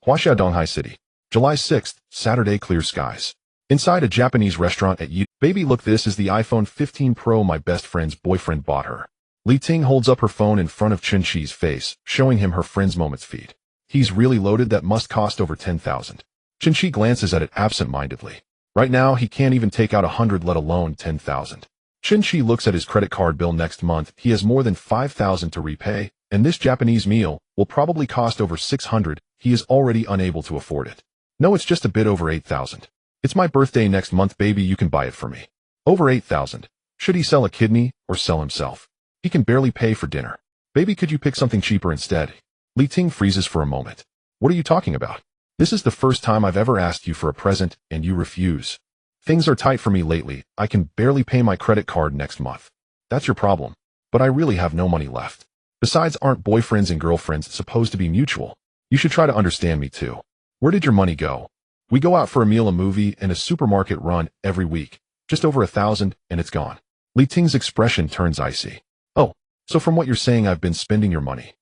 Huaxia Donghai City. July 6th, Saturday, clear skies. Inside a Japanese restaurant at Yi. Baby, look, this is the iPhone 15 Pro my best friend's boyfriend bought her. Li Ting holds up her phone in front of Chen Qi's face, showing him her friend's moments feed. He's really loaded, that must cost over 10,000. Chen Qi glances at it absent-mindedly. Right now, he can't even take out 100, let alone 10,000. Chen Qi looks at his credit card bill next month. He has more than 5,000 to repay, and this Japanese meal will probably cost over 600. He is already unable to afford it. No, it's just a bit over 8,000. It's my birthday next month, baby, you can buy it for me. Over 8,000. Should he sell a kidney or sell himself? He can barely pay for dinner. Baby, could you pick something cheaper instead? Li Ting freezes for a moment. What are you talking about? This is the first time I've ever asked you for a present, and you refuse. Things are tight for me lately. I can barely pay my credit card next month. That's your problem. But I really have no money left. Besides, aren't boyfriends and girlfriends supposed to be mutual? You should try to understand me too. Where did your money go? We go out for a meal, a movie, and a supermarket run every week. Just over 1,000, and it's gone. Li Ting's expression turns icy. Oh, so from what you're saying, I've been spending your money.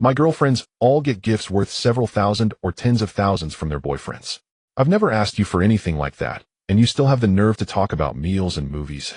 My girlfriends all get gifts worth several thousand or tens of thousands from their boyfriends. I've never asked you for anything like that, and you still have the nerve to talk about meals and movies.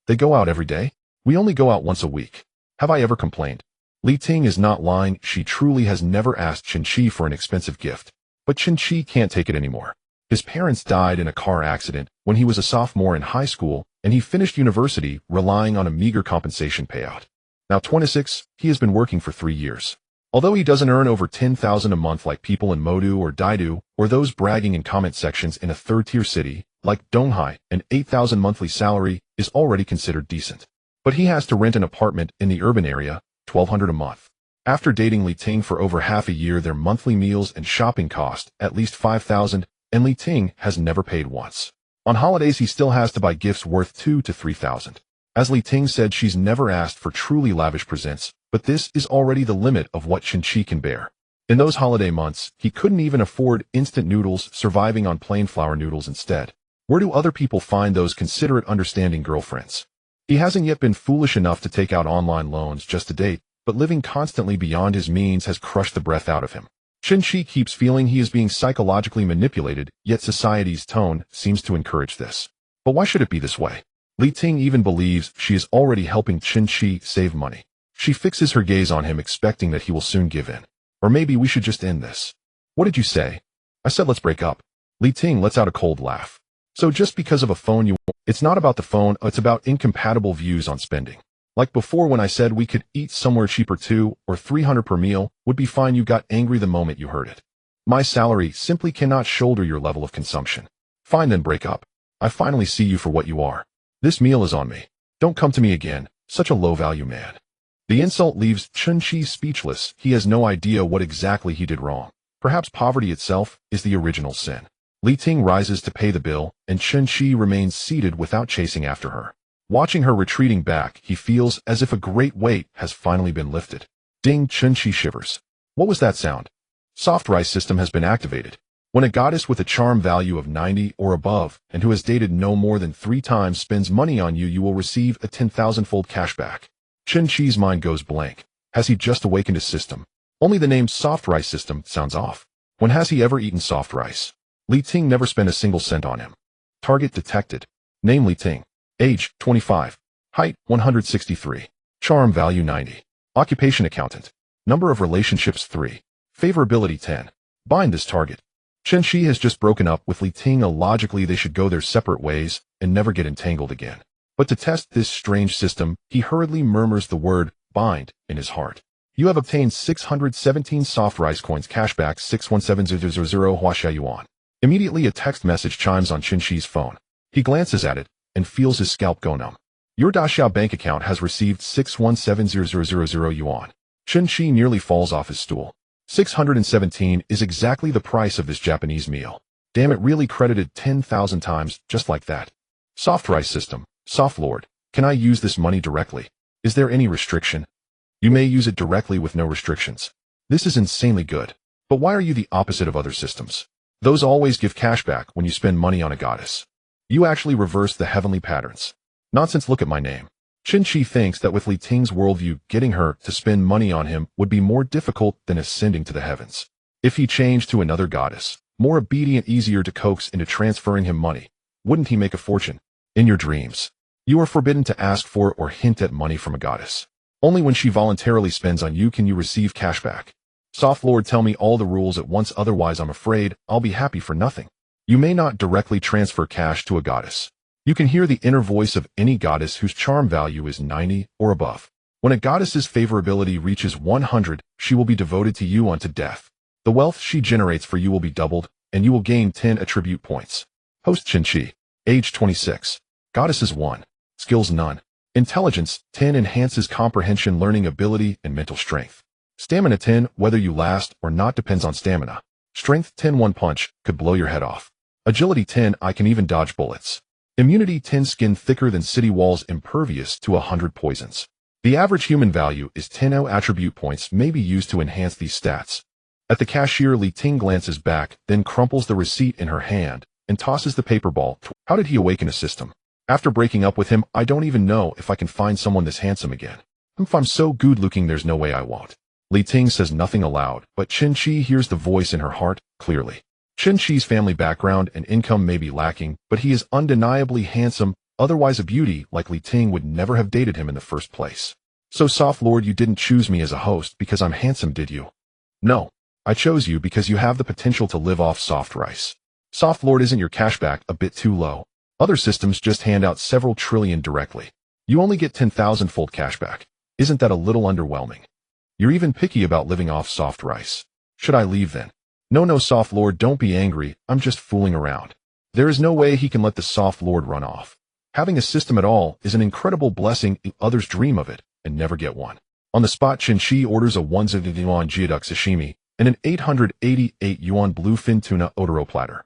They go out every day? We only go out once a week. Have I ever complained? Li Ting is not lying. She truly has never asked Chen Qi for an expensive gift. But Chen Qi can't take it anymore. His parents died in a car accident when he was a sophomore in high school, and he finished university relying on a meager compensation payout. Now 26, he has been working for 3 years. Although he doesn't earn over 10,000 a month like people in Modu or Daidu, or those bragging in comment sections in a third-tier city like Donghai, an 8,000 monthly salary is already considered decent. But he has to rent an apartment in the urban area, 1,200 a month. After dating Li Ting for over half a year, their monthly meals and shopping cost at least 5,000, and Li Ting has never paid once. On holidays, he still has to buy gifts worth 2,000 to 3,000. As Li Ting said, she's never asked for truly lavish presents, but this is already the limit of what Chen Qi can bear. In those holiday months, he couldn't even afford instant noodles, surviving on plain flour noodles instead. Where do other people find those considerate, understanding girlfriends? He hasn't yet been foolish enough to take out online loans just to date, but living constantly beyond his means has crushed the breath out of him. Chen Qi keeps feeling he is being psychologically manipulated, yet society's tone seems to encourage this. But why should it be this way? Li Ting even believes she is already helping Chen Qi save money. She fixes her gaze on him, expecting that he will soon give in. Or maybe we should just end this. What did you say? I said let's break up. Li Ting lets out a cold laugh. So just because of a phone it's not about the phone, it's about incompatible views on spending. Like before when I said we could eat somewhere cheaper, 200 or 300 per meal would be fine, you got angry the moment you heard it. My salary simply cannot shoulder your level of consumption. Fine, then break up. I finally see you for what you are. This meal is on me. Don't come to me again, such a low-value man. The insult leaves Chen Qi speechless. He has no idea what exactly he did wrong. Perhaps poverty itself is the original sin. Li Ting rises to pay the bill, and Chen Qi remains seated without chasing after her. Watching her retreating back, he feels as if a great weight has finally been lifted. Ding! Chen Qi shivers. What was that sound? Soft rice system has been activated. When a goddess with a charm value of 90 or above, and who has dated no more than 3 times, spends money on you, you will receive a 10,000-fold cashback. Chen Qi's mind goes blank. Has he just awakened his system? Only the name soft rice system sounds off. When has he ever eaten soft rice? Li Ting never spent a single cent on him. Target detected. Name Li Ting. Age, 25. Height, 163. Charm value, 90. Occupation, accountant. Number of relationships, 3. Favorability, 10. Bind this target. Chen Qi has just broken up with Li Ting. Logically, they should go their separate ways and never get entangled again. But to test this strange system, he hurriedly murmurs the word, bind, in his heart. You have obtained 617 soft rice coins, cashback 617000 Huaxia yuan. Immediately, a text message chimes on Chen Qi's phone. He glances at it and feels his scalp go numb. Your Daxiao bank account has received 6170000 yuan. Chen Qi nearly falls off his stool. 617 is exactly the price of this Japanese meal. Damn, it really credited 10,000 times, just like that. Soft rice system. Soft Lord, can I use this money directly? Is there any restriction? You may use it directly with no restrictions. This is insanely good. But why are you the opposite of other systems? Those always give cashback when you spend money on a goddess. You actually reverse the heavenly patterns. Nonsense, look at my name. Chen Qi thinks that with Li Ting's worldview, getting her to spend money on him would be more difficult than ascending to the heavens. If he changed to another goddess, more obedient, easier to coax into transferring him money, wouldn't he make a fortune? In your dreams, you are forbidden to ask for or hint at money from a goddess. Only when she voluntarily spends on you can you receive cashback. Soft Lord, tell me all the rules at once, otherwise I'm afraid I'll be happy for nothing. You may not directly transfer cash to a goddess. You can hear the inner voice of any goddess whose charm value is 90 or above. When a goddess's favorability reaches 100, she will be devoted to you unto death. The wealth she generates for you will be doubled, and you will gain 10 attribute points. Host Chen Qi, age 26. Goddesses 1. Skills none. Intelligence 10 enhances comprehension, learning ability, and mental strength. Stamina 10, whether you last or not depends on stamina. Strength 10, one punch could blow your head off. Agility 10, I can even dodge bullets. Immunity 10, skin thicker than city walls, impervious to 100 poisons. The average human value is 10. Attribute points may be used to enhance these stats. At the cashier, Li Ting glances back, then crumples the receipt in her hand and tosses the paper ball. How did he awaken a system? After breaking up with him, I don't even know if I can find someone this handsome again. If I'm so good looking, there's no way I won't. Li Ting says nothing aloud, but Chen Qi hears the voice in her heart clearly. Chen Qi's family background and income may be lacking, but he is undeniably handsome, otherwise a beauty like Li Ting would never have dated him in the first place. So Soft Lord, you didn't choose me as a host because I'm handsome, did you? No. I chose you because you have the potential to live off soft rice. Soft Lord, isn't your cashback a bit too low? Other systems just hand out several trillion directly. You only get 10,000-fold cashback. Isn't that a little underwhelming? You're even picky about living off soft rice. Should I leave then? No, Soft Lord, don't be angry, I'm just fooling around. There is no way he can let the Soft Lord run off. Having a system at all is an incredible blessing. Others dream of it and never get one. On the spot, Chen Qi orders a 100 yuan geoduck sashimi and an 888 yuan bluefin tuna otoro platter.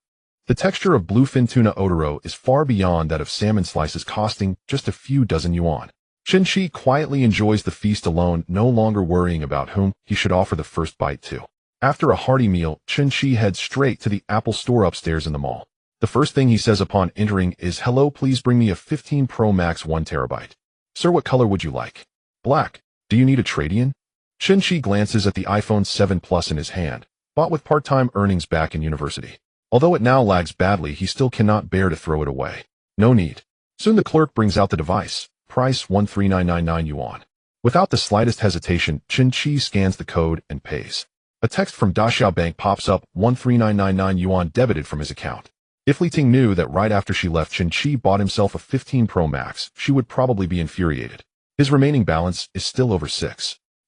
The texture of bluefin tuna otoro is far beyond that of salmon slices, costing just a few dozen yuan. Chen Qi quietly enjoys the feast alone, no longer worrying about whom he should offer the first bite to. After a hearty meal, Chen Qi heads straight to the Apple store upstairs in the mall. The first thing he says upon entering is, "Hello, please bring me a 15 Pro Max 1 terabyte. Sir, what color would you like? Black. Do you need a trade-in?" Chen Qi glances at the iPhone 7 Plus in his hand, bought with part-time earnings back in university. Although it now lags badly, he still cannot bear to throw it away. No need. Soon the clerk brings out the device. Price 13999 yuan. Without the slightest hesitation, Chen Qi scans the code and pays. A text from Daxiao Bank pops up, 13999 yuan debited from his account. If Li Ting knew that right after she left Chen Qi bought himself a 15 Pro Max, she would probably be infuriated. His remaining balance is still over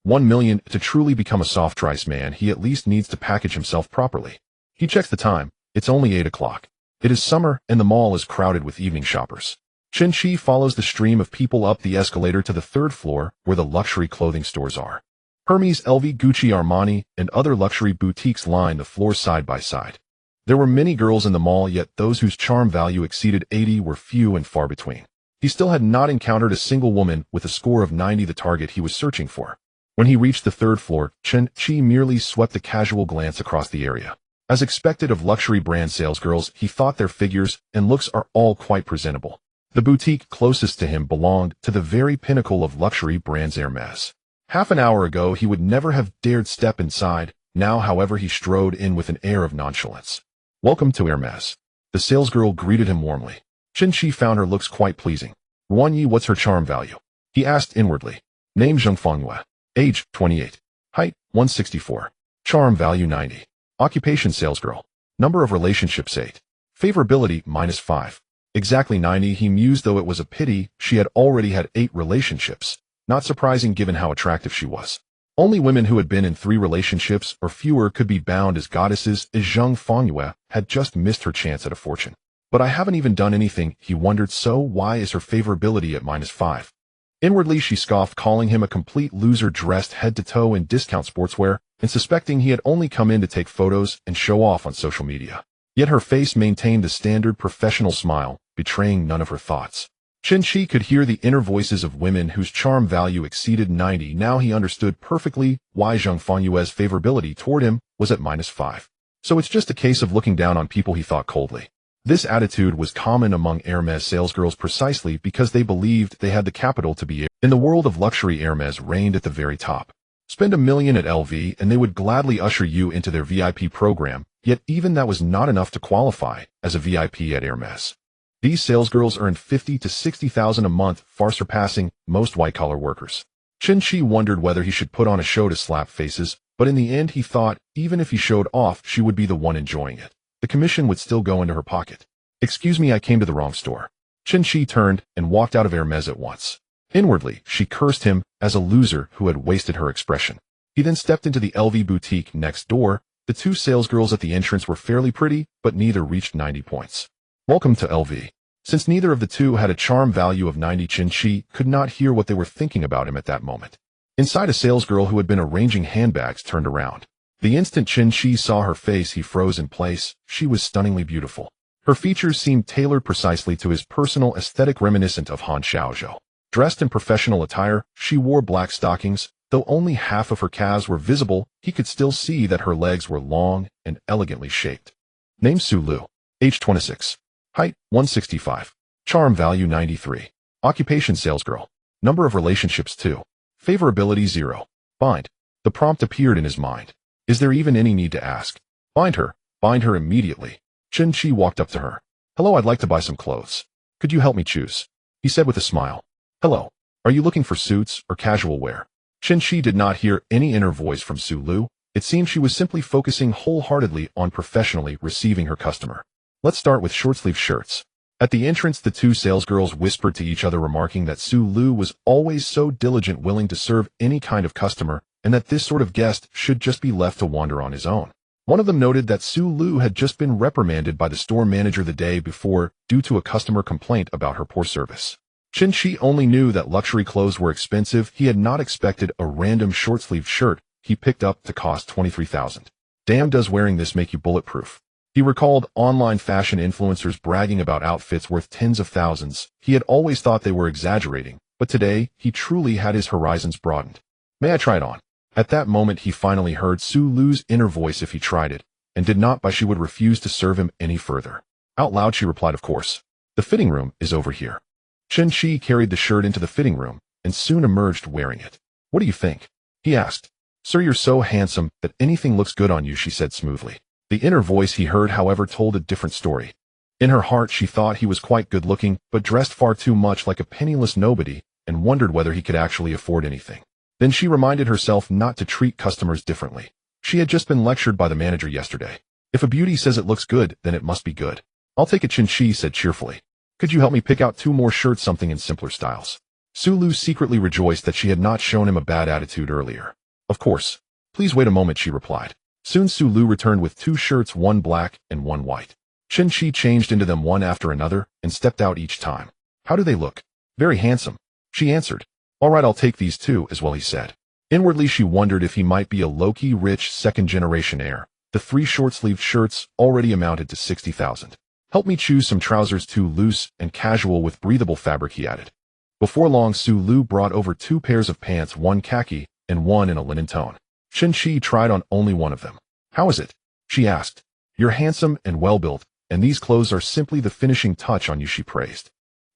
1 million. To truly become a soft rice man, he at least needs to package himself properly. He checks the time. It's only 8 o'clock. It is summer, and the mall is crowded with evening shoppers. Chen Qi follows the stream of people up the escalator to the 3rd floor, where the luxury clothing stores are. Hermes, LV, Gucci, Armani, and other luxury boutiques line the floors side by side. There were many girls in the mall, yet those whose charm value exceeded 80 were few and far between. He still had not encountered a single woman with a score of 90, the target he was searching for. When he reached the 3rd floor, Chen Qi merely swept a casual glance across the area. As expected of luxury brand salesgirls, he thought their figures and looks are all quite presentable. The boutique closest to him belonged to the very pinnacle of luxury brands, Hermes. Half an hour ago, he would never have dared step inside. Now, however, he strode in with an air of nonchalance. "Welcome to Hermes." The salesgirl greeted him warmly. Chen Qi found her looks quite pleasing. "Yuan Yi, what's her charm value?" he asked inwardly. Name Zheng Fengyue. Age 28. Height 164. Charm value 90. Occupation salesgirl. Number of relationships 8. Favorability -5. Exactly 90, he mused, though it was a pity she had already had 8 relationships. Not surprising given how attractive she was. Only women who had been in 3 relationships or fewer could be bound as goddesses, as Zheng Fengyue had just missed her chance at a fortune. But I haven't even done anything, he wondered, so why is her favorability at -5? Inwardly she scoffed, calling him a complete loser dressed head to toe in discount sportswear, and suspecting he had only come in to take photos and show off on social media. Yet her face maintained the standard professional smile, betraying none of her thoughts. Chen Qi could hear the inner voices of women whose charm value exceeded 90. Now he understood perfectly why Zheng Fengyue's favorability toward him was at -5. So it's just a case of looking down on people, he thought coldly. This attitude was common among Hermes salesgirls precisely because they believed they had the capital to be. In the world of luxury, Hermes reigned at the very top. Spend $1 million at LV and they would gladly usher you into their VIP program, yet even that was not enough to qualify as a VIP at Hermes. These salesgirls earned $50,000 to $60,000 a month, far surpassing most white-collar workers. Chen Qi wondered whether he should put on a show to slap faces, but in the end he thought even if he showed off, she would be the one enjoying it. The commission would still go into her pocket. "Excuse me, I came to the wrong store." Chen Qi turned and walked out of Hermes at once. Inwardly, she cursed him as a loser who had wasted her expression. He then stepped into the LV boutique next door. The two salesgirls at the entrance were fairly pretty, but neither reached 90 points. "Welcome to LV." Since neither of the two had a charm value of 90, Chen Qi could not hear what they were thinking about him at that moment. Inside, a salesgirl who had been arranging handbags turned around. The instant Chen Qi saw her face, he froze in place. She was stunningly beautiful. Her features seemed tailored precisely to his personal aesthetic, reminiscent of Han Xiaozhou. Dressed in professional attire, she wore black stockings. Though only half of her calves were visible, he could still see that her legs were long and elegantly shaped. Name: Su Lu. Age 26. Height: 165. Charm value: 93. Occupation: salesgirl. Number of relationships: 2. Favorability: 0. Bind. The prompt appeared in his mind. Is there even any need to ask? Bind her. Bind her immediately. Chen Qi walked up to her. "Hello, I'd like to buy some clothes. Could you help me choose?" he said with a smile. "Hello. Are you looking for suits or casual wear?" Chen Qi did not hear any inner voice from Su Lu. It seemed she was simply focusing wholeheartedly on professionally receiving her customer. "Let's start with short-sleeve shirts." At the entrance, the two salesgirls whispered to each other, remarking that Su Lu was always so diligent, willing to serve any kind of customer, and that this sort of guest should just be left to wander on his own. One of them noted that Su Lu had just been reprimanded by the store manager the day before due to a customer complaint about her poor service. Chen Qi only knew that luxury clothes were expensive. He had not expected a random short-sleeved shirt he picked up to cost $23,000. Damn, does wearing this make you bulletproof? He recalled online fashion influencers bragging about outfits worth tens of thousands. He had always thought they were exaggerating, but today he truly had his horizons broadened. "May I try it on?" At that moment he finally heard Su Lu's inner voice. If he tried it and did not buy, she would refuse to serve him any further. Out loud she replied, "Of course. The fitting room is over here." Chen Qi carried the shirt into the fitting room and soon emerged wearing it. "What do you think?" he asked. "Sir, you're so handsome that anything looks good on you," she said smoothly. The inner voice he heard, however, told a different story. In her heart she thought he was quite good-looking, but dressed far too much like a penniless nobody, and wondered whether he could actually afford anything. Then she reminded herself not to treat customers differently. She had just been lectured by the manager yesterday. If a beauty says it looks good, then it must be good. "I'll take it," Chen Qi said cheerfully. "Could you help me pick out 2 more shirts, something in simpler styles?" Su Lu secretly rejoiced that she had not shown him a bad attitude earlier. "Of course. Please wait a moment," she replied. Soon Su Lu returned with 2 shirts, one black and one white. Chen Qi changed into them one after another and stepped out each time. "How do they look?" "Very handsome," she answered. "All right, I'll take these 2 as well," he said. Inwardly she wondered if he might be a low-key rich second-generation heir. The 3 short-sleeved shirts already amounted to $60,000. "Help me choose some trousers, 2 loose and casual with breathable fabric," he added. Before long, Su Lu brought over 2 pairs of pants, one khaki and one in a linen tone. Chen Qi tried on only one of them. "How is it?" she asked. "You're handsome and well-built, and these clothes are simply the finishing touch on you," she praised.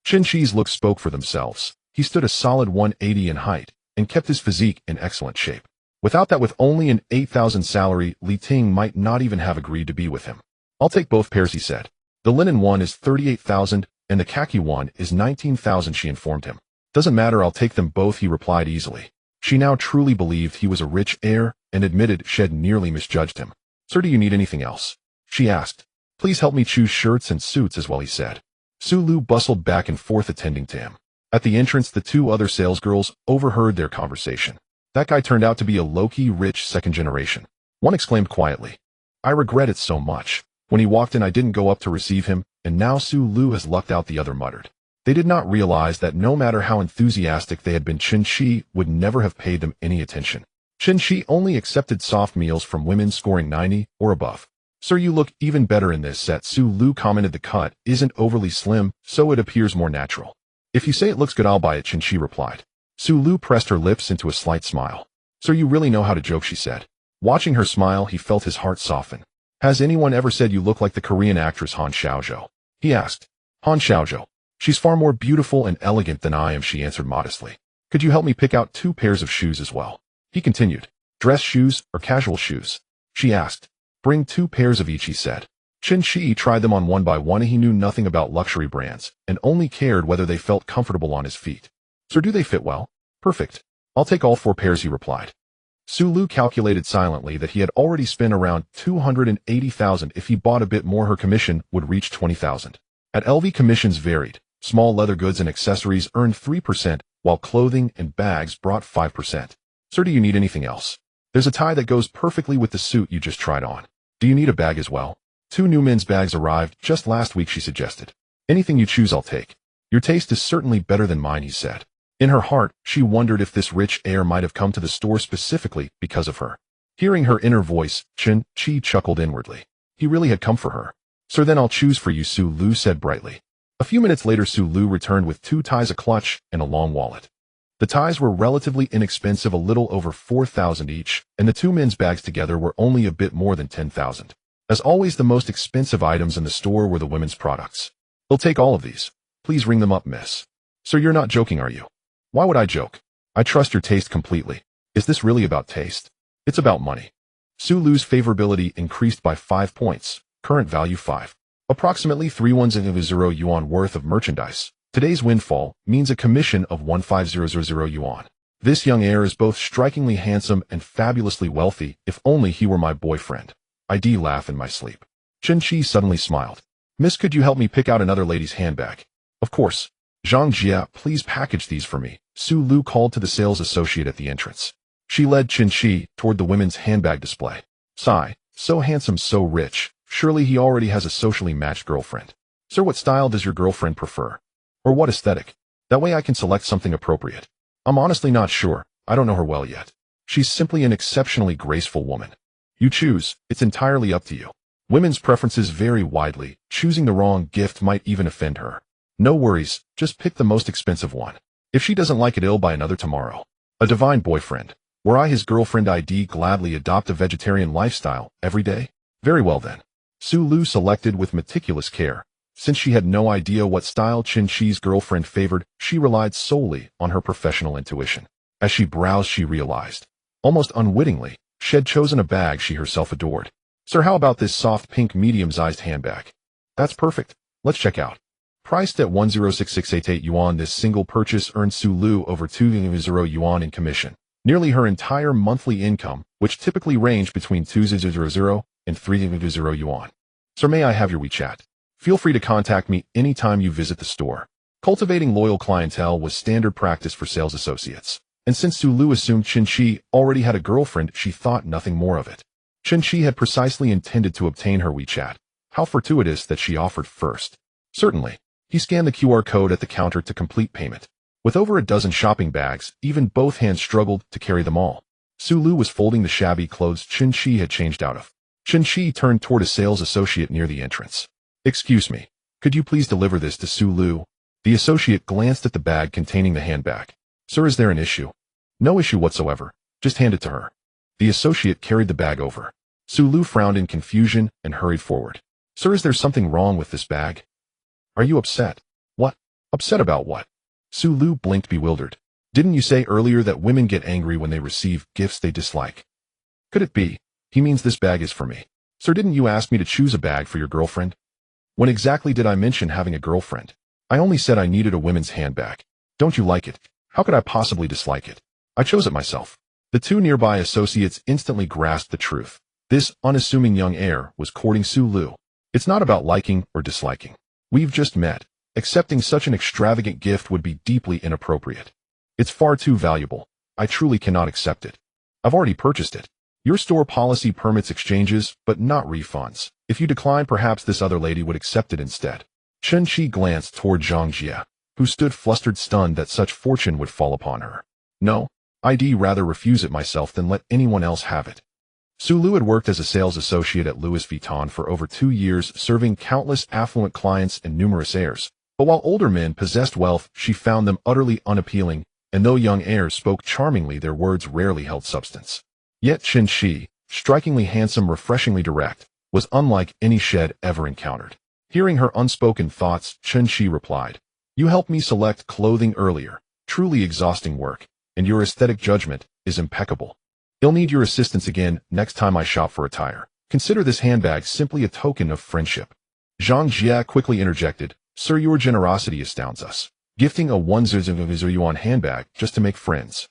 Chen Qi's looks spoke for themselves. He stood a solid 180 in height and kept his physique in excellent shape. Without that, with only an 8,000 salary, Li Ting might not even have agreed to be with him. "I'll take both pairs," he said. "The linen one is 38,000 and the khaki one is 19,000, she informed him. "Doesn't matter, I'll take them both," he replied easily. She now truly believed he was a rich heir and admitted she had nearly misjudged him. "Sir, do you need anything else?" she asked. "Please help me choose shirts and suits as well," he said. Su Lu bustled back and forth attending to him. At the entrance, the 2 other salesgirls overheard their conversation. "That guy turned out to be a low-key rich second generation," one exclaimed quietly. "I regret it so much. When he walked in, I didn't go up to receive him, and now Su Lu has lucked out," the other muttered. They did not realize that no matter how enthusiastic they had been, Chen Qi would never have paid them any attention. Chen Qi only accepted soft meals from women scoring 90 or above. "Sir, you look even better in this set," Su Lu commented. "The cut isn't overly slim, so it appears more natural." "If you say it looks good, I'll buy it," Chen Qi replied. Su Lu pressed her lips into a slight smile. "Sir, you really know how to joke," she said. Watching her smile, he felt his heart soften. "Has anyone ever said you look like the Korean actress Han Xiaozhou?" he asked. "Han Xiaozhou? She's far more beautiful and elegant than I am," she answered modestly. "Could you help me pick out 2 pairs of shoes as well?" He continued. Dress shoes or casual shoes? She asked. Bring 2 pairs of each, he said. Chen Qi tried them on one by one. He knew nothing about luxury brands and only cared whether they felt comfortable on his feet. Sir, do they fit well? Perfect. I'll take all 4 pairs, he replied. Sulu calculated silently that he had already spent around 280,000. If he bought a bit more, her commission would reach 20,000. At LV, commissions varied. Small leather goods and accessories earned 3%, while clothing and bags brought 5%. Sir, do you need anything else? There's a tie that goes perfectly with the suit you just tried on. Do you need a bag as well? 2 new men's bags arrived just last week, she suggested. Anything you choose, I'll take. Your taste is certainly better than mine, he said. In her heart, she wondered if this rich heir might have come to the store specifically because of her. Hearing her inner voice, Chen Qi chuckled inwardly. He really had come for her. Sir, then I'll choose for you, Sulu said brightly. A few minutes later, Sulu returned with 2 ties, a clutch, and a long wallet. The ties were relatively inexpensive, a little over 4,000 each, and the 2 men's bags together were only a bit more than 10,000. As always, the most expensive items in the store were the women's products. They'll take all of these. Please ring them up, miss. Sir, you're not joking, are you? Why would I joke? I trust your taste completely. Is this really about taste? It's about money. Sulu's favorability increased by 5 points, current value 5. Approximately 310 yuan worth of merchandise. Today's windfall means a commission of 15,000 yuan. This young heir is both strikingly handsome and fabulously wealthy. If only he were my boyfriend. I'd laugh in my sleep. Chen Qi suddenly smiled. Miss, could you help me pick out another lady's handbag? Of course. Zhang Jia, please package these for me, Sulu called to the sales associate at the entrance. She led Chen Qi toward the women's handbag display. Sigh, so handsome, so rich. Surely he already has a socially matched girlfriend. Sir, what style does your girlfriend prefer? Or what aesthetic? That way I can select something appropriate. I'm honestly not sure. I don't know her well yet. She's simply an exceptionally graceful woman. You choose. It's entirely up to you. Women's preferences vary widely. Choosing the wrong gift might even offend her. No worries, just pick the most expensive one. If she doesn't like it, I'll buy another tomorrow. A divine boyfriend. Were I his girlfriend, I'd gladly adopt a vegetarian lifestyle every day. Very well then. Sulu selected with meticulous care. Since she had no idea what style Chen Qi's girlfriend favored, she relied solely on her professional intuition. As she browsed, she realized, almost unwittingly, she had chosen a bag she herself adored. Sir, how about this soft pink medium-sized handbag? That's perfect. Let's check out. Priced at 106688 yuan, this single purchase earned Sulu over 200 yuan in commission, nearly her entire monthly income, which typically ranged between 200 and 300 yuan. Sir, may I have your WeChat? Feel free to contact me anytime you visit the store. Cultivating loyal clientele was standard practice for sales associates. And since Sulu assumed Chen Qi already had a girlfriend, she thought nothing more of it. Chen Qi had precisely intended to obtain her WeChat. How fortuitous that she offered first. Certainly. He scanned the QR code at the counter to complete payment. With over a dozen shopping bags, even both hands struggled to carry them all. Sulu was folding the shabby clothes Chen Qi had changed out of. Chen Qi turned toward a sales associate near the entrance. Excuse me, could you please deliver this to Sulu? The associate glanced at the bag containing the handbag. Sir, is there an issue? No issue whatsoever. Just hand it to her. The associate carried the bag over. Sulu frowned in confusion and hurried forward. Sir, is there something wrong with this bag? Are you upset? What? Upset about what? Sulu blinked, bewildered. Didn't you say earlier that women get angry when they receive gifts they dislike? Could it be? He means this bag is for me. Sir, didn't you ask me to choose a bag for your girlfriend? When exactly did I mention having a girlfriend? I only said I needed a women's handbag. Don't you like it? How could I possibly dislike it? I chose it myself. The 2 nearby associates instantly grasped the truth. This unassuming young heir was courting Sulu. It's not about liking or disliking. We've just met. Accepting such an extravagant gift would be deeply inappropriate. It's far too valuable. I truly cannot accept it. I've already purchased it. Your store policy permits exchanges, but not refunds. If you decline, perhaps this other lady would accept it instead. Chen Qi glanced toward Zhang Jia, who stood flustered, stunned that such fortune would fall upon her. No, I'd rather refuse it myself than let anyone else have it. Sulu had worked as a sales associate at Louis Vuitton for over 2 years, serving countless affluent clients and numerous heirs. But while older men possessed wealth, she found them utterly unappealing, and though young heirs spoke charmingly, their words rarely held substance. Yet Chen Qi, strikingly handsome, refreshingly direct, was unlike any she had ever encountered. Hearing her unspoken thoughts, Chen Qi replied, "You helped me select clothing earlier, truly exhausting work, and your aesthetic judgment is impeccable. He'll need your assistance again next time I shop for attire. Consider this handbag simply a token of friendship. Zhang Jia quickly interjected, Sir, your generosity astounds us. Gifting a 1,000 yuan handbag just to make friends.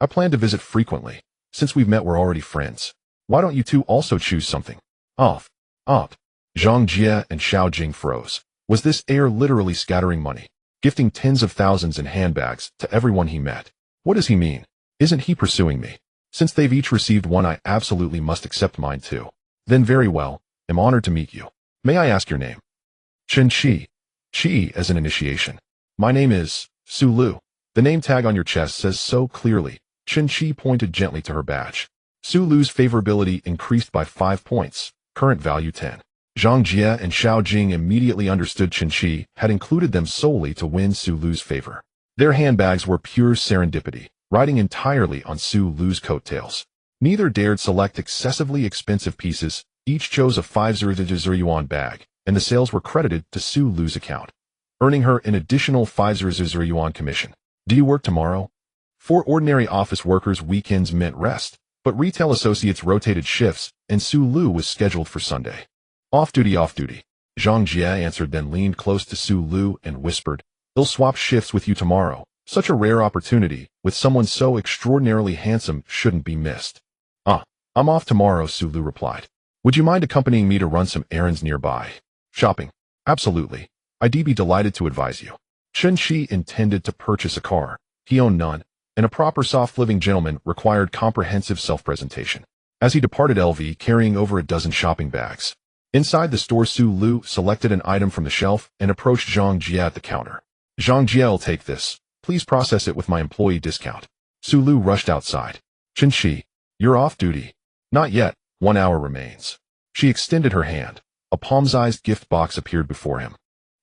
I plan to visit frequently. Since we've met, we're already friends. Why don't you two also choose something? Off. Zhang Jia and Xiao Jing froze. Was this heir literally scattering money, gifting tens of thousands in handbags to everyone he met? What does he mean? Isn't he pursuing me? Since they've each received one, I absolutely must accept mine too. Then very well, am honored to meet you. May I ask your name? Chen Qi. Qi as an initiation. My name is Su Lu. The name tag on your chest says so clearly. Chen Qi pointed gently to her badge. Su Lu's favorability increased by 5 points, current value 10. Zhang Jia and Xiao Jing immediately understood Chen Qi had included them solely to win Su Lu's favor. Their handbags were pure serendipity, riding entirely on Su Lu's coattails. Neither dared select excessively expensive pieces, each chose a 500 yuan bag, and the sales were credited to Su Lu's account, earning her an additional 500 yuan commission. Do you work tomorrow? For ordinary office workers, weekends meant rest, but retail associates rotated shifts, and Su Lu was scheduled for Sunday. Off duty. Zhang Jia answered, then leaned close to Su Lu and whispered, They'll swap shifts with you tomorrow. Such a rare opportunity, with someone so extraordinarily handsome, shouldn't be missed. I'm off tomorrow, Su Lu replied. Would you mind accompanying me to run some errands nearby? Shopping? Absolutely. I'd be delighted to advise you. Chen Qi intended to purchase a car. He owned none, and a proper soft-living gentleman required comprehensive self-presentation. As he departed LV carrying over a dozen shopping bags. Inside the store, Su Lu selected an item from the shelf and approached Zhang Jia at the counter. Zhang Jia, I'll take this. Please process it with my employee discount. Su Lu rushed outside. Chen Qi, you're off duty. Not yet, 1 hour remains. She extended her hand. A palm-sized gift box appeared before him.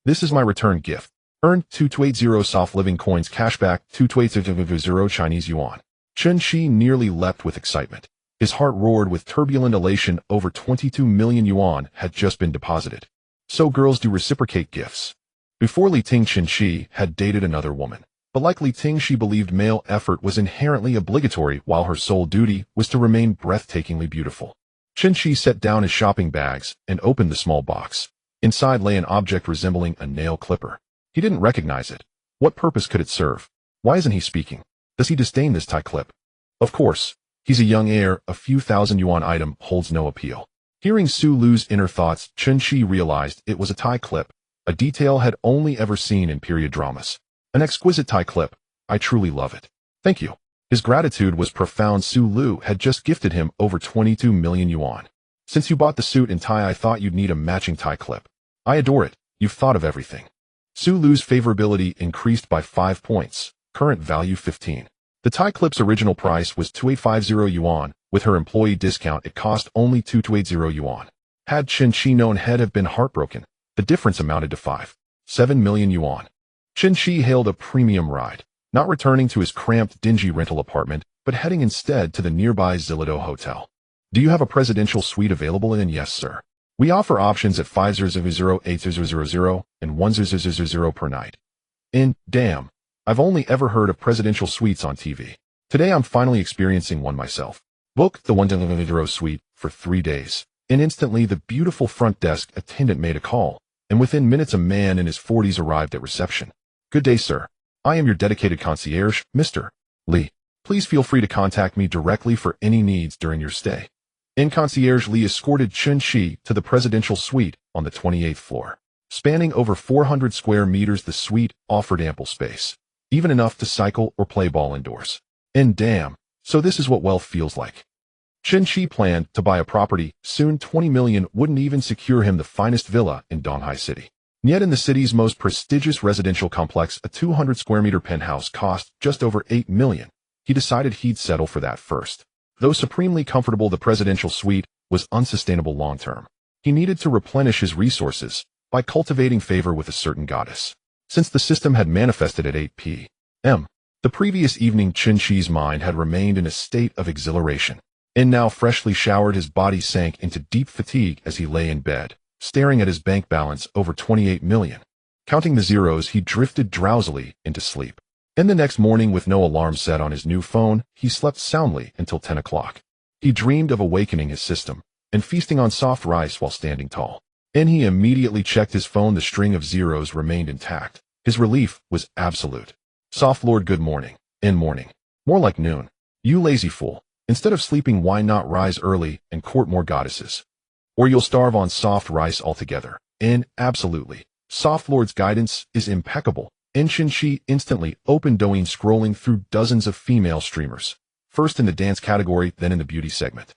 This is my return gift. Earn 280 soft living coins, cashback 280 Chinese yuan. Chen Qi nearly leapt with excitement. His heart roared with turbulent elation. Over 22 million yuan had just been deposited. So girls do reciprocate gifts. Before Li Ting, Chen Qi had dated another woman. But like Li Ting, she believed male effort was inherently obligatory, while her sole duty was to remain breathtakingly beautiful. Chen Qi set down his shopping bags and opened the small box. Inside lay an object resembling a nail clipper. He didn't recognize it. What purpose could it serve? Why isn't he speaking? Does he disdain this tie clip? Of course. He's a young heir. A few thousand yuan item holds no appeal. Hearing Su Lu's inner thoughts, Chen Qi realized it was a tie clip, a detail had only ever seen in period dramas. An exquisite tie clip. I truly love it. Thank you. His gratitude was profound. Su Lu had just gifted him over 22 million yuan. Since you bought the suit and tie, I thought you'd need a matching tie clip. I adore it. You've thought of everything. Su Lu's favorability increased by 5 points, current value 15. The tie clip's original price was 2850 yuan. With her employee discount, it cost only 2280 yuan. Had Chen Qi known, he'd have been heartbroken. The difference amounted to 5.7 million yuan. Chen Qi hailed a premium ride, not returning to his cramped, dingy rental apartment, but heading instead to the nearby Zillido Hotel. Do you have a presidential suite available? And yes, sir. We offer options at 500, 8000, and 1000 per night. And, damn, I've only ever heard of presidential suites on TV. Today I'm finally experiencing one myself. Booked the 1000 suite for 3 days, and instantly the beautiful front desk attendant made a call, and within minutes a man in his 40s arrived at reception. Good day, sir. I am your dedicated concierge, Mr. Li. Please feel free to contact me directly for any needs during your stay. In concierge Li escorted Chen Qi to the presidential suite on the 28th floor. Spanning over 400 square meters, the suite offered ample space, even enough to cycle or play ball indoors. And damn, so this is what wealth feels like. Chen Qi planned to buy a property. Soon 20 million wouldn't even secure him the finest villa in Donghai City. Yet in the city's most prestigious residential complex, a 200 square meter penthouse cost just over 8 million. He decided he'd settle for that first. Though supremely comfortable, the presidential suite was unsustainable long-term. He needed to replenish his resources by cultivating favor with a certain goddess. Since the system had manifested at 8 p.m. the previous evening, Chen Qi's mind had remained in a state of exhilaration. And now, freshly showered, his body sank into deep fatigue as he lay in bed, staring at his bank balance over 28 million. Counting the zeros, he drifted drowsily into sleep. And the next morning, with no alarm set on his new phone, he slept soundly until 10 o'clock. He dreamed of awakening his system and feasting on soft rice while standing tall. And he immediately checked his phone. The string of zeros remained intact. His relief was absolute. Soft Lord, good morning. In morning. More like noon. You lazy fool. Instead of sleeping, why not rise early and court more goddesses? Or you'll starve on soft rice altogether. In absolutely. Soft Lord's guidance is impeccable. And Chen Qi instantly opened Douyin, scrolling through dozens of female streamers. First in the dance category, then in the beauty segment.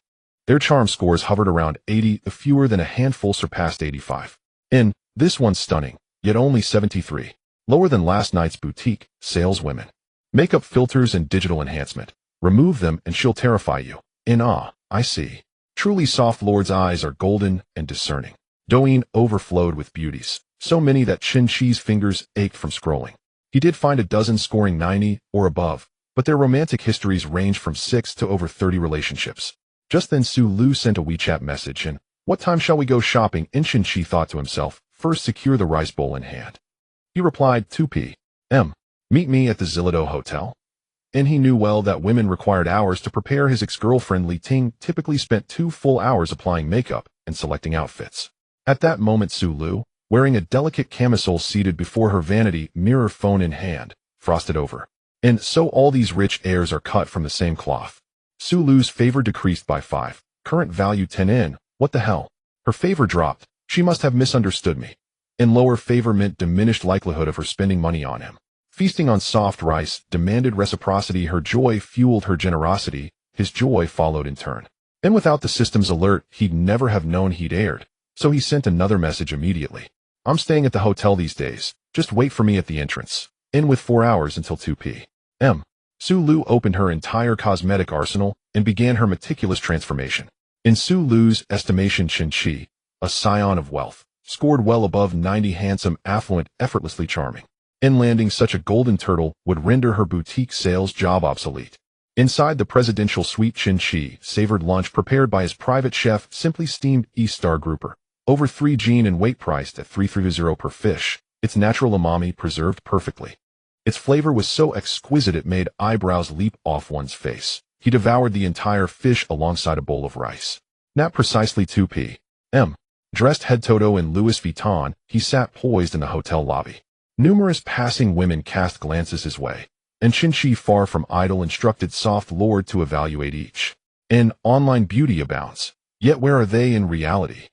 Their charm scores hovered around 80, fewer than a handful surpassed 85. In this one's stunning, yet only 73. Lower than last night's boutique saleswomen. Makeup filters and digital enhancement. Remove them and she'll terrify you. In I see. Truly Soft Lord's eyes are golden and discerning. Douyin overflowed with beauties, so many that Chen Qi's fingers ached from scrolling. He did find a dozen scoring 90 or above, but their romantic histories ranged from 6 to over 30 relationships. Just then Su Lu sent a WeChat message and, what time shall we go shopping? And Chen Qi thought to himself, first secure the rice bowl in hand. He replied, 2 p.m. Meet me at the Zillido Hotel. And he knew well that women required hours to prepare. His ex-girlfriend Li Ting typically spent 2 full hours applying makeup and selecting outfits. At that moment Su Lu, wearing a delicate camisole, seated before her vanity mirror, phone in hand, frosted over. And so all these rich airs are cut from the same cloth. Su Lu's favor decreased by 5. Current value 10 in. What the hell? Her favor dropped. She must have misunderstood me. And lower favor meant diminished likelihood of her spending money on him. Feasting on soft rice demanded reciprocity. Her joy fueled her generosity. His joy followed in turn. And without the system's alert, he'd never have known he'd erred. So he sent another message immediately. I'm staying at the hotel these days. Just wait for me at the entrance. In with 4 hours until 2 p.m. Su Lu opened her entire cosmetic arsenal and began her meticulous transformation. In Su Lu's estimation, Chen Qi, a scion of wealth, scored well above 90, handsome, affluent, effortlessly charming. In landing such a golden turtle would render her boutique sales job obsolete. Inside the presidential suite, Chen Qi savored lunch prepared by his private chef, simply steamed East-Star grouper. Over 3 gene in weight, priced at $330 per fish, its natural umami preserved perfectly. Its flavor was so exquisite it made eyebrows leap off one's face. He devoured the entire fish alongside a bowl of rice. At precisely 2 p.m. Dressed head-to-toe in Louis Vuitton, he sat poised in the hotel lobby. Numerous passing women cast glances his way, and Chen Qi, far from idle, instructed Soft Lord to evaluate each. In online beauty abounds, yet where are they in reality?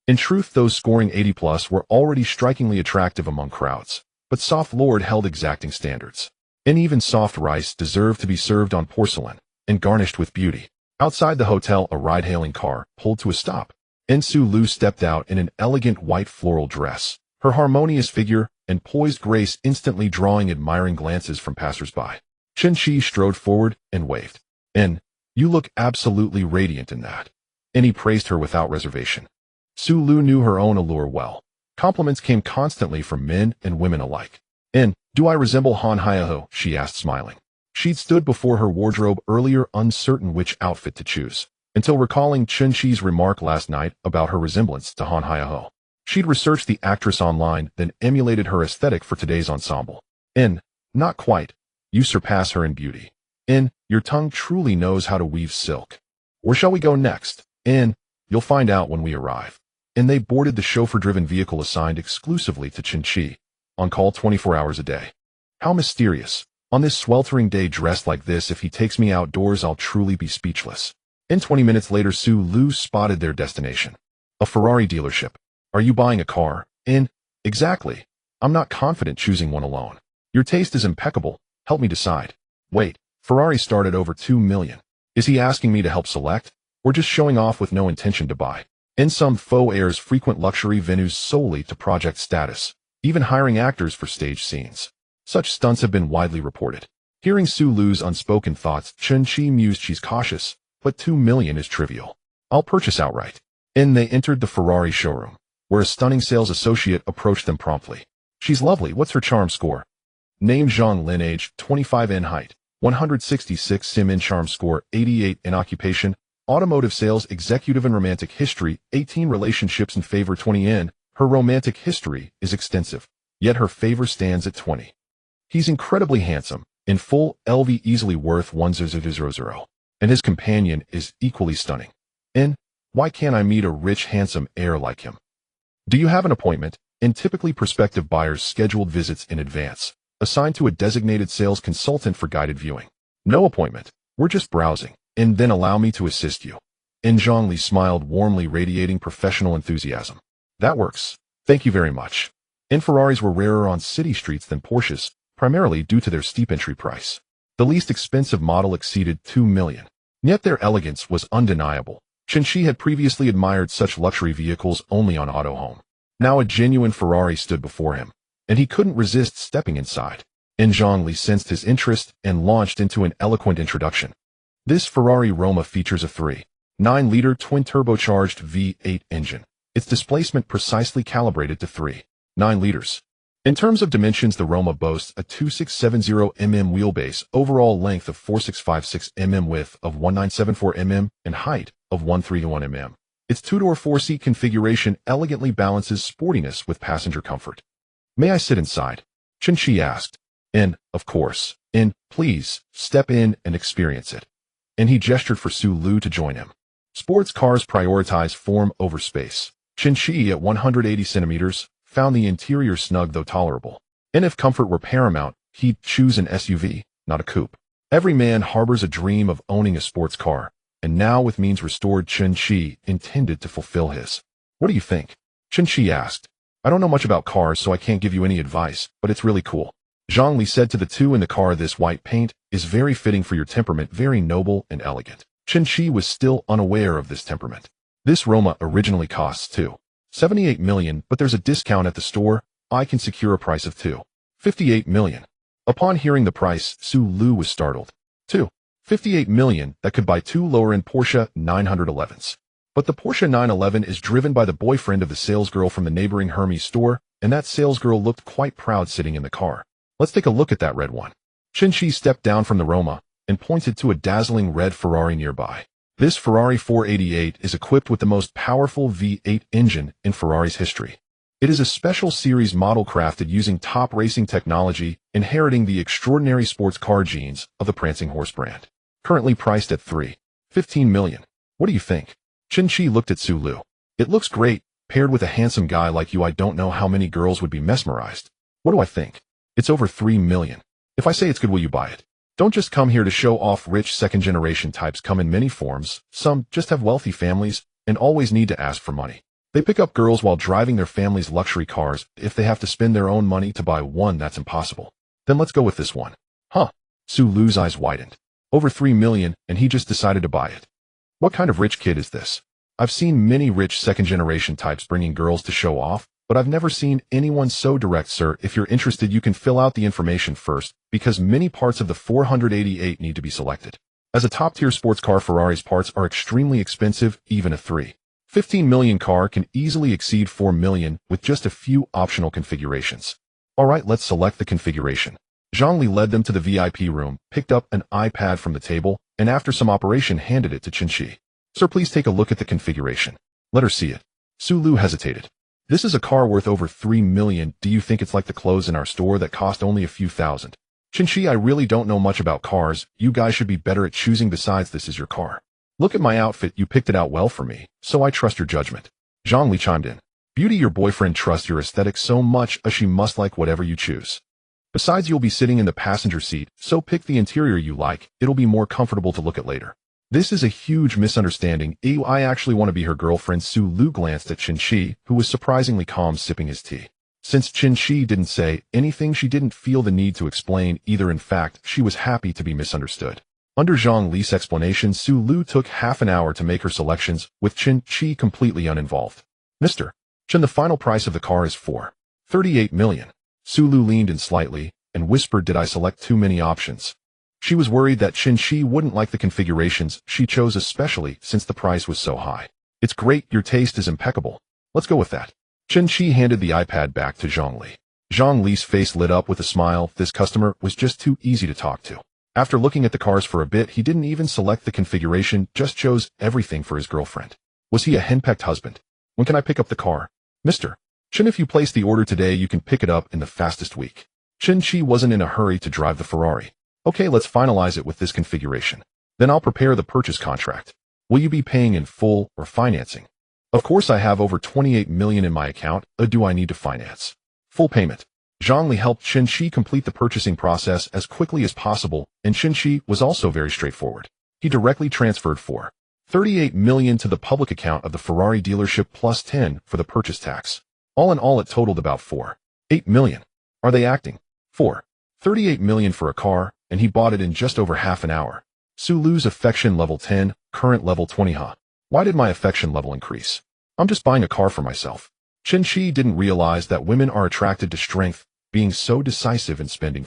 In truth, those scoring 80+ were already strikingly attractive among crowds. But Soft Lord held exacting standards. And even soft rice deserved to be served on porcelain and garnished with beauty. Outside the hotel, a ride-hailing car pulled to a stop. And Su Lu stepped out in an elegant white floral dress, her harmonious figure and poised grace instantly drawing admiring glances from passers-by. Chen Qi strode forward and waved. And, you look absolutely radiant in that. And he praised her without reservation. Su Lu knew her own allure well. Compliments came constantly from men and women alike. And, do I resemble Han Haiho? She asked, smiling. She'd stood before her wardrobe earlier, uncertain which outfit to choose, until recalling Chen Qi's remark last night about her resemblance to Han Haiho. She'd researched the actress online, then emulated her aesthetic for today's ensemble. And, not quite. You surpass her in beauty. And, your tongue truly knows how to weave silk. Where shall we go next? And, you'll find out when we arrive. And they boarded the chauffeur-driven vehicle assigned exclusively to Chen Qi, on call 24 hours a day. How mysterious. On this sweltering day, dressed like this, if he takes me outdoors, I'll truly be speechless. And 20 minutes later, Su Lu spotted their destination. A Ferrari dealership. Are you buying a car? And, exactly. I'm not confident choosing one alone. Your taste is impeccable. Help me decide. Wait, Ferrari start at over 2 million. Is he asking me to help select? Or just showing off with no intention to buy? In some faux airs, frequent luxury venues solely to project status, even hiring actors for stage scenes. Such stunts have been widely reported. Hearing Su Lu's unspoken thoughts, Chen Qi mused, she's cautious, but 2 million is trivial. I'll purchase outright. And they entered the Ferrari showroom, where a stunning sales associate approached them promptly. She's lovely. What's her charm score? Name Zhang Lin, age 25 in, height 166 sim in, charm score 88 in, occupation automotive sales executive, and romantic history 18, relationships and favor 20 in. Her romantic history is extensive, yet her favor stands at 20. He's incredibly handsome, in full LV, easily worth 1,000. and his companion is equally stunning. And why can't I meet a rich, handsome heir like him? Do you have an appointment? And typically prospective buyers scheduled visits in advance, assigned to a designated sales consultant for guided viewing. No appointment. We're just browsing, and then allow me to assist you. And Zhongli smiled warmly, radiating professional enthusiasm. That works. Thank you very much. And Ferraris were rarer on city streets than Porsches, primarily due to their steep entry price. The least expensive model exceeded 2 million. Yet their elegance was undeniable. Chen Qi had previously admired such luxury vehicles only on AutoHome. Now a genuine Ferrari stood before him, and he couldn't resist stepping inside. And Zhongli sensed his interest and launched into an eloquent introduction. This Ferrari Roma features a 3.9-liter twin-turbocharged V8 engine. Its displacement precisely calibrated to 3.9 liters. In terms of dimensions, the Roma boasts a 2670 mm wheelbase, overall length of 4656 mm, width of 1974 mm, and height of 131 mm. Its two-door four-seat configuration elegantly balances sportiness with passenger comfort. May I sit inside? Chen Qi asked. And, of course, please, step in and experience it. And he gestured for Su Lu to join him. Sports cars prioritize form over space. Chen Qi, at 180 centimeters, found the interior snug though tolerable. And if comfort were paramount, he'd choose an SUV, not a coupe. Every man harbors a dream of owning a sports car, and now with means restored, Chen Qi intended to fulfill his. What do you think? Chen Qi asked. I don't know much about cars, so I can't give you any advice, but it's really cool. Zhongli said to the two in the car, this white paint is very fitting for your temperament, very noble and elegant. Chen Qi was still unaware of this temperament. This Roma originally costs 2.78 million, but there's a discount at the store. I can secure a price of 2.58 million. Upon hearing the price, Su Lu was startled. 2.58 million, that could buy two lower-end Porsche 911s. But the Porsche 911 is driven by the boyfriend of the salesgirl from the neighboring Hermes store, and that salesgirl looked quite proud sitting in the car. Let's take a look at that red one. Chen Qi stepped down from the Roma and pointed to a dazzling red Ferrari nearby. This Ferrari 488 is equipped with the most powerful V8 engine in Ferrari's history. It is a special series model crafted using top racing technology, inheriting the extraordinary sports car genes of the prancing horse brand. Currently priced at 3.15 million. What do you think? Chen Qi looked at Su Lu. It looks great. Paired with a handsome guy like you, I don't know how many girls would be mesmerized. What do I think? It's over 3 million. If I say it's good, will you buy it? Don't just come here to show off. Rich second-generation types come in many forms. Some just have wealthy families and always need to ask for money. They pick up girls while driving their family's luxury cars. If they have to spend their own money to buy one, that's impossible. Then let's go with this one. Huh? Su Lu's eyes widened. Over 3 million, and he just decided to buy it. What kind of rich kid is this? I've seen many rich second-generation types bringing girls to show off, but I've never seen anyone so direct. Sir, if you're interested, you can fill out the information first, because many parts of the 488 need to be selected. As a top-tier sports car, Ferrari's parts are extremely expensive. Even a 3.15 million car can easily exceed 4 million with just a few optional configurations. Alright, let's select the configuration. Zhongli led them to the VIP room, picked up an iPad from the table, and after some operation handed it to Chen Qi. Sir, please take a look at the configuration. Let her see it. Su Lu hesitated. This is a car worth over 3 million. Do you think it's like the clothes in our store that cost only a few thousand? Chen Qi, I really don't know much about cars. You guys should be better at choosing. Besides, this is your car. Look at my outfit. You picked it out well for me, so I trust your judgment. Zhongli chimed in. Beauty, your boyfriend trusts your aesthetic so much she must like whatever you choose. Besides, you'll be sitting in the passenger seat, so pick the interior you like. It'll be more comfortable to look at later. This is a huge misunderstanding. I actually want to be her girlfriend. Su Lu glanced at Chen Qi, who was surprisingly calm sipping his tea. Since Chen Qi didn't say anything, she didn't feel the need to explain either. In fact, she was happy to be misunderstood. Under Zhang Li's explanation, Su Lu took half an hour to make her selections, with Chen Qi completely uninvolved. Mr. Chen, the final price of the car is 4.38 million. Su Lu leaned in slightly and whispered, did I select too many options? She was worried that Chen Qi wouldn't like the configurations she chose, especially since the price was so high. It's great, your taste is impeccable. Let's go with that. Chen Qi handed the iPad back to Zhang Li. Zhang Li's face lit up with a smile. This customer was just too easy to talk to. After looking at the cars for a bit, he didn't even select the configuration, just chose everything for his girlfriend. Was he a henpecked husband? When can I pick up the car? Mr. Chen, if you place the order today, you can pick it up in the fastest week. Chen Qi wasn't in a hurry to drive the Ferrari. Okay, let's finalize it with this configuration. Then I'll prepare the purchase contract. Will you be paying in full or financing? Of course I have over 28 million in my account, do I need to finance? Full payment. Zhongli helped Chen Qi complete the purchasing process as quickly as possible, and Chen Qi was also very straightforward. He directly transferred 38 million to the public account of the Ferrari dealership plus 10 for the purchase tax. All in all it totaled about 8 million. Are they acting? 38 million for a car, and he bought it in just over half an hour. Sulu's affection level 10, current level 20 huh? Why did my affection level increase? I'm just buying a car for myself. Chen Qi didn't realize that women are attracted to strength, being so decisive in spending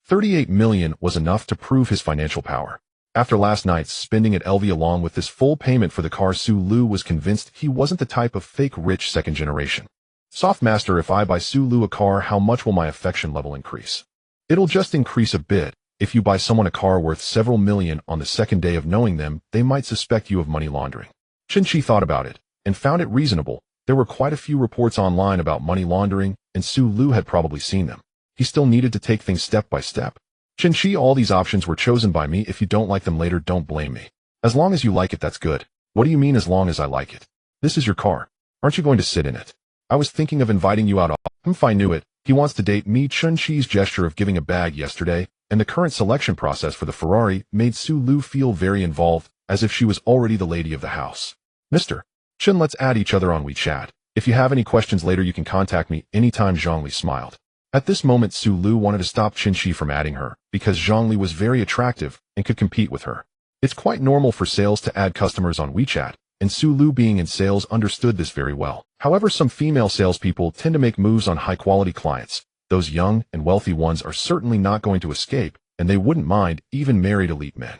38 million was enough to prove his financial power. After last night's spending at LV along with this full payment for the car, Sulu was convinced he wasn't the type of fake rich second generation. Soft master, if I buy Sulu a car, how much will my affection level increase? It'll just increase a bit. If you buy someone a car worth several million on the second day of knowing them, they might suspect you of money laundering. Chen Qi thought about it and found it reasonable. There were quite a few reports online about money laundering, and Sulu had probably seen them. He still needed to take things step by step. Chen Qi, all these options were chosen by me. If you don't like them later, don't blame me. As long as you like it, that's good. What do you mean as long as I like it? This is your car. Aren't you going to sit in it? I was thinking of inviting you out. I knew it. He wants to date me. Chen Qi's gesture of giving a bag yesterday and the current selection process for the Ferrari made Sulu feel very involved, as if she was already the lady of the house. Mr. Chen, let's add each other on WeChat. If you have any questions later, you can contact me anytime. Zhongli smiled. At this moment, Sulu wanted to stop Chen Qi from adding her, because Zhongli was very attractive and could compete with her. It's quite normal for sales to add customers on WeChat, and Sulu, being in sales, understood this very well. However, some female salespeople tend to make moves on high-quality clients. Those young and wealthy ones are certainly not going to escape, and they wouldn't mind even married elite men.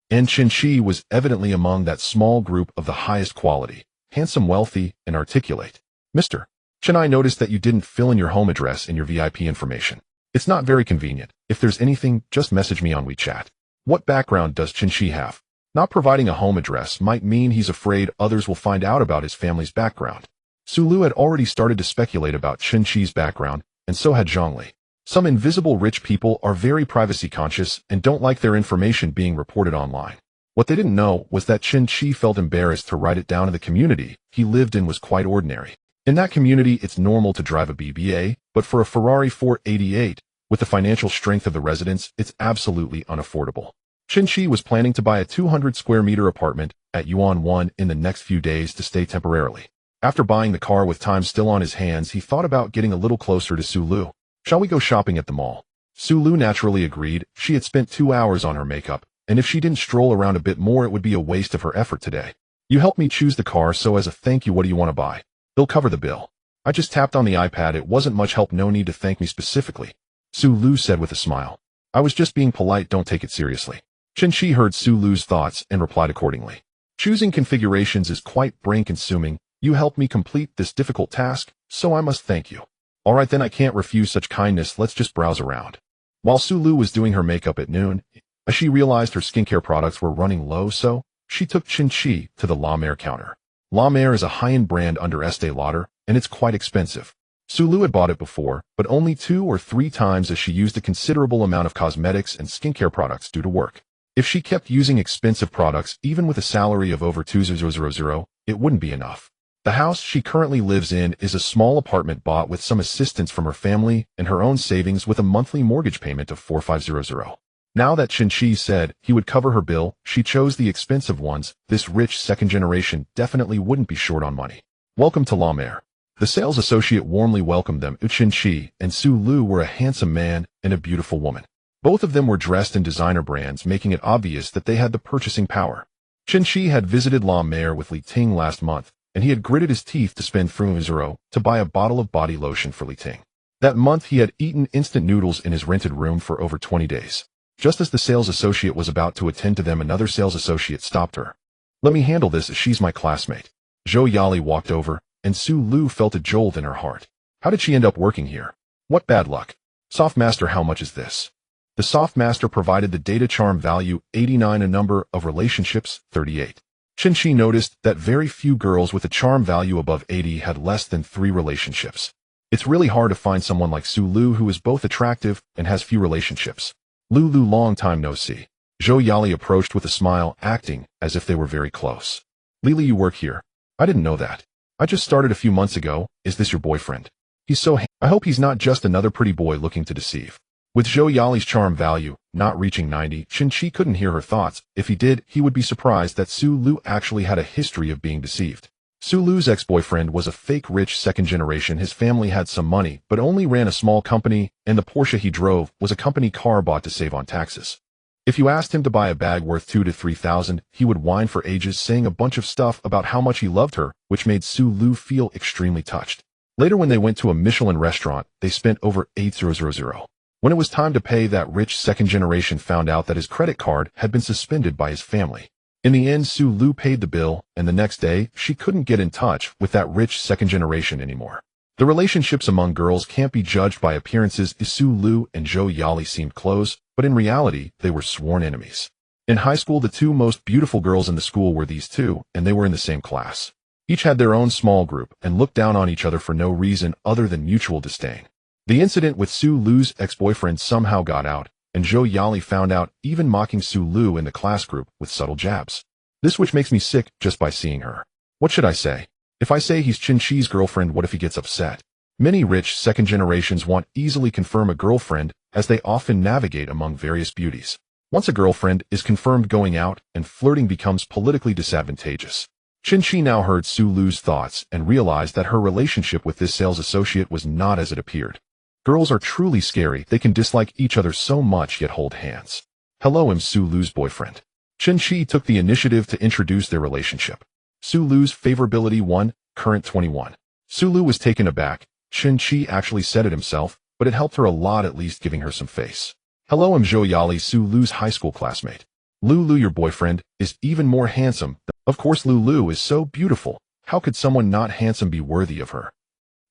And Chen Qi was evidently among that small group of the highest quality, handsome, wealthy, and articulate. Mr. Chen, I noticed that you didn't fill in your home address in your VIP information. It's not very convenient. If there's anything, just message me on WeChat. What background does Chen Qi have? Not providing a home address might mean he's afraid others will find out about his family's background. Sulu had already started to speculate about Chen Qi's background, and so had Zhongli. Some invisible rich people are very privacy conscious and don't like their information being reported online. What they didn't know was that Chen Qi felt embarrassed to write it down in the community he lived in was quite ordinary. In that community, it's normal to drive a BBA, but for a Ferrari 488, with the financial strength of the residents, it's absolutely unaffordable. Chen Qi was planning to buy a 200 square meter apartment at Yuan 1 in the next few days to stay temporarily. After buying the car with time still on his hands, he thought about getting a little closer to Sulu. Shall we go shopping at the mall? Sulu naturally agreed. She had spent 2 hours on her makeup, and if she didn't stroll around a bit more, it would be a waste of her effort today. You helped me choose the car, so as a thank you, what do you want to buy? They'll cover the bill. I just tapped on the iPad. It wasn't much help. No need to thank me specifically, Sulu said with a smile. I was just being polite. Don't take it seriously. Chen Qi heard Sulu's thoughts and replied accordingly. Choosing configurations is quite brain-consuming. You helped me complete this difficult task, so I must thank you. All right then, I can't refuse such kindness. Let's just browse around. While Sulu was doing her makeup at noon, she realized her skincare products were running low, so she took Chen Qi to the La Mer counter. La Mer is a high-end brand under Estee Lauder, and it's quite expensive. Sulu had bought it before, but only 2 or 3 times, as she used a considerable amount of cosmetics and skincare products due to work. If she kept using expensive products, even with a salary of over 2,000, it wouldn't be enough. The house she currently lives in is a small apartment bought with some assistance from her family and her own savings, with a monthly mortgage payment of 4,500. Now that Chen Qi said he would cover her bill, she chose the expensive ones. This rich second generation definitely wouldn't be short on money. Welcome to La Mer. The sales associate warmly welcomed them. Chen Qi and Sulu were a handsome man and a beautiful woman. Both of them were dressed in designer brands, making it obvious that they had the purchasing power. Chen Qi had visited La Mer with Li Ting last month, and he had gritted his teeth to spend 3,000 to buy a bottle of body lotion for Li Ting. That month he had eaten instant noodles in his rented room for over 20 days. Just as the sales associate was about to attend to them, another sales associate stopped her. Let me handle this, she's my classmate. Zhou Yali walked over, and Sulu felt a jolt in her heart. How did she end up working here? What bad luck. Soft Master, how much is this? The Soft Master provided the data charm value 89, a number of relationships 38. Chen Qi noticed that very few girls with a charm value above 80 had less than 3 relationships. It's really hard to find someone like Sulu who is both attractive and has few relationships. Lulu, long time no see. Zhou Yali approached with a smile, acting as if they were very close. Lily, you work here? I didn't know that. I just started a few months ago. Is this your boyfriend? He's so I hope he's not just another pretty boy looking to deceive. With Zhou Yali's charm value not reaching 90, Chen Qi couldn't hear her thoughts. If he did, he would be surprised that Su Lu actually had a history of being deceived. Su Lu's ex-boyfriend was a fake rich second generation. His family had some money, but only ran a small company, and the Porsche he drove was a company car bought to save on taxes. If you asked him to buy a bag worth 2,000 to 3,000, he would whine for ages, saying a bunch of stuff about how much he loved her, which made Su Lu feel extremely touched. Later, when they went to a Michelin restaurant, they spent over 8,000. When it was time to pay, that rich second generation found out that his credit card had been suspended by his family. In the end, Su Lu paid the bill, and the next day, she couldn't get in touch with that rich second generation anymore. The relationships among girls can't be judged by appearances. Su Lu and Zhou Yali seemed close, but in reality, they were sworn enemies. In high school, the two most beautiful girls in the school were these two, and they were in the same class. Each had their own small group and looked down on each other for no reason other than mutual disdain. The incident with Su Lu's ex-boyfriend somehow got out, and Zhou Yali found out, even mocking Su Lu in the class group with subtle jabs. This which makes me sick just by seeing her. What should I say? If I say he's Chen Qi's girlfriend, what if he gets upset? Many rich second generations want easily confirm a girlfriend, as they often navigate among various beauties. Once a girlfriend is confirmed going out, and flirting becomes politically disadvantageous. Chen Qi now heard Su Lu's thoughts and realized that her relationship with this sales associate was not as it appeared. Girls are truly scary. They can dislike each other so much yet hold hands. Hello, I'm Su Lu's boyfriend. Chen Qi took the initiative to introduce their relationship. Su Lu's favorability 1, current 21. Su Lu was taken aback. Chen Qi actually said it himself, but it helped her a lot, at least giving her some face. Hello, I'm Zhou Yali, Su Lu's high school classmate. Lu, your boyfriend, is even more handsome. Of course, Lu is so beautiful. How could someone not handsome be worthy of her?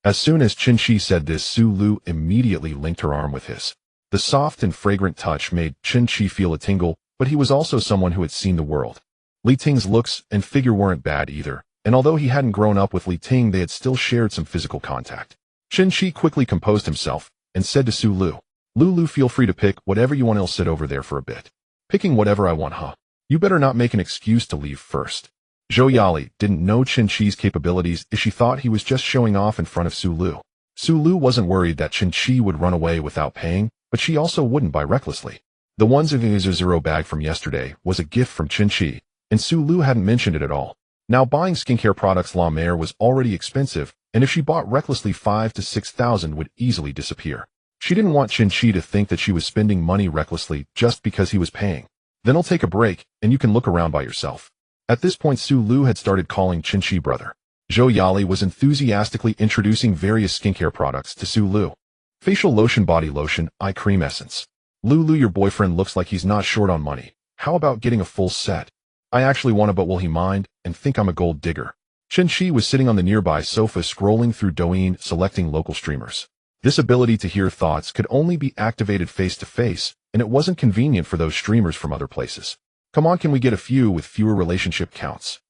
As soon as Chen Qi said this, Su Lu immediately linked her arm with his. The soft and fragrant touch made Chen Qi feel a tingle, but he was also someone who had seen the world. Li Ting's looks and figure weren't bad either, and although he hadn't grown up with Li Ting, they had still shared some physical contact. Chen Qi quickly composed himself and said to Su Lu, Lu, feel free to pick whatever you want. I'll sit over there for a bit. Picking whatever I want, huh? You better not make an excuse to leave first. Zhou Yali didn't know Chen Qi's capabilities, as she thought he was just showing off in front of Su Lu. Su Lu wasn't worried that Chen Qi would run away without paying, but she also wouldn't buy recklessly. The 1,000 bag from yesterday was a gift from Chen Qi, and Su Lu hadn't mentioned it at all. Now, buying skincare products La Mer was already expensive, and if she bought recklessly, 5,000 to 6,000 would easily disappear. She didn't want Chen Qi to think that she was spending money recklessly just because he was paying. Then I'll take a break, and you can look around by yourself. At this point, Su Lu had started calling Chen Qi brother. Zhou Yali was enthusiastically introducing various skincare products to Su Lu. Facial lotion, body lotion, eye cream, essence. Lu, your boyfriend looks like he's not short on money. How about getting a full set? I actually want to, but will he mind and think I'm a gold digger? Chen Qi was sitting on the nearby sofa scrolling through Douyin, selecting local streamers. This ability to hear thoughts could only be activated face-to-face, and it wasn't convenient for those streamers from other places. Come on, can we get a few with fewer relationship counts?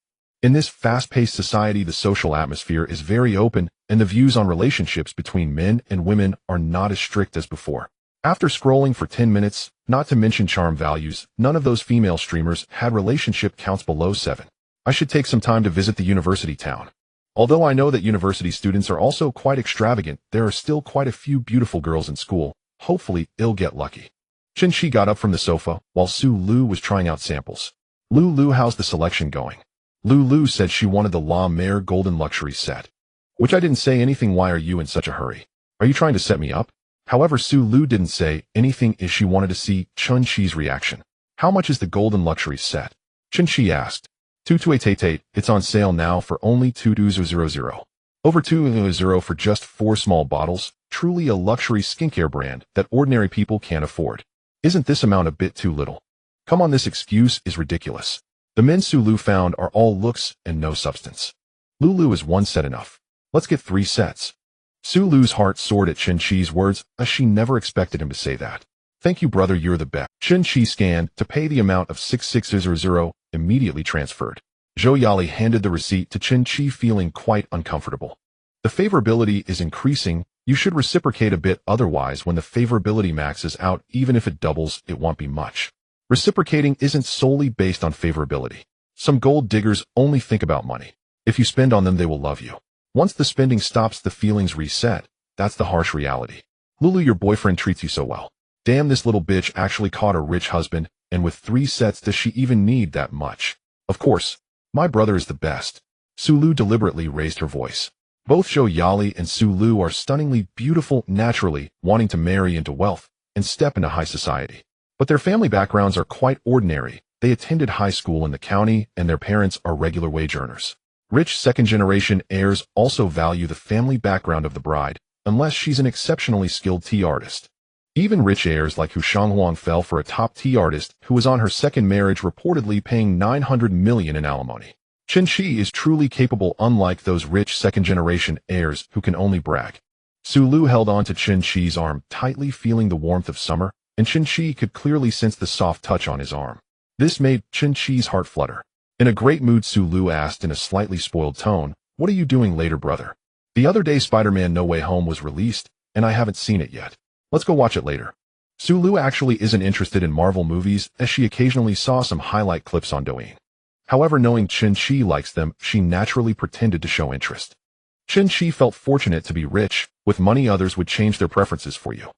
In this fast-paced society, the social atmosphere is very open, and the views on relationships between men and women are not as strict as before. After scrolling for 10 minutes, not to mention charm values, none of those female streamers had relationship counts below 7. I should take some time to visit the university town. Although I know that university students are also quite extravagant, there are still quite a few beautiful girls in school. Hopefully, I'll get lucky. Chen Qi got up from the sofa, while Su Lu was trying out samples. Lu, how's the selection going? Lu said she wanted the La Mer Golden Luxury set. Which I didn't say anything. Why are you in such a hurry? Are you trying to set me up? However, Su Lu didn't say anything as she wanted to see Chen Qi's reaction. How much is the Golden Luxury set? Chen Qi asked. 22888, it's on sale now for only 2,200. Over 2,000 for just 4 small bottles, truly a luxury skincare brand that ordinary people can't afford. Isn't this amount a bit too little? Come on, this excuse is ridiculous. The men Su Lu found are all looks and no substance. Lu is 1 set enough. Let's get 3 sets. Su Lu's heart soared at Chen Qi's words, as she never expected him to say that. Thank you, brother, you're the best. Chen Qi scanned to pay the amount of 6,600, immediately transferred. Zhou Yali handed the receipt to Chen Qi, feeling quite uncomfortable. The favorability is increasing. You should reciprocate a bit, otherwise when the favorability maxes out, even if it doubles, it won't be much. Reciprocating isn't solely based on favorability. Some gold diggers only think about money. If you spend on them, they will love you. Once the spending stops, the feelings reset. That's the harsh reality. Lulu, your boyfriend treats you so well. Damn, this little bitch actually caught a rich husband, and with 3 sets, does she even need that much? Of course. My brother is the best. Sulu deliberately raised her voice. Both Zhou Yali and Sulu are stunningly beautiful naturally, wanting to marry into wealth and step into high society. But their family backgrounds are quite ordinary. They attended high school in the county, and their parents are regular wage earners. Rich second-generation heirs also value the family background of the bride, unless she's an exceptionally skilled tea artist. Even rich heirs like Hu Shanghuang fell for a top tea artist who was on her second marriage, reportedly paying 900 million in alimony. Chen Qi is truly capable, unlike those rich second-generation heirs who can only brag. Sulu held on to Chen Qi's arm tightly, feeling the warmth of summer, and Chen Qi could clearly sense the soft touch on his arm. This made Chen Qi's heart flutter. In a great mood, Sulu asked in a slightly spoiled tone, "What are you doing later, brother?" "The other day Spider-Man No Way Home was released, and I haven't seen it yet. Let's go watch it later." Sulu actually isn't interested in Marvel movies, as she occasionally saw some highlight clips on Douyin. However, knowing Chen Qi likes them, she naturally pretended to show interest. Chen Qi felt fortunate to be rich. With money, others would change their preferences for you.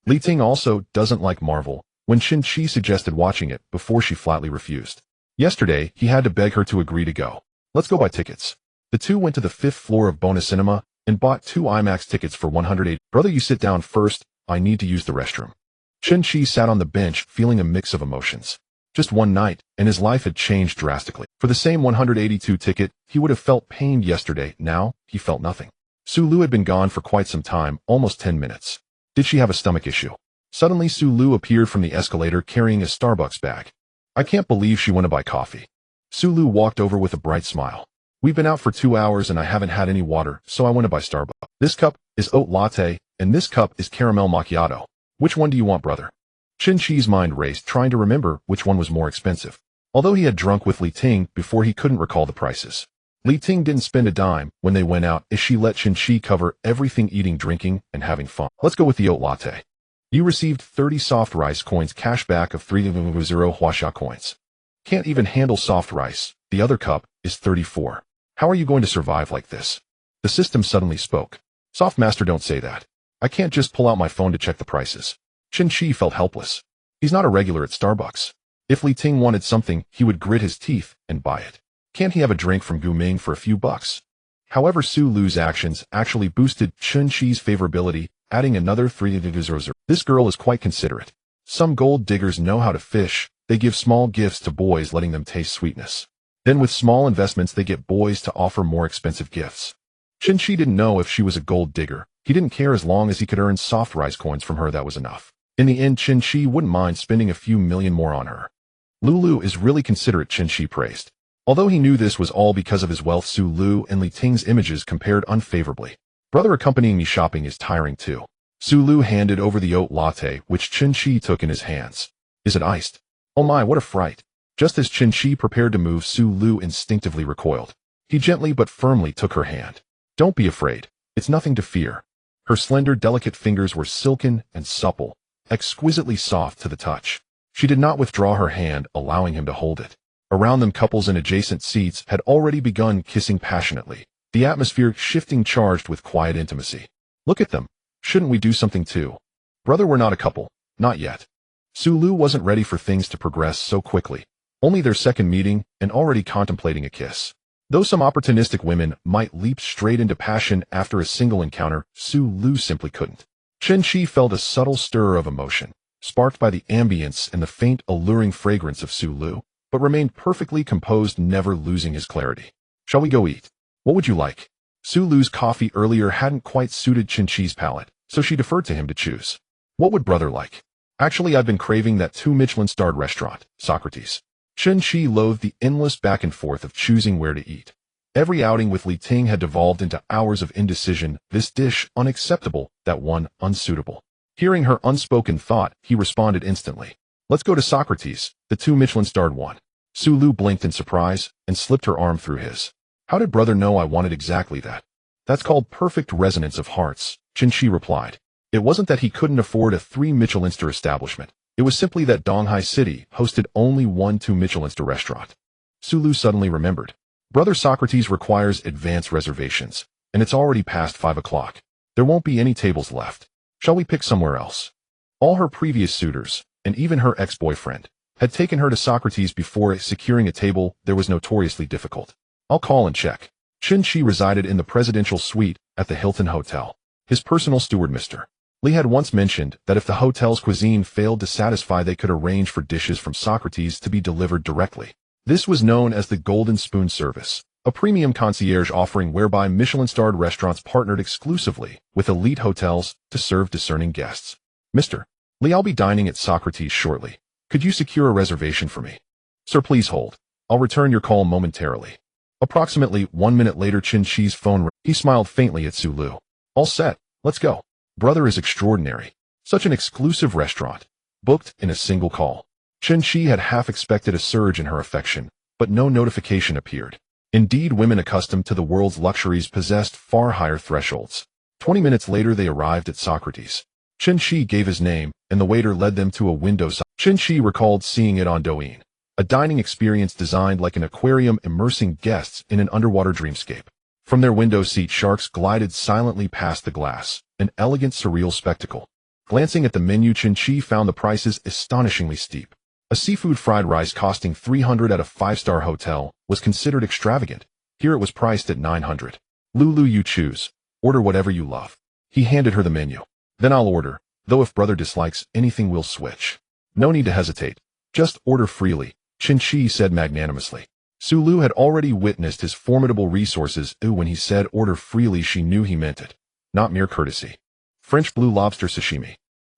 Li Ting also doesn't like Marvel. When Chen Qi suggested watching it before, she flatly refused. Yesterday, he had to beg her to agree to go. "Let's go buy tickets." The two went to the 5th floor of Bona Cinema and bought 2 IMAX tickets for 108. "Brother, you sit down first. I need to use the restroom." Chen Qi sat on the bench, feeling a mix of emotions. Just one night, and his life had changed drastically. For the same 182 ticket, he would have felt pained yesterday. Now, he felt nothing. Sulu had been gone for quite some time, almost 10 minutes. Did she have a stomach issue? Suddenly, Sulu appeared from the escalator carrying a Starbucks bag. "I can't believe she went to buy coffee." Sulu walked over with a bright smile. "We've been out for 2 hours and I haven't had any water, so I went to buy Starbucks. This cup is oat latte, and this cup is caramel macchiato. Which one do you want, brother?" Chen Qi's mind raced, trying to remember which one was more expensive. Although he had drunk with Li Ting before, he couldn't recall the prices. Li Ting didn't spend a dime when they went out, as she let Chen Qi cover everything, eating, drinking, and having fun. "Let's go with the oat latte. You received 30 soft rice coins cashback of 300 Huaxia coins. Can't even handle soft rice. The other cup is 34. How are you going to survive like this?" The system suddenly spoke. "Soft master, don't say that. I can't just pull out my phone to check the prices." Chen Qi felt helpless. He's not a regular at Starbucks. If Li Ting wanted something, he would grit his teeth and buy it. Can't he have a drink from Guming for a few bucks? However, Sulu's actions actually boosted Chen Qi's favorability, adding another 300. This girl is quite considerate. Some gold diggers know how to fish. They give small gifts to boys, letting them taste sweetness. Then with small investments, they get boys to offer more expensive gifts. Chen Qi didn't know if she was a gold digger. He didn't care as long as he could earn soft rice coins from her, that was enough. In the end, Chen Qi wouldn't mind spending a few million more on her. "Lulu is really considerate," Chen Qi praised. Although he knew this was all because of his wealth, Sulu and Li Ting's images compared unfavorably. "Brother, accompanying me shopping is tiring too." Sulu handed over the oat latte, which Chen Qi took in his hands. "Is it iced?" "Oh my, what a fright." Just as Chen Qi prepared to move, Sulu instinctively recoiled. He gently but firmly took her hand. "Don't be afraid. It's nothing to fear." Her slender, delicate fingers were silken and supple, exquisitely soft to the touch. She did not withdraw her hand, allowing him to hold it. Around them, couples in adjacent seats had already begun kissing passionately, the atmosphere shifting, charged with quiet intimacy. "Look at them. Shouldn't we do something too?" "Brother, we're not a couple. Not yet." Sulu wasn't ready for things to progress so quickly. Only their second meeting, and already contemplating a kiss. Though some opportunistic women might leap straight into passion after a single encounter, Sulu simply couldn't. Chen Qi felt a subtle stir of emotion, sparked by the ambience and the faint, alluring fragrance of Sulu, but remained perfectly composed, never losing his clarity. "Shall we go eat? What would you like?" Sulu's coffee earlier hadn't quite suited Chen Qi's palate, so she deferred to him to choose. "What would brother like?" "Actually, I've been craving that 2 Michelin-starred restaurant, Socrates." Chen Qi loathed the endless back and forth of choosing where to eat. Every outing with Li Ting had devolved into hours of indecision. This dish, unacceptable; that one, unsuitable. Hearing her unspoken thought, he responded instantly. "Let's go to Socrates, the 2 Michelin-starred one." Sulu blinked in surprise and slipped her arm through his. "How did brother know I wanted exactly that?" "That's called perfect resonance of hearts," Chen Qi replied. It wasn't that he couldn't afford a 3 Michelin-star establishment. It was simply that Donghai City hosted only one two-Michelin-star restaurant. Sulu suddenly remembered. Brother Socrates requires advance reservations, and it's already past 5 o'clock. There won't be any tables left. Shall we pick somewhere else? All her previous suitors, and even her ex-boyfriend, had taken her to Socrates before. Securing a table there was notoriously difficult. I'll call and check. Chen Qi resided in the presidential suite at the Hilton Hotel. His personal steward Mr. Li had once mentioned that if the hotel's cuisine failed to satisfy, they could arrange for dishes from Socrates to be delivered directly. This was known as the Golden Spoon Service, a premium concierge offering whereby Michelin-starred restaurants partnered exclusively with elite hotels to serve discerning guests. Mr. Li, I'll be dining at Socrates shortly. Could you secure a reservation for me? Sir, please hold. I'll return your call momentarily. Approximately 1 minute later, Chen Qi's phone rang. He smiled faintly at Sulu. All set. Let's go. Brother is extraordinary. Such an exclusive restaurant. Booked in a single call. Chen Qi had half expected a surge in her affection, but no notification appeared. Indeed, women accustomed to the world's luxuries possessed far higher thresholds. 20 minutes later they arrived at Socrates. Chen Qi gave his name, and the waiter led them to a window. Chen Qi recalled seeing it on Douyin. A dining experience designed like an aquarium immersing guests in an underwater dreamscape. From their window seat, sharks glided silently past the glass, an elegant, surreal spectacle. Glancing at the menu, Chen Qi found the prices astonishingly steep. A seafood fried rice costing 300 at a 5-star hotel was considered extravagant. Here it was priced at 900. Lulu, you choose. Order whatever you love. He handed her the menu. Then I'll order, though if brother dislikes anything we'll switch. No need to hesitate. Just order freely, Chen Qi said magnanimously. Sulu had already witnessed his formidable resources. When he said order freely, she knew he meant it. Not mere courtesy. French blue lobster sashimi.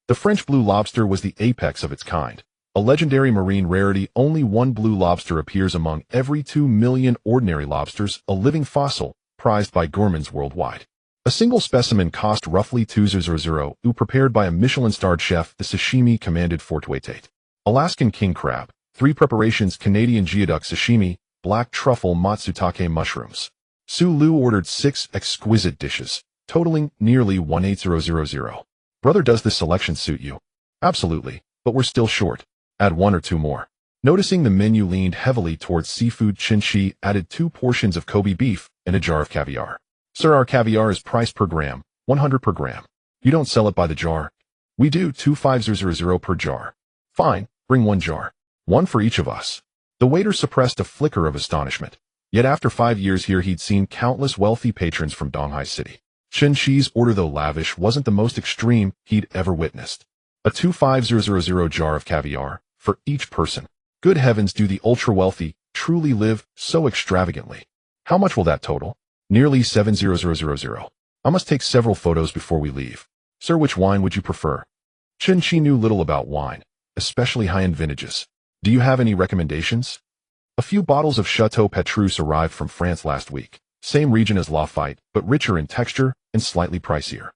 The French blue lobster was the apex of its kind. A legendary marine rarity. Only one blue lobster appears among every 2 million ordinary lobsters, a living fossil, prized by gourmands worldwide. A single specimen cost roughly 200, prepared by a Michelin-starred chef. The sashimi commanded 428. Alaskan king crab. 3 preparations: Canadian geoduck sashimi, black truffle, matsutake mushrooms. Sulu ordered 6 exquisite dishes, totaling nearly 18000. Brother, does this selection suit you? Absolutely, but we're still short. Add 1 or 2 more. Noticing the menu leaned heavily towards seafood, Chen Qi added 2 portions of Kobe beef and a jar of caviar. Sir, our caviar is priced per gram, 100 per gram. You don't sell it by the jar? We do, 2500 per jar. Fine, bring 1 jar. 1 for each of us. The waiter suppressed a flicker of astonishment. Yet after 5 years here he'd seen countless wealthy patrons from Donghai City. Chen Qi's order, though lavish, wasn't the most extreme he'd ever witnessed. A 25000 jar of caviar for each person. Good heavens, do the ultra-wealthy truly live so extravagantly? How much will that total? Nearly 7000. I must take several photos before we leave. Sir, which wine would you prefer? Chen Qi knew little about wine, especially high-end vintages. Do you have any recommendations? A few bottles of Chateau Petrus arrived from France last week. Same region as Lafite, but richer in texture and slightly pricier.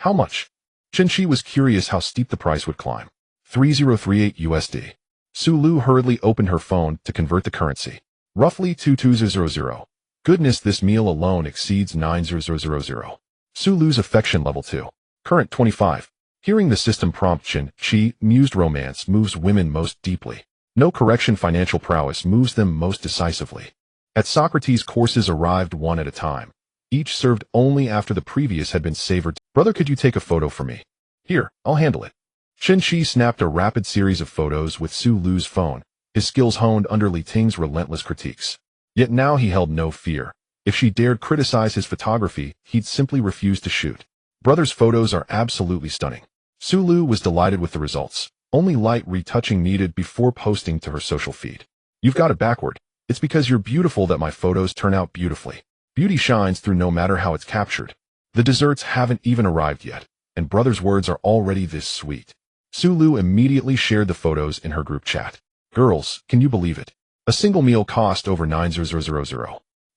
How much? Chen Qi was curious how steep the price would climb. 3038 USD. Sulu hurriedly opened her phone to convert the currency. Roughly 2200. Goodness, this meal alone exceeds 9000. Sulu's affection level 2. Current 25. Hearing the system prompt, Chen Qi mused. Romance moves women most deeply. No correction, financial prowess moves them most decisively. At Socrates, courses arrived 1 at a time, each served only after the previous had been savored. Brother, could you take a photo for me? Here, I'll handle it. Chen Qi snapped a rapid series of photos with Sulu's phone, his skills honed under Li Ting's relentless critiques. Yet now he held no fear. If she dared criticize his photography, he'd simply refuse to shoot. Brother's photos are absolutely stunning. Sulu was delighted with the results. Only light retouching needed before posting to her social feed. You've got it backward. It's because you're beautiful that my photos turn out beautifully. Beauty shines through no matter how it's captured. The desserts haven't even arrived yet, and brother's words are already this sweet. Sulu immediately shared the photos in her group chat. Girls, can you believe it? A single meal cost over 9000.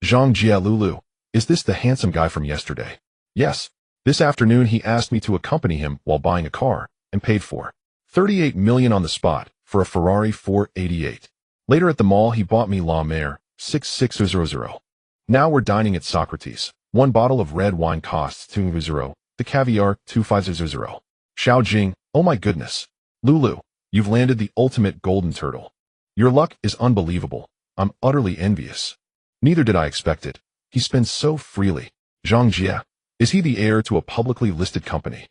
Zhang Jia Lulu, is this the handsome guy from yesterday? Yes. This afternoon he asked me to accompany him while buying a car, and paid for 38 million on the spot for a Ferrari 488. Later at the mall he bought me La Mer 6600. Now we're dining at Socrates. 1 bottle of red wine costs 200, the caviar 2500. Xiao Jing, oh my goodness. Lulu, You've landed the ultimate golden turtle. Your luck is unbelievable. I'm utterly envious. Neither did I expect it. He spends so freely. Zhang Jie. Is he the heir to a publicly listed company?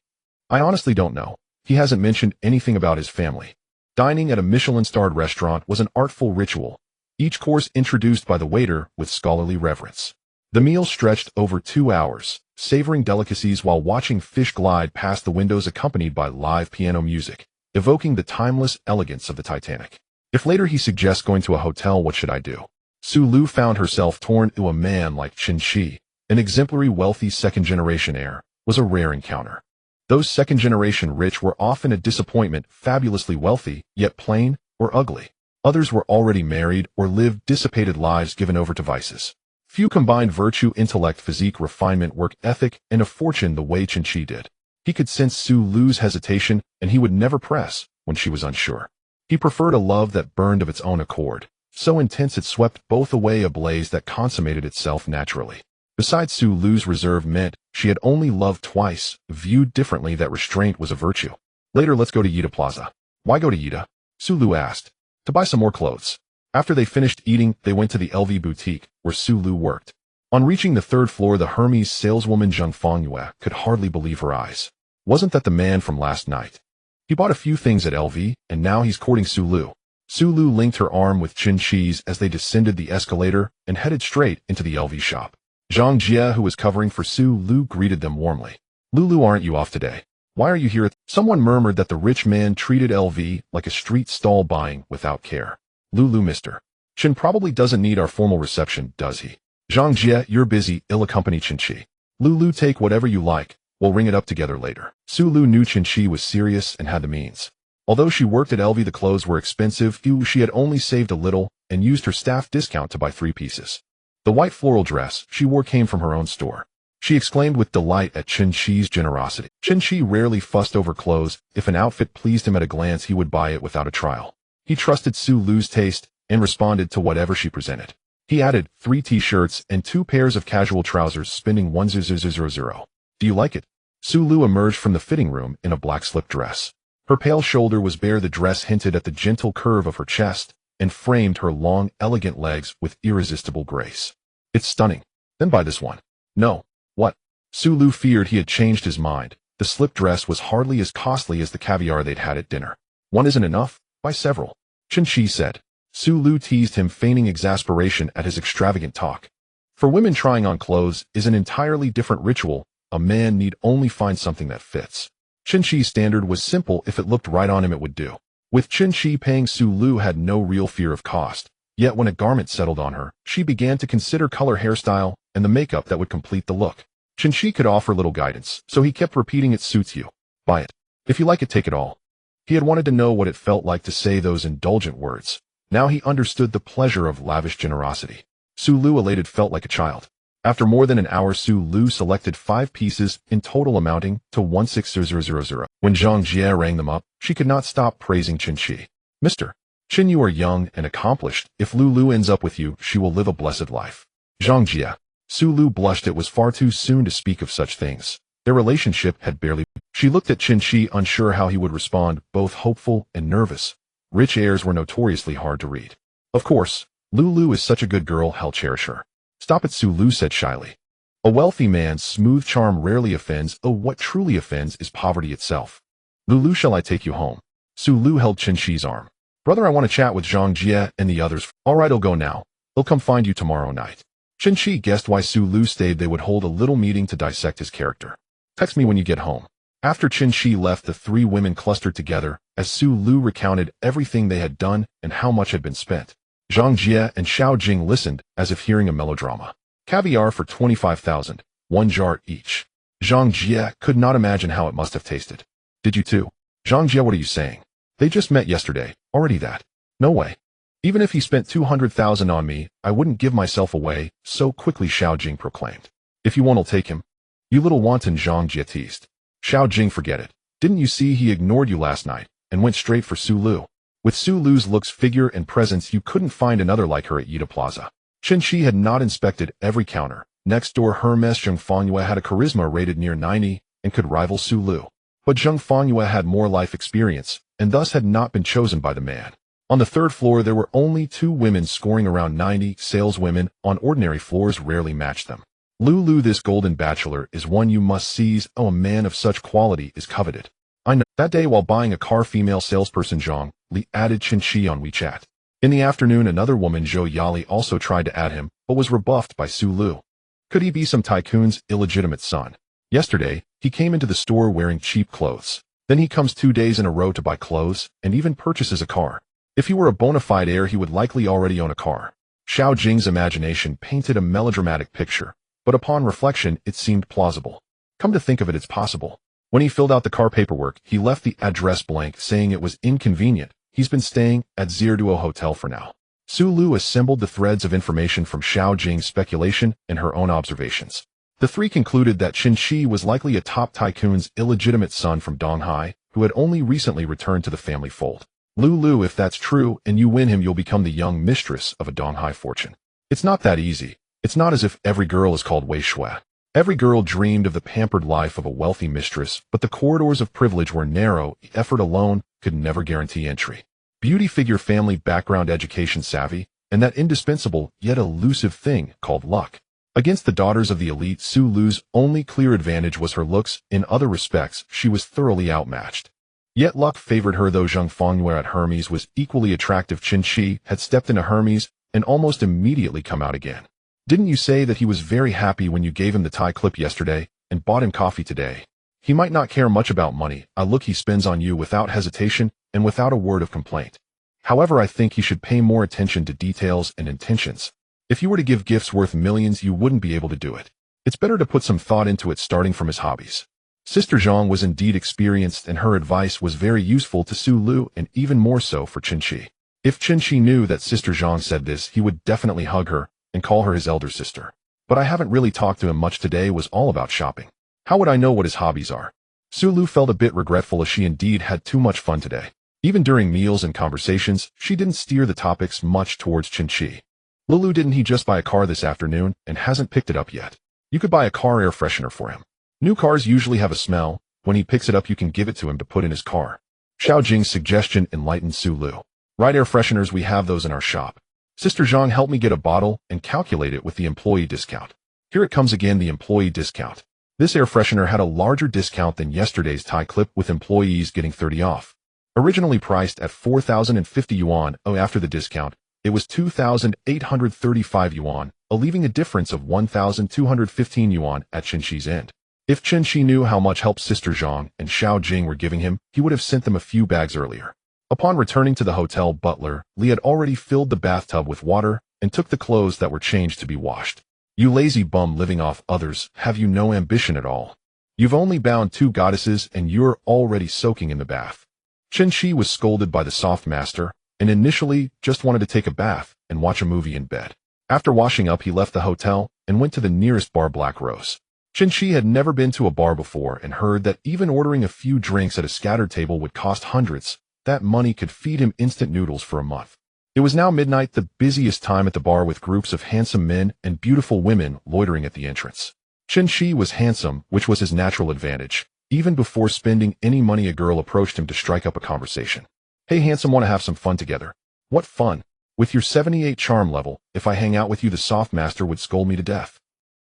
I honestly don't know. He hasn't mentioned anything about his family. Dining at a Michelin-starred restaurant was an artful ritual, each course introduced by the waiter with scholarly reverence. The meal stretched over 2 hours, savoring delicacies while watching fish glide past the windows accompanied by live piano music, evoking the timeless elegance of the Titanic. If later he suggests going to a hotel, what should I do? Su Lu found herself torn. To a man like Chen Qi, an exemplary wealthy second-generation heir, was a rare encounter. Those second-generation rich were often a disappointment, fabulously wealthy, yet plain or ugly. Others were already married or lived dissipated lives given over to vices. Few combined virtue, intellect, physique, refinement, work ethic, and a fortune the way Chen Qi did. He could sense Su Lu's hesitation, and he would never press when she was unsure. He preferred a love that burned of its own accord, so intense it swept both away, a blaze that consummated itself naturally. Besides, Su Lu's reserve meant she had only loved twice, viewed differently. That restraint was a virtue. Later, let's go to Yida Plaza. Why go to Yida? Su Lu asked. To buy some more clothes. After they finished eating, they went to the LV boutique, where Su Lu worked. On reaching the 3rd floor, the Hermes saleswoman Zhang Fangyue could hardly believe her eyes. Wasn't that the man from last night? He bought a few things at LV, and now he's courting Su Lu. Su Lu linked her arm with Chen Qi's as they descended the escalator and headed straight into the LV shop. Zhang Jie, who was covering for Su Lu, greeted them warmly. Lulu, aren't you off today? Why are you here? Someone murmured that the rich man treated LV like a street stall, buying without care. Lulu, Mr. Chen probably doesn't need our formal reception, does he? Zhang Jie, you're busy. I'll accompany Chen Qi. Lulu, take whatever you like. We'll ring it up together later. Su Lu knew Chen Qi was serious and had the means. Although she worked at LV, the clothes were expensive. She had only saved a little and used her staff discount to buy 3 pieces. The white floral dress she wore came from her own store. She exclaimed with delight at Chen Qi's generosity. Chen Qi rarely fussed over clothes. If an outfit pleased him at a glance, he would buy it without a trial. He trusted Su Lu's taste and responded to whatever she presented. He added 3 t-shirts and 2 pairs of casual trousers, spending 1,000. Do you like it? Su Lu emerged from the fitting room in a black slip dress. Her pale shoulder was bare. The dress hinted at the gentle curve of her chest and framed her long, elegant legs with irresistible grace. It's stunning. Then buy this one. No. What? Su Lu feared he had changed his mind. The slip dress was hardly as costly as the caviar they'd had at dinner. One isn't enough? Buy several. Chen Qi said. Su Lu teased him, feigning exasperation at his extravagant talk. For women, trying on clothes is an entirely different ritual. A man need only find something that fits. Chen Qi's standard was simple. If it looked right on him, it would do. With Chen Qi paying, Su Lu had no real fear of cost. Yet when a garment settled on her, she began to consider color, hairstyle, and the makeup that would complete the look. Chen Qi could offer little guidance, so he kept repeating, it suits you. Buy it. If you like it, take it all. He had wanted to know what it felt like to say those indulgent words. Now he understood the pleasure of lavish generosity. Su Lu, elated, felt like a child. After more than an hour, Su Lu selected 5 pieces, in total amounting to 16,000. When Zhang Jie rang them up, she could not stop praising Chen Qi. Mr. Chen, you are young and accomplished. If Lulu ends up with you, she will live a blessed life. Zhang Jie. Su Lu blushed. It was far too soon to speak of such things. Their relationship had barely. She looked at Chen Qi, unsure how he would respond, both hopeful and nervous. Rich heirs were notoriously hard to read. Of course, Lulu is such a good girl, I'll cherish her. Stop it, Su Lu said shyly. A wealthy man's smooth charm rarely offends. Oh, what truly offends is poverty itself. Lulu, shall I take you home? Su Lu held Chen Qi's arm. Brother, I want to chat with Zhang Jie and the others. All right, I'll go now. He'll come find you tomorrow night. Chen Qi guessed why Su Lu stayed. They would hold a little meeting to dissect his character. Text me when you get home. After Chen Qi left, the 3 women clustered together as Su Lu recounted everything they had done and how much had been spent. Zhang Jie and Xiao Jing listened as if hearing a melodrama. Caviar for 25,000, 1 jar each. Zhang Jie could not imagine how it must have tasted. Did you too? Zhang Jie, what are you saying? They just met yesterday. Already that? No way. Even if he spent 200,000 on me, I wouldn't give myself away so quickly, Xiao Jing proclaimed. If you want, I'll take him. You little wanton, Zhang Jie teased. Xiao Jing, forget it. Didn't you see he ignored you last night and went straight for Su Lu? With Su Lu's looks, figure, and presence, you couldn't find another like her at Yida Plaza. Chen Qi had not inspected every counter. Next door, Hermes Zhang Fangyue had a charisma rated near 90 and could rival Su Lu. But Zhang Fangyue had more life experience and thus had not been chosen by the man. On the third floor, there were only 2 women scoring around 90. Saleswomen on ordinary floors rarely matched them. Lulu, this golden bachelor is one you must seize. Oh, a man of such quality is coveted. I know. That day, while buying a car, female salesperson Zhang Li added Chen Qi on WeChat. In the afternoon, another woman, Zhou Yali, also tried to add him, but was rebuffed by Su Lu. Could he be some tycoon's illegitimate son? Yesterday, he came into the store wearing cheap clothes. Then he comes 2 days in a row to buy clothes, and even purchases a car. If he were a bona fide heir, he would likely already own a car. Xiao Jing's imagination painted a melodramatic picture, but upon reflection, it seemed plausible. Come to think of it, it's possible. When he filled out the car paperwork, he left the address blank, saying it was inconvenient. He's been staying at Zierduo Hotel for now. Su Lu assembled the threads of information from Xiao Jing's speculation and her own observations. The three concluded that Chen Qi was likely a top tycoon's illegitimate son from Donghai, who had only recently returned to the family fold. Lulu, if that's true, and you win him, you'll become the young mistress of a Donghai fortune. It's not that easy. It's not as if every girl is called Wei Shui. Every girl dreamed of the pampered life of a wealthy mistress, but the corridors of privilege were narrow. Effort alone could never guarantee entry. Beauty, figure, family background, education, savvy, and that indispensable yet elusive thing called luck. Against the daughters of the elite, Su Lu's only clear advantage was her looks. In other respects, she was thoroughly outmatched. Yet luck favored her, though Zhang Fengyue at Hermes was equally attractive. Chen Qi had stepped into Hermes and almost immediately come out again. Didn't you say that he was very happy when you gave him the tie clip yesterday and bought him coffee today? He might not care much about money. A look he spends on you without hesitation and without a word of complaint. However, I think he should pay more attention to details and intentions. If you were to give gifts worth millions, you wouldn't be able to do it. It's better to put some thought into it, starting from his hobbies. Sister Zhang was indeed experienced, and her advice was very useful to Su Lu, and even more so for Chen Qi. If Chen Qi knew that Sister Zhang said this, he would definitely hug her and call her his elder sister. But I haven't really talked to him much today. Was all about shopping. How would I know what his hobbies are? Su Lu felt a bit regretful, as she indeed had too much fun today. Even during meals and conversations, she didn't steer the topics much towards Chen Qi. Lulu, didn't he just buy a car this afternoon and hasn't picked it up yet? You could buy a car air freshener for him. New cars usually have a smell. When he picks it up, you can give it to him to put in his car. Xiao Jing's suggestion enlightened Su Lu. Right, air fresheners, we have those in our shop. Sister Zhang helped me get a bottle and calculate it with the employee discount. Here it comes again, the employee discount. This air freshener had a larger discount than yesterday's tie clip, with employees getting 30 off. Originally priced at 4,050 yuan, after the discount, it was 2,835 yuan, leaving a difference of 1,215 yuan at Chen Qi's end. If Chen Qi knew how much help Sister Zhang and Xiao Jing were giving him, he would have sent them a few bags earlier. Upon returning to the hotel, butler Li had already filled the bathtub with water and took the clothes that were changed to be washed. You lazy bum, living off others, have you no ambition at all? You've only bound 2 goddesses and you're already soaking in the bath. Chen Qi was scolded by the soft master and initially just wanted to take a bath and watch a movie in bed. After washing up, he left the hotel and went to the nearest bar, Black Rose. Chen Qi had never been to a bar before and heard that even ordering a few drinks at a scattered table would cost hundreds. That money could feed him instant noodles for a month. It was now midnight, the busiest time at the bar, with groups of handsome men and beautiful women loitering at the entrance. Chen Qi was handsome, which was his natural advantage. Even before spending any money, a girl approached him to strike up a conversation. Hey handsome, want to have some fun together? What fun? With your 78 charm level, if I hang out with you, the soft master would scold me to death.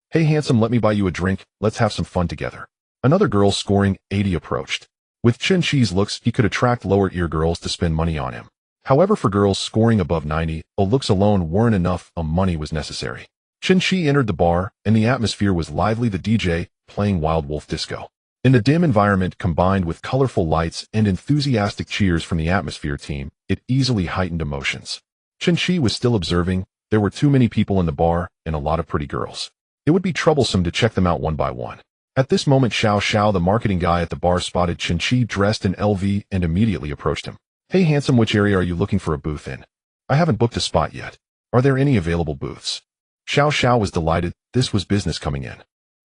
Hey handsome, let me buy you a drink, let's have some fun together. Another girl scoring 80 approached. With Chen Qi's looks, he could attract lower-tier girls to spend money on him. However, for girls scoring above 90, looks alone weren't enough, money was necessary. Chen Qi entered the bar, and the atmosphere was lively, the DJ playing Wild Wolf Disco. In the dim environment, combined with colorful lights and enthusiastic cheers from the atmosphere team, it easily heightened emotions. Chen Qi was still observing. There were too many people in the bar, and a lot of pretty girls. It would be troublesome to check them out one by one. At this moment, Xiao Xiao, the marketing guy at the bar, spotted Chen Qi dressed in LV and immediately approached him. Hey handsome, which area are you looking for a booth in? I haven't booked a spot yet. Are there any available booths? Xiao Xiao was delighted. This was business coming in.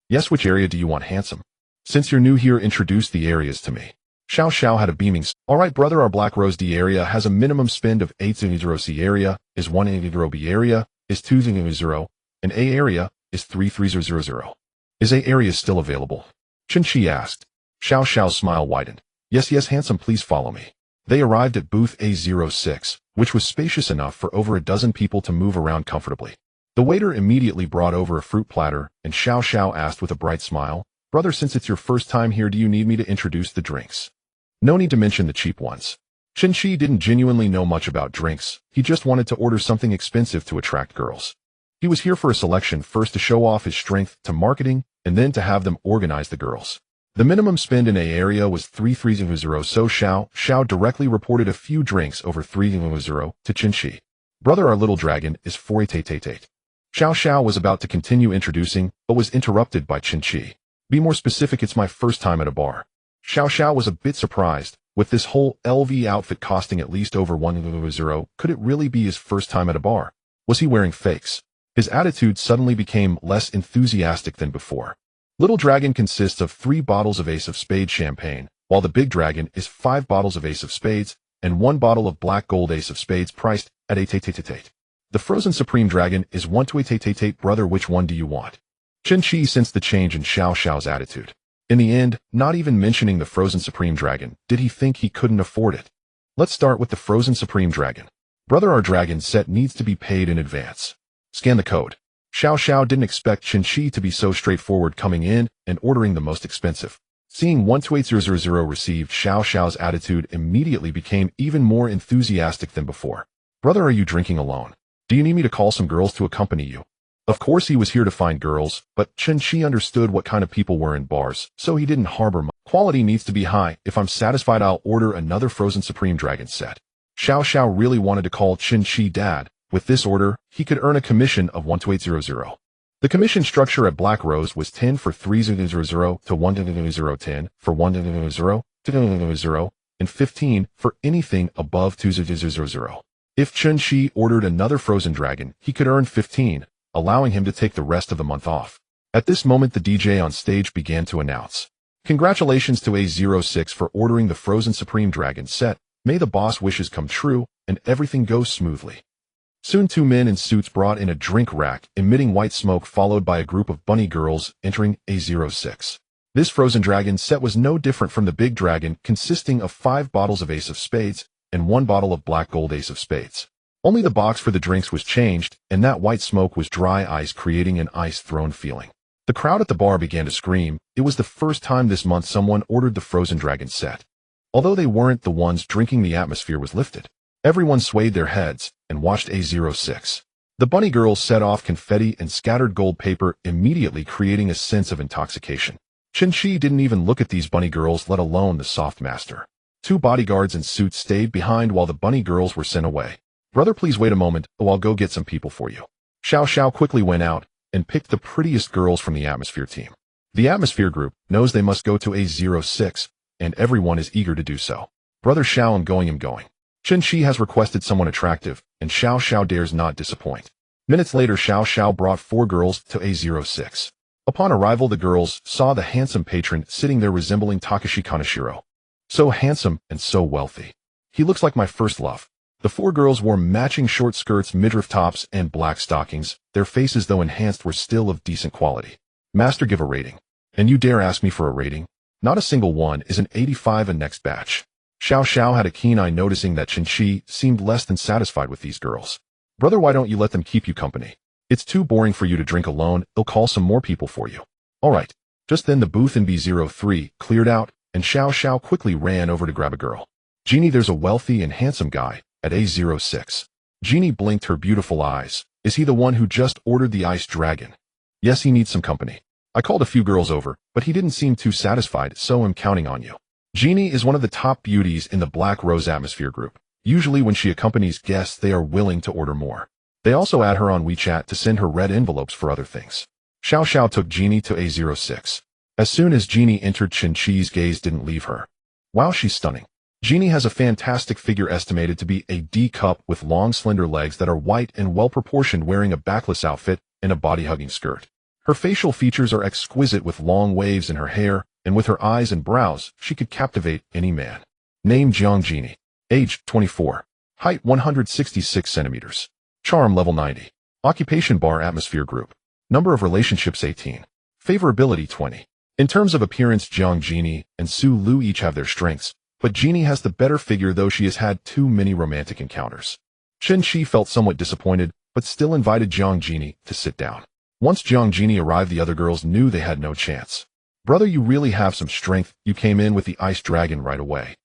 Yes, which area do you want, handsome? Since you're new here, introduce the areas to me. Xiao Xiao had a beaming. Alright brother, our Black Rose D area has a minimum spend of 800. C area is 180. B area is 200. And A area is 3300. Is A area still available? Chen Qi asked. Xiao Xiao's smile widened. Yes, handsome, please follow me. They arrived at booth A06, which was spacious enough for over a dozen people to move around comfortably. The waiter immediately brought over a fruit platter, and Xiao Xiao asked with a bright smile, "Brother, since it's your first time here, do you need me to introduce the drinks?" No need to mention the cheap ones. Chen Qi didn't genuinely know much about drinks. He just wanted to order something expensive to attract girls. He was here for a selection, first to show off his strength, to marketing, and then to have them organize the girls. The minimum spend in a area was 3,300, so Xiao directly reported a few drinks over 3,000 to Chen Qi. "Brother, our little dragon is 48888. Xiao was about to continue introducing, but was interrupted by Chen Qi. "Be more specific, it's my first time at a bar." Xiao was a bit surprised. With this whole LV outfit costing at least over 1,000, could it really be his first time at a bar? Was he wearing fakes? His attitude suddenly became less enthusiastic than before. Little Dragon consists of 3 bottles of Ace of Spades champagne, while the Big Dragon is 5 bottles of Ace of Spades and 1 bottle of Black Gold Ace of Spades priced at 888. The Frozen Supreme Dragon is 12888. "Brother, which one do you want?" Chen Qi sensed the change in Xiao's attitude. In the end, not even mentioning the Frozen Supreme Dragon, did he think he couldn't afford it. "Let's start with the Frozen Supreme Dragon. Brother, our dragon set needs to be paid in advance. Scan the code." Xiao didn't expect Chen Qi to be so straightforward, coming in and ordering the most expensive. Seeing 12800 received, Xiao's attitude immediately became even more enthusiastic than before. "Brother, are you drinking alone? Do you need me to call some girls to accompany you?" Of course he was here to find girls, but Chen Qi understood what kind of people were in bars, so he didn't harbor much. "Quality needs to be high. If I'm satisfied, I'll order another Frozen Supreme Dragon set." Xiao really wanted to call Chen Qi dad. With this order, he could earn a commission of 12800. The commission structure at Black Rose was 10 for 3,000 to 1,010 for 1,000 to 1,000 and 15 for anything above 2,000. If Chen Qi ordered another Frozen Dragon, he could earn 15, allowing him to take the rest of the month off. At this moment, the DJ on stage began to announce, "Congratulations to A06 for ordering the Frozen Supreme Dragon set. May the boss wishes come true and everything goes smoothly." Soon 2 men in suits brought in a drink rack, emitting white smoke, followed by a group of bunny girls entering A06. This Frozen Dragon set was no different from the Big Dragon, consisting of 5 bottles of Ace of Spades and 1 bottle of Black Gold Ace of Spades. Only the box for the drinks was changed, and that white smoke was dry ice, creating an ice throne feeling. The crowd at the bar began to scream. It was the first time this month someone ordered the Frozen Dragon set. Although they weren't the ones drinking, the atmosphere was lifted. Everyone swayed their heads and watched A06. The bunny girls set off confetti and scattered gold paper, immediately creating a sense of intoxication. Chen Qi didn't even look at these bunny girls, let alone the soft master. 2 bodyguards in suits stayed behind while the bunny girls were sent away. "Brother, please wait a moment, or I'll go get some people for you." Xiao quickly went out and picked the prettiest girls from the Atmosphere team. The Atmosphere group knows they must go to A06, and everyone is eager to do so. "Brother Xiao, I'm going. Chen Qi has requested someone attractive, and Xiao dares not disappoint. Minutes later, Xiao brought 4 girls to A06. Upon arrival, the girls saw the handsome patron sitting there resembling Takashi Kaneshiro. "So handsome and so wealthy. He looks like my first love." The 4 girls wore matching short skirts, midriff tops, and black stockings. Their faces, though enhanced, were still of decent quality. "Master, give a rating." "And you dare ask me for a rating? Not a single one is an 85 and next batch." Xiao had a keen eye, noticing that Chen Qi seemed less than satisfied with these girls. "Brother, why don't you let them keep you company? It's too boring for you to drink alone. They'll call some more people for you." "All right." Just then the booth in B03 cleared out, and Xiao quickly ran over to grab a girl. "Jeannie, there's a wealthy and handsome guy at A06. Jeannie blinked her beautiful eyes. "Is he the one who just ordered the Ice Dragon?" "Yes, he needs some company. I called a few girls over, but he didn't seem too satisfied, so I'm counting on you." Jeannie is one of the top beauties in the Black Rose Atmosphere group. Usually when she accompanies guests, they are willing to order more. They also add her on WeChat to send her red envelopes for other things. Xiao took Jeannie to A06. As soon as Jeannie entered, Chen Qi's gaze didn't leave her. "Wow, she's stunning." Jeannie has a fantastic figure, estimated to be a D cup, with long slender legs that are white and well proportioned, wearing a backless outfit and a body-hugging skirt. Her facial features are exquisite, with long waves in her hair, and with her eyes and brows, she could captivate any man. Name: Jiang Jeannie. Age: 24. Height: 166 centimeters. Charm: level 90. Occupation: bar Atmosphere group. Number of relationships: 18. Favorability: 20. In terms of appearance, Jiang Jeannie and Su Lu each have their strengths, But Jeannie has the better figure, though she has had too many romantic encounters. Chen Qi felt somewhat disappointed, but still invited Jiang Jeannie to sit down. Once Jiang Jeannie arrived, the other girls knew they had no chance. Brother, you really have some strength. You came in with the ice dragon right away.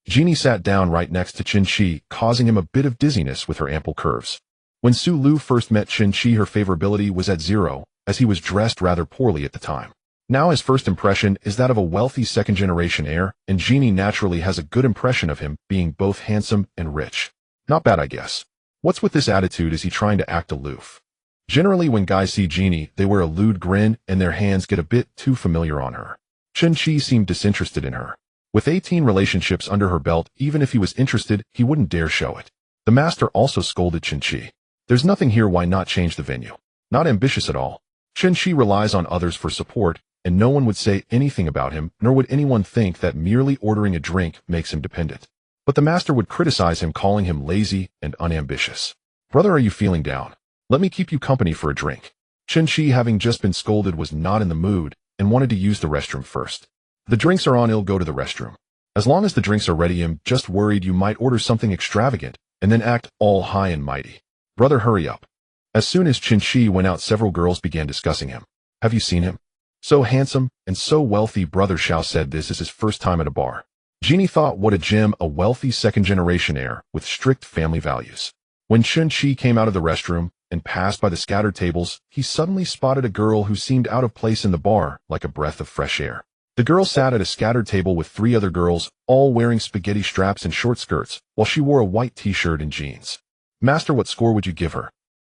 Jeannie sat down right next to Chen Qi, causing him a bit of dizziness with her ample curves. When Su Lu first met Chen Qi, her favorability was at 0, as he was dressed rather poorly at the time. Now his first impression is that of a wealthy second-generation heir, and Jeannie naturally has a good impression of him being both handsome and rich. Not bad, I guess. What's with this attitude? Is he trying to act aloof? Generally, when guys see Jeannie, they wear a lewd grin and their hands get a bit too familiar on her. Chen Qi seemed disinterested in her. With 18 relationships under her belt, even if he was interested, he wouldn't dare show it. The master also scolded Chen Qi. There's nothing here, why not change the venue? Not ambitious at all. Chen Qi relies on others for support, and no one would say anything about him, nor would anyone think that merely ordering a drink makes him dependent. But the master would criticize him, calling him lazy and unambitious. Brother, are you feeling down? Let me keep you company for a drink. Chen Qi, having just been scolded, was not in the mood and wanted to use the restroom first. The drinks are on, he'll go to the restroom. As long as the drinks are ready, I'm just worried you might order something extravagant and then act all high and mighty. Brother, hurry up. As soon as Chen Qi went out, several girls began discussing him. Have you seen him? So handsome and so wealthy. Brother Xiao said this is his first time at a bar. Jeannie thought, what a gem, a wealthy second-generation heir with strict family values. When Chen Qi came out of the restroom and passed by the scattered tables, he suddenly spotted a girl who seemed out of place in the bar, like a breath of fresh air. The girl sat at a scattered table with 3 other girls, all wearing spaghetti straps and short skirts, while she wore a white t-shirt and jeans. Master, what score would you give her?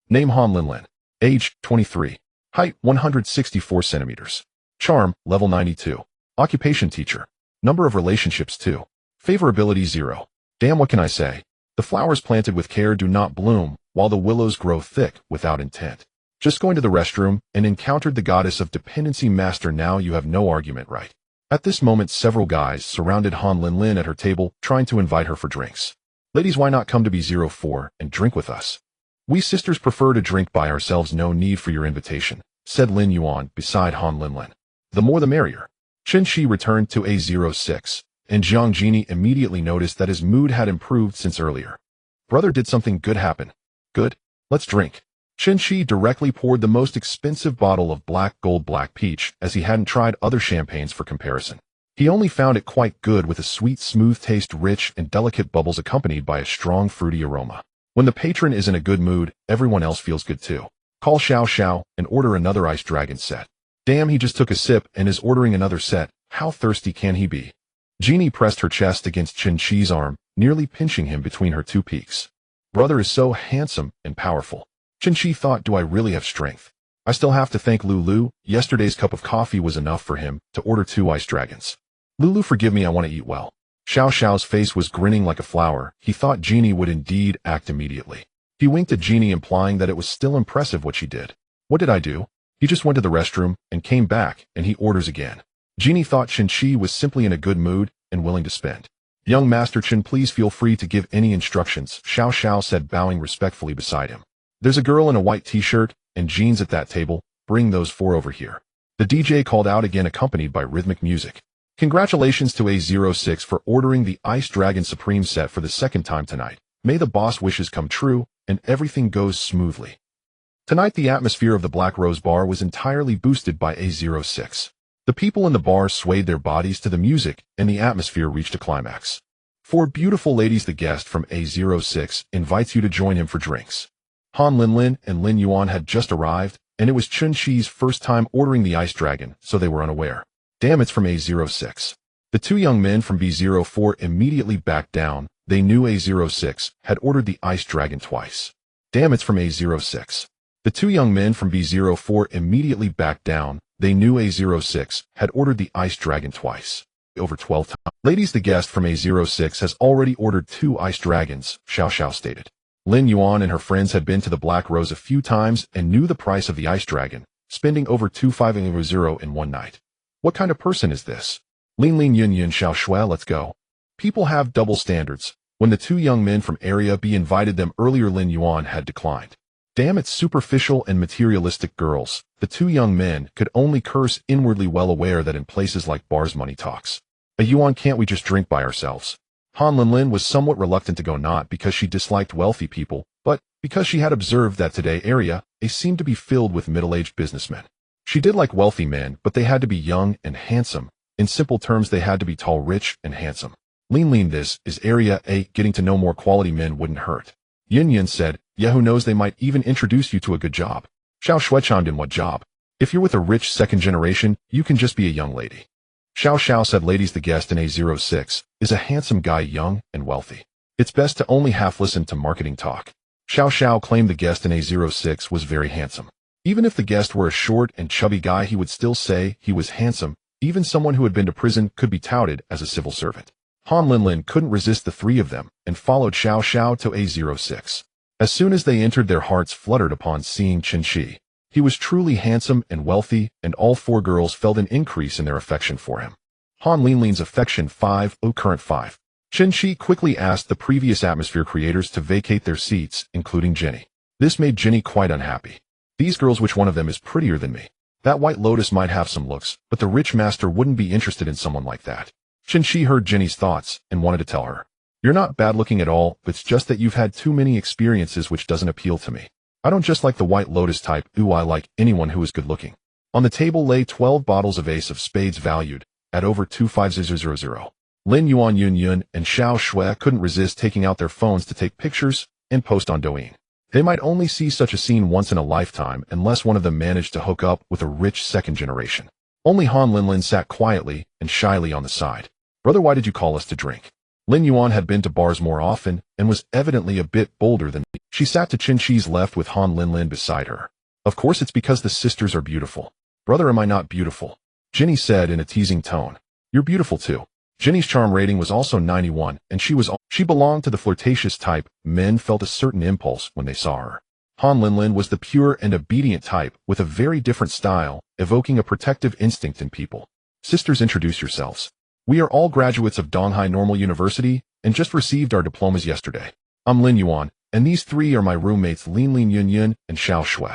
Name Han Linlin. Age, 23. Height, 164 centimeters. Charm, level 92. Occupation, teacher. Number of relationships, 2. Favorability, 0. Damn, what can I say? The flowers planted with care do not bloom, while the willows grow thick without intent. Just going to the restroom and encountered the goddess of dependency. Master, now you have no argument, right? At this moment, several guys surrounded Han Linlin at her table, trying to invite her for drinks. Ladies, why not come to B04 and drink with us? We sisters prefer to drink by ourselves. No need for your invitation, said Lin Yuan beside Han Linlin. The more the merrier. Chen Qi returned to A06, and Jiang Jeannie immediately noticed that his mood had improved since earlier. Brother, did something good happen? Good? Let's drink. Chen Qi directly poured the most expensive bottle of black gold black peach, as he hadn't tried other champagnes for comparison. He only found it quite good, with a sweet, smooth taste, rich and delicate bubbles accompanied by a strong fruity aroma. When the patron is in a good mood, everyone else feels good too. Call Xiao Xiao and order another ice dragon set. Damn, he just took a sip and is ordering another set. How thirsty can he be? Jeannie pressed her chest against Chen Qi's arm, nearly pinching him between her 2 peaks. Brother is so handsome and powerful. Chen Qi thought, do I really have strength? I still have to thank Lulu. Yesterday's cup of coffee was enough for him to order 2 ice dragons. Lulu, forgive me, I want to eat well. Xiao Xiao's face was grinning like a flower. He thought Jeannie would indeed act immediately. He winked at Jeannie, implying that it was still impressive what she did. What did I do? He just went to the restroom and came back, and he orders again. Jeannie thought Chen Qi was simply in a good mood and willing to spend. Young Master Chen, please feel free to give any instructions, Xiao Xiao said, bowing respectfully beside him. There's a girl in a white t-shirt and jeans at that table. Bring those 4 over here. The DJ called out again, accompanied by rhythmic music. Congratulations to A06 for ordering the Ice Dragon Supreme set for the 2nd time tonight. May the boss wishes come true and everything goes smoothly. Tonight, the atmosphere of the Black Rose Bar was entirely boosted by A06. The people in the bar swayed their bodies to the music, and the atmosphere reached a climax. 4 beautiful ladies. The guest from A06 invites you to join him for drinks. Han Linlin and Lin Yuan had just arrived, and it was Chen Qi's first time ordering the Ice Dragon, so they were unaware. Damn, it's from A06. The 2 young men from B04 immediately backed down. They knew A06 had ordered the Ice Dragon twice. Damn, it's from A06. The 2 young men from B04 immediately backed down. They knew A06 had ordered the Ice Dragon twice. Over 12 times. Ladies, the guest from A06 has already ordered 2 Ice Dragons, Xiao Xiao stated. Lin Yuan and her friends had been to the Black Rose a few times and knew the price of the Ice Dragon, spending over 2,500 in one night. What kind of person is this? Lin Yun Yun Xiao Shui, let's go. People have double standards. When the 2 young men from Area B invited them earlier, Lin Yuan had declined. Damn, it's superficial and materialistic girls. The 2 young men could only curse inwardly, well aware that in places like bars money talks. A yuan, can't we just drink by ourselves? Han Linlin was somewhat reluctant to go, not because she disliked wealthy people, but because she had observed that today area seemed to be filled with middle-aged businessmen. She did like wealthy men, but they had to be young and handsome. In simple terms, they had to be tall, rich, and handsome. Lean, this is area A. Getting to know more quality men wouldn't hurt. Yin said, yeah, who knows, they might even introduce you to a good job. Xiao Shui chimed in, what job? If you're with a rich second generation, you can just be a young lady. Xiao said, ladies, the guest in A06 is a handsome guy, young and wealthy. It's best to only half listen to marketing talk. Xiao claimed the guest in A06 was very handsome. Even if the guest were a short and chubby guy, he would still say he was handsome. Even someone who had been to prison could be touted as a civil servant. Han Linlin couldn't resist the three of them and followed Xiao to A06. As soon as they entered, their hearts fluttered upon seeing Chen Qi. He was truly handsome and wealthy, and all four girls felt an increase in their affection for him. Han Linlin's affection 5, current 5. Chen Qi quickly asked the previous atmosphere creators to vacate their seats, including Jenny. This made Jenny quite unhappy. These girls, which one of them is prettier than me? That White Lotus might have some looks, but the rich master wouldn't be interested in someone like that. Chen Qi heard Jenny's thoughts and wanted to tell her, you're not bad looking at all, it's just that you've had too many experiences which doesn't appeal to me. I don't just like the White Lotus type, I like anyone who is good looking. On the table lay 12 bottles of Ace of Spades valued at over 25000. Lin Yuan, Yun, and Xiao Shui couldn't resist taking out their phones to take pictures and post on Douyin. They might only see such a scene once in a lifetime unless one of them managed to hook up with a rich second generation. Only Han Linlin sat quietly and shyly on the side. Brother, why did you call us to drink? Lin Yuan had been to bars more often and was evidently a bit bolder than me. She sat to Chen Qi's left with Han Linlin beside her. Of course it's because the sisters are beautiful. Brother, am I not beautiful? Jenny said in a teasing tone. You're beautiful too. Jenny's charm rating was also 91, and she belonged to the flirtatious type. Men felt a certain impulse when they saw her. Han Linlin was the pure and obedient type with a very different style, evoking a protective instinct in people. Sisters, introduce yourselves. We are all graduates of Donghai Normal University and just received our diplomas yesterday. I'm Lin Yuan, and these three are my roommates Lin Yun and Xiao Shui.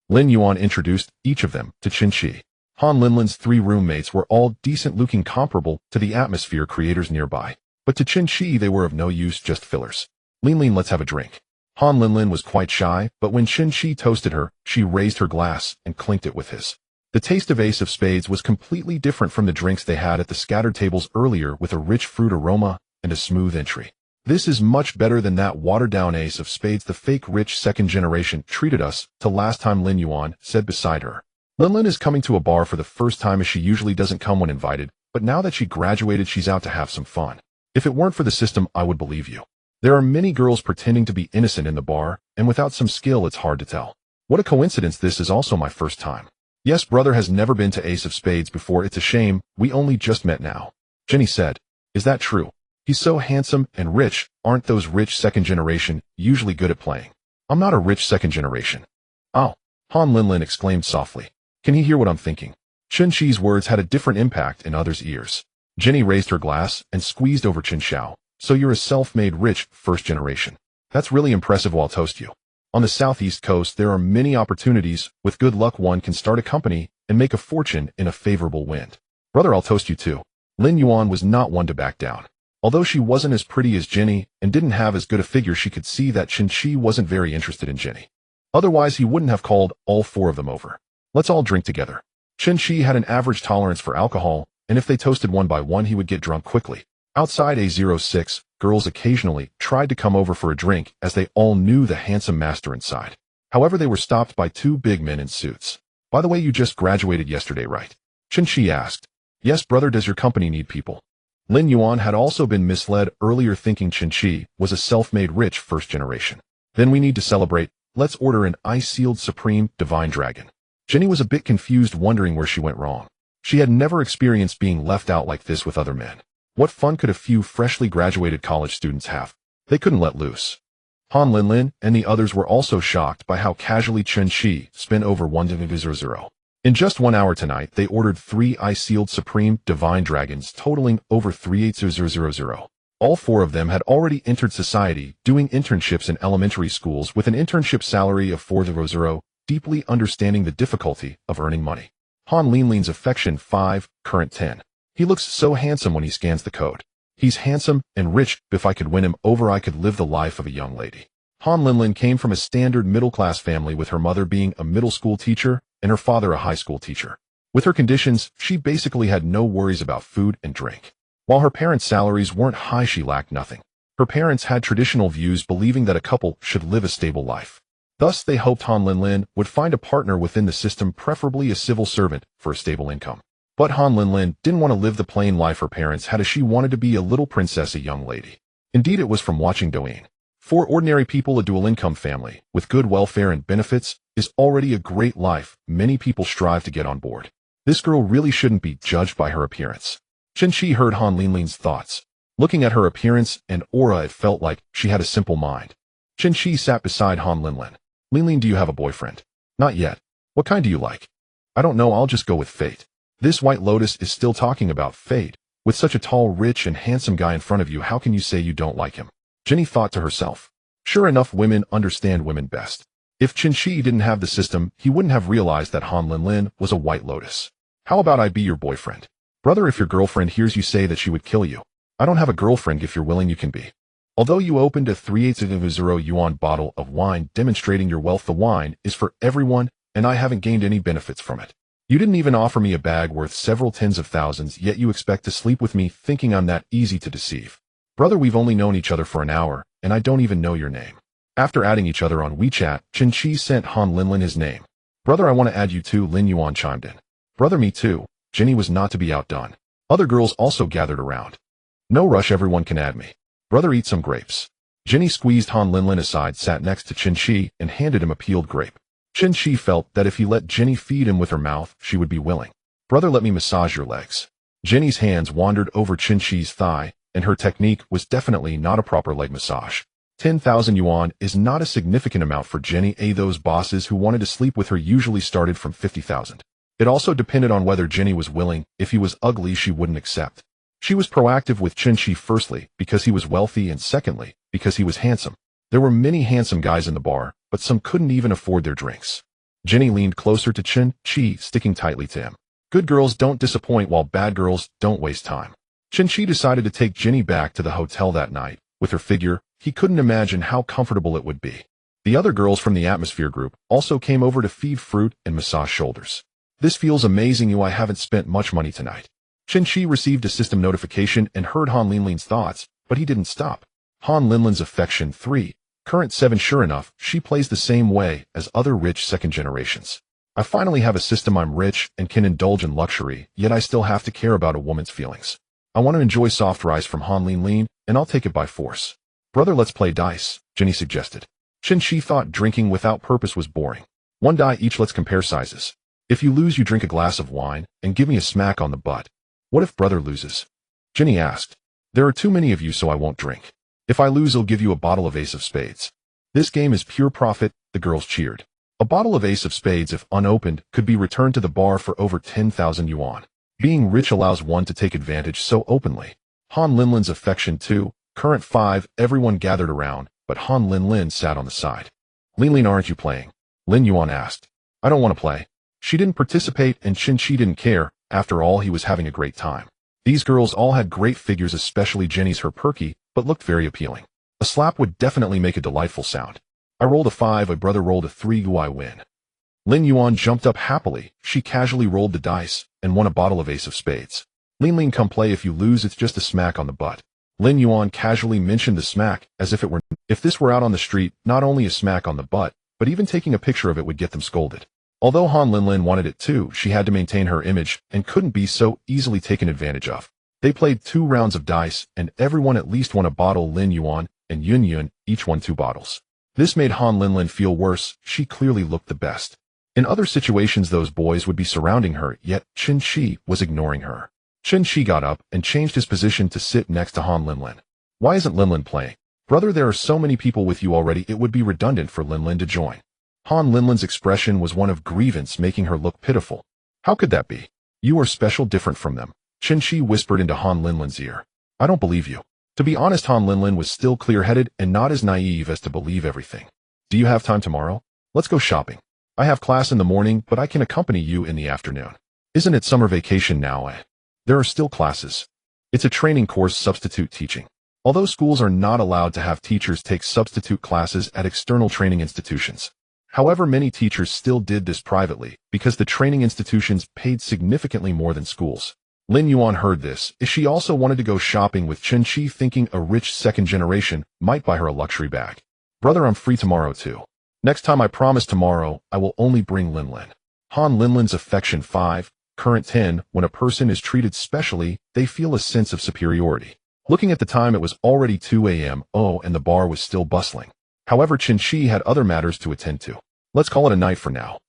Lin Yuan introduced each of them to Chen Qi. Han Linlin's three roommates were all decent-looking, comparable to the atmosphere creators nearby. But to Chen Qi they were of no use, just fillers. Lin, let's have a drink. Han Linlin was quite shy, but when Chen Qi toasted her, she raised her glass and clinked it with his. The taste of Ace of Spades was completely different from the drinks they had at the scattered tables earlier, with a rich fruit aroma and a smooth entry. This is much better than that watered-down Ace of Spades the fake rich second generation treated us to last time, Lin Yuan said beside her. Linlin is coming to a bar for the first time, as she usually doesn't come when invited, but now that she graduated she's out to have some fun. If it weren't for the system, I would believe you. There are many girls pretending to be innocent in the bar, and without some skill it's hard to tell. What a coincidence, this is also my first time. Yes, brother has never been to Ace of Spades before, it's a shame, we only just met now. Jenny said. Is that true? He's so handsome and rich, aren't those rich second generation usually good at playing? I'm not a rich second generation. Oh, Han Linlin exclaimed softly. Can he hear what I'm thinking? Chen Qi's words had a different impact in others' ears. Jenny raised her glass and squeezed over Chen Xiao. So you're a self-made rich first generation. That's really impressive, I'll toast you. On the southeast coast there are many opportunities. With good luck one can start a company and make a fortune in a favorable wind. Brother, I'll toast you too. Lin Yuan was not one to back down. Although she wasn't as pretty as Jenny and didn't have as good a figure, she could see that Chen Qi wasn't very interested in Jenny. Otherwise he wouldn't have called all four of them over. Let's all drink together. Chen Qi had an average tolerance for alcohol, and if they toasted one by one he would get drunk quickly. Outside A06, girls occasionally tried to come over for a drink, as they all knew the handsome master inside. However, they were stopped by two big men in suits. By the way, you just graduated yesterday, right? Chen Qi asked. Yes, brother, does your company need people? Lin Yuan had also been misled earlier, thinking Chen Qi was a self-made rich first generation. Then we need to celebrate. Let's order an ice-sealed Supreme Divine Dragon. Jenny was a bit confused, wondering where she went wrong. She had never experienced being left out like this with other men. What fun could a few freshly graduated college students have? They couldn't let loose. Han Linlin and the others were also shocked by how casually Chen Qi spent over 1,000. In just 1 hour tonight, they ordered 3 ice-sealed Supreme Divine Dragons, totaling over 38,000. All 4 of them had already entered society, doing internships in elementary schools with an internship salary of 4,000, deeply understanding the difficulty of earning money. Han Linlin's affection 5, current 10. He looks so handsome when he scans the code. He's handsome and rich. If I could win him over, I could live the life of a young lady. Han Linlin came from a standard middle-class family, with her mother being a middle school teacher and her father a high school teacher. With her conditions, she basically had no worries about food and drink. While her parents' salaries weren't high, she lacked nothing. Her parents had traditional views, believing that a couple should live a stable life. Thus, they hoped Han Linlin would find a partner within the system, preferably a civil servant, for a stable income. But Han Linlin didn't want to live the plain life her parents had, as she wanted to be a little princess, a young lady. Indeed, it was from watching Douyin. For ordinary people, a dual-income family, with good welfare and benefits, is already a great life. Many people strive to get on board. This girl really shouldn't be judged by her appearance. Chen Qi heard Han Linlin's thoughts. Looking at her appearance and aura, it felt like she had a simple mind. Chen Qi sat beside Han Linlin. Linlin, do you have a boyfriend? Not yet. What kind do you like? I don't know, I'll just go with fate. This White Lotus is still talking about fate. With such a tall, rich, and handsome guy in front of you, how can you say you don't like him? Jenny thought to herself. Sure enough, women understand women best. If Chen Qi didn't have the system, he wouldn't have realized that Han Linlin was a White Lotus. How about I be your boyfriend? Brother, if your girlfriend hears you say that she would kill you. I don't have a girlfriend. If you're willing, you can be. Although you opened a 3/8 yuan bottle of wine demonstrating your wealth, the wine is for everyone, and I haven't gained any benefits from it. You didn't even offer me a bag worth several tens of thousands, yet you expect to sleep with me, thinking I'm that easy to deceive. Brother, we've only known each other for an hour, and I don't even know your name. After adding each other on WeChat, Chen Qi sent Han Linlin his name. Brother, I want to add you too, Lin Yuan chimed in. Brother, me too. Jenny was not to be outdone. Other girls also gathered around. No rush, everyone can add me. Brother, eat some grapes. Jenny squeezed Han Linlin aside, sat next to Chen Qi, and handed him a peeled grape. Chen Qi felt that if he let Jenny feed him with her mouth, she would be willing. Brother, let me massage your legs. Jenny's hands wandered over Chen Qi's thigh, and her technique was definitely not a proper leg massage. 10,000 yuan is not a significant amount for Jenny. Those bosses who wanted to sleep with her usually started from 50,000. It also depended on whether Jenny was willing. If he was ugly, she wouldn't accept. She was proactive with Chen Qi, firstly, because he was wealthy, and secondly, because he was handsome. There were many handsome guys in the bar, but some couldn't even afford their drinks. Jenny leaned closer to Chen Qi, sticking tightly to him. Good girls don't disappoint, while bad girls don't waste time. Chen Qi decided to take Jenny back to the hotel that night. With her figure, he couldn't imagine how comfortable it would be. The other girls from the Atmosphere group also came over to feed fruit and massage shoulders. This feels amazing. I haven't spent much money tonight. Chen Qi received a system notification and heard Han Linlin's thoughts, but he didn't stop. Han Linlin's affection 3, current 7. Sure enough, she plays the same way as other rich second generations. I finally have a system. I'm rich and can indulge in luxury, yet I still have to care about a woman's feelings. I want to enjoy soft rice from Han Linlin, and I'll take it by force. Brother, let's play dice, Jenny suggested. Chen Qi thought drinking without purpose was boring. One die each, let's compare sizes. If you lose, you drink a glass of wine and give me a smack on the butt. What if brother loses? Jenny asked. There are too many of you, so I won't drink. If I lose, I'll give you a bottle of Ace of Spades. This game is pure profit, the girls cheered. A bottle of Ace of Spades, if unopened, could be returned to the bar for over 10,000 yuan. Being rich allows one to take advantage so openly. Han Linlin's affection 2, current 5. Everyone gathered around, but Han Linlin sat on the side. Linlin, aren't you playing? Lin Yuan asked. I don't want to play. She didn't participate, and Chen Qi didn't care. After all, he was having a great time. These girls all had great figures, especially Jenny's. Her perky, but looked very appealing. A slap would definitely make a delightful sound. I rolled a 5, a brother rolled a 3. Do I win? Lin Yuan jumped up happily. She casually rolled the dice and won a bottle of Ace of Spades. Linlin, come play. If you lose, it's just a smack on the butt. Lin Yuan casually mentioned the smack as if it were. If this were out on the street, not only a smack on the butt, but even taking a picture of it would get them scolded. Although Han Linlin wanted it too, she had to maintain her image and couldn't be so easily taken advantage of. They played 2 rounds of dice, and everyone at least won a bottle. Lin Yuan and Yun Yun each won 2 bottles. This made Han Linlin feel worse. She clearly looked the best. In other situations, those boys would be surrounding her, yet Chen Qi was ignoring her. Chen Qi got up and changed his position to sit next to Han Linlin. Why isn't Linlin playing? Brother, there are so many people with you already, it would be redundant for Linlin to join. Han Linlin's expression was one of grievance, making her look pitiful. How could that be? You are special, different from them. Chen Qi whispered into Han Linlin's ear. I don't believe you. To be honest, Han Linlin was still clear-headed and not as naive as to believe everything. Do you have time tomorrow? Let's go shopping. I have class in the morning, but I can accompany you in the afternoon. Isn't it summer vacation now, eh? There are still classes. It's a training course substitute teaching. Although schools are not allowed to have teachers take substitute classes at external training institutions. However, many teachers still did this privately because the training institutions paid significantly more than schools. Lin Yuan heard this, as she also wanted to go shopping with Chen Qi, thinking a rich second generation might buy her a luxury bag. Brother, I'm free tomorrow too. Next time, I promise tomorrow, I will only bring Linlin. Han Linlin's affection 5, current 10, when a person is treated specially, they feel a sense of superiority. Looking at the time, it was already 2 a.m. And the bar was still bustling. However, Chen Qi had other matters to attend to. Let's call it a night for now.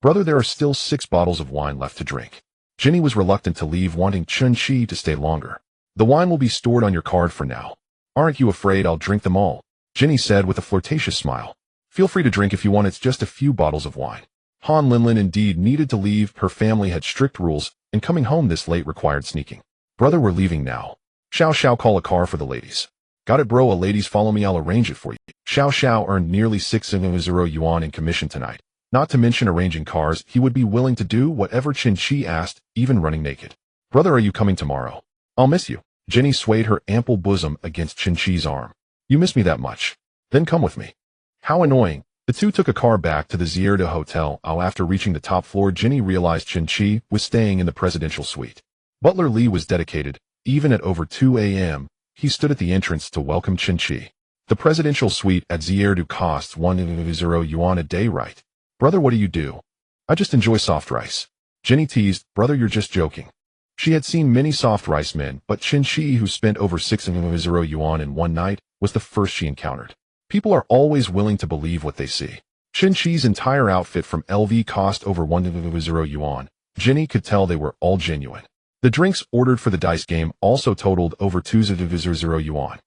Brother, there are still 6 bottles of wine left to drink. Jenny was reluctant to leave, wanting Chen Qi to stay longer. The wine will be stored on your card for now. Aren't you afraid I'll drink them all? Jenny said with a flirtatious smile. Feel free to drink if you want, it's just a few bottles of wine. Han Linlin indeed needed to leave. Her family had strict rules, and coming home this late required sneaking. Brother, we're leaving now. Xiao, call a car for the ladies. Got it, bro. A ladies follow me, I'll arrange it for you. Xiao earned nearly 6,000 yuan in commission tonight. Not to mention arranging cars, he would be willing to do whatever Chen Qi asked, even running naked. Brother, are you coming tomorrow? I'll miss you. Jenny swayed her ample bosom against Chen Qi's arm. You miss me that much? Then come with me. How annoying. The two took a car back to the Zierda Hotel. After reaching the top floor, Jenny realized Chen Qi was staying in the presidential suite. Butler Li was dedicated. Even at over 2 a.m., he stood at the entrance to welcome Chen Qi. The presidential suite at Zierda costs 1,000 yuan a day, right? Brother, what do you do? I just enjoy soft rice. Jenny teased. Brother, you're just joking. She had seen many soft rice men, but Chen Qi, who spent over 6,000 yuan in one night, was the first she encountered. People are always willing to believe what they see. Chen Qi's entire outfit from LV cost over 1,000 yuan. Jenny could tell they were all genuine. The drinks ordered for the dice game also totaled over 2,000 yuan.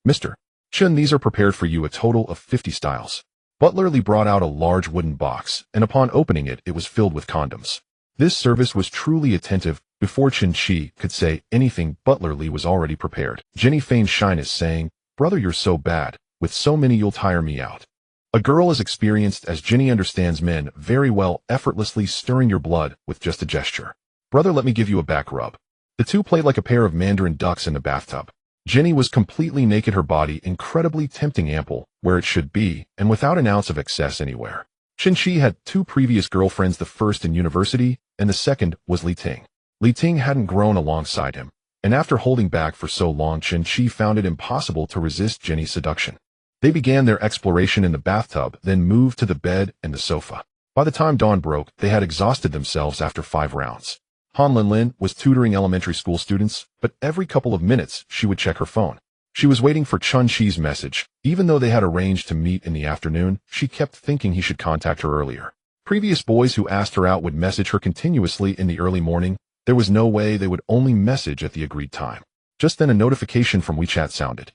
Mr. Chen, these are prepared for you, a total of 50 styles. Butler Li brought out a large wooden box, and upon opening it, it was filled with condoms. This service was truly attentive. Before Chen Qi could say anything, Butler Li was already prepared. Jenny feigned shyness, saying, Brother, you're so bad. With so many, you'll tire me out. A girl as experienced as Jenny understands men very well, effortlessly stirring your blood with just a gesture. Brother, let me give you a back rub. The two played like a pair of mandarin ducks in the bathtub. Jenny was completely naked, her body incredibly tempting, ample, where it should be, and without an ounce of excess anywhere. Chen Qi had 2 previous girlfriends, the first in university, and the second was Li Ting. Li Ting hadn't grown alongside him, and after holding back for so long, Chen Qi found it impossible to resist Jenny's seduction. They began their exploration in the bathtub, then moved to the bed and the sofa. By the time dawn broke, they had exhausted themselves after 5 rounds. Han Linlin was tutoring elementary school students, but every couple of minutes she would check her phone. She was waiting for Chen Qi's message. Even though they had arranged to meet in the afternoon, she kept thinking he should contact her earlier. Previous boys who asked her out would message her continuously in the early morning. There was no way they would only message at the agreed time. Just then a notification from WeChat sounded.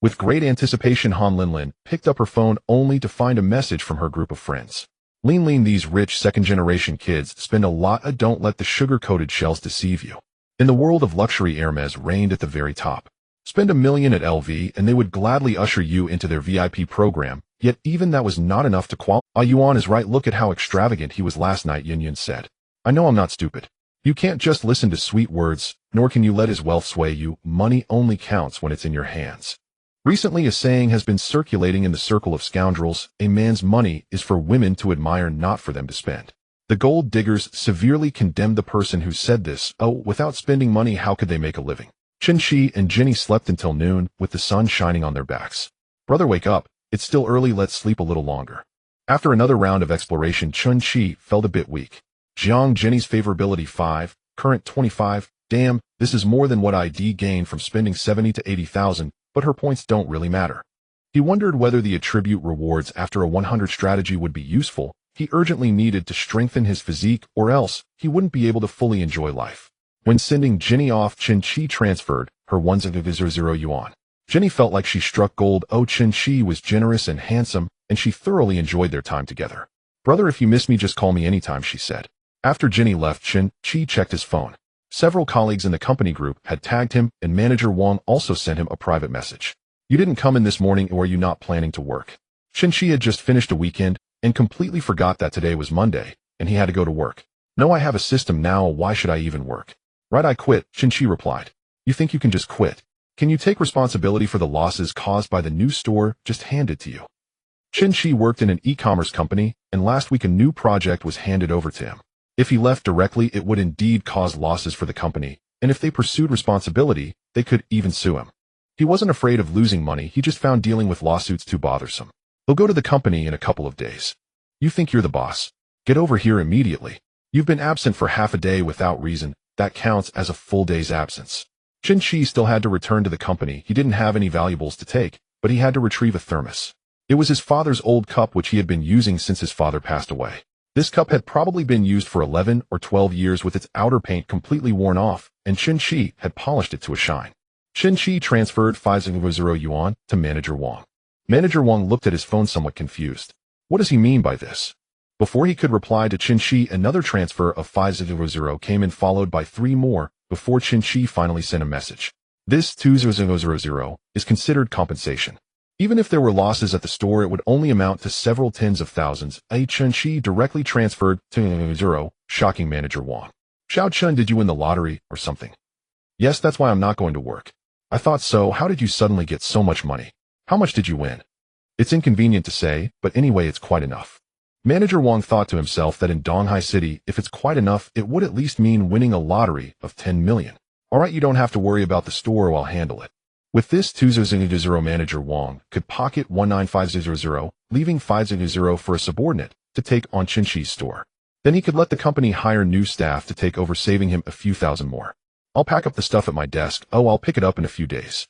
With great anticipation, Han Linlin picked up her phone only to find a message from her group of friends. Lean, these rich second-generation kids spend a lot. Don't let the sugar-coated shells deceive you. In the world of luxury, Hermes reigned at the very top. Spend $1 million at LV and they would gladly usher you into their VIP program, yet even that was not enough to qualify. Yuan is right, look at how extravagant he was last night, Yin said. I know I'm not stupid. You can't just listen to sweet words, nor can you let his wealth sway you. Money only counts when it's in your hands. Recently, a saying has been circulating in the circle of scoundrels: a man's money is for women to admire, not for them to spend. The gold diggers severely condemned the person who said this. Without spending money, how could they make a living? Chen Qi and Jenny slept until noon, with the sun shining on their backs. Brother, wake up. It's still early, let's sleep a little longer. After another round of exploration, Chen Qi felt a bit weak. Jiang, Jenny's favorability 5, current 25. Damn, this is more than what I'd gained from spending 70 to 80,000. But her points don't really matter. He wondered whether the attribute rewards after a 100 strategy would be useful. He urgently needed to strengthen his physique, or else he wouldn't be able to fully enjoy life. When sending Jenny off, Chen Qi transferred her 1,000 yuan. Jenny felt like she struck gold. Chen Qi was generous and handsome, and she thoroughly enjoyed their time together. Brother, if you miss me, just call me anytime, she said. After Jenny left, Chen Qi checked his phone. Several colleagues in the company group had tagged him, and manager Wang also sent him a private message. You didn't come in this morning, or are you not planning to work? Chen Qi had just finished a weekend and completely forgot that today was Monday, and he had to go to work. No, I have a system now, why should I even work? Right, I quit, Chen Qi replied. You think you can just quit? Can you take responsibility for the losses caused by the new store just handed to you? Chen Qi worked in an e-commerce company, and last week a new project was handed over to him. If he left directly, it would indeed cause losses for the company, and if they pursued responsibility, they could even sue him. He wasn't afraid of losing money, he just found dealing with lawsuits too bothersome. He'll go to the company in a couple of days. You think you're the boss? Get over here immediately. You've been absent for half a day without reason. That counts as a full day's absence. Chen Qi still had to return to the company. He didn't have any valuables to take, but he had to retrieve a thermos. It was his father's old cup which he had been using since his father passed away. This cup had probably been used for 11 or 12 years with its outer paint completely worn off, and Chen Qi had polished it to a shine. Chen Qi transferred 500 yuan to Manager Wang. Manager Wang looked at his phone somewhat confused. What does he mean by this? Before he could reply to Chen Qi, another transfer of 500 came in, followed by 3 more, before Chen Qi finally sent a message. This 2000 is considered compensation. Even if there were losses at the store, it would only amount to several tens of thousands. Chen Qi directly transferred to shocking Manager Wang. Xiao Chun, did you win the lottery or something? Yes, that's why I'm not going to work. I thought so. How did you suddenly get so much money? How much did you win? It's inconvenient to say, but anyway, it's quite enough. Manager Wang thought to himself that in Donghai City, if it's quite enough, it would at least mean winning a lottery of 10 million. Alright, you don't have to worry about the store, I'll handle it. With this, 2000 Manager Wang could pocket 19500, leaving 500 for a subordinate to take on Chen Qi's store. Then he could let the company hire new staff to take over, saving him a few thousand more. I'll pack up the stuff at my desk. Oh, I'll pick it up in a few days.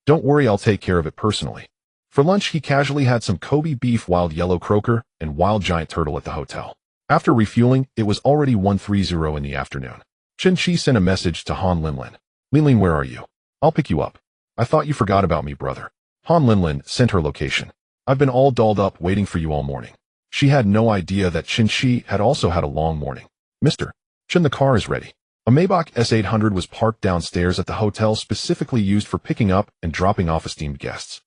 Don't worry, I'll take care of it personally. For lunch, he casually had some Kobe beef, wild yellow croaker, and wild giant turtle at the hotel. After refueling, it was already 1:30 in the afternoon. Chen Qi sent a message to Han Linlin. Linlin, where are you? I'll pick you up. I thought you forgot about me, brother. Han Linlin sent her location. I've been all dolled up waiting for you all morning. She had no idea that Chen Qi had also had a long morning. Mr. Chen, the car is ready. A Maybach S800 was parked downstairs at the hotel, specifically used for picking up and dropping off esteemed guests.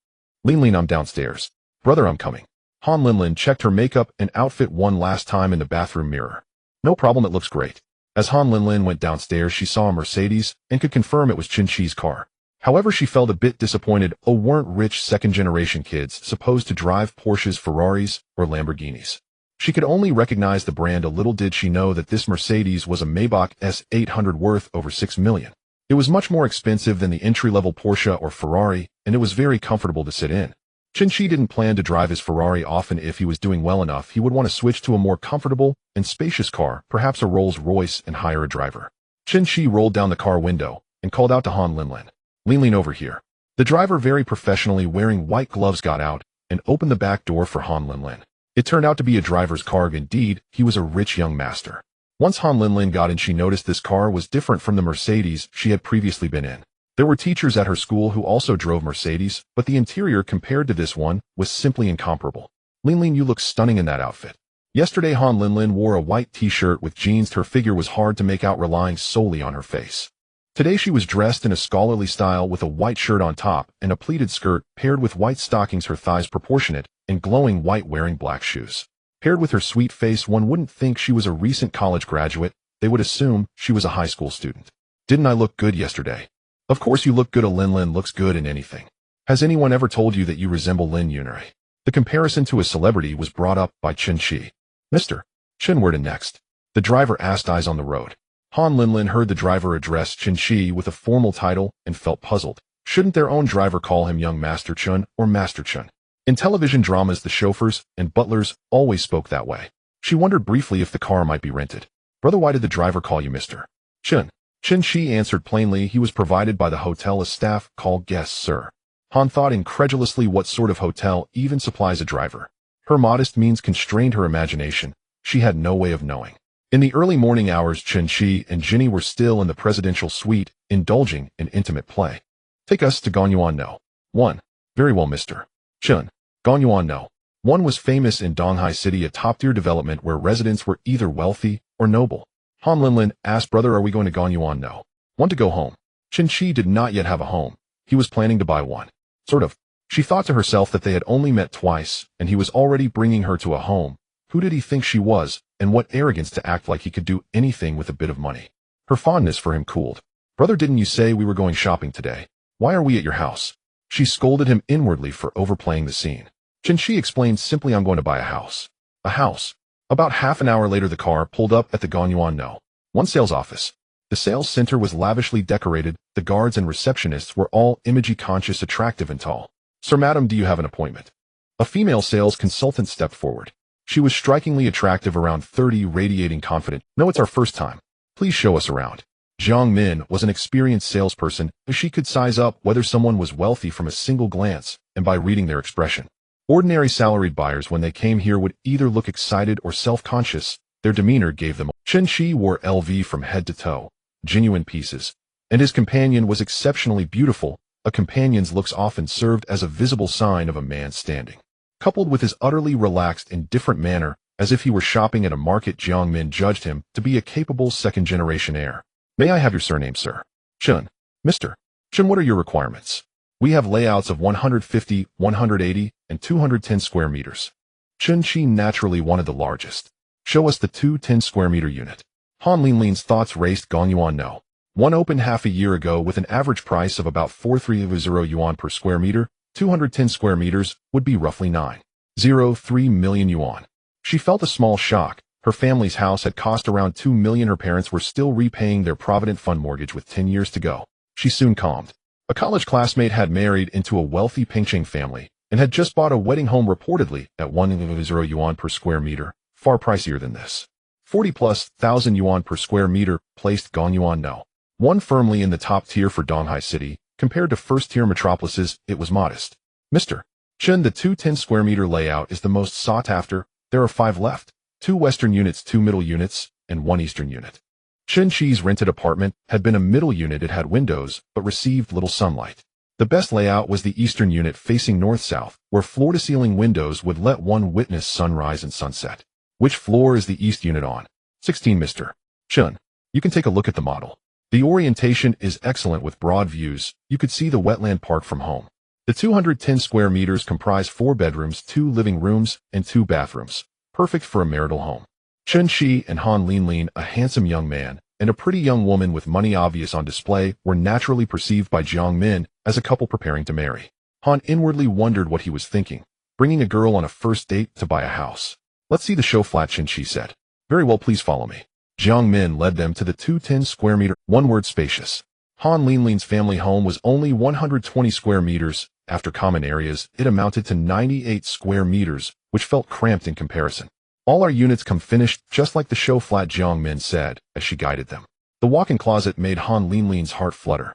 Linlin, I'm downstairs. Brother, I'm coming. Han Linlin checked her makeup and outfit one last time in the bathroom mirror. No problem, it looks great. As Han Linlin went downstairs, she saw a Mercedes and could confirm it was Chen Qi's car. However, she felt a bit disappointed. Oh, weren't rich second-generation kids supposed to drive Porsches, Ferraris, or Lamborghinis? She could only recognize the brand. A little did she know that this Mercedes was a Maybach S800 worth over 6 million. It was much more expensive than the entry-level Porsche or Ferrari, and it was very comfortable to sit in. Chen Qi didn't plan to drive his Ferrari often. If he was doing well enough, he would want to switch to a more comfortable and spacious car, perhaps a Rolls-Royce, and hire a driver. Chen Qi rolled down the car window and called out to Han Linlin. Linlin, over here. The driver, very professionally wearing white gloves, got out and opened the back door for Han Linlin. It turned out to be a driver's car. Indeed, he was a rich young master. Once Han Linlin got in, she noticed this car was different from the Mercedes she had previously been in. There were teachers at her school who also drove Mercedes, but the interior compared to this one was simply incomparable. Linlin, you look stunning in that outfit. Yesterday, Han Linlin wore a white t-shirt with jeans. Her figure was hard to make out, relying solely on her face. Today she was dressed in a scholarly style with a white shirt on top and a pleated skirt paired with white stockings, her thighs proportionate and glowing white, wearing black shoes. Paired with her sweet face, one wouldn't think she was a recent college graduate. They would assume she was a high school student. Didn't I look good yesterday? Of course you look good. A Linlin looks good in anything. Has anyone ever told you that you resemble Lin Yunrei? The comparison to a celebrity was brought up by Chen Qi. Mr. Chen, where to next? The driver asked, eyes on the road. Han Linlin heard the driver address Chen Qi with a formal title and felt puzzled. Shouldn't their own driver call him Young Master Chen or Master Chen? In television dramas, the chauffeurs and butlers always spoke that way. She wondered briefly if the car might be rented. Brother, why did the driver call you Mr. Chen? Chen Qi answered plainly. He was provided by the hotel. A staff call guests sir. Han thought incredulously, what sort of hotel even supplies a driver? Her modest means constrained her imagination. She had no way of knowing. In the early morning hours, Chen Qi and Ginny were still in the presidential suite, indulging in intimate play. Take us to Gonyuan No. 1. Very well, Mr. Chen. Gonyuan No. 1 was famous in Donghai City, a top-tier development where residents were either wealthy or noble. Han Linlin asked, brother, are we going to Gonyuan No. 1 to go home? Chen Qi did not yet have a home. He was planning to buy one. Sort of. She thought to herself that they had only met twice, and he was already bringing her to a home. Who did he think she was, and what arrogance to act like he could do anything with a bit of money? Her fondness for him cooled. Brother, didn't you say we were going shopping today? Why are we at your house? She scolded him inwardly for overplaying the scene. Chen Qi explained simply, I'm going to buy a house. A house. About half an hour later the car pulled up at the Gonyuan No. 1 sales office. The sales center was lavishly decorated, the guards and receptionists were all image-conscious, attractive and tall. Sir, madam, do you have an appointment? A female sales consultant stepped forward. She was strikingly attractive, around 30, radiating confident. No, it's our first time. Please show us around. Jiang Min was an experienced salesperson, as she could size up whether someone was wealthy from a single glance and by reading their expression. Ordinary salaried buyers, when they came here, would either look excited or self-conscious. Their demeanor gave them. Chen Qi wore LV from head to toe, genuine pieces, and his companion was exceptionally beautiful. A companion's looks often served as a visible sign of a man's standing. Coupled with his utterly relaxed, indifferent manner, as if he were shopping at a market, Jiang Min judged him to be a capable second-generation heir. May I have your surname, sir? Chen. Mr. Chen, what are your requirements? We have layouts of 150, 180, and 210 square meters. Chen Qi naturally wanted the largest. Show us the 210 square meter unit. Han Linlin's thoughts raced. Gonyuan No. 1 opened half a year ago with an average price of about 430 yuan per square meter. 210 square meters would be roughly 903 million yuan. She felt a small shock. Her family's house had cost around 2 million. Her parents were still repaying their Provident Fund mortgage with 10 years to go. She soon calmed. A college classmate had married into a wealthy Pingcheng family and had just bought a wedding home, reportedly at 100 yuan per square meter, far pricier than this. 40,000+ yuan per square meter placed Gonyuan No. 1 firmly in the top tier for Donghai City. Compared to first-tier metropolises, it was modest. Mr. Chen, the 210 square meter layout is the most sought after. There are 5 left. 2 western units, 2 middle units, and 1 eastern unit. Chen Qi's rented apartment had been a middle unit. It had windows, but received little sunlight. The best layout was the eastern unit facing north-south, where floor-to-ceiling windows would let one witness sunrise and sunset. Which floor is the east unit on? 16, Mr. Chen. You can take a look at the model. The orientation is excellent with broad views. You could see the wetland park from home. The 210 square meters comprise 4 bedrooms, 2 living rooms, and 2 bathrooms. Perfect for a marital home. Chen Qi and Han Linlin, a handsome young man and a pretty young woman with money obvious on display, were naturally perceived by Jiang Min as a couple preparing to marry. Han inwardly wondered what he was thinking, bringing a girl on a first date to buy a house. Let's see the show flat, Chen Qi said. Very well, please follow me. Jiang Min led them to the 210 square meter, one word, spacious. Han Linlin's family home was only 120 square meters. After common areas, it amounted to 98 square meters, which felt cramped in comparison. All our units come finished, just like the show flat, Jiang Min said, as she guided them. The walk-in closet made Han Linlin's heart flutter.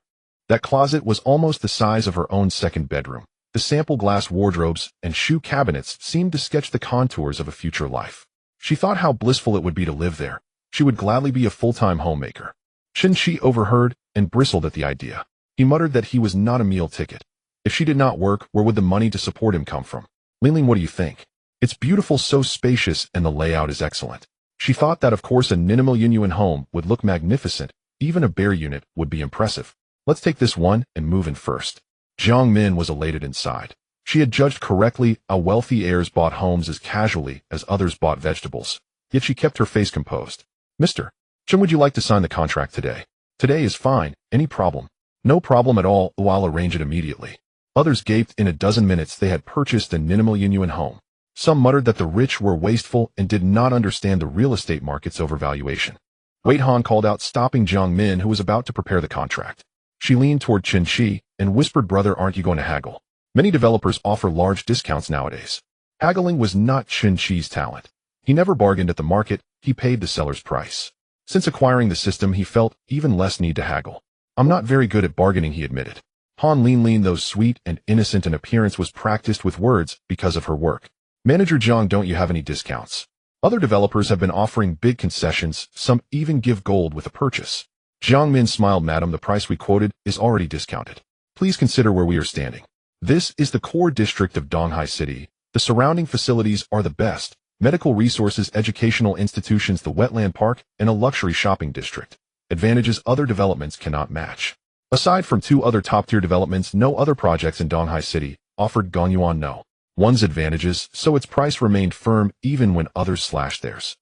That closet was almost the size of her own second bedroom. The sample glass wardrobes and shoe cabinets seemed to sketch the contours of a future life. She thought how blissful it would be to live there. She would gladly be a full-time homemaker. Chen Qi overheard and bristled at the idea. He muttered that he was not a meal ticket. If she did not work, where would the money to support him come from? Linlin, what do you think? It's beautiful, so spacious, and the layout is excellent. She thought that of course a minimal yuan home would look magnificent. Even a bare unit would be impressive. Let's take this one and move in first. Jiang Min was elated inside. She had judged correctly. A wealthy heirs bought homes as casually as others bought vegetables. Yet she kept her face composed. Mr. Chen, would you like to sign the contract today? Today is fine. Any problem? No problem at all. I'll arrange it immediately. Others gaped. In a dozen minutes they had purchased a minimal yuan home. Some muttered that the rich were wasteful and did not understand the real estate market's overvaluation. Wait, Han called out, stopping Jiang Min, who was about to prepare the contract. She leaned toward Chen Qi and whispered, brother, aren't you going to haggle? Many developers offer large discounts nowadays. Haggling was not Chen Qi's talent. He never bargained at the market. He paid the seller's price. Since acquiring the system, he felt even less need to haggle. I'm not very good at bargaining, he admitted. Han Linlin, though sweet and innocent in appearance, was practiced with words because of her work. Manager Jiang, don't you have any discounts? Other developers have been offering big concessions. Some even give gold with a purchase. Jiang Min smiled. Madam, the price we quoted is already discounted. Please consider where we are standing. This is the core district of Donghai City. The surrounding facilities are the best. Medical resources, educational institutions, the wetland park, and a luxury shopping district. Advantages other developments cannot match. Aside from 2 other top-tier developments, no other projects in Donghai City offered Gonyuan No. 1's advantages, so its price remained firm even when others slashed theirs.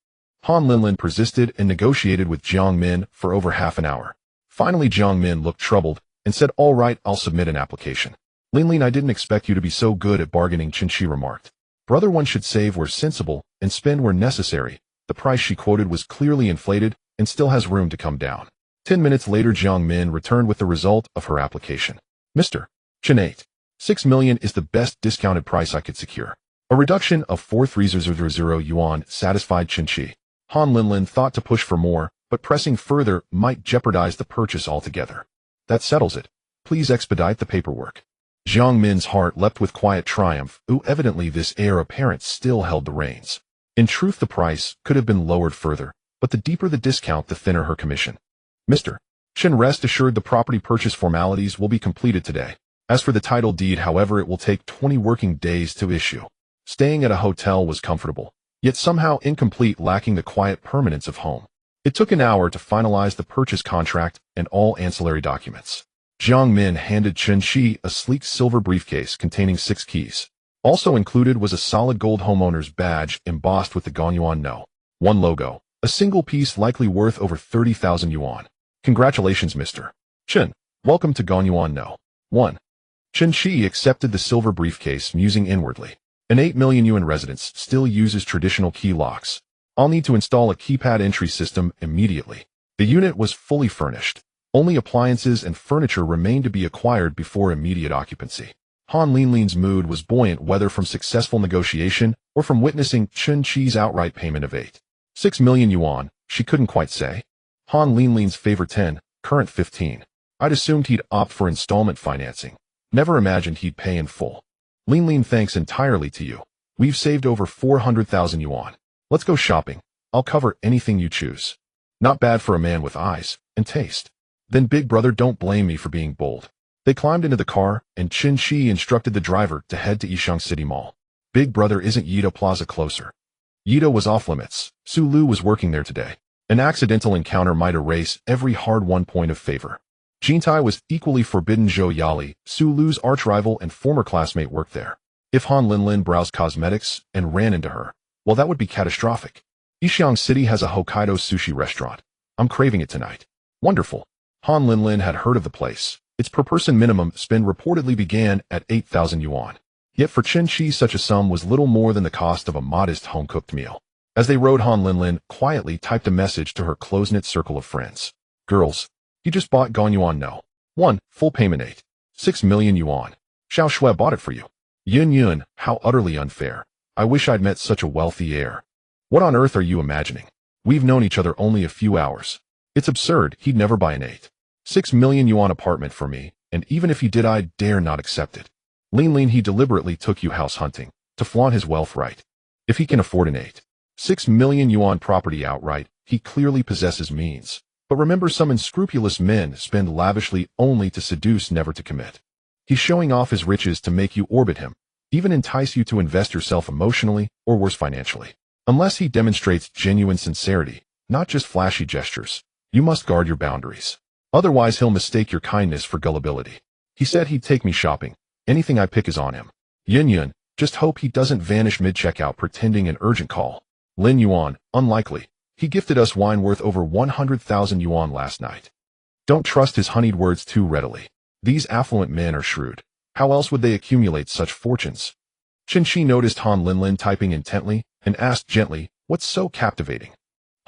Han Linlin persisted and negotiated with Jiang Min for over half an hour. Finally, Jiang Min looked troubled and said, "All right, I'll submit an application." "Linlin, I didn't expect you to be so good at bargaining," Chen Qi remarked. "Brother, one should save where sensible and spend where necessary." The price she quoted was clearly inflated and still has room to come down. 10 minutes later, Jiang Min returned with the result of her application. "Mr. Chen, 6 million is the best discounted price I could secure." A reduction of 4,300 yuan satisfied Chen Qi. Han Linlin thought to push for more, but pressing further might jeopardize the purchase altogether. "That settles it. Please expedite the paperwork." Jiang Min's heart leapt with quiet triumph. Evidently this heir apparent still held the reins. In truth, the price could have been lowered further, but the deeper the discount, the thinner her commission. "Mr. Chen, rest assured the property purchase formalities will be completed today. As for the title deed, however, it will take 20 working days to issue." Staying at a hotel was comfortable, yet somehow incomplete, lacking the quiet permanence of home. It took an hour to finalize the purchase contract and all ancillary documents. Jiang Min handed Chen Qi a sleek silver briefcase containing 6 keys. Also included was a solid gold homeowner's badge embossed with the Gonyuan No. 1 logo, a single piece likely worth over 30,000 yuan. "Congratulations, Mr. Chen. Welcome to Gonyuan No. 1. Chen Qi accepted the silver briefcase, musing inwardly. An 8 million yuan residence still uses traditional key locks. I'll need to install a keypad entry system immediately. The unit was fully furnished. Only appliances and furniture remained to be acquired before immediate occupancy. Han Linlin's mood was buoyant, whether from successful negotiation or from witnessing Chen Qi's outright payment of 6 million yuan, she couldn't quite say. Han Linlin's favor 10, current 15. I'd assumed he'd opt for installment financing. Never imagined he'd pay in full. "Linlin, thanks entirely to you. We've saved over 400,000 yuan. Let's go shopping. I'll cover anything you choose." Not bad for a man with eyes and taste. "Then big brother, don't blame me for being bold." They climbed into the car, and Chen Qi instructed the driver to head to Yishang City Mall. "Big brother, isn't Yida Plaza closer?" Yida was off limits. Su Lu was working there today. An accidental encounter might erase every hard-won point of favor. Jintai was equally forbidden. Zhou Yali, Su Lu's arch-rival and former classmate, worked there. If Han Linlin browsed cosmetics and ran into her, well, that would be catastrophic. Yishang City has a Hokkaido sushi restaurant. I'm craving it tonight. Wonderful. Han Linlin had heard of the place. Its per-person minimum spend reportedly began at 8,000 yuan. Yet for Chen Qi, such a sum was little more than the cost of a modest home-cooked meal. As they rode, Han Linlin quietly typed a message to her close-knit circle of friends. "Girls, he just bought Gonyuan No. 1, full payment 6 million yuan. Xiao Shui bought it for you." "Yun Yun, how utterly unfair. I wish I'd met such a wealthy heir." "What on earth are you imagining? We've known each other only a few hours. It's absurd. He'd never buy an 6 million yuan apartment for me, and even if he did, I dare not accept it. Linlin, he deliberately took you house hunting to flaunt his wealth, right? If he can afford an 6 million yuan property outright, he clearly possesses means. But remember, some unscrupulous men spend lavishly only to seduce, never to commit. He's showing off his riches to make you orbit him, even entice you to invest yourself emotionally or worse, financially. Unless he demonstrates genuine sincerity, not just flashy gestures, you must guard your boundaries. Otherwise, he'll mistake your kindness for gullibility. He said he'd take me shopping. Anything I pick is on him. Yun Yun, just hope he doesn't vanish mid-checkout pretending an urgent call. Lin Yuan, unlikely. He gifted us wine worth over 100,000 yuan last night. Don't trust his honeyed words too readily. These affluent men are shrewd. How else would they accumulate such fortunes? Chen Qi noticed Han Linlin typing intently and asked gently, "What's so captivating?"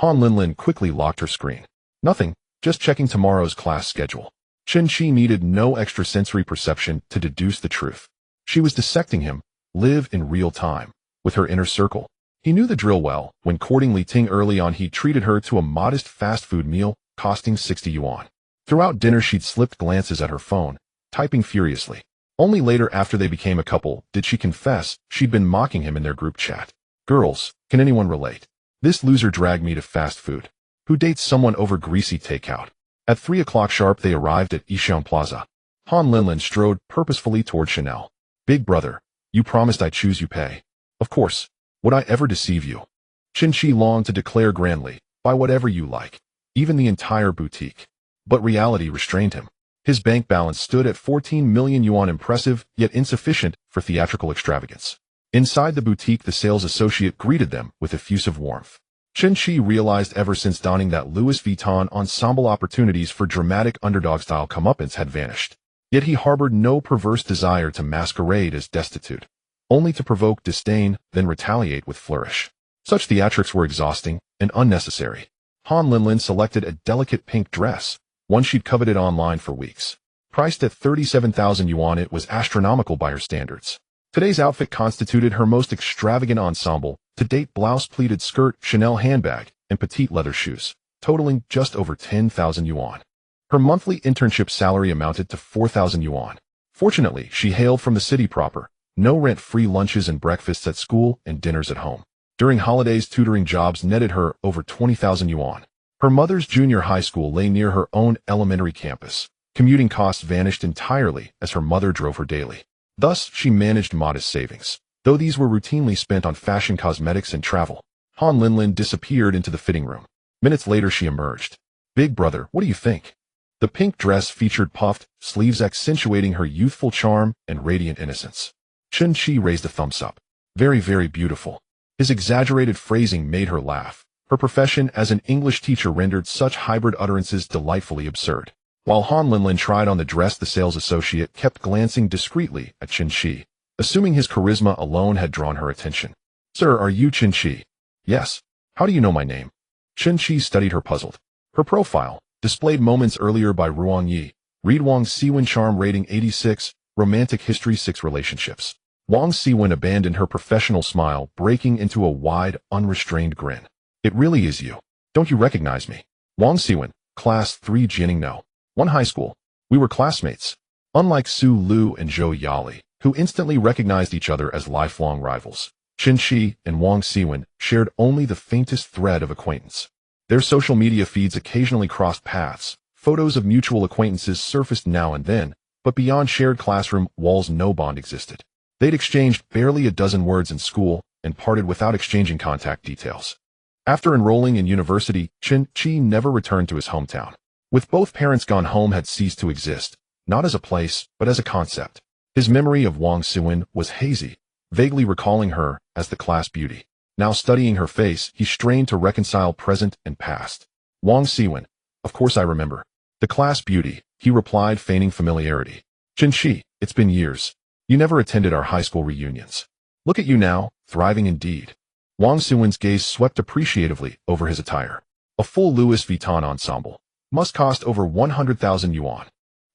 Han Linlin quickly locked her screen. "Nothing, just checking tomorrow's class schedule." Chen Qi needed no extrasensory perception to deduce the truth. She was dissecting him, live in real time, with her inner circle. He knew the drill well. When courting Li Ting early on, he treated her to a modest fast food meal costing 60 yuan. Throughout dinner, she'd slipped glances at her phone, typing furiously. Only later, after they became a couple, did she confess she'd been mocking him in their group chat. "Girls, can anyone relate? This loser dragged me to fast food. Who dates someone over greasy takeout?" At 3 o'clock sharp, they arrived at Yishang Plaza. Han Linlin strode purposefully toward Chanel. "Big brother, you promised I'd choose you pay." "Of course. Would I ever deceive you?" Chen Qi longed to declare grandly, "Buy whatever you like, even the entire boutique." But reality restrained him. His bank balance stood at 14 million yuan, impressive, yet insufficient for theatrical extravagance. Inside the boutique, the sales associate greeted them with effusive warmth. Chen Qi realized ever since donning that Louis Vuitton ensemble opportunities for dramatic underdog-style comeuppance had vanished. Yet he harbored no perverse desire to masquerade as destitute, only to provoke disdain, then retaliate with flourish. Such theatrics were exhausting and unnecessary. Han Linlin selected a delicate pink dress, one she'd coveted online for weeks. Priced at 37,000 yuan, it was astronomical by her standards. Today's outfit constituted her most extravagant ensemble, to-date blouse, pleated skirt, Chanel handbag, and petite leather shoes, totaling just over 10,000 yuan. Her monthly internship salary amounted to 4,000 yuan. Fortunately, she hailed from the city proper, no rent-free lunches and breakfasts at school and dinners at home. During holidays, tutoring jobs netted her over 20,000 yuan. Her mother's junior high school lay near her own elementary campus. Commuting costs vanished entirely as her mother drove her daily. Thus, she managed modest savings, though these were routinely spent on fashion, cosmetics, and travel. Han Linlin disappeared into the fitting room. Minutes later, she emerged. "Big brother, what do you think?" The pink dress featured puffed sleeves accentuating her youthful charm and radiant innocence. Chen Qi raised a thumbs up. "Very, very beautiful." His exaggerated phrasing made her laugh. Her profession as an English teacher rendered such hybrid utterances delightfully absurd. While Han Linlin tried on the dress, the sales associate kept glancing discreetly at Chen Qi, assuming his charisma alone had drawn her attention. "Sir, are you Chen Qi?" "Yes." "How do you know my name?" Chen Qi studied her, puzzled. Her profile, displayed moments earlier by Ruang Yi, read Wang Siwen, charm rating 86, romantic history 6 relationships. Wang Siwen abandoned her professional smile, breaking into a wide, unrestrained grin. "It really is you. Don't you recognize me?" "Wang Siwen, class 3 Jianing No. 1 high school. We were classmates." Unlike Su Lu and Zhou Yali, who instantly recognized each other as lifelong rivals, Chen Qi and Wang Siwen shared only the faintest thread of acquaintance. Their social media feeds occasionally crossed paths. Photos of mutual acquaintances surfaced now and then, but beyond shared classroom walls no bond existed. They'd exchanged barely a dozen words in school and parted without exchanging contact details. After enrolling in university, Chen Qi never returned to his hometown. With both parents gone, home had ceased to exist, not as a place, but as a concept. His memory of Wang Siwen was hazy, vaguely recalling her as the class beauty. Now studying her face, he strained to reconcile present and past. "Wang Siwen, of course I remember." "The class beauty," he replied, feigning familiarity. "Chen Qi, it's been years. You never attended our high school reunions. Look at you now, thriving indeed." Wang Siwen's gaze swept appreciatively over his attire. A full Louis Vuitton ensemble. Must cost over 100,000 yuan.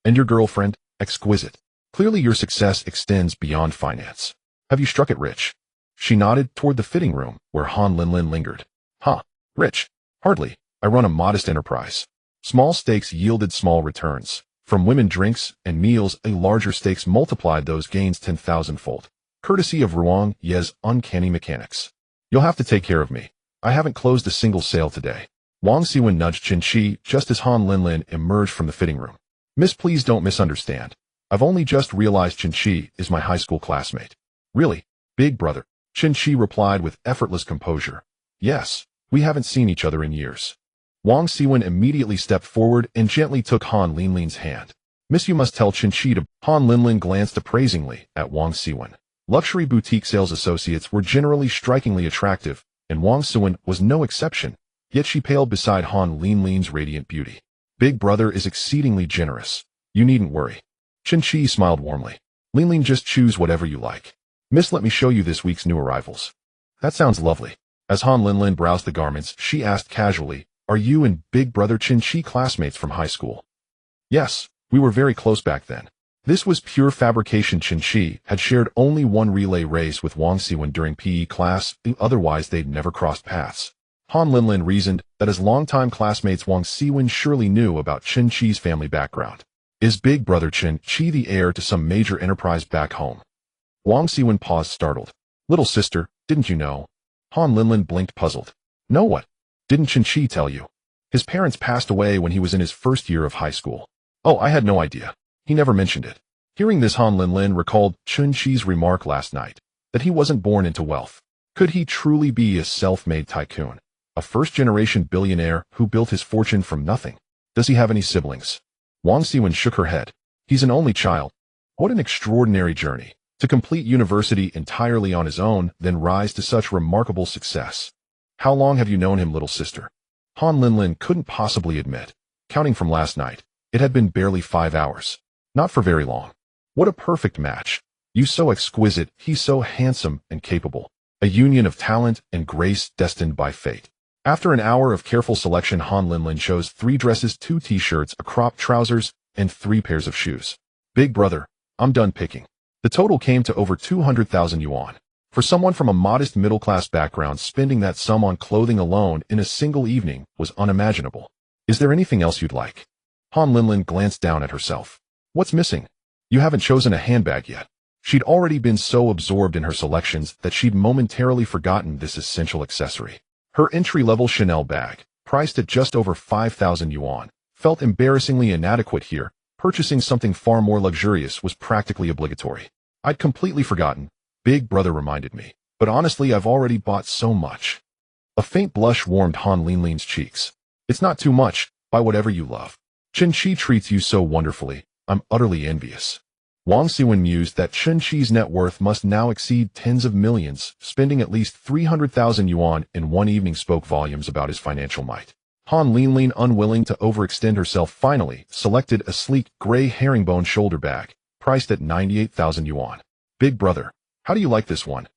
"And your girlfriend? Exquisite. Clearly your success extends beyond finance. Have you struck it rich?" She nodded toward the fitting room, where Han Linlin lingered. "Huh, rich? Hardly. I run a modest enterprise." Small stakes yielded small returns. From women, drinks, and meals, a larger stakes multiplied those gains 10,000-fold. Courtesy of Ruang Ye's uncanny mechanics. "You'll have to take care of me. I haven't closed a single sale today." Wang Siwen nudged Chen Qi just as Han Linlin emerged from the fitting room. "Miss, please don't misunderstand. I've only just realized Chen Qi is my high school classmate." "Really? Big brother?" Chen Qi replied with effortless composure. "Yes, we haven't seen each other in years." Wang Siwen immediately stepped forward and gently took Han Linlin's hand. "Miss, you must tell Chen Qi to—" Han Linlin glanced appraisingly at Wang Siwen. Luxury boutique sales associates were generally strikingly attractive, and Wang Siwen was no exception. Yet she paled beside Han Linlin's radiant beauty. "Big brother is exceedingly generous. You needn't worry." Chen Qi smiled warmly. "Linlin, just choose whatever you like. Miss, let me show you this week's new arrivals." "That sounds lovely." As Han Linlin browsed the garments, she asked casually, "Are you and Big brother Chen Qi classmates from high school?" "Yes, we were very close back then." This was pure fabrication. Chen Qi had shared only one relay race with Wang Siwen during PE class, otherwise they'd never crossed paths. Han Linlin reasoned that as longtime classmates, Wang Siwen surely knew about Chen Qi's family background. Is Big brother Chen Qi the heir to some major enterprise back home? Wang Siwen paused, startled. "Little sister, didn't you know?" Han Linlin blinked, puzzled. "Know what? Didn't Chen Qi tell you? His parents passed away when he was in his first year of high school." "Oh, I had no idea. He never mentioned it." Hearing this, Han Linlin recalled Chen Qi's remark last night, that he wasn't born into wealth. Could he truly be a self-made tycoon? A first-generation billionaire who built his fortune from nothing? Does he have any siblings? Wang Siwen shook her head. He's an only child. What an extraordinary journey. To complete university entirely on his own, then rise to such remarkable success. How long have you known him, little sister? Han Linlin couldn't possibly admit. Counting from last night, it had been barely 5 hours. Not for very long. What a perfect match. You so exquisite, he so handsome and capable. A union of talent and grace destined by fate. After an hour of careful selection, Han Linlin chose 3 dresses, 2 t-shirts, a cropped trousers, and 3 pairs of shoes. Big brother, I'm done picking. The total came to over 200,000 yuan. For someone from a modest middle-class background, spending that sum on clothing alone in a single evening was unimaginable. Is there anything else you'd like? Han Linlin glanced down at herself. What's missing? You haven't chosen a handbag yet. She'd already been so absorbed in her selections that she'd momentarily forgotten this essential accessory. Her entry-level Chanel bag, priced at just over 5,000 yuan, felt embarrassingly inadequate here. Purchasing something far more luxurious was practically obligatory. I'd completely forgotten. Big brother reminded me. But honestly, I've already bought so much. A faint blush warmed Han Linlin's cheeks. It's not too much. Buy whatever you love. Chen Qi treats you so wonderfully. I'm utterly envious. Wang Xiwen mused that Chen Qi's net worth must now exceed tens of millions. Spending at least 300,000 yuan in one evening spoke volumes about his financial might. Han Linlin, unwilling to overextend herself, finally selected a sleek gray herringbone shoulder bag, priced at 98,000 yuan. Big brother, how do you like this one?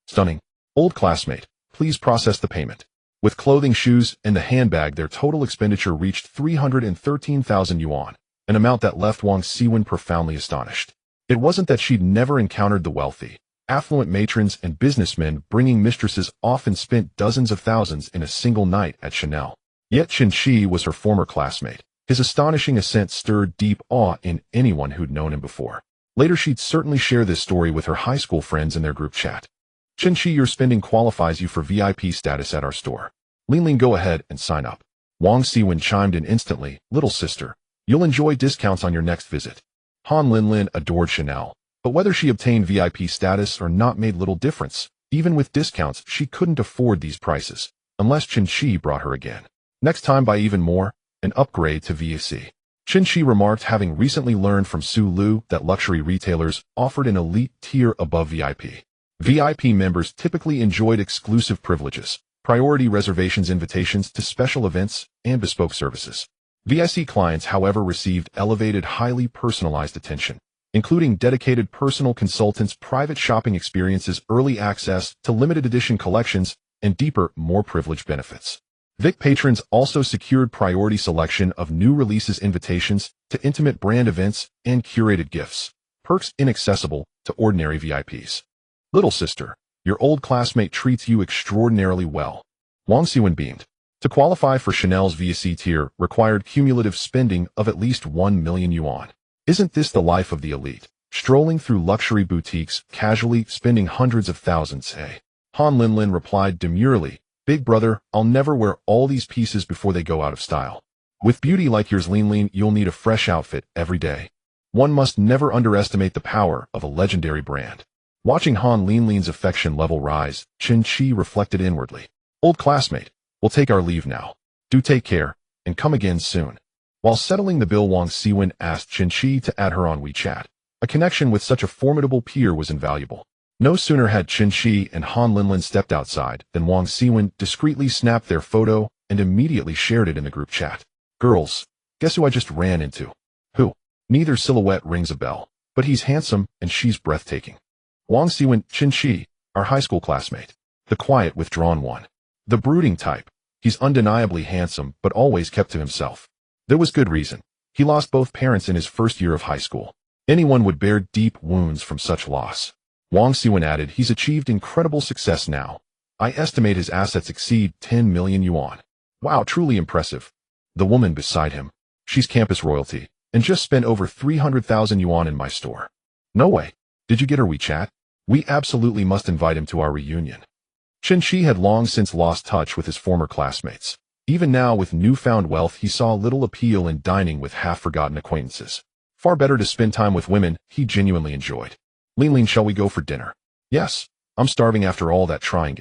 Stunning. Old classmate, please process the payment. With clothing, shoes, and the handbag, their total expenditure reached 313,000 yuan, an amount that left Wang Xiwen profoundly astonished. It wasn't that she'd never encountered the wealthy, affluent matrons and businessmen bringing mistresses often spent dozens of thousands in a single night at Chanel. Yet Chen Qi was her former classmate. His astonishing ascent stirred deep awe in anyone who'd known him before. Later, she'd certainly share this story with her high school friends in their group chat. Chen Qi, your spending qualifies you for VIP status at our store. Linlin, go ahead and sign up. Wang Xiwen chimed in instantly. Little sister, you'll enjoy discounts on your next visit. Han Linlin adored Chanel, but whether she obtained VIP status or not made little difference. Even with discounts, she couldn't afford these prices, unless Chen Qi brought her again. Next time, buy even more, an upgrade to VC. Chen Qi remarked, having recently learned from Su Lu that luxury retailers offered an elite tier above VIP. VIP members typically enjoyed exclusive privileges, priority reservations, invitations to special events, and bespoke services. VIC clients, however, received elevated, highly personalized attention, including dedicated personal consultants, private shopping experiences, early access to limited edition collections, and deeper, more privileged benefits. VIC patrons also secured priority selection of new releases, invitations to intimate brand events, and curated gifts, perks inaccessible to ordinary VIPs. Little sister, your old classmate treats you extraordinarily well. Wang Xiwen beamed. To qualify for Chanel's VC tier required cumulative spending of at least 1 million yuan. Isn't this the life of the elite? Strolling through luxury boutiques, casually spending hundreds of thousands, eh? Han Linlin replied demurely. Big brother, I'll never wear all these pieces before they go out of style. With beauty like yours, Linlin, you'll need a fresh outfit every day. One must never underestimate the power of a legendary brand. Watching Han Linlin's affection level rise, Chen Qi reflected inwardly. Old classmate, we'll take our leave now. Do take care, and come again soon. While settling the bill, Wang Xiwen asked Chen Qi to add her on WeChat. A connection with such a formidable peer was invaluable. No sooner had Chen Qi and Han Linlin stepped outside than Wang Xiwen discreetly snapped their photo and immediately shared it in the group chat. Girls, guess who I just ran into? Who? Neither silhouette rings a bell, but he's handsome and she's breathtaking. Wang Xiwen, Chen Qi, our high school classmate. The quiet, withdrawn one. The brooding type. He's undeniably handsome, but always kept to himself. There was good reason. He lost both parents in his first year of high school. Anyone would bear deep wounds from such loss. Wang Xiwen added, he's achieved incredible success now. I estimate his assets exceed 10 million yuan. Wow, truly impressive. The woman beside him. She's campus royalty, and just spent over 300,000 yuan in my store. No way. Did you get her WeChat? We absolutely must invite him to our reunion. Chen Qi had long since lost touch with his former classmates. Even now, with newfound wealth, he saw little appeal in dining with half-forgotten acquaintances. Far better to spend time with women he genuinely enjoyed. Linlin, shall we go for dinner? Yes, I'm starving after all that trying.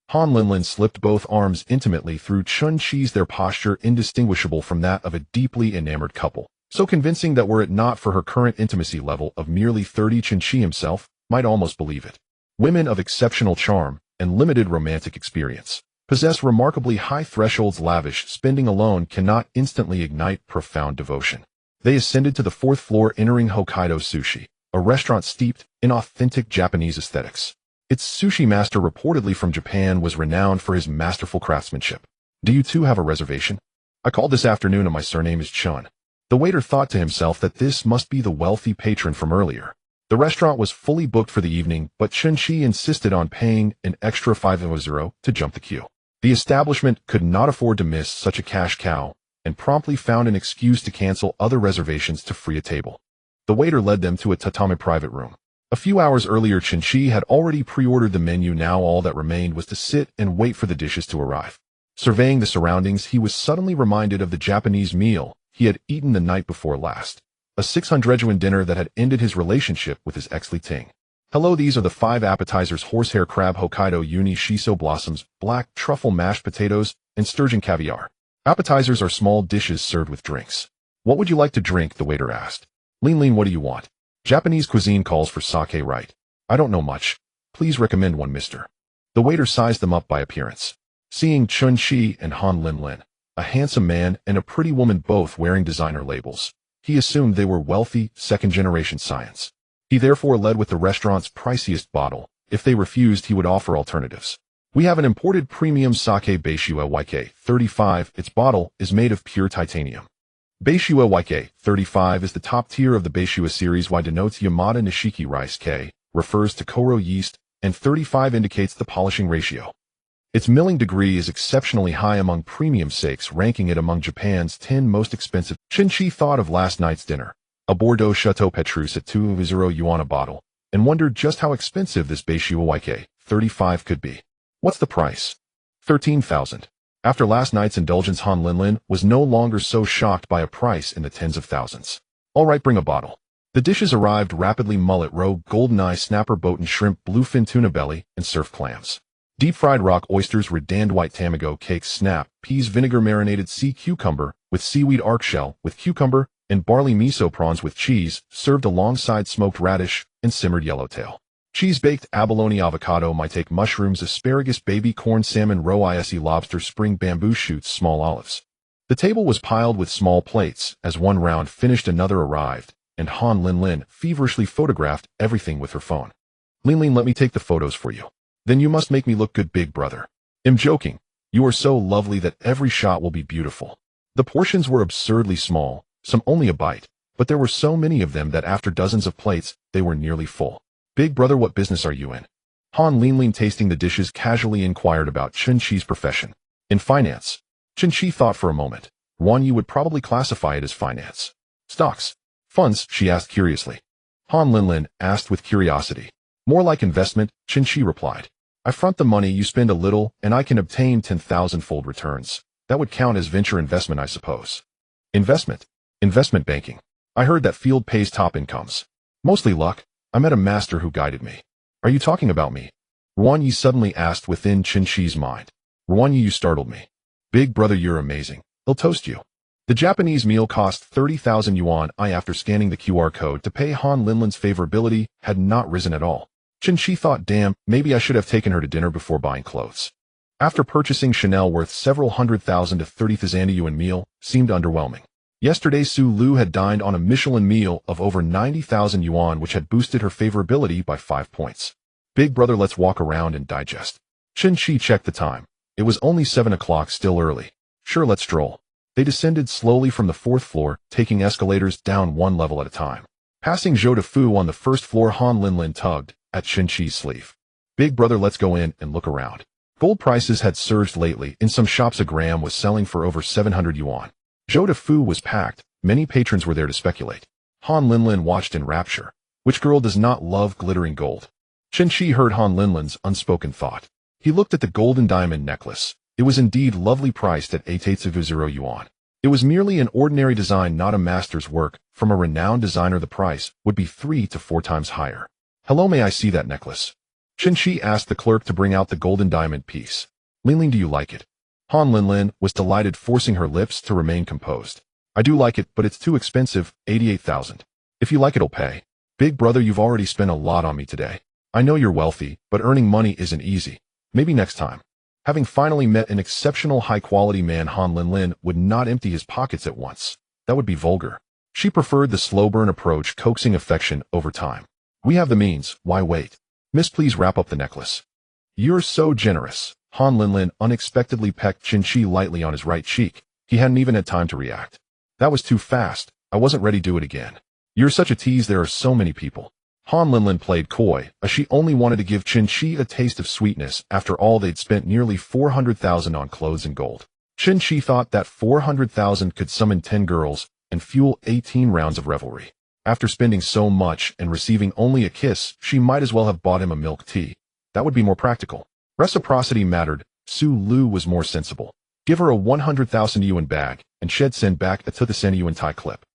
Han Linlin slipped both arms intimately through Chen Qi's, their posture indistinguishable from that of a deeply enamored couple. So convincing that were it not for her current intimacy level of merely 30, Chen Qi himself might almost believe it. Women of exceptional charm and limited romantic experience. possess remarkably high thresholds. Lavish spending alone cannot instantly ignite profound devotion. They ascended to the fourth floor, entering Hokkaido Sushi, a restaurant steeped in authentic Japanese aesthetics. Its sushi master, reportedly from Japan, was renowned for his masterful craftsmanship. Do you too have a reservation? I called this afternoon and my surname is Chun. The waiter thought to himself that this must be the wealthy patron from earlier. The restaurant was fully booked for the evening, but Chen Qi insisted on paying an extra 500 to jump the queue. The establishment could not afford to miss such a cash cow, and promptly found an excuse to cancel other reservations to free a table. The waiter led them to a tatami private room. A few hours earlier, Chen Qi had already pre-ordered the menu. Now all that remained was to sit and wait for the dishes to arrive. Surveying the surroundings, he was suddenly reminded of the Japanese meal he had eaten the night before last, a 600 yuan dinner that had ended his relationship with his ex Li Ting. Hello, these are the 5 appetizers: horsehair crab, Hokkaido uni, shiso blossoms, black truffle mashed potatoes, and sturgeon caviar. Appetizers are small dishes served with drinks. What would you like to drink? The waiter asked. Lean, what do you want? Japanese cuisine calls for sake, right? I don't know much. Please recommend one, mister. The waiter sized them up by appearance. Seeing Chen Qi and Han Linlin, a handsome man and a pretty woman both wearing designer labels, he assumed they were wealthy, second-generation science. He therefore led with the restaurant's priciest bottle. If they refused, he would offer alternatives. We have an imported premium sake, Beishua YK 35. Its bottle is made of pure titanium. Beishua YK 35 is the top tier of the Beishua series. Y denotes Yamada Nishiki rice. K refers to Koro yeast, and 35 indicates the polishing ratio. Its milling degree is exceptionally high among premium sakes, ranking it among Japan's 10 most expensive. Chen Qi thought of last night's dinner, a Bordeaux Chateau Petrus at 200 yuan a bottle, and wondered just how expensive this Beishua YK 35 could be. What's the price? 13,000. After last night's indulgence, Han Linlin was no longer so shocked by a price in the tens of thousands. All right, bring a bottle. The dishes arrived rapidly: mullet roe, golden-eye snapper, boaten shrimp, bluefin tuna belly, and surf clams. Deep-fried rock oysters, redand white tamago cakes, snap, peas, vinegar marinated sea cucumber with seaweed, arc shell with cucumber, and barley miso prawns with cheese, served alongside smoked radish and simmered yellowtail. Cheese-baked abalone, avocado, maitake, mushrooms, asparagus, baby corn, salmon, roe, ise, lobster, spring bamboo shoots, small olives. The table was piled with small plates. As one round finished, another arrived, and Han Linlin feverishly photographed everything with her phone. Linlin, let me take the photos for you. Then you must make me look good, big brother. I'm joking. You are so lovely that every shot will be beautiful. The portions were absurdly small, some only a bite, but there were so many of them that after dozens of plates, they were nearly full. Big brother, what business are you in? Han Linlin, tasting the dishes, casually inquired about Chen Qi's profession. In finance. Chen Qi thought for a moment. Yuan, you would probably classify it as finance. Stocks. Funds, she asked curiously. Han Linlin asked with curiosity. More like investment, Chen Qi replied. I front the money, you spend a little, and I can obtain 10,000-fold returns. That would count as venture investment, I suppose. Investment. Investment banking. I heard that field pays top incomes. Mostly luck. I met a master who guided me. Are you talking about me? Yuan Yi suddenly asked within Chen Qi's mind. Yuan Yi, you startled me. Big brother, you're amazing. He'll toast you. The Japanese meal cost 30,000 yuan. After scanning the QR code to pay, Han Linlin's favorability had not risen at all. Chen Qi thought, damn, maybe I should have taken her to dinner before buying clothes. After purchasing Chanel worth several 100,000, a 30,000 yuan meal seemed underwhelming. Yesterday, Su Lu had dined on a Michelin meal of over 90,000 yuan, which had boosted her favorability by 5 points. Big brother, let's walk around and digest. Chen Qi checked the time. It was only 7 o'clock, still early. Sure, let's stroll. They descended slowly from the 4th floor, taking escalators down one level at a time. Passing Zhou de Fu on the 1st floor, Han Linlin tugged at Chen Qi's sleeve. Big brother, let's go in and look around. Gold prices had surged lately. In some shops, a gram was selling for over 700 yuan. Zhou de Fu was packed. Many patrons were there to speculate. Han Linlin watched in rapture. Which girl does not love glittering gold? Chen Qi heard Han Linlin's unspoken thought. He looked at the golden diamond necklace. It was indeed lovely, priced at 880 yuan. It was merely an ordinary design, not a master's work. From a renowned designer, the price would be 3 to 4 times higher. Hello, may I see that necklace? Chen Qi asked the clerk to bring out the golden diamond piece. Linlin, do you like it? Han Linlin was delighted, forcing her lips to remain composed. I do like it, but it's too expensive, 88,000. If you like it, I'll pay. Big brother, you've already spent a lot on me today. I know you're wealthy, but earning money isn't easy. Maybe next time. Having finally met an exceptional high-quality man, Han Linlin would not empty his pockets at once. That would be vulgar. She preferred the slow-burn approach, coaxing affection over time. We have the means, why wait? Miss, please wrap up the necklace. You're so generous. Han Linlin unexpectedly pecked Chen Qi lightly on his right cheek. He hadn't even had time to react. That was too fast. I wasn't ready to do it again. You're such a tease, there are so many people. Han Linlin played coy, as she only wanted to give Chen Qi a taste of sweetness. After all, they'd spent nearly 400,000 on clothes and gold. Chen Qi thought that 400,000 could summon 10 girls and fuel 18 rounds of revelry. After spending so much and receiving only a kiss, she might as well have bought him a milk tea. That would be more practical. Reciprocity mattered. Su Lu was more sensible. Give her a 100,000 yuan bag, and she'd send back a 2,000 yuan Thai clip.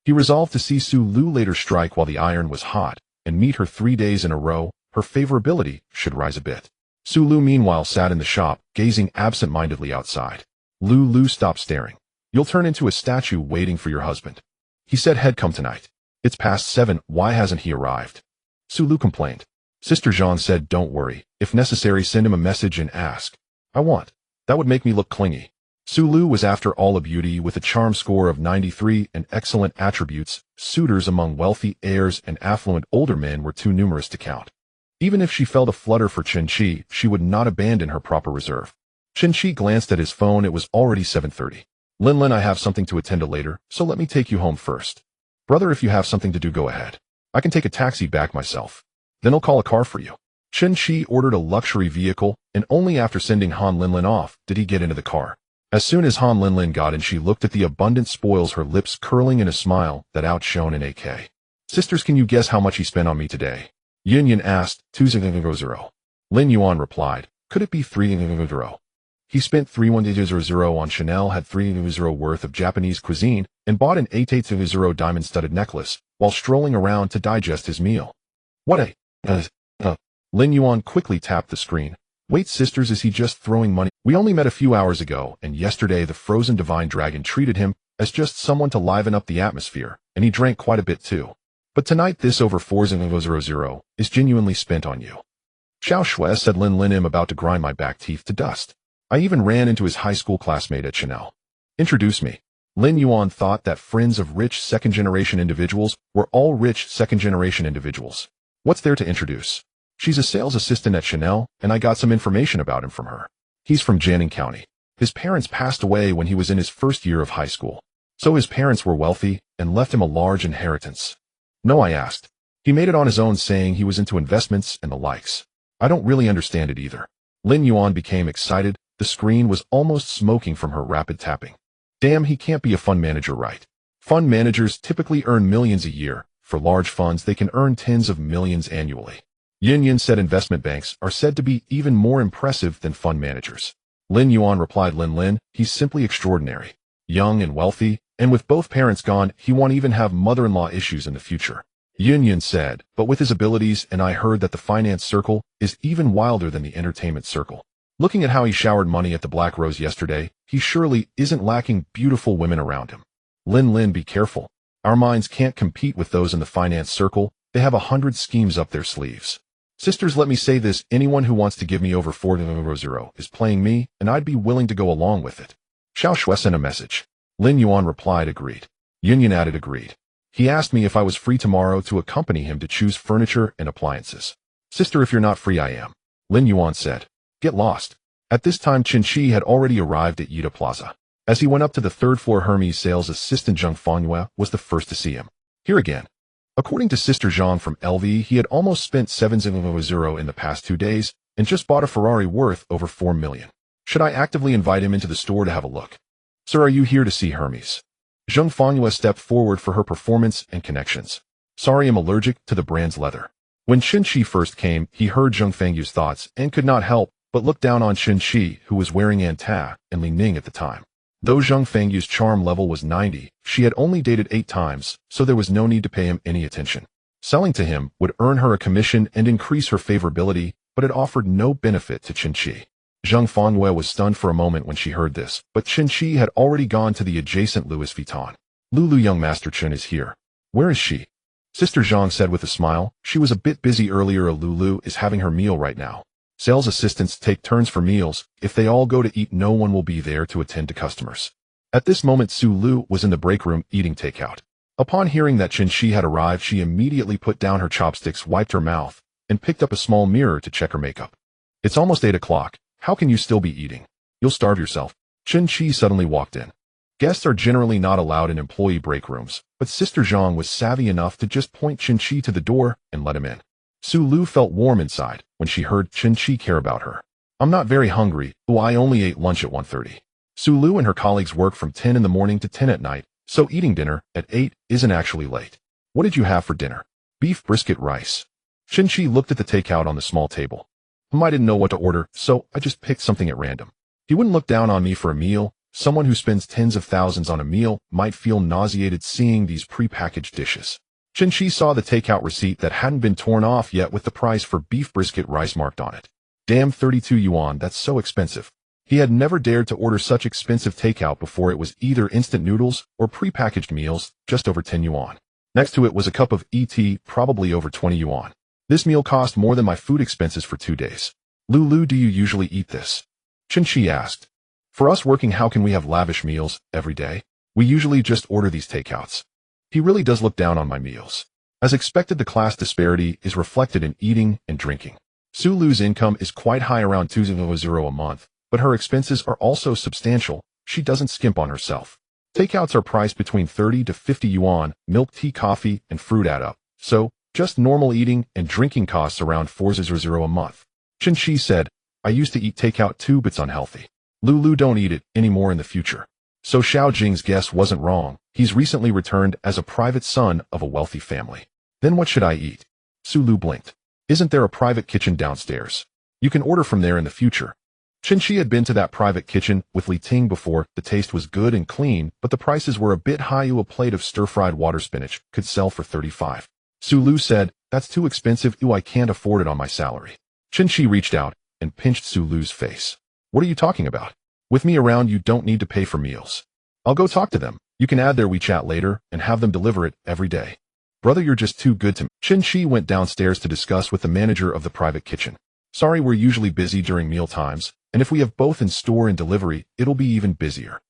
He resolved to see Su Lu later strike while the iron was hot, and meet her 3 days in a row. Her favorability should rise a bit. Su Lu meanwhile sat in the shop, gazing absent-mindedly outside. Lu stopped staring. You'll turn into a statue waiting for your husband. He said he'd come tonight. It's past 7, why hasn't he arrived? Su Lu complained. Sister Jean said don't worry, if necessary send him a message and ask. I want. That would make me look clingy. Su Lu was after all a beauty with a charm score of 93 and excellent attributes. Suitors among wealthy heirs and affluent older men were too numerous to count. Even if she felt a flutter for Chen Qi, she would not abandon her proper reserve. Chen Qi glanced at his phone. It was already 7:30. Linlin, I have something to attend to later, so let me take you home first. Brother, if you have something to do, go ahead. I can take a taxi back myself. Then I'll call a car for you. Chen Qi ordered a luxury vehicle, and only after sending Han Linlin off did he get into the car. As soon as Han Linlin got in, she looked at the abundant spoils, her lips curling in a smile that outshone an AK. Sisters, can you guess how much he spent on me today? Yin asked. 2,000. Lin Yuan replied. Could it be 3,000? He spent 3,100 on Chanel, had 3,000 worth of Japanese cuisine, and bought an 8,000 diamond-studded necklace while strolling around to digest his meal. What a... Lin Yuan quickly tapped the screen. Wait, sisters, is he just throwing money? We only met a few hours ago, and yesterday the frozen divine dragon treated him as just someone to liven up the atmosphere, and he drank quite a bit too. But tonight this over 4,000 is genuinely spent on you. Xiao Shui, said Lin Im, about to grind my back teeth to dust. I even ran into his high school classmate at Chanel. Introduce me. Lin Yuan thought that friends of rich second-generation individuals were all rich second-generation individuals. What's there to introduce? She's a sales assistant at Chanel, and I got some information about him from her. He's from Jianing County. His parents passed away when he was in his first year of high school. So his parents were wealthy and left him a large inheritance. No, I asked. He made it on his own, saying he was into investments and the likes. I don't really understand it either. Lin Yuan became excited. The screen was almost smoking from her rapid tapping. Damn, he can't be a fund manager, right? Fund managers typically earn millions a year. For large funds, they can earn tens of millions annually. Yin said investment banks are said to be even more impressive than fund managers. Lin Yuan replied, Lin, he's simply extraordinary. Young and wealthy, and with both parents gone, he won't even have mother-in-law issues in the future. Yin said, but with his abilities, and I heard that the finance circle is even wilder than the entertainment circle. Looking at how he showered money at the Black Rose yesterday, he surely isn't lacking beautiful women around him. Lin, be careful. Our minds can't compete with those in the finance circle. They have 100 schemes up their sleeves. Sisters, let me say this, anyone who wants to give me over 4,000 is playing me, and I'd be willing to go along with it. Xiao Shui sent a message. Lin Yuan replied, agreed. Yin added, agreed. He asked me if I was free tomorrow to accompany him to choose furniture and appliances. Sister, if you're not free, I am. Lin Yuan said. Get lost. At this time, Chen Qi had already arrived at Yida Plaza. As he went up to the third floor, Hermes' sales assistant Zheng Fangyue was the first to see him. Here again. According to Sister Jean from LV, he had almost spent 7,000 in the past 2 days and just bought a Ferrari worth over 4 million. Should I actively invite him into the store to have a look? Sir, are you here to see Hermes? Zheng Fangyue stepped forward for her performance and connections. Sorry, I'm allergic to the brand's leather. When Chen Qi first came, he heard Zheng Fangyue's thoughts and could not help but look down on Chen Qi, who was wearing Anta and Li Ning at the time. Though Zheng Fangyue's charm level was 90, she had only dated 8 times, so there was no need to pay him any attention. Selling to him would earn her a commission and increase her favorability, but it offered no benefit to Chen Qi. Zheng Fangyue was stunned for a moment when she heard this, but Chen Qi had already gone to the adjacent Louis Vuitton. Lulu, young Master Chen is here. Where is she? Sister Zhang said with a smile. She was a bit busy earlier. Lulu is having her meal right now. Sales assistants take turns for meals. If they all go to eat, no one will be there to attend to customers. At this moment, Su Lu was in the break room eating takeout. Upon hearing that Chen Qi had arrived, she immediately put down her chopsticks, wiped her mouth, and picked up a small mirror to check her makeup. It's almost 8 o'clock. How can you still be eating? You'll starve yourself. Chen Qi suddenly walked in. Guests are generally not allowed in employee break rooms, but Sister Zhang was savvy enough to just point Chen Qi to the door and let him in. Su Lu felt warm inside when she heard Chen Qi care about her. I'm not very hungry, though I only ate lunch at 1:30. Su Lu and her colleagues work from 10 in the morning to 10 at night, so eating dinner at 8 isn't actually late. What did you have for dinner? Beef brisket rice. Chen Qi looked at the takeout on the small table. I didn't know what to order, so I just picked something at random. He wouldn't look down on me for a meal. Someone who spends tens of thousands on a meal might feel nauseated seeing these prepackaged dishes. Chen Qi saw the takeout receipt that hadn't been torn off yet with the price for beef brisket rice marked on it. Damn, 32 yuan, that's so expensive. He had never dared to order such expensive takeout before. It was either instant noodles or prepackaged meals, just over 10 yuan. Next to it was a cup of tea, probably over 20 yuan. This meal cost more than my food expenses for 2 days. Lulu, do you usually eat this? Chen Qi asked. For us working, how can we have lavish meals every day? We usually just order these takeouts. He really does look down on my meals. As expected, the class disparity is reflected in eating and drinking. Su Lu's income is quite high, around 200 a month, but her expenses are also substantial. She doesn't skimp on herself. Takeouts are priced between 30 to 50 yuan, milk, tea, coffee, and fruit add up. So, just normal eating and drinking costs around 400 a month. Chen Qi said, I used to eat takeout too, but it's unhealthy. Lulu, don't eat it anymore in the future. So Xiao Jing's guess wasn't wrong. He's recently returned as a private son of a wealthy family. Then what should I eat? Su Lu blinked. Isn't there a private kitchen downstairs? You can order from there in the future. Chen Qi had been to that private kitchen with Li Ting before. The taste was good and clean, but the prices were a bit high. A plate of stir-fried water spinach could sell for 35. Su Lu said, that's too expensive. I can't afford it on my salary. Chen Qi reached out and pinched Su Lu's face. What are you talking about? With me around, you don't need to pay for meals. I'll go talk to them. You can add their WeChat later and have them deliver it every day. Brother, you're just too good to me. Chen Qi went downstairs to discuss with the manager of the private kitchen. Sorry, we're usually busy during meal times, and if we have both in store and delivery, it'll be even busier.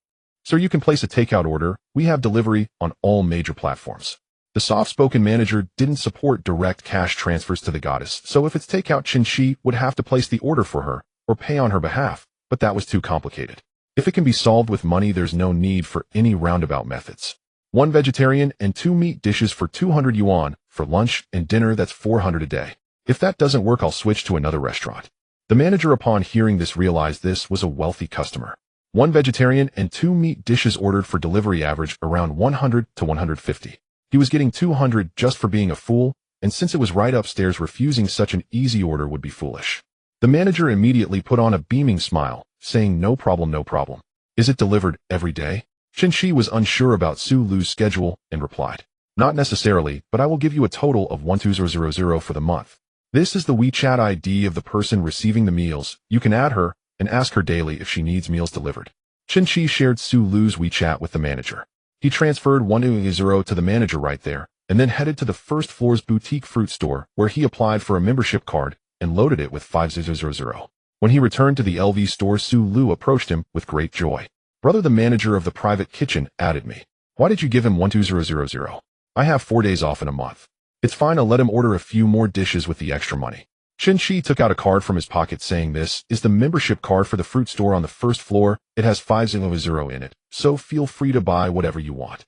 So you can place a takeout order. We have delivery on all major platforms. The soft-spoken manager didn't support direct cash transfers to the goddess, so if it's takeout, Chen Qi would have to place the order for her or pay on her behalf, but that was too complicated. If it can be solved with money, there's no need for any roundabout methods. 1 vegetarian and 2 meat dishes for 200 yuan, for lunch and dinner that's 400 a day. If that doesn't work, I'll switch to another restaurant. The manager, upon hearing this, realized this was a wealthy customer. 1 vegetarian and 2 meat dishes ordered for delivery average around 100 to 150. He was getting 200 just for being a fool, and since it was right upstairs, refusing such an easy order would be foolish. The manager immediately put on a beaming smile, saying, no problem, no problem. Is it delivered every day? Chen Qi was unsure about Su Lu's schedule and replied, not necessarily, but I will give you a total of 12000 for the month. This is the WeChat ID of the person receiving the meals. You can add her and ask her daily if she needs meals delivered. Chen Qi shared Su Lu's WeChat with the manager. He transferred 120 to the manager right there, and then headed to the first floor's boutique fruit store, where he applied for a membership card and loaded it with 5000. When he returned to the LV store, Su Lu approached him with great joy. Brother, the manager of the private kitchen added me. Why did you give him 12000? I have 4 days off in a month. It's fine, I'll let him order a few more dishes with the extra money. Chen Qi took out a card from his pocket, saying, this is the membership card for the fruit store on the first floor. It has 50 in it, so feel free to buy whatever you want.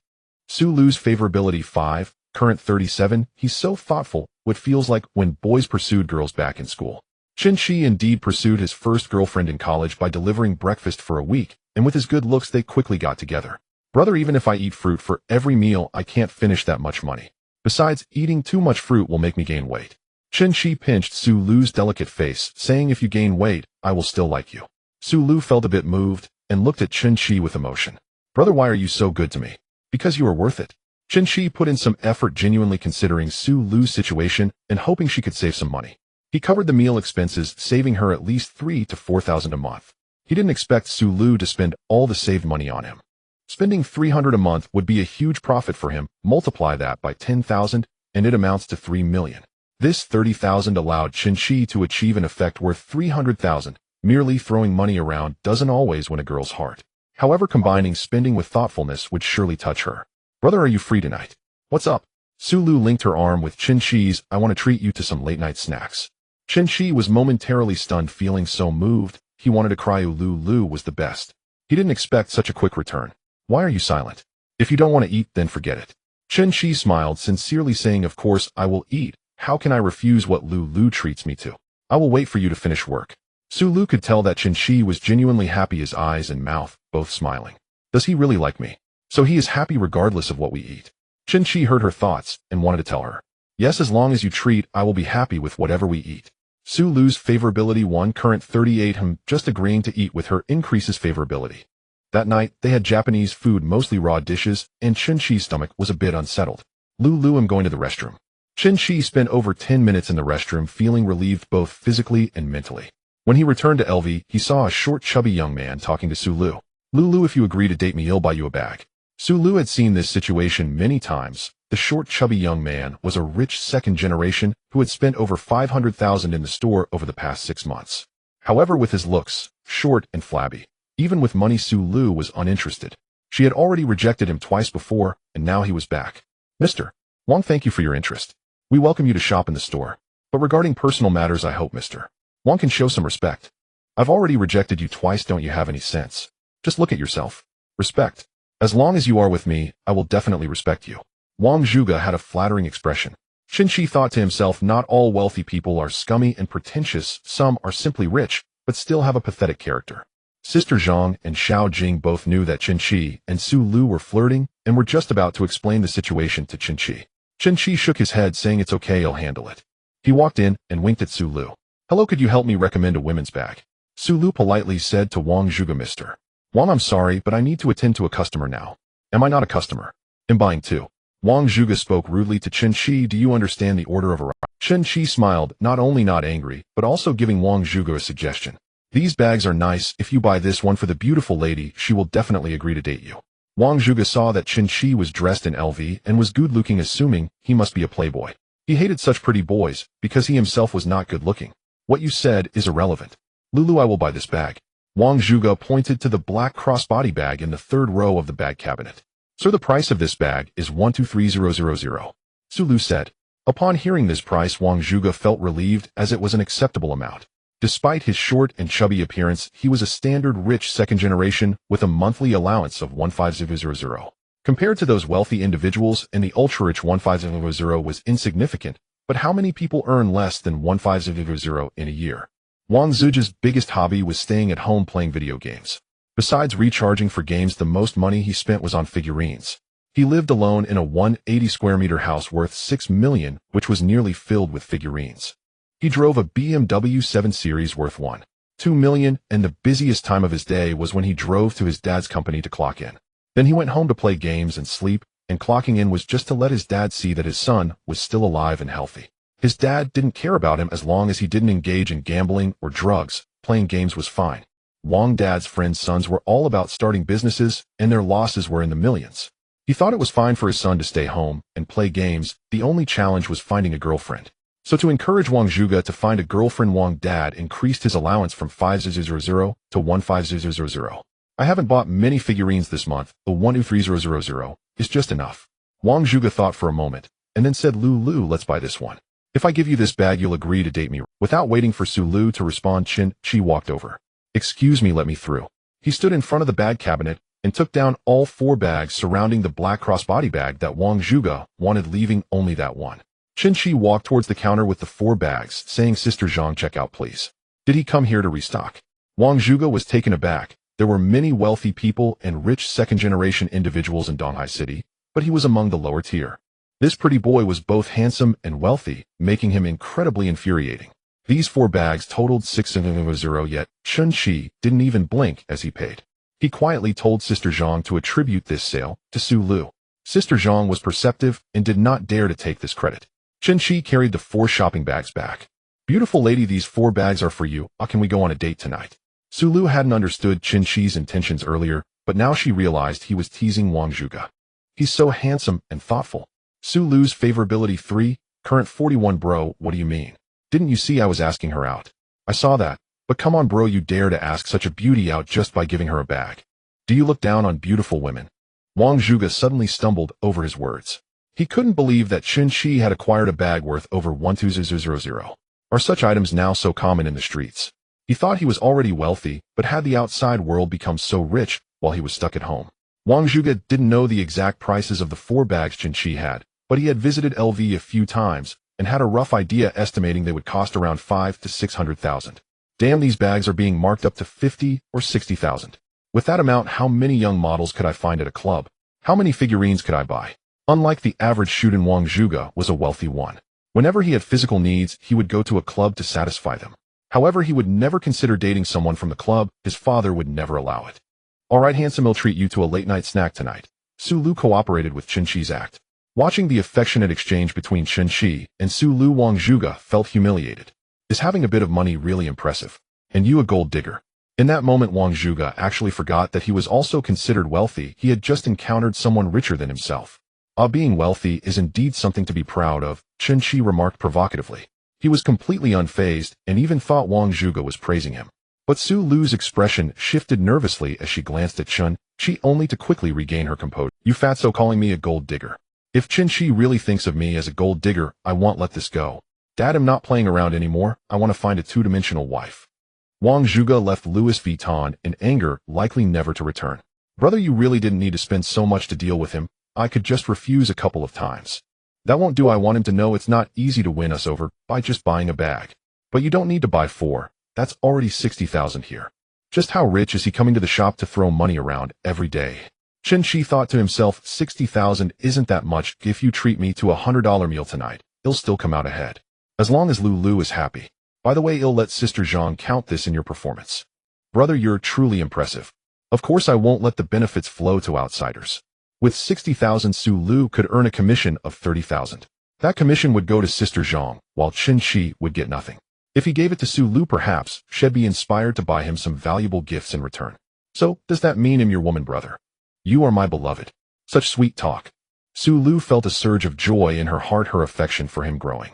Su Lu's favorability 5, current 37. He's so thoughtful, what feels like when boys pursued girls back in school. Chen Qi indeed pursued his first girlfriend in college by delivering breakfast for a week, and with his good looks they quickly got together. Brother, even if I eat fruit for every meal, I can't finish that much money. Besides, eating too much fruit will make me gain weight. Chen Qi pinched Su Lu's delicate face, saying, if you gain weight, I will still like you. Su Lu felt a bit moved and looked at Chen Qi with emotion. Brother, why are you so good to me? Because you are worth it. Chen Qi put in some effort, genuinely considering Su Lu's situation and hoping she could save some money. He covered the meal expenses, saving her at least 3,000 to 4,000 a month. He didn't expect Su Lu to spend all the saved money on him. Spending 300 a month would be a huge profit for him. Multiply that by 10,000 and it amounts to 3 million. This 30,000 allowed Chen Qi to achieve an effect worth 300,000. Merely throwing money around doesn't always win a girl's heart. However, combining spending with thoughtfulness would surely touch her. Brother, are you free tonight? What's up? Sulu linked her arm with Chen Qi's. I want to treat you to some late-night snacks. Chen Qi was momentarily stunned, feeling so moved. He wanted to cry. Lulu was the best. He didn't expect such a quick return. Why are you silent? If you don't want to eat, then forget it. Chen Qi smiled, sincerely saying, of course I will eat. How can I refuse what Lulu treats me to? I will wait for you to finish work. Sulu could tell that Chen Qi was genuinely happy, his eyes and mouth both smiling. Does he really like me? So he is happy regardless of what we eat. Chen Qi heard her thoughts and wanted to tell her. Yes, as long as you treat, I will be happy with whatever we eat. Sulu's favorability 1, current 38. Just agreeing to eat with her increases favorability. That night, they had Japanese food, mostly raw dishes, and Chen Qi's stomach was a bit unsettled. Lulu, I'm going to the restroom. Chen Qi spent over 10 minutes in the restroom, feeling relieved both physically and mentally. When he returned to LV, he saw a short, chubby young man talking to Sulu. Lulu, if you agree to date me, I'll buy you a bag. Sulu had seen this situation many times. The short, chubby young man was a rich second generation who had spent over 500,000 in the store over the past 6 months. However, with his looks, short and flabby, even with money, Sulu was uninterested. She had already rejected him twice before, and now he was back. Mr. Wang, thank you for your interest. We welcome you to shop in the store. But regarding personal matters, I hope Mr. Wang can show some respect. I've already rejected you twice, don't you have any sense? Just look at yourself. Respect. As long as you are with me, I will definitely respect you. Wang Zhuge had a flattering expression. Chen Qi thought to himself, not all wealthy people are scummy and pretentious, some are simply rich, but still have a pathetic character. Sister Zhang and Xiao Jing both knew that Chen Qi and Su Lu were flirting and were just about to explain the situation to Chen Qi. Chen Qi shook his head, saying it's okay, I'll handle it. He walked in and winked at Su Lu. Hello, could you help me recommend a women's bag? Su Lu politely said to Wang Zhuge, Mr. Wang, I'm sorry, but I need to attend to a customer now. Am I not a customer? I'm buying too. Wang Zhuge spoke rudely to Chen Qi. Do you understand the order of arrival? Chen Qi smiled, not only not angry, but also giving Wang Zhuge a suggestion. These bags are nice. If you buy this one for the beautiful lady, she will definitely agree to date you. Wang Zhuge saw that Chen Qi was dressed in LV and was good-looking, assuming he must be a playboy. He hated such pretty boys because he himself was not good-looking. What you said is irrelevant. Lulu, I will buy this bag. Wang Zhuge pointed to the black crossbody bag in the third row of the bag cabinet. Sir, the price of this bag is 123,000. Sulu said. Upon hearing this price, Wang Zhuge felt relieved, as it was an acceptable amount. Despite his short and chubby appearance, he was a standard rich second generation with a monthly allowance of 150,000. Compared to those wealthy individuals, and the ultra-rich 150,000 was insignificant, but how many people earn less than 150,000 in a year? Wang Zhuge's biggest hobby was staying at home playing video games. Besides recharging for games, the most money he spent was on figurines. He lived alone in a 180 square meter house worth 6 million, which was nearly filled with figurines. He drove a BMW 7 Series worth 1.2 million, and the busiest time of his day was when he drove to his dad's company to clock in. Then he went home to play games and sleep, and clocking in was just to let his dad see that his son was still alive and healthy. His dad didn't care about him as long as he didn't engage in gambling or drugs. Playing games was fine. Wang Dad's friends' sons were all about starting businesses, and their losses were in the millions. He thought it was fine for his son to stay home and play games. The only challenge was finding a girlfriend. So to encourage Wang Zhuge to find a girlfriend, Wang Dad increased his allowance from 5,000 to 15,000. I haven't bought many figurines this month. The 123,000 is just enough. Wang Zhuge thought for a moment, and then said, Lulu, let's buy this one. If I give you this bag, you'll agree to date me. Without waiting for Sulu to respond, Chen Qi walked over. Excuse me, let me through. He stood in front of the bag cabinet and took down all 4 bags surrounding the black crossbody bag that Wang Zhuge wanted, leaving only that one. Chen Qi walked towards the counter with the 4 bags, saying, Sister Zhang, check out please. Did he come here to restock? Wang Zhuge was taken aback. There were many wealthy people and rich second-generation individuals in Donghai City, but he was among the lower tier. This pretty boy was both handsome and wealthy, making him incredibly infuriating. These 4 bags totaled 6,000, yet Chen Qi didn't even blink as he paid. He quietly told Sister Zhang to attribute this sale to Su Lu. Sister Zhang was perceptive and did not dare to take this credit. Chen Qi carried the 4 shopping bags back. Beautiful lady, these 4 bags are for you. Can we go on a date tonight? Su Lu hadn't understood Chen Qi's intentions earlier, but now she realized he was teasing Wang Zhuge. He's so handsome and thoughtful. Su Lu's favorability 3, current 41 bro, what do you mean? Didn't you see I was asking her out? I saw that, but come on bro, you dare to ask such a beauty out just by giving her a bag. Do you look down on beautiful women? Wang Zhuge suddenly stumbled over his words. He couldn't believe that Chen Qi had acquired a bag worth over 1,200. Are such items now so common in the streets? He thought he was already wealthy, but had the outside world become so rich while he was stuck at home? Wang Zhuge didn't know the exact prices of the 4 bags Chen Qi had, but he had visited LV a few times and had a rough idea estimating they would cost around 500,000 to 600,000. Damn, these bags are being marked up to 50,000 or 60,000. With that amount, how many young models could I find at a club? How many figurines could I buy? Unlike the average student, Wang Zhuge was a wealthy one. Whenever he had physical needs, he would go to a club to satisfy them. However, he would never consider dating someone from the club. His father would never allow it. All right, handsome, I'll treat you to a late-night snack tonight. Su Lu cooperated with Chen Qi's act. Watching the affectionate exchange between Chen Qi and Su Lu, Wang Zhuge felt humiliated. Is having a bit of money really impressive? And you a gold digger? In that moment, Wang Zhuge actually forgot that he was also considered wealthy. He had just encountered someone richer than himself. Being wealthy is indeed something to be proud of, Chen Qi remarked provocatively. He was completely unfazed and even thought Wang Zhuge was praising him. But Su Lu's expression shifted nervously as she glanced at Chen Qi only to quickly regain her composure. You fatso, calling me a gold digger. If Chen Qi really thinks of me as a gold digger, I won't let this go. Dad, I'm not playing around anymore. I want to find a two-dimensional wife. Wang Zhuge left Louis Vuitton in anger, likely never to return. Brother, you really didn't need to spend so much to deal with him. I could just refuse a couple of times. That won't do. I want him to know it's not easy to win us over by just buying a bag. But you don't need to buy 4. That's already 60,000 here. Just how rich is he coming to the shop to throw money around every day? Chen Qi thought to himself, 60,000 isn't that much. If you treat me to a $100 meal tonight, it'll still come out ahead. As long as Lulu is happy. By the way, I'll let Sister Zhang count this in your performance. Brother, you're truly impressive. Of course I won't let the benefits flow to outsiders. With 60,000, Su Lu could earn a commission of 30,000. That commission would go to Sister Zhang, while Chen Qi would get nothing. If he gave it to Su Lu, perhaps she'd be inspired to buy him some valuable gifts in return. So, does that mean I'm your woman, brother? You are my beloved. Such sweet talk. Su Lu felt a surge of joy in her heart, her affection for him growing.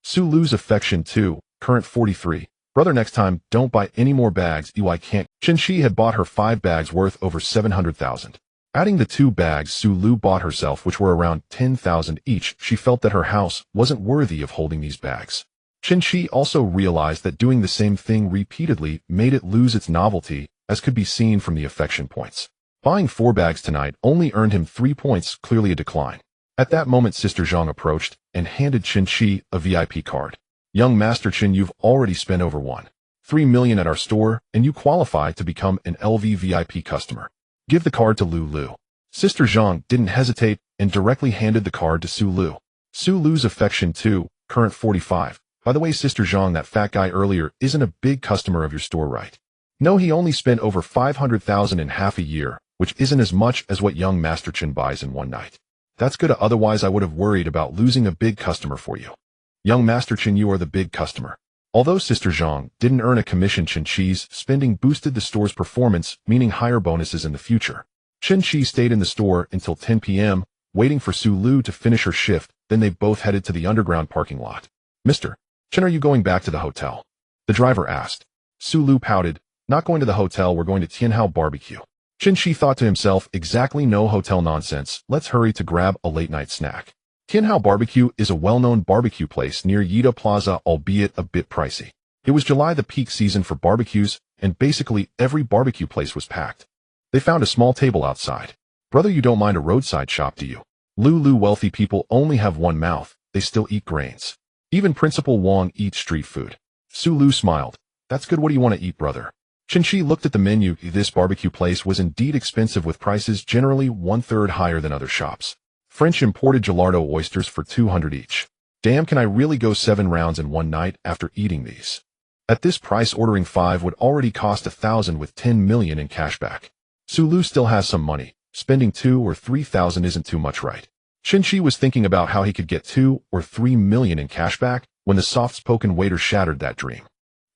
Su Lu's affection too, current 43. Brother, next time, don't buy any more bags. I can't. Chen Qi had bought her 5 bags worth over 700,000. Adding the 2 bags Su Lu bought herself, which were around 10,000 each, she felt that her house wasn't worthy of holding these bags. Chen Qi also realized that doing the same thing repeatedly made it lose its novelty, as could be seen from the affection points. Buying 4 bags tonight only earned him 3 points, clearly a decline. At that moment, Sister Zhang approached and handed Chen Qi a VIP card. Young Master Chen, you've already spent over 1.3 million at our store, and you qualify to become an LV VIP customer. Give the card to Lulu. Sister Zhang didn't hesitate and directly handed the card to Su Lu. Su Lu's affection too, current 45. By the way, Sister Zhang, that fat guy earlier isn't a big customer of your store, right? No, he only spent over 500,000 in half a year, which isn't as much as what young Master Chen buys in one night. That's good, otherwise I would have worried about losing a big customer for you. Young Master Chen, you are the big customer. Although Sister Zhang didn't earn a commission, Chen Qi's spending boosted the store's performance, meaning higher bonuses in the future. Chen Qi stayed in the store until 10 p.m., waiting for Su Lu to finish her shift, then they both headed to the underground parking lot. Mr. Chen, are you going back to the hotel? The driver asked. Su Lu pouted. Not going to the hotel, we're going to Tianhao Barbecue. Chen Qi thought to himself, exactly, no hotel nonsense, let's hurry to grab a late-night snack. Tianhao Barbecue is a well-known barbecue place near Yida Plaza, albeit a bit pricey. It was July, the peak season for barbecues, and basically every barbecue place was packed. They found a small table outside. Brother, you don't mind a roadside shop, do you? Lulu, wealthy people only have one mouth, they still eat grains. Even Principal Wang eats street food. Su Lu smiled. That's good, what do you want to eat, brother? Chen Qi looked at the menu. This barbecue place was indeed expensive, with prices generally 1/3 higher than other shops. French imported gelato oysters for 200 each. Damn, can I really go 7 rounds in one night after eating these? At this price, ordering 5 would already cost 1,000 with 10 million in cashback. Su Lu still has some money. Spending 2 or 3,000 isn't too much, right? Chen Qi was thinking about how he could get 2 or 3 million in cashback when the soft-spoken waiter shattered that dream.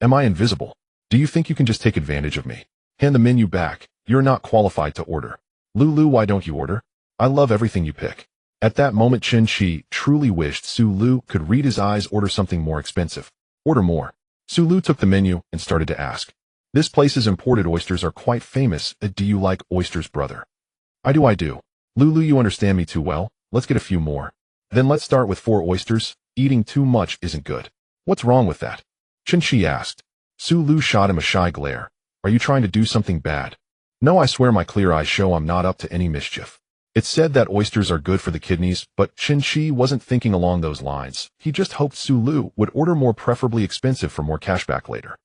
Am I invisible? Do you think you can just take advantage of me? Hand the menu back. You're not qualified to order. Lulu, why don't you order? I love everything you pick. At that moment, Chen Qi truly wished Su Lu could read his eyes, order something more expensive. Order more. Su Lu took the menu and started to ask. This place's imported oysters are quite famous. Do you like oysters, brother? I do. Lulu, you understand me too well. Let's get a few more. Then let's start with 4 oysters. Eating too much isn't good. What's wrong with that? Chen Qi asked. Su Lu shot him a shy glare. Are you trying to do something bad? No, I swear my clear eyes show I'm not up to any mischief. It's said that oysters are good for the kidneys, but Chen Qi wasn't thinking along those lines. He just hoped Su Lu would order more, preferably expensive, for more cashback later.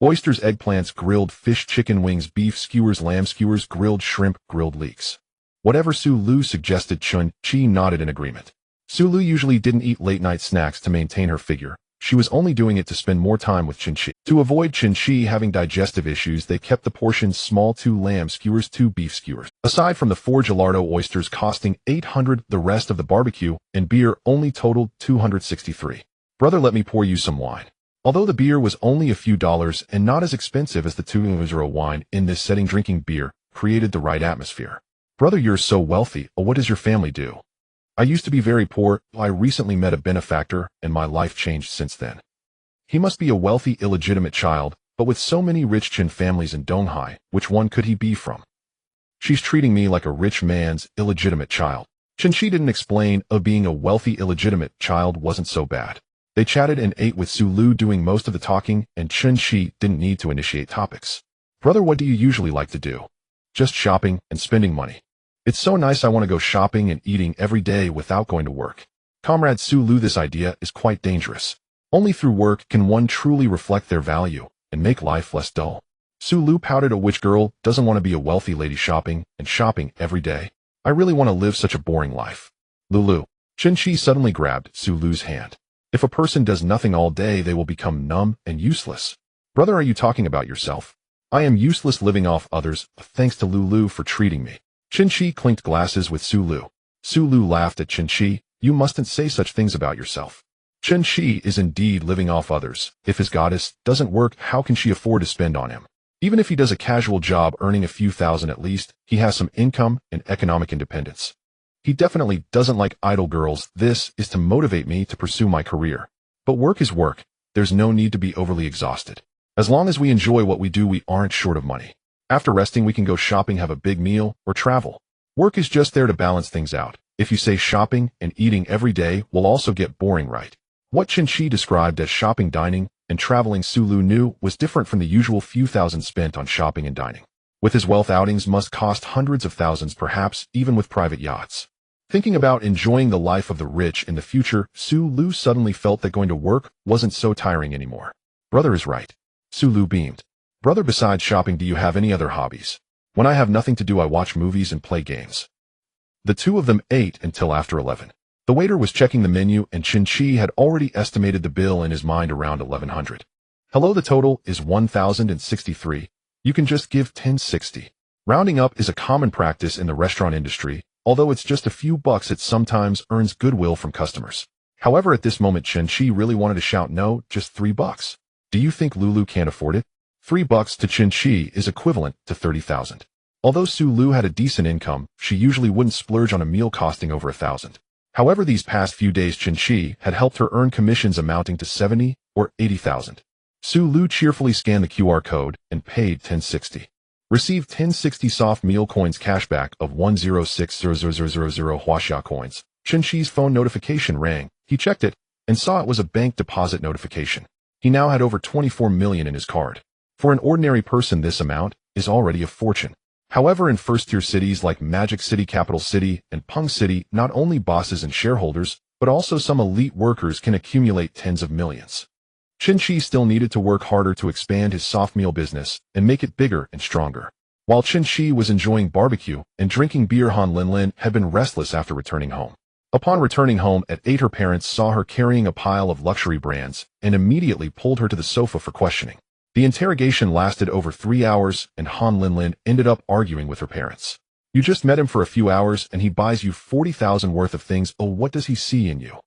Oysters, eggplants, grilled fish, chicken wings, beef skewers, lamb skewers, grilled shrimp, grilled leeks. Whatever Su Lu suggested, Chen Qi nodded in agreement. Su Lu usually didn't eat late-night snacks to maintain her figure. She was only doing it to spend more time with Chen Qi. To avoid Chen Qi having digestive issues, they kept the portions small: 2 lamb skewers, 2 beef skewers. Aside from the 4 gelato oysters costing $800, the rest of the barbecue and beer only totaled $263. Brother, let me pour you some wine. Although the beer was only a few dollars and not as expensive as the 2 wine, in this setting drinking beer created the right atmosphere. Brother, you're so wealthy. What does your family do? I used to be very poor. I recently met a benefactor, and my life changed since then. He must be a wealthy, illegitimate child, but with so many rich Chen families in Donghai, which one could he be from? She's treating me like a rich man's illegitimate child. Chen Qi didn't explain being a wealthy, illegitimate child wasn't so bad. They chatted and ate with Su Lu doing most of the talking, and Chen Qi didn't need to initiate topics. Brother, what do you usually like to do? Just shopping and spending money. It's so nice. I want to go shopping and eating every day without going to work. Comrade Su Lu, this idea is quite dangerous. Only through work can one truly reflect their value and make life less dull. Su Lu pouted. Which girl doesn't want to be a wealthy lady shopping every day? I really want to live such a boring life. Lulu. Chen Qi suddenly grabbed Su Lu's hand. If a person does nothing all day, they will become numb and useless. Brother, are you talking about yourself? I am useless living off others. Thanks to Lulu for treating me. Chen Qi clinked glasses with Su Lu. Su Lu laughed at Chen Qi. You mustn't say such things about yourself. Chen Qi is indeed living off others. If his goddess doesn't work, how can she afford to spend on him? Even if he does a casual job earning a few thousand, at least he has some income and economic independence. He definitely doesn't like idle girls. This is to motivate me to pursue my career. But work is work. There's no need to be overly exhausted. As long as we enjoy what we do, we aren't short of money. After resting, we can go shopping, have a big meal, or travel. Work is just there to balance things out. If you say shopping and eating every day will also get boring, right? What Chen Qi described as shopping, dining, and traveling, Su Lu knew was different from the usual few thousand spent on shopping and dining. With his wealth, outings must cost hundreds of thousands, perhaps even with private yachts. Thinking about enjoying the life of the rich in the future, Su Lu suddenly felt that going to work wasn't so tiring anymore. Brother is right. Su Lu beamed. Brother, besides shopping, do you have any other hobbies? When I have nothing to do, I watch movies and play games. The two of them ate until after 11. The waiter was checking the menu, and Chen Qi had already estimated the bill in his mind around 1100. Hello, the total is 1063. You can just give 1060. Rounding up is a common practice in the restaurant industry. Although it's just a few bucks, it sometimes earns goodwill from customers. However, at this moment, Chen Qi really wanted to shout, no, just $3. Do you think Lulu can't afford it? $3 to Chen Qi is equivalent to 30,000. Although Su Lu had a decent income, she usually wouldn't splurge on a meal costing over 1,000. However, these past few days, Chen Qi had helped her earn commissions amounting to 70 or 80,000. Su Lu cheerfully scanned the QR code and paid 1060. Received 1060 soft meal coins cashback of 106,000 Huaxia coins. Chen Qi's phone notification rang. He checked it and saw it was a bank deposit notification. He now had over 24 million in his card. For an ordinary person, this amount is already a fortune. However, in first-tier cities like Magic City, Capital City, and Peng City, not only bosses and shareholders, but also some elite workers can accumulate tens of millions. Chen Qi still needed to work harder to expand his soft meal business and make it bigger and stronger. While Chen Qi was enjoying barbecue and drinking beer, Han Linlin had been restless after returning home. Upon returning home at 8, her parents saw her carrying a pile of luxury brands and immediately pulled her to the sofa for questioning. The interrogation lasted over 3 hours, and Han Linlin ended up arguing with her parents. You just met him for a few hours and he buys you 40,000 worth of things. Oh, what does he see in you?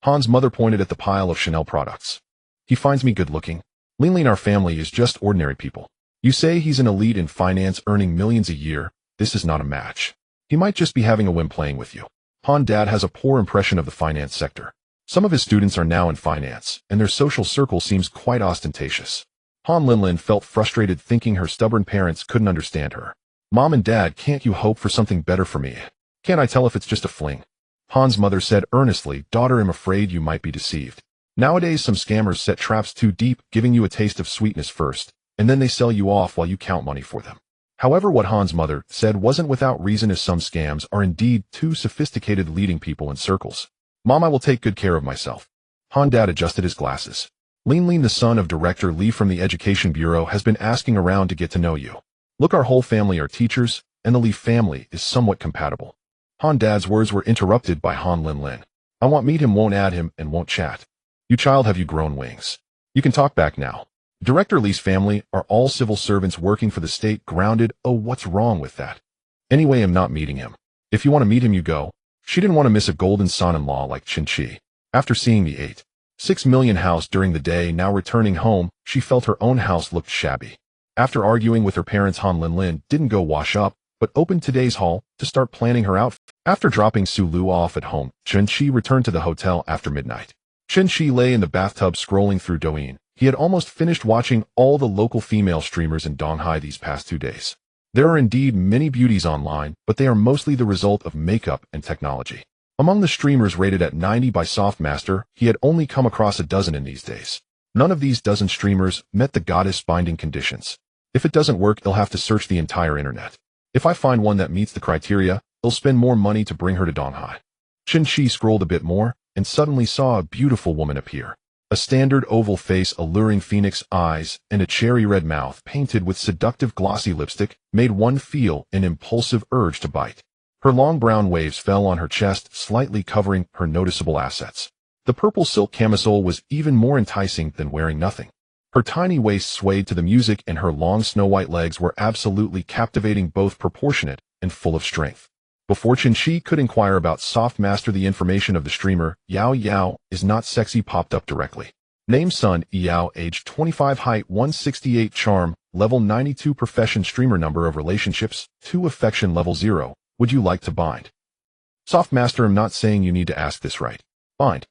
Han's mother pointed at the pile of Chanel products. He finds me good looking. Linlin, our family is just ordinary people. You say he's an elite in finance earning millions a year. This is not a match. He might just be having a whim playing with you. Han Dad has a poor impression of the finance sector. Some of his students are now in finance, and their social circle seems quite ostentatious. Han Linlin felt frustrated thinking her stubborn parents couldn't understand her. Mom and Dad, can't you hope for something better for me? Can't I tell if it's just a fling? Han's mother said earnestly, daughter, I'm afraid you might be deceived. Nowadays some scammers set traps too deep, giving you a taste of sweetness first, and then they sell you off while you count money for them. However, what Han's mother said wasn't without reason, as some scams are indeed too sophisticated, leading people in circles. Mom, I will take good care of myself. Han Dad adjusted his glasses. Lin, the son of Director Li from the Education Bureau, has been asking around to get to know you. Look, our whole family are teachers, and the Li family is somewhat compatible. Han Dad's words were interrupted by Han Linlin. I won't meet him, won't add him, and won't chat. You child, have you grown wings? You can talk back now. Director Li's family are all civil servants working for the state, grounded. Oh, what's wrong with that? Anyway, I'm not meeting him. If you want to meet him, you go. She didn't want to miss a golden son-in-law like Chen Qi. After seeing the 8.6 million house during the day, now returning home, she felt her own house looked shabby. After arguing with her parents, Han Linlin didn't go wash up, but opened today's haul to start planning her outfit. After dropping Su Lu off at home, Chen Qi returned to the hotel after midnight. Chen Qi lay in the bathtub scrolling through Douyin. He had almost finished watching all the local female streamers in Donghai these past 2 days. There are indeed many beauties online, but they are mostly the result of makeup and technology. Among the streamers rated at 90 by Softmaster, he had only come across a dozen in these days. None of these dozen streamers met the goddess-binding conditions. If it doesn't work, he'll have to search the entire internet. If I find one that meets the criteria, he'll spend more money to bring her to Donghai. Chen Qi scrolled a bit more, and suddenly saw a beautiful woman appear. A standard oval face, alluring phoenix eyes, and a cherry-red mouth painted with seductive glossy lipstick made one feel an impulsive urge to bite. Her long brown waves fell on her chest, slightly covering her noticeable assets. The purple silk camisole was even more enticing than wearing nothing. Her tiny waist swayed to the music, and her long snow-white legs were absolutely captivating, both proportionate and full of strength. Before Chen Qi could inquire about Softmaster, the information of the streamer, Yao Yao, is not sexy, popped up directly. Name Sun Yao, age 25, height 168, charm, level 92, profession streamer, number of relationships, 2, affection level 0, would you like to bind? Softmaster, I'm not saying you need to ask this, right? Bind.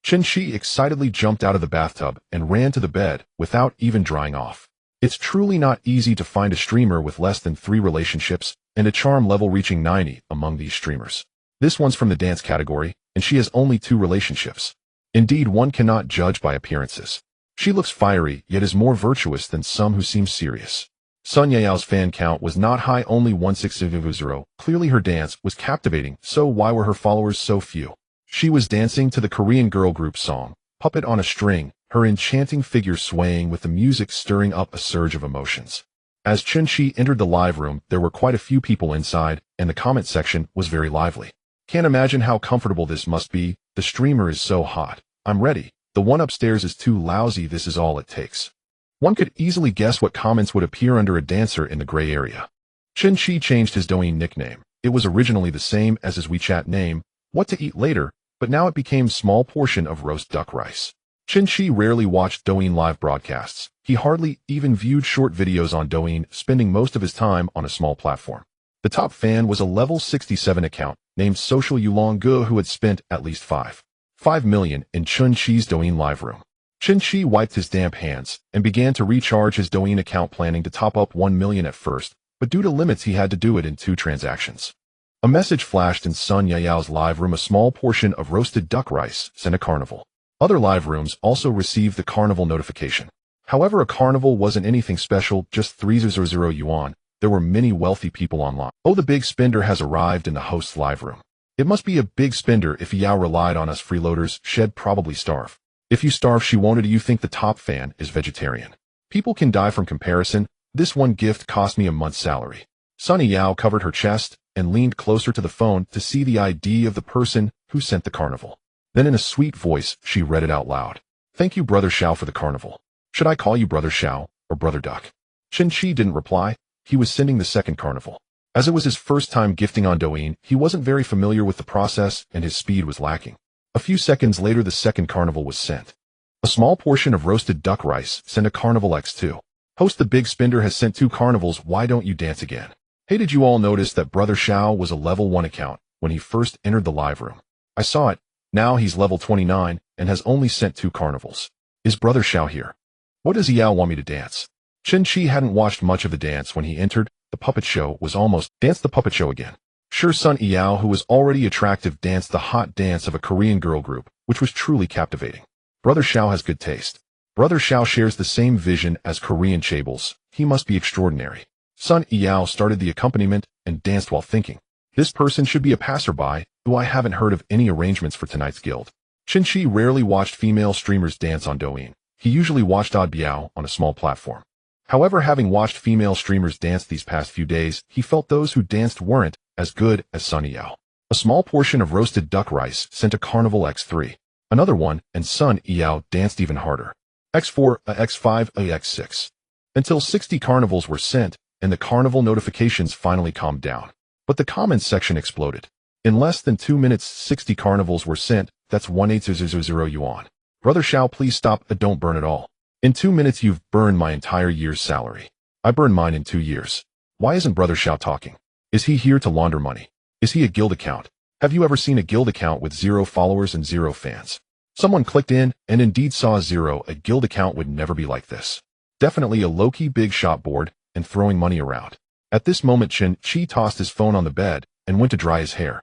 Chen Qi excitedly jumped out of the bathtub and ran to the bed without even drying off. It's truly not easy to find a streamer with less than 3 relationships, and a charm level reaching 90 among these streamers. This one's from the dance category, and she has only 2 relationships. Indeed, one cannot judge by appearances. She looks fiery, yet is more virtuous than some who seem serious. Sun Yao's fan count was not high, only 160. Clearly her dance was captivating, so why were her followers so few? She was dancing to the Korean girl group song, Puppet on a String, her enchanting figure swaying with the music, stirring up a surge of emotions. As Chen Qi entered the live room, there were quite a few people inside, and the comment section was very lively. Can't imagine how comfortable this must be. The streamer is so hot. I'm ready. The one upstairs is too lousy. This is all it takes. One could easily guess what comments would appear under a dancer in the gray area. Chen Qi changed his Douyin nickname. It was originally the same as his WeChat name, What to Eat Later, but now it became small portion of roast duck rice. Chen Qi rarely watched Douyin live broadcasts. He hardly even viewed short videos on Douyin, spending most of his time on a small platform. The top fan was a level 67 account named Social Yulong, who had spent at least 5 million in Chen Qi's Douyin live room. Chen Qi wiped his damp hands and began to recharge his Douyin account, planning to top up 1 million at first, but due to limits he had to do it in 2 transactions. A message flashed in Sun Yao's live room. A small portion of roasted duck rice sent a carnival. Other live rooms also received the carnival notification. However, a carnival wasn't anything special, just 300 yuan. There were many wealthy people online. Oh, the big spender has arrived in the host's live room. It must be a big spender if Yao relied on us freeloaders. She'd probably starve. If you starve, she won't. Do you think the top fan is vegetarian? People can die from comparison. This one gift cost me a month's salary. Sunny Yao covered her chest and leaned closer to the phone to see the ID of the person who sent the carnival. Then in a sweet voice, she read it out loud. Thank you, Brother Xiao, for the carnival. Should I call you Brother Xiao or Brother Duck? Chen Qi didn't reply. He was sending the second carnival. As it was his first time gifting on Douyin, he wasn't very familiar with the process and his speed was lacking. A few seconds later, the second carnival was sent. A small portion of roasted duck rice sent a carnival X2. Host, the big spender has sent 2 carnivals. Why don't you dance again? Hey, did you all notice that Brother Xiao was a level 1 account? when he first entered the live room. I saw it. Now he's level 29 and has only sent 2 carnivals. Is Brother Xiao here? What does Yao want me to dance? Chen Qi hadn't watched much of the dance when he entered. The puppet show was almost dance the puppet show again. Sure, Sun Yao, who was already attractive, danced the hot dance of a Korean girl group, which was truly captivating. Brother Xiao has good taste. Brother Xiao shares the same vision as Korean chaebol. He must be extraordinary. Sun Yao started the accompaniment and danced while thinking. This person should be a passerby, though I haven't heard of any arrangements for tonight's guild. Chen Qi rarely watched female streamers dance on Douyin. He usually watched Odd Biao on a small platform. However, having watched female streamers dance these past few days, he felt those who danced weren't as good as Sun Yao. A small portion of roasted duck rice sent a carnival X3. Another one, and Sun Yao danced even harder. X4, a X5, a X6. Until 60 carnivals were sent, and the carnival notifications finally calmed down. But the comments section exploded. In less than 2 minutes, 60 carnivals were sent. That's 18,000 yuan. Brother Xiao, please stop. Don't burn it all. In 2 minutes, you've burned my entire year's salary. I burned mine in 2 years. Why isn't Brother Xiao talking? Is he here to launder money? Is he a guild account? Have you ever seen a guild account with 0 followers and 0 fans? Someone clicked in and indeed saw 0. A guild account would never be like this. Definitely a low-key big shot board and throwing money around. At this moment, Chen Qi tossed his phone on the bed and went to dry his hair.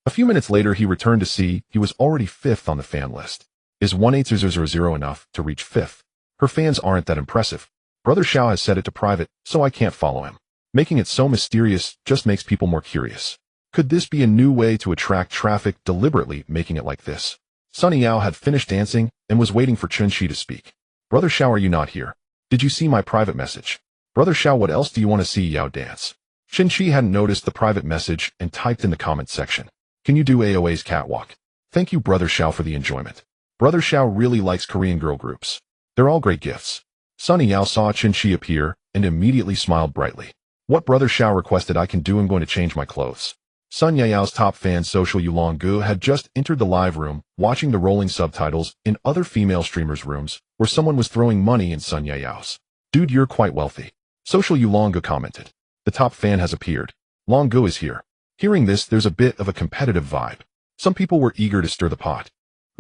A few minutes later, he returned to see he was already 5th on the fan list. Is 18,000 enough to reach 5th? Her fans aren't that impressive. Brother Xiao has set it to private, so I can't follow him. Making it so mysterious just makes people more curious. Could this be a new way to attract traffic, deliberately making it like this? Sun Yao had finished dancing and was waiting for Chen Qi to speak. Brother Xiao, are you not here? Did you see my private message? Brother Xiao, what else do you want to see Yao dance? Chen Qi hadn't noticed the private message and typed in the comment section. Can you do AOA's catwalk? Thank you, Brother Xiao, for the enjoyment. Brother Xiao really likes Korean girl groups. They're all great gifts. Sun Yao saw Chen Qi appear and immediately smiled brightly. What Brother Xiao requested I can do. I'm going to change my clothes. Sun Yao's top fan Social Yulong had just entered the live room, watching the rolling subtitles in other female streamers' rooms, where someone was throwing money in Sun Yao's. Dude, you're quite wealthy. Social Yulong commented. The top fan has appeared. Longu is here. Hearing this, there's a bit of a competitive vibe. Some people were eager to stir the pot.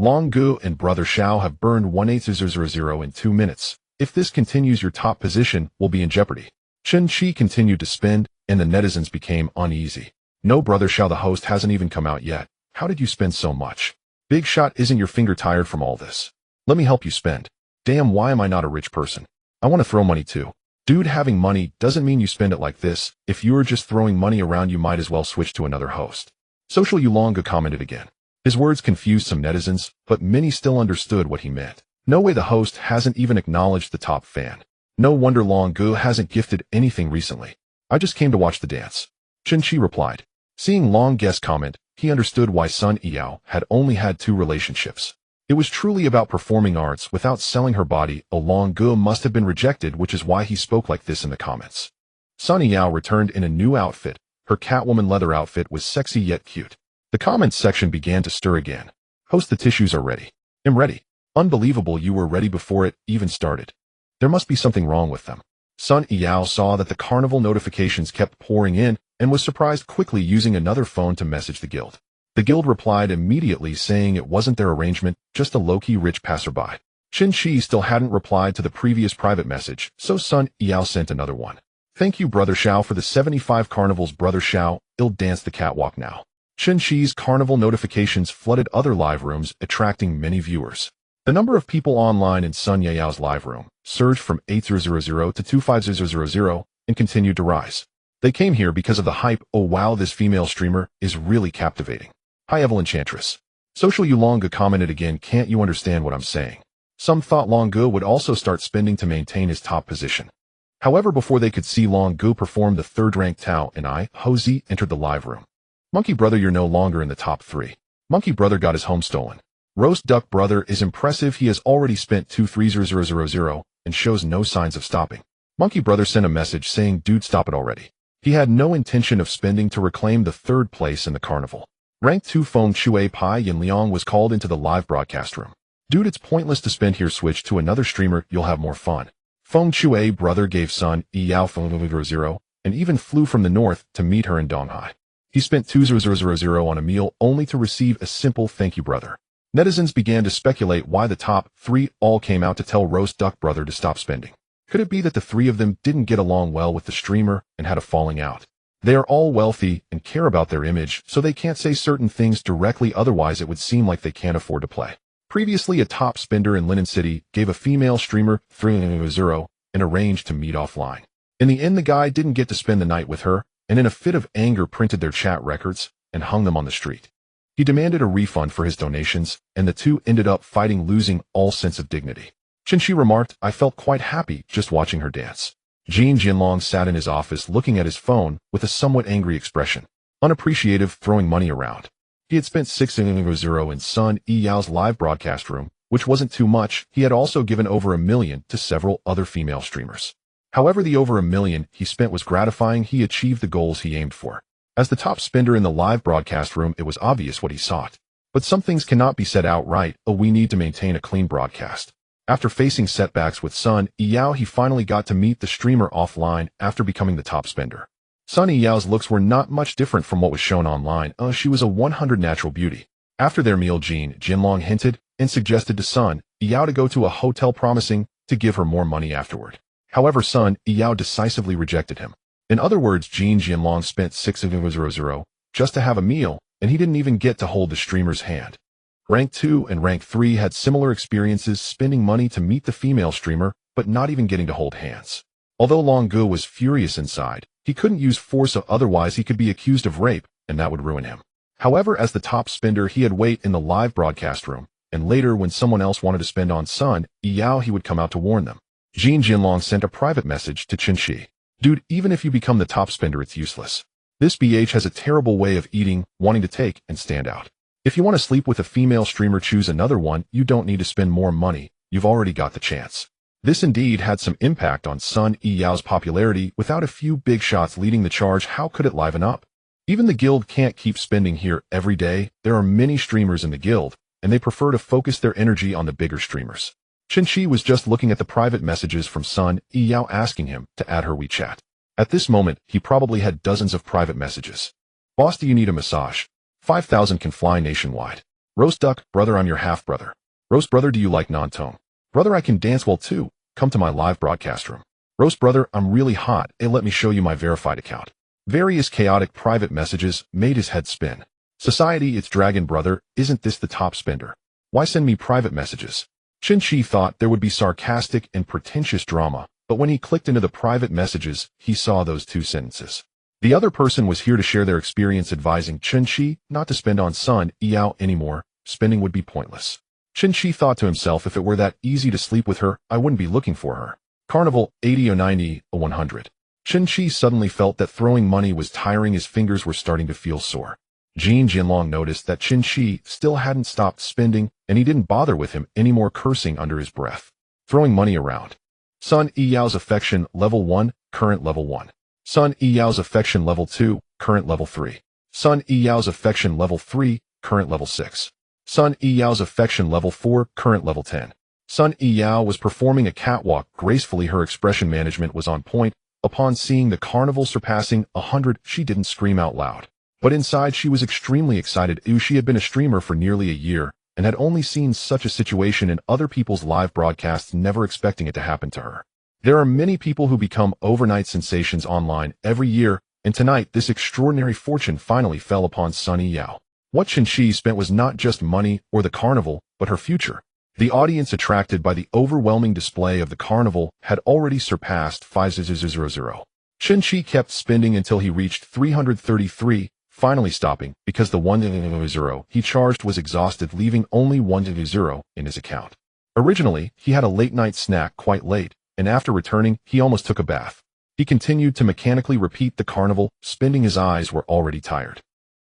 Longu and Brother Xiao have burned 18,000 in 2 minutes. If this continues, your top position will be in jeopardy. Chen Qi continued to spend, and the netizens became uneasy. No, Brother Xiao, the host hasn't even come out yet. How did you spend so much? Big shot, isn't your finger tired from all this? Let me help you spend. Damn, why am I not a rich person? I want to throw money too. Dude, having money doesn't mean you spend it like this. If you're just throwing money around, you might as well switch to another host. Social Yulong commented again. His words confused some netizens, but many still understood what he meant. No way, the host hasn't even acknowledged the top fan. No wonder Longu hasn't gifted anything recently. I just came to watch the dance. Chen Qi replied. Seeing Long guest comment, he understood why Sun Yao had only had 2 relationships. It was truly about performing arts without selling her body. Longu must have been rejected, which is why he spoke like this in the comments. Sun Yao returned in a new outfit. Her Catwoman leather outfit was sexy yet cute. The comments section began to stir again. Host, the tissues are ready. I'm ready. Unbelievable, you were ready before it even started. There must be something wrong with them. Sun Yao saw that the carnival notifications kept pouring in and was surprised, quickly using another phone to message the guild. The guild replied immediately, saying it wasn't their arrangement, just a low-key rich passerby. Chen Qi still hadn't replied to the previous private message, so Sun Yao sent another one. Thank you, Brother Xiao, for the 75 carnivals. Brother Xiao, I'll dance the catwalk now. Chen Qi's carnival notifications flooded other live rooms, attracting many viewers. The number of people online in Sun Yao's live room surged from 8,000 to 25,000 and continued to rise. They came here because of the hype. Oh wow, this female streamer is really captivating. Hi Evil Enchantress. Social Yulong commented again, can't you understand what I'm saying? Some thought Longu would also start spending to maintain his top position. However, before they could see Longu perform, the 3rd-ranked Tao and Ho-Zi entered the live room. Monkey Brother, you're no longer in the top 3. Monkey Brother got his home stolen. Roast Duck Brother is impressive. He has already spent 23,000 and shows no signs of stopping. Monkey Brother sent a message saying, dude, stop it already. He had no intention of spending to reclaim the 3rd place in the carnival. Rank 2 Feng Shui Pai Yin Liang was called into the live broadcast room. Dude, it's pointless to spend here. Switch to another streamer. You'll have more fun. Feng Shui Brother gave Sun Yao 0 and even flew from the north to meet her in Donghai. He spent 2,000 on a meal only to receive a simple thank you, brother. Netizens began to speculate why the top three all came out to tell Roast Duck Brother to stop spending. Could it be that the three of them didn't get along well with the streamer and had a falling out? They are all wealthy and care about their image, so they can't say certain things directly, otherwise it would seem like they can't afford to play. Previously, a top spender in Linen City gave a female streamer 3,000 and arranged to meet offline. In the end, the guy didn't get to spend the night with her, and in a fit of anger printed their chat records and hung them on the street. He demanded a refund for his donations, and the two ended up fighting, losing all sense of dignity. Chen Qi remarked, "I felt quite happy just watching her dance." Jin Jinlong sat in his office looking at his phone with a somewhat angry expression, unappreciative, throwing money around. He had spent 6,000 in Sun Yiyao's live broadcast room, which wasn't too much. He had also given over $1 million to several other female streamers. However, the over $1 million he spent was gratifying. He achieved the goals he aimed for. As the top spender in the live broadcast room, it was obvious what he sought. But some things cannot be said outright. We need to maintain a clean broadcast. After facing setbacks with Sun Yiyao, he finally got to meet the streamer offline after becoming the top spender. Sun Yiyao's looks were not much different from what was shown online. She was a 100 natural beauty. After their meal, Jinlong hinted and suggested to Sun Yiyao to go to a hotel, promising to give her more money afterward. However, Sun Yiyao decisively rejected him. In other words, Jinlong spent 6,000 just to have a meal, and he didn't even get to hold the streamer's hand. Rank 2 and Rank 3 had similar experiences, spending money to meet the female streamer, but not even getting to hold hands. Although Longgu was furious inside, he couldn't use force, otherwise he could be accused of rape, and that would ruin him. However, as the top spender, he had wait in the live broadcast room, and later when someone else wanted to spend on Sun Yiyao, he would come out to warn them. Jinlong sent a private message to Chen Qi. "Dude, even if you become the top spender, it's useless. This BH has a terrible way of eating, wanting to take and stand out. If you want to sleep with a female streamer, choose another one. You don't need to spend more money. You've already got the chance." This indeed had some impact on Sun Yiyao's popularity. Without a few big shots leading the charge, how could it liven up? Even the guild can't keep spending here every day. There are many streamers in the guild, and they prefer to focus their energy on the bigger streamers. Chen Qi was just looking at the private messages from Sun Yiyao asking him to add her WeChat. At this moment, he probably had dozens of private messages. "Boss, do you need a massage? 5,000 can fly nationwide. Roast Duck Brother, I'm your half-brother. Roast Brother, do you like non-tone? Brother, I can dance well too. Come to my live broadcast room. Roast Brother, I'm really hot. Let me show you my verified account." Various chaotic private messages made his head spin. Society, it's Dragon Brother. Isn't this the top spender? Why send me private messages? Chen Qi thought there would be sarcastic and pretentious drama, but when he clicked into the private messages, he saw those two sentences. The other person was here to share their experience, advising Chen Qi not to spend on Sun Yiyao anymore. Spending would be pointless. Chen Qi thought to himself, if it were that easy to sleep with her, I wouldn't be looking for her. Carnival, 80 or 90 or 100. Chen Qi suddenly felt that throwing money was tiring. His fingers were starting to feel sore. Jinlong noticed that Chen Qi still hadn't stopped spending, and he didn't bother with him anymore, cursing under his breath. Throwing money around. Sun Yiyao's affection level 1, current level 1. Sun Yiyao's affection level 2, current level 3. Sun Yiyao's affection level 3, current level 6. Sun Yiyao's affection level 4, current level 10. Sun Yiyao was performing a catwalk gracefully. Her expression management was on point. Upon seeing the carnival surpassing 100, she didn't scream out loud. But inside she was extremely excited. She had been a streamer for nearly a year, and had only seen such a situation in other people's live broadcasts, never expecting it to happen to her. There are many people who become overnight sensations online every year, and tonight this extraordinary fortune finally fell upon Sun Yiyao. What Chen Qi spent was not just money or the carnival, but her future. The audience attracted by the overwhelming display of the carnival had already surpassed 5,000. Chen Qi kept spending until he reached 333, finally stopping because the 1,000 he charged was exhausted, leaving only 1,000 in his account. Originally, he had a late-night snack quite late, and after returning, he almost took a bath. He continued to mechanically repeat the carnival, spending. His eyes were already tired.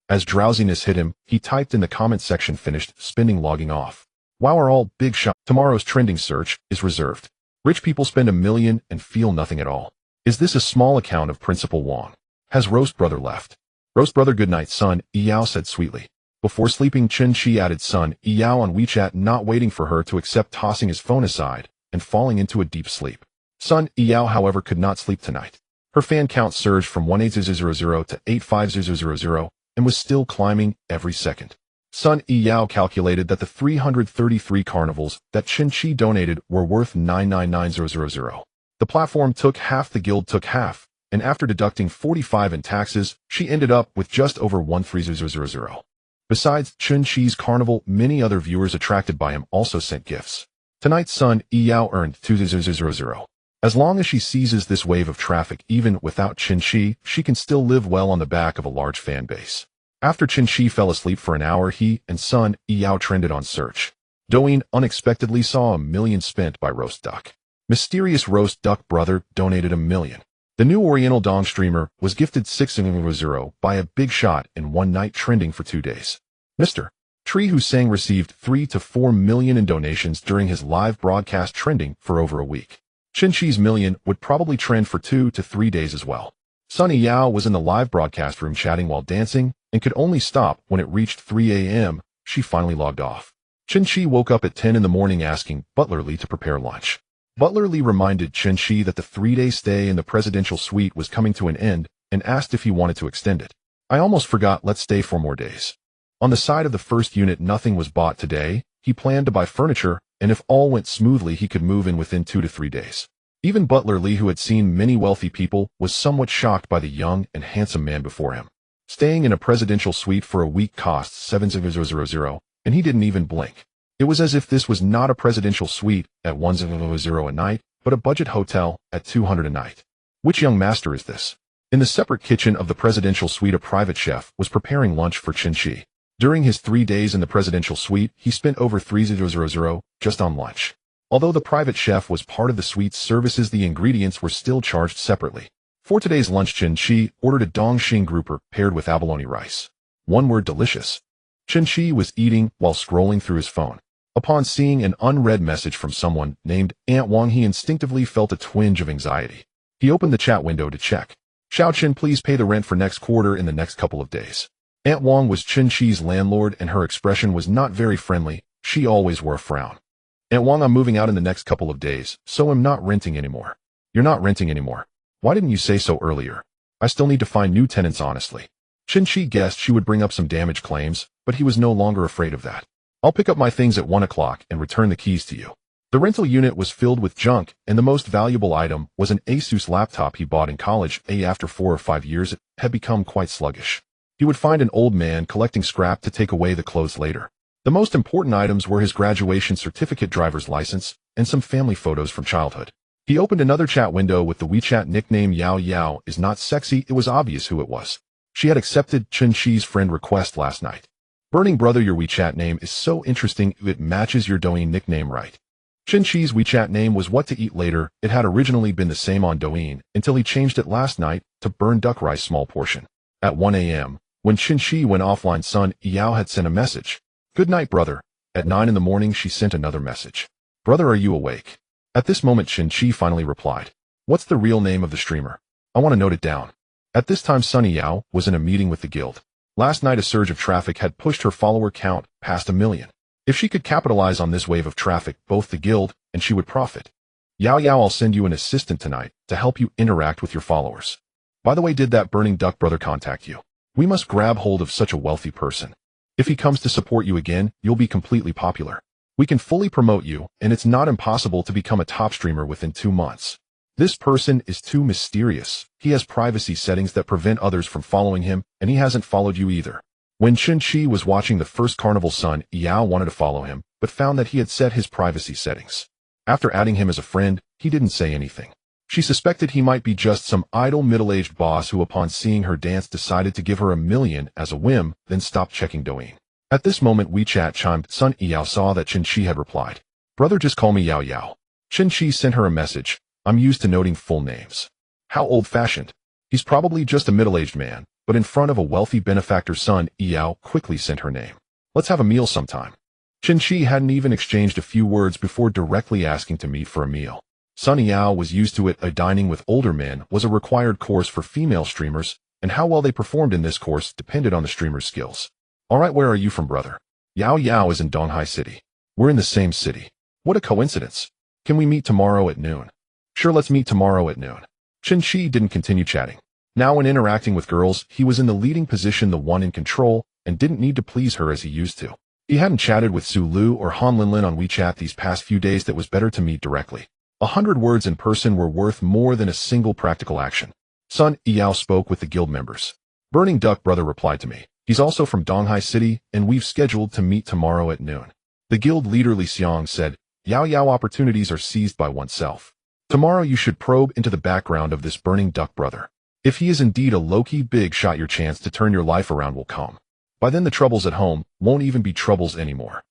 As drowsiness hit him, he typed in the comment section, "Finished spending, logging off." Wow, are all big shot. Tomorrow's trending search is reserved. Rich people spend $1 million and feel nothing at all. Is this a small account of Principal Wong? Has Roast Brother left? Roast Brother, good night, Sun Yiyao said sweetly. Before sleeping, Chen Qi added Sun Yiyao on WeChat, not waiting for her to accept, tossing his phone aside and falling into a deep sleep. Sun Yiyao, however, could not sleep tonight. Her fan count surged from 18,000 to 85,000, and was still climbing every second. Sun Yao calculated that the 333 carnivals that Chen Qi donated were worth 999,000. The platform took half, the guild took half, and after deducting 45 in taxes, she ended up with just over 13,000. Besides Chen Qi's carnival, many other viewers attracted by him also sent gifts. Tonight Sun Yao earned 2,000. As long as she seizes this wave of traffic even without Chen Qi, she can still live well on the back of a large fan base. After Chen Qi fell asleep for an hour, he and Sun Yao trended on search. Douyin unexpectedly saw 1 million spent by Roast Duck. Mysterious Roast Duck brother donated 1 million. The new Oriental Dong streamer was gifted 6,000 by a big shot in one night, trending for 2 days. Mr. Tree Hussein received 3 to 4 million in donations during his live broadcast, trending for over a week. Chen Qi's million would probably trend for 2 to 3 days as well. Sun Yao was in the live broadcast room chatting while dancing and could only stop when it reached 3 a.m. She finally logged off. Chen Qi woke up at 10 in the morning asking Butler Lee to prepare lunch. Butler Lee reminded Chen Qi that the 3-day stay in the presidential suite was coming to an end and asked if he wanted to extend it. I almost forgot, let's stay 4 more days. On the side of the first unit, nothing was bought today. He planned to buy furniture, and if all went smoothly, he could move in within 2 to 3 days. Even Butler Lee, who had seen many wealthy people, was somewhat shocked by the young and handsome man before him. Staying in a presidential suite for a week costs 7,000, and he didn't even blink. It was as if this was not a presidential suite at 1,000 a night, but a budget hotel at 200 a night. Which young master is this? In the separate kitchen of the presidential suite, a private chef was preparing lunch for Chen Qi. During his 3 days in the presidential suite, he spent over 3,000 just on lunch. Although the private chef was part of the suite's services, the ingredients were still charged separately. For today's lunch, Chen Qi ordered a Dongxing grouper paired with abalone rice. One word: delicious. Chen Qi was eating while scrolling through his phone. Upon seeing an unread message from someone named Aunt Wang, he instinctively felt a twinge of anxiety. He opened the chat window to check. Xiao Chen, please pay the rent for next quarter in the next couple of days. Aunt Wang was Chen Qi's landlord, and her expression was not very friendly. She always wore a frown. Aunt Wang, I'm moving out in the next couple of days, so I'm not renting anymore. You're not renting anymore. Why didn't you say so earlier? I still need to find new tenants, honestly. Chen Qi guessed she would bring up some damage claims, but he was no longer afraid of that. I'll pick up my things at 1 o'clock and return the keys to you. The rental unit was filled with junk, and the most valuable item was an Asus laptop he bought in college. After 4 or 5 years, it had become quite sluggish. He would find an old man collecting scrap to take away the clothes later. The most important items were his graduation certificate, driver's license, and some family photos from childhood. He opened another chat window with the WeChat nickname Yao Yao is not sexy. It was obvious who it was. She had accepted Chen Qi's friend request last night. Burning brother, your WeChat name is so interesting. It matches your Douyin nickname right. Chen Qi's WeChat name was what to eat later. It had originally been the same on Douyin until he changed it last night to burn duck rice small portion. At 1 a.m., when Chen Qi went offline, Sun Yao had sent a message. Good night, brother. At 9 in the morning, she sent another message. Brother, are you awake? At this moment, Chen Qi finally replied. What's the real name of the streamer? I want to note it down. At this time, Sun Yao was in a meeting with the guild. Last night, a surge of traffic had pushed her follower count past 1 million. If she could capitalize on this wave of traffic, both the guild and she would profit. Yao Yao, I'll send you an assistant tonight to help you interact with your followers. By the way, did that burning duck brother contact you? We must grab hold of such a wealthy person. If he comes to support you again, you'll be completely popular. We can fully promote you, and it's not impossible to become a top streamer within 2 months. This person is too mysterious. He has privacy settings that prevent others from following him, and he hasn't followed you either. When Chen Qi was watching the first carnival, Sun Yao wanted to follow him, but found that he had set his privacy settings. After adding him as a friend, he didn't say anything. She suspected he might be just some idle middle-aged boss who, upon seeing her dance, decided to give her 1 million as a whim, then stopped checking Douyin. At this moment, WeChat chimed. Sun Yao saw that Chen Qi had replied. Brother, just call me Yao Yao. Chen Qi sent her a message. I'm used to noting full names. How old-fashioned. He's probably just a middle-aged man, but in front of a wealthy benefactor. Sun Yao quickly sent her name. Let's have a meal sometime. Chen Qi hadn't even exchanged a few words before directly asking to meet for a meal. Sun Yao was used to it. A dining with older men was a required course for female streamers, and how well they performed in this course depended on the streamer's skills. Alright, where are you from, brother? Yao Yao is in Donghai City. We're in the same city. What a coincidence. Can we meet tomorrow at noon? Sure, let's meet tomorrow at noon. Chen Qi didn't continue chatting. Now when interacting with girls, he was in the leading position, the one in control, and didn't need to please her as he used to. He hadn't chatted with Su Lu or Han Linlin on WeChat these past few days. That was better to meet directly. 100 words in person were worth more than a single practical action. Sun Yao spoke with the guild members. Burning Duck brother replied to me. He's also from Donghai City, and we've scheduled to meet tomorrow at noon. The guild leader Li Xiang said, Yao Yao, opportunities are seized by oneself. Tomorrow you should probe into the background of this Burning Duck brother. If he is indeed a low-key big shot, your chance to turn your life around will come. By then the troubles at home won't even be troubles anymore.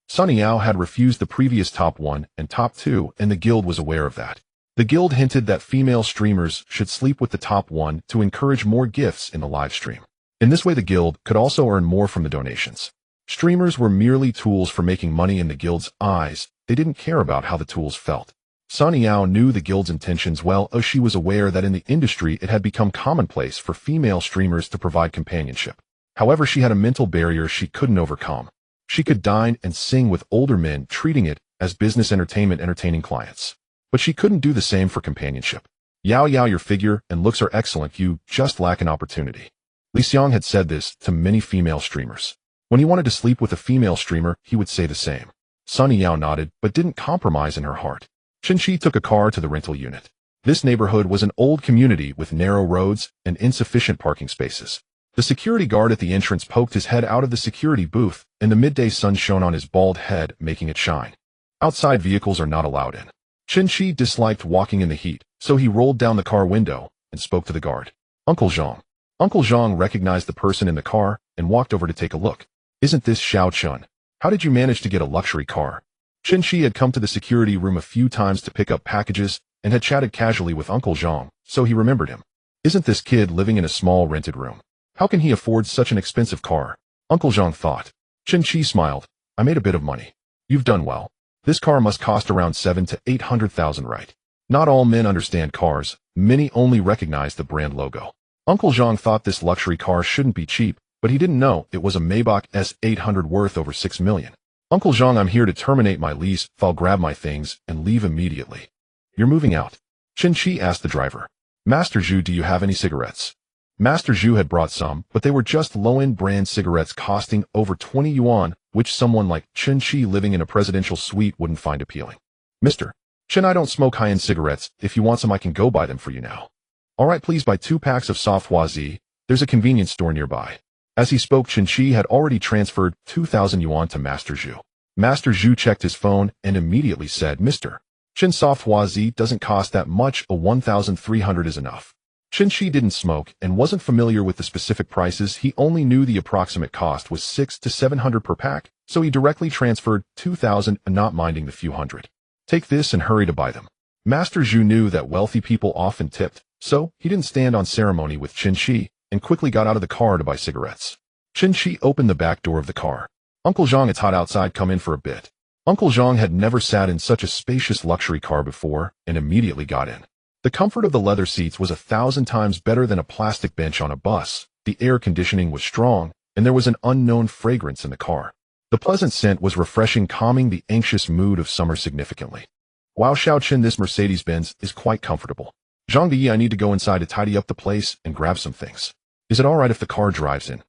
Sun Yao had refused the previous top 1 and top 2, and the guild was aware of that. The guild hinted that female streamers should sleep with the top 1 to encourage more gifts in the live stream. In this way the guild could also earn more from the donations. Streamers were merely tools for making money in the guild's eyes. They didn't care about how the tools felt. Sun Yao knew the guild's intentions well, as she was aware that in the industry it had become commonplace for female streamers to provide companionship. However, she had a mental barrier she couldn't overcome. She could dine and sing with older men, treating it as business entertainment, entertaining clients. But she couldn't do the same for companionship. Yao Yao, your figure and looks are excellent, you just lack an opportunity. Li Xiang had said this to many female streamers. When he wanted to sleep with a female streamer, he would say the same. Sun Yao nodded, but didn't compromise in her heart. Chen Qi took a car to the rental unit. This neighborhood was an old community with narrow roads and insufficient parking spaces. The security guard at the entrance poked his head out of the security booth, and the midday sun shone on his bald head, making it shine. Outside vehicles are not allowed in. Chen Qi disliked walking in the heat, so he rolled down the car window and spoke to the guard. Uncle Zhang. Uncle Zhang recognized the person in the car and walked over to take a look. Isn't this Xiao Chun? How did you manage to get a luxury car? Chen Qi had come to the security room a few times to pick up packages and had chatted casually with Uncle Zhang, so he remembered him. Isn't this kid living in a small rented room? How can he afford such an expensive car? Uncle Zhang thought. Chen Qi smiled. I made a bit of money. You've done well. This car must cost around 700,000 to 800,000, right? Not all men understand cars. Many only recognize the brand logo. Uncle Zhang thought this luxury car shouldn't be cheap, but he didn't know it was a Maybach S800 worth over 6 million. Uncle Zhang, I'm here to terminate my lease. I'll grab my things and leave immediately. You're moving out? Chen Qi asked the driver. Master Zhu, do you have any cigarettes? Master Zhu had brought some, but they were just low-end brand cigarettes costing over 20 yuan, which someone like Chen Qi living in a presidential suite wouldn't find appealing. Mr. Chen, I don't smoke high-end cigarettes. If you want some, I can go buy them for you now. All right, please buy 2 packs of soft Huazi. There's a convenience store nearby. As he spoke, Chen Qi had already transferred 2,000 yuan to Master Zhu. Master Zhu checked his phone and immediately said, Mr. Chen, soft Huazi doesn't cost that much. A 1,300 is enough. Chen Qi didn't smoke and wasn't familiar with the specific prices. He only knew the approximate cost was 600 to 700 per pack, so he directly transferred 2,000 and not minding the few hundred. Take this and hurry to buy them. Master Zhu knew that wealthy people often tipped, so he didn't stand on ceremony with Chen Qi and quickly got out of the car to buy cigarettes. Chen Qi opened the back door of the car. Uncle Zhang, it's hot outside, come in for a bit. Uncle Zhang had never sat in such a spacious luxury car before and immediately got in. The comfort of the leather seats was 1,000 times better than a plastic bench on a bus. The air conditioning was strong, and there was an unknown fragrance in the car. The pleasant scent was refreshing, calming the anxious mood of summer significantly. Wow, Xiao Chen, this Mercedes-Benz is quite comfortable. Zhang Di, I need to go inside to tidy up the place and grab some things. Is it all right if the car drives in?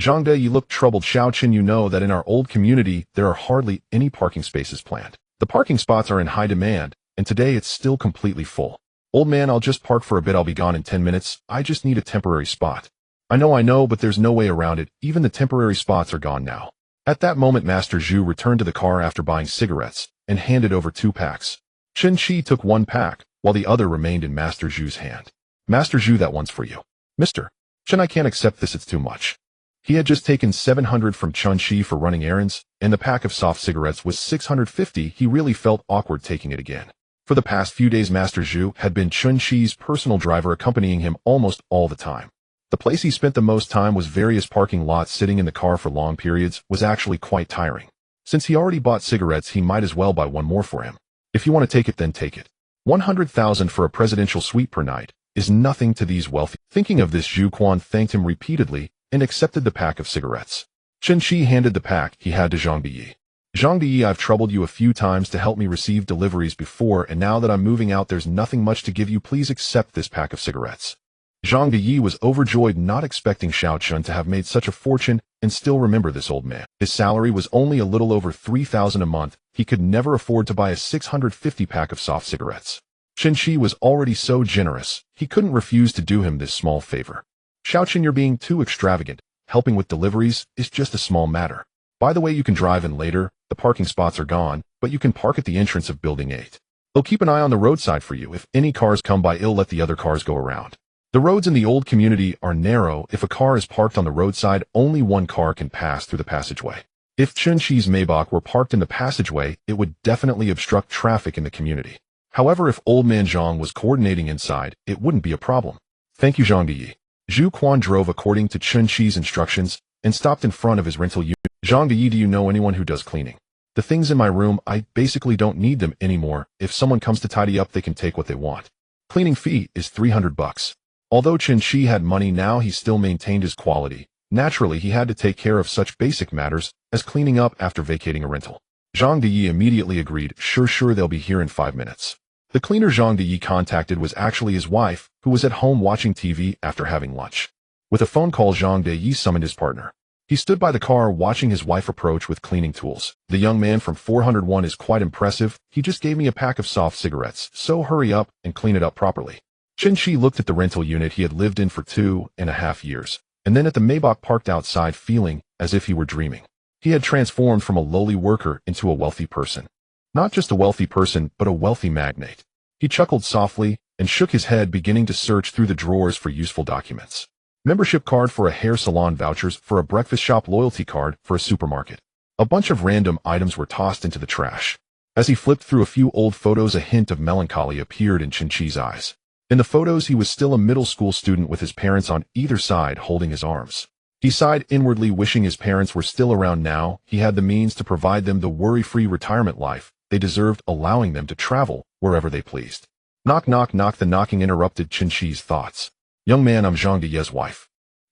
Zhang De, you look troubled. Xiao Chen, you know that in our old community, there are hardly any parking spaces planned. The parking spots are in high demand, and today it's still completely full. Old man, I'll just park for a bit. I'll be gone in 10 minutes. I just need a temporary spot. I know, but there's no way around it. Even the temporary spots are gone now. At that moment, Master Zhu returned to the car after buying cigarettes and handed over 2 packs. Chen Qi took 1 pack, while the other remained in Master Zhu's hand. Master Zhu, that one's for you. Mr. Chen, I can't accept this. It's too much. He had just taken 700 from Chen Qi for running errands, and the pack of soft cigarettes was 650. He really felt awkward taking it again. For the past few days, Master Zhu had been Chen Qi's personal driver, accompanying him almost all the time. The place he spent the most time was various parking lots. Sitting in the car for long periods was actually quite tiring. Since he already bought cigarettes, he might as well buy one more for him. If you want to take it, then take it. 100,000 for a presidential suite per night is nothing to these wealthy. Thinking of this, Zhu Quan thanked him repeatedly and accepted the pack of cigarettes. Chen Qi handed the pack he had to Zhang Di. Zhang Di, I've troubled you a few times to help me receive deliveries before, and now that I'm moving out, there's nothing much to give you. Please accept this pack of cigarettes. Zhang Yi was overjoyed, not expecting Xiao Chun to have made such a fortune, and still remember this old man. His salary was only a little over 3,000 a month. He could never afford to buy a 650 pack of soft cigarettes. Chen Qi was already so generous, he couldn't refuse to do him this small favor. Xiao Chun, you're being too extravagant. Helping with deliveries is just a small matter. By the way, you can drive in later. The parking spots are gone, but you can park at the entrance of Building 8. They'll keep an eye on the roadside for you. If any cars come by, it'll let the other cars go around. The roads in the old community are narrow. If a car is parked on the roadside, only one car can pass through the passageway. If Chen Qi's Maybach were parked in the passageway, it would definitely obstruct traffic in the community. However, if Old Man Zhang was coordinating inside, it wouldn't be a problem. Thank you, Zhang Yi. Zhu Quan drove according to Chen Qi's instructions and stopped in front of his rental unit. Zhang Yi, do you know anyone who does cleaning? The things in my room, I basically don't need them anymore. If someone comes to tidy up, they can take what they want. Cleaning fee is 300 bucks. Although Chen Qi had money now, he still maintained his quality. Naturally, he had to take care of such basic matters as cleaning up after vacating a rental. Zhang Yi immediately agreed. Sure, they'll be here in 5 minutes. The cleaner Zhang Yi contacted was actually his wife, who was at home watching TV after having lunch. With a phone call, Zhang Yi summoned his partner. He stood by the car watching his wife approach with cleaning tools. The young man from 401 is quite impressive. He just gave me a pack of soft cigarettes, so hurry up and clean it up properly. Chen Qi looked at the rental unit he had lived in for 2.5 years, and then at the Maybach parked outside, feeling as if he were dreaming. He had transformed from a lowly worker into a wealthy person. Not just a wealthy person, but a wealthy magnate. He chuckled softly and shook his head, beginning to search through the drawers for useful documents. Membership card for a hair salon, vouchers for a breakfast shop, loyalty card for a supermarket. A bunch of random items were tossed into the trash. As he flipped through a few old photos, a hint of melancholy appeared in Chen Qi's eyes. In the photos, he was still a middle school student with his parents on either side holding his arms. He sighed inwardly, wishing his parents were still around now. He had the means to provide them the worry-free retirement life they deserved, allowing them to travel wherever they pleased. Knock, knock, knock. The knocking interrupted Chen Qi's thoughts. Young man, I'm Zhang Yi's wife.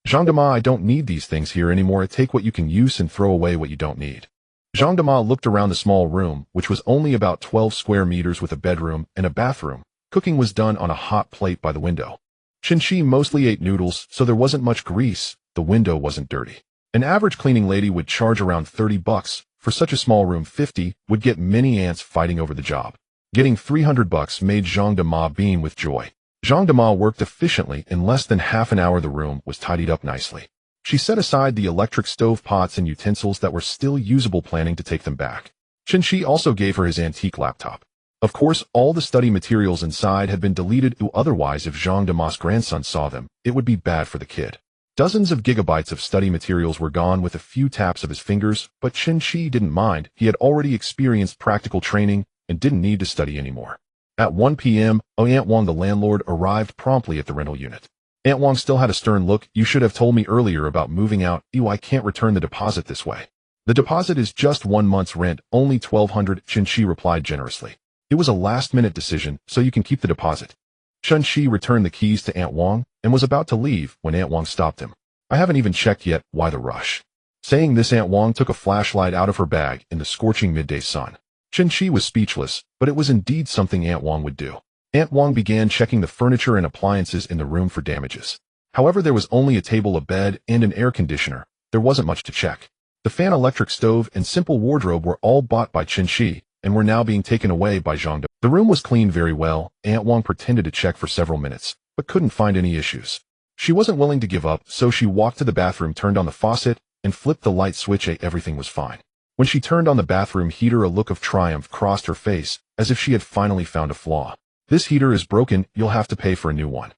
Zhang Dema, I don't need these things here anymore. Take what you can use and throw away what you don't need. Zhang Dema looked around the small room, which was only about 12 square meters with a bedroom and a bathroom. Cooking was done on a hot plate by the window. Chen Qi mostly ate noodles, so there wasn't much grease. The window wasn't dirty. An average cleaning lady would charge around 30 bucks. For such a small room, 50 would get many ants fighting over the job. Getting 300 bucks made Zhang Dema beam with joy. Zhang Dema worked efficiently. In less than half an hour, the room was tidied up nicely. She set aside the electric stove pots and utensils that were still usable, planning to take them back. Chen Qi also gave her his antique laptop. Of course, all the study materials inside had been deleted. Otherwise, if Zhang Dema's grandson saw them, it would be bad for the kid. Dozens of gigabytes of study materials were gone with a few taps of his fingers, but Chen Qi didn't mind. He had already experienced practical training and didn't need to study anymore. At 1 p.m., Aunt Wang, the landlord, arrived promptly at the rental unit. Aunt Wang still had a stern look. You should have told me earlier about moving out. I can't return the deposit this way. The deposit is just 1 month's rent, only 1,200, Chen Qi replied generously. It was a last-minute decision, so you can keep the deposit. Chen Qi returned the keys to Aunt Wang and was about to leave when Aunt Wang stopped him. I haven't even checked yet. Why the rush? Saying this, Aunt Wang took a flashlight out of her bag in the scorching midday sun. Chen Qi was speechless, but it was indeed something Aunt Wang would do. Aunt Wang began checking the furniture and appliances in the room for damages. However, there was only a table, a bed, and an air conditioner. There wasn't much to check. The fan, electric stove, and simple wardrobe were all bought by Chen Qi and were now being taken away by Zhang De. The room was cleaned very well. Aunt Wang pretended to check for several minutes, but couldn't find any issues. She wasn't willing to give up, so she walked to the bathroom, turned on the faucet, and flipped the light switch. Everything was fine. When she turned on the bathroom heater, a look of triumph crossed her face, as if she had finally found a flaw. This heater is broken. You'll have to pay for a new one.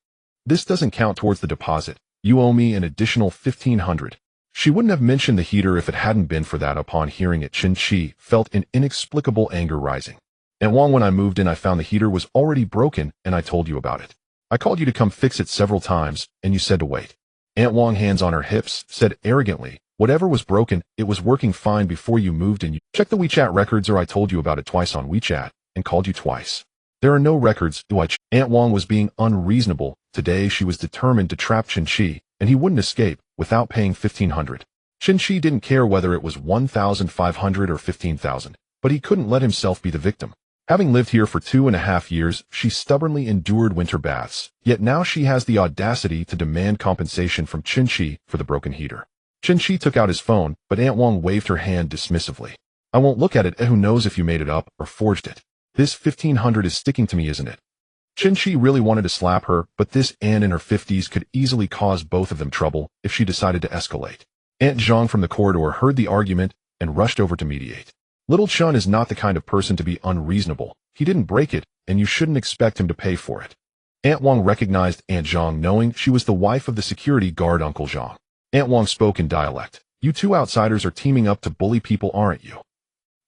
This doesn't count towards the deposit. You owe me an additional 1,500. She wouldn't have mentioned the heater if it hadn't been for that. Upon hearing it, Chen Qi felt an inexplicable anger rising. Aunt Wang, when I moved in, I found the heater was already broken, and I told you about it. I called you to come fix it several times, and you said to wait. Aunt Wang, hands on her hips, said arrogantly, whatever was broken, it was working fine before you moved in. You checked the WeChat records, or I told you about it twice on WeChat, and called you twice. There are no records. Aunt Wang was being unreasonable. Today she was determined to trap Chen Qi, and he wouldn't escape without paying 1,500. Chen Qi didn't care whether it was 1,500 or 15,000, but he couldn't let himself be the victim. Having lived here for 2.5 years, she stubbornly endured winter baths, yet now she has the audacity to demand compensation from Chen Qi for the broken heater. Chen Qi took out his phone, but Aunt Wang waved her hand dismissively. I won't look at it, who knows if you made it up or forged it. This 1500 is sticking to me, isn't it? Chen Qi really wanted to slap her, but this Aunt in her 50s could easily cause both of them trouble if she decided to escalate. Aunt Zhang from the corridor heard the argument and rushed over to mediate. Little Chen is not the kind of person to be unreasonable. He didn't break it, and you shouldn't expect him to pay for it. Aunt Wang recognized Aunt Zhang, knowing she was the wife of the security guard Uncle Zhang. Aunt Wang spoke in dialect. You two outsiders are teaming up to bully people, aren't you?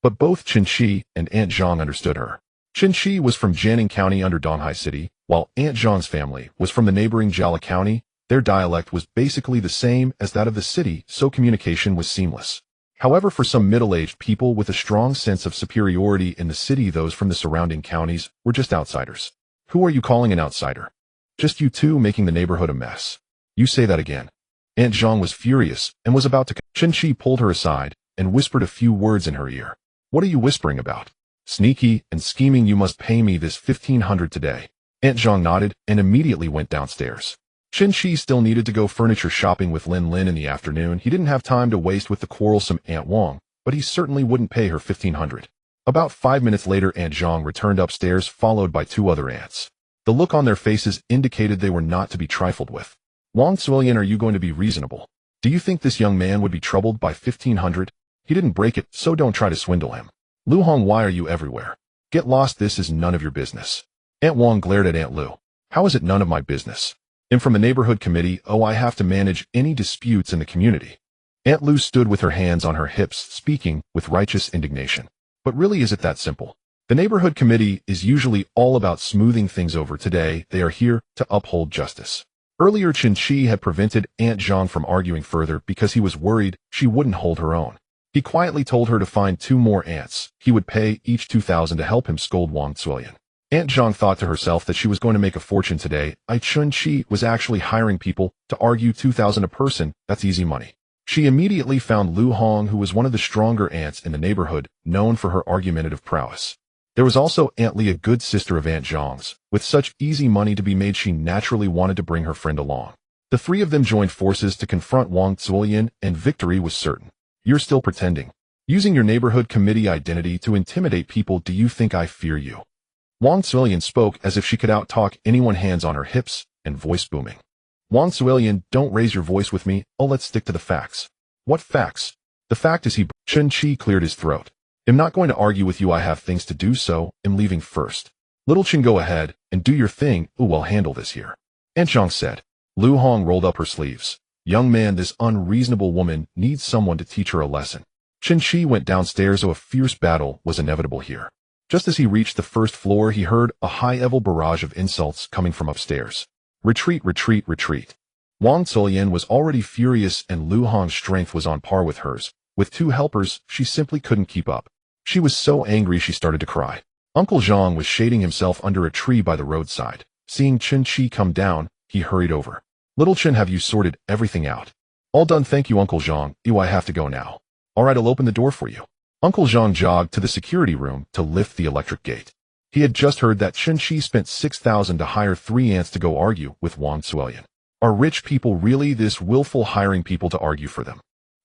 But both Chen Qi and Aunt Zhang understood her. Chen Qi was from Jianing County under Donghai City, while Aunt Zhang's family was from the neighboring Jiala County. Their dialect was basically the same as that of the city, so communication was seamless. However, for some middle-aged people with a strong sense of superiority in the city, those from the surrounding counties were just outsiders. Who are you calling an outsider? Just you two making the neighborhood a mess. You say that again. Aunt Zhang was furious and was about to... Chen Qi pulled her aside and whispered a few words in her ear. What are you whispering about? Sneaky and scheming. You must pay me this 1500 today. Aunt Zhang nodded and immediately went downstairs. Chen Qi still needed to go furniture shopping with Lin Lin in the afternoon. He didn't have time to waste with the quarrelsome Aunt Wang, but he certainly wouldn't pay her 1500. About 5 minutes later, Aunt Zhang returned upstairs, followed by two other aunts. The look on their faces indicated they were not to be trifled with. Wang Zuolian, are you going to be reasonable? Do you think this young man would be troubled by 1500? He didn't break it, so don't try to swindle him. Lu Hong, why are you everywhere? Get lost, this is none of your business. Aunt Wang glared at Aunt Lu. How is it none of my business? I'm from the neighborhood committee. Oh, I have to manage any disputes in the community. Aunt Lu stood with her hands on her hips, speaking with righteous indignation. But really, is it that simple? The neighborhood committee is usually all about smoothing things over. Today, they are here to uphold justice. Earlier, Chen Qi had prevented Aunt Zhang from arguing further because he was worried she wouldn't hold her own. He quietly told her to find two more aunts. He would pay each 2,000 to help him scold Wang Zuolian. Aunt Zhang thought to herself that she was going to make a fortune today. Chen Qi was actually hiring people to argue 2,000 a person. That's easy money. She immediately found Lu Hong, who was one of the stronger aunts in the neighborhood, known for her argumentative prowess. There was also Aunt Li, a good sister of Aunt Zhang's. With such easy money to be made, she naturally wanted to bring her friend along. The three of them joined forces to confront Wang Zuolian, and victory was certain. You're still pretending. Using your neighborhood committee identity to intimidate people. Do you think I fear you? Wang Zuolian spoke as if she could out-talk anyone, hands on her hips and voice booming. Wang Zuolian, don't raise your voice with me. Oh, let's stick to the facts. What facts? The fact is Chen Qi cleared his throat. I'm not going to argue with you. I have things to do, so I'm leaving first. Little Chen, go ahead and do your thing. Ooh, I'll handle this here. Aunt Zhang said. Lu Hong rolled up her sleeves. Young man, this unreasonable woman needs someone to teach her a lesson. Chen Qi went downstairs. A fierce battle was inevitable here. Just as he reached the first floor, he heard a high-level barrage of insults coming from upstairs. Retreat, retreat, retreat. Wang Zuolian was already furious, and Lu Hong's strength was on par with hers. With two helpers, she simply couldn't keep up. She was so angry she started to cry. Uncle Zhang was shading himself under a tree by the roadside. Seeing Chen Qi come down, he hurried over. Little Chen, have you sorted everything out? All done, thank you, Uncle Zhang. Ew, I have to go now. All right, I'll open the door for you. Uncle Zhang jogged to the security room to lift the electric gate. He had just heard that Chen Qi spent 6,000 to hire 3 aunts to go argue with Wang Zuolian. Are rich people really this willful, hiring people to argue for them?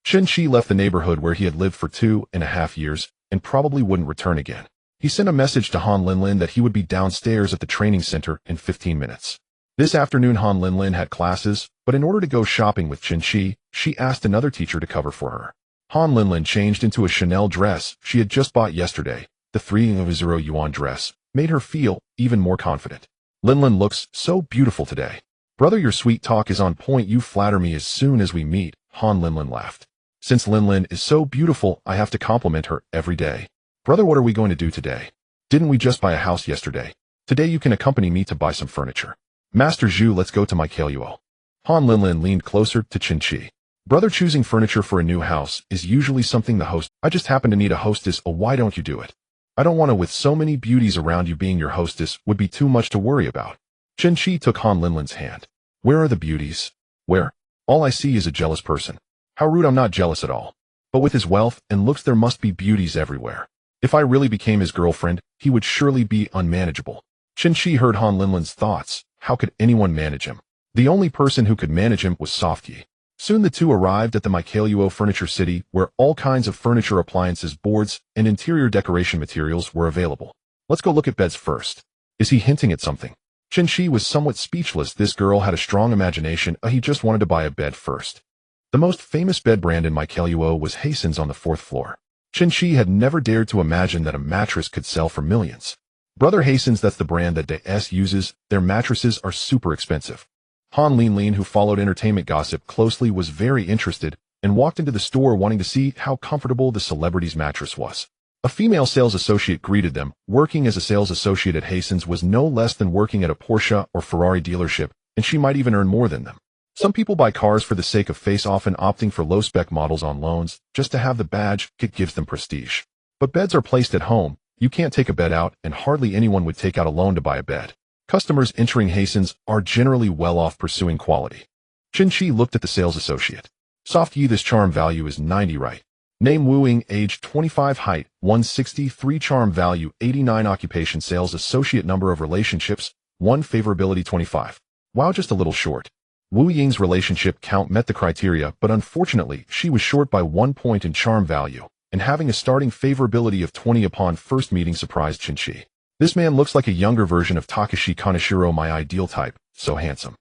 Chen Qi left the neighborhood where he had lived for 2.5 years and probably wouldn't return again. He sent a message to Han Linlin that he would be downstairs at the training center in 15 minutes. This afternoon, Han Linlin had classes, but in order to go shopping with Chen Qi, she asked another teacher to cover for her. Han Linlin changed into a Chanel dress she had just bought yesterday. The 300 yuan dress made her feel even more confident. Linlin looks so beautiful today. Brother, your sweet talk is on point. You flatter me as soon as we meet. Han Linlin laughed. Since Linlin is so beautiful, I have to compliment her every day. Brother, what are we going to do today? Didn't we just buy a house yesterday? Today you can accompany me to buy some furniture. Master Zhu, let's go to my Kaluo. Han Linlin leaned closer to Chen Qi. Brother, choosing furniture for a new house is usually something the host... I just happen to need a hostess. Oh, why don't you do it? I don't want to. With so many beauties around you, being your hostess would be too much to worry about. Chen Qi took Han Linlin's hand. Where are the beauties? Where? All I see is a jealous person. How rude, I'm not jealous at all. But with his wealth and looks, there must be beauties everywhere. If I really became his girlfriend, he would surely be unmanageable. Chen Qi heard Han Linlin's thoughts. How could anyone manage him? The only person who could manage him was Softy. Soon the two arrived at the Mikaeluo Furniture City, where all kinds of furniture appliances, boards, and interior decoration materials were available. Let's go look at beds first. Is he hinting at something? Chen Qi was somewhat speechless. This girl had a strong imagination. He just wanted to buy a bed first. The most famous bed brand in Mikaeluo was Hason's on the 4th floor. Chen Qi had never dared to imagine that a mattress could sell for millions. Brother Hason's, that's the brand that DS uses. Their mattresses are super expensive. Han Linlin, who followed entertainment gossip closely, was very interested and walked into the store wanting to see how comfortable the celebrity's mattress was. A female sales associate greeted them. Working as a sales associate at Hason's was no less than working at a Porsche or Ferrari dealership, and she might even earn more than them. Some people buy cars for the sake of face, often opting for low-spec models on loans just to have the badge. It gives them prestige. But beds are placed at home. You can't take a bed out, and hardly anyone would take out a loan to buy a bed. Customers entering Hason's are generally well off pursuing quality. Chen Qi looked at the sales associate. Softy, this charm value is 90, right? Name Wu Ying, age 25, height 163, charm value 89, occupation sales associate, number of relationships 1, favorability 25. Wow, just a little short. Wu Ying's relationship count met the criteria, but unfortunately, she was short by 1 point in charm value, and having a starting favorability of 20 upon first meeting surprised Chen Qi. This man looks like a younger version of Takashi Kaneshiro, my ideal type, so handsome.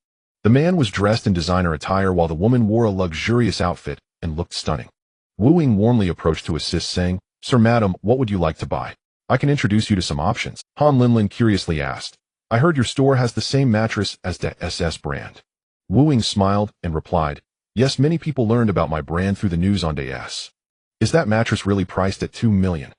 The man was dressed in designer attire while the woman wore a luxurious outfit and looked stunning. Wu Ying warmly approached to assist, saying, "Sir, madam, what would you like to buy? I can introduce you to some options." Han Linlin curiously asked, "I heard your store has the same mattress as the SS brand." Wu Ying smiled and replied, "Yes, many people learned about my brand through the news on DS. Is that mattress really priced at 2 million?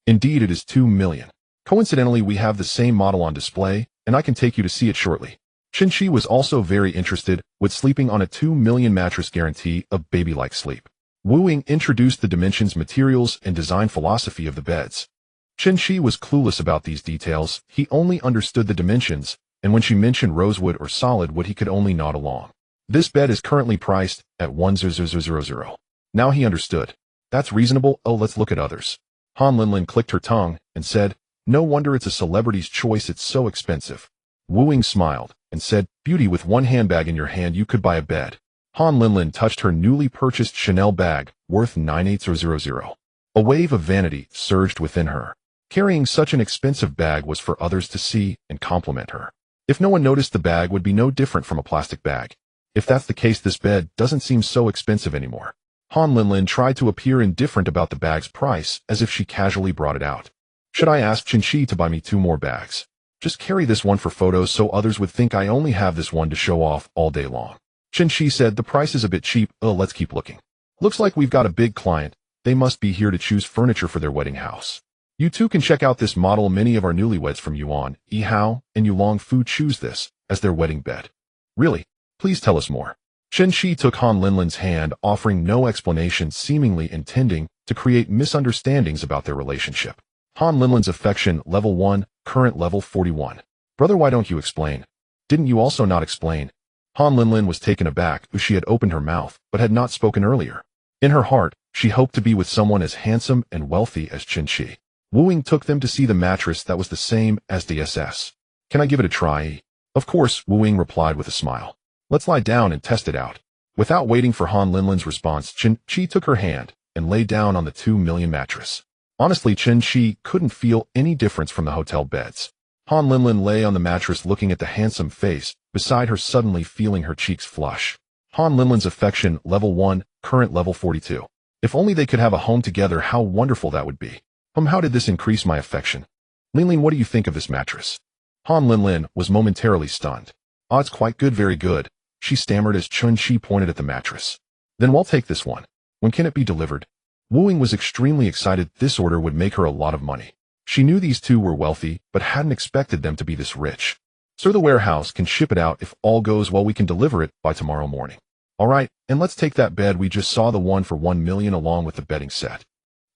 Indeed, it is 2 million. Coincidentally, we have the same model on display, and I can take you to see it shortly." Chen Qi was also very interested, with sleeping on a 2 million mattress guarantee of baby-like sleep. Wu Ying introduced the dimensions, materials, and design philosophy of the beds. Chen Qi was clueless about these details. He only understood the dimensions, and when she mentioned rosewood or solid wood, he could only nod along. This bed is currently priced at 10000. Now he understood. That's reasonable. Oh, let's look at others. Han Linlin clicked her tongue and said, "No wonder it's a celebrity's choice, it's so expensive." Wu Ying smiled and said, "Beauty, with one handbag in your hand you could buy a bed." Han Linlin touched her newly purchased Chanel bag, worth 98000. A wave of vanity surged within her. Carrying such an expensive bag was for others to see and compliment her. If no one noticed, the bag would be no different from a plastic bag. If that's the case, this bed doesn't seem so expensive anymore. Han Linlin tried to appear indifferent about the bag's price, as if she casually brought it out. "Should I ask Chen Qi to buy me 2 more bags? Just carry this one for photos so others would think I only have this one to show off all day long." Chen Qi said, "The price is a bit cheap. Oh, let's keep looking. Looks like we've got a big client. They must be here to choose furniture for their wedding house. You too can check out this model. Many of our newlyweds from Yuan, Yihao, and Yulong Fu choose this as their wedding bed." "Really? Please tell us more." Chen Qi took Han Linlin's hand, offering no explanation, seemingly intending to create misunderstandings about their relationship. Han Linlin's affection, level 1, current level 41. "Brother, why don't you explain? Didn't you also not explain?" Han Linlin was taken aback. She had opened her mouth, but had not spoken earlier. In her heart, she hoped to be with someone as handsome and wealthy as Chen Qi. Wu Ying took them to see the mattress that was the same as the SS. "Can I give it a try?" "Of course," Wu Ying replied with a smile. "Let's lie down and test it out." Without waiting for Han Linlin's response, Chen Qi took her hand and lay down on the 2 million mattress. Honestly, Chen Qi couldn't feel any difference from the hotel beds. Han Linlin lay on the mattress looking at the handsome face beside her, suddenly feeling her cheeks flush. Han Linlin's affection, level 1, current level 42. If only they could have a home together, how wonderful that would be. How did this increase my affection? Linlin, what do you think of this mattress? Han Linlin was momentarily stunned. "Oh, it's quite good, very good," she stammered as Chen Qi pointed at the mattress. "Then we'll take this one. When can it be delivered?" Wu Ying was extremely excited. This order would make her a lot of money. She knew these two were wealthy, but hadn't expected them to be this rich. "Sir, the warehouse can ship it out. If all goes well, we can deliver it by tomorrow morning." "All right, and let's take that bed we just saw, the one for 1 million along with the bedding set."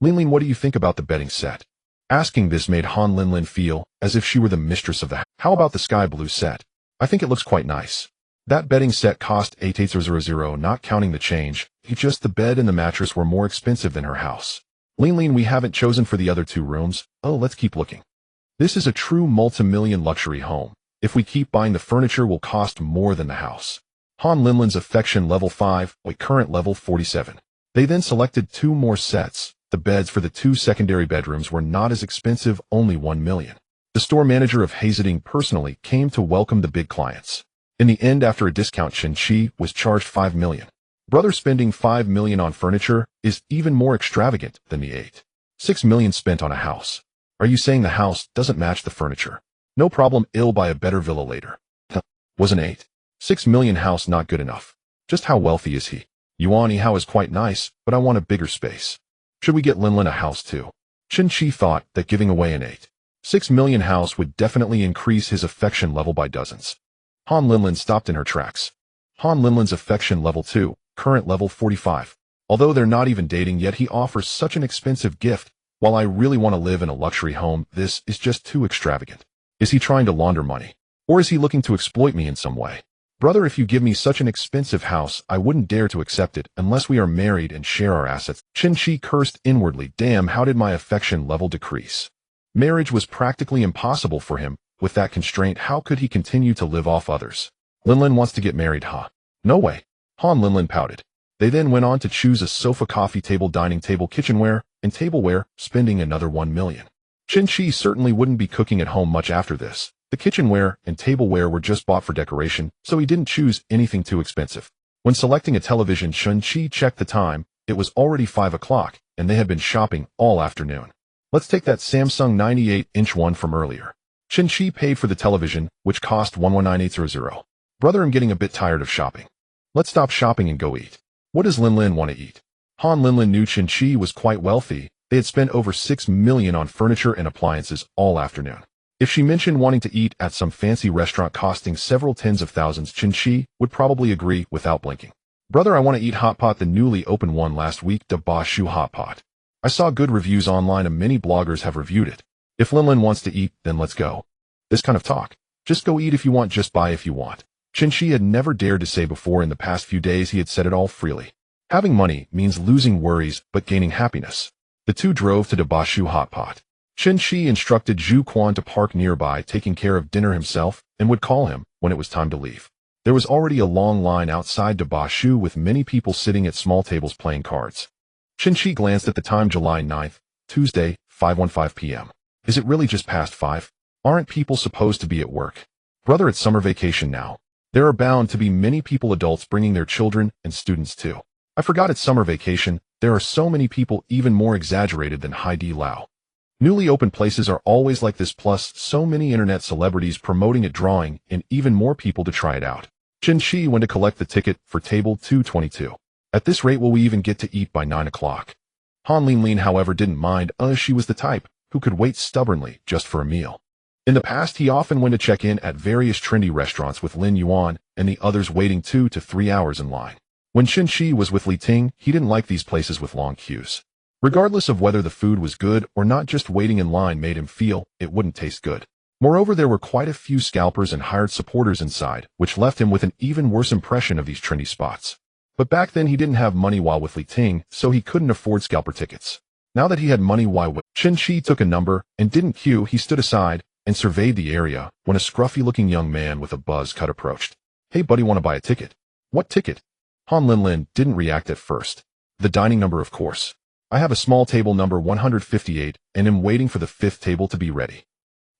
"Linlin, what do you think about the bedding set?" Asking this made Han Linlin feel as if she were the mistress of the house. "How about the sky blue set? I think it looks quite nice." That bedding set cost 8800, not counting the change. Just the bed and the mattress were more expensive than her house. Lean, we haven't chosen for the other 2 rooms. Oh, let's keep looking. This is a true multi-million luxury home. If we keep buying, the furniture will cost more than the house. Han Linlin's affection level 5, current level 47. They then selected 2 more sets. The beds for the 2 secondary bedrooms were not as expensive, only 1 million. The store manager of Hazarding personally came to welcome the big clients. In the end, after a discount, Chen Qi was charged 5 million. Brother, spending 5 million on furniture is even more extravagant than the 6 million spent on a house. Are you saying the house doesn't match the furniture? No problem, I'll buy a better villa later. Was an 6 million house not good enough? Just how wealthy is he? Yuan how is quite nice, but I want a bigger space. Should we get Linlin a house too? Chen Qi thought that giving away an 6 million house would definitely increase his affection level by dozens. Han Linlin stopped in her tracks. Han Linlin's affection level 2, current level 45. Although they're not even dating yet, he offers such an expensive gift. While I really want to live in a luxury home, this is just too extravagant. Is he trying to launder money? Or is he looking to exploit me in some way? Brother, if you give me such an expensive house, I wouldn't dare to accept it unless we are married and share our assets. Chen Qi cursed inwardly. Damn, how did my affection level decrease? Marriage was practically impossible for him. With that constraint, how could he continue to live off others? Linlin wants to get married, huh? No way. Han Linlin pouted. They then went on to choose a sofa, coffee table, dining table, kitchenware, and tableware, spending another 1 million. Chen Qi certainly wouldn't be cooking at home much after this. The kitchenware and tableware were just bought for decoration, so he didn't choose anything too expensive. When selecting a television, Chen Qi checked the time. It was already 5 o'clock, and they had been shopping all afternoon. Let's take that Samsung 98-inch one from earlier. Chen Qi paid for the television, which cost 119800. Brother, I'm getting a bit tired of shopping. Let's stop shopping and go eat. What does Linlin want to eat? Han Linlin knew Chen Qi was quite wealthy. They had spent over 6 million on furniture and appliances all afternoon. If she mentioned wanting to eat at some fancy restaurant costing several tens of thousands, Chen Qi would probably agree without blinking. Brother, I want to eat hot pot, the newly opened one last week, the Ba Shu hot pot. I saw good reviews online and many bloggers have reviewed it. If Linlin wants to eat, then let's go. This kind of talk. Just go eat if you want, just buy if you want. Chen Qi had never dared to say before. In the past few days he had said it all freely. Having money means losing worries but gaining happiness. The 2 drove to the Ba Shu hot pot. Chen Qi instructed Zhu Quan to park nearby, taking care of dinner himself, and would call him when it was time to leave. There was already a long line outside the Ba Shu with many people sitting at small tables playing cards. Chen Qi glanced at the time, July 9th, Tuesday, 5:15 p.m. Is it really just past 5? Aren't people supposed to be at work? Brother, it's summer vacation now. There are bound to be many people, adults bringing their children, and students too. I forgot it's summer vacation. There are so many people, even more exaggerated than Hai Di Lao. Newly opened places are always like this, plus so many internet celebrities promoting it, drawing in even more people to try it out. Chen Qi went to collect the ticket for table 222. At this rate, will we even get to eat by 9 o'clock? Han Linlin, however, didn't mind. She was the type who could wait stubbornly just for a meal. In the past, he often went to check in at various trendy restaurants with Lin Yuan and the others, waiting 2 to 3 hours in line. When Chen Qi was with Li Ting, he didn't like these places with long queues. Regardless of whether the food was good or not, just waiting in line made him feel it wouldn't taste good. Moreover, there were quite a few scalpers and hired supporters inside, which left him with an even worse impression of these trendy spots. But back then he didn't have money while with Li Ting, so he couldn't afford scalper tickets. Now that he had money, Chen Qi took a number and didn't queue. He stood aside and surveyed the area when a scruffy-looking young man with a buzz cut approached. Hey buddy, want to buy a ticket? What ticket? Han Linlin didn't react at first. The dining number, of course. I have a small table number 158 and am waiting for the 5th table to be ready.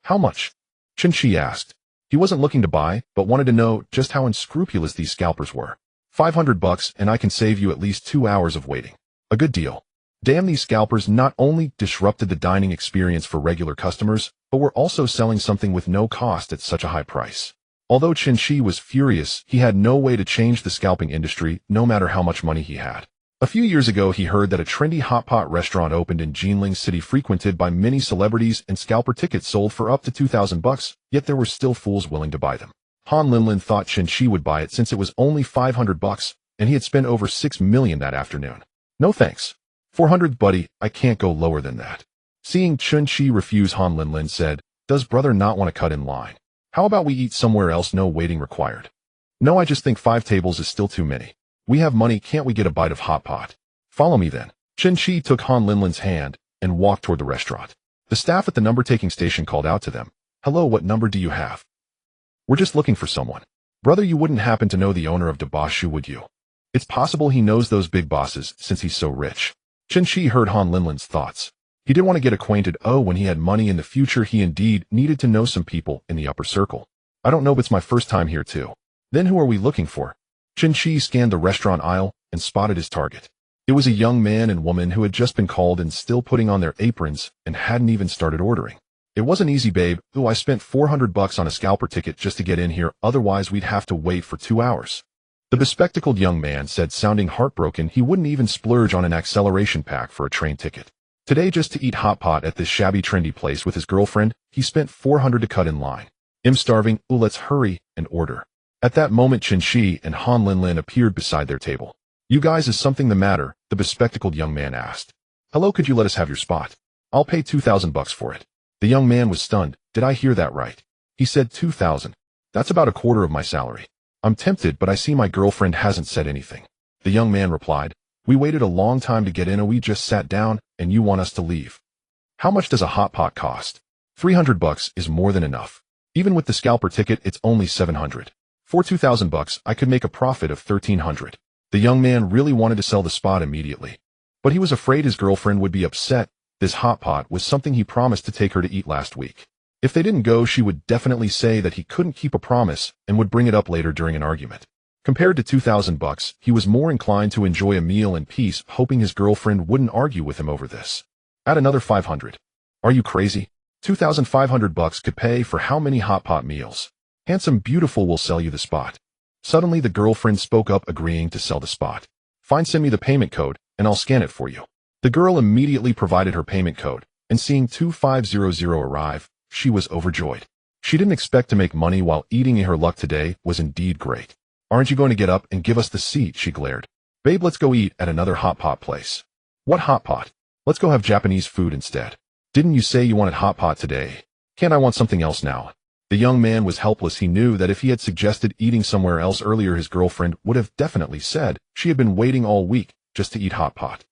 How much? Chen Qi asked. He wasn't looking to buy, but wanted to know just how unscrupulous these scalpers were. $500 and I can save you at least 2 hours of waiting. A good deal. Damn, these scalpers not only disrupted the dining experience for regular customers, but were also selling something with no cost at such a high price. Although Chen Qi was furious, he had no way to change the scalping industry, no matter how much money he had. A few years ago, he heard that a trendy hot pot restaurant opened in Jinling City, frequented by many celebrities, and scalper tickets sold for up to $2,000, yet there were still fools willing to buy them. Han Linlin thought Chen Qi would buy it since it was only $500, and he had spent over 6 million that afternoon. No thanks. 400, buddy, I can't go lower than that. Seeing Chen Qi refuse, Han Linlin said, does brother not want to cut in line? How about we eat somewhere else, no waiting required? No, I just think 5 tables is still too many. We have money, can't we get a bite of hot pot? Follow me then. Chen Qi took Han Linlin's hand and walked toward the restaurant. The staff at the number-taking station called out to them. "Hello, what number do you have? We're just looking for someone." "Brother, you wouldn't happen to know the owner of Dabashu, would you? It's possible he knows those big bosses since he's so rich." Chen Qi heard Han Linlin's thoughts. He didn't want to get acquainted. When he had money in the future, he indeed needed to know some people in the upper circle. "I don't know, but it's my first time here too." "Then who are we looking for?" Chen Qi scanned the restaurant aisle and spotted his target. It was a young man and woman who had just been called and still putting on their aprons and hadn't even started ordering. "It wasn't easy, babe. I spent $400 on a scalper ticket just to get in here, otherwise we'd have to wait for 2 hours. The bespectacled young man said, sounding heartbroken. He wouldn't even splurge on an acceleration pack for a train ticket. Today, just to eat hot pot at this shabby trendy place with his girlfriend, he spent $400 to cut in line. "I'm starving. Let's hurry and order." At that moment, Chen Qi and Han Linlin appeared beside their table. "You guys, is something the matter?" the bespectacled young man asked. "Hello, could you let us have your spot? I'll pay $2,000 for it." The young man was stunned. "Did I hear that right? He said 2,000. That's about a quarter of my salary. I'm tempted, but I see my girlfriend hasn't said anything." The young man replied, "We waited a long time to get in, and we just sat down, and you want us to leave. How much does a hot pot cost?" $300 is more than enough. Even with the scalper ticket, it's only $700. For $2,000, I could make a profit of $1,300. The young man really wanted to sell the spot immediately, but he was afraid his girlfriend would be upset. This hot pot was something he promised to take her to eat last week. If they didn't go, she would definitely say that he couldn't keep a promise and would bring it up later during an argument. Compared to $2,000, he was more inclined to enjoy a meal in peace, hoping his girlfriend wouldn't argue with him over this. Add another $500. Are you crazy? $2,500 could pay for how many hot pot meals? Handsome Beautiful will sell you the spot. Suddenly, the girlfriend spoke up, agreeing to sell the spot. "Fine, send me the payment code, and I'll scan it for you." The girl immediately provided her payment code, and seeing 2500 arrive, she was overjoyed. She didn't expect to make money while eating, and her luck today was indeed great. "Aren't you going to get up and give us the seat?" she glared. "Babe, let's go eat at another hot pot place." "What hot pot? Let's go have Japanese food instead." "Didn't you say you wanted hot pot today? Can't I want something else now?" The young man was helpless. He knew that if he had suggested eating somewhere else earlier, his girlfriend would have definitely said she had been waiting all week just to eat hot pot.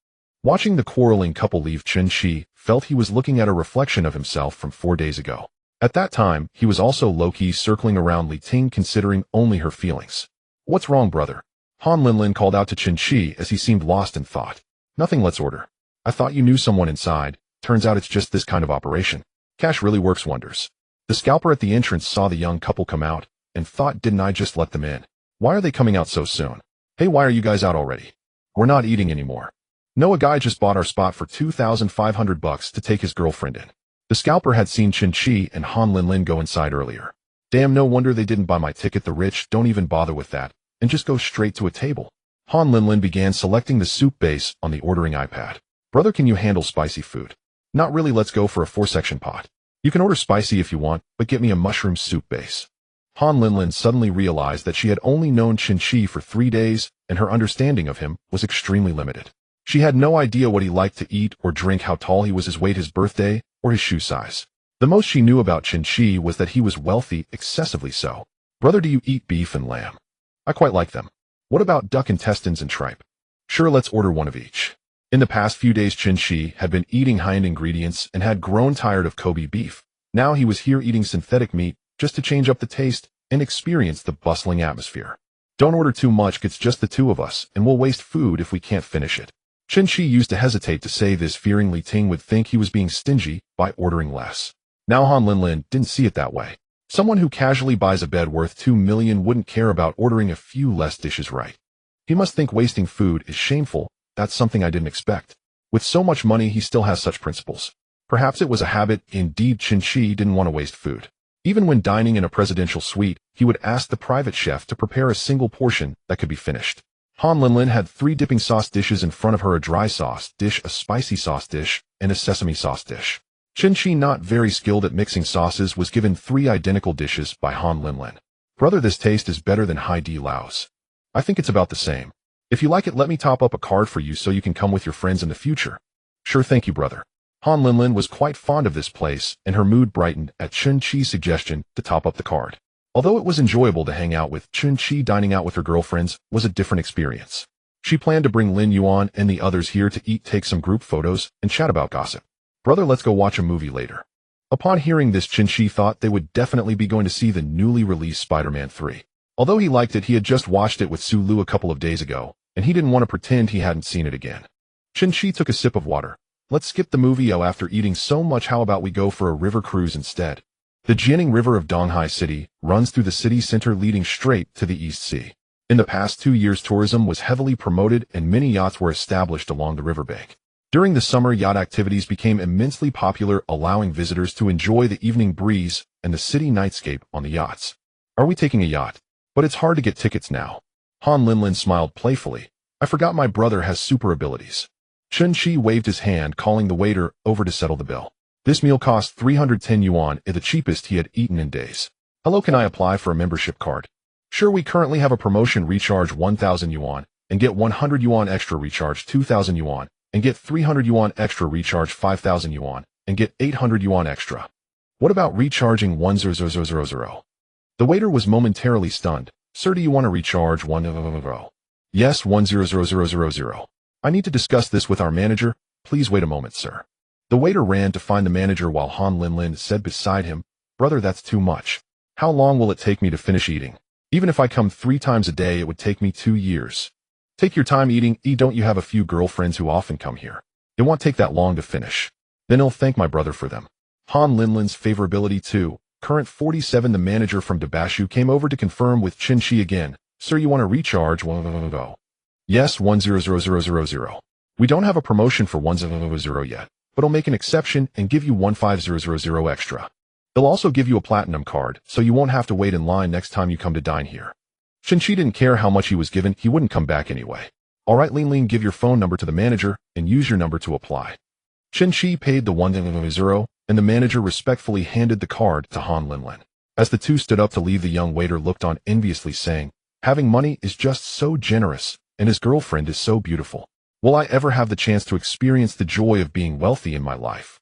Watching the quarreling couple leave, Chen Qi felt he was looking at a reflection of himself from 4 days ago. At that time, he was also low-key circling around Li Ting, considering only her feelings. "What's wrong, brother?" Han Linlin called out to Chen Qi as he seemed lost in thought. "Nothing, let's order." "I thought you knew someone inside. Turns out it's just this kind of operation. Cash really works wonders." The scalper at the entrance saw the young couple come out and thought, "Didn't I just let them in? Why are they coming out so soon? Hey, why are you guys out already? We're not eating anymore." "No, a guy just bought our spot for $2,500 to take his girlfriend in." The scalper had seen Chen Qi and Han Linlin go inside earlier. "Damn, no wonder they didn't buy my ticket. The rich don't even bother with that and just go straight to a table." Han Linlin began selecting the soup base on the ordering iPad. "Brother, can you handle spicy food?" "Not really. Let's go for a 4-section pot. You can order spicy if you want, but get me a mushroom soup base." Han Linlin suddenly realized that she had only known Chen Qi for 3 days, and her understanding of him was extremely limited. She had no idea what he liked to eat or drink, how tall he was, his weight, his birthday, or his shoe size. The most she knew about Chen Qi was that he was wealthy, excessively so. "Brother, do you eat beef and lamb?" "I quite like them." "What about duck intestines and tripe?" "Sure, let's order one of each." In the past few days, Chen Qi had been eating high-end ingredients and had grown tired of Kobe beef. Now he was here eating synthetic meat just to change up the taste and experience the bustling atmosphere. "Don't order too much, it's just the two of us, and we'll waste food if we can't finish it." Chen Qi used to hesitate to say this, fearing Li Ting would think he was being stingy by ordering less. Now Han Linlin didn't see it that way. Someone who casually buys a bed worth 2 million wouldn't care about ordering a few less dishes, right? He must think wasting food is shameful. That's something I didn't expect. With so much money, he still has such principles. Perhaps it was a habit. Indeed, Chen Qi didn't want to waste food. Even when dining in a presidential suite, he would ask the private chef to prepare a single portion that could be finished. Han Linlin had 3 dipping sauce dishes in front of her: a dry sauce dish, a spicy sauce dish, and a sesame sauce dish. Chen Qi, not very skilled at mixing sauces, was given 3 identical dishes by Han Linlin. "Brother, this taste is better than Hai Di Lao's. I think it's about the same. If you like it, let me top up a card for you so you can come with your friends in the future." "Sure, thank you, brother." Han Linlin was quite fond of this place, and her mood brightened at Chen Qi's suggestion to top up the card. Although it was enjoyable to hang out with Chen Qi, dining out with her girlfriends was a different experience. She planned to bring Lin Yuan and the others here to eat, take some group photos, and chat about gossip. Brother, let's go watch a movie later. Upon hearing this, Chen Qi thought they would definitely be going to see the newly released Spider-Man 3. Although he liked it, he had just watched it with Su Lu a couple of days ago, and he didn't want to pretend he hadn't seen it again. Chen Qi took a sip of water. Let's skip the movie after eating so much. How about we go for a river cruise instead? The Jianing River of Donghai City runs through the city center leading straight to the East Sea. In the past 2 years, tourism was heavily promoted and many yachts were established along the riverbank. During the summer, yacht activities became immensely popular, allowing visitors to enjoy the evening breeze and the city nightscape on the yachts. Are we taking a yacht? But it's hard to get tickets now. Han Linlin smiled playfully. I forgot my brother has super abilities. Chen Qi waved his hand, calling the waiter over to settle the bill. This meal cost 310 yuan, the cheapest he had eaten in days. Hello, can I apply for a membership card? Sure, we currently have a promotion. Recharge 1,000 yuan and get 100 yuan extra, recharge 2,000 yuan and get 300 yuan extra, recharge 5,000 yuan and get 800 yuan extra. What about recharging 1,000? The waiter was momentarily stunned. Sir, do you want to recharge 1,000? Yes, 1,000. I need to discuss this with our manager. Please wait a moment, sir. The waiter ran to find the manager while Han Linlin said beside him, Brother, that's too much. How long will it take me to finish eating? Even if I come 3 times a day, it would take me 2 years. Take your time eating. Don't you have a few girlfriends who often come here? It won't take that long to finish. Then I'll thank my brother for them. Han Linlin's favorability 2, current 47. The manager from Dabashu came over to confirm with Chen Qi again. Sir, you want to recharge 1,000? Yes, 1,000. We don't have a promotion for 1,000 yet, but I'll make an exception and give you 1,500 extra. They'll also give you a platinum card, so you won't have to wait in line next time you come to dine here. Chen Qi didn't care how much he was given, he wouldn't come back anyway. Alright, Lin, give your phone number to the manager and use your number to apply. Chen Qi paid the 1,000 and the manager respectfully handed the card to Han Linlin. As the two stood up to leave, the young waiter looked on enviously, saying, having money is just so generous, and his girlfriend is so beautiful. Will I ever have the chance to experience the joy of being wealthy in my life?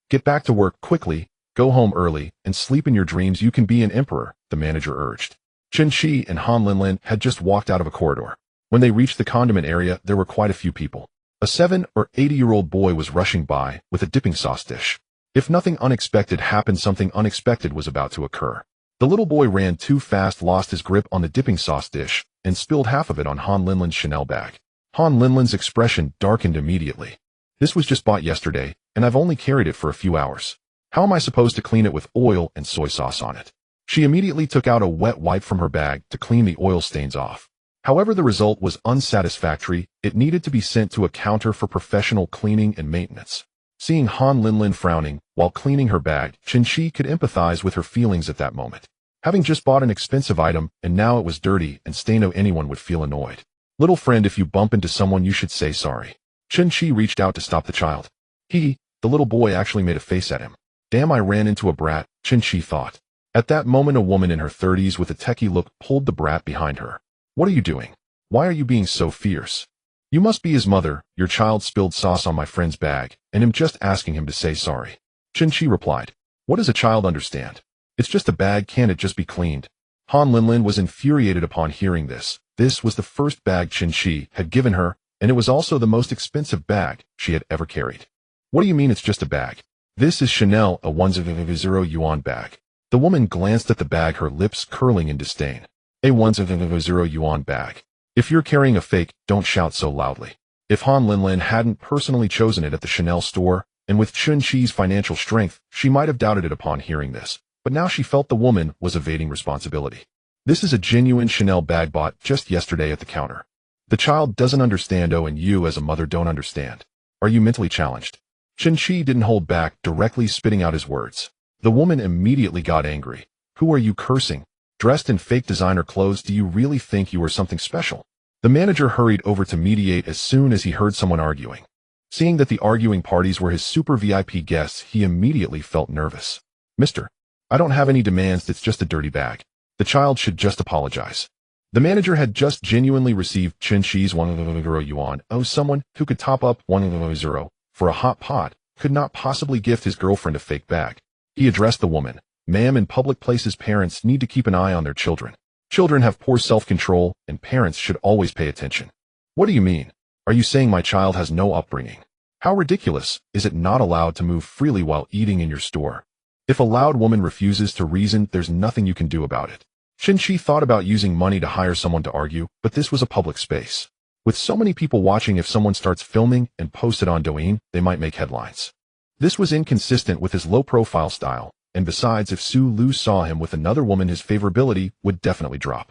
Get back to work quickly, go home early, and sleep in your dreams. You can be an emperor, the manager urged. Chen Qi and Han Linlin had just walked out of a corridor. When they reached the condiment area, there were quite a few people. A 7 or 80-year-old boy was rushing by with a dipping sauce dish. If nothing unexpected happened, something unexpected was about to occur. The little boy ran too fast, lost his grip on the dipping sauce dish, and spilled half of it on Han Linlin's Chanel bag. Han Linlin's expression darkened immediately. This was just bought yesterday, and I've only carried it for a few hours. How am I supposed to clean it with oil and soy sauce on it? She immediately took out a wet wipe from her bag to clean the oil stains off. However, the result was unsatisfactory. It needed to be sent to a counter for professional cleaning and maintenance. Seeing Han Linlin frowning while cleaning her bag, Chen Qi could empathize with her feelings at that moment. Having just bought an expensive item and now it was dirty and stained, anyone would feel annoyed. Little friend, if you bump into someone, you should say sorry. Chen Qi reached out to stop the child. The little boy actually made a face at him. Damn, I ran into a brat, Chen Qi thought. At that moment, a woman in her 30s with a techie look pulled the brat behind her. What are you doing? Why are you being so fierce? You must be his mother. Your child spilled sauce on my friend's bag, and I'm just asking him to say sorry. Chen Qi replied. What does a child understand? It's just a bag, can't it just be cleaned? Han Linlin was infuriated upon hearing this. This was the first bag Chen Qi had given her, and it was also the most expensive bag she had ever carried. What do you mean it's just a bag? This is Chanel, a 1,000 yuan bag. The woman glanced at the bag, her lips curling in disdain. A 1,000 yuan bag. If you're carrying a fake, don't shout so loudly. If Han Linlin hadn't personally chosen it at the Chanel store, and with Chen Qi's financial strength, she might have doubted it upon hearing this. But now she felt the woman was evading responsibility. This is a genuine Chanel bag bought just yesterday at the counter. The child doesn't understand, and you as a mother don't understand. Are you mentally challenged? Chen Qi didn't hold back, directly spitting out his words. The woman immediately got angry. Who are you cursing? Dressed in fake designer clothes, do you really think you are something special? The manager hurried over to mediate as soon as he heard someone arguing. Seeing that the arguing parties were his super VIP guests, he immediately felt nervous. Mister, I don't have any demands, it's just a dirty bag. The child should just apologize. The manager had just genuinely received Chen Qi's 1,000 yuan. Someone who could top up 1,000 for a hot pot could not possibly gift his girlfriend a fake bag. He addressed the woman. Ma'am, in public places, parents need to keep an eye on their children. Children have poor self-control, and parents should always pay attention. What do you mean? Are you saying my child has no upbringing? How ridiculous. Is it not allowed to move freely while eating in your store? If a loud woman refuses to reason, there's nothing you can do about it. Chen Qi thought about using money to hire someone to argue, but this was a public space. With so many people watching, if someone starts filming and posts it on Douyin, they might make headlines. This was inconsistent with his low-profile style, and besides, if Su Lu saw him with another woman, his favorability would definitely drop.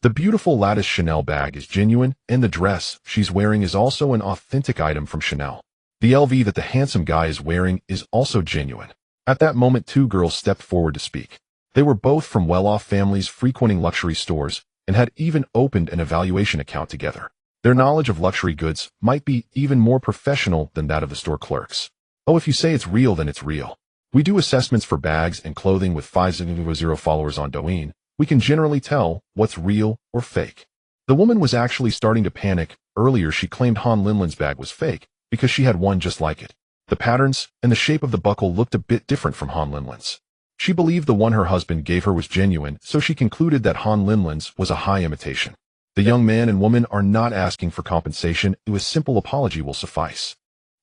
The beautiful lattice Chanel bag is genuine, and the dress she's wearing is also an authentic item from Chanel. The LV that the handsome guy is wearing is also genuine. At that moment, two girls stepped forward to speak. They were both from well-off families frequenting luxury stores and had even opened an evaluation account together. Their knowledge of luxury goods might be even more professional than that of the store clerks. Oh, if you say it's real, then it's real. We do assessments for bags and clothing with 500 followers on Douyin. We can generally tell what's real or fake. The woman was actually starting to panic. Earlier, she claimed Han Linlin's bag was fake because she had one just like it. The patterns and the shape of the buckle looked a bit different from Han Linlin's. She believed the one her husband gave her was genuine, so she concluded that Han Linlin's was a high imitation. The young man and woman are not asking for compensation. A simple apology will suffice.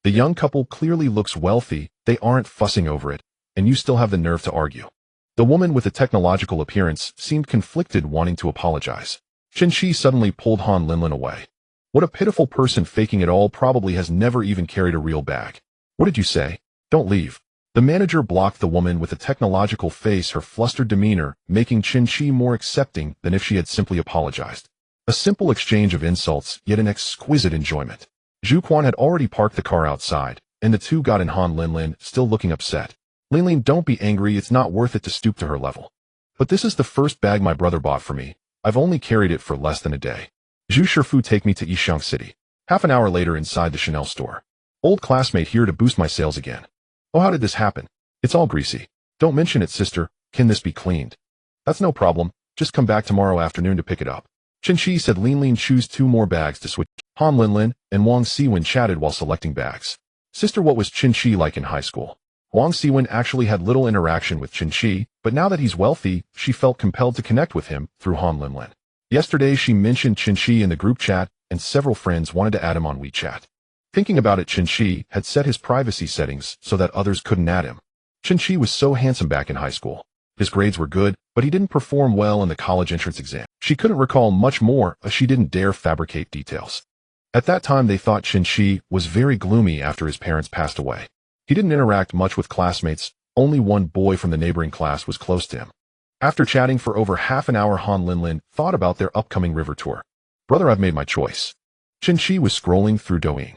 The young couple clearly looks wealthy. They aren't fussing over it, and you still have the nerve to argue. The woman with the technological appearance seemed conflicted, wanting to apologize. Chen Qi suddenly pulled Han Linlin away. What a pitiful person, faking it all, probably has never even carried a real bag. What did you say? Don't leave. The manager blocked the woman with a technological face, her flustered demeanor making Chen Qi more accepting than if she had simply apologized. A simple exchange of insults, yet an exquisite enjoyment. Zhu Quan had already parked the car outside, and the two got in. Han Linlin, still looking upset. Linlin, don't be angry, it's not worth it to stoop to her level. But this is the first bag my brother bought for me. I've only carried it for less than a day. Zhu Shifu, take me to Yishang City. Half an hour later, inside the Chanel store. Old classmate here to boost my sales again. Oh, how did this happen? It's all greasy. Don't mention it, sister. Can this be cleaned? That's no problem. Just come back tomorrow afternoon to pick it up. Chen Qi said. Linlin, choose two more bags to switch. Han Linlin and Wang Siwen chatted while selecting bags. Sister, what was Chen Qi like in high school? Wang Siwen actually had little interaction with Chen Qi, but now that he's wealthy, she felt compelled to connect with him through Han Linlin. Yesterday, she mentioned Chen Qi in the group chat, and several friends wanted to add him on WeChat. Thinking about it, Chen Qi had set his privacy settings so that others couldn't add him. Chen Qi was so handsome back in high school. His grades were good, but he didn't perform well in the college entrance exam. She couldn't recall much more, as she didn't dare fabricate details. At that time, they thought Chen Qi was very gloomy after his parents passed away. He didn't interact much with classmates. Only one boy from the neighboring class was close to him. After chatting for over half an hour, Han Linlin thought about their upcoming river tour. Brother, I've made my choice. Chen Qi was scrolling through Douyin.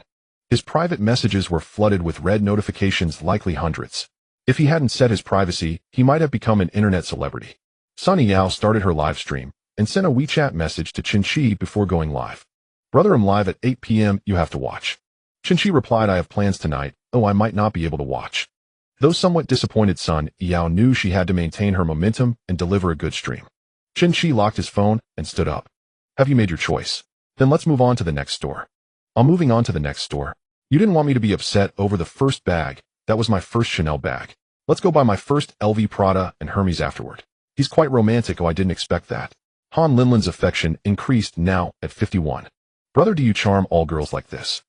His private messages were flooded with red notifications, likely hundreds. If he hadn't set his privacy, he might have become an internet celebrity. Sunny Yao started her live stream and sent a WeChat message to Chen Qi before going live. Brother, I'm live at 8 p.m. You have to watch. Chen Qi replied, I have plans tonight. Oh, I might not be able to watch. Though somewhat disappointed, Sun Yao knew she had to maintain her momentum and deliver a good stream. Chen Qi locked his phone and stood up. Have you made your choice? Then let's move on to the next store. I'm moving on to the next store. You didn't want me to be upset over the first bag. That was my first Chanel bag. Let's go buy my first LV, Prada, and Hermes afterward. He's quite romantic. Oh, I didn't expect that. Han Linlin's affection increased, now at 51. Brother, do you charm all girls like this?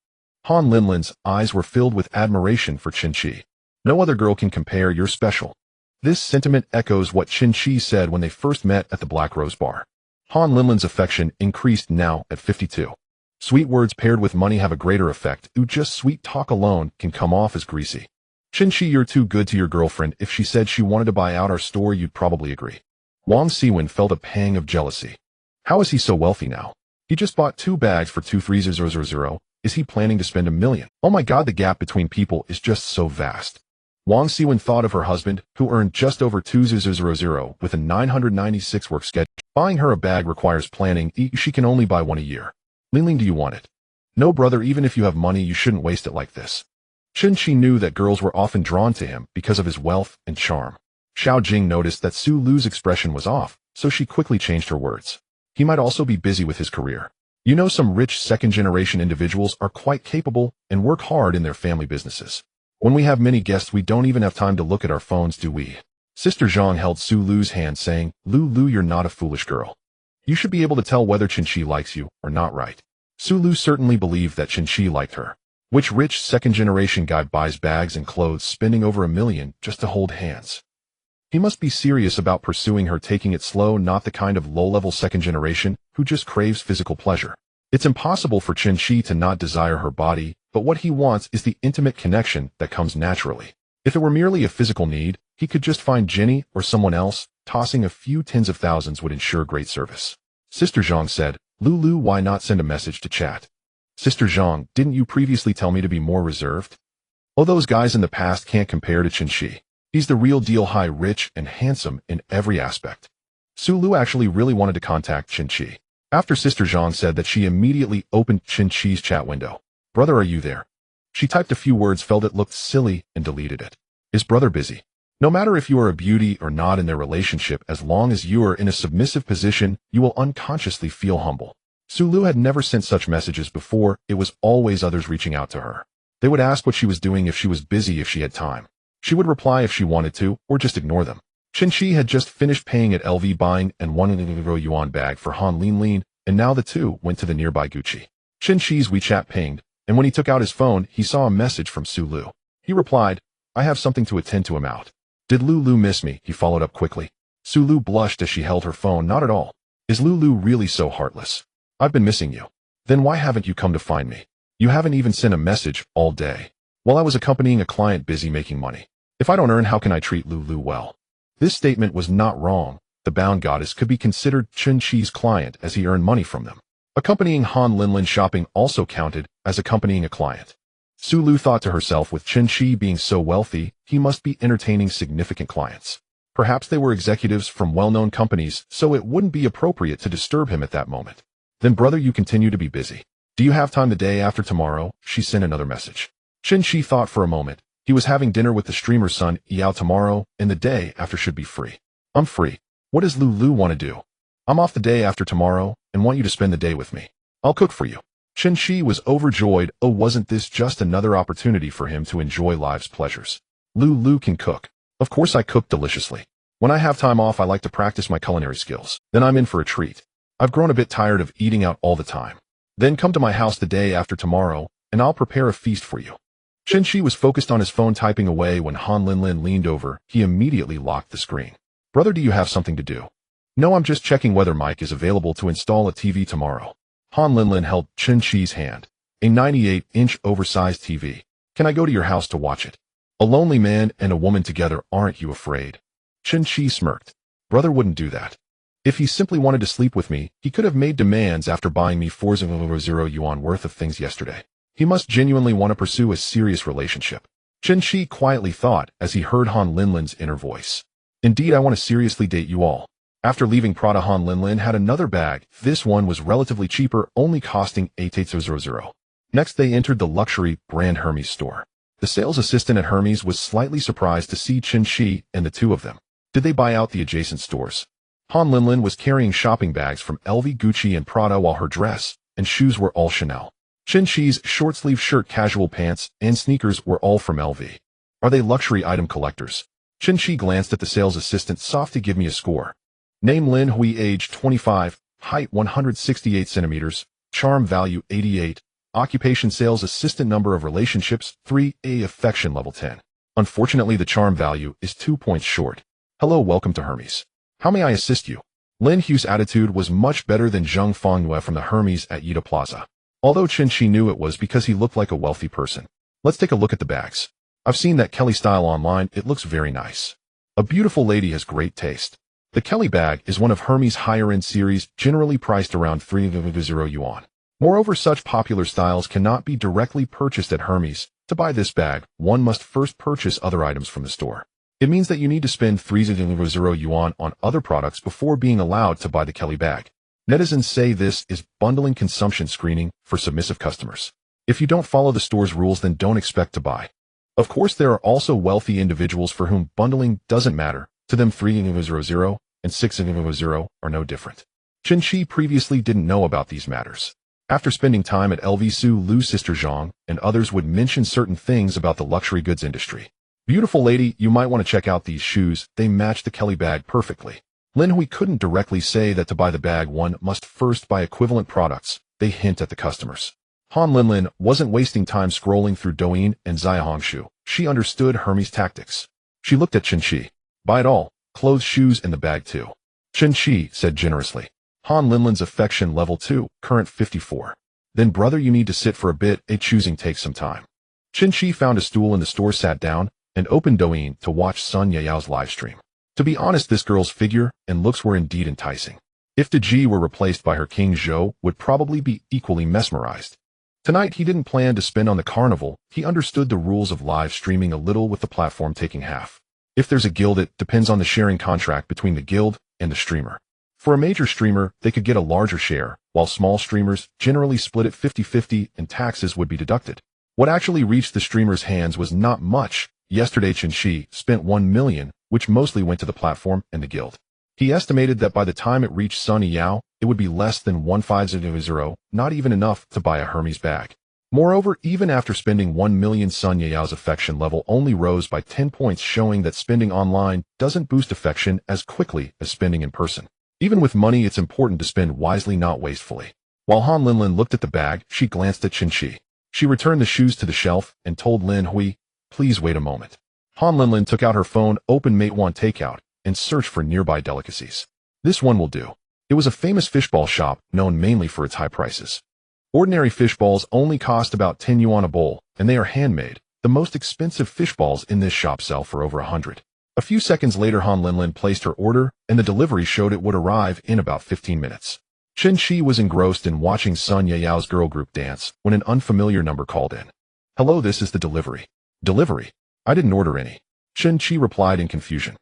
Han Linlin's eyes were filled with admiration for Chen Qi. No other girl can compare, you're special. This sentiment echoes what Chen Qi said when they first met at the Black Rose Bar. Han Linlin's affection increased, now at 52. Sweet words paired with money have a greater effect. Just sweet talk alone can come off as greasy. Chen Qi, you're too good to your girlfriend. If she said she wanted to buy out our store, you'd probably agree. Wang Siwen felt a pang of jealousy. How is he so wealthy now? He just bought 2 bags for 230,000. Is he planning to spend $1 million? Oh my god, the gap between people is just so vast. Wang Siwen thought of her husband, who earned just over 2,000 with a 996 work schedule. Buying her a bag requires planning. She can only buy one a year. Linling, do you want it? No, brother, even if you have money, you shouldn't waste it like this. Chen Qi knew that girls were often drawn to him because of his wealth and charm. Xiao Jing noticed that Su Lu's expression was off, so she quickly changed her words. He might also be busy with his career. You know, some rich second-generation individuals are quite capable and work hard in their family businesses. When we have many guests, we don't even have time to look at our phones, do we? Sister Zhang held Su Lu's hand, saying, Lu, you're not a foolish girl. You should be able to tell whether Chen Qi likes you or not, right? Sulu certainly believed that Chen Qi liked her. Which rich second-generation guy buys bags and clothes spending over $1 million just to hold hands? He must be serious about pursuing her, taking it slow, not the kind of low-level second generation who just craves physical pleasure. It's impossible for Chen Qi to not desire her body, but what he wants is the intimate connection that comes naturally. If it were merely a physical need, he could just find Jenny or someone else. Tossing a few tens of thousands would ensure great service. Sister Zhang said, Lulu, why not send a message to chat? Sister Zhang, didn't you previously tell me to be more reserved? Oh, those guys in the past can't compare to Chen Qi. He's the real deal, high, rich, and handsome in every aspect. Sulu actually really wanted to contact Chen Qi. After Sister Zhang said that, she immediately opened Chen Qi's chat window. Brother, are you there? She typed a few words, felt it looked silly, and deleted it. Is brother busy? No matter if you are a beauty or not in their relationship, as long as you are in a submissive position, you will unconsciously feel humble. Sulu had never sent such messages before. It was always others reaching out to her. They would ask what she was doing, if she was busy, if she had time. She would reply if she wanted to, or just ignore them. Chen Qi had just finished paying at LV, buying and one yuan bag for Han Linlin, and now the two went to the nearby Gucci. Chen Qi's WeChat pinged, and when he took out his phone, he saw a message from Sulu. He replied, I have something to attend to. Him out. Did Lulu miss me? He followed up quickly. Sulu blushed as she held her phone. Not at all. Is Lulu really so heartless? I've been missing you. Then why haven't you come to find me? You haven't even sent a message all day. While I was accompanying a client busy making money. If I don't earn, how can I treat Lulu well? This statement was not wrong. The bound goddess could be considered Chen Qi's client as he earned money from them. Accompanying Han Linlin shopping also counted as accompanying a client. Sulu thought to herself, with Chen Qi being so wealthy, he must be entertaining significant clients. Perhaps they were executives from well-known companies, so it wouldn't be appropriate to disturb him at that moment. Then brother, you continue to be busy. Do you have time the day after tomorrow? She sent another message. Chen Qi thought for a moment. He was having dinner with the streamer's son, Yao, tomorrow, and the day after should be free. I'm free. What does Lulu want to do? I'm off the day after tomorrow and want you to spend the day with me. I'll cook for you. Chen Qi was overjoyed. Oh, wasn't this just another opportunity for him to enjoy life's pleasures? Lulu can cook. Of course I cook deliciously. When I have time off, I like to practice my culinary skills. Then I'm in for a treat. I've grown a bit tired of eating out all the time. Then come to my house the day after tomorrow, and I'll prepare a feast for you. Chen Qi was focused on his phone typing away when Han Linlin leaned over. He immediately locked the screen. Brother, do you have something to do? No, I'm just checking whether Mike is available to install a TV tomorrow. Han Linlin held Chen Qi's hand. A 98-inch oversized TV. Can I go to your house to watch it? A lonely man and a woman together, aren't you afraid? Chen Qi smirked. Brother wouldn't do that. If he simply wanted to sleep with me, he could have made demands after buying me 40 yuan worth of things yesterday. He must genuinely want to pursue a serious relationship. Chen Qi quietly thought as he heard Han Linlin's inner voice. Indeed, I want to seriously date you all. After leaving Prada, Han Linlin had another bag. This one was relatively cheaper, only costing 8800. Next, they entered the luxury brand Hermes store. The sales assistant at Hermes was slightly surprised to see Chen Qi and the two of them. Did they buy out the adjacent stores? Han Linlin was carrying shopping bags from LV, Gucci, and Prada, while her dress and shoes were all Chanel. Chen Qi's short-sleeve shirt, casual pants, and sneakers were all from LV. Are they luxury item collectors? Chen Qi glanced at the sales assistant. Soft, to give me a score. Name Lin Hui, age 25, height 168 centimeters, charm value 88, occupation sales assistant, number of relationships 3A, affection level 10. Unfortunately, the charm value is 2 points short. Hello, welcome to Hermes. How may I assist you? Lin Hu's attitude was much better than Zheng Fengyue from the Hermes at Yida Plaza. Although Chen Qi knew it was because he looked like a wealthy person. Let's take a look at the bags. I've seen that Kelly style online. It looks very nice. A beautiful lady has great taste. The Kelly bag is one of Hermes' higher-end series, generally priced around 30 yuan. Moreover, such popular styles cannot be directly purchased at Hermes. To buy this bag, one must first purchase other items from the store. It means that you need to spend 30 yuan on other products before being allowed to buy the Kelly bag. Netizens say this is bundling consumption screening for submissive customers. If you don't follow the store's rules, then don't expect to buy. Of course, there are also wealthy individuals for whom bundling doesn't matter. To them, 300 and 600 are no different. Chen Qi previously didn't know about these matters. After spending time at LV, Sulu's sister Zhang and others would mention certain things about the luxury goods industry. Beautiful lady, you might want to check out these shoes. They match the Kelly bag perfectly. Lin Hui couldn't directly say that to buy the bag one must first buy equivalent products. they hint at the customers. Han Linlin wasn't wasting time scrolling through Douyin and Xiaohongshu. She understood Hermes' tactics. She looked at Chen Qi. Buy it all, clothes, shoes, and the bag too. Chen Qi said generously. Han Linlin's affection level 2, current 54. Then brother, you need to sit for a bit, choosing takes some time. Chen Qi found a stool in the store, sat down, and opened Douyin to watch Sun Yao's livestream. To be honest, this girl's figure and looks were indeed enticing. If De Ji were replaced by her King Zhou, would probably be equally mesmerized. Tonight he didn't plan to spend on the carnival. He understood the rules of live streaming a little, with the platform taking half. If there's a guild, it depends on the sharing contract between the guild and the streamer. For a major streamer, they could get a larger share, while small streamers generally split it 50-50 and taxes would be deducted. What actually reached the streamer's hands was not much. Yesterday Chen Qi spent 1 million, which mostly went to the platform and the guild. He estimated that by the time it reached Sun Yao, it would be less than 1,500, not even enough to buy a Hermes bag. Moreover, even after spending 1 million, Sun Yao's affection level only rose by 10 points, showing that spending online doesn't boost affection as quickly as spending in person. Even with money, it's important to spend wisely, not wastefully. While Han Linlin looked at the bag, she glanced at Chen Qi. She returned the shoes to the shelf and told Lin Hui, please wait a moment. Han Linlin took out her phone, opened Meituan Takeout, and searched for nearby delicacies. This one will do. It was a famous fishball shop, known mainly for its high prices. Ordinary fishballs only cost about 10 yuan a bowl, and they are handmade. The most expensive fishballs in this shop sell for over 100. A few seconds later, Han Linlin placed her order, and the delivery showed it would arrive in about 15 minutes. Chen Qi was engrossed in watching Sun Yao's girl group dance when an unfamiliar number called in. Hello, this is the delivery. Delivery? I didn't order any. Chen Qi replied in confusion.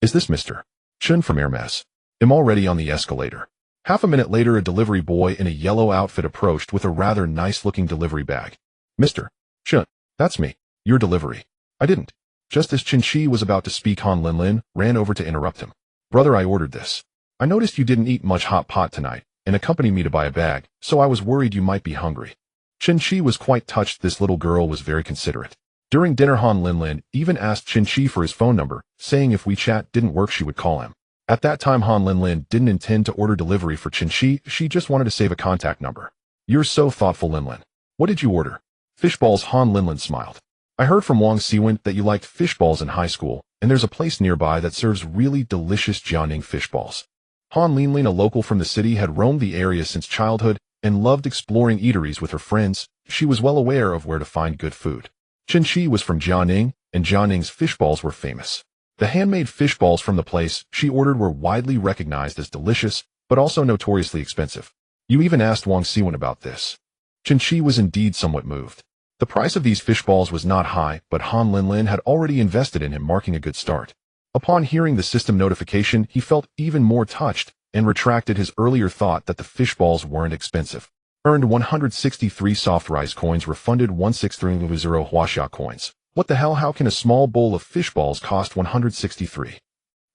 Is this Mr. Chen from Hermes? I'm already on the escalator. Half a minute later, a delivery boy in a yellow outfit approached with a rather nice-looking delivery bag. Mr. Chen, that's me. Your delivery. I didn't. Just as Chen Qi was about to speak, Han Linlin ran over to interrupt him. Brother, I ordered this. I noticed you didn't eat much hot pot tonight and accompanied me to buy a bag, so I was worried you might be hungry. Chen Qi was quite touched. This little girl was very considerate. During dinner, Han Linlin even asked Chen Qi for his phone number, saying if WeChat didn't work, she would call him. At that time, Han Linlin didn't intend to order delivery for Chen Qi. She just wanted to save a contact number. You're so thoughtful, Linlin. What did you order? Fishballs. Han Linlin smiled. I heard from Wang Siwen that you liked fishballs in high school, and there's a place nearby that serves really delicious Jianing fishballs. Han Linlin, a local from the city, had roamed the area since childhood and loved exploring eateries with her friends. She was well aware of where to find good food. Chen Qi was from Jianing, and Jianing's fishballs were famous. The handmade fishballs from the place she ordered were widely recognized as delicious, but also notoriously expensive. You even asked Wang Siwen about this. Chen Qi was indeed somewhat moved. The price of these fishballs was not high, but Han Linlin had already invested in him, marking a good start. Upon hearing the system notification, he felt even more touched and retracted his earlier thought that the fishballs weren't expensive. Earned 163 soft rice coins, refunded 16300 huaxia coins. What the hell? How can a small bowl of fishballs cost 163?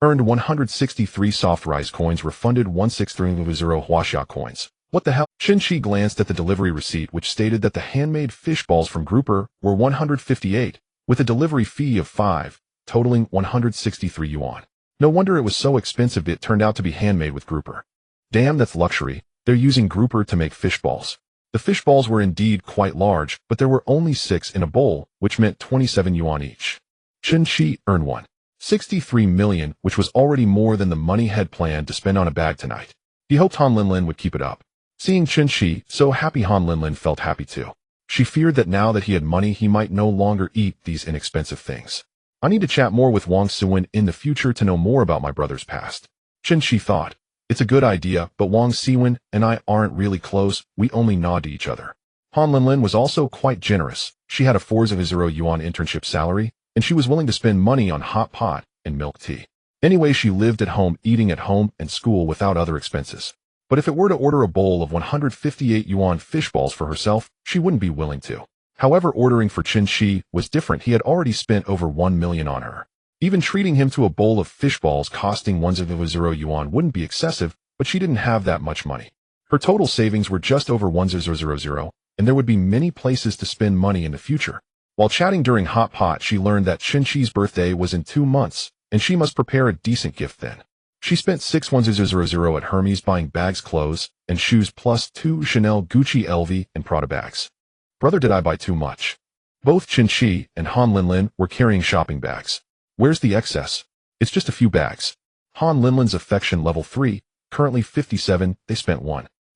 Earned 163 soft rice coins, refunded 16300 huaxia coins. What the hell? Chen Qi glanced at the delivery receipt, which stated that the handmade fishballs from Grouper were 158, with a delivery fee of 5, totaling 163 yuan. No wonder it was so expensive. It turned out to be handmade with Grouper. Damn, that's luxury. They're using Grouper to make fishballs. The fishballs were indeed quite large, but there were only 6 in a bowl, which meant 27 yuan each. Chen Qi earned 163 million, which was already more than the money had planned to spend on a bag tonight. He hoped Han Linlin would keep it up. Seeing Chen Qi so happy, Han Linlin felt happy too. She feared that now that he had money, he might no longer eat these inexpensive things. I need to chat more with Wang Siwen in the future to know more about my brother's past. Chen Qi thought. It's a good idea, but Wang Siwen and I aren't really close. We only nod to each other. Han Linlin was also quite generous. She had a 4,000 yuan internship salary, and she was willing to spend money on hot pot and milk tea. Anyway, she lived at home, eating at home and school without other expenses. But if it were to order a bowl of 158 yuan fishballs for herself, she wouldn't be willing to. However, ordering for Chen Qi was different. He had already spent over 1 million on her. Even treating him to a bowl of fishballs costing 1,000 yuan wouldn't be excessive, but she didn't have that much money. Her total savings were just over 1,000, and there would be many places to spend money in the future. While chatting during Hot Pot, she learned that Chen Qi's birthday was in 2 months, and she must prepare a decent gift then. She spent 6,100 at Hermes buying bags, clothes, and shoes plus 2 Chanel, Gucci, LV, and Prada bags. Brother, did I buy too much? Both Chen Qi and Han Linlin were carrying shopping bags. Where's the excess? It's just a few bags. Han Linlin's affection level 3, currently 57, they spent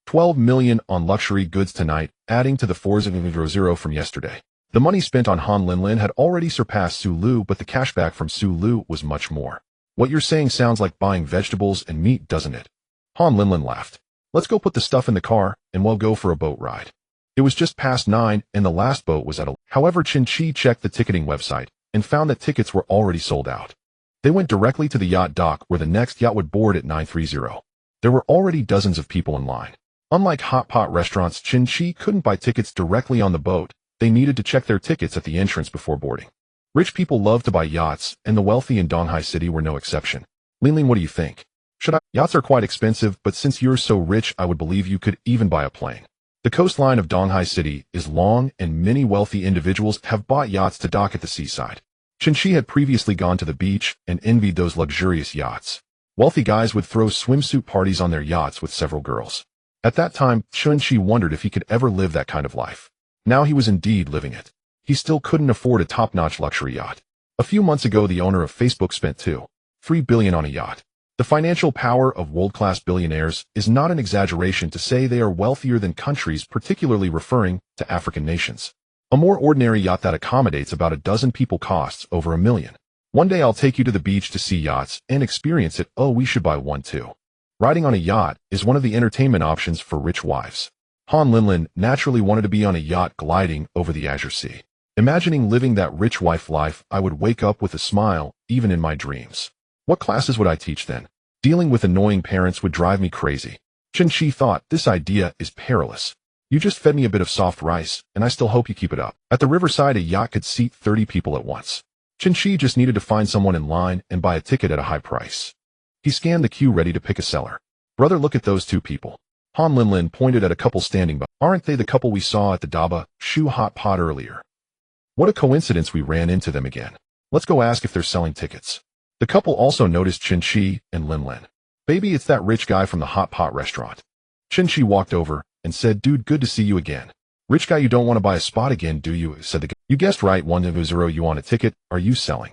12 million on luxury goods tonight, adding to the 4,000 from yesterday. The money spent on Han Linlin had already surpassed Su Lu, but the cashback from Su Lu was much more. What you're saying sounds like buying vegetables and meat, doesn't it? Han Linlin laughed. Let's go put the stuff in the car, and we'll go for a boat ride. It was just past 9, and the last boat was at 11. However, Chen Qi checked the ticketing website and found that tickets were already sold out. They went directly to the yacht dock where the next yacht would board at 9:30. There were already dozens of people in line. Unlike hot pot restaurants, Chen Qi couldn't buy tickets directly on the boat. They needed to check their tickets at the entrance before boarding. Rich people love to buy yachts, and the wealthy in Donghai City were no exception. Linling, what do you think? Should I? Yachts are quite expensive, but since you're so rich, I would believe you could even buy a plane. The coastline of Donghai City is long, and many wealthy individuals have bought yachts to dock at the seaside. Chen Qi had previously gone to the beach and envied those luxurious yachts. Wealthy guys would throw swimsuit parties on their yachts with several girls. At that time, Chen Qi wondered if he could ever live that kind of life. Now he was indeed living it. He still couldn't afford a top-notch luxury yacht. A few months ago, the owner of Facebook spent $2.3 billion on a yacht. The financial power of world-class billionaires is not an exaggeration to say they are wealthier than countries, particularly referring to African nations. A more ordinary yacht that accommodates about a dozen people costs over $1 million. One day I'll take you to the beach to see yachts and experience it. Oh, we should buy one too. Riding on a yacht is one of the entertainment options for rich wives. Han Linlin naturally wanted to be on a yacht gliding over the azure sea. Imagining living that rich wife life, I would wake up with a smile, even in my dreams. What classes would I teach then? Dealing with annoying parents would drive me crazy. Chen Qi thought, this idea is perilous. You just fed me a bit of soft rice, and I still hope you keep it up. At the riverside, a yacht could seat 30 people at once. Chen Qi just needed to find someone in line and buy a ticket at a high price. He scanned the queue ready to pick a seller. Brother, look at those two people. Han Linlin pointed at a couple standing by. Aren't they the couple we saw at the Daba Shoe Hot Pot earlier? What a coincidence we ran into them again. Let's go ask if they're selling tickets. The couple also noticed Chen Qi and Linlin. Baby, it's that rich guy from the hot pot restaurant. Chen Qi walked over and said, dude, good to see you again. Rich guy, you don't want to buy a spot again, do you? Said the guy. You guessed right, 100 yuan a ticket. Are you selling?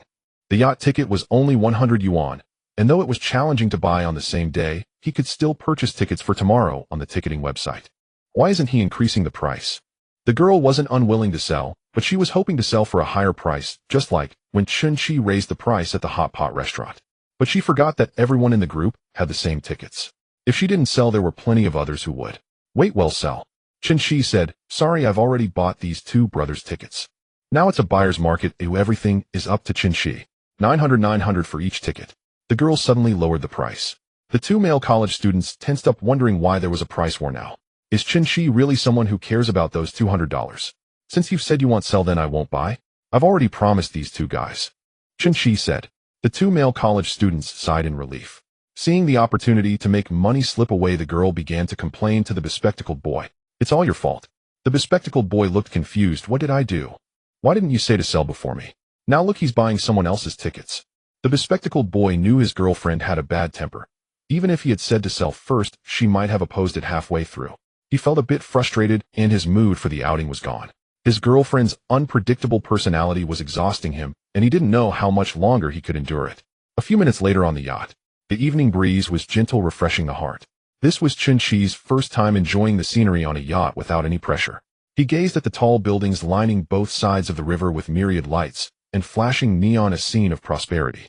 The yacht ticket was only 100 yuan, and though it was challenging to buy on the same day, he could still purchase tickets for tomorrow on the ticketing website. Why isn't he increasing the price? The girl wasn't unwilling to sell, but she was hoping to sell for a higher price, just like when Chen Qi raised the price at the hot pot restaurant. But she forgot that everyone in the group had the same tickets. If she didn't sell, there were plenty of others who would. Wait, well, sell. Chen Qi said, sorry, I've already bought these two brothers' tickets. Now it's a buyer's market, everything is up to Chen Qi. 900 for each ticket. The girl suddenly lowered the price. The two male college students tensed up, wondering why there was a price war now. Is Chen Qi really someone who cares about those $200? Since you've said you won't sell, then I won't buy. I've already promised these two guys. Chen Qi said. The two male college students sighed in relief. Seeing the opportunity to make money slip away, the girl began to complain to the bespectacled boy. It's all your fault. The bespectacled boy looked confused. What did I do? Why didn't you say to sell before me? Now look, he's buying someone else's tickets. The bespectacled boy knew his girlfriend had a bad temper. Even if he had said to sell first, she might have opposed it halfway through. He felt a bit frustrated, and his mood for the outing was gone. His girlfriend's unpredictable personality was exhausting him, and he didn't know how much longer he could endure it. A few minutes later on the yacht, the evening breeze was gentle, refreshing the heart. This was Chen Qi's first time enjoying the scenery on a yacht without any pressure. He gazed at the tall buildings lining both sides of the river with myriad lights and flashing neon, a scene of prosperity.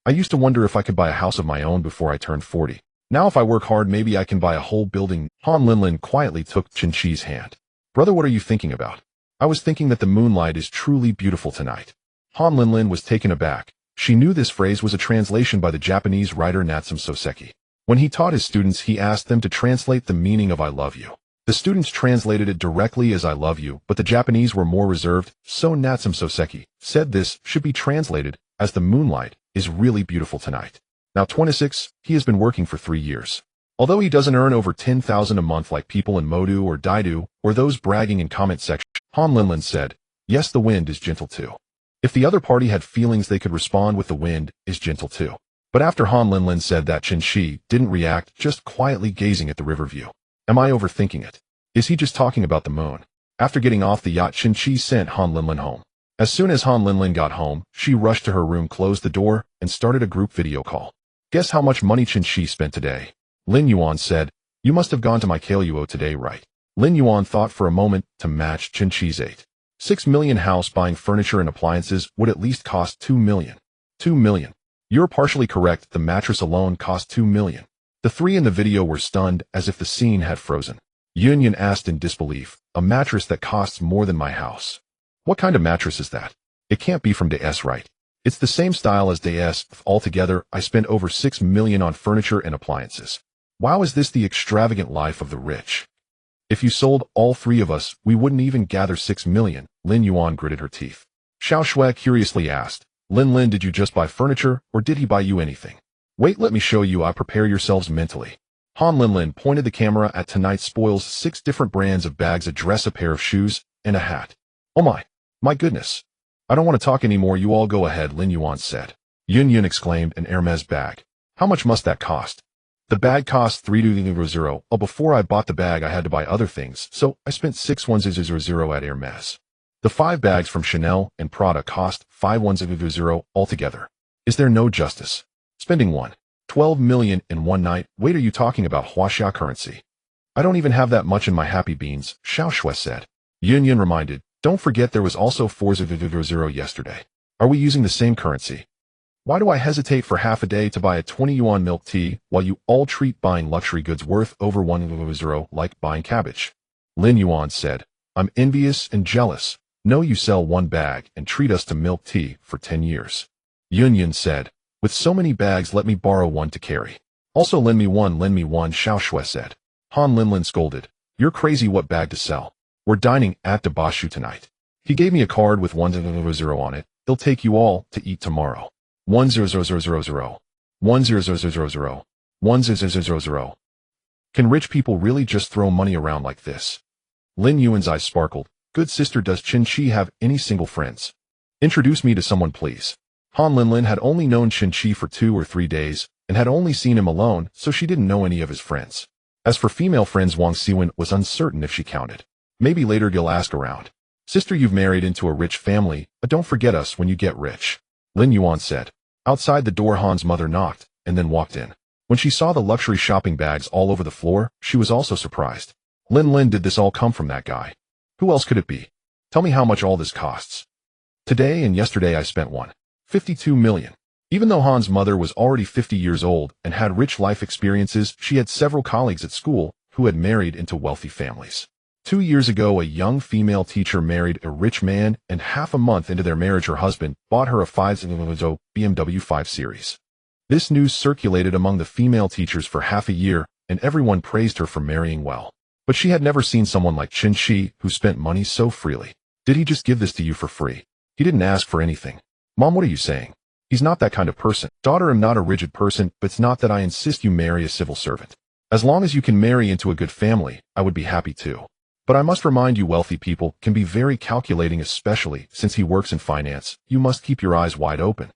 I used to wonder if I could buy a house of my own before I turned 40. Now if I work hard, maybe I can buy a whole building. Han Linlin quietly took Chen Qi's hand. Brother, what are you thinking about? I was thinking that the moonlight is truly beautiful tonight. Han Linlin was taken aback. She knew this phrase was a translation by the Japanese writer Natsume Soseki. When he taught his students, he asked them to translate the meaning of I love you. The students translated it directly as I love you, but the Japanese were more reserved, so Natsume Soseki said this should be translated as the moonlight is really beautiful tonight. Now 26, he has been working for 3 years. Although he doesn't earn over 10,000 a month like people in Modu or Daidu or those bragging in comment section, Han Linlin said, yes, the wind is gentle too. If the other party had feelings, they could respond with the wind is gentle too. But after Han Linlin said that, Chen Qi didn't react, just quietly gazing at the river view. Am I overthinking it? Is he just talking about the moon? After getting off the yacht, Chen Qi sent Han Linlin home. As soon as Han Linlin got home, she rushed to her room, closed the door, and started a group video call. Guess how much money Chen Qi spent today? Lin Yuan said, you must have gone to my Kaleo today, right? Lin Yuan thought for a moment. To match Chen Qi's 6 million house, buying furniture and appliances would at least cost 2 million. 2 million. You're partially correct, the mattress alone cost 2 million. The three in the video were stunned, as if the scene had frozen. Yun asked in disbelief, a mattress that costs more than my house? What kind of mattress is that? It can't be from DS, right? It's the same style as DS. Altogether, I spent over 6 million on furniture and appliances. Wow, is this the extravagant life of the rich? If you sold all three of us, we wouldn't even gather 6 million, Lin Yuan gritted her teeth. Xiao Shui curiously asked, Lin, did you just buy furniture, or did he buy you anything? Wait, let me show you. I prepare yourselves mentally. Han Linlin pointed the camera at tonight's spoils: 6 different brands of bags, a dress, a pair of shoes, and a hat. Oh my goodness. I don't want to talk anymore, you all go ahead, Lin Yuan said. Yun exclaimed, an Hermes bag. How much must that cost? The bag cost 3,000. Oh, before I bought the bag I had to buy other things, so I spent 6,100 at Hermes. The 5 bags from Chanel and Prada cost 5,100 altogether. Is there no justice? Spending 12 million in one night. Wait, are you talking about Huaxia currency? I don't even have that much in my happy beans, Xiao Shui said. Yun reminded, don't forget there was also 4,000 yesterday. Are we using the same currency? Why do I hesitate for half a day to buy a 20 yuan milk tea while you all treat buying luxury goods worth over 1,000 like buying cabbage? Lin Yuan said, I'm envious and jealous. No, you sell 1 bag and treat us to milk tea for 10 years. Yun said, with so many bags, let me borrow 1 to carry. Also lend me one, Xiao Shui said. Han Linlin scolded, you're crazy, what bag to sell? We're dining at Dabashu tonight. He gave me a card with 1,000 on it. He'll take you all to eat tomorrow. 1,000. 1,000. 1,000. Can rich people really just throw money around like this? Lin Yuan's eyes sparkled. Good sister, does Chen Qi have any single friends? Introduce me to someone, please. Han Linlin had only known Chen Qi for 2 or 3 days, and had only seen him alone, so she didn't know any of his friends. As for female friends, Wang Siwen was uncertain if she counted. Maybe later he'll ask around. Sister, you've married into a rich family, but don't forget us when you get rich. Lin Yuan said. Outside the door, Han's mother knocked, and then walked in. When she saw the luxury shopping bags all over the floor, she was also surprised. Lin, did this all come from that guy? Who else could it be? Tell me how much all this costs. Today and yesterday I spent 52 million. Even though Han's mother was already 50 years old and had rich life experiences, she had several colleagues at school who had married into wealthy families. 2 years ago, a young female teacher married a rich man, and half a month into their marriage her husband bought her a 5,000 BMW 5 Series. This news circulated among the female teachers for half a year, and everyone praised her for marrying well. But she had never seen someone like Chen Qi who spent money so freely. Did he just give this to you for free? He didn't ask for anything. Mom, what are you saying? He's not that kind of person. Daughter, I'm not a rigid person, but it's not that I insist you marry a civil servant. As long as you can marry into a good family, I would be happy too. But I must remind you, wealthy people can be very calculating, especially since he works in finance. You must keep your eyes wide open.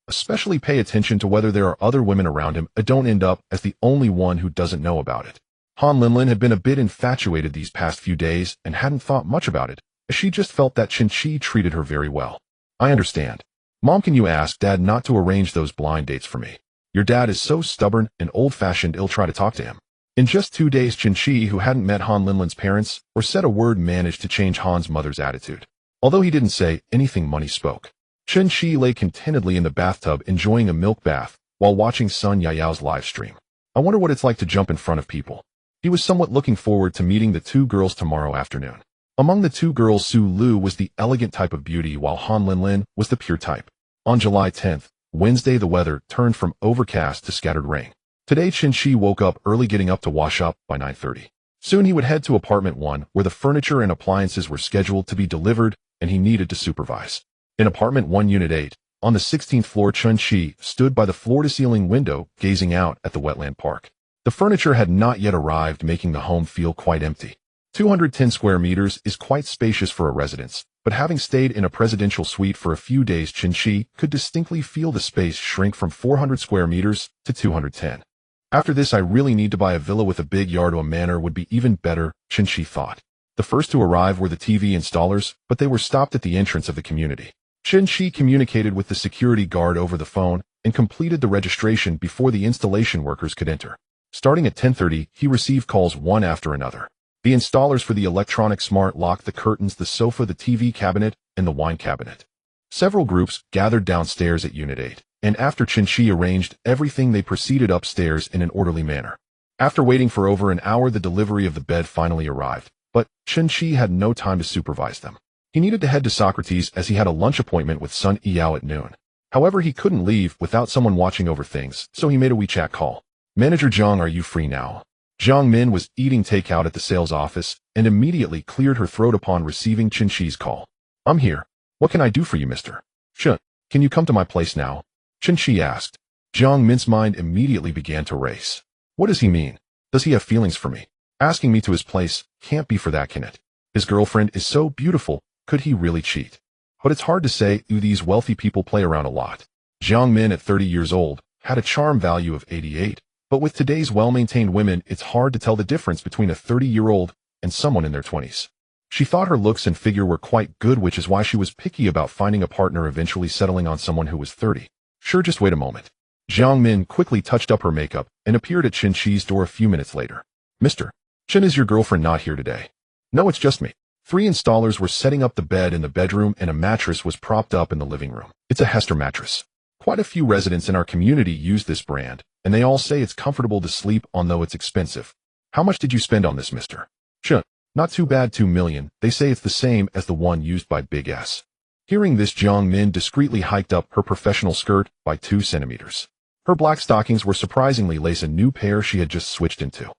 Especially pay attention to whether there are other women around him, and don't end up as the only one who doesn't know about it. Han Linlin had been a bit infatuated these past few days and hadn't thought much about it, as she just felt that Chen Qi treated her very well. I understand. Mom, can you ask Dad not to arrange those blind dates for me? Your dad is so stubborn and old-fashioned, he'll try to talk to him. In just 2 days, Chen Qi, who hadn't met Han Linlin's parents or said a word, managed to change Han's mother's attitude. Although he didn't say anything, money spoke. Chen Qi lay contentedly in the bathtub enjoying a milk bath while watching Sun Yayao's live stream. I wonder what it's like to jump in front of people. He was somewhat looking forward to meeting the 2 girls tomorrow afternoon. Among the 2 girls, Su Lu was the elegant type of beauty, while Han Linlin was the pure type. On July 10th, Wednesday, the weather turned from overcast to scattered rain. Today, Chen Qi woke up early, getting up to wash up by 9:30. Soon he would head to apartment 1, where the furniture and appliances were scheduled to be delivered, and he needed to supervise. In apartment 1, unit 8, on the 16th floor, Chen Qi stood by the floor-to-ceiling window, gazing out at the wetland park. The furniture had not yet arrived, making the home feel quite empty. 210 square meters is quite spacious for a residence, But having stayed in a presidential suite for a few days, Chen Qi could distinctly feel the space shrink from 400 square meters to 210. After this, I really need to buy a villa with a big yard or a manor would be even better, Chen Qi thought. The first to arrive were the TV installers, but they were stopped at the entrance of the community. Chen Qi communicated with the security guard over the phone and completed the registration before the installation workers could enter. Starting at 10:30, he received calls one after another. The installers for the electronic smart lock, the curtains, the sofa, the TV cabinet, and the wine cabinet. Several groups gathered downstairs at Unit 8, and after Chen Qi arranged everything, they proceeded upstairs in an orderly manner. After waiting for over an hour, the delivery of the bed finally arrived, but Chen Qi had no time to supervise them. He needed to head to Socrates as he had a lunch appointment with Sun Yao at noon. However, he couldn't leave without someone watching over things, so he made a WeChat call. "Manager Zhang, are you free now?" Zhang Min was eating takeout at the sales office and immediately cleared her throat upon receiving Chen Qi's call. "I'm here. What can I do for you, Mr. Chen? Can you come to my place now?" Chen Qi asked. Zhang Min's mind immediately began to race. What does he mean? Does he have feelings for me? Asking me to his place can't be for that, can it? His girlfriend is so beautiful, could he really cheat? But it's hard to say, these wealthy people play around a lot. Zhang Min, at 30 years old, had a charm value of 88. But with today's well-maintained women, it's hard to tell the difference between a 30-year-old and someone in their 20s. She thought her looks and figure were quite good, which is why she was picky about finding a partner, eventually settling on someone who was 30. Sure, just wait a moment. Zhang Min quickly touched up her makeup and appeared at Chen Qi's door a few minutes later. "Mr. Chen, is your girlfriend not here today?" "No, it's just me." 3 installers were setting up the bed in the bedroom and a mattress was propped up in the living room. It's a Hester mattress. Quite a few residents in our community use this brand, and they all say it's comfortable to sleep on, though it's expensive. "How much did you spend on this, Mr. Chen?" "Not too bad, 2 million. They say it's the same as the one used by Big S." Hearing this, Zhang Min discreetly hiked up her professional skirt by 2 centimeters. Her black stockings were surprisingly lace, a new pair she had just switched into.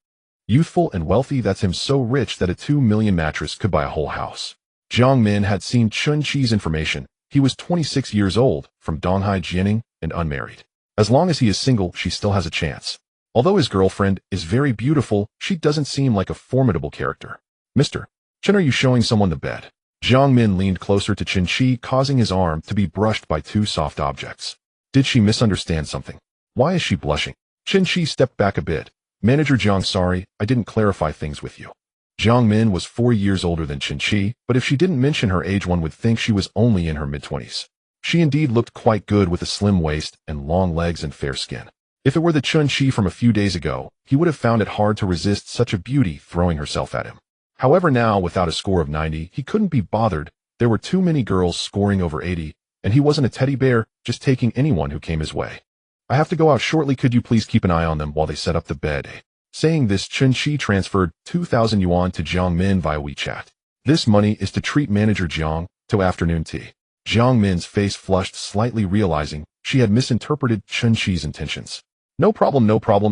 Youthful and wealthy, that's him, so rich that a 2 million mattress could buy a whole house. Zhang Min had seen Chen Qi's information. He was 26 years old, from Donghai, Jianing, and unmarried. As long as he is single, she still has a chance. Although his girlfriend is very beautiful, she doesn't seem like a formidable character. "Mr. Chen, are you showing someone the bed?" Zhang Min leaned closer to Chen Qi, causing his arm to be brushed by 2 soft objects. Did she misunderstand something? Why is she blushing? Chen Qi stepped back a bit. "Manager Zhang, sorry, I didn't clarify things with you." Zhang Min was 4 years older than Chen Qi, but if she didn't mention her age, one would think she was only in her mid-20s. She indeed looked quite good with a slim waist and long legs and fair skin. If it were the Chen Qi from a few days ago, he would have found it hard to resist such a beauty throwing herself at him. However, now, without a score of 90, he couldn't be bothered. There were too many girls scoring over 80, and he wasn't a teddy bear, just taking anyone who came his way. "I have to go out shortly. Could you please keep an eye on them while they set up the bed?" Saying this, Chen Qi transferred 2,000 yuan to Zhang Min via WeChat. This money is to treat Manager Zhang to afternoon tea. Zhang Min's face flushed slightly, realizing she had misinterpreted Chen Qi's intentions. No problem,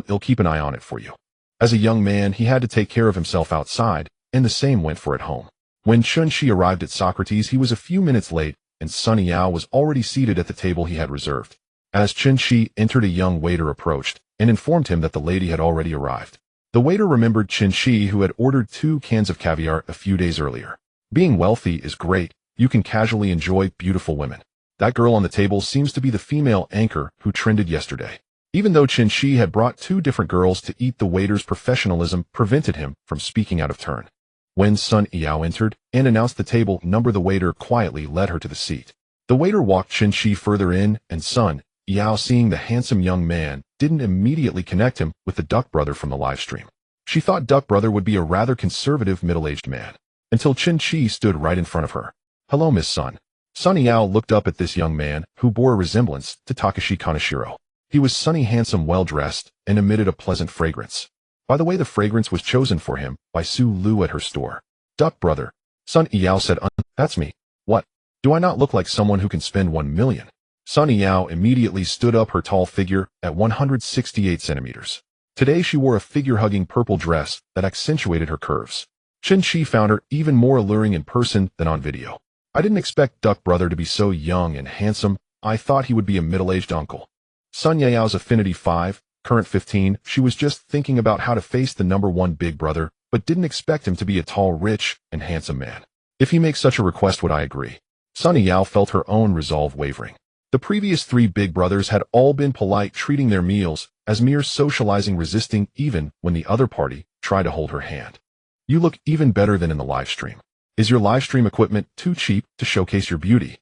I'll keep an eye on it for you." As a young man, he had to take care of himself outside, and the same went for at home. When Chen Qi arrived at Socrates, he was a few minutes late, and Sun Yao was already seated at the table he had reserved. As Chen Qi entered, a young waiter approached and informed him that the lady had already arrived. The waiter remembered Chen Qi, who had ordered 2 cans of caviar a few days earlier. Being wealthy is great. You can casually enjoy beautiful women. That girl on the table seems to be the female anchor who trended yesterday. Even though Chen Qi had brought 2 different girls to eat, the waiter's professionalism prevented him from speaking out of turn. When Sun Yao entered and announced the table number, the waiter quietly led her to the seat. The waiter walked Chen Qi further in, and Sun Yao, seeing the handsome young man, didn't immediately connect him with the Duck brother from the live stream. She thought Duck brother would be a rather conservative middle-aged man, until Chen Qi stood right in front of her. "Hello, Miss Sun." Sun Yao looked up at this young man, who bore a resemblance to Takashi Kaneshiro. He was sunny, handsome, well-dressed, and emitted a pleasant fragrance. By the way, the fragrance was chosen for him by Su Lu at her store. "Duck brother," Sun Yao said. "That's me. What? Do I not look like someone who can spend 1 million? Sun Yao immediately stood up, her tall figure at 168 centimeters. Today she wore a figure-hugging purple dress that accentuated her curves. Chen Qi found her even more alluring in person than on video. "I didn't expect Duck brother to be so young and handsome. I thought he would be a middle-aged uncle." Sun Yao's affinity 5, current 15, she was just thinking about how to face the number 1 big brother, but didn't expect him to be a tall, rich, and handsome man. If he makes such a request, would I agree? Sunny Yao felt her own resolve wavering. The previous three big brothers had all been polite, treating their meals as mere socializing, resisting even when the other party tried to hold her hand. You look even better than in the live stream. Is your live stream equipment too cheap to showcase your beauty?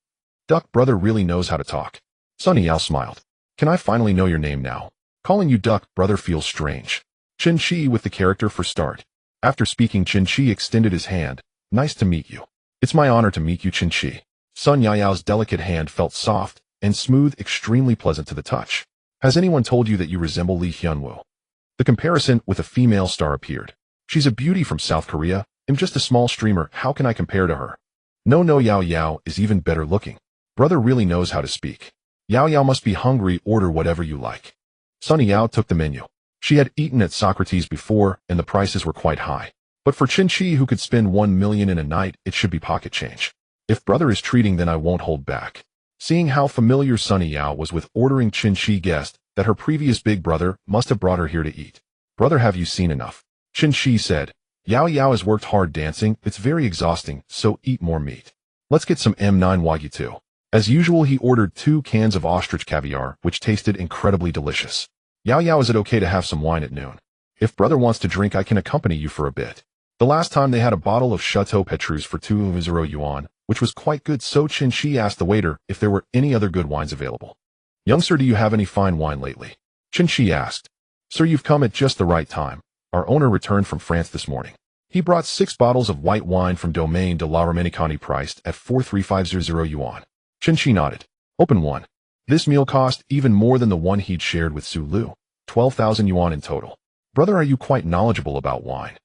Duck brother really knows how to talk. Sunny Yao smiled. Can I finally know your name now? Calling you Duck brother feels strange. Chen Qi with the character for start. After speaking, Chen Qi extended his hand. Nice to meet you. It's my honor to meet you, Chen Qi. Sun Yao's delicate hand felt soft and smooth, extremely pleasant to the touch. Has anyone told you that you resemble Li Hyunwoo? The comparison with a female star appeared. She's a beauty from South Korea. I'm just a small streamer. How can I compare to her? No, Yao Yao is even better looking. Brother really knows how to speak. Yao Yao must be hungry. Order whatever you like. Sunny Yao took the menu. She had eaten at Socrates before, and the prices were quite high. But for Chen Qi, who could spend 1 million in a night, it should be pocket change. If brother is treating, then I won't hold back. Seeing how familiar Sunny Yao was with ordering, Chen Qi guessed that her previous big brother must have brought her here to eat. Brother, have you seen enough? Chen Qi said. Yao Yao has worked hard dancing. It's very exhausting, so eat more meat. Let's get some M9 Wagyu too. As usual, he ordered 2 cans of ostrich caviar, which tasted incredibly delicious. Yao Yao, is it okay to have some wine at noon? If brother wants to drink, I can accompany you for a bit. The last time they had a bottle of Chateau Petrus for 2 yuan, which was quite good, so Chen Qi asked the waiter if there were any other good wines available. Young sir, do you have any fine wine lately? Chen Qi asked. Sir, you've come at just the right time. Our owner returned from France this morning. He brought 6 bottles of white wine from Domaine de la Romanicani priced at 4,350 yuan. Chen Qi nodded. Open one. This meal cost even more than the one he'd shared with Su Lu. 12,000 yuan in total. Brother, are you quite knowledgeable about wine?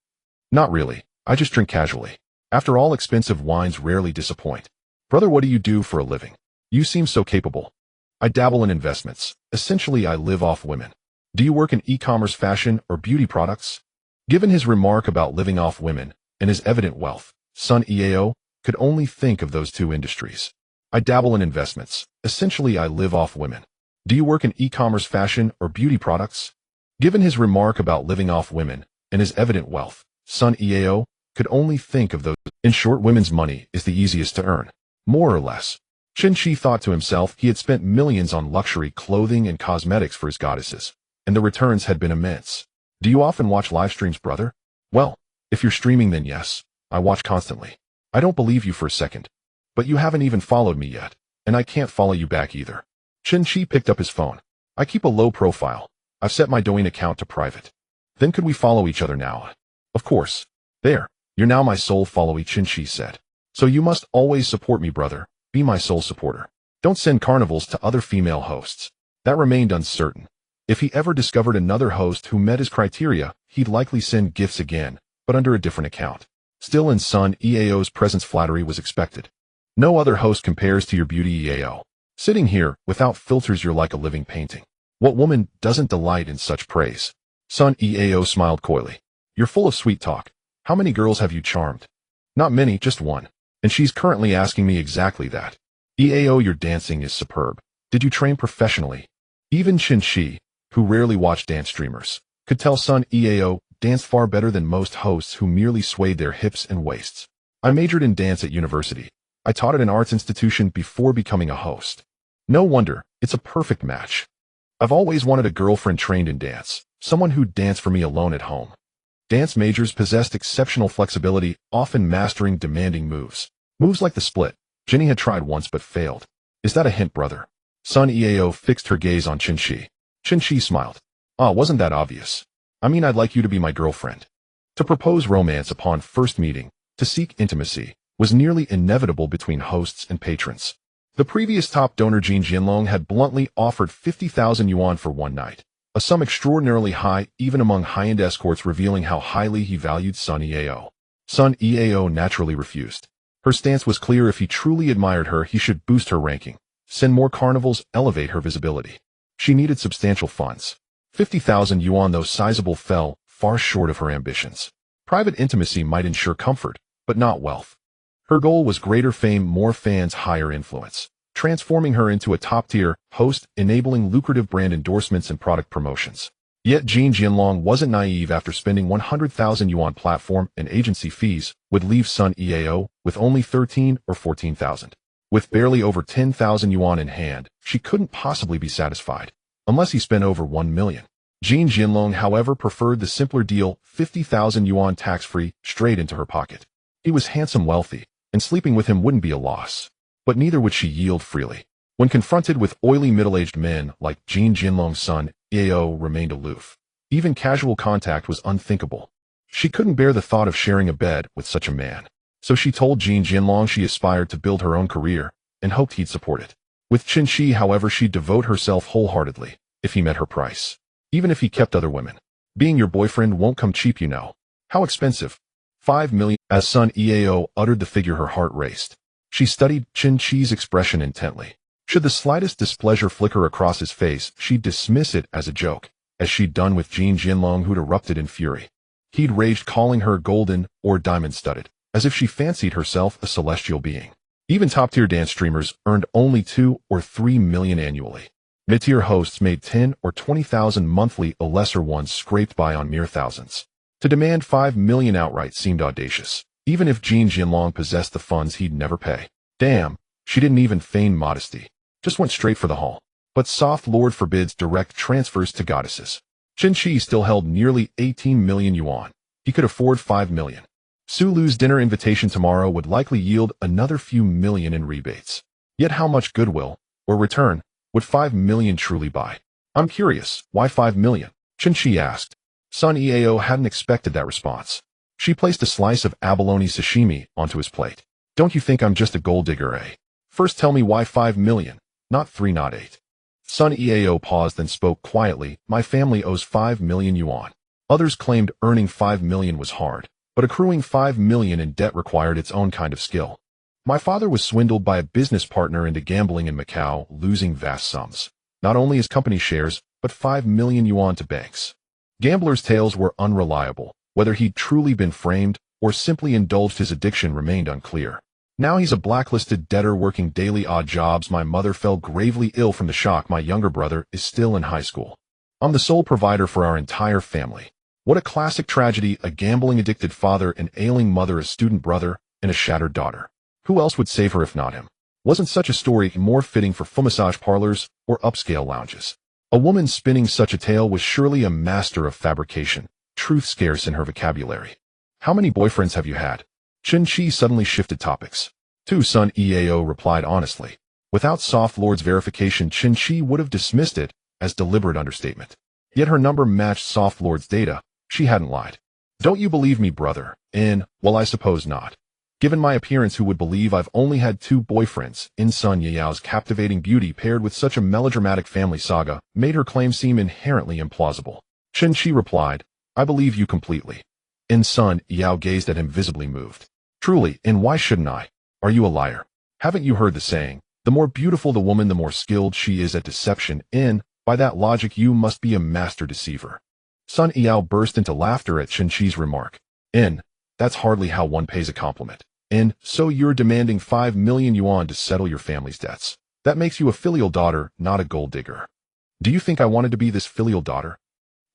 Not really. I just drink casually. After all, expensive wines rarely disappoint. Brother, what do you do for a living? You seem so capable. I dabble in investments. Essentially, I live off women. Do you work in e-commerce, fashion, or beauty products? Given his remark about living off women and his evident wealth, Sun Yao could only think of those 2 industries. I dabble in investments. Essentially, I live off women. Do you work in e-commerce, fashion, or beauty products? Given his remark about living off women and his evident wealth, Sun Yao could only think of those. In short, women's money is the easiest to earn. More or less. Chen Qi thought to himself he had spent millions on luxury clothing and cosmetics for his goddesses, and the returns had been immense. Do you often watch live streams, brother? Well, if you're streaming, then yes, I watch constantly. I don't believe you for a second. But you haven't even followed me yet, and I can't follow you back either. Chen Qi picked up his phone. I keep a low profile. I've set my Douyin account to private. Then could we follow each other now? Of course. There. You're now my sole followee, Chen Qi said. So you must always support me, brother. Be my sole supporter. Don't send carnivals to other female hosts. That remained uncertain. If he ever discovered another host who met his criteria, he'd likely send gifts again, but under a different account. Still, in Sun Yao's presence, flattery was expected. No other host compares to your beauty, Yao. Sitting here, without filters, you're like a living painting. What woman doesn't delight in such praise? Sun Yao smiled coyly. You're full of sweet talk. How many girls have you charmed? Not many, just one. And she's currently asking me exactly that. Yao, your dancing is superb. Did you train professionally? Even Chen Qi, who rarely watched dance streamers, could tell Sun Yao danced far better than most hosts who merely swayed their hips and waists. I majored in dance at university. I taught at an arts institution before becoming a host. No wonder, it's a perfect match. I've always wanted a girlfriend trained in dance, someone who'd dance for me alone at home. Dance majors possessed exceptional flexibility, often mastering demanding moves. Moves like the split. Jenny had tried once but failed. Is that a hint, brother? Sun Yao fixed her gaze on Chen Qi. Chen Qi smiled. Ah, wasn't that obvious? I mean, I'd like you to be my girlfriend. To propose romance upon first meeting, to seek intimacy, was nearly inevitable between hosts and patrons. The previous top donor, Jin Jinlong, had bluntly offered 50,000 yuan for one night, a sum extraordinarily high even among high-end escorts, revealing how highly he valued Sun Yao. Sun Yao naturally refused. Her stance was clear: if he truly admired her, he should boost her ranking, send more carnivals, elevate her visibility. She needed substantial funds. 50,000 yuan, though sizable, fell far short of her ambitions. Private intimacy might ensure comfort, but not wealth. Her goal was greater fame, more fans, higher influence, transforming her into a top-tier host, enabling lucrative brand endorsements and product promotions. Yet Jin Jianlong wasn't naive. After spending 100,000 yuan platform and agency fees, would leave Sun Yao with only 13 or 14,000. With barely over 10,000 yuan in hand, she couldn't possibly be satisfied, unless he spent over 1 million. Jin Jianlong, however, preferred the simpler deal, 50,000 yuan tax-free, straight into her pocket. He was handsome, wealthy, and sleeping with him wouldn't be a loss. But neither would she yield freely. When confronted with oily middle-aged men like Jin Jianlong's son, Yao remained aloof. Even casual contact was unthinkable. She couldn't bear the thought of sharing a bed with such a man. So she told Jin Jianlong she aspired to build her own career and hoped he'd support it. With Chen Qi, however, she'd devote herself wholeheartedly if he met her price. Even if he kept other women. Being your boyfriend won't come cheap, you know. How expensive? 5 million. As Sun Yao uttered the figure, her heart raced. She studied Chen Qi's expression intently. Should the slightest displeasure flicker across his face, she'd dismiss it as a joke, as she'd done with Jin Jianlong, who'd erupted in fury. He'd raged, calling her golden or diamond-studded, as if she fancied herself a celestial being. Even top-tier dance streamers earned only 2 or 3 million annually. Mid-tier hosts made 10 or 20,000 monthly, a lesser ones scraped by on mere thousands. To demand 5 million outright seemed audacious. Even if Jin Jianlong possessed the funds, he'd never pay. Damn, she didn't even feign modesty. Just went straight for the haul. But Soft Lord forbids direct transfers to goddesses. Chen Qi still held nearly 18 million yuan. He could afford 5 million. Sulu's dinner invitation tomorrow would likely yield another few million in rebates. Yet how much goodwill, or return, would 5 million truly buy? I'm curious, why 5 million? Chen Qi asked. Sun Yao hadn't expected that response. She placed a slice of abalone sashimi onto his plate. Don't you think I'm just a gold digger, eh? First tell me why 5 million, not 3, not 8. Sun Yao paused, then spoke quietly. My family owes 5 million yuan. Others claimed earning 5 million was hard, but accruing 5 million in debt required its own kind of skill. My father was swindled by a business partner into gambling in Macau, losing vast sums. Not only his company shares, but 5 million yuan to banks. Gamblers' tales were unreliable. Whether he'd truly been framed or simply indulged his addiction remained unclear. Now he's a blacklisted debtor working daily odd jobs. My mother fell gravely ill from the shock. My younger brother is still in high school. I'm the sole provider for our entire family. What a classic tragedy, a gambling-addicted father, an ailing mother, a student brother, and a shattered daughter. Who else would save her if not him? Wasn't such a story more fitting for massage parlors or upscale lounges? A woman spinning such a tale was surely a master of fabrication, truth scarce in her vocabulary. How many boyfriends have you had? Chen Qi suddenly shifted topics. 2, Sun Yao replied honestly. Without Soft Lord's verification, Chen Qi would have dismissed it as deliberate understatement. Yet her number matched Soft Lord's data. She hadn't lied. Don't you believe me, brother? Well, I suppose not. Given my appearance, who would believe I've only had 2 boyfriends? Sun Yao's captivating beauty paired with such a melodramatic family saga made her claim seem inherently implausible. Chen Qi replied, I believe you completely. Sun Yao gazed at him, visibly moved. Truly, and why shouldn't I? Are you a liar? Haven't you heard the saying, the more beautiful the woman, the more skilled she is at deception? By that logic, you must be a master deceiver. Sun Yao burst into laughter at Chen Qi's remark. That's hardly how one pays a compliment. So you're demanding 5 million yuan to settle your family's debts. That makes you a filial daughter, not a gold digger. Do you think I wanted to be this filial daughter?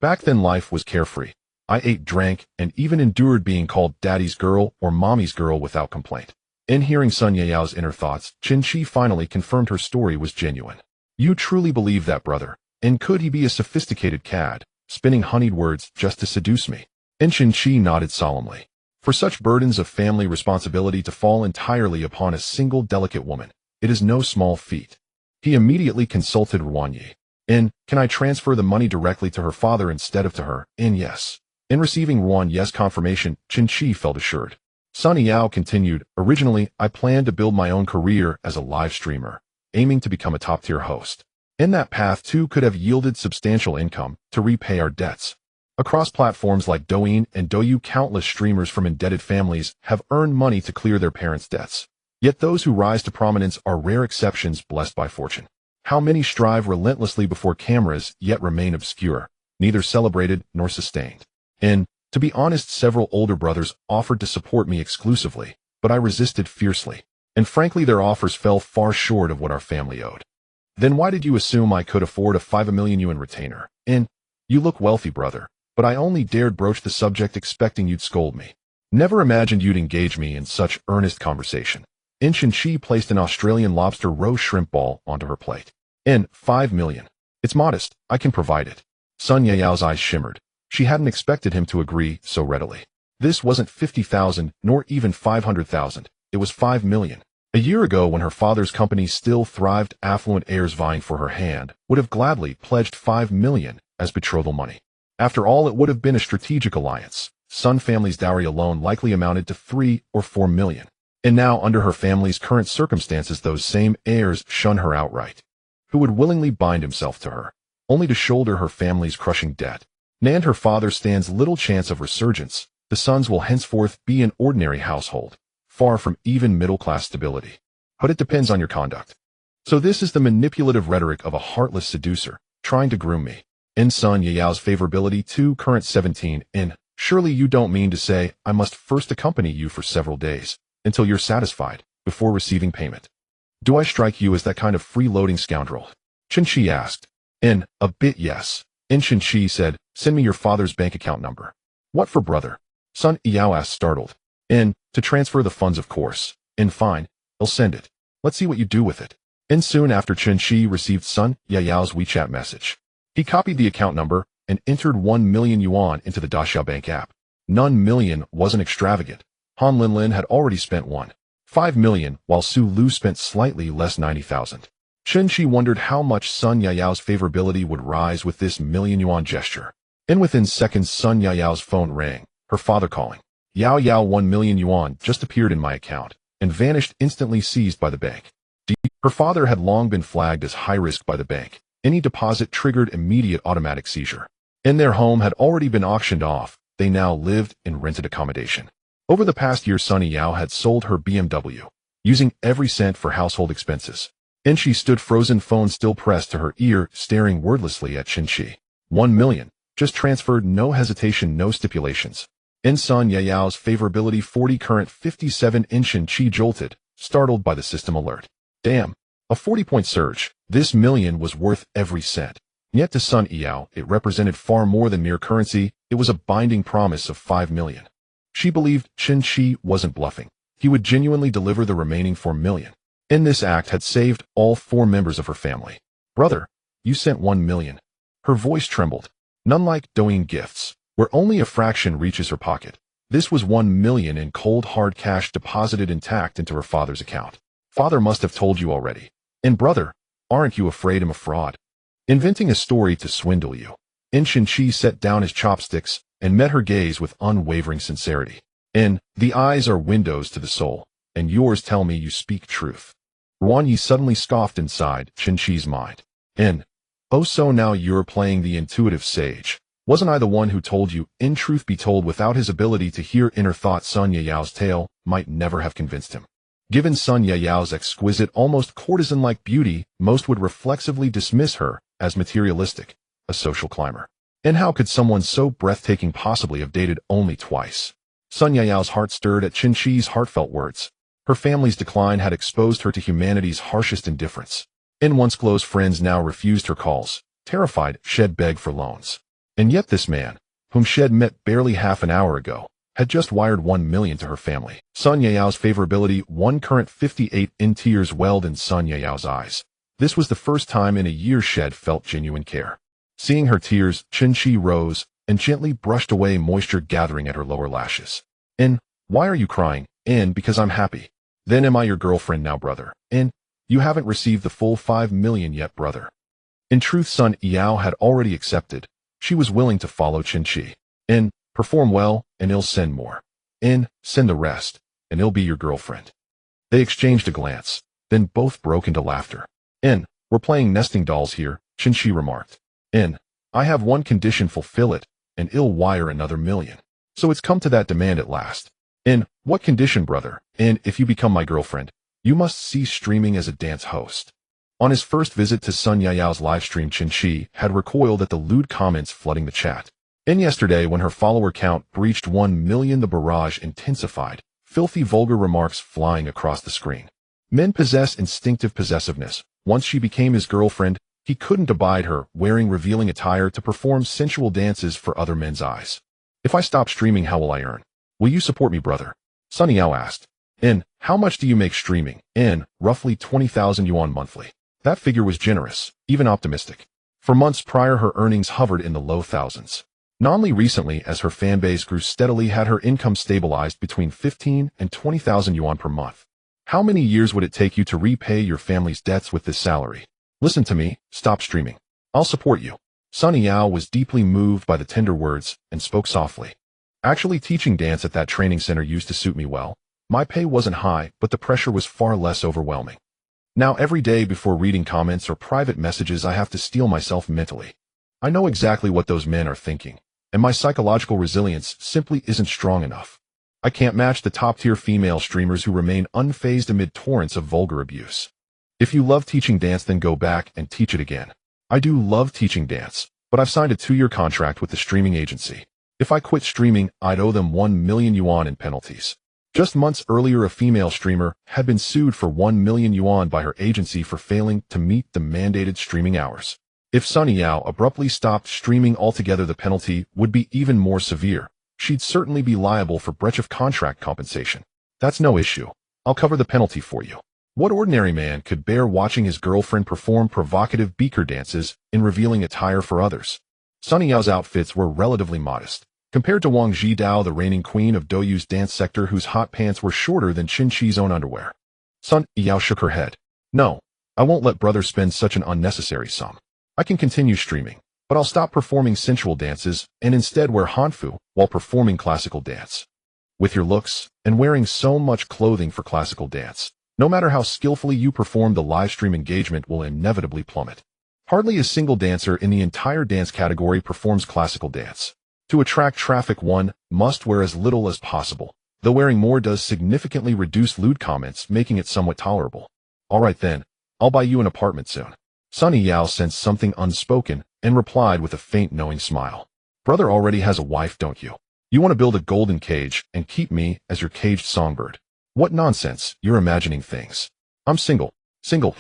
Back then life was carefree. I ate, drank, and even endured being called daddy's girl or mommy's girl without complaint. In hearing Sun Yao's inner thoughts, Chen Qi finally confirmed her story was genuine. You truly believe that, brother? And could he be a sophisticated cad, spinning honeyed words just to seduce me? Chen Qi nodded solemnly. For such burdens of family responsibility to fall entirely upon a single delicate woman, it is no small feat. He immediately consulted Ruan Yi. Can I transfer the money directly to her father instead of to her? Yes. In receiving Ruan Yi's confirmation, Chen Qi felt assured. Sun Yao continued, originally, I planned to build my own career as a live streamer, aiming to become a top-tier host. In that path, too, could have yielded substantial income to repay our debts. Across platforms like Douyin and Douyu, countless streamers from indebted families have earned money to clear their parents' debts. Yet those who rise to prominence are rare exceptions blessed by fortune. How many strive relentlessly before cameras yet remain obscure, neither celebrated nor sustained? To be honest, several older brothers offered to support me exclusively, but I resisted fiercely. And frankly, their offers fell far short of what our family owed. Then why did you assume I could afford a 5 million yuan retainer? You look wealthy, brother, but I only dared broach the subject expecting you'd scold me. Never imagined you'd engage me in such earnest conversation. Chen Qi placed an Australian lobster roe shrimp ball onto her plate. 5 million. It's modest, I can provide it. Sun Yao's eyes shimmered. She hadn't expected him to agree so readily. This wasn't 50,000, nor even 500,000. It was 5 million. A year ago, when her father's company still thrived, affluent heirs vying for her hand would have gladly pledged 5 million as betrothal money. After all, it would have been a strategic alliance. Sun family's dowry alone likely amounted to 3 or 4 million. And now, under her family's current circumstances, those same heirs shun her outright. Who would willingly bind himself to her, only to shoulder her family's crushing debt? And her father stands little chance of resurgence. The sons will henceforth be an ordinary household, far from even middle-class stability. But it depends on your conduct. So this is the manipulative rhetoric of a heartless seducer, trying to groom me. Sun Yao's favorability 2 current 17. Surely you don't mean to say I must first accompany you for several days, until you're satisfied, before receiving payment. Do I strike you as that kind of freeloading scoundrel? Chen Qi asked. A bit, yes. Chen Qi said, send me your father's bank account number. What for, brother? Sun Yao asked, startled. To transfer the funds, of course. Fine, I'll send it. Let's see what you do with it. Soon after, Chen Qi received Sun Yao's WeChat message. He copied the account number and entered 1 million yuan into the Daxiao Bank app. 9 million wasn't extravagant. Han Linlin had already spent 1.5 million, while Su Lu spent slightly less, 90,000. Chen Qi wondered how much Sun Yao's favorability would rise with this million yuan gesture. Within seconds, Sun Yao's phone rang, her father calling. Yao, 1 million yuan just appeared in my account, and vanished instantly, seized by the bank. Her father had long been flagged as high risk by the bank. Any deposit triggered immediate automatic seizure. Their home had already been auctioned off. They now lived in rented accommodation. Over the past year, Sunny Yao had sold her BMW, using every cent for household expenses. She stood frozen, phone still pressed to her ear, staring wordlessly at Chen Qi. 1 million, just transferred, no hesitation, no stipulations. Sun Yao's favorability 40 current 57. Chen Qi jolted, startled by the system alert. Damn, a 40-point surge. This million was worth every cent. Yet to Sun Yao, it represented far more than mere currency. It was a binding promise of 5 million. She believed Chen Qi wasn't bluffing. He would genuinely deliver the remaining 4 million. This act had saved all 4 members of her family. Brother, you sent 1 million. Her voice trembled. None like Douyin gifts, where only a fraction reaches her pocket. This was 1 million in cold hard cash deposited intact into her father's account. Father must have told you already. Brother, aren't you afraid I'm a fraud? Inventing a story to swindle you. Chen Qi set down his chopsticks and met her gaze with unwavering sincerity. The eyes are windows to the soul, and yours tell me you speak truth. Ruan Yi suddenly scoffed inside Chen Qi's mind. Oh, so now you're playing the intuitive sage. Wasn't I the one who told you? In truth be told, without his ability to hear inner thoughts, Sun Yao's tale might never have convinced him. Given Sun Yao's exquisite, almost courtesan-like beauty, most would reflexively dismiss her as materialistic, a social climber. How could someone so breathtaking possibly have dated only twice? Sun Yao's heart stirred at Chen Qi's heartfelt words. Her family's decline had exposed her to humanity's harshest indifference. Once close friends now refused her calls, terrified, Shed begged for loans. Yet this man, whom Shed met barely half an hour ago, had just wired 1 million to her family. Sun Yao's favorability 1 current 58. Tears welled in Sun Yao's eyes. This was the first time in a year Shed felt genuine care. Seeing her tears, Chen Qi rose and gently brushed away moisture gathering at her lower lashes. Why are you crying? Because I'm happy. Then am I your girlfriend now, brother? You haven't received the full 5 million yet, brother. In truth, Sun Yao had already accepted. She was willing to follow Chen Qi. Perform well, and he'll send more. Send the rest, and he'll be your girlfriend. They exchanged a glance, then both broke into laughter. We're playing nesting dolls here, Chen Qi remarked. I have one condition, fulfill it, and I'll wire another million. So it's come to that demand at last. What condition, brother? If you become my girlfriend, you must cease streaming as a dance host. On his first visit to Sun Yao's livestream, Chen Qi had recoiled at the lewd comments flooding the chat. Yesterday, when her follower count breached 1 million, the barrage intensified, filthy vulgar remarks flying across the screen. Men possess instinctive possessiveness. Once she became his girlfriend, He couldn't abide her, wearing revealing attire to perform sensual dances for other men's eyes. If I stop streaming, how will I earn? Will you support me, brother? Sun Yao asked. How much do you make streaming? Roughly 20,000 yuan monthly. That figure was generous, even optimistic. For months prior, her earnings hovered in the low thousands. Only recently, as her fanbase grew steadily, had her income stabilized between 15 and 20,000 yuan per month. How many years would it take you to repay your family's debts with this salary? Listen to me, stop streaming. I'll support you. Sun Yao was deeply moved by the tender words and spoke softly. Actually, teaching dance at that training center used to suit me well. My pay wasn't high, but the pressure was far less overwhelming. Now every day before reading comments or private messages, I have to steel myself mentally. I know exactly what those men are thinking, and my psychological resilience simply isn't strong enough. I can't match the top-tier female streamers who remain unfazed amid torrents of vulgar abuse. If you love teaching dance, then go back and teach it again. I do love teaching dance, but I've signed a 2-year contract with the streaming agency. If I quit streaming, I'd owe them 1 million yuan in penalties. Just months earlier, a female streamer had been sued for 1 million yuan by her agency for failing to meet the mandated streaming hours. If Sun Yao abruptly stopped streaming altogether, the penalty would be even more severe. She'd certainly be liable for breach of contract compensation. That's no issue. I'll cover the penalty for you. What ordinary man could bear watching his girlfriend perform provocative beaker dances in revealing attire for others? Sun Yao's outfits were relatively modest, compared to Wang Zhidao, the reigning queen of Douyu's dance sector, whose hot pants were shorter than Chen Qi's own underwear. Sun Yao shook her head. No, I won't let brother spend such an unnecessary sum. I can continue streaming, but I'll stop performing sensual dances and instead wear hanfu while performing classical dance. With your looks and wearing so much clothing for classical dance, no matter how skillfully you perform, the live stream engagement will inevitably plummet. Hardly a single dancer in the entire dance category performs classical dance. To attract traffic, one must wear as little as possible, though wearing more does significantly reduce lewd comments, making it somewhat tolerable. All right then, I'll buy you an apartment soon. Sun Yao sensed something unspoken and replied with a faint knowing smile. Brother already has a wife, don't you? You want to build a golden cage and keep me as your caged songbird. What nonsense, you're imagining things. I'm single. Single.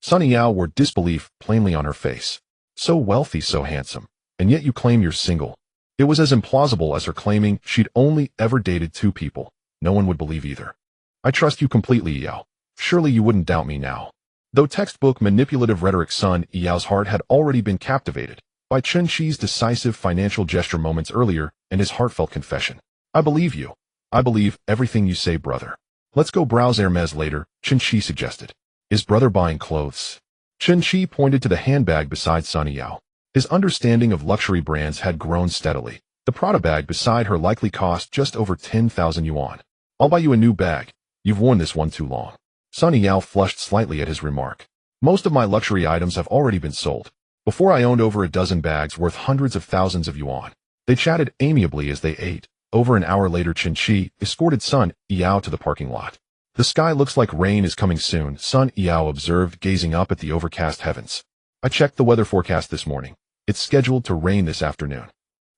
Sun Yao wore disbelief plainly on her face. So wealthy, so handsome, and yet you claim you're single. It was as implausible as her claiming she'd only ever dated 2 people. No one would believe either. I trust you completely, Yao. Surely you wouldn't doubt me now. Though textbook manipulative rhetoric, Sun Yao's heart had already been captivated by Chen Qi's decisive financial gesture moments earlier and his heartfelt confession. I believe you. I believe everything you say, brother. Let's go browse Hermes later, Chen Qi suggested. Is brother buying clothes? Chen Qi pointed to the handbag beside Sun Yao. His understanding of luxury brands had grown steadily. The Prada bag beside her likely cost just over 10,000 yuan. I'll buy you a new bag. You've worn this one too long. Sun Yao flushed slightly at his remark. Most of my luxury items have already been sold. Before, I owned over a dozen bags worth hundreds of thousands of yuan. They chatted amiably as they ate. Over an hour later, Chen Qi escorted Sun Yao to the parking lot. The sky looks like rain is coming soon, Sun Yao observed, gazing up at the overcast heavens. I checked the weather forecast this morning. It's scheduled to rain this afternoon.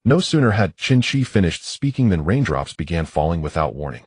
No sooner had Chen Qi finished speaking than raindrops began falling without warning.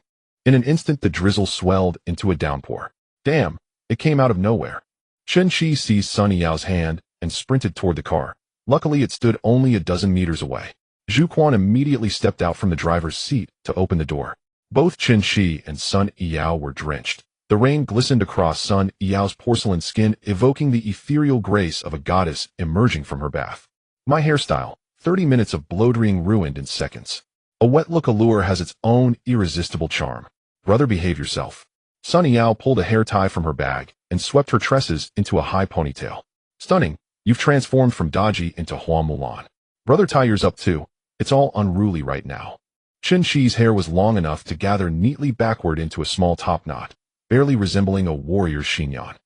In an instant, the drizzle swelled into a downpour. Damn, it came out of nowhere. Chen Qi seized Sun Yao's hand and sprinted toward the car. Luckily, it stood only a dozen meters away. Zhu Quan immediately stepped out from the driver's seat to open the door. Both Chen Qi and Sun Yao were drenched. The rain glistened across Sun Yao's porcelain skin, evoking the ethereal grace of a goddess emerging from her bath. My hairstyle, 30 minutes of blow-drying ruined in seconds. A wet look allure has its own irresistible charm. Brother, behave yourself. Sun Yao pulled a hair tie from her bag and swept her tresses into a high ponytail. Stunning, you've transformed from Daji into Hua Mulan. Brother, tie yours up too. It's all unruly right now. Chen Qi's hair was long enough to gather neatly backward into a small top knot, barely resembling a warrior's chignon.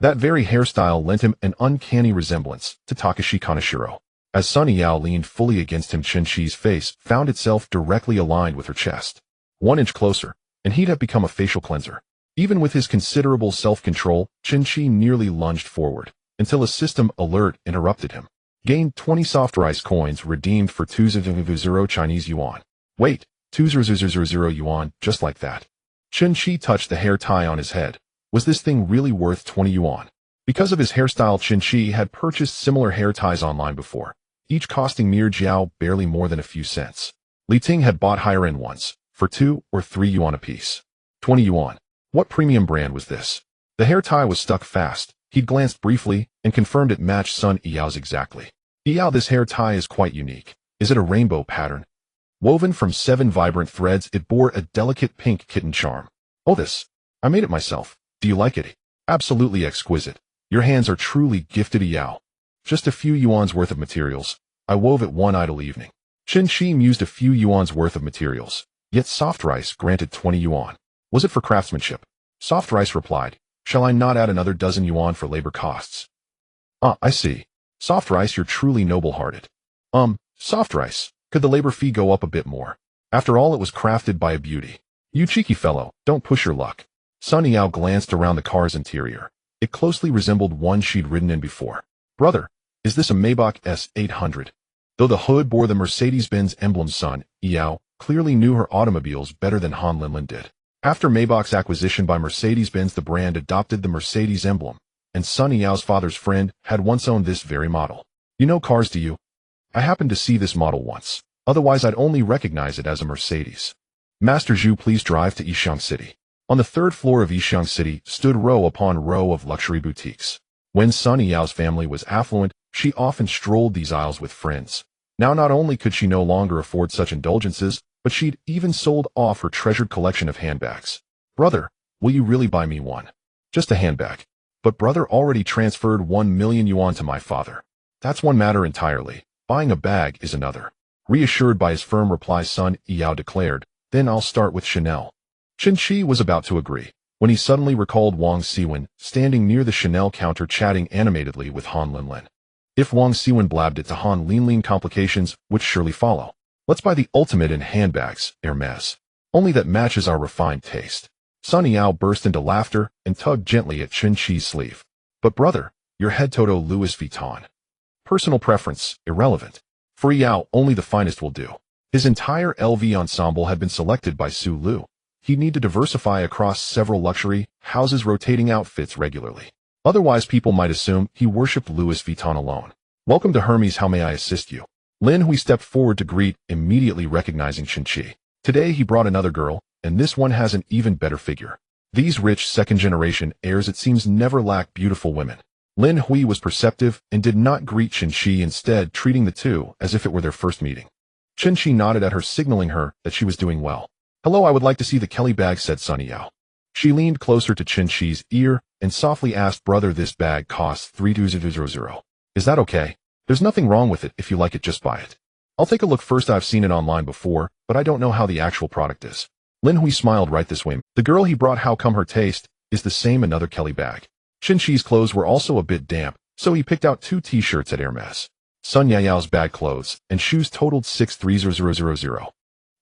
That very hairstyle lent him an uncanny resemblance to Takashi Kaneshiro. As Sun Yao leaned fully against him, Chen Qi's face found itself directly aligned with her chest. 1 inch closer, and he'd have become a facial cleanser. Even with his considerable self-control, Chen Qi nearly lunged forward, until a system alert interrupted him. Gained 20 soft rice coins redeemed for 200 Chinese yuan. Wait, 200 yuan, just like that. Chen Qi touched the hair tie on his head. Was this thing really worth 20 yuan? Because of his hairstyle, Chen Qi had purchased similar hair ties online before, each costing mere jiao barely more than a few cents. Li Ting had bought higher-end ones, for 2 or 3 yuan apiece. 20 yuan. What premium brand was this? The hair tie was stuck fast. He'd glanced briefly and confirmed it matched Sun Yao's exactly. Yao, this hair tie is quite unique. Is it a rainbow pattern? Woven from 7 vibrant threads, it bore a delicate pink kitten charm. Oh, this. I made it myself. Do you like it? Absolutely exquisite. Your hands are truly gifted, Yao. Just a few yuan's worth of materials. I wove it one idle evening. Chen Qi mused a few yuan's worth of materials. Yet soft rice granted 20 yuan. Was it for craftsmanship? Soft rice replied, shall I not add another dozen yuan for labor costs? Ah, I see. Soft rice, you're truly noble-hearted. Soft rice. Could the labor fee go up a bit more? After all, it was crafted by a beauty. You cheeky fellow, don't push your luck. Sun Yao glanced around the car's interior. It closely resembled one she'd ridden in before. Brother, is this a Maybach S800? Though the hood bore the Mercedes-Benz emblem, Sun Yao clearly knew her automobiles better than Han Linlin did. After Maybach's acquisition by Mercedes-Benz, the brand adopted the Mercedes emblem, and Sun Yao's father's friend had once owned this very model. You know cars, do you? I happened to see this model once. Otherwise, I'd only recognize it as a Mercedes. Master Zhu, please drive to Yixiang City. On the 3rd floor of Yixiang City stood row upon row of luxury boutiques. When Sun Yao's family was affluent, she often strolled these aisles with friends. Now not only could she no longer afford such indulgences, but she'd even sold off her treasured collection of handbags. Brother, will you really buy me one? Just a handbag. But brother already transferred 1 million yuan to my father. That's one matter entirely. Buying a bag is another. Reassured by his firm reply, Sun Yao declared, then I'll start with Chanel. Chen Qi was about to agree, when he suddenly recalled Wang Siwen, standing near the Chanel counter chatting animatedly with Han Linlin. If Wang Siwen blabbed it to Han Linlin, complications would surely follow. Let's buy the ultimate in handbags, Hermes. Only that matches our refined taste. Sun Yao burst into laughter and tugged gently at Chen Qi's sleeve. But brother, your head Toto Louis Vuitton. Personal preference, irrelevant. For Yao, only the finest will do. His entire LV ensemble had been selected by Su Lu. He'd need to diversify across several luxury houses, rotating outfits regularly. Otherwise, people might assume he worshipped Louis Vuitton alone. Welcome to Hermes, how may I assist you? Lin Hui stepped forward to greet, immediately recognizing Chen Qi. Today he brought another girl, and this one has an even better figure. These rich second-generation heirs, it seems, never lack beautiful women. Lin Hui was perceptive and did not greet Chen Qi, instead treating the two as if it were their first meeting. Chen Qi nodded at her, signaling her that she was doing well. Hello, I would like to see the Kelly bag, said Sun Yao. She leaned closer to Chen Qi's ear and softly asked, brother, this bag costs 3200. Is that okay? There's nothing wrong with it. If you like it, just buy it. I'll take a look first. I've seen it online before, but I don't know how the actual product is. Lin Hui smiled. Right this way. The girl he brought, how come her taste is the same? Another Kelly bag. Chen Qi's clothes were also a bit damp, so he picked out 2 t-shirts at Hermes. Sun Yao's bag, clothes, and shoes totaled 63000.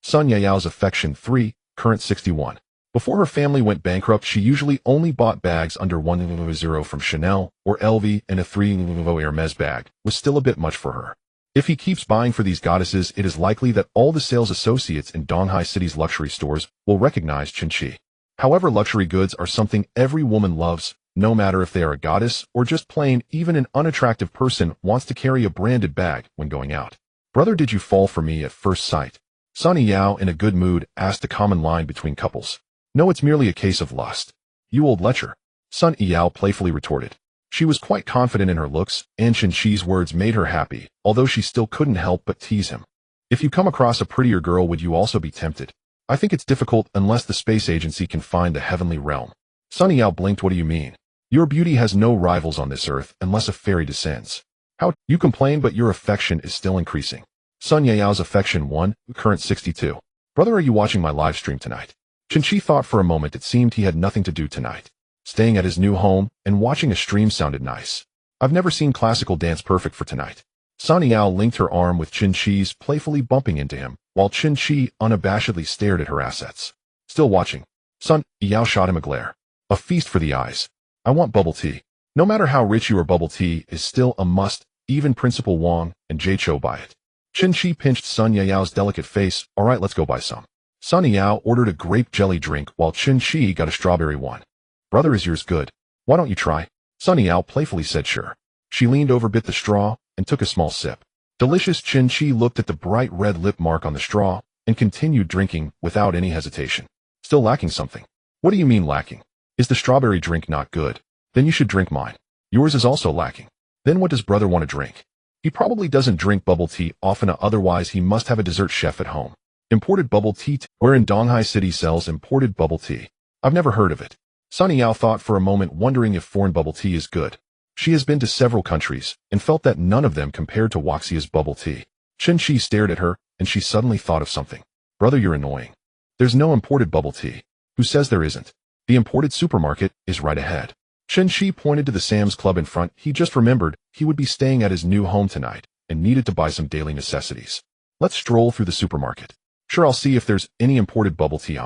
Sun Yao's affection 3, current 61. Before her family went bankrupt, she usually only bought bags under 100 from Chanel or LV, and a 3 Hermes bag was still a bit much for her. If he keeps buying for these goddesses, it is likely that all the sales associates in Donghai City's luxury stores will recognize Chen Qi. However, luxury goods are something every woman loves, no matter if they are a goddess or just plain. Even an unattractive person wants to carry a branded bag when going out. Brother, did you fall for me at first sight? Sun Yao, in a good mood, asked, a common line between couples. No, it's merely a case of lust. You old lecher. Sun Yao playfully retorted. She was quite confident in her looks, and Chen Qi's words made her happy, although she still couldn't help but tease him. If you come across a prettier girl, would you also be tempted? I think it's difficult unless the space agency can find the heavenly realm. Sun Yao blinked. What do you mean? Your beauty has no rivals on this earth unless a fairy descends. How? You complain, but your affection is still increasing. Sun Yao's affection 1, current 62. Brother, are you watching my live stream tonight? Chen Qi thought for a moment. It seemed he had nothing to do tonight. Staying at his new home and watching a stream sounded nice. I've never seen classical dance perfect for tonight. Sun Yao linked her arm with Chen Qi's, playfully bumping into him, while Chen Qi unabashedly stared at her assets. Still watching. Sun Yao shot him a glare. A feast for the eyes. I want bubble tea. No matter how rich you are, bubble tea is still a must. Even Principal Wang and Jay Cho buy it. Chen Qi pinched Sun Yao's delicate face. All right, let's go buy some. Sun Yao ordered a grape jelly drink while Chen Qi got a strawberry one. Brother, is yours good? Why don't you try? Sun Yao playfully said sure. She leaned over, bit the straw, and took a small sip. Delicious. Chen Qi looked at the bright red lip mark on the straw and continued drinking without any hesitation. Still lacking something. What do you mean lacking? Is the strawberry drink not good? Then you should drink mine. Yours is also lacking. Then what does brother want to drink? He probably doesn't drink bubble tea often, otherwise he must have a dessert chef at home. Imported bubble tea, where in Donghai City sells imported bubble tea. I've never heard of it. Sun Yao thought for a moment, wondering if foreign bubble tea is good. She has been to several countries and felt that none of them compared to Waxia's bubble tea. Chen Qi stared at her, and she suddenly thought of something. Brother, you're annoying. There's no imported bubble tea. Who says there isn't? The imported supermarket is right ahead. Chen Qi pointed to the Sam's Club in front. He just remembered he would be staying at his new home tonight and needed to buy some daily necessities. Let's stroll through the supermarket. Sure, I'll see if there's any imported bubble tea.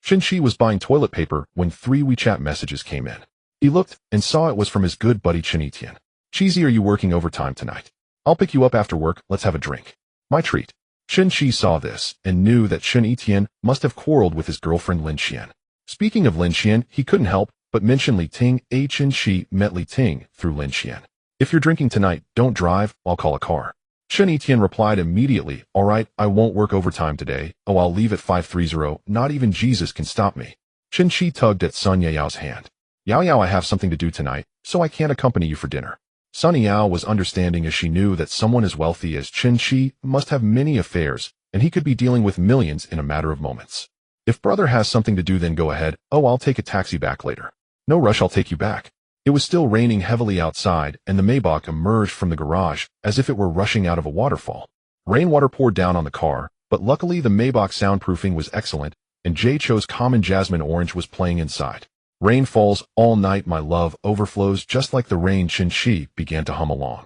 Chen Qi was buying toilet paper when 3 WeChat messages came in. He looked and saw it was from his good buddy Chen Etienne. Cheesy, are you working overtime tonight? I'll pick you up after work. Let's have a drink. My treat. Chen Qi saw this and knew that Chen Etienne must have quarreled with his girlfriend Lin Xian. Speaking of Lin Xian, he couldn't help but mention Li Ting. Chen Qi met Li Ting through Lin Xian. If you're drinking tonight, don't drive, I'll call a car. Chen Etienne replied immediately, all right, I won't work overtime today. Oh, I'll leave at 5:30. Not even Jesus can stop me. Chen Qi tugged at Sun Yao's hand. Yao, I have something to do tonight, so I can't accompany you for dinner. Sun Yao was understanding, as she knew that someone as wealthy as Chen Qi must have many affairs, and he could be dealing with millions in a matter of moments. If brother has something to do, then go ahead. Oh, I'll take a taxi back later. No rush, I'll take you back. It was still raining heavily outside, and the Maybach emerged from the garage as if it were rushing out of a waterfall. Rainwater poured down on the car, but luckily the Maybach soundproofing was excellent, and Jay Cho's Common Jasmine Orange was playing inside. Rain falls all night, my love overflows just like the rain. Chen Qi began to hum along.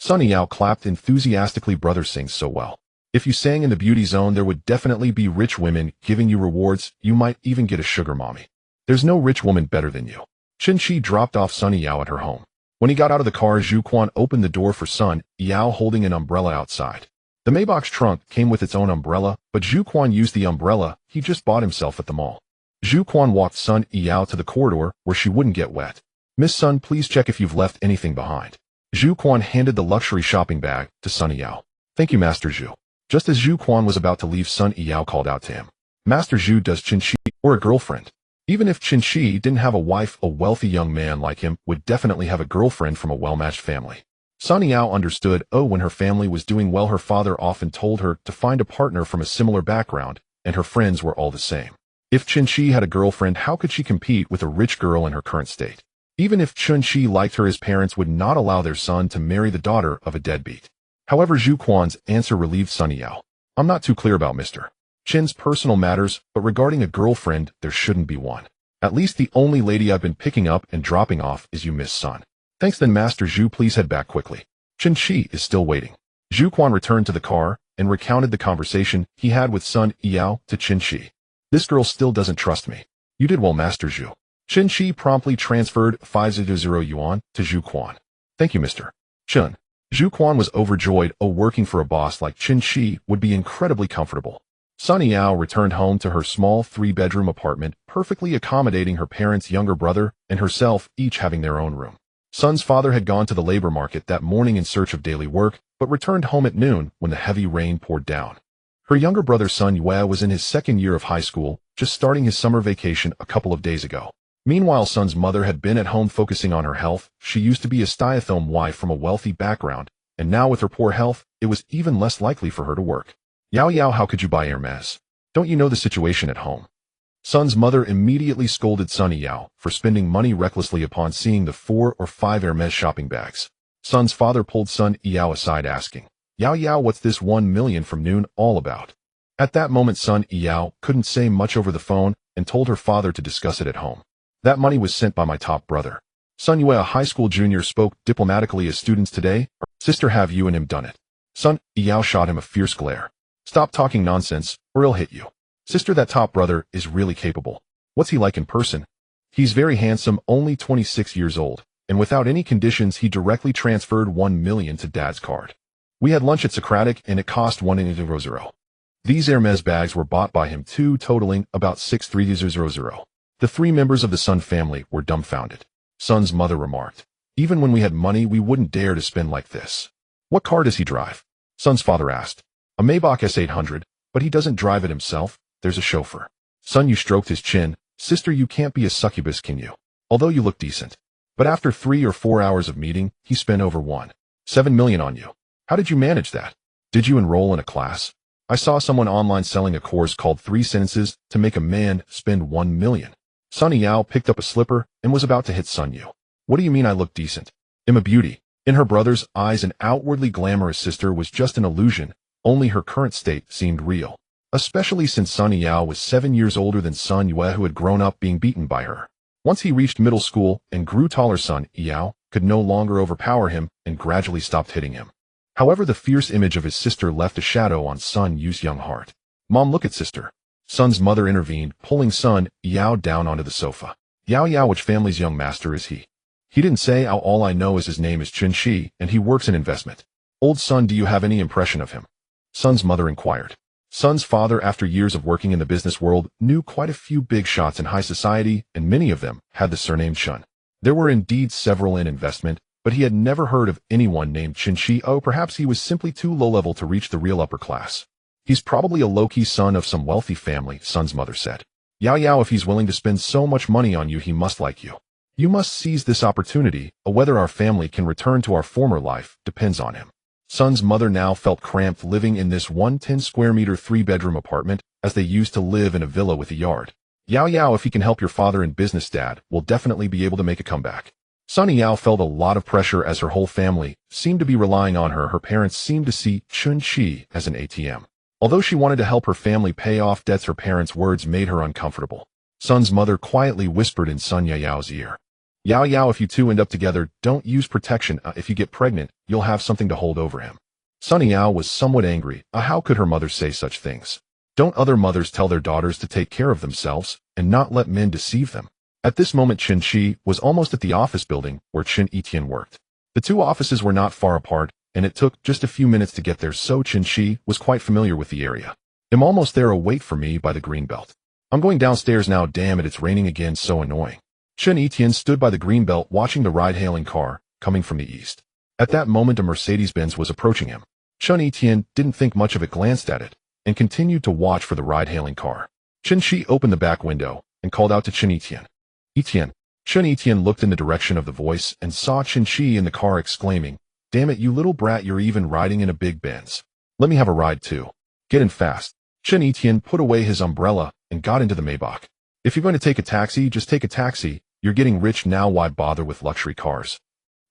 Sun Yao clapped enthusiastically. Brother sings so well. If you sang in the beauty zone, there would definitely be rich women giving you rewards. You might even get a sugar mommy. There's no rich woman better than you. Chen Qi dropped off Sun Yao at her home. When he got out of the car, Zhu Quan opened the door for Sun Yao, holding an umbrella outside. The Maybach's trunk came with its own umbrella, but Zhu Quan used the umbrella he just bought himself at the mall. Zhu Quan walked Sun Yao to the corridor where she wouldn't get wet. Miss Sun, please check if you've left anything behind. Zhu Quan handed the luxury shopping bag to Sun Yao. Thank you, Master Zhu. Just as Zhu Quan was about to leave, Sun Yao called out to him. Master Zhu, does Chen Qi or a girlfriend? Even if Chen Qi didn't have a wife, a wealthy young man like him would definitely have a girlfriend from a well-matched family. Sun Yao understood. Oh, when her family was doing well, her father often told her to find a partner from a similar background, and her friends were all the same. If Chen Qi had a girlfriend, how could she compete with a rich girl in her current state? Even if Chen Qi liked her, his parents would not allow their son to marry the daughter of a deadbeat. However, Zhu Quan's answer relieved Sun Yao. I'm not too clear about Mr. Chen's personal matters, but regarding a girlfriend, there shouldn't be one. At least the only lady I've been picking up and dropping off is you, Miss Sun. Thanks then, Master Zhu, please head back quickly. Chen Qi is still waiting. Zhu Quan returned to the car and recounted the conversation he had with Sun Yao to Chen Qi. This girl still doesn't trust me. You did well, Master Zhu. Chen Qi promptly transferred 500 yuan to Zhu Quan. Thank you, Mr. Chen. Zhu Quan was overjoyed. Oh, working for a boss like Chen Qi would be incredibly comfortable. Sun Yao returned home to her small 3-bedroom apartment, perfectly accommodating her parents' younger brother and herself, each having their own room. Sun's father had gone to the labor market that morning in search of daily work, but returned home at noon when the heavy rain poured down. Her younger brother Sun Yue was in his 2nd year of high school, just starting his summer vacation a couple of days ago. Meanwhile, Sun's mother had been at home focusing on her health. She used to be a stay-at-home wife from a wealthy background, and now with her poor health, it was even less likely for her to work. Yao, how could you buy Hermes? Don't you know the situation at home? Sun's mother immediately scolded Sun Yao for spending money recklessly upon seeing the 4 or 5 Hermes shopping bags. Sun's father pulled Sun Yao aside, asking, Yao, what's this 1 million from noon all about? At that moment, Sun Yao couldn't say much over the phone and told her father to discuss it at home. That money was sent by my top brother. Sun Yue, a high school junior, spoke diplomatically as students today. Sister, have you and him done it? Sun Yao shot him a fierce glare. Stop talking nonsense, or he'll hit you. Sister, that top brother is really capable. What's he like in person? He's very handsome, only 26 years old, and without any conditions he directly transferred 1 million to Dad's card. We had lunch at Socratic and it cost 1,000. These Hermes bags were bought by him too, totaling about 6,300. The 3 members of the Sun family were dumbfounded. Sun's mother remarked, Even when we had money, we wouldn't dare to spend like this. What car does he drive? Son's father asked. A Maybach S800, but he doesn't drive it himself. There's a chauffeur. Son, you stroked his chin. Sister, you can't be a succubus, can you? Although you look decent. But after 3 or 4 hours of meeting, he spent over 1.7 million on you. How did you manage that? Did you enroll in a class? I saw someone online selling a course called 3 Sentences to Make a Man Spend 1 Million. Sonny Yao picked up a slipper and was about to hit Sun Yu. What do you mean I look decent? I'm a beauty. In her brother's eyes, an outwardly glamorous sister was just an illusion. Only her current state seemed real. Especially since Sunny Yao was 7 years older than Sun Yue, who had grown up being beaten by her. Once he reached middle school and grew taller, Sun Yao could no longer overpower him and gradually stopped hitting him. However, the fierce image of his sister left a shadow on Sun Yu's young heart. Mom, look at sister. Sun's mother intervened, pulling Sun Yao down onto the sofa. Yao, which family's young master is he? He didn't say. All I know is his name is Chen Qi, and he works in investment. Old son, do you have any impression of him? Sun's mother inquired. Sun's father, after years of working in the business world, knew quite a few big shots in high society, and many of them had the surname Chen. There were indeed several in investment, but he had never heard of anyone named Chen Qi. Oh, perhaps he was simply too low-level to reach the real upper class. He's probably a low-key son of some wealthy family, Sun's mother said. Yao, if he's willing to spend so much money on you, he must like you. You must seize this opportunity. Whether our family can return to our former life depends on him. Sun's mother now felt cramped living in this 110 square meter 3-bedroom apartment, as they used to live in a villa with a yard. Yao, if he can help your father in business, Dad will definitely be able to make a comeback. Sunny Yao felt a lot of pressure as her whole family seemed to be relying on her. Her parents seemed to see Chen Qi as an ATM. Although she wanted to help her family pay off debts, her parents' words made her uncomfortable. Sun's mother quietly whispered in Sun Yao's ear. Yao, if you two end up together, don't use protection. If you get pregnant, you'll have something to hold over him. Sunny Yao was somewhat angry. How could her mother say such things? Don't other mothers tell their daughters to take care of themselves and not let men deceive them? At this moment, Chen Qi was almost at the office building where Chen Etienne worked. The two offices were not far apart, and it took just a few minutes to get there, so Chen Qi was quite familiar with the area. I'm almost there. Wait for me by the green belt. I'm going downstairs now. Damn it, it's raining again, so annoying. Chen Etienne stood by the green belt watching the ride-hailing car coming from the east. At that moment, a Mercedes-Benz was approaching him. Chen Etienne didn't think much of it, glanced at it, and continued to watch for the ride-hailing car. Chen Qi opened the back window and called out to Chen Etienne. Etienne. Chen Etienne looked in the direction of the voice and saw Chen Qi in the car, exclaiming, "Damn it, you little brat, you're even riding in a big Benz. Let me have a ride too. Get in fast." Chen Etienne put away his umbrella and got into the Maybach. If you're going to take a taxi, just take a taxi. You're getting rich now, why bother with luxury cars?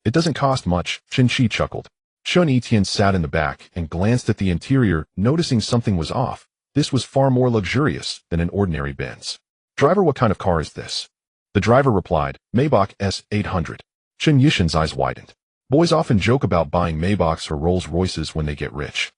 It doesn't cost much, Chen Qi chuckled. Chen Etienne sat in the back and glanced at the interior, noticing something was off. This was far more luxurious than an ordinary Benz. Driver, what kind of car is this? The driver replied, Maybach S800. Chen Yishen's eyes widened. Boys often joke about buying Maybachs or Rolls Royces when they get rich.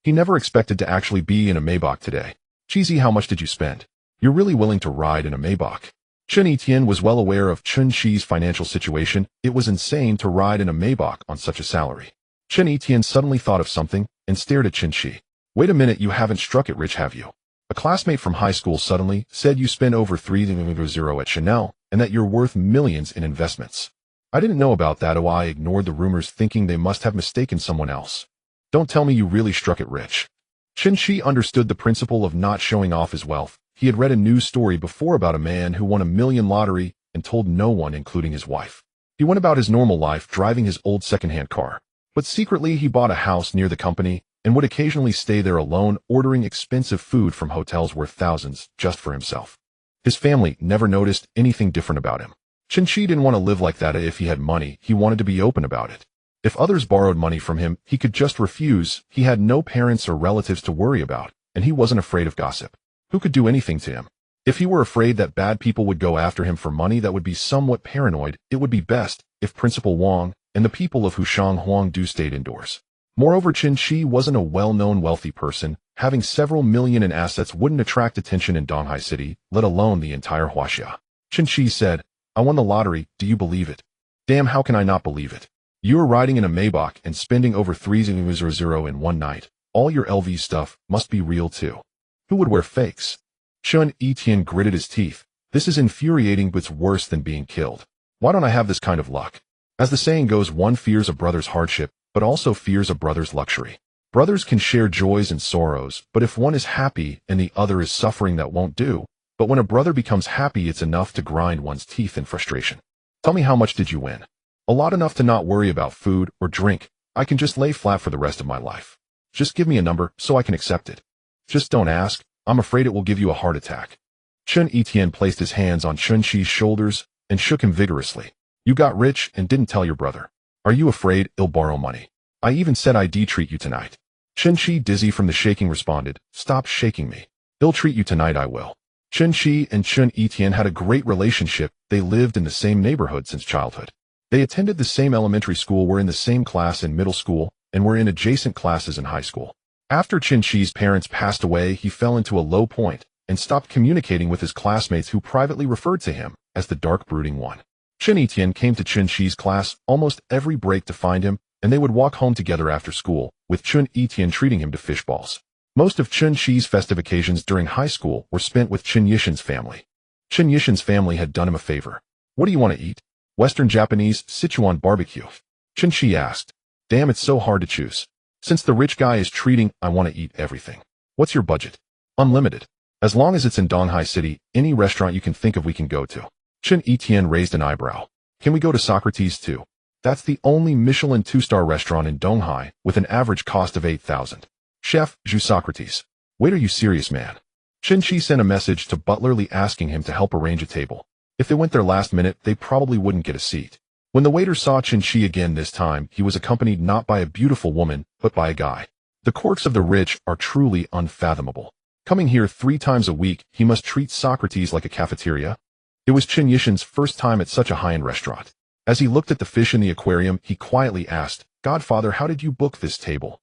He never expected to actually be in a Maybach today. Cheesy, how much did you spend? You're really willing to ride in a Maybach? Chen Etienne was well aware of Chen Qi's financial situation. It was insane to ride in a Maybach on such a salary. Chen Etienne suddenly thought of something and stared at Chen Qi. Wait a minute, you haven't struck it rich, have you? A classmate from high school suddenly said you spend over 300 at Chanel and that you're worth millions in investments. I didn't know about that. I ignored the rumors, thinking they must have mistaken someone else. Don't tell me you really struck it rich. Chen Qi understood the principle of not showing off his wealth. He had read a news story before about a man who won $1 million lottery and told no one, including his wife. He went about his normal life driving his old secondhand car. But secretly he bought a house near the company and would occasionally stay there alone, ordering expensive food from hotels worth thousands just for himself. His family never noticed anything different about him. Chen Qi didn't want to live like that. If he had money, he wanted to be open about it. If others borrowed money from him, he could just refuse. He had no parents or relatives to worry about, and he wasn't afraid of gossip. Who could do anything to him? If he were afraid that bad people would go after him for money, that would be somewhat paranoid. It would be best if Principal Wang and the people of Hushang Huangdu stayed indoors. Moreover, Chen Qi wasn't a well-known wealthy person. Having several million in assets wouldn't attract attention in Donghai City, let alone the entire Huaxia. Chen Qi said, I won the lottery, do you believe it? Damn, how can I not believe it? You are riding in a Maybach and spending over 300 in one night. All your LV stuff must be real too. Who would wear fakes? Chen Etienne gritted his teeth. This is infuriating, but it's worse than being killed. Why don't I have this kind of luck? As the saying goes, one fears a brother's hardship, but also fears a brother's luxury. Brothers can share joys and sorrows, but if one is happy and the other is suffering, that won't do. But when a brother becomes happy, it's enough to grind one's teeth in frustration. Tell me, how much did you win? A lot, enough to not worry about food or drink. I can just lay flat for the rest of my life. Just give me a number so I can accept it. Just don't ask. I'm afraid it will give you a heart attack. Chen Qi placed his hands on Chen Qi's shoulders and shook him vigorously. You got rich and didn't tell your brother. Are you afraid he'll borrow money? I even said I'd treat you tonight. Chen Qi, dizzy from the shaking, responded, Stop shaking me. He'll treat you tonight, I will. Chen Qi and Chen Qi had a great relationship. They lived in the same neighborhood since childhood. They attended the same elementary school, were in the same class in middle school, and were in adjacent classes in high school. After Chen Qi's parents passed away, he fell into a low point and stopped communicating with his classmates, who privately referred to him as the dark, brooding one. Chen Qi came to Chen Qi's class almost every break to find him, and they would walk home together after school, with Chen Qi treating him to fish balls. Most of Chen Qi's festive occasions during high school were spent with Chen Yishan's family. Chen Yishan's family had done him a favor. What do you want to eat? Western, Japanese, Sichuan barbecue? Chen Qi asked. Damn, it's so hard to choose. Since the rich guy is treating, I want to eat everything. What's your budget? Unlimited. As long as it's in Donghai City, any restaurant you can think of we can go to. Chen Qi raised an eyebrow. Can we go to Socrates too? That's the only Michelin 2-star restaurant in Donghai, with an average cost of 8,000. Chef, Zhu Socrates. Wait, are you serious, man? Chen Qi sent a message to Butler Lee asking him to help arrange a table. If they went there last minute, they probably wouldn't get a seat. When the waiter saw Chen Qi again, this time, he was accompanied not by a beautiful woman, but by a guy. The quirks of the rich are truly unfathomable. Coming here 3 times a week, he must treat Socrates like a cafeteria. It was Chen Yishan's first time at such a high-end restaurant. As he looked at the fish in the aquarium, he quietly asked, Godfather, how did you book this table?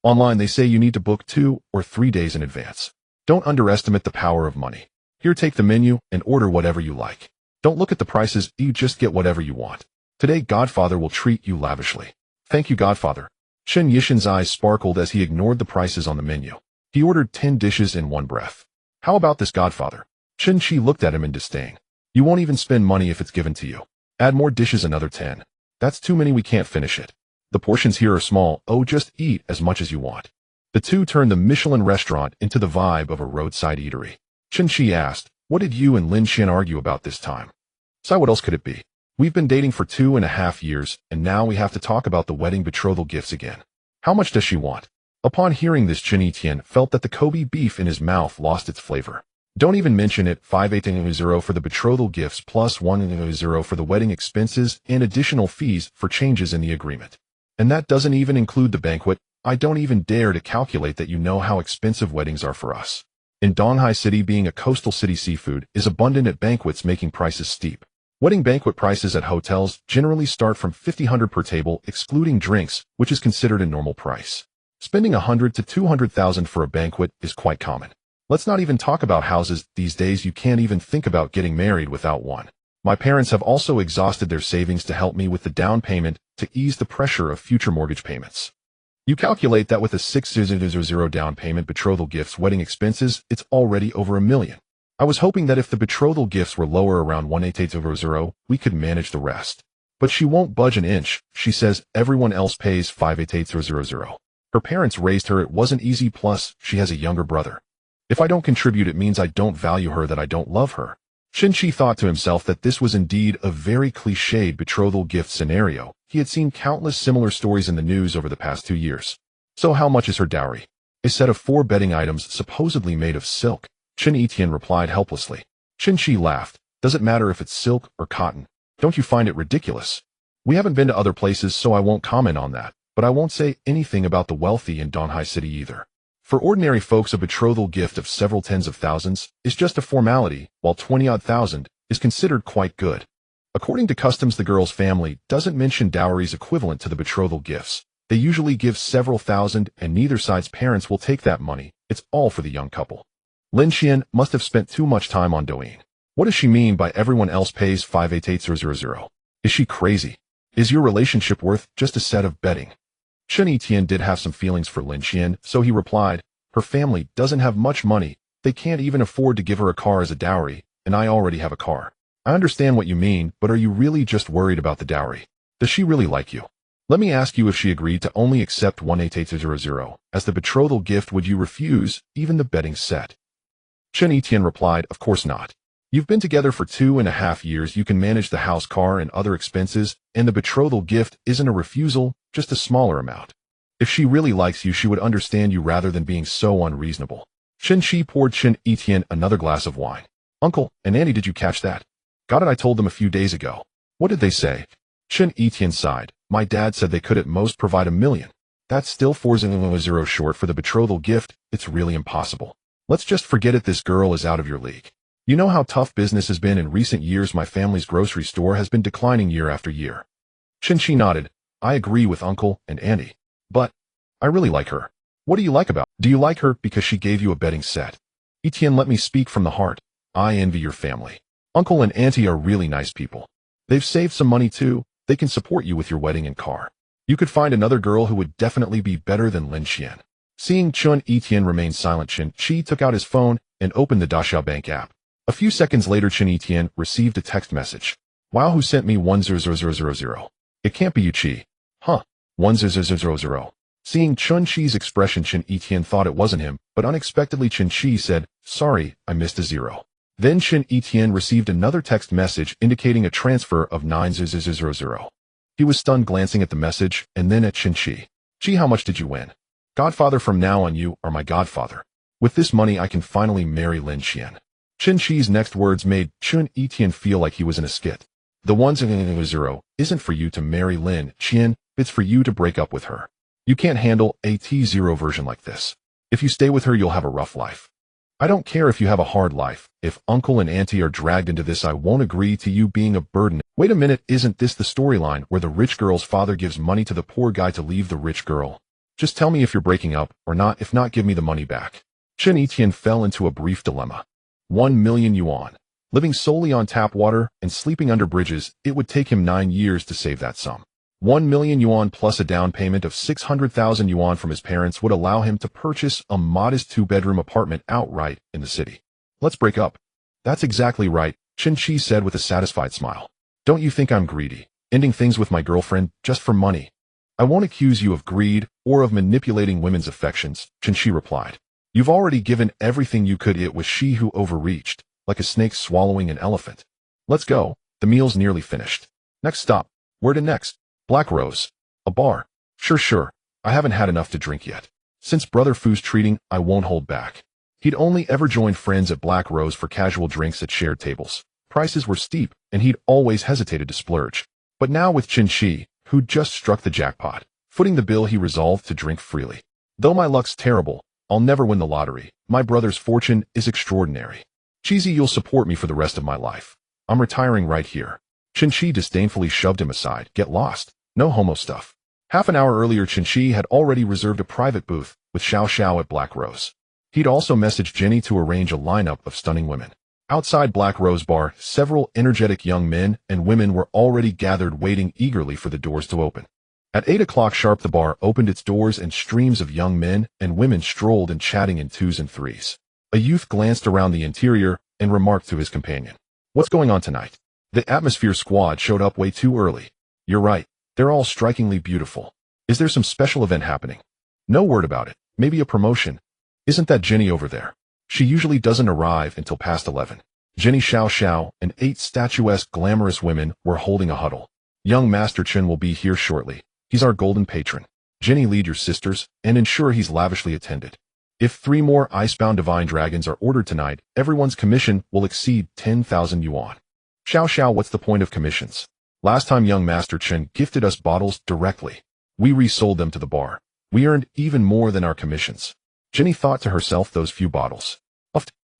Online, they say you need to book 2 or 3 days in advance. Don't underestimate the power of money. Here, take the menu and order whatever you like. Don't look at the prices, you just get whatever you want. Today, Godfather will treat you lavishly. Thank you, Godfather. Chen Yishan's eyes sparkled as he ignored the prices on the menu. He ordered 10 dishes in one breath. How about this, Godfather? Chen Qi looked at him in disdain. You won't even spend money if it's given to you. Add more dishes, another 10. That's too many, we can't finish it. The portions here are small, oh, just eat as much as you want. The two turned the Michelin restaurant into the vibe of a roadside eatery. Chen Qi asked, What did you and Lin Xian argue about this time? So what else could it be? We've been dating for 2.5 years, and now we have to talk about the wedding betrothal gifts again. How much does she want? Upon hearing this, Chen Qi felt that the Kobe beef in his mouth lost its flavor. Don't even mention it. 580 for the betrothal gifts plus 100 for the wedding expenses and additional fees for changes in the agreement. And that doesn't even include the banquet. I don't even dare to calculate that. You know how expensive weddings are for us. In Donghai City, being a coastal city, seafood is abundant at banquets, making prices steep. Wedding banquet prices at hotels generally start from 50,000 per table, excluding drinks, which is considered a normal price. Spending 100 to 200,000 for a banquet is quite common. Let's not even talk about houses. These days you can't even think about getting married without one. My parents have also exhausted their savings to help me with the down payment to ease the pressure of future mortgage payments. You calculate that with a 600 down payment, betrothal gifts, wedding expenses, it's already over $1 million. I was hoping that if the betrothal gifts were lower, around 18800, we could manage the rest. But she won't budge an inch. She says everyone else pays 58800. Her parents raised her, it wasn't easy, plus she has a younger brother. If I don't contribute, it means I don't value her, that I don't love her. Chen Qi thought to himself that this was indeed a very cliched betrothal gift scenario. He had seen countless similar stories in the news over the past 2 years. So how much is her dowry? A set of 4 bedding items supposedly made of silk. Chen Qi replied helplessly. Chen Qi laughed. Does it matter if it's silk or cotton? Don't you find it ridiculous? We haven't been to other places, so I won't comment on that, but I won't say anything about the wealthy in Donghai City either. For ordinary folks, a betrothal gift of several tens of thousands is just a formality, while 20-odd thousand is considered quite good. According to customs, the girl's family doesn't mention dowries equivalent to the betrothal gifts. They usually give several thousand, and neither side's parents will take that money. It's all for the young couple. Lin Xian must have spent too much time on Douyin. What does she mean by everyone else pays 58800? Is she crazy? Is your relationship worth just a set of bedding? Chen Qi did have some feelings for Lin Xian, so he replied, Her family doesn't have much money. They can't even afford to give her a car as a dowry, and I already have a car. I understand what you mean, but are you really just worried about the dowry? Does she really like you? Let me ask you, if she agreed to only accept 18800 as the betrothal gift, would you refuse even the bedding set? Chen Qi replied, of course not. You've been together for 2.5 years, you can manage the house, car, and other expenses, and the betrothal gift isn't a refusal, just a smaller amount. If she really likes you, she would understand you rather than being so unreasonable. Chen Qi poured Chen Qi another glass of wine. Uncle and Auntie, did you catch that? Got it, I told them a few days ago. What did they say? Chen Qi sighed. My dad said they could at most provide $1 million. That's still 400 short for the betrothal gift. It's really impossible. Let's just forget it, this girl is out of your league. You know how tough business has been in recent years. My family's grocery store has been declining year after year. Chen Qi nodded. I agree with Uncle and Auntie. But I really like her. What do you like about her? Do you like her because she gave you a bedding set? Etienne, let me speak from the heart. I envy your family. Uncle and Auntie are really nice people. They've saved some money too. They can support you with your wedding and car. You could find another girl who would definitely be better than Lin Xian. Seeing Chen Etienne remain silent, Chen Qi took out his phone and opened the Daxia Bank app. A few seconds later, Chen Etienne received a text message. Wow, who sent me 10000? It can't be you, Qi. Huh? 10000. Seeing Chen Qi's expression, Chen Etienne thought it wasn't him, but unexpectedly Chen Qi said, sorry, I missed a zero. Then Chen Etienne received another text message indicating a transfer of 90000. He was stunned, glancing at the message and then at Chen Qi. Qi, how much did you win? Godfather, from now on you are my godfather. With this money I can finally marry Lin Xian. Chen Qi's next words made Chen Etienne feel like he was in a skit. The 100 isn't for you to marry Lin Xian, it's for you to break up with her. You can't handle a T0 version like this. If you stay with her, you'll have a rough life. I don't care if you have a hard life. If Uncle and Auntie are dragged into this, I won't agree to you being a burden. Wait a minute, isn't this the storyline where the rich girl's father gives money to the poor guy to leave the rich girl? Just tell me if you're breaking up or not. If not, give me the money back. Chen Etienne fell into a brief dilemma. 1 million yuan. Living solely on tap water and sleeping under bridges, it would take him 9 years to save that sum. 1 million yuan plus a down payment of 600,000 yuan from his parents would allow him to purchase a modest 2-bedroom apartment outright in the city. Let's break up. That's exactly right, Chen Qi said with a satisfied smile. Don't you think I'm greedy, ending things with my girlfriend just for money? I won't accuse you of greed or of manipulating women's affections, Chen Qi replied. You've already given everything you could. It was she who overreached, like a snake swallowing an elephant. Let's go. The meal's nearly finished. Next stop. Where to next? Black Rose. A bar. Sure. I haven't had enough to drink yet. Since Brother Fu's treating, I won't hold back. He'd only ever joined friends at Black Rose for casual drinks at shared tables. Prices were steep, and he'd always hesitated to splurge. But now with Chen Qi, who'd just struck the jackpot, footing the bill, he resolved to drink freely. Though my luck's terrible, I'll never win the lottery. My brother's fortune is extraordinary. Cheesy, you'll support me for the rest of my life. I'm retiring right here. Chen Qi disdainfully shoved him aside. Get lost. No homo stuff. Half an hour earlier, Chen Qi had already reserved a private booth with Xiao at Black Rose. He'd also messaged Jenny to arrange a lineup of stunning women. Outside Black Rose Bar, several energetic young men and women were already gathered, waiting eagerly for the doors to open. At 8 o'clock sharp, the bar opened its doors and streams of young men and women strolled in, chatting in 2s and 3s. A youth glanced around the interior and remarked to his companion, "What's going on tonight?" The Atmosphere Squad showed up way too early. You're right. They're all strikingly beautiful. Is there some special event happening? No word about it. Maybe a promotion. Isn't that Jenny over there? She usually doesn't arrive until past 11. Jenny, Xiao, and 8 statuesque glamorous women were holding a huddle. Young Master Chen will be here shortly. He's our golden patron. Jenny, lead your sisters and ensure he's lavishly attended. If 3 more icebound divine dragons are ordered tonight, everyone's commission will exceed 10,000 yuan. Xiao, what's the point of commissions? Last time young Master Chen gifted us bottles directly. We resold them to the bar. We earned even more than our commissions. Jenny thought to herself, those few bottles.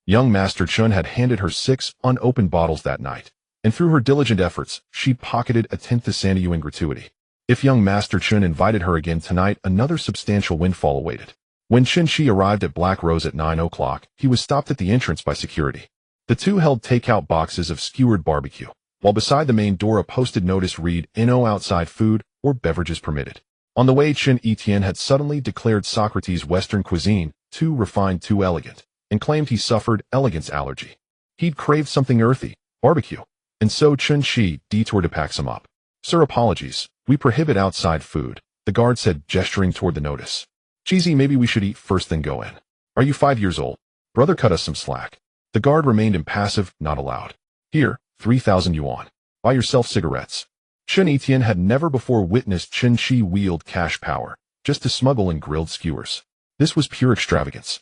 Young Master Chen had handed her 6 unopened bottles that night, and through her diligent efforts, she pocketed a 10th Sandiyu in gratuity. If young Master Chen invited her again tonight, another substantial windfall awaited. When Chen Qi arrived at Black Rose at 9 o'clock, he was stopped at the entrance by security. The two held takeout boxes of skewered barbecue, while beside the main door a posted notice read, "No outside food or beverages permitted." On the way, Chen Etienne had suddenly declared Socrates' Western cuisine too refined, too elegant, and claimed he suffered elegance allergy. He'd craved something earthy, barbecue, and so Chen Qi detoured to pack some up. Sir, apologies. We prohibit outside food, the guard said, gesturing toward the notice. Cheesy, maybe we should eat first then go in. Are you 5 years old? Brother, cut us some slack. The guard remained impassive, not allowed. Here, 3,000 yuan. Buy yourself cigarettes. Chen Etienne had never before witnessed Chen Qi wield cash power, just to smuggle in grilled skewers. This was pure extravagance.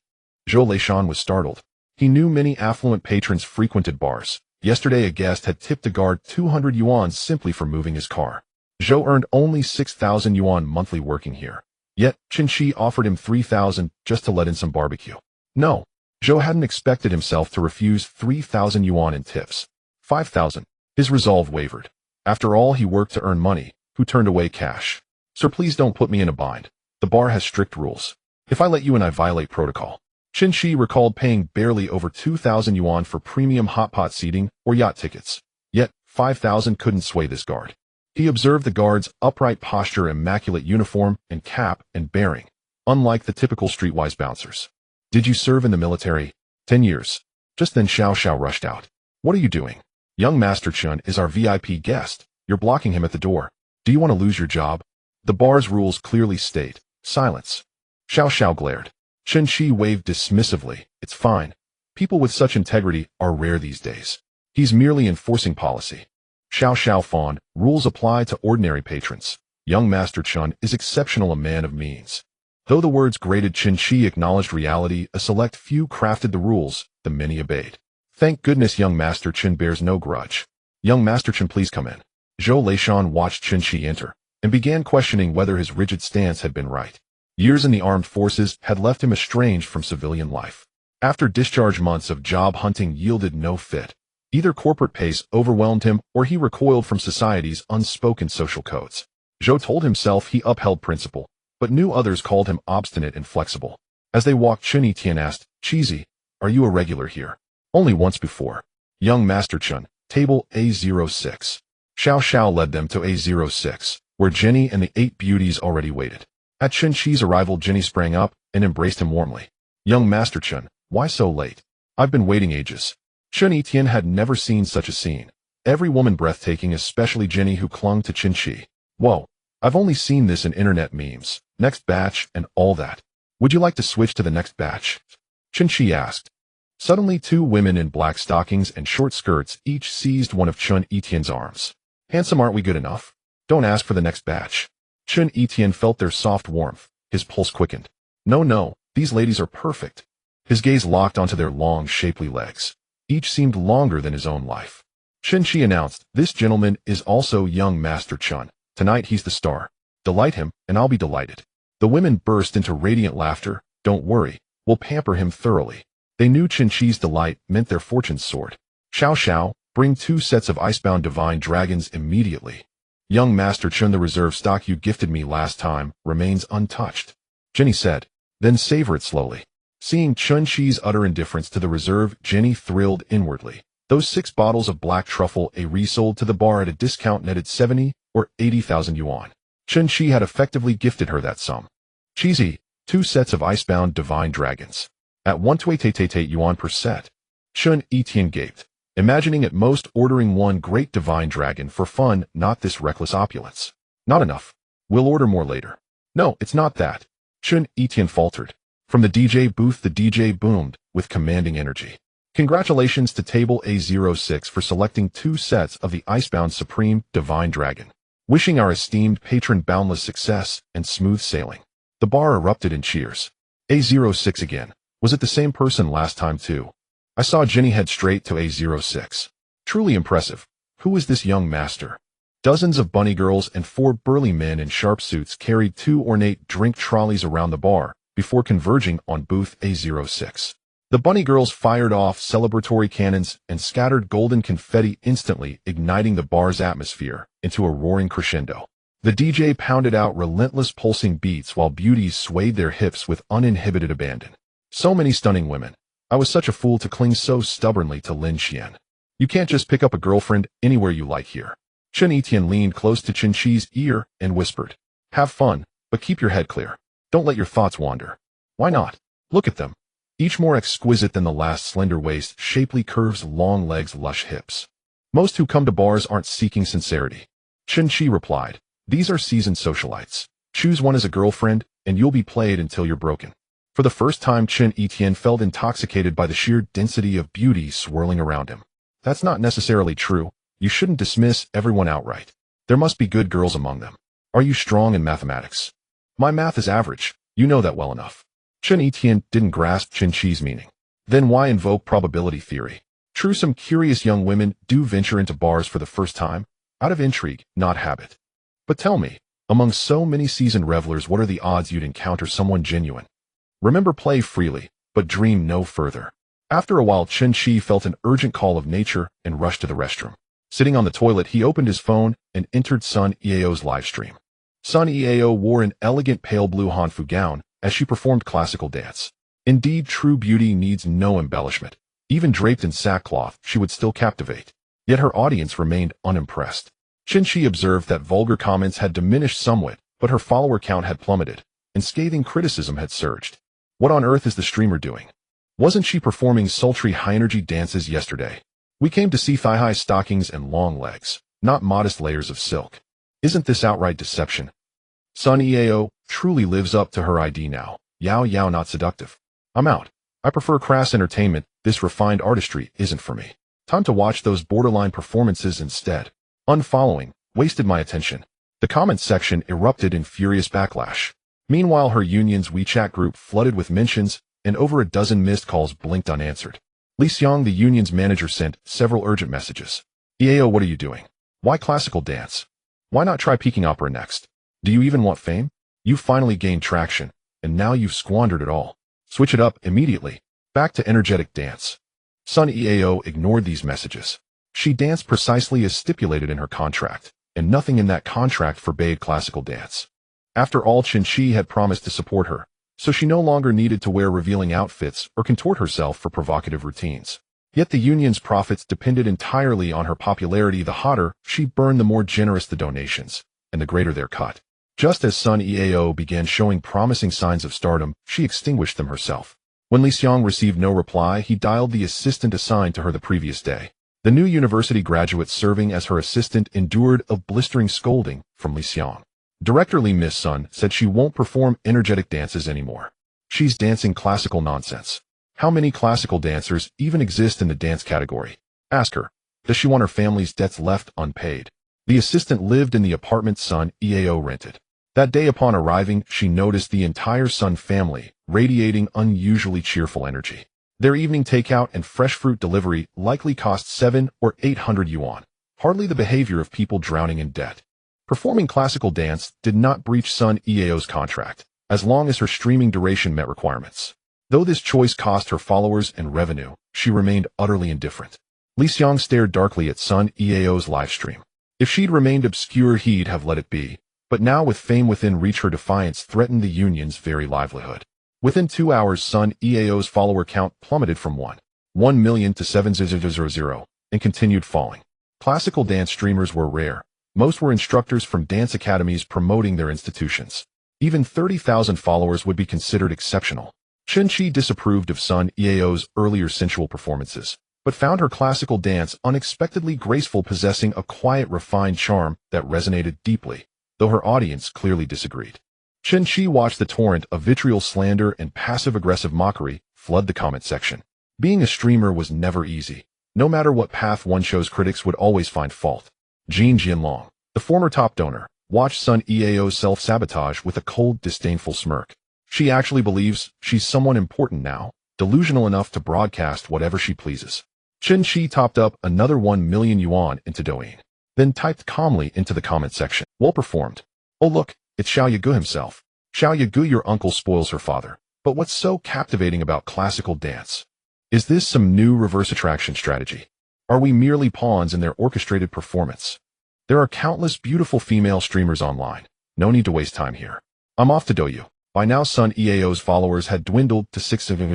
Zhou Leishan was startled. He knew many affluent patrons frequented bars. Yesterday a guest had tipped a guard 200 yuan simply for moving his car. Zhou earned only 6,000 yuan monthly working here. Yet, Chen Qi offered him 3,000 just to let in some barbecue. No, Zhou hadn't expected himself to refuse 3,000 yuan in tips. 5,000. His resolve wavered. After all, he worked to earn money. Who turned away cash? Sir, please don't put me in a bind. The bar has strict rules. If I let you in, I violate protocol. Chen Qi recalled paying barely over 2,000 yuan for premium hotpot seating or yacht tickets. Yet, 5,000 couldn't sway this guard. He observed the guard's upright posture, immaculate uniform, and cap and bearing, unlike the typical streetwise bouncers. Did you serve in the military? 10 years. Just then Xiao Xiao rushed out. What are you doing? Young Master Chen is our VIP guest. You're blocking him at the door. Do you want to lose your job? The bar's rules clearly state, silence. Xiao Xiao glared. Chen Qi waved dismissively. It's fine. People with such integrity are rare these days. He's merely enforcing policy. Xiao Xiao fawned. Rules apply to ordinary patrons. Young Master Chen is exceptional, a man of means. Though the words grated, Chen Qi acknowledged reality. A select few crafted the rules, the many obeyed. Thank goodness young Master Chen bears no grudge. Young Master Chen, please come in. Zhou Leishan watched Chen Qi enter, and began questioning whether his rigid stance had been right. Years in the armed forces had left him estranged from civilian life. After discharge, months of job hunting yielded no fit. Either corporate pace overwhelmed him, or he recoiled from society's unspoken social codes. Zhou told himself he upheld principle, but knew others called him obstinate and flexible. As they walked, Chen Etienne asked, Cheesy, are you a regular here? Only once before. Young Master Chen, table A06. Xiao Xiao led them to A06, where Jenny and the 8 beauties already waited. At Chen Qi's arrival, Jenny sprang up and embraced him warmly. Young Master Chen, why so late? I've been waiting ages. Chen Etienne had never seen such a scene. Every woman breathtaking, especially Jenny, who clung to Chen Qi. Whoa, I've only seen this in internet memes. Next batch and all that. Would you like to switch to the next batch? Chen Qi asked. Suddenly 2 women in black stockings and short skirts each seized one of Chen Etienne's arms. Handsome, aren't we good enough? Don't ask for the next batch. Chen Etienne felt their soft warmth. His pulse quickened. No, these ladies are perfect. His gaze locked onto their long, shapely legs. Each seemed longer than his own life. Chen Qi announced, this gentleman is also young Master Chen. Tonight he's the star. Delight him, and I'll be delighted. The women burst into radiant laughter. Don't worry, we'll pamper him thoroughly. They knew Chen Qi's delight meant their fortunes soared. Xiao Xiao, bring 2 sets of icebound divine dragons immediately. Young Master Chen, the reserve stock you gifted me last time remains untouched. Jenny said, then savor it slowly. Seeing Chen Qi's utter indifference to the reserve, Jenny thrilled inwardly. Those 6 bottles of black truffle resold to the bar at a discount netted 70 or 80,000 yuan. Chen Qi had effectively gifted her that sum. Cheesy, 2 sets of icebound divine dragons. At 128 yuan per set. Chen Etienne gaped, imagining at most ordering 1 great divine dragon for fun, not this reckless opulence. Not enough. We'll order more later. No, it's not that. Chen Etienne faltered. From the DJ booth, the DJ boomed with commanding energy. Congratulations to table A06 for selecting 2 sets of the Icebound Supreme Divine Dragon. Wishing our esteemed patron boundless success and smooth sailing. The bar erupted in cheers. A06 again. Was it the same person last time too? I saw Jenny head straight to A06. Truly impressive. Who is this young master? Dozens of bunny girls and 4 burly men in sharp suits carried 2 ornate drink trolleys around the bar before converging on booth A06. The bunny girls fired off celebratory cannons and scattered golden confetti, instantly igniting the bar's atmosphere into a roaring crescendo. The DJ pounded out relentless pulsing beats while beauties swayed their hips with uninhibited abandon. So many stunning women. I was such a fool to cling so stubbornly to Lin Xian. You can't just pick up a girlfriend anywhere you like here. Chen Etienne leaned close to Chen Qi's ear and whispered, have fun, but keep your head clear. Don't let your thoughts wander. Why not? Look at them. Each more exquisite than the last, slender waist, shapely curves, long legs, lush hips. Most who come to bars aren't seeking sincerity. Chen Qi replied, "These are seasoned socialites. Choose one as a girlfriend, and you'll be played until you're broken." For the first time, Chen Etienne felt intoxicated by the sheer density of beauty swirling around him. That's not necessarily true. You shouldn't dismiss everyone outright. There must be good girls among them. Are you strong in mathematics? My math is average. You know that well enough. Chen Etienne didn't grasp Chen Qi's meaning. Then why invoke probability theory? True, some curious young women do venture into bars for the first time, out of intrigue, not habit. But tell me, among so many seasoned revelers, what are the odds you'd encounter someone genuine? Remember, play freely, but dream no further. After a while, Chen Qi felt an urgent call of nature and rushed to the restroom. Sitting on the toilet, he opened his phone and entered Sun Eao's livestream. Sun Eao wore an elegant pale blue hanfu gown as she performed classical dance. Indeed, true beauty needs no embellishment. Even draped in sackcloth, she would still captivate. Yet her audience remained unimpressed. Chen Qi observed that vulgar comments had diminished somewhat, but her follower count had plummeted, and scathing criticism had surged. What on earth is the streamer doing? Wasn't she performing sultry high-energy dances yesterday? We came to see thigh-high stockings and long legs, not modest layers of silk. Isn't this outright deception? Sun Eao truly lives up to her ID now. Yao Yao, not seductive. I'm out. I prefer crass entertainment. This refined artistry isn't for me. Time to watch those borderline performances instead. Unfollowing wasted my attention. The comments section erupted in furious backlash. Meanwhile, her union's WeChat group flooded with mentions, and over a dozen missed calls blinked unanswered. Li Xiang, the union's manager, sent several urgent messages. "Eao, what are you doing? Why classical dance? Why not try Peking opera next? Do you even want fame? You finally gained traction, and now you've squandered it all. Switch it up immediately. Back to energetic dance." Sun Eao ignored these messages. She danced precisely as stipulated in her contract, and nothing in that contract forbade classical dance. After all, Chen Qi had promised to support her, so she no longer needed to wear revealing outfits or contort herself for provocative routines. Yet the union's profits depended entirely on her popularity. The hotter she burned, the more generous the donations, and the greater their cut. Just as Sun Eao began showing promising signs of stardom, she extinguished them herself. When Li Xiang received no reply, he dialed the assistant assigned to her the previous day. The new university graduate serving as her assistant endured a blistering scolding from Li Xiang. Directorly, Miss Sun said she won't perform energetic dances anymore. She's dancing classical nonsense. How many classical dancers even exist in the dance category? Ask her. Does she want her family's debts left unpaid? The assistant lived in the apartment Sun Eao rented. That day upon arriving, she noticed the entire Sun family radiating unusually cheerful energy. Their evening takeout and fresh fruit delivery likely cost 700 or 800 yuan. Hardly the behavior of people drowning in debt. Performing classical dance did not breach Sun Eao's contract, as long as her streaming duration met requirements. Though this choice cost her followers and revenue, she remained utterly indifferent. Li Xiang stared darkly at Sun Eao's livestream. If she'd remained obscure, he'd have let it be, but now with fame within reach, her defiance threatened the union's very livelihood. Within 2 hours, Sun Eao's follower count plummeted from 1 million to 7,000, and continued falling. Classical dance streamers were rare. Most were instructors from dance academies promoting their institutions. Even 30,000 followers would be considered exceptional. Chen Qi disapproved of Sun Eao's earlier sensual performances, but found her classical dance unexpectedly graceful, possessing a quiet, refined charm that resonated deeply, though her audience clearly disagreed. Chen Qi watched the torrent of vitriol, slander, and passive-aggressive mockery flood the comment section. Being a streamer was never easy. No matter what path one chose, critics would always find fault. Jean Jianlong, the former top donor, watched Sun Eao's self-sabotage with a cold, disdainful smirk. She actually believes she's someone important now, delusional enough to broadcast whatever she pleases. Chen Qi topped up another 1 million yuan into Douyin, then typed calmly into the comment section. Well performed. Oh look, it's Xiao Yagu himself. Xiao Yagu, your uncle spoils her father. But what's so captivating about classical dance? Is this some new reverse attraction strategy? Are we merely pawns in their orchestrated performance? There are countless beautiful female streamers online. No need to waste time here. I'm off to Douyin. By now, Sun Eao's followers had dwindled to 6,000.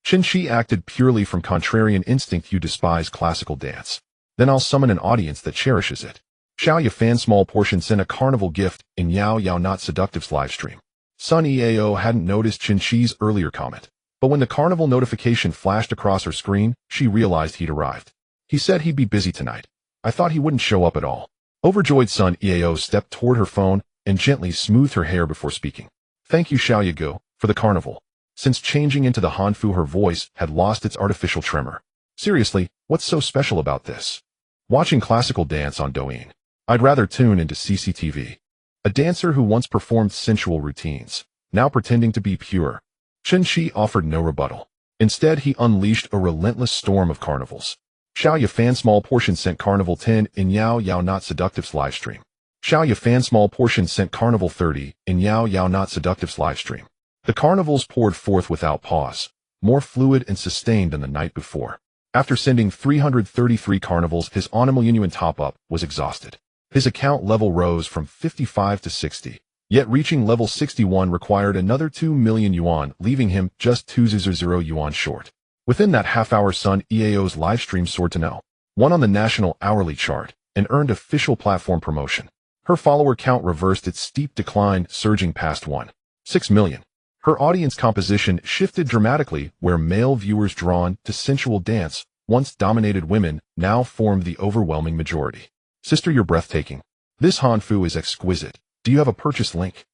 Chen Qi acted purely from contrarian instinct. You despise classical dance. Then I'll summon an audience that cherishes it. Xiao Ya fan small portion sent a carnival gift in Yao Yao Not Seductive's livestream. Sun Eao hadn't noticed Chen Qi's earlier comment, but when the carnival notification flashed across her screen, she realized he'd arrived. He said he'd be busy tonight. I thought he wouldn't show up at all. Overjoyed Sun Yao stepped toward her phone and gently smoothed her hair before speaking. Thank you Xiao Yago, for the carnival. Since changing into the Hanfu her voice had lost its artificial tremor. Seriously, what's so special about this? Watching classical dance on Douyin. I'd rather tune into CCTV. A dancer who once performed sensual routines, now pretending to be pure. Chen Qi offered no rebuttal. Instead, he unleashed a relentless storm of carnivals. Xiao Ya fan small portion sent Carnival 10 in Yao Yao Not Seductive's livestream. Xiao Ya fan small portion sent Carnival 30 in Yao Yao Not Seductive's livestream. The carnivals poured forth without pause, more fluid and sustained than the night before. After sending 333 carnivals, his animal yuan top-up was exhausted. His account level rose from 55 to 60, yet reaching level 61 required another 2 million yuan, leaving him just 200 yuan short. Within that half-hour, Sun Yao's livestream soared to no. 1 on the national hourly chart and earned official platform promotion. Her follower count reversed its steep decline, surging past 1.6 million. Her audience composition shifted dramatically, where male viewers drawn to sensual dance, once dominated women, now formed the overwhelming majority. Sister, you're breathtaking. This Hanfu is exquisite. Do you have a purchase link?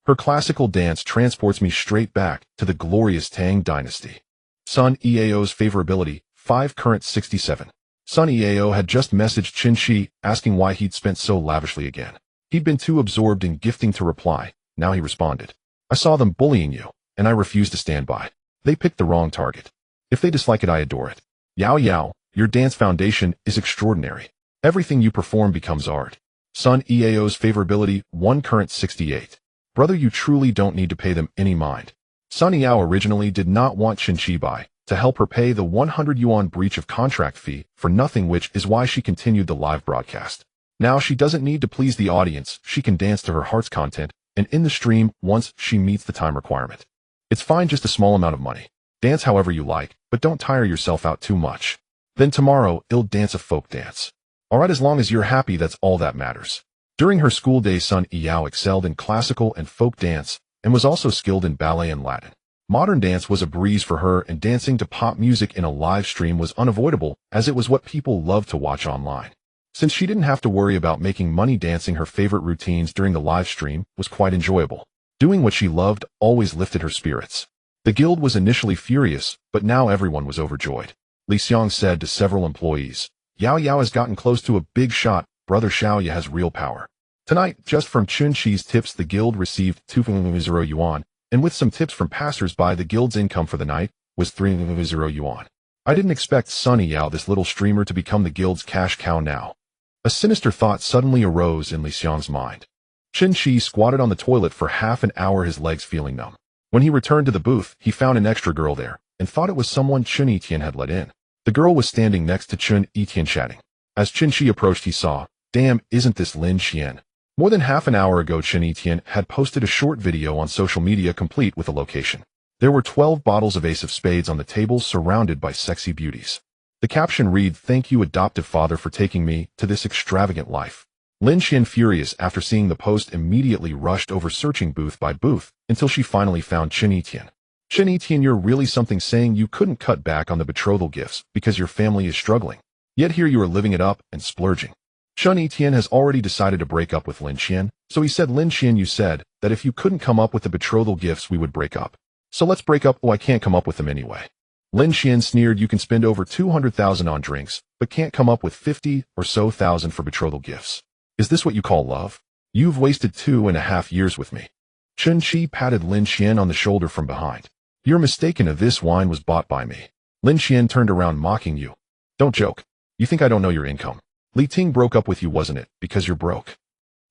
Her classical dance transports me straight back to the glorious Tang dynasty. Sun Yao's favorability, 5 current 67. Sun Yao had just messaged Chen Qi, asking why he'd spent so lavishly again. He'd been too absorbed in gifting to reply. Now he responded. I saw them bullying you, and I refuse to stand by. They picked the wrong target. If they dislike it, I adore it. Yao Yao, your dance foundation is extraordinary. Everything you perform becomes art. Sun Yao's favorability, 1 current 68. Brother, you truly don't need to pay them any mind. Sun Yao originally did not want Chen Qi by to help her pay the 100 yuan breach of contract fee for nothing, which is why she continued the live broadcast. Now she doesn't need to please the audience, she can dance to her heart's content, and in the stream once she meets the time requirement. It's fine, just a small amount of money. Dance however you like, but don't tire yourself out too much. Then tomorrow, you'll dance a folk dance. Alright, as long as you're happy, that's all that matters. During her school days, Sun Yao excelled in classical and folk dance, and was also skilled in ballet and Latin. Modern dance was a breeze for her, and dancing to pop music in a live stream was unavoidable, as it was what people loved to watch online. Since she didn't have to worry about making money, dancing her favorite routines during the live stream was quite enjoyable. Doing what she loved always lifted her spirits. The guild was initially furious, but now everyone was overjoyed. Li Xiang said to several employees, Yao Yao has gotten close to a big shot, brother Xiao Ya has real power. Tonight, just from Chen Qi's tips, the guild received 200 yuan, and with some tips from passers-by, the guild's income for the night was 300 yuan. I didn't expect Sun Yao, this little streamer, to become the guild's cash cow now. A sinister thought suddenly arose in Li Xiang's mind. Chen Qi squatted on the toilet for half an hour, his legs feeling numb. When he returned to the booth, he found an extra girl there, and thought it was someone Chen Etian had let in. The girl was standing next to Chen Etian chatting. As Chen Qi approached, he saw, damn, isn't this Lin Xian? More than half an hour ago, Chen Etian had posted a short video on social media complete with a location. There were 12 bottles of Ace of Spades on the table, surrounded by sexy beauties. The caption read, "Thank you, adoptive father, for taking me to this extravagant life." Lin Xian, furious after seeing the post, immediately rushed over, searching booth by booth, until she finally found Chen Etian. Chen Etian, you're really something, saying you couldn't cut back on the betrothal gifts because your family is struggling. Yet here you are living it up and splurging. Chen Etian has already decided to break up with Lin Xian, so he said, Lin Xian, you said that if you couldn't come up with the betrothal gifts, we would break up. So let's break up. Oh, I can't come up with them anyway. Lin Xian sneered, you can spend over 200,000 on drinks, but can't come up with 50 or so thousand for betrothal gifts. Is this what you call love? You've wasted 2.5 years with me. Chen Qi patted Lin Xian on the shoulder from behind. You're mistaken, this wine was bought by me. Lin Xian turned around, mocking you. Don't joke. You think I don't know your income? Li Ting broke up with you, wasn't it, because you're broke?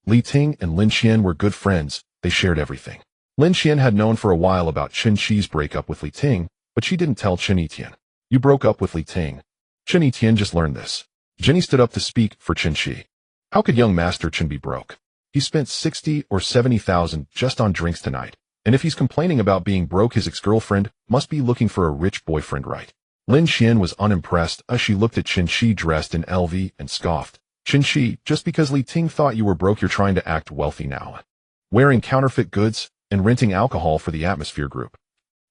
Li Ting and Lin Xian were good friends, they shared everything. Lin Xian had known for a while about Chen Qi's breakup with Li Ting, but she didn't tell Chen Etian. You broke up with Li Ting. Chen Etian just learned this. Jenny stood up to speak for Chen Qi. How could young Master Chen be broke? He spent 60 or 70,000 just on drinks tonight, and if he's complaining about being broke, his ex-girlfriend must be looking for a rich boyfriend, right? Lin Xian was unimpressed as she looked at Chen Qi dressed in LV and scoffed. Chen Qi, just because Li Ting thought you were broke, you're trying to act wealthy now. Wearing counterfeit goods and renting alcohol for the Atmosphere Group.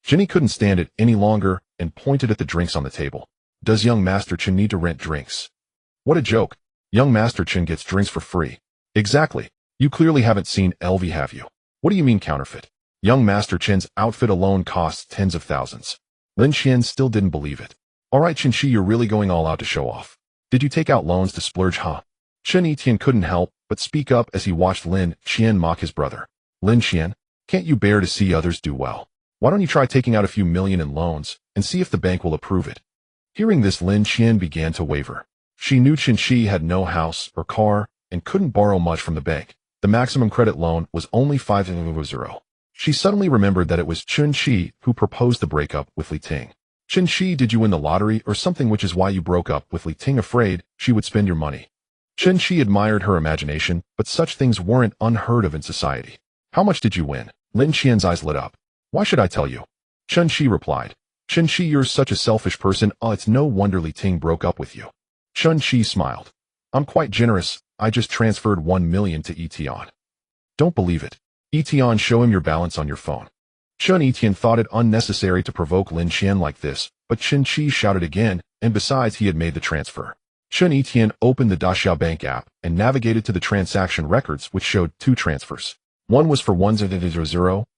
Jenny couldn't stand it any longer and pointed at the drinks on the table. Does young Master Chen need to rent drinks? What a joke. Young Master Chen gets drinks for free. Exactly. You clearly haven't seen LV, have you? What do you mean counterfeit? Young Master Chen's outfit alone costs tens of thousands. Lin Qian still didn't believe it. Alright Chen Qi, you're really going all out to show off. Did you take out loans to splurge, huh? Chen Etian couldn't help but speak up as he watched Lin Qian mock his brother. Lin Qian, can't you bear to see others do well? Why don't you try taking out a few million in loans and see if the bank will approve it? Hearing this, Lin Qian began to waver. She knew Chen Qi had no house or car and couldn't borrow much from the bank. The maximum credit loan was only 500. She suddenly remembered that it was Chen Qi who proposed the breakup with Li Ting. Chen Qi, did you win the lottery or something, which is why you broke up with Li Ting, afraid she would spend your money? Chen Qi admired her imagination, but such things weren't unheard of in society. How much did you win? Lin Qian's eyes lit up. Why should I tell you? Chen Qi replied. Chen Qi, you're such a selfish person. It's no wonder Li Ting broke up with you. Chen Qi smiled. I'm quite generous. I just transferred 1 million to Etian. Don't believe it. Etian, show him your balance on your phone. Chen Etian thought it unnecessary to provoke Lin Qian like this, but Chen Qi shouted again, and besides, he had made the transfer. Chen Etian opened the Daxiao Bank app and navigated to the transaction records, which showed 2 transfers. One was for 1,000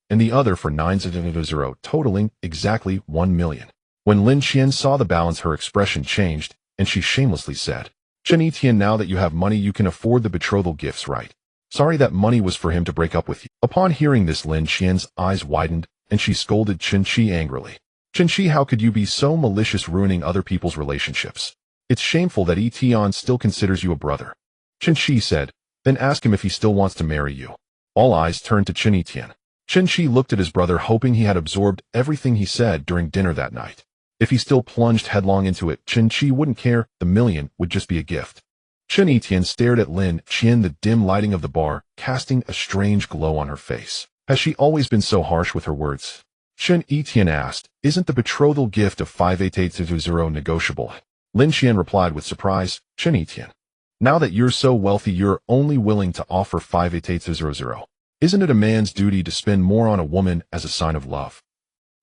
and the other for 9,000, totaling exactly 1 million. When Lin Qian saw the balance, her expression changed, and she shamelessly said, Chen Etian, now that you have money, you can afford the betrothal gifts, right? Sorry, that money was for him to break up with you. Upon hearing this, Lin Qian's eyes widened, and she scolded Chen Qi angrily. Chen Qi, how could you be so malicious, ruining other people's relationships? It's shameful that Etian still considers you a brother. Chen Qi said, then ask him if he still wants to marry you. All eyes turned to Chen Etian. Chen Qi looked at his brother, hoping he had absorbed everything he said during dinner that night. If he still plunged headlong into it, Chen Qi wouldn't care. The million would just be a gift. Chen Etian stared at Lin Qian, the dim lighting of the bar casting a strange glow on her face. Has she always been so harsh with her words? Chen Etian asked, isn't the betrothal gift of 5,800 negotiable? Lin Qian replied with surprise, Chen Etian, now that you're so wealthy, you're only willing to offer 5,800. Isn't it a man's duty to spend more on a woman as a sign of love?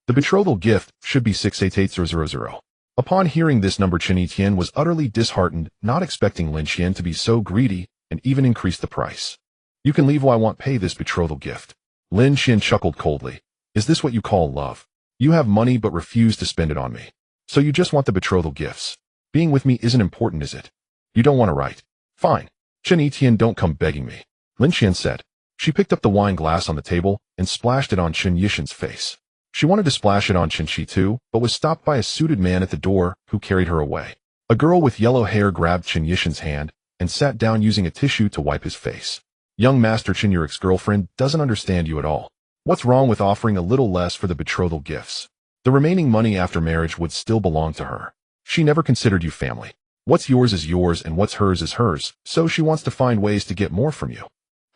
The betrothal gift should be 6,800. Upon hearing this number, Chen Etian was utterly disheartened, not expecting Lin Qian to be so greedy, and even increased the price. You can leave while I want pay this betrothal gift. Lin Qian chuckled coldly. Is this what you call love? You have money but refuse to spend it on me. So you just want the betrothal gifts. Being with me isn't important, is it? You don't want to, right? Fine. Chen Etian, don't come begging me. Lin Qian said. She picked up the wine glass on the table and splashed it on Chen Yishan's face. She wanted to splash it on Chen Qi too, but was stopped by a suited man at the door who carried her away. A girl with yellow hair grabbed Chen Yishan's hand and sat down using a tissue to wipe his face. Young Master Chen, your ex-girlfriend doesn't understand you at all. What's wrong with offering a little less for the betrothal gifts? The remaining money after marriage would still belong to her. She never considered you family. What's yours is yours and what's hers is hers, so she wants to find ways to get more from you.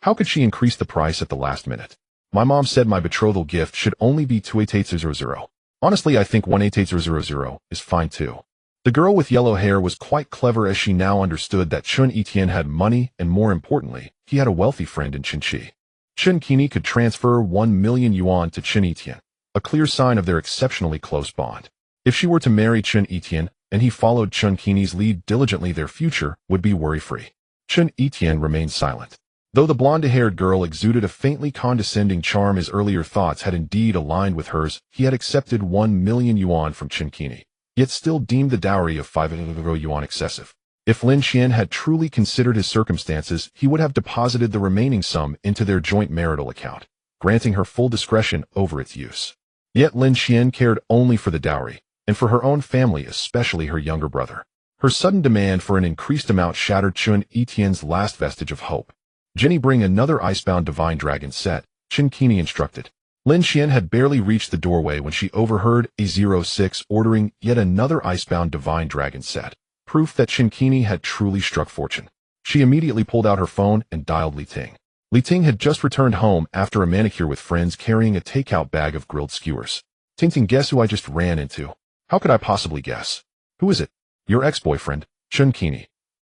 How could she increase the price at the last minute? My mom said my betrothal gift should only be 2,800. Honestly, I think 1,800 is fine too. The girl with yellow hair was quite clever, as she now understood that Chen Etian had money, and more importantly, he had a wealthy friend in Chen Qi. Chen Qi could transfer 1 million yuan to Chen Etian, a clear sign of their exceptionally close bond. If she were to marry Chen Etian, and he followed Chen Qi's lead diligently, their future would be worry-free. Chen Etian remained silent. Though the blonde-haired girl exuded a faintly condescending charm, his earlier thoughts had indeed aligned with hers. He had accepted 1 million yuan from Chen Qi, yet still deemed the dowry of 500 yuan excessive. If Lin Qian had truly considered his circumstances, he would have deposited the remaining sum into their joint marital account, granting her full discretion over its use. Yet Lin Qian cared only for the dowry, and for her own family, especially her younger brother. Her sudden demand for an increased amount shattered Chen Etian's last vestige of hope. Jenny, bring another icebound divine dragon set, Chen Qi instructed. Lin Qian had barely reached the doorway when she overheard A06 ordering yet another icebound divine dragon set, proof that Chen Qi had truly struck fortune. She immediately pulled out her phone and dialed Li Ting. Li Ting had just returned home after a manicure with friends, carrying a takeout bag of grilled skewers. Ting, guess who I just ran into? How could I possibly guess? Who is it? Your ex-boyfriend, Chen Qi.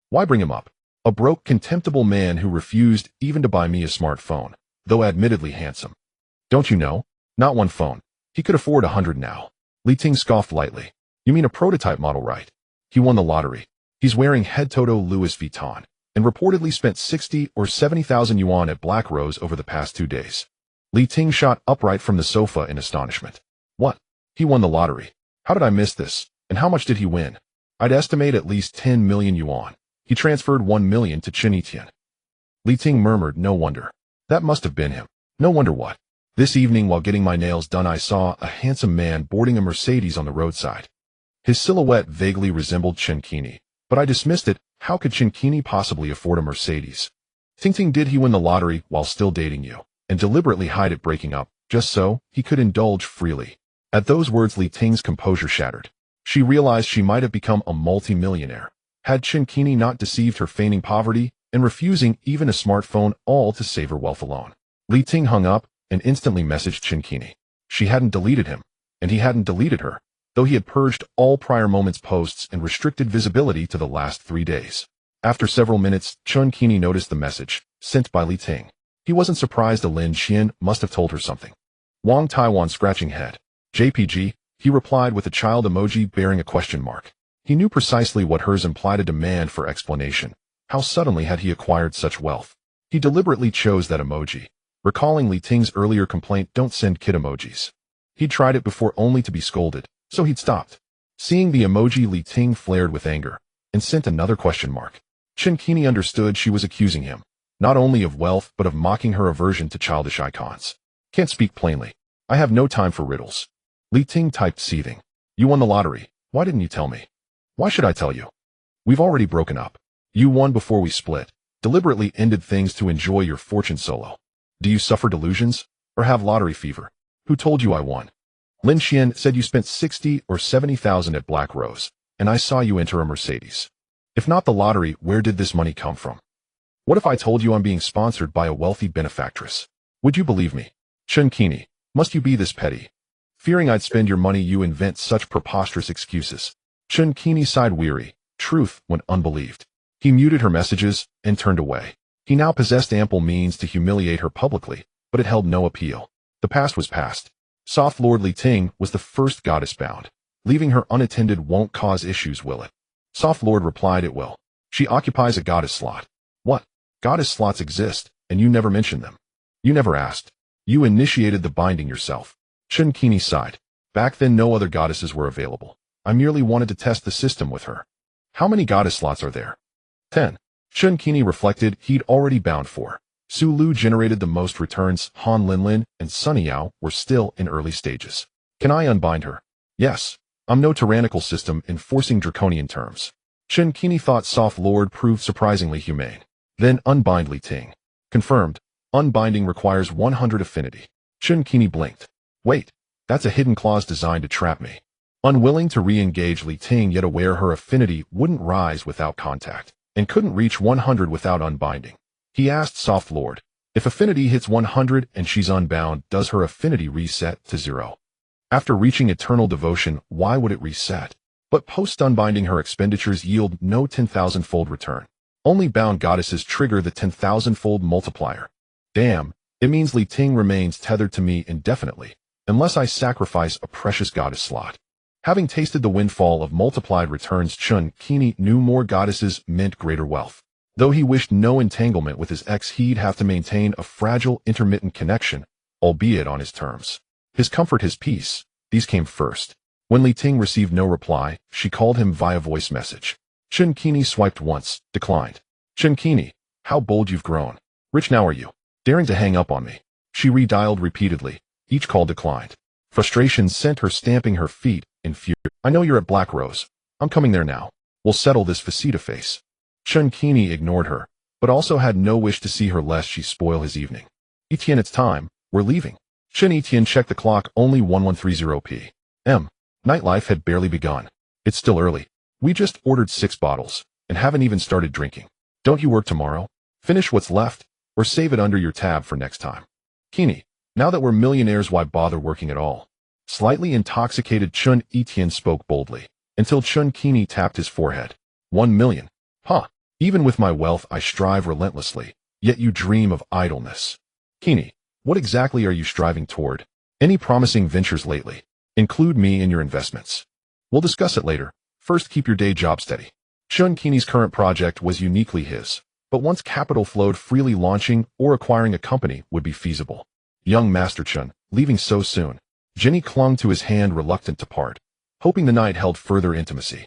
Why bring him up? A broke, contemptible man who refused even to buy me a smartphone, though admittedly handsome. Don't you know? Not one phone. He could afford 100 now. Li Ting scoffed lightly. You mean a prototype model, right? He won the lottery. He's wearing head-to-toe Louis Vuitton. and reportedly spent 60 or 70,000 yuan at Black Rose over the past 2 days. Li Ting shot upright from the sofa in astonishment. What? He won the lottery. How did I miss this? And how much did he win? I'd estimate at least 10 million yuan. He transferred 1 million to Chen Qi. Li Ting murmured, no wonder. That must have been him. No wonder what. This evening while getting my nails done I saw a handsome man boarding a Mercedes on the roadside. His silhouette vaguely resembled Chen Qi, but I dismissed it. How could Chen Qi possibly afford a Mercedes? Ting, did he win the lottery while still dating you, and deliberately hide it breaking up, just so he could indulge freely? At those words Li Ting's composure shattered. She realized she might have become a multi-millionaire. Had Chen Qi not deceived her, feigning poverty and refusing even a smartphone, all to save her wealth alone. Li Ting hung up and instantly messaged Chen Qi. She hadn't deleted him, and he hadn't deleted her, though he had purged all prior moments' posts and restricted visibility to the last 3 days. After several minutes, Chen Qi noticed the message, sent by Li Ting. He wasn't surprised. Lin Xian must have told her something. Wang Taiwan scratching head. JPG, he replied with a child emoji bearing a question mark. He knew precisely what hers implied, a demand for explanation. How suddenly had he acquired such wealth? He deliberately chose that emoji, recalling Li Ting's earlier complaint, don't send kid emojis. He'd tried it before only to be scolded, so he'd stopped. Seeing the emoji, Li Ting flared with anger and sent another question mark. Chen Qi understood she was accusing him, not only of wealth but of mocking her aversion to childish icons. Can't speak plainly. I have no time for riddles. Li Ting typed, seething. You won the lottery. Why didn't you tell me? Why should I tell you? We've already broken up. You won before we split, deliberately ended things to enjoy your fortune solo. Do you suffer delusions, or have lottery fever? Who told you I won? Lin Xian said you spent 60 or 70,000 at Black Rose, and I saw you enter a Mercedes. If not the lottery, where did this money come from? What if I told you I'm being sponsored by a wealthy benefactress? Would you believe me? Chen Qi, must you be this petty? Fearing I'd spend your money, you invent such preposterous excuses. Chen Qi sighed weary. Truth went unbelieved. He muted her messages and turned away. He now possessed ample means to humiliate her publicly, but it held no appeal. The past was past. Soft Lord Li Ting was the first goddess bound. Leaving her unattended won't cause issues, will it? Soft Lord replied, it will. She occupies a goddess slot. What? Goddess slots exist, and you never mentioned them. You never asked. You initiated the binding yourself. Chen Qi sighed. Back then no other goddesses were available. I merely wanted to test the system with her. How many goddess slots are there? 10. Chen Qi reflected. He'd already bound 4. Su Lu generated the most returns. Han Linlin and Sunny Yao were still in early stages. Can I unbind her? Yes. I'm no tyrannical system enforcing draconian terms. Chen Qi thought Soft Lord proved surprisingly humane. Then unbind Li Ting. Confirmed. Unbinding requires 100 affinity. Chen Qi blinked. Wait, that's a hidden clause designed to trap me. Unwilling to re-engage Li Ting, yet aware her affinity wouldn't rise without contact, and couldn't reach 100 without unbinding. He asked Soft Lord, if affinity hits 100 and she's unbound, does her affinity reset to 0? After reaching eternal devotion, why would it reset? But post-unbinding her expenditures yield no 10,000-fold return. Only bound goddesses trigger the 10,000-fold multiplier. Damn, it means Li Ting remains tethered to me indefinitely, unless I sacrifice a precious goddess slot. Having tasted the windfall of multiplied returns, Chen Qi knew more goddesses meant greater wealth. Though he wished no entanglement with his ex, he'd have to maintain a fragile, intermittent connection, albeit on his terms. His comfort, his peace, these came first. When Li Ting received no reply, she called him via voice message. Chen Qi swiped once, declined. Chen Qi, how bold you've grown. Rich now are you? Daring to hang up on me. She redialed repeatedly. Each call declined. Frustration sent her stamping her feet in fury. I know you're at Black Rose. I'm coming there now. We'll settle this face-to-face. Chen Qi ignored her, but also had no wish to see her lest she spoil his evening. Etienne, it's time. We're leaving. Chen Etienne checked the clock, only 1130 p.m. Nightlife had barely begun. It's still early. We just ordered 6 bottles, and haven't even started drinking. Don't you work tomorrow? Finish what's left, or save it under your tab for next time. Qi, now that we're millionaires, why bother working at all? Slightly intoxicated Chen Etienne spoke boldly, until Chen Qi tapped his forehead. 1 million. Huh. Even with my wealth I strive relentlessly, yet you dream of idleness. Qi, what exactly are you striving toward? Any promising ventures lately? Include me in your investments. We'll discuss it later. First, keep your day job steady. Chen Qi's current project was uniquely his, but once capital flowed freely, launching or acquiring a company would be feasible. Young Master Chen, leaving so soon. Jenny clung to his hand, reluctant to part, hoping the night held further intimacy.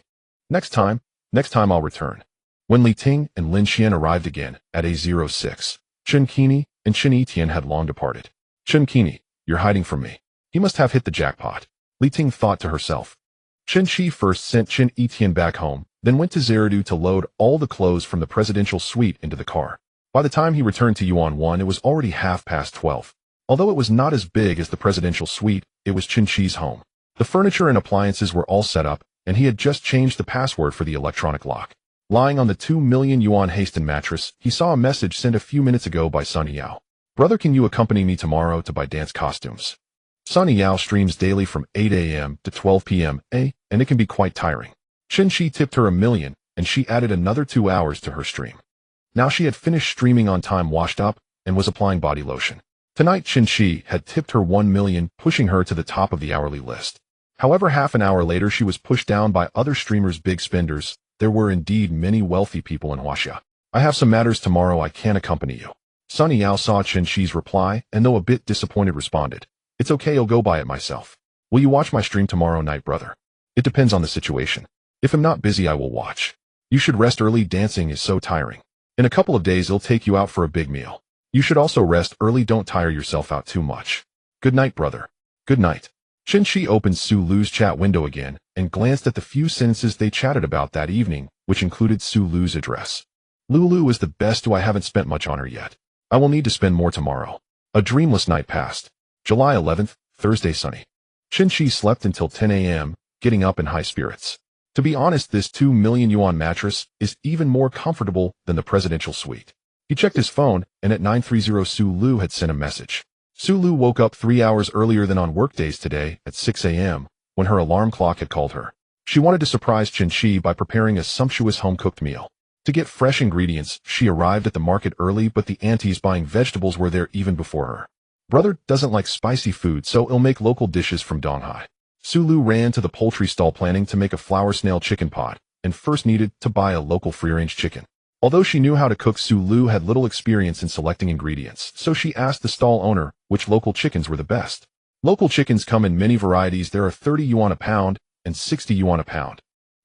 Next time I'll return. When Li Ting and Lin Xian arrived again at A06, Chen Qi and Chen Etian had long departed. Chen Qi, you're hiding from me. He must have hit the jackpot, Li Ting thought to herself. Chen Qi first sent Chen Etian back home, then went to Xeridu to load all the clothes from the presidential suite into the car. By the time he returned to Yuan 1, it was already 12:30. Although it was not as big as the presidential suite, it was Chen Qi's home. The furniture and appliances were all set up, and he had just changed the password for the electronic lock. Lying on the 2 million yuan Hasten mattress, he saw a message sent a few minutes ago by Sunny Yao. Brother, can you accompany me tomorrow to buy dance costumes? Sunny Yao streams daily from 8 a.m. to 12 p.m. and it can be quite tiring. Chen Qi tipped her $1 million, and she added another 2 hours to her stream. Now she had finished streaming on time, washed up, and was applying body lotion. Tonight Chen Qi had tipped her $1 million, pushing her to the top of the hourly list. However, half an hour later she was pushed down by other streamers, big spenders. There were indeed many wealthy people in Huaxia. I have some matters tomorrow, I can't accompany you. Sunny Yao saw Chen Qi's reply, and though a bit disappointed, responded, It's okay, I'll go buy it myself. Will you watch my stream tomorrow night, brother? It depends on the situation. If I'm not busy, I will watch. You should rest early, dancing is so tiring. In a couple of days I'll take you out for a big meal. You should also rest early, don't tire yourself out too much. Good night, brother. Good night. Chen Qi opened Su Lu's chat window again and glanced at the few sentences they chatted about that evening, which included Su Lu's address. Lulu is the best, I haven't spent much on her yet. I will need to spend more tomorrow. A dreamless night passed. July 11th, Thursday, sunny. Chen Qi slept until 10 a.m., getting up in high spirits. To be honest, this 2 million yuan mattress is even more comfortable than the presidential suite. He checked his phone, and at 9:30 Su Lu had sent a message. Su Lu woke up 3 hours earlier than on workdays today, at 6 a.m., when her alarm clock had called her. She wanted to surprise Chen Qi by preparing a sumptuous home-cooked meal. To get fresh ingredients, she arrived at the market early, but the aunties buying vegetables were there even before her. Brother doesn't like spicy food, so he'll make local dishes from Donghai. Su Lu ran to the poultry stall planning to make a flour snail chicken pot, and first needed to buy a local free-range chicken. Although she knew how to cook, Su Lu had little experience in selecting ingredients, so she asked the stall owner which local chickens were the best. Local chickens come in many varieties. There are 30 yuan a pound and 60 yuan a pound.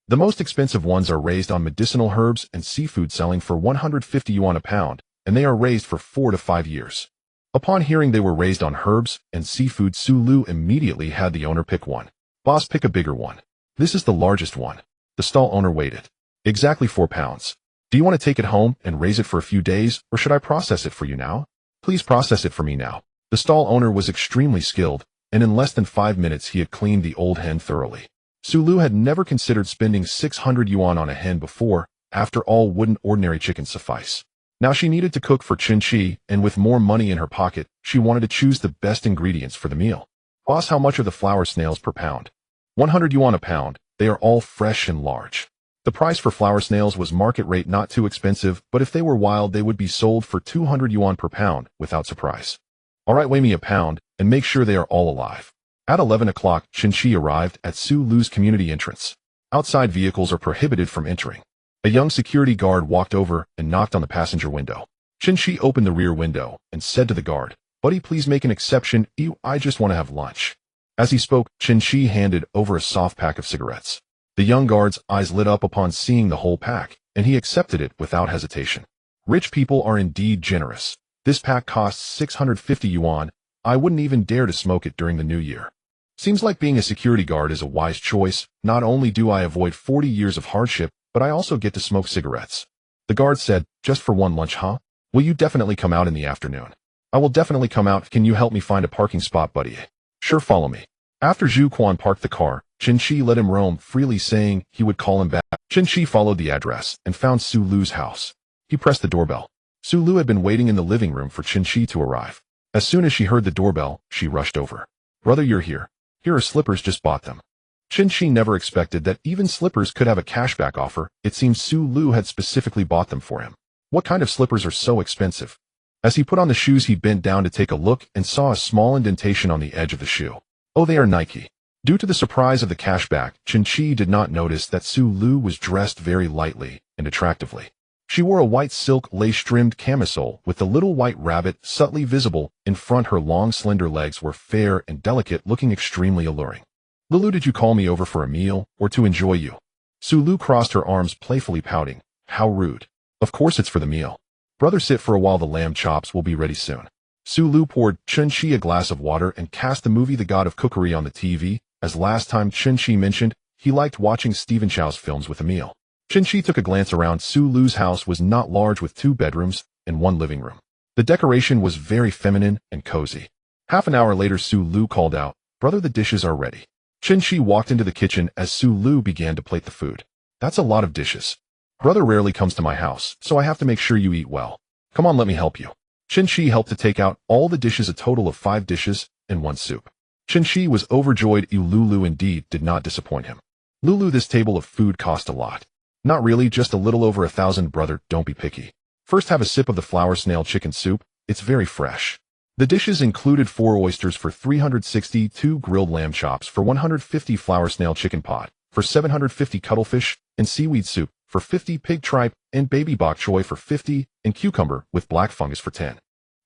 The most expensive ones are raised on medicinal herbs and seafood, selling for 150 yuan a pound, and they are raised for 4 to 5 years. Upon hearing they were raised on herbs and seafood, Su Lu immediately had the owner pick one. Boss, pick a bigger one. This is the largest one. The stall owner waited. Exactly 4 pounds. Do you want to take it home and raise it for a few days, or should I process it for you now? Please process it for me now. The stall owner was extremely skilled, and in less than 5 minutes he had cleaned the old hen thoroughly. Su Lu had never considered spending 600 yuan on a hen before. After all, wouldn't ordinary chickens suffice? Now she needed to cook for Chen Qi, and with more money in her pocket, she wanted to choose the best ingredients for the meal. Boss, how much are the flour snails per pound? 100 yuan a pound. They are all fresh and large. The price for flour snails was market rate, not too expensive, but if they were wild they would be sold for 200 yuan per pound, without surprise. Alright, weigh me a pound, and make sure they are all alive. At 11 o'clock, Chen Qi arrived at Su Lu's community entrance. Outside vehicles are prohibited from entering. A young security guard walked over and knocked on the passenger window. Chen Qi opened the rear window and said to the guard, Buddy, please make an exception, I just want to have lunch. As he spoke, Chen Qi handed over a soft pack of cigarettes. The young guard's eyes lit up upon seeing the whole pack, and he accepted it without hesitation. Rich people are indeed generous. This pack costs 650 yuan. I wouldn't even dare to smoke it during the new year. Seems like being a security guard is a wise choice. Not only do I avoid 40 years of hardship, but I also get to smoke cigarettes. The guard said, Just for one lunch, huh? Will you definitely come out in the afternoon? I will definitely come out. Can you help me find a parking spot, buddy? Sure, follow me. After Zhu Quan parked the car, Chen Qi let him roam freely, saying he would call him back. Chen Qi followed the address and found Su Lu's house. He pressed the doorbell. Su Lu had been waiting in the living room for Chen Qi to arrive. As soon as she heard the doorbell, she rushed over. Brother, you're here. Here are slippers, just bought them. Chen Qi never expected that even slippers could have a cashback offer. It seems Su Lu had specifically bought them for him. What kind of slippers are so expensive? As he put on the shoes, he bent down to take a look and saw a small indentation on the edge of the shoe. Oh, they are Nike. Due to the surprise of the cashback, Chen Qi did not notice that Su Lu was dressed very lightly and attractively. She wore a white silk lace-trimmed camisole with the little white rabbit subtly visible in front. Her long, slender legs were fair and delicate, looking extremely alluring. "Lulu, did you call me over for a meal or to enjoy you?" Sulu crossed her arms, playfully pouting. "How rude. Of course it's for the meal. Brother, sit for a while. The lamb chops will be ready soon." Sulu poured Chen Qi a glass of water and cast the movie The God of Cookery on the TV. As last time Chen Qi mentioned, he liked watching Stephen Chow's films with a meal. Chen Qi took a glance around. Sulu's house was not large, with 2 bedrooms and 1 living room. The decoration was very feminine and cozy. Half an hour later, Sulu called out, "Brother, the dishes are ready." Chen Qi walked into the kitchen as Sulu began to plate the food. "That's a lot of dishes. Brother rarely comes to my house, so I have to make sure you eat well. Come on, let me help you." Chen Qi helped to take out all the dishes, a total of 5 dishes and 1 soup. Chen Qi was overjoyed. Lulu indeed did not disappoint him. "Lulu, this table of food cost a lot." "Not really, just a little over 1,000, brother. Don't be picky. First, have a sip of the flour snail chicken soup. It's very fresh." The dishes included 4 oysters for 360, 2 grilled lamb chops for 150, flour snail chicken pot for 750, cuttlefish and seaweed soup for 50, pig tripe and baby bok choy for 50, and cucumber with black fungus for 10.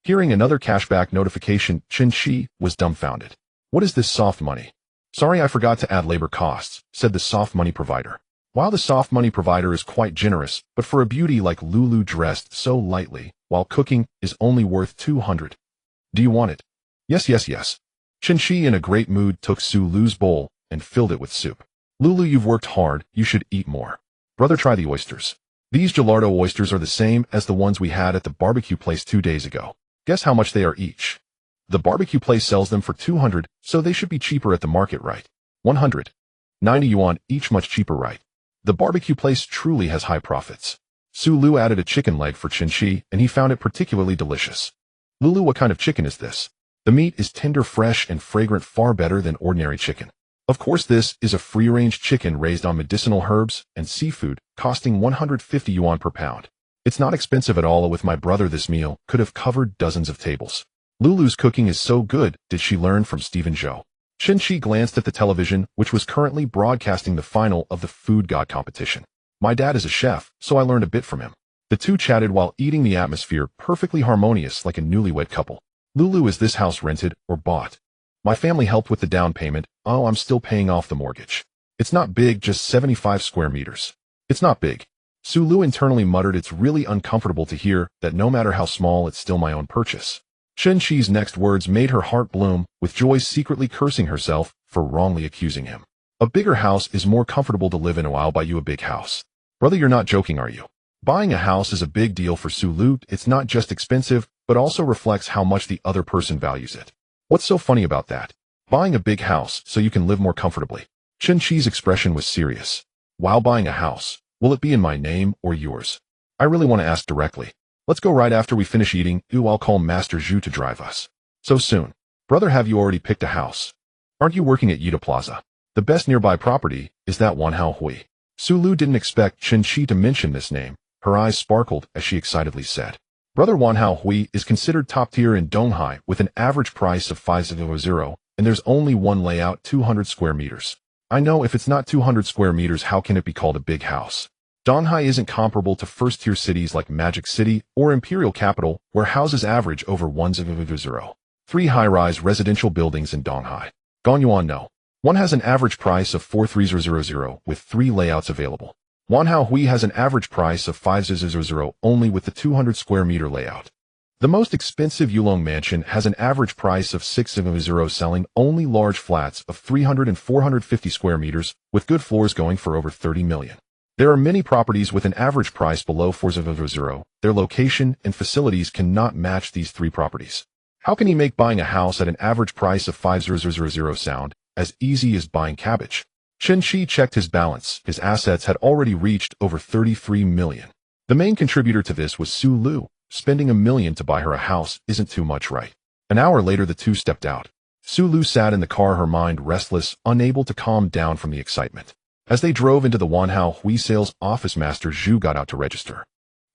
Hearing another cashback notification, Chen Qi was dumbfounded. "What is this soft money?" "Sorry, I forgot to add labor costs," said the soft money provider. While the soft money provider is quite generous, but for a beauty like Lulu dressed so lightly while cooking is only worth 200. "Do you want it?" Yes. Chen Qi, in a great mood, took Sulu's bowl and filled it with soup. "Lulu, you've worked hard. You should eat more. Brother, try the oysters. These gelato oysters are the same as the ones we had at the barbecue place 2 days ago. Guess how much they are each?" "The barbecue place sells them for 200, so they should be cheaper at the market, right?" 190 yuan each, much cheaper, right? The barbecue place truly has high profits. Sulu added a chicken leg for Chen Qi, and he found it particularly delicious. "Lulu, what kind of chicken is this?" "The meat is tender, fresh, and fragrant, far better than ordinary chicken." "Of course, this is a free-range chicken raised on medicinal herbs and seafood, costing 150 yuan per pound. It's not expensive at all. With my brother, this meal could have covered dozens of tables." "Lulu's cooking is so good. Did she learn from Stephen Zhou?" Chen Qi glanced at the television, which was currently broadcasting the final of the Food God competition. "My dad is a chef, so I learned a bit from him." The two chatted while eating, the atmosphere perfectly harmonious, like a newlywed couple. "Lulu, is this house rented or bought?" "My family helped with the down payment. Oh, I'm still paying off the mortgage." "It's not big, just 75 square meters. "It's not big." Sulu internally muttered, "It's really uncomfortable to hear that no matter how small, it's still my own purchase." Chen Qi's next words made her heart bloom, with joy, secretly cursing herself for wrongly accusing him. "A bigger house is more comfortable to live in. I'll buy you a big house." "Brother, you're not joking, are you?" Buying a house is a big deal for Sulu. It's not just expensive, but also reflects how much the other person values it. "What's so funny about that?" "Buying a big house so you can live more comfortably." Chen Qi's expression was serious. "While buying a house, will it be in my name or yours?" "I really want to ask directly. Let's go right after we finish eating. I'll call Master Zhu to drive us." "So soon?" "Brother, have you already picked a house? Aren't you working at Yuta Plaza? The best nearby property is that Wanhao Hui." Sulu didn't expect Chen Qi to mention this name. Her eyes sparkled as she excitedly said, "Brother, Wanhao Hui is considered top tier in Donghai with an average price of 500, and there's only one layout, 200 square meters. I know, if it's not 200 square meters, how can it be called a big house? Donghai isn't comparable to first-tier cities like Magic City or Imperial Capital, where houses average over 100. 3 high-rise residential buildings in Donghai. Gonyuan no. One has an average price of 43000 with 3 layouts available. Wanhao Hui has an average price of 500 only with the 200 square meter layout. The most expensive Yulong mansion has an average price of 600, selling only large flats of 300 and 450 square meters, with good floors going for over 30 million. There are many properties with an average price below 400. Their location and facilities cannot match these 3 properties. How can he make buying a house at an average price of 500 sound as easy as buying cabbage? Chen Qi checked his balance. His assets had already reached over 33 million. The main contributor to this was Sulu. Spending $1 million to buy her a house isn't too much, right? An hour later, the two stepped out. Sulu sat in the car, her mind restless, unable to calm down from the excitement. As they drove into the Wanhao Hui sales office, Master Zhu got out to register.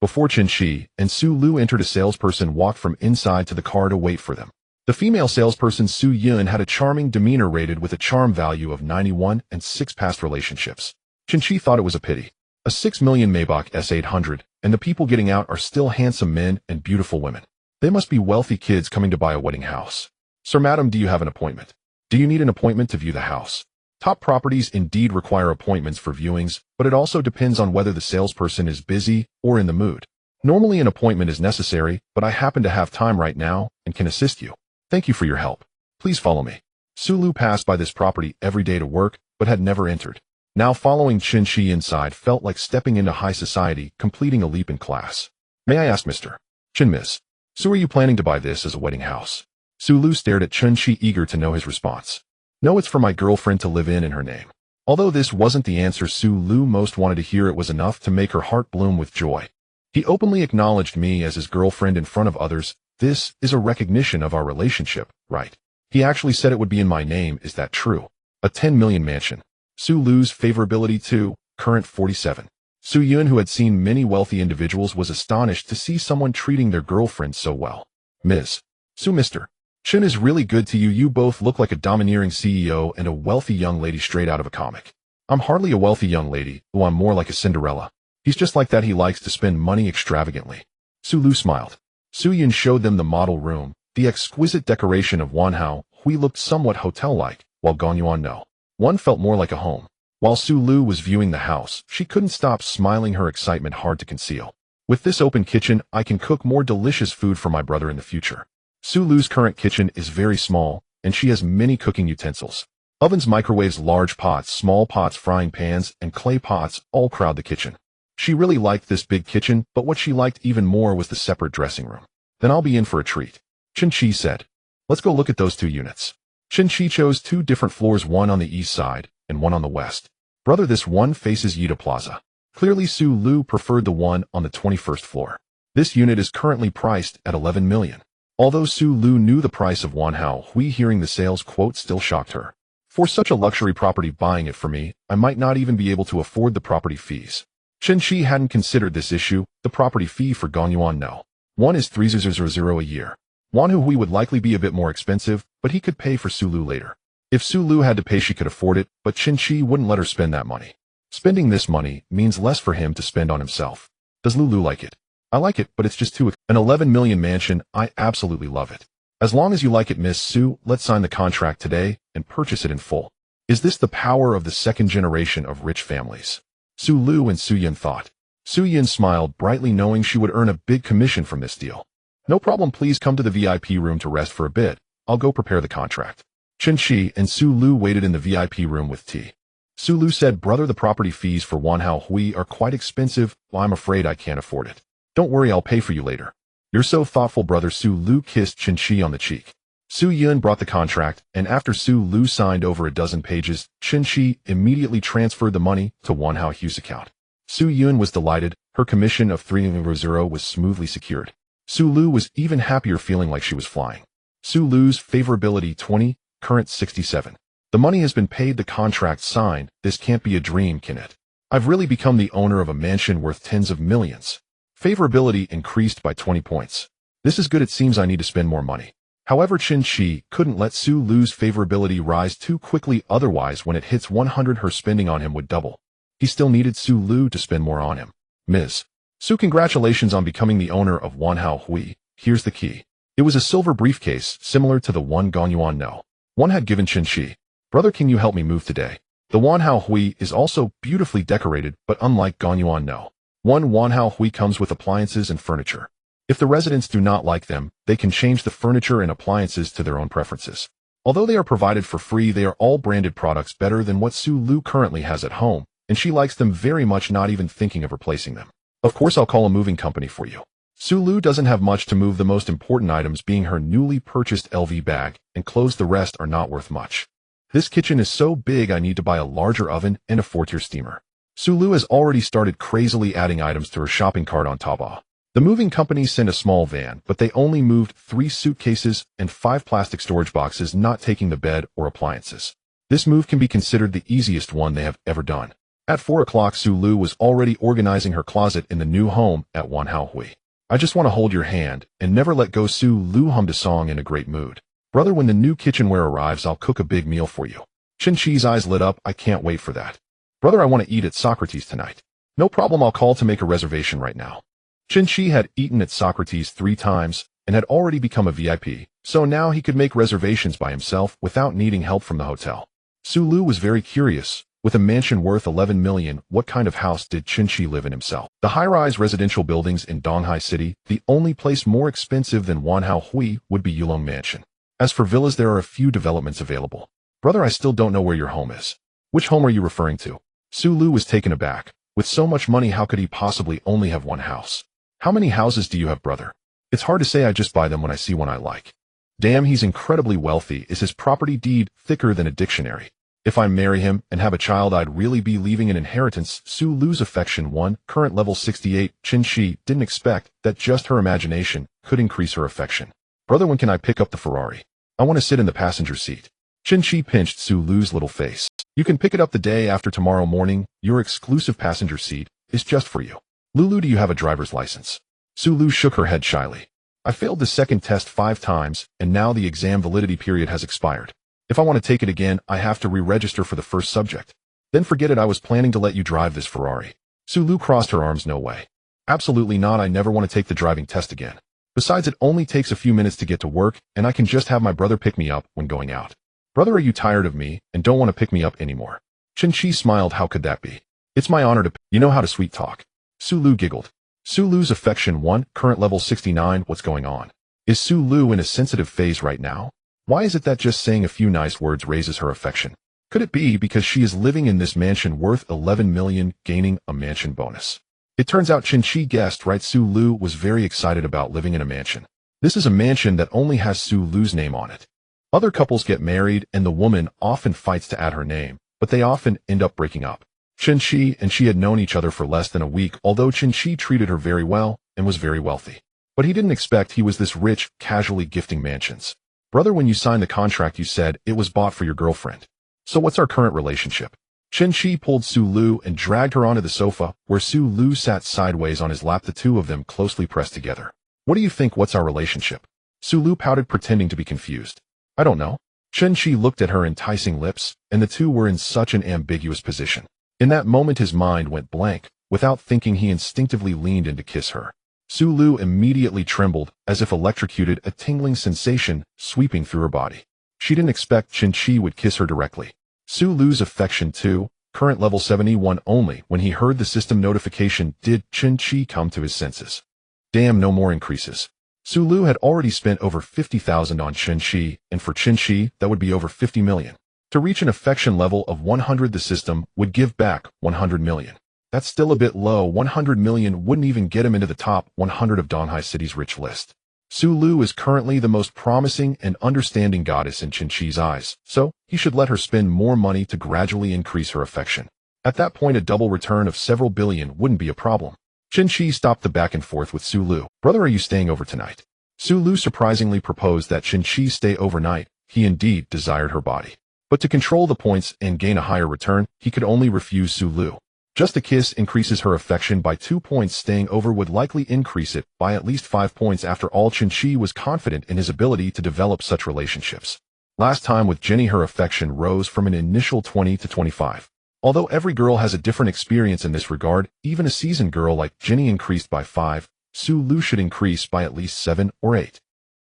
Before Chen Qi and Sulu entered, a salesperson walked from inside to the car to wait for them. The female salesperson, Su Yun, had a charming demeanor rated with a charm value of 91 and 6 past relationships. Chen Qi thought it was a pity. A 6 million Maybach S800 and the people getting out are still handsome men and beautiful women. They must be wealthy kids coming to buy a wedding house. Sir, madam, do you have an appointment? Do you need an appointment to view the house? Top properties indeed require appointments for viewings, but it also depends on whether the salesperson is busy or in the mood. Normally an appointment is necessary, but I happen to have time right now and can assist you. Thank you for your help. Please follow me. Sulu passed by this property every day to work, but had never entered. Now following Chen Qi inside felt like stepping into high society, completing a leap in class. May I ask, Mr. Chen, Miss Su, are you planning to buy this as a wedding house? Sulu stared at Chen Qi, eager to know his response. No, it's for my girlfriend to live in her name. Although this wasn't the answer Sulu most wanted to hear, it was enough to make her heart bloom with joy. He openly acknowledged me as his girlfriend in front of others. This is a recognition of our relationship, right? He actually said it would be in my name. Is that true? A 10 million mansion. Sulu's favorability 2, current 47. Su Yun, who had seen many wealthy individuals, was astonished to see someone treating their girlfriend so well. Ms. Su, Mr. Chen is really good to you. You both look like a domineering CEO and a wealthy young lady straight out of a comic. I'm hardly a wealthy young lady, though I'm more like a Cinderella. He's just like that. He likes to spend money extravagantly. Sulu smiled. Su Yun showed them the model room. The exquisite decoration of Wanhao Hui looked somewhat hotel-like, while Gonyuan No. One felt more like a home. While Sulu was viewing the house, she couldn't stop smiling, her excitement hard to conceal. With this open kitchen, I can cook more delicious food for my brother in the future. Sulu's current kitchen is very small, and she has many cooking utensils. Ovens, microwaves, large pots, small pots, frying pans, and clay pots all crowd the kitchen. She really liked this big kitchen, but what she liked even more was the separate dressing room. Then I'll be in for a treat. Chen Qi said. Let's go look at those two units. Chen Qi chose two different floors, one on the east side and one on the west. Brother, this one faces Yida Plaza. Clearly Sulu preferred the one on the 21st floor. This unit is currently priced at 11 million. Although Sulu knew the price of Wanhao Hui, hearing the sales quote still shocked her. For such a luxury property, buying it for me, I might not even be able to afford the property fees. Chen Qi hadn't considered this issue. The property fee for Gonyuan No. One is 3,000 a year. Wanhao Hui would likely be a bit more expensive, but he could pay for Sulu later. If Sulu had to pay, she could afford it, but Chen Qi wouldn't let her spend that money. Spending this money means less for him to spend on himself. Does Lulu like it? I like it, but it's just too an 11 million mansion. I absolutely love it. As long as you like it, Miss Su, let's sign the contract today and purchase it in full. Is this the power of the second generation of rich families? Sulu and Su Yun thought. Su Yun smiled brightly, knowing she would earn a big commission from this deal. No problem, please come to the VIP room to rest for a bit. I'll go prepare the contract. Chen Qi and Sulu waited in the VIP room with tea. Sulu said, brother, the property fees for Wanhao Hui are quite expensive. Well, I'm afraid I can't afford it. Don't worry, I'll pay for you later. You're so thoughtful, brother. Sulu kissed Chen Qi on the cheek. Su Yun brought the contract, and after Sulu signed over a dozen pages, Chen Qi immediately transferred the money to Wanhao Hui's account. Su Yun was delighted. Her commission of 3,000 was smoothly secured. Sulu was even happier, feeling like she was flying. Sulu's favorability 20, current 67. The money has been paid, the contract signed. This can't be a dream, can it? I've really become the owner of a mansion worth tens of millions. Favorability increased by 20 points. This is good. It seems I need to spend more money. However, Chen Qi couldn't let Sulu's favorability rise too quickly, otherwise when it hits 100 her spending on him would double. He still needed Sulu to spend more on him. Ms. Su, congratulations on becoming the owner of Wanhao Hui. Here's the key. It was a silver briefcase, similar to the one Gonyuan No. One had given Chen Qi. Brother, can you help me move today? The Wanhao Hui is also beautifully decorated, but unlike Gonyuan No. One Wanhao Hui comes with appliances and furniture. If the residents do not like them, they can change the furniture and appliances to their own preferences. Although they are provided for free, they are all branded products, better than what Sulu currently has at home, and she likes them very much, not even thinking of replacing them. Of course, I'll call a moving company for you. Sulu doesn't have much to move, the most important items being her newly purchased LV bag and clothes. The rest are not worth much. This kitchen is so big I need to buy a larger oven and a 4-tier steamer. Sulu has already started crazily adding items to her shopping cart on Taobao. The moving company sent a small van, but they only moved 3 suitcases and 5 plastic storage boxes, not taking the bed or appliances. This move can be considered the easiest one they have ever done. At 4 o'clock, Sulu was already organizing her closet in the new home at Wanhao Hui. I just want to hold your hand and never let go. Sulu hummed a song in a great mood. Brother, when the new kitchenware arrives, I'll cook a big meal for you. Chen Qi's eyes lit up. I can't wait for that. Brother, I want to eat at Socrates tonight. No problem, I'll call to make a reservation right now. Chen Qi had eaten at Socrates 3 times and had already become a VIP, so now he could make reservations by himself without needing help from the hotel. Sulu was very curious. With a mansion worth 11 million, what kind of house did Chen Qi live in himself? The high-rise residential buildings in Donghai City, the only place more expensive than Wanhao Hui would be Yulong Mansion. As for villas, there are a few developments available. Brother, I still don't know where your home is. Which home are you referring to? Sulu was taken aback. With so much money, how could he possibly only have one house? How many houses do you have, brother? It's hard to say, I just buy them when I see one I like. Damn, he's incredibly wealthy. Is his property deed thicker than a dictionary? If I marry him and have a child, I'd really be leaving an inheritance. Sulu's affection 1, current level 68. Chen Qi didn't expect that just her imagination could increase her affection. Brother, when can I pick up the Ferrari? I want to sit in the passenger seat. Chen Qi pinched Sulu's little face. You can pick it up the day after tomorrow morning. Your exclusive passenger seat is just for you. Lulu, do you have a driver's license? Sulu shook her head shyly. I failed the second test 5 times, and now the exam validity period has expired. If I want to take it again, I have to re-register for the first subject. Then forget it, I was planning to let you drive this Ferrari. Sulu crossed her arms. No way. Absolutely not, I never want to take the driving test again. Besides, it only takes a few minutes to get to work, and I can just have my brother pick me up when going out. Brother, are you tired of me and don't want to pick me up anymore? Chen Qi smiled. How could that be? It's my honor to. You know how to sweet talk. Sulu giggled. Sulu's affection 1, current level 69. What's going on? Is Sulu in a sensitive phase right now? Why is it that just saying a few nice words raises her affection? Could it be because she is living in this mansion worth 11 million, gaining a mansion bonus? It turns out Chen Qi guessed right. Sulu was very excited about living in a mansion. This is a mansion that only has Sulu's name on it. Other couples get married and the woman often fights to add her name, but they often end up breaking up. Chen Qi and she had known each other for less than a week, although Chen Qi treated her very well and was very wealthy. But he didn't expect he was this rich, casually gifting mansions. Brother, when you signed the contract, you said it was bought for your girlfriend. So what's our current relationship? Chen Qi pulled Sulu and dragged her onto the sofa, where Sulu sat sideways on his lap, the two of them closely pressed together. What do you think? What's our relationship? Sulu pouted, pretending to be confused. I don't know. Chen Qi looked at her enticing lips, and the two were in such an ambiguous position. In that moment, his mind went blank. Without thinking, he instinctively leaned in to kiss her. Sulu immediately trembled, as if electrocuted, a tingling sensation sweeping through her body. She didn't expect Chen Qi would kiss her directly. Sulu's affection 2, current level 71. Only when he heard the system notification did Chen Qi come to his senses. Damn, no more increases. Sulu had already spent over 50,000 on Chen Qi, and for Chen Qi, that would be over 50 million. To reach an affection level of 100, the system would give back 100 million. That's still a bit low. 100 million wouldn't even get him into the top 100 of Donghai City's rich list. Sulu is currently the most promising and understanding goddess in Chen Qi's eyes, so he should let her spend more money to gradually increase her affection. At that point, a double return of several billion wouldn't be a problem. Chen Qi stopped the back and forth with Sulu. Brother, are you staying over tonight? Sulu surprisingly proposed that Chen Qi stay overnight. He indeed desired her body. But to control the points and gain a higher return, he could only refuse Sulu. Just a kiss increases her affection by 2 points. Staying over would likely increase it by at least 5 points. After all, Chen Qi was confident in his ability to develop such relationships. Last time with Jenny, her affection rose from an initial 20 to 25. Although every girl has a different experience in this regard, even a seasoned girl like Jenny increased by 5, Sulu should increase by at least 7 or 8.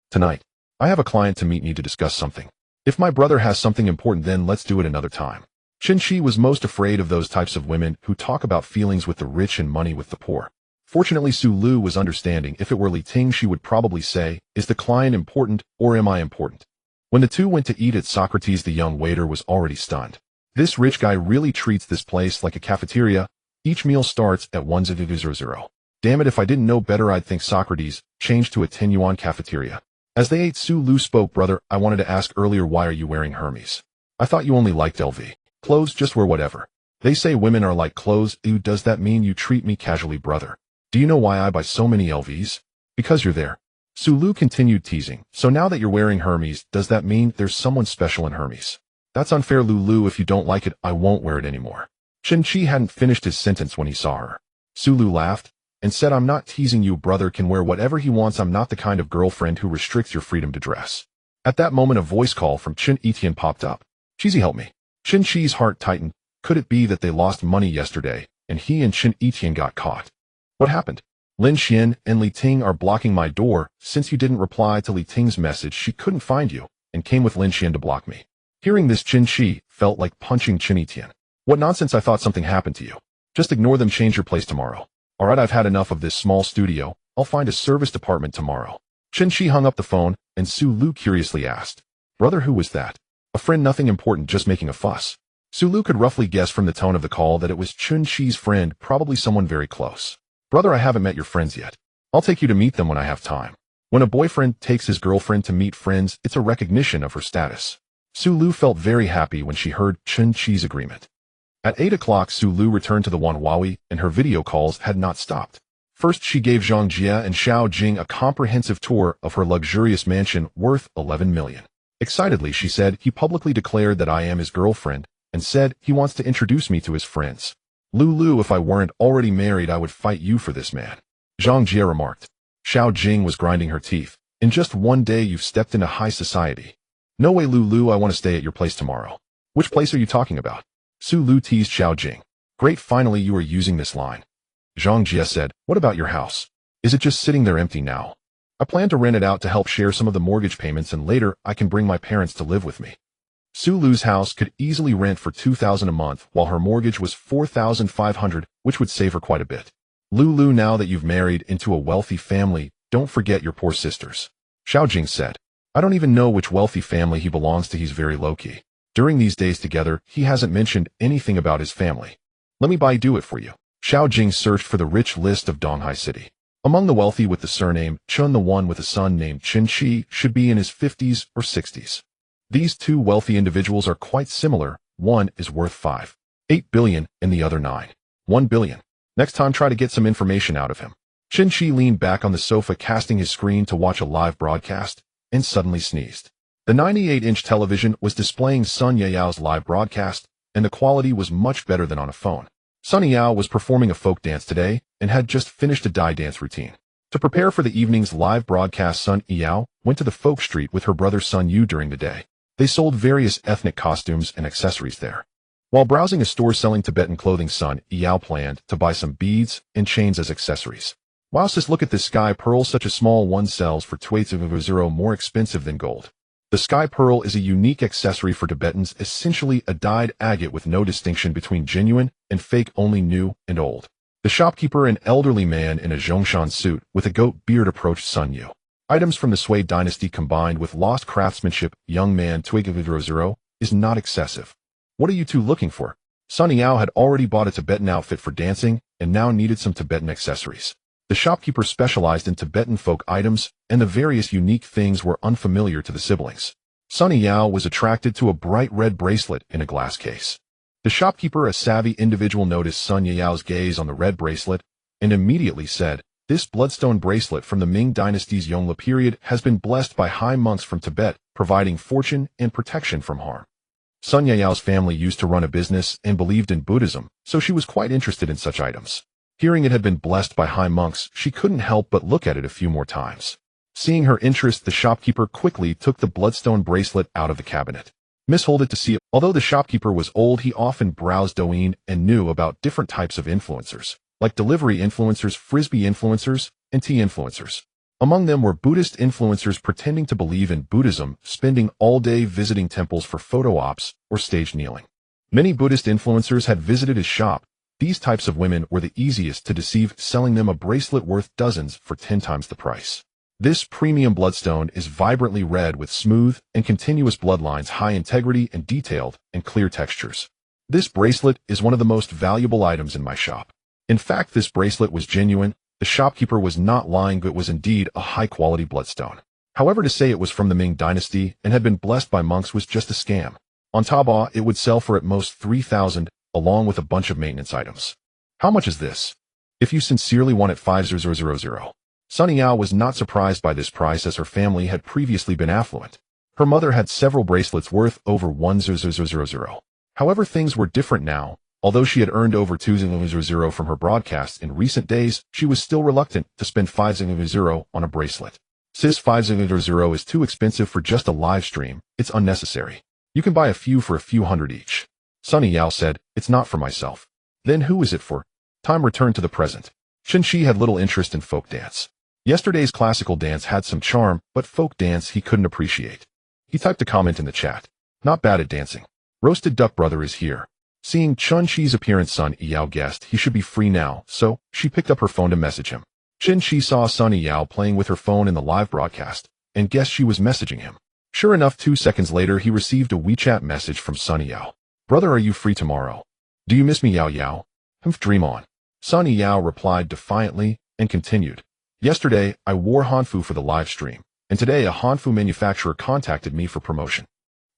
Tonight, I have a client to meet, need to discuss something. If my brother has something important, then let's do it another time. Chen Qi was most afraid of those types of women who talk about feelings with the rich and money with the poor. Fortunately, Sulu was understanding. If it were Li Ting, she would probably say, is the client important or am I important? When the two went to eat at Socrates, the young waiter was already stunned. This rich guy really treats this place like a cafeteria. Each meal starts at 1,000. Damn it, if I didn't know better, I'd think Socrates changed to a 10 yuan cafeteria. As they ate, Sulu spoke. Brother, I wanted to ask earlier, why are you wearing Hermes? I thought you only liked LV. Clothes, just wear whatever. They say women are like clothes. Ew, does that mean you treat me casually, brother? Do you know why I buy so many LVs? Because you're there. Sulu continued teasing. So now that you're wearing Hermes, does that mean there's someone special in Hermes? That's unfair, Lulu. If you don't like it, I won't wear it anymore. Chen Qi hadn't finished his sentence when he saw her. Sulu laughed and said, I'm not teasing you. Brother can wear whatever he wants. I'm not the kind of girlfriend who restricts your freedom to dress. At that moment, a voice call from Chen Etienne popped up. Cheesy, help me. Chen Qi's heart tightened. Could it be that they lost money yesterday and he and Chen Etienne got caught? What happened? Lin Xian and Li Ting are blocking my door. Since you didn't reply to Li Ting's message, she couldn't find you, and came with Lin Xian to block me. Hearing this, Chen Qi felt like punching Chen Tian. What nonsense, I thought something happened to you. Just ignore them, change your place tomorrow. Alright, I've had enough of this small studio. I'll find a service department tomorrow. Chen Qi hung up the phone, and Su Lu curiously asked, Brother, who was that? A friend, nothing important, just making a fuss. Su Lu could roughly guess from the tone of the call that it was Chen Qi's friend, probably someone very close. Brother, I haven't met your friends yet. I'll take you to meet them when I have time. When a boyfriend takes his girlfriend to meet friends, it's a recognition of her status. Su Lu felt very happy when she heard Chen Qi's agreement. At 8 o'clock, Su Lu returned to the Wanhui, and her video calls had not stopped. First, she gave Zhang Jie and Xiao Jing a comprehensive tour of her luxurious mansion worth 11 million. Excitedly, she said, he publicly declared that I am his girlfriend, and said he wants to introduce me to his friends. Lulu, if I weren't already married, I would fight you for this man. Zhang Jie remarked. Xiao Jing was grinding her teeth. In just one day, you've stepped into high society. No way, Lulu, I want to stay at your place tomorrow. Which place are you talking about? Su Lu teased Xiao Jing. Great, finally you are using this line. Zhang Jie said, what about your house? Is it just sitting there empty now? I plan to rent it out to help share some of the mortgage payments, and later I can bring my parents to live with me. Su Lu's house could easily rent for 2,000 a month, while her mortgage was 4,500, which would save her quite a bit. Lulu, now that you've married into a wealthy family, don't forget your poor sisters. Xiao Jing said. I don't even know which wealthy family he belongs to. He's very low-key. During these days together, he hasn't mentioned anything about his family. Let me do it for you. Xiao Jing searched for the rich list of Donghai City. Among the wealthy with the surname Chen, the one with a son named Chen Qi should be in his 50s or 60s. These two wealthy individuals are quite similar. One is worth 5.8 billion and the other 9.1 billion. Next time, try to get some information out of him. Chen Qi leaned back on the sofa, casting his screen to watch a live broadcast, and suddenly sneezed. The 98-inch television was displaying Sun Yao's live broadcast, and the quality was much better than on a phone. Sun Yao was performing a folk dance today, and had just finished a Dai dance routine. To prepare for the evening's live broadcast, Sun Yao went to the folk street with her brother Sun Yu during the day. They sold various ethnic costumes and accessories there. While browsing a store selling Tibetan clothing, Sun Yao planned to buy some beads and chains as accessories. Wow, sis, look at this sky pearl. Such a small one sells for 2.0, more expensive than gold. The sky pearl is a unique accessory for Tibetans, essentially a dyed agate with no distinction between genuine and fake, only new and old. The shopkeeper, an elderly man in a Zhongshan suit with a goat beard, approached Sun Yu. Items from the Sui dynasty combined with lost craftsmanship. Young man, 2.0 is not excessive. What are you two looking for? Sun Yao had already bought a Tibetan outfit for dancing and now needed some Tibetan accessories. The shopkeeper specialized in Tibetan folk items, and the various unique things were unfamiliar to the siblings. Sun Yao was attracted to a bright red bracelet in a glass case. The shopkeeper, a savvy individual, noticed Sun Yao's gaze on the red bracelet and immediately said, this bloodstone bracelet from the Ming dynasty's Yongle period has been blessed by high monks from Tibet, providing fortune and protection from harm. Sun Yao's family used to run a business and believed in Buddhism, so she was quite interested in such items. Hearing it had been blessed by high monks, she couldn't help but look at it a few more times. Seeing her interest, the shopkeeper quickly took the bloodstone bracelet out of the cabinet. Miss, hold it to see it. Although the shopkeeper was old, he often browsed Douyin and knew about different types of influencers, like delivery influencers, frisbee influencers, and tea influencers. Among them were Buddhist influencers pretending to believe in Buddhism, spending all day visiting temples for photo ops or stage kneeling. Many Buddhist influencers had visited his shop. These types of women were the easiest to deceive, selling them a bracelet worth dozens for 10 times the price. This premium bloodstone is vibrantly red with smooth and continuous bloodlines, high integrity and detailed and clear textures. This bracelet is one of the most valuable items in my shop. In fact, this bracelet was genuine. The shopkeeper was not lying, but was indeed a high-quality bloodstone. However, to say it was from the Ming dynasty and had been blessed by monks was just a scam. On Taobao, it would sell for at most 3,000, along with a bunch of maintenance items. How much is this? If you sincerely want it, 5,000. Sun Yao was not surprised by this price, as her family had previously been affluent. Her mother had several bracelets worth over 1,000. However, things were different now. Although she had earned over 2,000 from her broadcasts in recent days, she was still reluctant to spend 5,000 on a bracelet. Sis, 5,000 is too expensive for just a live stream. It's unnecessary. You can buy a few for a few hundred each. Sun Yao said, it's not for myself. Then who is it for? Time returned to the present. Chen Qi had little interest in folk dance. Yesterday's classical dance had some charm, but folk dance he couldn't appreciate. He typed a comment in the chat. Not bad at dancing. Roasted duck brother is here. Seeing Chen Qi's appearance, Sun Yao guessed he should be free now, so she picked up her phone to message him. Chen Qi saw Sun Yao playing with her phone in the live broadcast, and guessed she was messaging him. Sure enough, 2 seconds later he received a WeChat message from Sun Yao. Brother, are you free tomorrow? Do you miss me, Yao Yao? Dream on. Sun Yao replied defiantly and continued. Yesterday, I wore Hanfu for the live stream, and today a Hanfu manufacturer contacted me for promotion.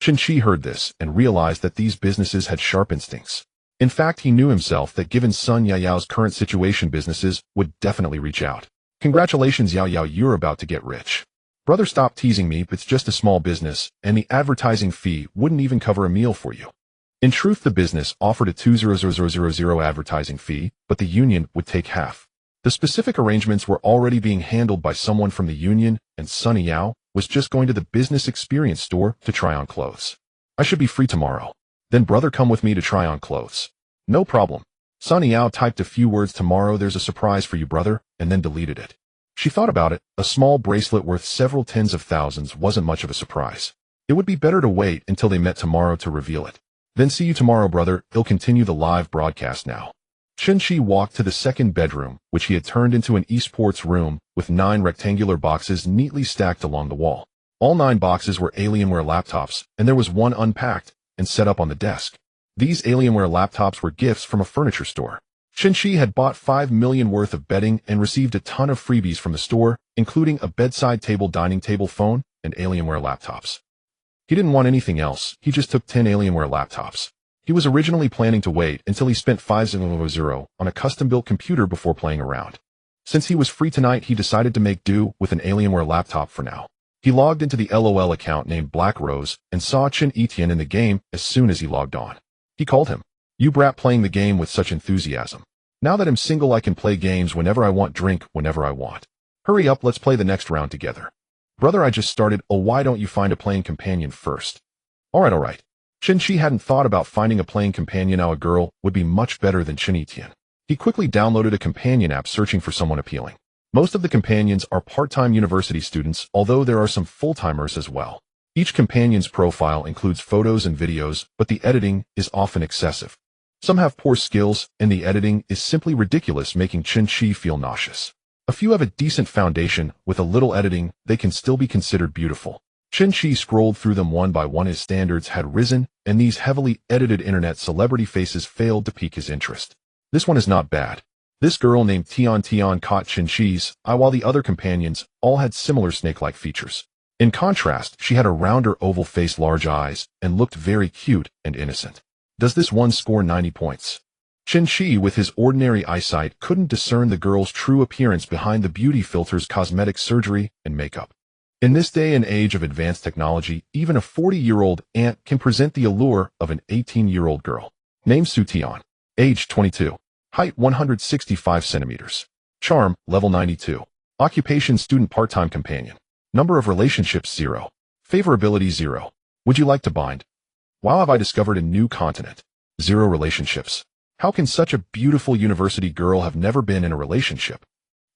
Chen Qi heard this and realized that these businesses had sharp instincts. In fact, he knew himself that given Sun Yao's current situation, businesses would definitely reach out. Congratulations, Yao Yao, you're about to get rich. Brother, stop teasing me, it's just a small business, and the advertising fee wouldn't even cover a meal for you. In truth, the business offered a 200,000 advertising fee, but the union would take half. The specific arrangements were already being handled by someone from the union, and Sun Yao was just going to the business experience store to try on clothes. I should be free tomorrow. Then brother, come with me to try on clothes. No problem. Sun Yao typed a few words, tomorrow there's a surprise for you, brother, and then deleted it. She thought about it. A small bracelet worth several tens of thousands wasn't much of a surprise. It would be better to wait until they met tomorrow to reveal it. Then see you tomorrow, brother. He'll continue the live broadcast now. Chen Qi walked to the second bedroom, which he had turned into an esports room, with 9 rectangular boxes neatly stacked along the wall. All 9 boxes were Alienware laptops, and there was one unpacked and set up on the desk. These Alienware laptops were gifts from a furniture store. Chen Qi had bought 5 million worth of bedding and received a ton of freebies from the store, including a bedside table, dining table, phone, and Alienware laptops. He didn't want anything else. He just took 10 Alienware laptops. He was originally planning to wait until he spent 500 on a custom-built computer before playing around. Since he was free tonight, he decided to make do with an Alienware laptop for now. He logged into the LOL account named Black Rose and saw Chen Etienne in the game as soon as he logged on. He called him. You brat, playing the game with such enthusiasm. Now that I'm single, I can play games whenever I want, drink whenever I want. Hurry up, let's play the next round together. Brother, I just started. Oh, why don't you find a playing companion first? Alright. Chen Qi hadn't thought about finding a playing companion. Now a girl would be much better than Chen Etienne. He quickly downloaded a companion app searching for someone appealing. Most of the companions are part-time university students, although there are some full-timers as well. Each companion's profile includes photos and videos, but the editing is often excessive. Some have poor skills, and the editing is simply ridiculous, making Chen Qi feel nauseous. A few have a decent foundation. With a little editing, they can still be considered beautiful. Chen Qi scrolled through them one by one. His standards had risen, and these heavily edited internet celebrity faces failed to pique his interest. This one is not bad. This girl named Tian caught Chen Qi's eye, while the other companions all had similar snake-like features. In contrast, she had a rounder oval face, large eyes, and looked very cute and innocent. Does this one score 90 points? Chen Qi, with his ordinary eyesight, couldn't discern the girl's true appearance behind the beauty filters, cosmetic surgery, and makeup. In this day and age of advanced technology, even a 40-year-old ant can present the allure of an 18-year-old girl. Name Su Tian. Age 22. Height 165 centimeters. Charm, level 92. Occupation, student, part-time companion. Number of relationships, 0. Favorability, 0. Would you like to bind? Wow, have I discovered a new continent. 0 relationships. How can such a beautiful university girl have never been in a relationship?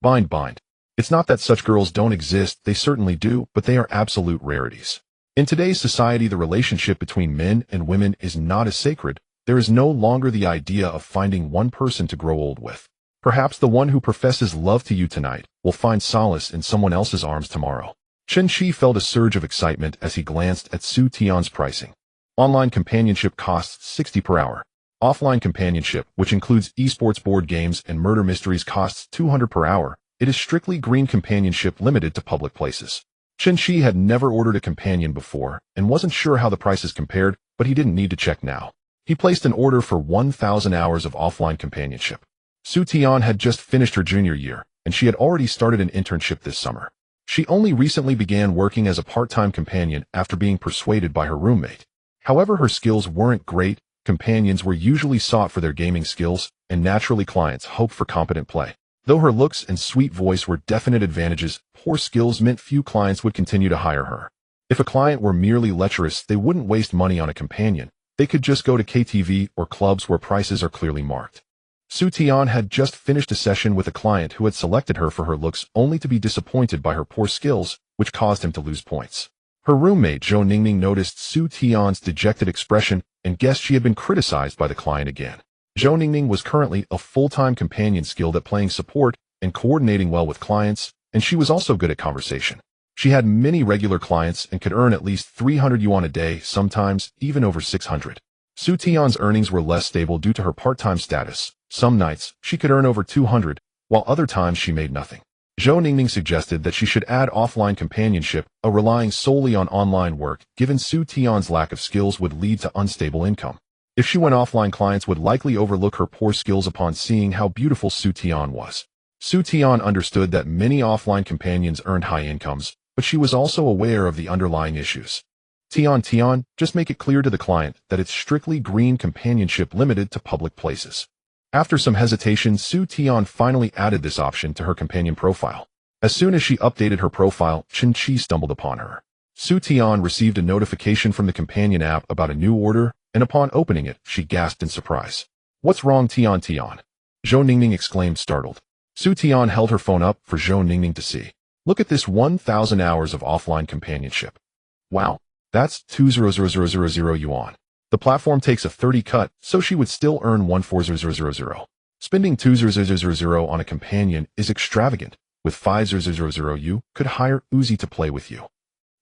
Bind. It's not that such girls don't exist, they certainly do, but they are absolute rarities. In today's society, the relationship between men and women is not as sacred. There is no longer the idea of finding one person to grow old with. Perhaps the one who professes love to you tonight will find solace in someone else's arms tomorrow. Chen Qi felt a surge of excitement as he glanced at Su Tian's pricing. Online companionship costs 60 per hour. Offline companionship, which includes esports, board games, and murder mysteries, costs 200 per hour. It is strictly green companionship, limited to public places. Chen Qi had never ordered a companion before and wasn't sure how the prices compared, but he didn't need to check now. He placed an order for 1,000 hours of offline companionship. Su Tian had just finished her junior year, and she had already started an internship this summer. She only recently began working as a part-time companion after being persuaded by her roommate. However, her skills weren't great. Companions were usually sought for their gaming skills, and naturally clients hoped for competent play. Though her looks and sweet voice were definite advantages, poor skills meant few clients would continue to hire her. If a client were merely lecherous, they wouldn't waste money on a companion. They could just go to KTV or clubs where prices are clearly marked. Su Tian had just finished a session with a client who had selected her for her looks only to be disappointed by her poor skills, which caused him to lose points. Her roommate Zhou Ningning noticed Su Tian's dejected expression and guessed she had been criticized by the client again. Zhou Ningning was currently a full-time companion skilled at playing support and coordinating well with clients, and she was also good at conversation. She had many regular clients and could earn at least 300 yuan a day, sometimes even over 600. Su Tian's earnings were less stable due to her part-time status. Some nights, she could earn over 200, while other times she made nothing. Zhou Ningning suggested that she should add offline companionship, relying solely on online work, given Su Tian's lack of skills would lead to unstable income. If she went offline, clients would likely overlook her poor skills upon seeing how beautiful Su Tian was. Su Tian understood that many offline companions earned high incomes, but she was also aware of the underlying issues. Tian, just make it clear to the client that it's strictly green companionship limited to public places. After some hesitation, Su Tian finally added this option to her companion profile. As soon as she updated her profile, Chen Qi stumbled upon her. Su Tian received a notification from the companion app about a new order, and upon opening it, she gasped in surprise. "What's wrong, Tian?" Zhou Ningning exclaimed, startled. Su Tian held her phone up for Zhou Ningning to see. "Look at this 1,000 hours of offline companionship. Wow, that's 200,000 yuan. The platform takes a 30 cut, so she would still earn 140,000. Spending 200,000 on a companion is extravagant. With 5,000 you could hire Uzi to play with you.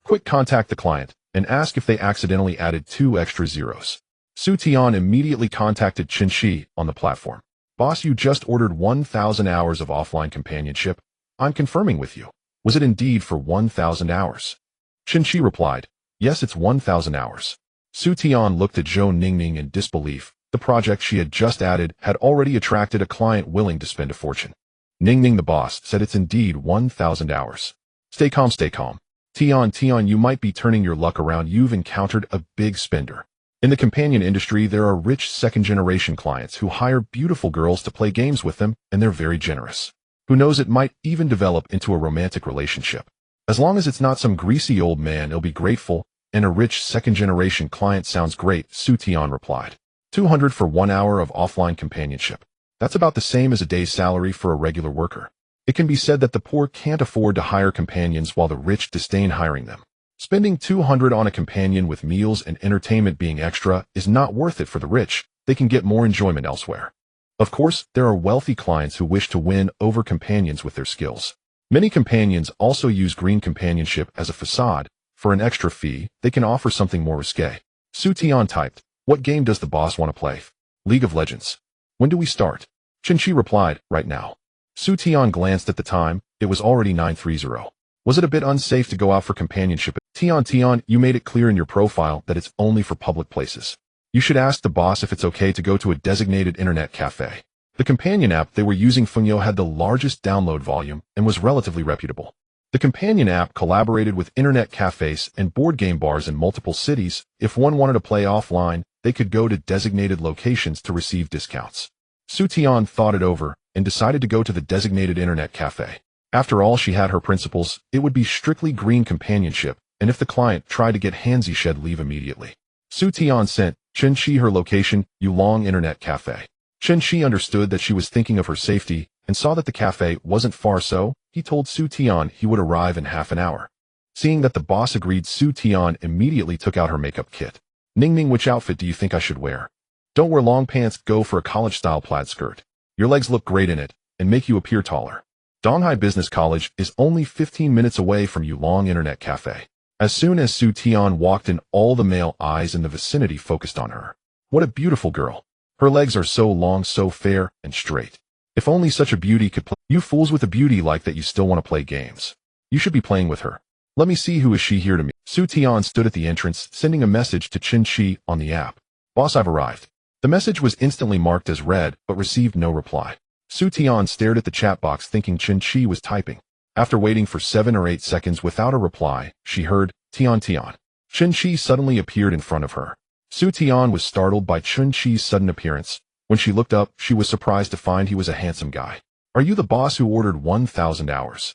Quick, contact the client and ask if they accidentally added 2 extra zeros." Su Tian immediately contacted Chen Qi on the platform. "Boss, you just ordered 1,000 hours of offline companionship. I'm confirming with you. Was it indeed for 1,000 hours? Chen Qi replied, "Yes, it's 1,000 hours. Su Tian looked at Zhou Ningning in disbelief. The project she had just added had already attracted a client willing to spend a fortune. Ningning, the boss, said it's indeed 1,000 hours. Stay calm, stay calm. Tian, you might be turning your luck around. You've encountered a big spender. In the companion industry, there are rich second-generation clients who hire beautiful girls to play games with them, and they're very generous. Who knows, it might even develop into a romantic relationship. As long as it's not some greasy old man, he'll be grateful, and a rich second-generation client sounds great," Su Tian replied. 200 for 1 hour of offline companionship. That's about the same as a day's salary for a regular worker. It can be said that the poor can't afford to hire companions while the rich disdain hiring them. Spending 200 on a companion with meals and entertainment being extra is not worth it for the rich. They can get more enjoyment elsewhere. Of course, there are wealthy clients who wish to win over companions with their skills. Many companions also use green companionship as a facade. For an extra fee, they can offer something more risque. Su Tian typed, "What game does the boss want to play?" "League of Legends." "When do we start?" Chen Qi replied, "Right now." Su Tian glanced at the time. It was already 9:30. Was it a bit unsafe to go out for companionship? Tian, you made it clear in your profile that it's only for public places. You should ask the boss if it's okay to go to a designated internet cafe. The companion app they were using, Fengyo, had the largest download volume and was relatively reputable. The companion app collaborated with internet cafes and board game bars in multiple cities. If one wanted to play offline, they could go to designated locations to receive discounts. Su Tian thought it over and decided to go to the designated internet cafe. After all, she had her principles. It would be strictly green companionship, and if the client tried to get handsy, she'd leave immediately. Su Tian sent Chen Qi her location, Yulong Internet Cafe. Chen Qi understood that she was thinking of her safety and saw that the cafe wasn't far, so he told Su Tian he would arrive in half an hour. Seeing that the boss agreed, Su Tian immediately took out her makeup kit. "Ningning, which outfit do you think I should wear?" "Don't wear long pants, go for a college-style plaid skirt. Your legs look great in it and make you appear taller." Donghai Business College is only 15 minutes away from Yulong Internet Cafe. As soon as Su Tian walked in, all the male eyes in the vicinity focused on her. What a beautiful girl. Her legs are so long, so fair and straight. If only such a beauty could play. You fools with a beauty like that, you still want to play games. You should be playing with her. Let me see, who is she here to me? Su Tian stood at the entrance, sending a message to Chen Qi on the app. "Boss, I've arrived." The message was instantly marked as read, but received no reply. Su Tian stared at the chat box, thinking Chen Qi was typing. After waiting for 7 or 8 seconds without a reply, she heard, Tian. Chen Qi suddenly appeared in front of her. Su Tian was startled by Chen Qi's sudden appearance. When she looked up, she was surprised to find he was a handsome guy. "Are you the boss who ordered 1,000 hours?"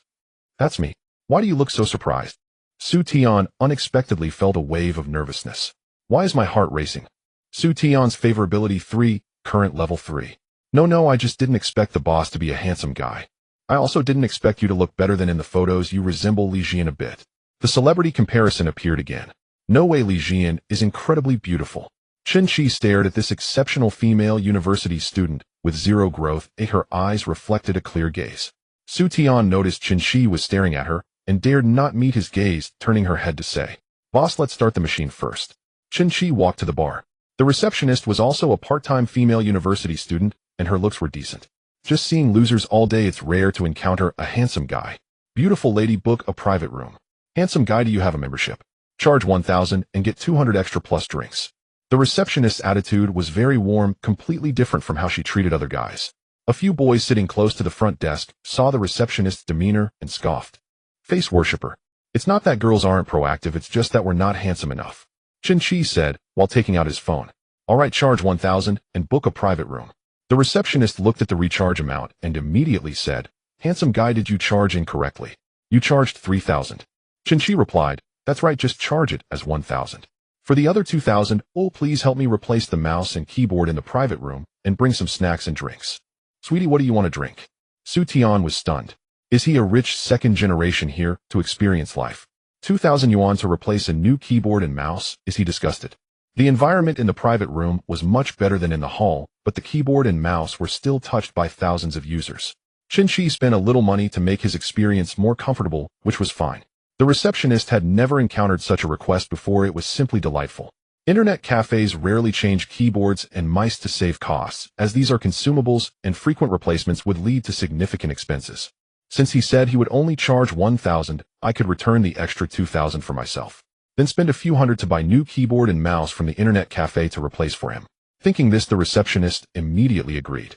"That's me. Why do you look so surprised?" Su Tian unexpectedly felt a wave of nervousness. "Why is my heart racing?" Su Tian's favorability 3, current level 3. No, I just didn't expect the boss to be a handsome guy. I also didn't expect you to look better than in the photos. You resemble Li Jian a bit. The celebrity comparison appeared again. No way, Li Jian is incredibly beautiful. Chen Qi stared at this exceptional female university student with zero growth. Her eyes reflected a clear gaze. Su Tian noticed Chen Qi was staring at her and dared not meet his gaze, turning her head to say, "Boss, let's start the machine first." Chen Qi walked to the bar. The receptionist was also a part-time female university student, and her looks were decent. Just seeing losers all day, it's rare to encounter a handsome guy. Beautiful lady, book a private room. Handsome guy, do you have a membership? Charge 1,000 and get 200 extra plus drinks. The receptionist's attitude was very warm, completely different from how she treated other guys. A few boys sitting close to the front desk saw the receptionist's demeanor and scoffed. Face worshipper. It's not that girls aren't proactive, it's just that we're not handsome enough. Chen Qi said, while taking out his phone. All right, charge 1,000 and book a private room. The receptionist looked at the recharge amount and immediately said, "Handsome guy, did you charge incorrectly? You charged 3,000. Chen Qi replied, "That's right, just charge it as 1,000. For the other 2,000, please help me replace the mouse and keyboard in the private room and bring some snacks and drinks." "Sweetie, what do you want to drink?" Su Tian was stunned. Is he a rich second generation here to experience life? 2,000 yuan to replace a new keyboard and mouse? Is he disgusted? The environment in the private room was much better than in the hall, but the keyboard and mouse were still touched by thousands of users. Chen Qi spent a little money to make his experience more comfortable, which was fine. The receptionist had never encountered such a request before. It was simply delightful. Internet cafes rarely change keyboards and mice to save costs, as these are consumables and frequent replacements would lead to significant expenses. Since he said he would only charge 1,000, I could return the extra 2,000 for myself. Then spend a few hundred to buy new keyboard and mouse from the internet cafe to replace for him. Thinking this, the receptionist immediately agreed.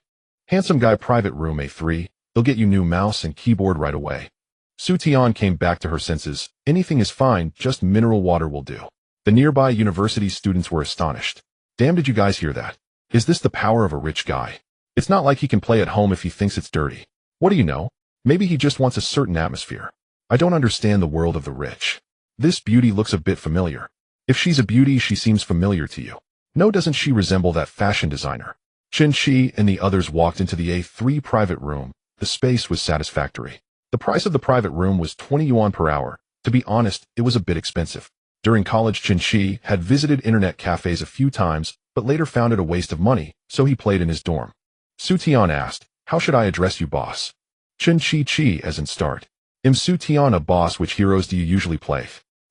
Handsome guy, private room A3, they'll get you new mouse and keyboard right away. Su Tian came back to her senses. Anything is fine, just mineral water will do. The nearby university students were astonished. Damn, did you guys hear that? Is this the power of a rich guy? It's not like he can play at home if he thinks it's dirty. What do you know? Maybe he just wants a certain atmosphere. I don't understand the world of the rich. This beauty looks a bit familiar. If she's a beauty, she seems familiar to you. No, doesn't she resemble that fashion designer? Chen Qi and the others walked into the A3 private room. The space was satisfactory. The price of the private room was 20 yuan per hour. To be honest, it was a bit expensive. During college, Chen Qi had visited internet cafes a few times, but later found it a waste of money, so he played in his dorm. Su Tian asked, "How should I address you, boss?" Chen Qi as in start. Su Tian, a boss, which heroes do you usually play?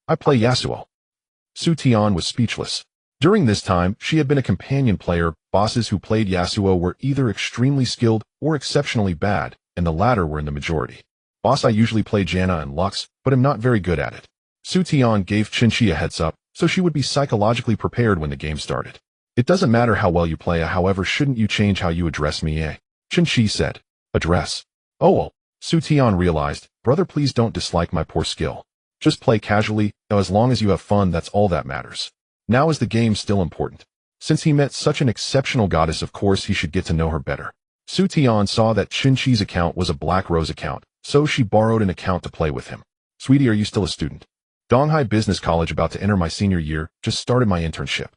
I play Yasuo. Su Tian was speechless. During this time, she had been a companion player. Bosses who played Yasuo were either extremely skilled or exceptionally bad, and the latter were in the majority. Boss, I usually play Janna and Lux, but am not very good at it. Su Tian gave Chen Qi a heads up, so she would be psychologically prepared when the game started. It doesn't matter how well you play, however, shouldn't you change how you address me, eh? Chen Qi said. Address? Oh well. Su Tian realized, brother, please don't dislike my poor skill. Just play casually, as long as you have fun, that's all that matters. Now is the game still important? Since he met such an exceptional goddess, of course he should get to know her better. Su Tian saw that Chen Qi's account was a Black Rose account, so she borrowed an account to play with him. Sweetie, are you still a student? Donghai Business College, about to enter my senior year, just started my internship.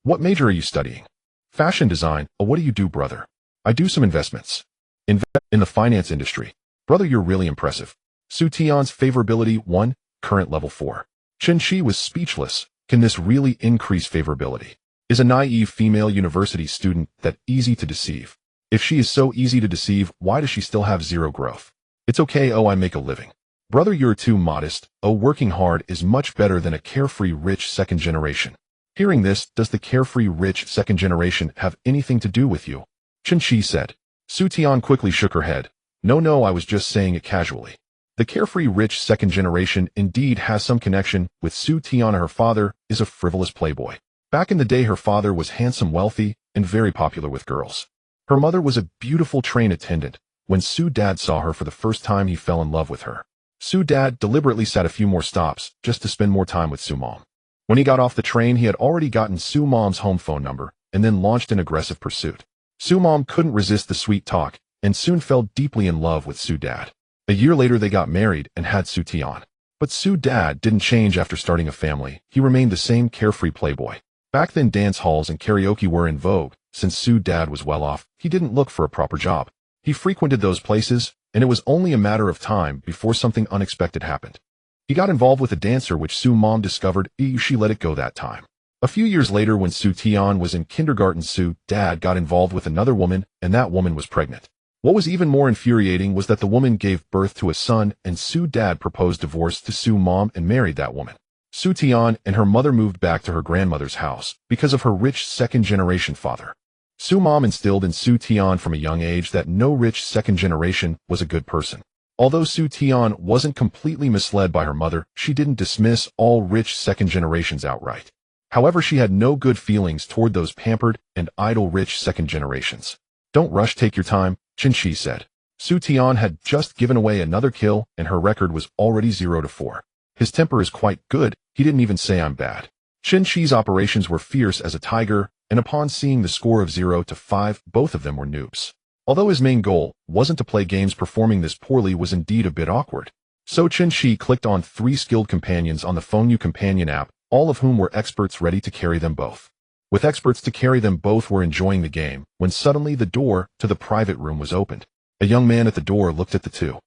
What major are you studying? Fashion design. Oh, what do you do, brother? I do some investments. In the finance industry. Brother, you're really impressive. Su Tian's favorability 1, current level 4. Chen Qi was speechless. Can this really increase favorability? Is a naive female university student that easy to deceive? If she is so easy to deceive, why does she still have zero growth? It's okay, I make a living. Brother, you're too modest. Working hard is much better than a carefree rich second generation. Hearing this, does the carefree rich second generation have anything to do with you? Chen Qi said. Su Tian quickly shook her head. No, I was just saying it casually. The carefree rich second generation indeed has some connection with Su Tian. Her father is a frivolous playboy. Back in the day, her father was handsome, wealthy, and very popular with girls. Her mother was a beautiful train attendant. When Su Dad saw her for the first time, he fell in love with her. Su Dad deliberately sat a few more stops just to spend more time with Su Mom. When he got off the train, he had already gotten Su Mom's home phone number and then launched an aggressive pursuit. Su Mom couldn't resist the sweet talk and soon fell deeply in love with Su Dad. A year later, they got married and had Su Tian. But Su Dad didn't change after starting a family. He remained the same carefree playboy. Back then, dance halls and karaoke were in vogue, Since Su's dad was well off, he didn't look for a proper job. He frequented those places, and it was only a matter of time before something unexpected happened. He got involved with a dancer which Su's mom discovered, she let it go that time. A few years later, when Su Tian was in kindergarten, Su's dad got involved with another woman, and that woman was pregnant. What was even more infuriating was that the woman gave birth to a son, and Su's dad proposed divorce to Su's mom and married that woman. Su Tian and her mother moved back to her grandmother's house because of her rich second-generation father. Su's mom instilled in Su Tian from a young age that no rich second generation was a good person. Although Su Tian wasn't completely misled by her mother, she didn't dismiss all rich second generations outright. However, she had no good feelings toward those pampered and idle rich second generations. Don't rush, take your time, Chen Qi said. Su Tian had just given away another kill, and her record was already 0-4. His temper is quite good, he didn't even say I'm bad. Chen Qi's operations were fierce as a tiger, and upon seeing the score of 0-5, both of them were noobs. Although his main goal wasn't to play games, performing this poorly was indeed a bit awkward. So Chen Qi clicked on 3 skilled companions on the Phone Companion app, all of whom were experts ready to carry them both. With experts to carry them both were enjoying the game, when suddenly the door to the private room was opened. A young man at the door looked at the two.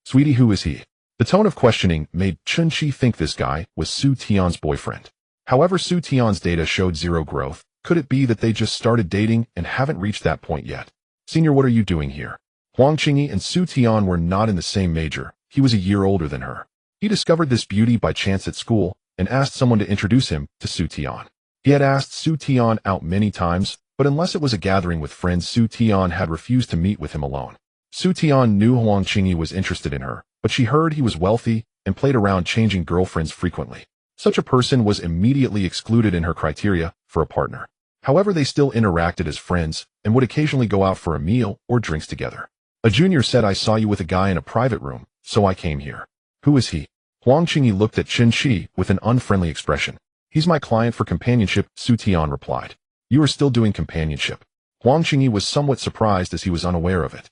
Sweetie, who is he? The tone of questioning made Chen Qi think this guy was Su Tian's boyfriend. However, Su Tian's data showed 0 growth. Could it be that they just started dating and haven't reached that point yet? Senior, what are you doing here? Huang Qingyi and Su Tian were not in the same major. He was a year older than her. He discovered this beauty by chance at school and asked someone to introduce him to Su Tian. He had asked Su Tian out many times, but unless it was a gathering with friends, Su Tian had refused to meet with him alone. Su Tian knew Huang Qingyi was interested in her, but she heard he was wealthy and played around changing girlfriends frequently. Such a person was immediately excluded in her criteria for a partner. However, they still interacted as friends and would occasionally go out for a meal or drinks together. A junior said, I saw you with a guy in a private room, so I came here. Who is he? Huang Qingyi looked at Chen Qi with an unfriendly expression. He's my client for companionship, Su Tian replied. You are still doing companionship? Huang Qingyi was somewhat surprised as he was unaware of it.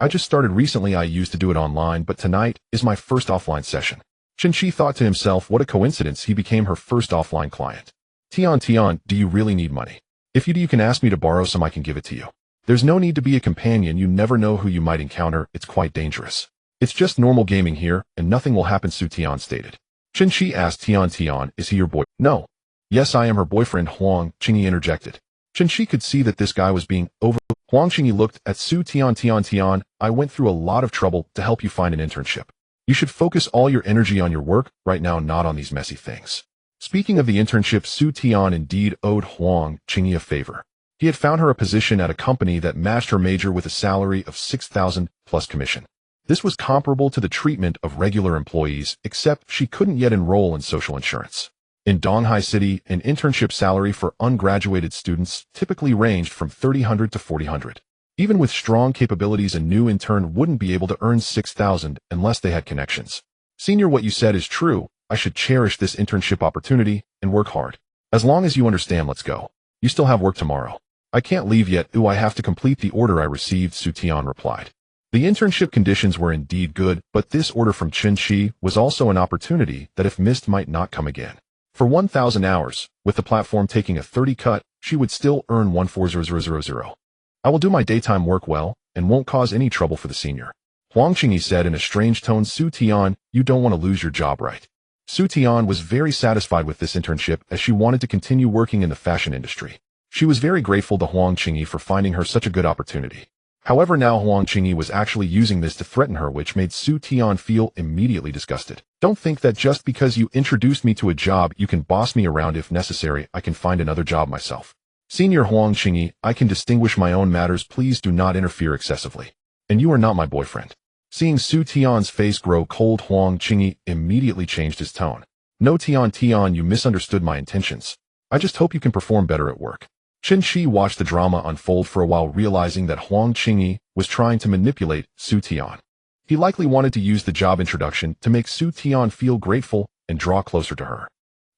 I just started recently. I used to do it online, but tonight is my first offline session. Chen Qi thought to himself, what a coincidence, he became her first offline client. Tian, do you really need money? If you do, you can ask me to borrow some, I can give it to you. There's no need to be a companion, you never know who you might encounter, it's quite dangerous. It's just normal gaming here, and nothing will happen, Su Tian stated. Chen Qi asked Tian, is he your boy? No. Yes, I am her boyfriend, Huang Qingyi interjected. Chen Qi could see that this guy was being over. Huang Qingyi looked at Su Tian, I went through a lot of trouble to help you find an internship. You should focus all your energy on your work right now, not on these messy things. Speaking of the internship, Su Tian indeed owed Huang Qingyi a favor. He had found her a position at a company that matched her major with a salary of 6,000 plus commission. This was comparable to the treatment of regular employees, except she couldn't yet enroll in social insurance. In Donghai City, an internship salary for ungraduated students typically ranged from 3,000 to 4,000. Even with strong capabilities, a new intern wouldn't be able to earn 6,000 unless they had connections. Senior, what you said is true. I should cherish this internship opportunity and work hard. As long as you understand, let's go. You still have work tomorrow. I can't leave yet. I have to complete the order I received, Su Tian replied. The internship conditions were indeed good, but this order from Chen Qi was also an opportunity that if missed might not come again. For 1,000 hours, with the platform taking a 30 cut, she would still earn 140,000. I will do my daytime work well and won't cause any trouble for the senior. Huang Qingyi said in a strange tone, Su Tian, you don't want to lose your job, right? Su Tian was very satisfied with this internship as she wanted to continue working in the fashion industry. She was very grateful to Huang Qingyi for finding her such a good opportunity. However, now Huang Qingyi was actually using this to threaten her, which made Su Tian feel immediately disgusted. Don't think that just because you introduced me to a job, you can boss me around. If necessary, I can find another job myself. Senior Huang Qingyi, I can distinguish my own matters. Please do not interfere excessively. And you are not my boyfriend. Seeing Su Tian's face grow cold, Huang Qingyi immediately changed his tone. No, Tian, you misunderstood my intentions. I just hope you can perform better at work. Chen Qi watched the drama unfold for a while, realizing that Huang Qingyi was trying to manipulate Su Tian. He likely wanted to use the job introduction to make Su Tian feel grateful and draw closer to her.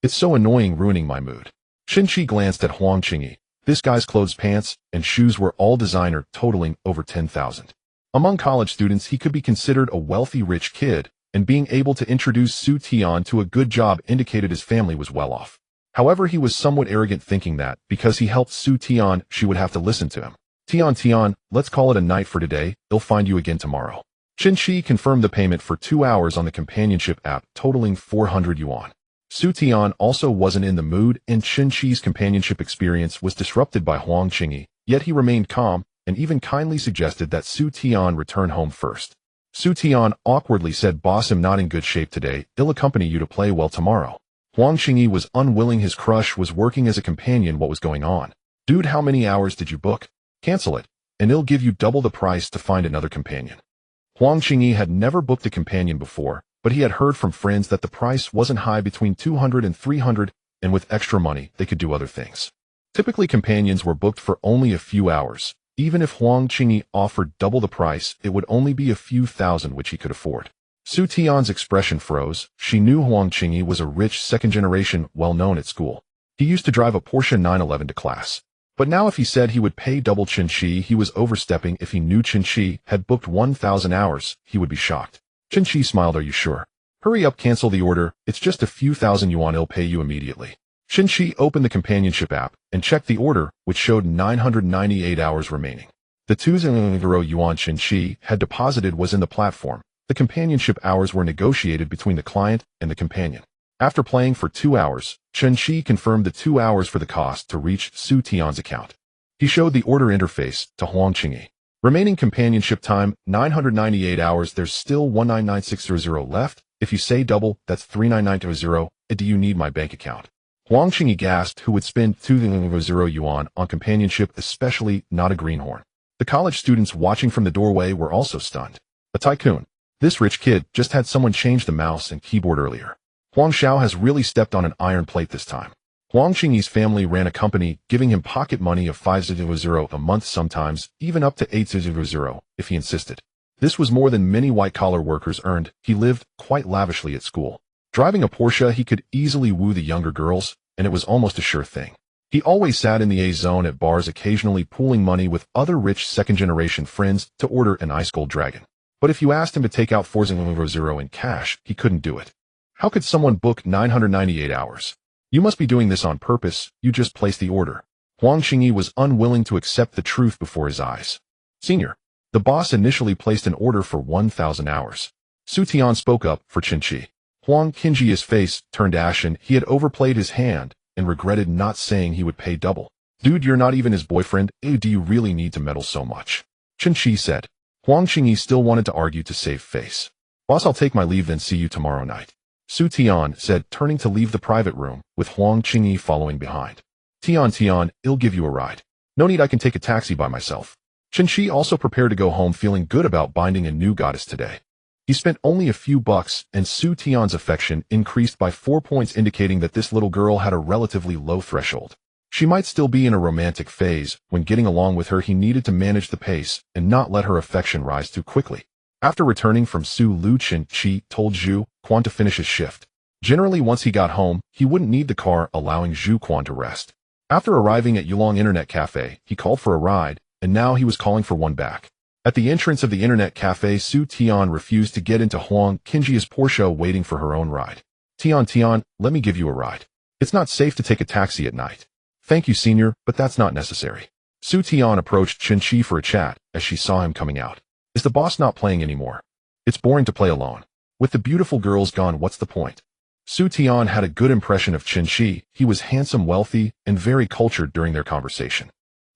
It's so annoying, ruining my mood. Chen Qi glanced at Huang Qingyi. This guy's clothes, pants, and shoes were all designer, totaling over 10,000. Among college students, he could be considered a wealthy, rich kid, and being able to introduce Su Tian to a good job indicated his family was well off. However, he was somewhat arrogant, thinking that, because he helped Su Tian, she would have to listen to him. Tian, let's call it a night for today, I'll find you again tomorrow. Chen Qi confirmed the payment for 2 hours on the companionship app, totaling 400 yuan. Su Tian also wasn't in the mood, and Chen Qi's companionship experience was disrupted by Huang Qingyi, yet he remained calm, and even kindly suggested that Su Tian return home first. Su Tian awkwardly said, "Boss, I'm not in good shape today, I'll accompany you to play well tomorrow." Huang Qingyi was unwilling, his crush was working as a companion. What was going on? Dude, how many hours did you book? Cancel it, and I'll give you double the price to find another companion. Huang Qingyi had never booked a companion before, but he had heard from friends that the price wasn't high, between 200 and 300, and with extra money, they could do other things. Typically, companions were booked for only a few hours. Even if Huang Qingyi offered double the price, it would only be a few thousand, which he could afford. Su Tian's expression froze. She knew Huang Qingyi was a rich second-generation, well-known at school. He used to drive a Porsche 911 to class. But now if he said he would pay double Chen Qi, he was overstepping. If he knew Chen Qi had booked 1,000 hours, he would be shocked. Chen Qi smiled. "Are you sure? Hurry up, cancel the order, it's just a few thousand yuan, I'll pay you immediately." Chen Qi opened the companionship app and checked the order, which showed 998 hours remaining. The 2,000 yuan Chen Qi had deposited was in the platform. The companionship hours were negotiated between the client and the companion. After playing for 2 hours, Chen Qi confirmed the 2 hours for the cost to reach Su Tian's account. He showed the order interface to Huang Qingyi. Remaining companionship time, 998 hours. There's still 199,600 left. If you say double, that's 39920. Do you need my bank account? Huang Qingyi gasped. Who would spend 2,000 yuan on companionship, especially not a greenhorn? The college students watching from the doorway were also stunned. A tycoon. This rich kid just had someone change the mouse and keyboard earlier. Huang Xiao has really stepped on an iron plate this time. Huang Qingyi's family ran a company, giving him pocket money of 500 a month, sometimes even up to 800 if he insisted. This was more than many white-collar workers earned. He lived quite lavishly at school. Driving a Porsche, he could easily woo the younger girls, and it was almost a sure thing. He always sat in the A zone at bars, occasionally pooling money with other rich second-generation friends to order an ice-cold dragon. But if you asked him to take out 400 in cash, he couldn't do it. How could someone book 998 hours? You must be doing this on purpose, you just placed the order. Huang Qingyi was unwilling to accept the truth before his eyes. Senior, the boss initially placed an order for 1,000 hours. Su Tian spoke up for Chen Qi. Huang Qingyi's face turned ashen. He had overplayed his hand and regretted not saying he would pay double. Dude, you're not even his boyfriend. Do you really need to meddle so much? Chen Qi said. Huang Qingyi still wanted to argue to save face. Boss, I'll take my leave, then see you tomorrow night. Su Tian said, turning to leave the private room, with Huang Qingyi following behind. Tian, I'll give you a ride. No need, I can take a taxi by myself. Chen Qi also prepared to go home, feeling good about binding a new goddess today. He spent only a few bucks, and Su Tian's affection increased by 4 points, indicating that this little girl had a relatively low threshold. She might still be in a romantic phase. When getting along with her, he needed to manage the pace and not let her affection rise too quickly. After returning from Su Lu, Chen Qi told Zhu Quan to finish his shift. Generally, once he got home, he wouldn't need the car, allowing Zhu Quan to rest. After arriving at Yulong Internet Cafe, he called for a ride, and now he was calling for one back. At the entrance of the Internet Cafe, Su Tian refused to get into Huang Qingyi's Porsche, waiting for her own ride. Tian, let me give you a ride. It's not safe to take a taxi at night. Thank you, senior, but that's not necessary. Su Tian approached Chen Qi for a chat as she saw him coming out. Is the boss not playing anymore? It's boring to play alone. With the beautiful girls gone, what's the point? Su Tian had a good impression of Chen Qi. He was handsome, wealthy, and very cultured during their conversation.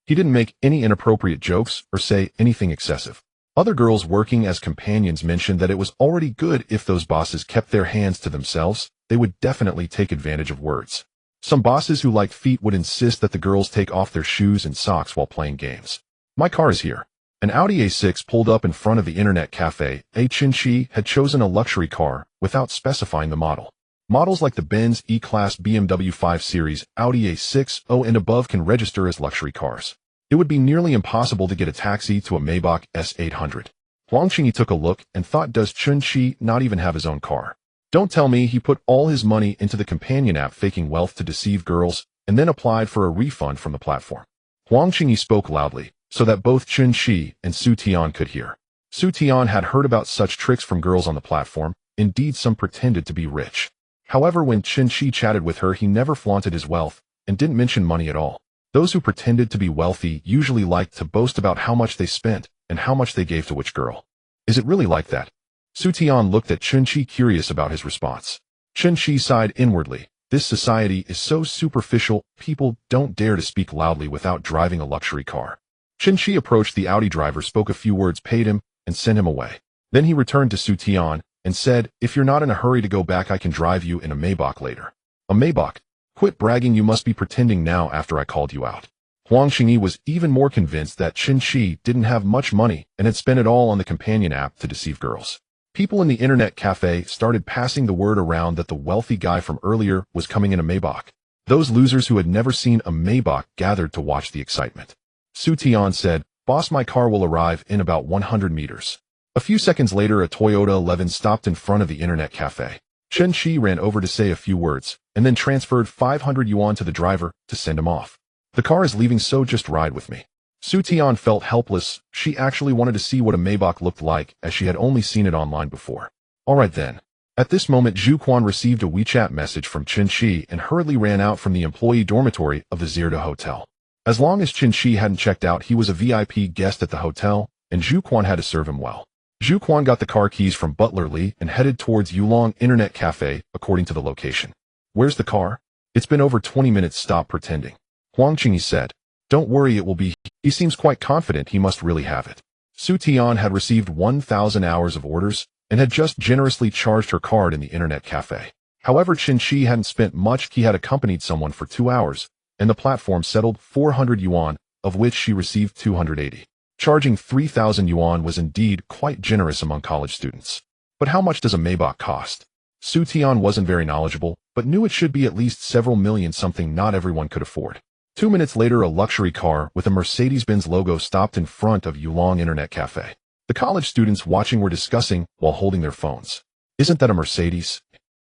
He didn't make any inappropriate jokes or say anything excessive. Other girls working as companions mentioned that it was already good if those bosses kept their hands to themselves. They would definitely take advantage of words. Some bosses who liked feet would insist that the girls take off their shoes and socks while playing games. My car is here. An Audi A6 pulled up in front of the Internet Cafe. Chen Qi had chosen a luxury car without specifying the model. Models like the Benz E-Class, BMW 5 Series, Audi A6 and above can register as luxury cars. It would be nearly impossible to get a taxi to a Maybach S800. Huang Qingyi took a look and thought, does Chen Qi not even have his own car? Don't tell me he put all his money into the companion app, faking wealth to deceive girls, and then applied for a refund from the platform. Huang Qingyi spoke loudly, so that both Chen Qi and Su Tian could hear. Su Tian had heard about such tricks from girls on the platform. Indeed, some pretended to be rich. However, when Chen Qi chatted with her, he never flaunted his wealth and didn't mention money at all. Those who pretended to be wealthy usually liked to boast about how much they spent and how much they gave to which girl. Is it really like that? Su Tian looked at Chen Qi, curious about his response. Chen Qi sighed inwardly. This society is so superficial, people don't dare to speak loudly without driving a luxury car. Chen Qi approached the Audi driver, spoke a few words, paid him, and sent him away. Then he returned to Su Tian and said, "If you're not in a hurry to go back, I can drive you in a Maybach later." A Maybach? Quit bragging, you must be pretending now after I called you out. Huang Xingyi was even more convinced that Chen Qi didn't have much money and had spent it all on the companion app to deceive girls. People in the internet cafe started passing the word around that the wealthy guy from earlier was coming in a Maybach. Those losers who had never seen a Maybach gathered to watch the excitement. Su Tian said, "Boss, my car will arrive in about 100 meters. A few seconds later, a Toyota 11 stopped in front of the internet cafe. Chen Qi ran over to say a few words, and then transferred 500 yuan to the driver to send him off. "The car is leaving, so just ride with me." Su Tian felt helpless. She actually wanted to see what a Maybach looked like, as she had only seen it online before. All right then. At this moment, Zhu Quan received a WeChat message from Chen Qi and hurriedly ran out from the employee dormitory of the Zierda Hotel. As long as Chen Qi hadn't checked out, he was a VIP guest at the hotel, and Zhu Quan had to serve him well. Zhu Quan got the car keys from Butler Li and headed towards Yulong Internet Cafe, according to the location. "Where's the car?" "It's been over 20 minutes, stop pretending," Huang Qingyi said. "Don't worry, it will be." He seems quite confident he must really have it. Su Tian had received 1,000 hours of orders and had just generously charged her card in the internet cafe. However, Chen Qi hadn't spent much. He had accompanied someone for 2 hours, and the platform settled 400 yuan, of which she received 280. Charging 3,000 yuan was indeed quite generous among college students. But how much does a Maybach cost? Su Tian wasn't very knowledgeable, but knew it should be at least several million, something not everyone could afford. 2 minutes later, a luxury car with a Mercedes-Benz logo stopped in front of Yulong Internet Cafe. The college students watching were discussing while holding their phones. "Isn't that a Mercedes?"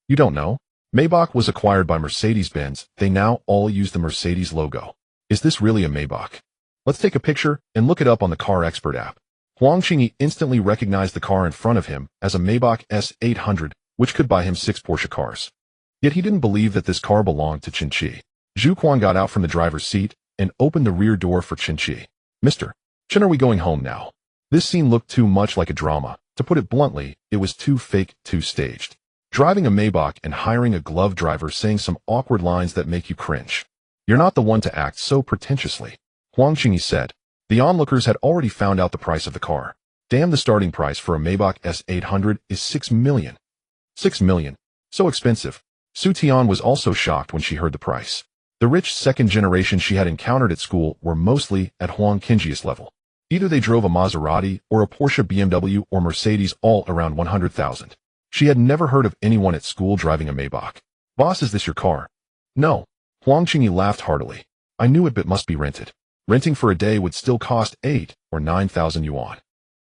"You don't know? Maybach was acquired by Mercedes-Benz. They now all use the Mercedes logo." "Is this really a Maybach? Let's take a picture and look it up on the Car Expert app." Huang Qingyi instantly recognized the car in front of him as a Maybach S800, which could buy him 6 Porsche cars. Yet he didn't believe that this car belonged to Chen Qi. Zhu Quan got out from the driver's seat and opened the rear door for Chen Qi. "Mr. Chen, are we going home now?" This scene looked too much like a drama. To put it bluntly, it was too fake, too staged. Driving a Maybach and hiring a glove driver saying some awkward lines that make you cringe. "You're not the one to act so pretentiously," Huang Qingyi said. The onlookers had already found out the price of the car. Damn, the starting price for a Maybach S800 is 6 million. 6 million? So expensive. Su Tian was also shocked when she heard the price. The rich second generation she had encountered at school were mostly at Huang Qingyi's level. Either they drove a Maserati or a Porsche, BMW, or Mercedes, all around 100,000. She had never heard of anyone at school driving a Maybach. "Boss, is this your car?" "No." Huang Qingyi laughed heartily. "I knew it, but must be rented. Renting for a day would still cost 8 or 9,000 yuan.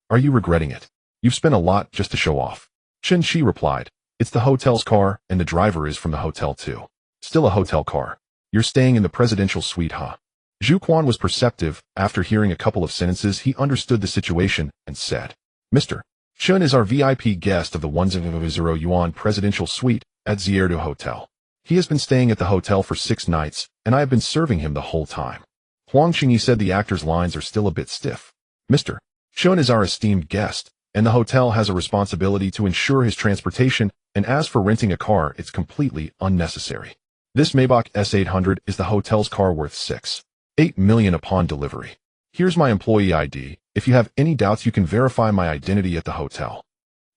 Are you regretting it? You've spent a lot just to show off." Chen Qi replied, "It's the hotel's car, and the driver is from the hotel too." "Still a hotel car. You're staying in the presidential suite, huh?" Zhu Quan was perceptive. After hearing a couple of sentences, he understood the situation and said, "Mr. Chen is our VIP guest of the 100 yuan presidential suite at Zierda Hotel. He has been staying at the hotel for 6 nights, and I have been serving him the whole time." Huang Qingyi said the actor's lines are still a bit stiff. "Mr. Chen is our esteemed guest, and the hotel has a responsibility to ensure his transportation, and as for renting a car, it's completely unnecessary. This Maybach S800 is the hotel's car, worth 6.8 million upon delivery. Here's my employee ID. If you have any doubts, you can verify my identity at the hotel."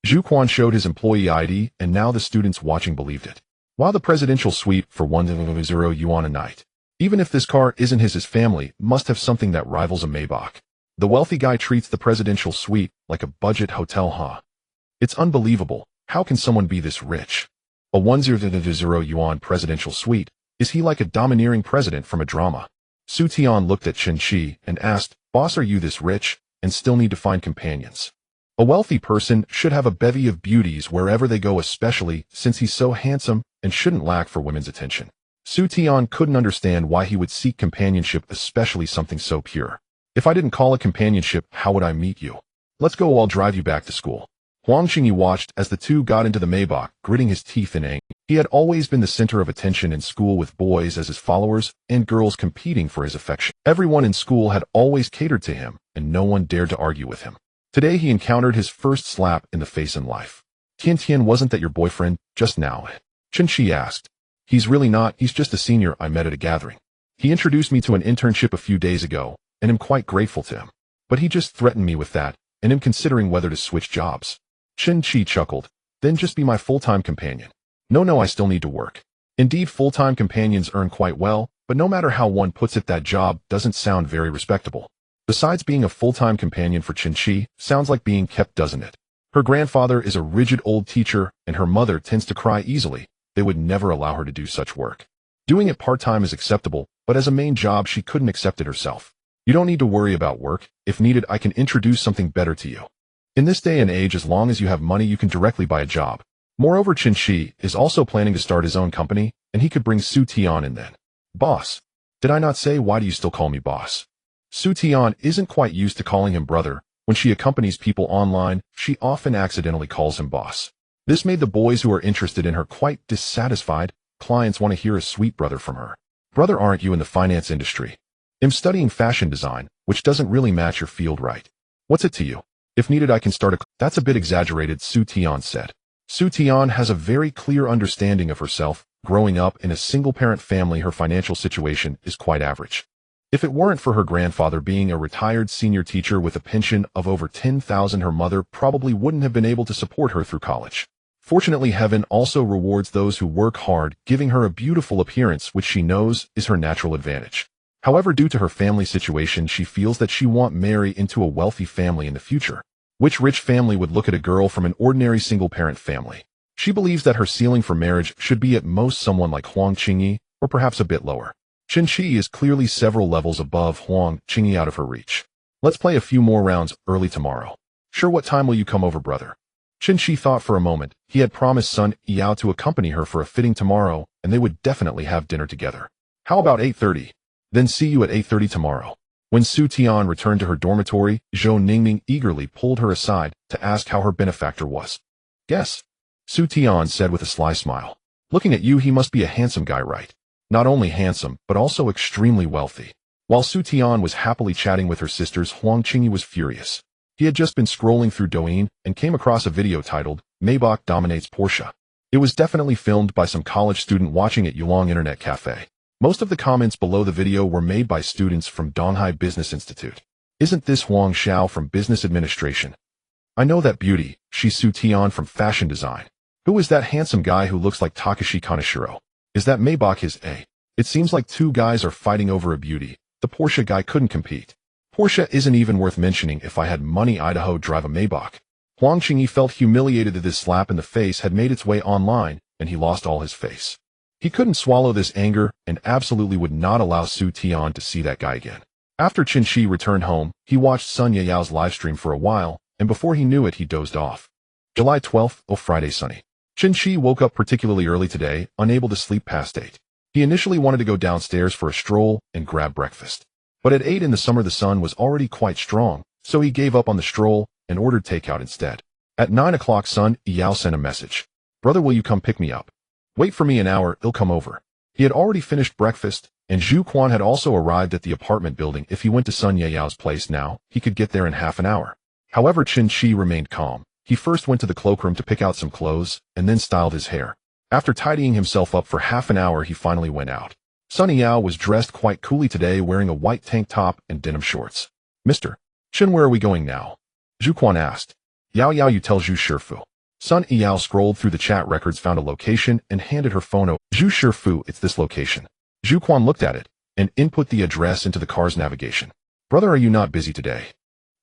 Zhu Quan showed his employee ID, and now the students watching believed it. While the presidential suite for 100 yuan a night. Even if this car isn't his family must have something that rivals a Maybach. The wealthy guy treats the presidential suite like a budget hotel, huh? It's unbelievable. How can someone be this rich? A 100 yuan presidential suite. Is he like a domineering president from a drama? Su Tian looked at Chen Qi and asked, "Boss, are you this rich and still need to find companions?" A wealthy person should have a bevy of beauties wherever they go, especially since he's so handsome and shouldn't lack for women's attention. Su Tian couldn't understand why he would seek companionship, especially something so pure. "If I didn't call it companionship, how would I meet you? Let's go, I'll drive you back to school." Huang Qingyi watched as the two got into the Maybach, gritting his teeth in anger. He had always been the center of attention in school, with boys as his followers and girls competing for his affection. Everyone in school had always catered to him, and no one dared to argue with him. Today he encountered his first slap in the face in life. Tian, wasn't that your boyfriend just now? Chen Qi asked. He's really not, he's just a senior I met at a gathering. He introduced me to an internship a few days ago, and I'm quite grateful to him. But he just threatened me with that, and I'm considering whether to switch jobs. Chen Qi chuckled. Then just be my full-time companion. No, I still need to work. Indeed, full-time companions earn quite well, but no matter how one puts it, that job doesn't sound very respectable. Besides, being a full-time companion for Chen Qi sounds like being kept, doesn't it? Her grandfather is a rigid old teacher, and her mother tends to cry easily. They would never allow her to do such work. Doing it part-time is acceptable, but as a main job she couldn't accept it herself. You don't need to worry about work. If needed, I can introduce something better to you. In this day and age, as long as you have money, you can directly buy a job. Moreover, Chen Qi is also planning to start his own company, and he could bring Su Tian in then. Boss. Did I not say, why do you still call me boss? Su Tian isn't quite used to calling him brother. When she accompanies people online, she often accidentally calls him boss. This made the boys who are interested in her quite dissatisfied. Clients want to hear a sweet brother from her. Brother, aren't you in the finance industry? I'm studying fashion design, which doesn't really match your field, right? What's it to you? If needed, I can start a... That's a bit exaggerated, Su Tian said. Su Tian has a very clear understanding of herself. Growing up in a single-parent family, her financial situation is quite average. If it weren't for her grandfather being a retired senior teacher with a pension of over 10,000, her mother probably wouldn't have been able to support her through college. Fortunately, heaven also rewards those who work hard, giving her a beautiful appearance, which she knows is her natural advantage. However, due to her family situation, she feels that she won't marry into a wealthy family in the future. Which rich family would look at a girl from an ordinary single-parent family? She believes that her ceiling for marriage should be at most someone like Huang Qingyi, or perhaps a bit lower. Chen Qi is clearly several levels above Huang Qingyi, out of her reach. Let's play a few more rounds early tomorrow. Sure, what time will you come over, brother? Chen Qi thought for a moment. He had promised Sun Yao to accompany her for a fitting tomorrow, and they would definitely have dinner together. How about 8:30? Then see you at 8:30 tomorrow. When Su Tian returned to her dormitory, Zhou Ningming eagerly pulled her aside to ask how her benefactor was. Guess. Su Tian said with a sly smile. Looking at you, he must be a handsome guy, right? Not only handsome, but also extremely wealthy. While Su Tian was happily chatting with her sisters, Huang Qingyi was furious. He had just been scrolling through Douyin and came across a video titled, Maybach Dominates Porsche. It was definitely filmed by some college student watching at Yulong Internet Cafe. Most of the comments below the video were made by students from Donghai Business Institute. Isn't this Huang Xiao from Business Administration? I know that beauty. She's Su Tian from Fashion Design. Who is that handsome guy who looks like Takashi Kaneshiro? Is that Maybach his A? It seems like two guys are fighting over a beauty. The Porsche guy couldn't compete. Porsche isn't even worth mentioning. If I had money, Idaho drive a Maybach. Huang Qingyi felt humiliated that this slap in the face had made its way online, and he lost all his face. He couldn't swallow this anger and absolutely would not allow Su Tian to see that guy again. After Chen Qi returned home, he watched Sun Yao's livestream for a while, and before he knew it, he dozed off. July 12th, Friday, sunny. Chen Qi woke up particularly early today, unable to sleep past 8. He initially wanted to go downstairs for a stroll and grab breakfast. But at 8 in the summer, the sun was already quite strong, so he gave up on the stroll and ordered takeout instead. At 9 o'clock, Sun Yao sent a message. Brother, will you come pick me up? Wait for me an hour, I'll come over. He had already finished breakfast, and Zhu Quan had also arrived at the apartment building. If he went to Sun Yao's place now, he could get there in half an hour. However, Chen Qi remained calm. He first went to the cloakroom to pick out some clothes, and then styled his hair. After tidying himself up for half an hour, he finally went out. Sun Yao was dressed quite coolly today, wearing a white tank top and denim shorts. Mr. Chen, where are we going now? Zhu Quan asked. Yao, you tell Zhu Shifu. Sun Yao scrolled through the chat records, found a location, and handed her phone over. Zhu Shifu, it's this location. Zhu Quan looked at it, and input the address into the car's navigation. Brother, are you not busy today?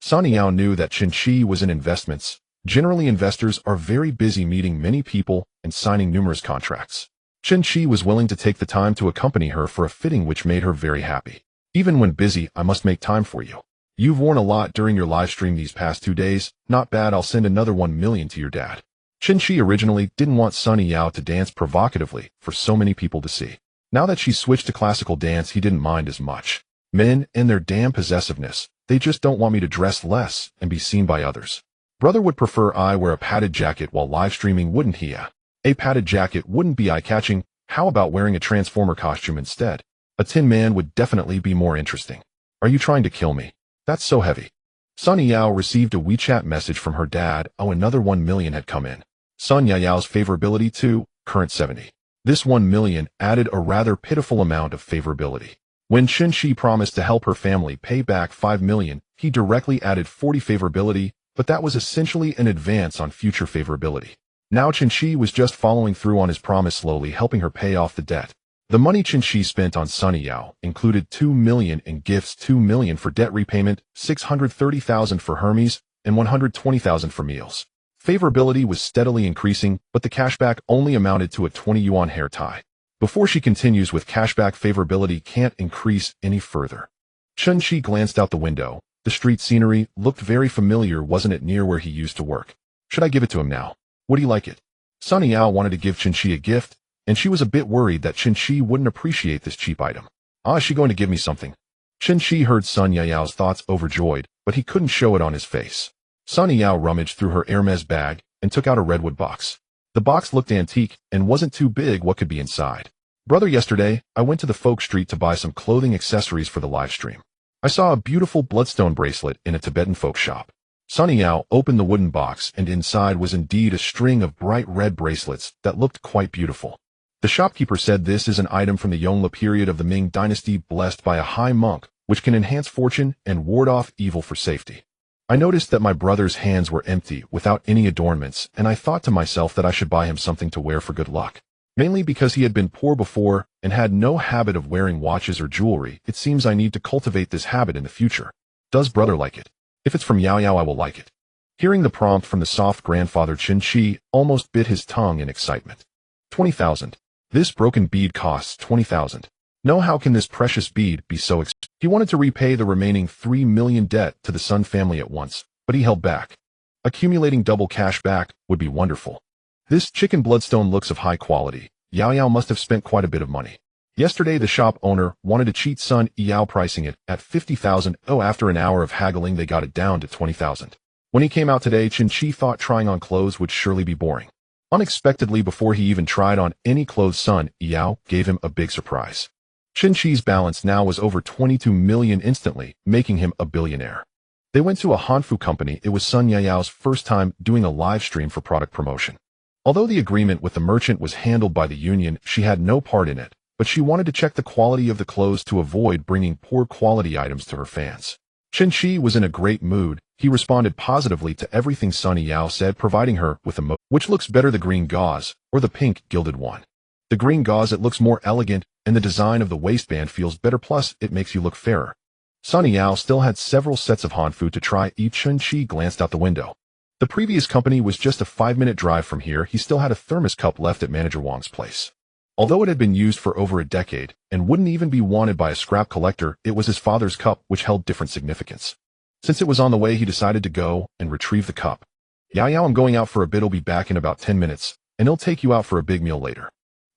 Sun Yao knew that Chen Qi was in investments. Generally, investors are very busy meeting many people and signing numerous contracts. Chen Qi was willing to take the time to accompany her for a fitting, which made her very happy. Even when busy, I must make time for you. You've worn a lot during your live stream these past 2 days. Not bad, I'll send another 1 million to your dad. Chen Qi originally didn't want Sun Yao to dance provocatively for so many people to see. Now that she switched to classical dance, he didn't mind as much. Men and their damn possessiveness, they just don't want me to dress less and be seen by others. Brother would prefer I wear a padded jacket while live streaming, wouldn't he? A padded jacket wouldn't be eye-catching. How about wearing a Transformer costume instead? A Tin Man would definitely be more interesting. Are you trying to kill me? That's so heavy. Sun Yao received a WeChat message from her dad. Oh, another 1 million had come in. Sun Yao's favorability too, current 70. This 1 million added a rather pitiful amount of favorability. When Chen Qi promised to help her family pay back 5 million, he directly added 40 favorability, but that was essentially an advance on future favorability. Now Chen Qi was just following through on his promise, slowly helping her pay off the debt. The money Chen Qi spent on Sun Yao included 2 million in gifts, 2 million for debt repayment, 630,000 for Hermes, and 120,000 for meals. Favorability was steadily increasing, but the cashback only amounted to a 20 yuan hair tie. Before she continues with cashback, favorability can't increase any further. Chen Qi glanced out the window. The street scenery looked very familiar, wasn't it, near where he used to work? Should I give it to him now? Would he like it? Sun Yao wanted to give Chen Qi a gift, and she was a bit worried that Chen Qi wouldn't appreciate this cheap item. Is she going to give me something? Chen Qi heard Sun Yao's thoughts, overjoyed, but he couldn't show it on his face. Sun Yao rummaged through her Hermes bag and took out a redwood box. The box looked antique and wasn't too big. What could be inside? Brother, yesterday, I went to the folk street to buy some clothing accessories for the live stream. I saw a beautiful bloodstone bracelet in a Tibetan folk shop. Sun Yao opened the wooden box, and inside was indeed a string of bright red bracelets that looked quite beautiful. The shopkeeper said this is an item from the Yongle period of the Ming dynasty, blessed by a high monk, which can enhance fortune and ward off evil for safety. I noticed that my brother's hands were empty, without any adornments, and I thought to myself that I should buy him something to wear for good luck. Mainly because he had been poor before and had no habit of wearing watches or jewelry. It seems I need to cultivate this habit in the future. Does brother like it? If it's from Yao Yao, I will like it. Hearing the prompt from the soft grandfather, Chen Qi almost bit his tongue in excitement. 20,000. This broken bead costs 20,000. No, how can this precious bead be so expensive? He wanted to repay the remaining 3 million debt to the Sun family at once, but he held back. Accumulating double cash back would be wonderful. This chicken bloodstone looks of high quality. Yao Yao must have spent quite a bit of money. Yesterday, the shop owner wanted to cheat Sun Yao, pricing it at 50,000. Oh, after an hour of haggling, they got it down to 20,000. When he came out today, Chen Qi thought trying on clothes would surely be boring. Unexpectedly, before he even tried on any clothes, Sun Yao gave him a big surprise. Chen Qi's balance now was over 22 million instantly, making him a billionaire. They went to a Hanfu company. It was Sun Yao's first time doing a live stream for product promotion. Although the agreement with the merchant was handled by the union, she had no part in it, but she wanted to check the quality of the clothes to avoid bringing poor quality items to her fans. Chen Qi was in a great mood. He responded positively to everything Sun Yao said, providing her with a which looks better, the green gauze or the pink gilded one? The green gauze, it looks more elegant, and the design of the waistband feels better, plus it makes you look fairer. Sun Yao still had several sets of Hanfu to try. Chen Qi glanced out the window. The previous company was just a 5-minute drive from here. He still had a thermos cup left at Manager Wang's place. Although it had been used for over a decade and wouldn't even be wanted by a scrap collector, it was his father's cup, which held different significance. Since it was on the way, he decided to go and retrieve the cup. Yao Yao, I'm going out for a bit. I'll be back in about 10 minutes, and he'll take you out for a big meal later.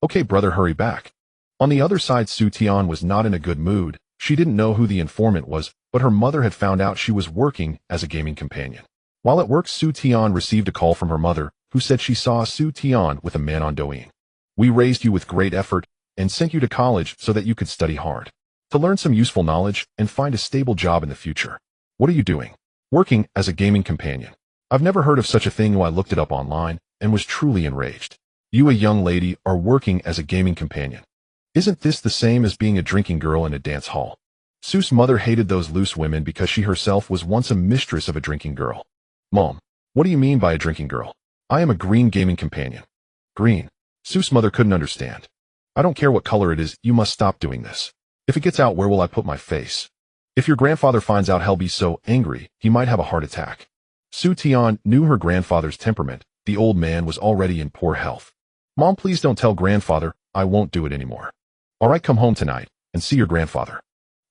Okay, brother, hurry back. On the other side, Su Tian was not in a good mood. She didn't know who the informant was, but her mother had found out she was working as a gaming companion. While at work, Su Tian received a call from her mother, who said she saw Su Tian with a man on Douyin. We raised you with great effort and sent you to college so that you could study hard, to learn some useful knowledge and find a stable job in the future. What are you doing? Working as a gaming companion. I've never heard of such a thing. I looked it up online and was truly enraged. You, a young lady, are working as a gaming companion. Isn't this the same as being a drinking girl in a dance hall? Su's mother hated those loose women because she herself was once a mistress of a drinking girl. Mom, what do you mean by a drinking girl? I am a green gaming companion. Green. Su's mother couldn't understand. I don't care what color it is, you must stop doing this. If it gets out, where will I put my face? If your grandfather finds out, he'll be so angry, he might have a heart attack. Su Tian knew her grandfather's temperament. The old man was already in poor health. Mom, please don't tell grandfather. I won't do it anymore. All right, come home tonight and see your grandfather.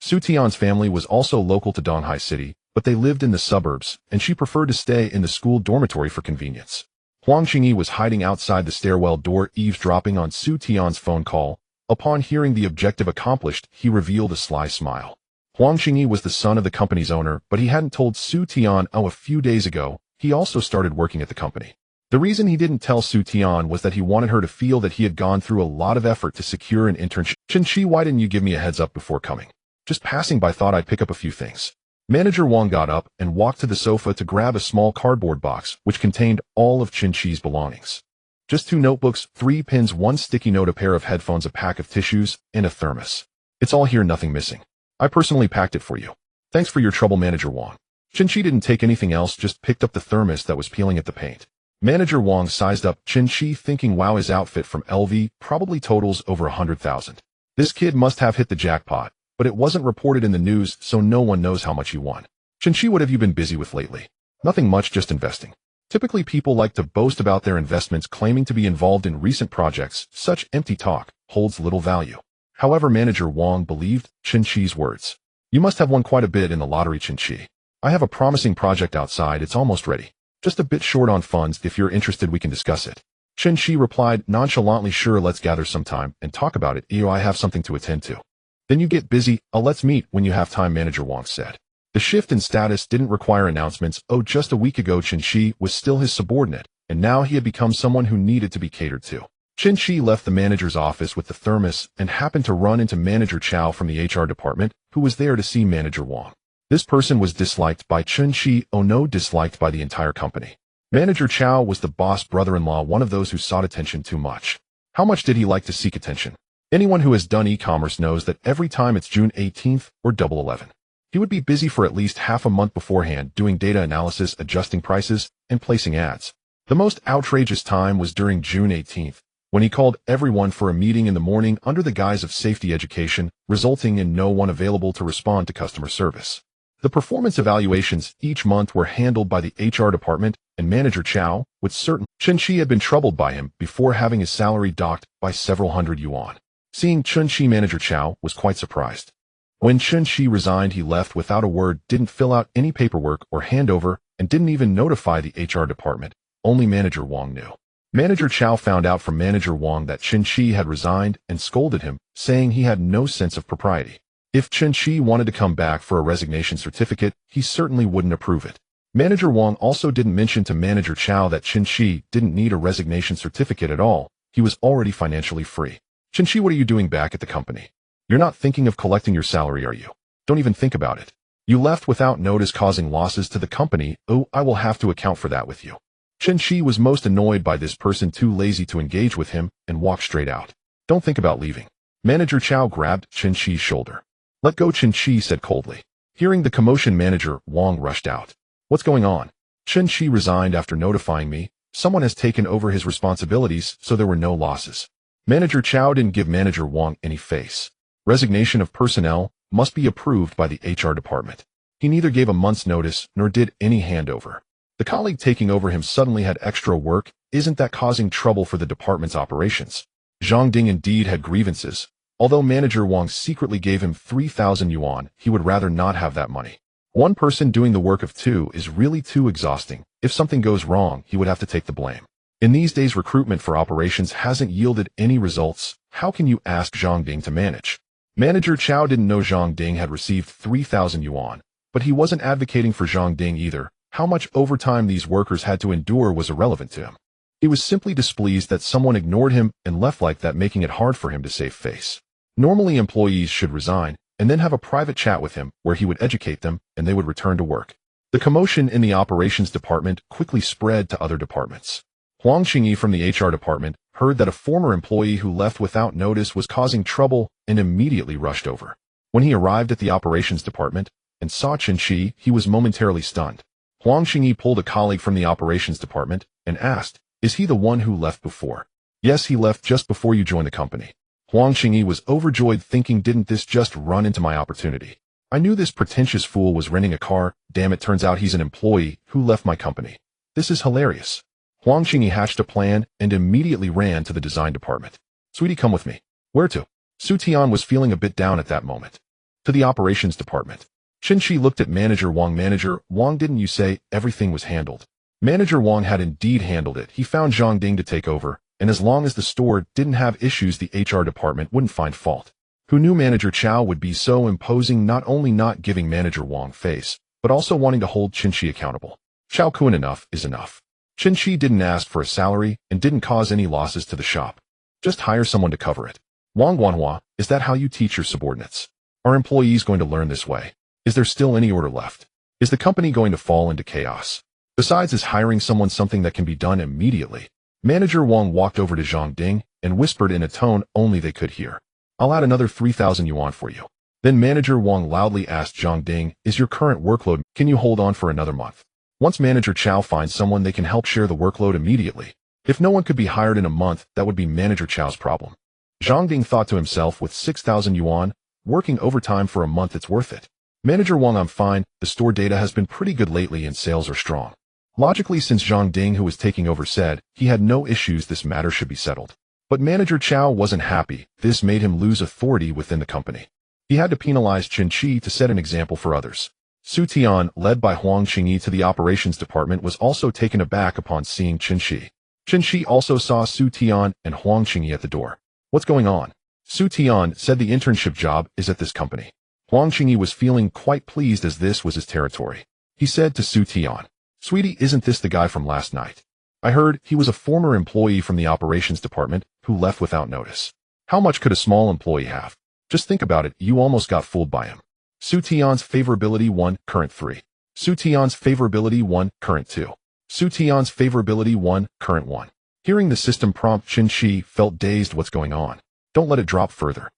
Su Tian's family was also local to Donghai City, but they lived in the suburbs, and she preferred to stay in the school dormitory for convenience. Huang Qingyi was hiding outside the stairwell door, eavesdropping on Su Tian's phone call. Upon hearing the objective accomplished, he revealed a sly smile. Huang Qingyi was the son of the company's owner, but he hadn't told Su Tian. A few days ago, he also started working at the company. The reason he didn't tell Su Tian was that he wanted her to feel that he had gone through a lot of effort to secure an internship. Chen Qi, why didn't you give me a heads up before coming? Just passing by, thought I'd pick up a few things. Manager Wang got up and walked to the sofa to grab a small cardboard box which contained all of Chen Qi's belongings. Just 2 notebooks, 3 pens, 1 sticky note, a pair of headphones, a pack of tissues, and a thermos. It's all here, nothing missing. I personally packed it for you. Thanks for your trouble, Manager Wang. Chen Qi didn't take anything else, just picked up the thermos that was peeling at the paint. Manager Wang sized up Chen Qi, thinking, wow, his outfit from LV probably totals over 100,000. This kid must have hit the jackpot, but it wasn't reported in the news, so no one knows how much he won. Chen Qi, what have you been busy with lately? Nothing much, just investing. Typically people like to boast about their investments, claiming to be involved in recent projects. Such empty talk holds little value. However, Manager Wang believed Chen Qi's words. You must have won quite a bit in the lottery, Chen Qi. I have a promising project outside, it's almost ready. Just a bit short on funds, if you're interested we can discuss it. Chen Qi replied nonchalantly, sure, let's gather some time and talk about it. I have something to attend to. Then you get busy, let's meet when you have time, Manager Wang said. The shift in status didn't require announcements. Just a week ago Chen Qi was still his subordinate, and now he had become someone who needed to be catered to. Chen Qi left the manager's office with the thermos and happened to run into Manager Chow from the HR department, who was there to see Manager Wang. This person was disliked by Chen Qi, disliked by the entire company. Manager Chow was the boss brother-in-law, one of those who sought attention too much. How much did he like to seek attention? Anyone who has done e-commerce knows that every time it's June 18th or Double 11, he would be busy for at least half a month beforehand doing data analysis, adjusting prices, and placing ads. The most outrageous time was during June 18th, when he called everyone for a meeting in the morning under the guise of safety education, resulting in no one available to respond to customer service. The performance evaluations each month were handled by the HR department, and Manager Chow, with certain Chen Qi had been troubled by him before having his salary docked by several hundred yuan. Seeing Chen Qi, Manager Chow was quite surprised. When Chen Qi resigned, he left without a word, didn't fill out any paperwork or handover, and didn't even notify the HR department. Only Manager Wang knew. Manager Chow found out from Manager Wang that Chen Qi had resigned and scolded him, saying he had no sense of propriety. If Chen Qi wanted to come back for a resignation certificate, he certainly wouldn't approve it. Manager Wang also didn't mention to Manager Chow that Chen Qi didn't need a resignation certificate at all. He was already financially free. Chen Qi, what are you doing back at the company? You're not thinking of collecting your salary, are you? Don't even think about it. You left without notice, causing losses to the company. I will have to account for that with you. Chen Qi was most annoyed by this person, too lazy to engage with him, and walked straight out. Don't think about leaving. Manager Chow grabbed Chen Qi's shoulder. Let go, Chen Qi said coldly. Hearing the commotion, Manager Wang rushed out. What's going on? Chen Qi resigned after notifying me. Someone has taken over his responsibilities, so there were no losses. Manager Chow didn't give Manager Wang any face. Resignation of personnel must be approved by the HR department. He neither gave a month's notice nor did any handover. The colleague taking over him suddenly had extra work. Isn't that causing trouble for the department's operations? Zhang Ding indeed had grievances. Although Manager Wang secretly gave him 3,000 yuan, he would rather not have that money. One person doing the work of 2 is really too exhausting. If something goes wrong, he would have to take the blame. In these days, recruitment for operations hasn't yielded any results. How can you ask Zhang Ding to manage? Manager Chow didn't know Zhang Ding had received 3,000 yuan, but he wasn't advocating for Zhang Ding either. How much overtime these workers had to endure was irrelevant to him. He was simply displeased that someone ignored him and left like that, making it hard for him to save face. Normally, employees should resign and then have a private chat with him where he would educate them and they would return to work. The commotion in the operations department quickly spread to other departments. Huang Qingyi from the HR department heard that a former employee who left without notice was causing trouble and immediately rushed over. When he arrived at the operations department and saw Chen Qi, he was momentarily stunned. Huang Qingyi pulled a colleague from the operations department and asked, "Is he the one who left before?" "Yes, he left just before you joined the company." Huang Qingyi was overjoyed, thinking, didn't this just run into my opportunity? I knew this pretentious fool was renting a car. Damn it, turns out he's an employee who left my company. This is hilarious. Huang Qingyi hatched a plan and immediately ran to the design department. "Sweetie, come with me." "Where to?" Su Tian was feeling a bit down at that moment. "To the operations department." Chen Qi looked at Manager Wang. "Manager Wang, didn't you say everything was handled?" Manager Wang had indeed handled it. He found Zhang Ding to take over, and as long as the store didn't have issues, the HR department wouldn't find fault. Who knew Manager Chow would be so imposing, not only not giving Manager Wang face, but also wanting to hold Chen Qi accountable? Kun, enough is enough. Chen Qi didn't ask for a salary and didn't cause any losses to the shop. Just hire someone to cover it. Wang Guanhua, is that how you teach your subordinates? Are employees going to learn this way? Is there still any order left? Is the company going to fall into chaos? Besides, is hiring someone something that can be done immediately? Manager Wang walked over to Zhang Ding and whispered in a tone only they could hear. I'll add another 3,000 yuan for you. Then Manager Wang loudly asked Zhang Ding, is your current workload, can you hold on for another month? Once Manager Chao finds someone, they can help share the workload immediately. If no one could be hired in a month, that would be Manager Chao's problem. Zhang Ding thought to himself, with 6,000 yuan, working overtime for a month, it's worth it. Manager Wang, I'm fine, the store data has been pretty good lately and sales are strong. Logically, since Zhang Ding, who was taking over, said he had no issues, this matter should be settled. But Manager Chao wasn't happy. This made him lose authority within the company. He had to penalize Chen Qi to set an example for others. Su Tian, led by Huang Qingyi to the operations department, was also taken aback upon seeing Chen Qi. Chen Qi also saw Su Tian and Huang Qingyi at the door. What's going on? Su Tian said the internship job is at this company. Huang Qingyi was feeling quite pleased as this was his territory. He said to Su Tian, Sweetie, isn't this the guy from last night? I heard he was a former employee from the operations department who left without notice. How much could a small employee have? Just think about it, you almost got fooled by him. Su Tian's favorability 1, current 3. Su Tian's favorability 1, current 2. Su Tian's favorability 1, current 1. Hearing the system prompt, Chen Qi felt dazed. What's going on? Don't let it drop further.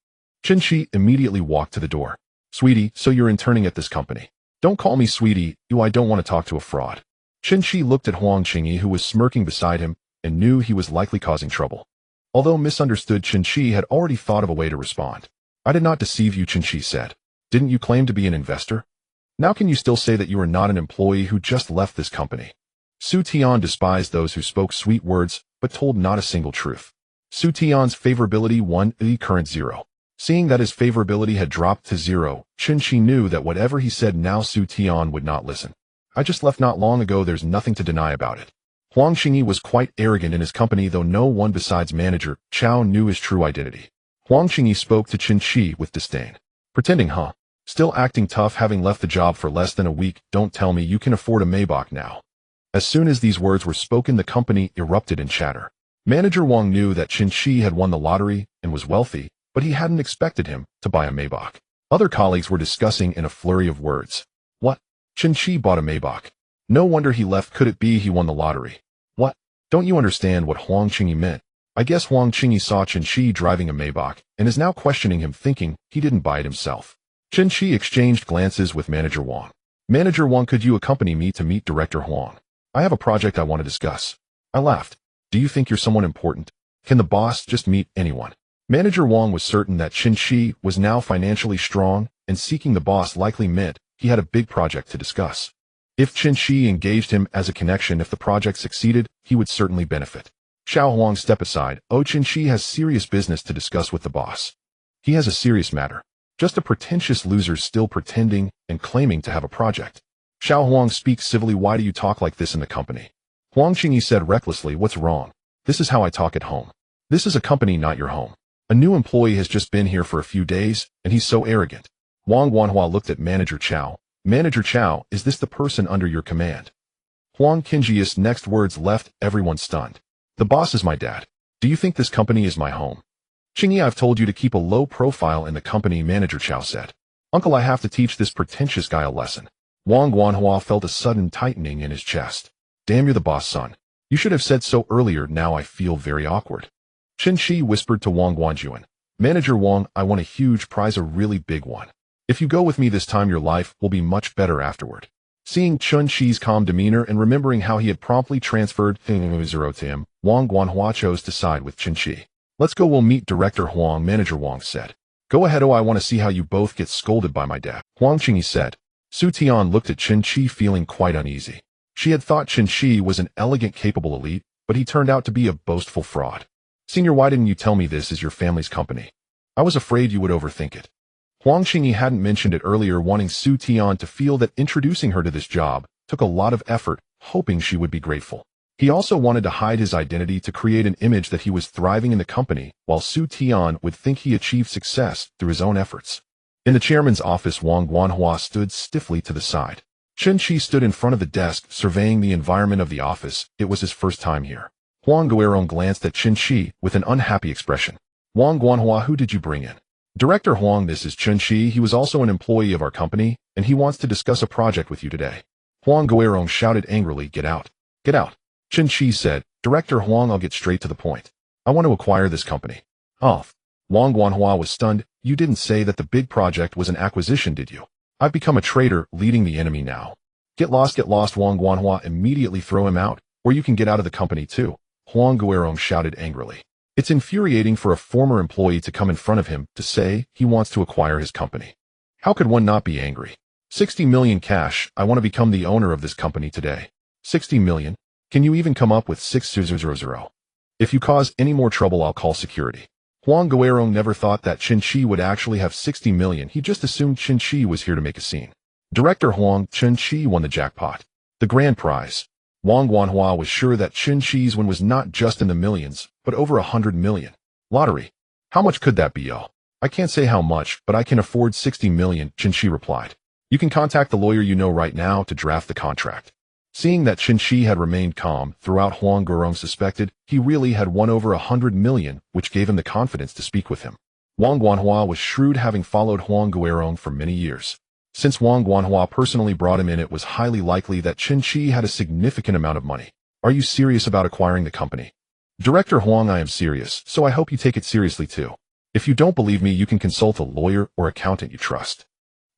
Chen Qi immediately walked to the door. Sweetie, so you're interning at this company. Don't call me sweetie, I don't want to talk to a fraud. Chen Qi looked at Huang Qingyi, who was smirking beside him, and knew he was likely causing trouble. Although misunderstood, Chen Qi had already thought of a way to respond. I did not deceive you, Chen Qi said. Didn't you claim to be an investor? Now can you still say that you are not an employee who just left this company? Su Tian despised those who spoke sweet words, but told not a single truth. Su Tian's favorability 1, current 0. Seeing that his favorability had dropped to 0, Chen Qi knew that whatever he said now Su Tian would not listen. I just left not long ago, there's nothing to deny about it. Huang Qingyi was quite arrogant in his company, though no one besides Manager Chao knew his true identity. Huang Qingyi spoke to Chen Qi with disdain. Pretending, huh? Still acting tough, having left the job for less than a week. Don't tell me you can afford a Maybach now. As soon as these words were spoken, the company erupted in chatter. Manager Wang knew that Chen Qi had won the lottery and was wealthy, but he hadn't expected him to buy a Maybach. Other colleagues were discussing in a flurry of words. What? Chen Qi bought a Maybach. No wonder he left. Could it be he won the lottery? What? Don't you understand what Huang Qingyi meant? I guess Huang Qingyi saw Chen Qi driving a Maybach and is now questioning him, thinking he didn't buy it himself. Chen Qi exchanged glances with Manager Wang. Manager Wang, could you accompany me to meet Director Huang? I have a project I want to discuss. I laughed. Do you think you're someone important? Can the boss just meet anyone? Manager Wang was certain that Chen Qi was now financially strong, and seeking the boss likely meant he had a big project to discuss. If Chen Qi engaged him as a connection, if the project succeeded, he would certainly benefit. Xiao Huang, step aside. Oh, Chen Qi has serious business to discuss with the boss. He has a serious matter. Just a pretentious loser still pretending and claiming to have a project. Xiao Huang, speak civilly. Why do you talk like this in the company? Huang Qingyi said recklessly. What's wrong? This is how I talk at home. This is a company, not your home. A new employee has just been here for a few days, and he's so arrogant. Wang Guanhua looked at Manager Chao. Manager Chao, is this the person under your command? Huang Qingyi's next words left everyone stunned. The boss is my dad. Do you think this company is my home? Qingyi, I've told you to keep a low profile in the company, Manager Chao said. Uncle, I have to teach this pretentious guy a lesson. Wang Guanhua felt a sudden tightening in his chest. Damn, you're the boss, son. You should have said so earlier. Now I feel very awkward. Chen Qi whispered to Wang Guanjuan. Manager Wang, I won a huge prize, a really big one. If you go with me this time, your life will be much better afterward. Seeing Chen Qi's calm demeanor and remembering how he had promptly transferred 0 to him, Wang Guanhua chose to side with Chen Qi. Let's go, we'll meet Director Huang, Manager Wang said. Go ahead, I want to see how you both get scolded by my dad, Huang Qingyi said. Su Tian looked at Chen Qi, feeling quite uneasy. She had thought Chen Qi was an elegant, capable elite, but he turned out to be a boastful fraud. Senior, why didn't you tell me this is your family's company? I was afraid you would overthink it. Huang Qingyi hadn't mentioned it earlier, wanting Su Tian to feel that introducing her to this job took a lot of effort, hoping she would be grateful. He also wanted to hide his identity to create an image that he was thriving in the company, while Su Tian would think he achieved success through his own efforts. In the chairman's office, Wang Guanhua stood stiffly to the side. Chen Qi stood in front of the desk, surveying the environment of the office. It was his first time here. Huang Guerong glanced at Chen Qi with an unhappy expression. Wang Guanhua, who did you bring in? Director Huang, this is Chen Qi. He was also an employee of our company, and he wants to discuss a project with you today. Huang Guerong shouted angrily, get out. Get out. Chen Qi said, Director Huang, I'll get straight to the point. I want to acquire this company. Oh. Wang Guanhua was stunned. You didn't say that the big project was an acquisition, did you? I've become a traitor, leading the enemy now. Get lost, Wang Guanhua. Immediately throw him out, or you can get out of the company too. Huang Guerong shouted angrily. It's infuriating for a former employee to come in front of him to say he wants to acquire his company. How could one not be angry? 60 million cash. I want to become the owner of this company today. 60 million? Can you even come up with 6000? If you cause any more trouble, I'll call security. Huang Guerong never thought that Chen Qi would actually have 60 million. He just assumed Chen Qi was here to make a scene. Director Huang, Chen Qi won the jackpot. The grand prize. Wang Guanhua was sure that Chen Qi's win was not just in the millions, but over 100 million. Lottery. How much could that be, y'all? I can't say how much, but I can afford 60 million, Chen Qi replied. You can contact the lawyer you know right now to draft the contract. Seeing that Chen Qi had remained calm throughout, Huang Guerong suspected he really had won over 100 million, which gave him the confidence to speak with him. Wang Guanhua was shrewd, having followed Huang Guerong for many years. Since Wang Guanhua personally brought him in, it was highly likely that Chen Qi had a significant amount of money. Are you serious about acquiring the company? Director Huang, I am serious, so I hope you take it seriously too. If you don't believe me, you can consult a lawyer or accountant you trust.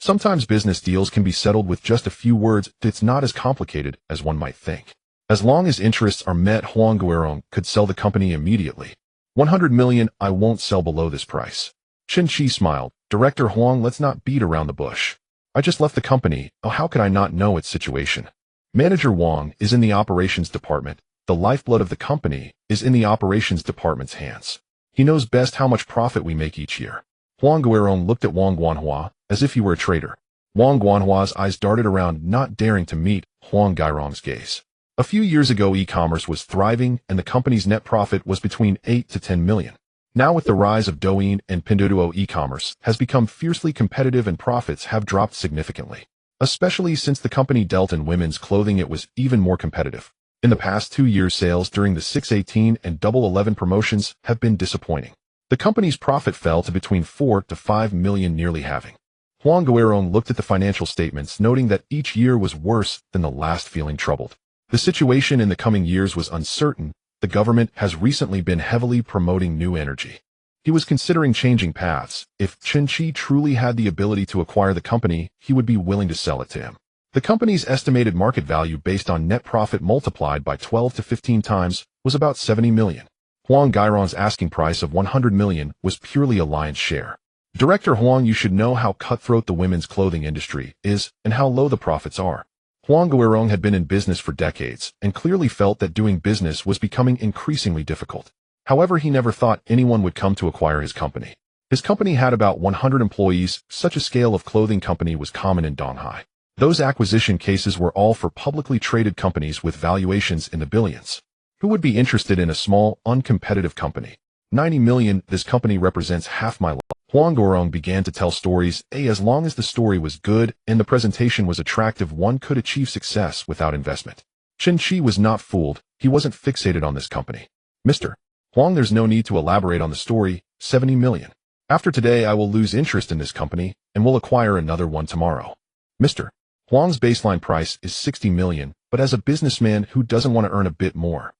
Sometimes business deals can be settled with just a few words. It's not as complicated as one might think. As long as interests are met, Huang Guerong could sell the company immediately. 100 million, I won't sell below this price. Chen Qi smiled. Director Huang, let's not beat around the bush. I just left the company. Oh, how could I not know its situation? Manager Wang is in the operations department. The lifeblood of the company is in the operations department's hands. He knows best how much profit we make each year. Huang Guerong looked at Wang Guanhua as if he were a traitor. Wang Guanhua's eyes darted around, not daring to meet Huang Guerong's gaze. A few years ago, e-commerce was thriving and the company's net profit was between 8 to 10 million. Now with the rise of Douyin and Pinduoduo, e-commerce has become fiercely competitive and profits have dropped significantly. Especially since the company dealt in women's clothing, it was even more competitive. In the past 2 years, sales during the 618 and Double 11 promotions have been disappointing. The company's profit fell to between 4 to 5 million, nearly halving. Huang Guerong looked at the financial statements, noting that each year was worse than the last, feeling troubled. The situation in the coming years was uncertain. The government has recently been heavily promoting new energy. He was considering changing paths. If Chen Qi truly had the ability to acquire the company, he would be willing to sell it to him. The company's estimated market value based on net profit multiplied by 12 to 15 times was about 70 million. Huang Guerong's asking price of 100 million was purely a lion's share. Director Huang, you should know how cutthroat the women's clothing industry is and how low the profits are. Huang Guerong had been in business for decades and clearly felt that doing business was becoming increasingly difficult. However, he never thought anyone would come to acquire his company. His company had about 100 employees. Such a scale of clothing company was common in Donghai. Those acquisition cases were all for publicly traded companies with valuations in the billions. Who would be interested in a small, uncompetitive company? 90 million, this company represents half my life. Huang Guerong began to tell stories. As long as the story was good and the presentation was attractive, one could achieve success without investment. Chen Qi was not fooled. He wasn't fixated on this company. Mr. Huang, there's no need to elaborate on the story. 70 million. After today, I will lose interest in this company and will acquire another one tomorrow. Mr. Huang's baseline price is 60 million, but as a businessman, who doesn't want to earn a bit more?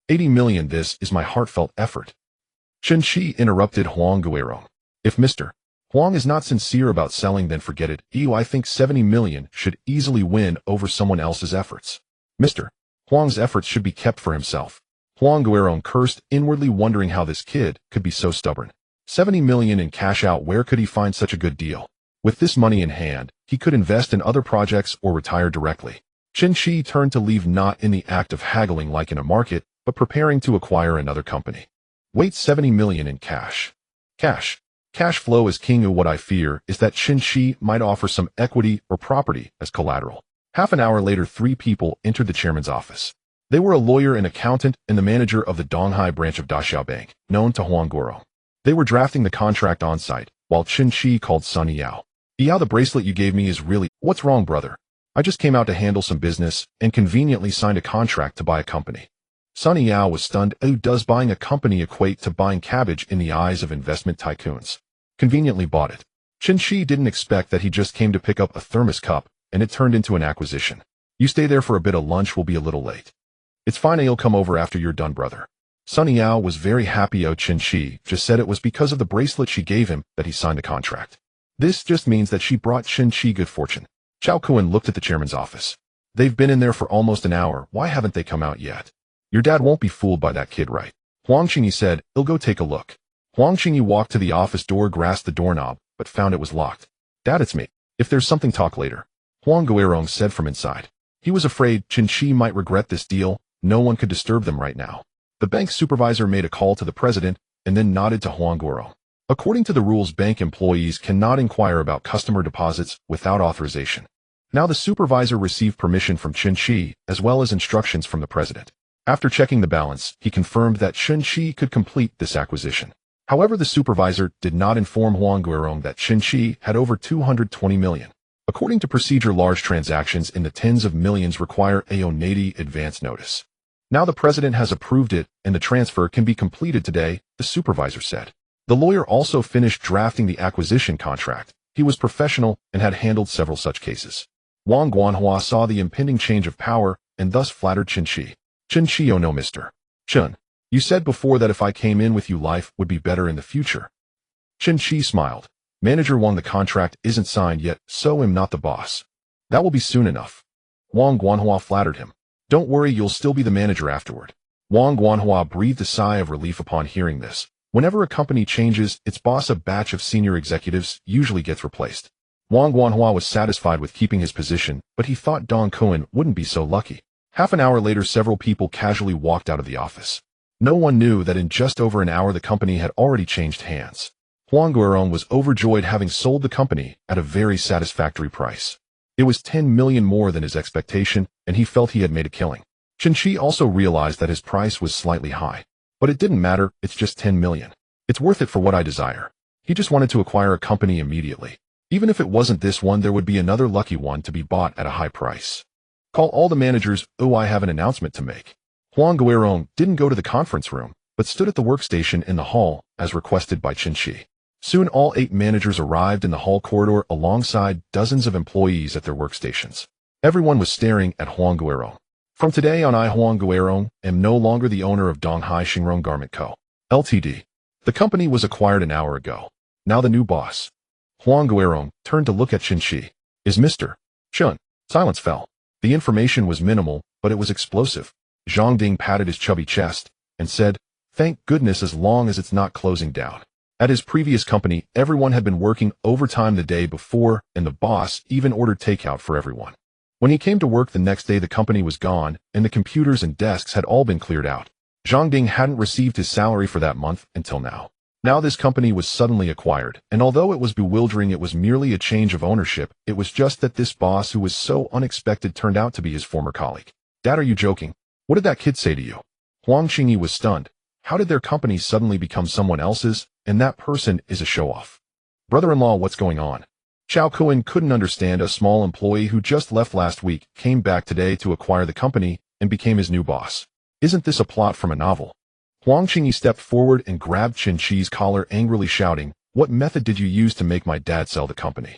80 million, this is my heartfelt effort. Chen Qi interrupted Huang Guerong. If Mr. Huang is not sincere about selling, then forget it. I think 70 million should easily win over someone else's efforts. Mr. Huang's efforts should be kept for himself. Huang Guerong cursed, inwardly wondering how this kid could be so stubborn. 70 million in cash out, where could he find such a good deal? With this money in hand, he could invest in other projects or retire directly. Chen Qi turned to leave, not in the act of haggling like in a market, but preparing to acquire another company. Wait, 70 million in cash. Cash flow is king. What I fear is that Chen Qi might offer some equity or property as collateral. Half an hour later, 3 people entered the chairman's office. They were a lawyer, an accountant, and the manager of the Donghai branch of Daxiao Bank, known to Huang Guerong. They were drafting the contract on site, while Chen Qi called Sun Yao. Yao, the bracelet you gave me is really... What's wrong, brother? I just came out to handle some business and conveniently signed a contract to buy a company. Sunny Yao was stunned. Oh, does buying a company equate to buying cabbage in the eyes of investment tycoons? Conveniently bought it. Chen Qi didn't expect that he just came to pick up a thermos cup, and it turned into an acquisition. You stay there for a bit of lunch, will be a little late. It's fine, I'll come over after you're done, brother. Sunny Yao was very happy. Oh, Chen Qi just said it was because of the bracelet she gave him that he signed the contract. This just means that she brought Chen Qi good fortune. Tycoon looked at the chairman's office. They've been in there for almost an hour. Why haven't they come out yet? Your dad won't be fooled by that kid, right? Huang Qingyi said, I'll go take a look. Huang Qingyi walked to the office door, grasped the doorknob, but found it was locked. Dad, it's me. If there's something, talk later. Huang Guirong said from inside. He was afraid Chen Qi might regret this deal. No one could disturb them right now. The bank supervisor made a call to the president and then nodded to Huang Guirong. According to the rules, bank employees cannot inquire about customer deposits without authorization. Now the supervisor received permission from Chen Qi as well as instructions from the president. After checking the balance, he confirmed that Chen Qi could complete this acquisition. However, the supervisor did not inform Huang Guirong that Chen Qi had over 220 million. According to procedure, large transactions in the tens of millions require a ONADI advance notice. Now the president has approved it and the transfer can be completed today, the supervisor said. The lawyer also finished drafting the acquisition contract. He was professional and had handled several such cases. Wang Guanhua saw the impending change of power and thus flattered Chen Qi. Chen Qi, oh no, Mr. Chen. You said before that if I came in with you, life would be better in the future. Chen Qi smiled. Manager Wang, the contract isn't signed yet, so I'm not the boss. That will be soon enough. Wang Guanhua flattered him. Don't worry, you'll still be the manager afterward. Wang Guanhua breathed a sigh of relief upon hearing this. Whenever a company changes its boss, a batch of senior executives usually gets replaced. Wang Guanhua was satisfied with keeping his position, but he thought Dong Cohen wouldn't be so lucky. Half an hour later, several people casually walked out of the office. No one knew that in just over an hour the company had already changed hands. Huang Guirong was overjoyed, having sold the company at a very satisfactory price. It was 10 million more than his expectation, and he felt he had made a killing. Chen Qi also realized that his price was slightly high. But it didn't matter, it's just 10 million. It's worth it for what I desire. He just wanted to acquire a company immediately. Even if it wasn't this one, there would be another lucky one to be bought at a high price. Call all the managers. Oh, I have an announcement to make. Huang Guirong didn't go to the conference room, but stood at the workstation in the hall, as requested by Chen Qi. Soon all 8 managers arrived in the hall corridor alongside dozens of employees at their workstations. Everyone was staring at Huang Guirong. From today on, I, Huang Guirong, am no longer the owner of Donghai Xingrong Garment Co., Ltd. The company was acquired an hour ago. Now the new boss. Huang Guirong turned to look at Chen Qi. Is Mr. Chen? Silence fell. The information was minimal, but it was explosive. Zhang Ding patted his chubby chest and said, thank goodness, as long as it's not closing down. At his previous company, everyone had been working overtime the day before, and the boss even ordered takeout for everyone. When he came to work the next day, the company was gone, and the computers and desks had all been cleared out. Zhang Ding hadn't received his salary for that month until now. Now this company was suddenly acquired, and although it was bewildering, it was merely a change of ownership. It was just that this boss, who was so unexpected, turned out to be his former colleague. Dad, are you joking? What did that kid say to you? Huang Qingyi was stunned. How did their company suddenly become someone else's, and that person is a show-off? Brother-in-law, what's going on? Tycoon couldn't understand. A small employee who just left last week came back today to acquire the company and became his new boss. Isn't this a plot from a novel? Huang Qingyi stepped forward and grabbed Chen Qi's collar, angrily shouting, what method did you use to make my dad sell the company?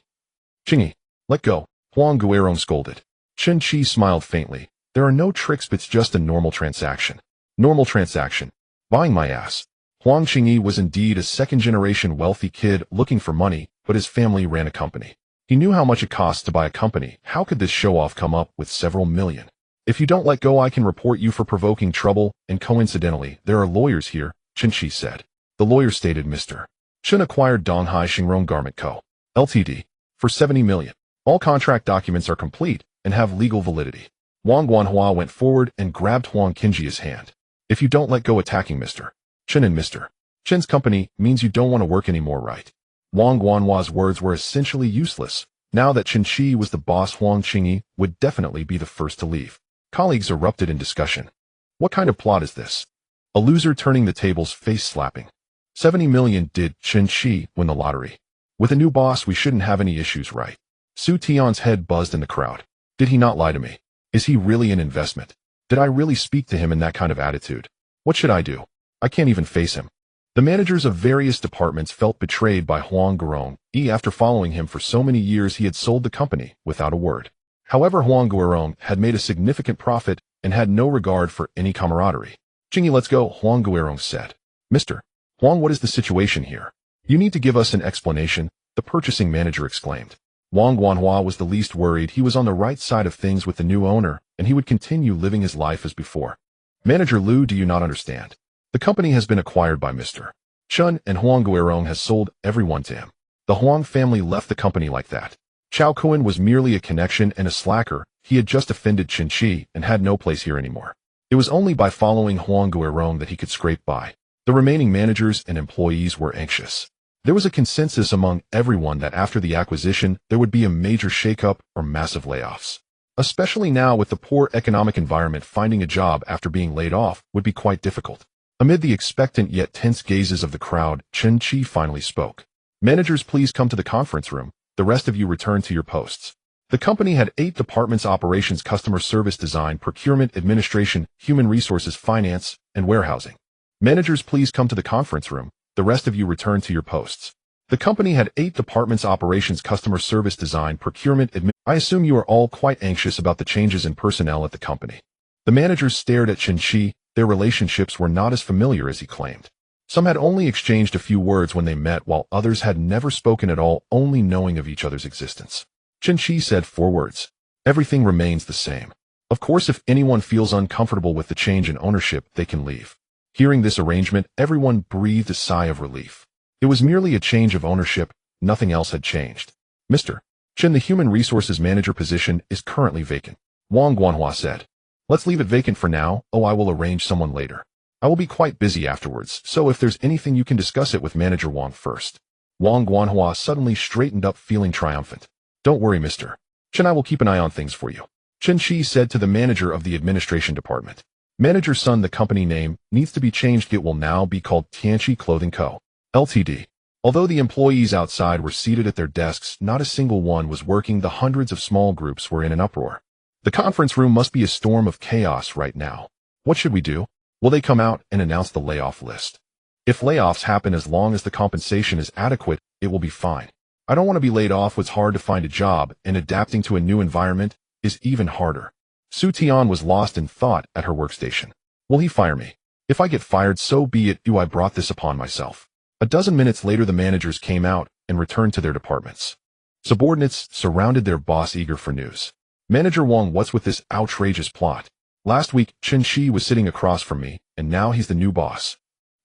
Qingyi, let go, Huang Guirong scolded. Chen Qi smiled faintly. There are no tricks, but it's just a normal transaction. Normal transaction. Buying my ass. Huang Qingyi was indeed a second-generation wealthy kid looking for money, but his family ran a company. He knew how much it costs to buy a company. How could this show-off come up with several million? If you don't let go, I can report you for provoking trouble, and coincidentally, there are lawyers here, Chen Qi said. The lawyer stated Mr. Chen acquired Donghai Xingrong Garment Co., Ltd. for 70 million. All contract documents are complete and have legal validity. Wang Guanhua went forward and grabbed Huang Qingyi's hand. If you don't let go, attacking Mr. Chen and Mr. Chen's company means you don't want to work anymore, right? Wang Guanhua's words were essentially useless. Now that Chen Qi was the boss, Huang Qingyi would definitely be the first to leave. Colleagues erupted in discussion. What kind of plot is this? A loser turning the tables, face slapping. 70 million, did Chen Qi win the lottery? With a new boss, we shouldn't have any issues, right? Su Tian's head buzzed in the crowd. Did he not lie to me? Is he really an investment? Did I really speak to him in that kind of attitude? What should I do? I can't even face him. The managers of various departments felt betrayed by Huang Guirong. After following him for so many years, he had sold the company without a word. However, Huang Guirong had made a significant profit and had no regard for any camaraderie. Chen Qi, let's go, Huang Guirong said. Mr. Huang, what is the situation here? You need to give us an explanation, the purchasing manager exclaimed. Wang Guanhua was the least worried. He was on the right side of things with the new owner, and he would continue living his life as before. Manager Liu, do you not understand? The company has been acquired by Mr. Chen, and Huang Guirong has sold everyone to him. The Huang family left the company like that. Chao Kuan was merely a connection and a slacker. He had just offended Chen Qi and had no place here anymore. It was only by following Huang Guirong that he could scrape by. The remaining managers and employees were anxious. There was a consensus among everyone that after the acquisition, there would be a major shakeup or massive layoffs. Especially now with the poor economic environment, finding a job after being laid off would be quite difficult. Amid the expectant yet tense gazes of the crowd, Chen Qi finally spoke. Managers, please come to the conference room. The rest of you return to your posts. The company had 8 departments: operations, customer service, design, procurement, administration, human resources, finance, and warehousing. Managers, please come to the conference room. The rest of you return to your posts. The company had 8 departments: operations, customer service, design, procurement, I assume you are all quite anxious about the changes in personnel at the company. The managers stared at Chen Qi. Their relationships were not as familiar as he claimed. Some had only exchanged a few words when they met, while others had never spoken at all, only knowing of each other's existence. Chen Qi said 4 words. Everything remains the same. Of course, if anyone feels uncomfortable with the change in ownership, they can leave. Hearing this arrangement, everyone breathed a sigh of relief. It was merely a change of ownership, nothing else had changed. Mr. Chen, the human resources manager position is currently vacant. Wang Guanhua said. Let's leave it vacant for now. I will arrange someone later. I will be quite busy afterwards, so if there's anything you can discuss it with Manager Wang first. Wang Guanhua suddenly straightened up, feeling triumphant. Don't worry, Mr. Chen, I will keep an eye on things for you. Chen Qi said to the manager of the administration department. Manager Sun, the company name needs to be changed. It will now be called Tianqi Clothing Co. Ltd. Although the employees outside were seated at their desks, not a single one was working. The hundreds of small groups were in an uproar. The conference room must be a storm of chaos right now. What should we do? Will they come out and announce the layoff list? If layoffs happen, as long as the compensation is adequate, it will be fine. I don't want to be laid off. It's hard to find a job, and adapting to a new environment is even harder. Su Tian was lost in thought at her workstation. Will he fire me? If I get fired, so be it. I brought this upon myself. A dozen minutes later, the managers came out and returned to their departments. Subordinates surrounded their boss, eager for news. Manager Wang, what's with this outrageous plot? Last week, Chen Qi was sitting across from me, and now he's the new boss.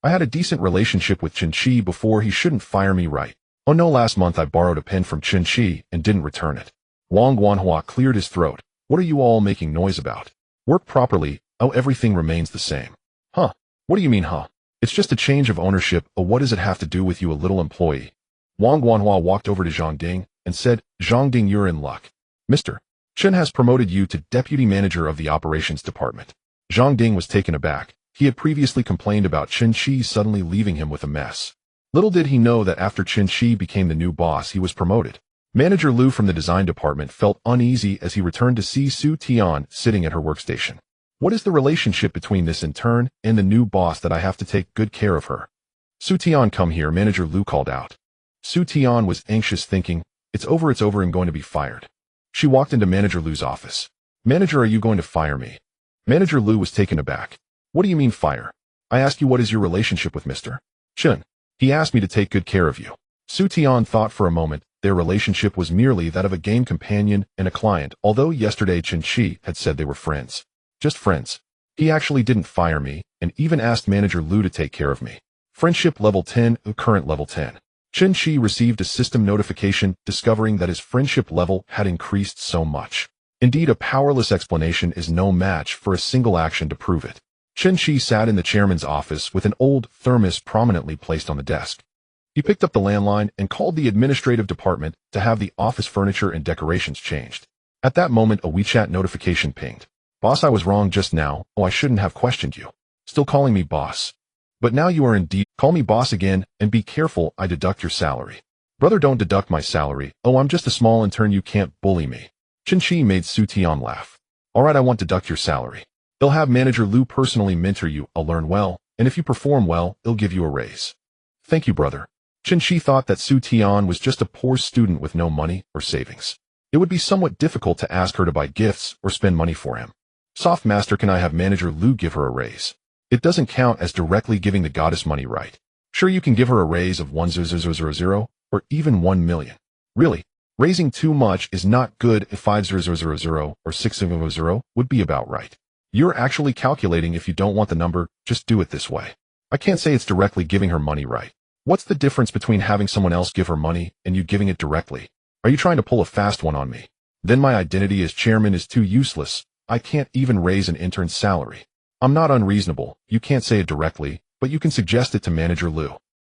I had a decent relationship with Chen Qi before. He shouldn't fire me, right? Oh no, last month I borrowed a pen from Chen Qi and didn't return it. Wang Guanhua cleared his throat. What are you all making noise about? Work properly. Everything remains the same. Huh? What do you mean, huh? It's just a change of ownership. What does it have to do with you, a little employee? Wang Guanhua walked over to Zhang Ding and said, Zhang Ding, you're in luck. Mr. Chen has promoted you to deputy manager of the operations department. Zhang Ding was taken aback. He had previously complained about Chen Qi suddenly leaving him with a mess. Little did he know that after Chen Qi became the new boss, he was promoted. Manager Liu from the design department felt uneasy as he returned to see Su Tian sitting at her workstation. What is the relationship between this intern and the new boss that I have to take good care of her? Su Tian, come here, Manager Liu called out. Su Tian was anxious, thinking, it's over, I'm going to be fired. She walked into Manager Liu's office. Manager, are you going to fire me? Manager Liu was taken aback. What do you mean fire? I ask you, what is your relationship with Mr. Chen? He asked me to take good care of you. Su Tian thought for a moment. Their relationship was merely that of a game companion and a client, although yesterday Chen Qi had said they were friends. Just friends. He actually didn't fire me, and even asked Manager Liu to take care of me. Friendship level 10, current level 10. Chen Qi received a system notification discovering that his friendship level had increased so much. Indeed, a powerless explanation is no match for a single action to prove it. Chen Qi sat in the chairman's office with an old thermos prominently placed on the desk. He picked up the landline and called the administrative department to have the office furniture and decorations changed. At that moment, a WeChat notification pinged. Boss, I was wrong just now. I shouldn't have questioned you. Still calling me boss. But now you are indeed. Call me boss again, and be careful, I deduct your salary. Brother, don't deduct my salary. I'm just a small intern, you can't bully me. Chen Qi made Su Tian laugh. Alright, I won't deduct your salary. They'll have Manager Lu personally mentor you. I'll learn well, and if you perform well, he'll give you a raise. Thank you, brother. Chen Qi thought that Su Tian was just a poor student with no money or savings. It would be somewhat difficult to ask her to buy gifts or spend money for him. Soft master, can I have Manager Lu give her a raise? It doesn't count as directly giving the goddess money, right? Sure, you can give her a raise of 1,000 or even 1 million. Really, raising too much is not good. If 5,000 or 6,000 would be about right. You're actually calculating. If you don't want the number, just do it this way. I can't say it's directly giving her money, right? What's the difference between having someone else give her money and you giving it directly? Are you trying to pull a fast one on me? Then my identity as chairman is too useless. I can't even raise an intern's salary. I'm not unreasonable. You can't say it directly, but you can suggest it to Manager Lu.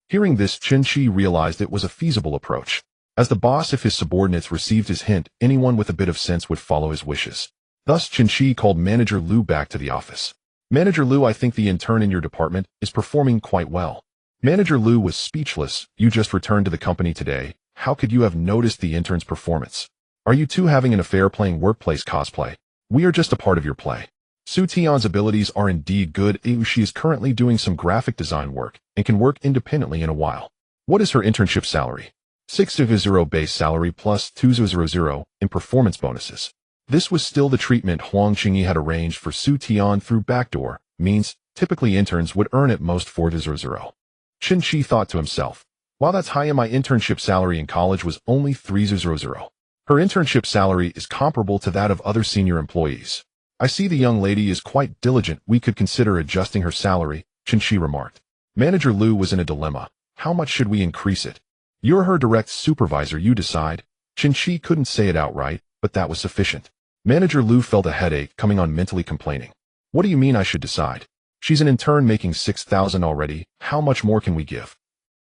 Hearing this, Chen Qi realized it was a feasible approach. As the boss, if his subordinates received his hint, anyone with a bit of sense would follow his wishes. Thus, Chen Qi called Manager Lu back to the office. Manager Lu, I think the intern in your department is performing quite well. Manager Lu was speechless. You just returned to the company today. How could you have noticed the intern's performance? Are you two having an affair playing workplace cosplay? We are just a part of your play. Su Tian's abilities are indeed good. She is currently doing some graphic design work and can work independently in a while. What is her internship salary? 6,000 base salary plus 2,000 in performance bonuses. This was still the treatment Huang Qingyi had arranged for Su Tian through backdoor, means typically interns would earn at most 4,000. Chen Qi thought to himself, while that's high, my internship salary in college was only 3,000. Her internship salary is comparable to that of other senior employees. I see the young lady is quite diligent. We could consider adjusting her salary, Chen Qi remarked. Manager Lu was in a dilemma. How much should we increase it? You're her direct supervisor, you decide. Chen Qi couldn't say it outright, but that was sufficient. Manager Lu felt a headache coming on, mentally complaining. What do you mean I should decide? She's an intern making 6,000 already. How much more can we give?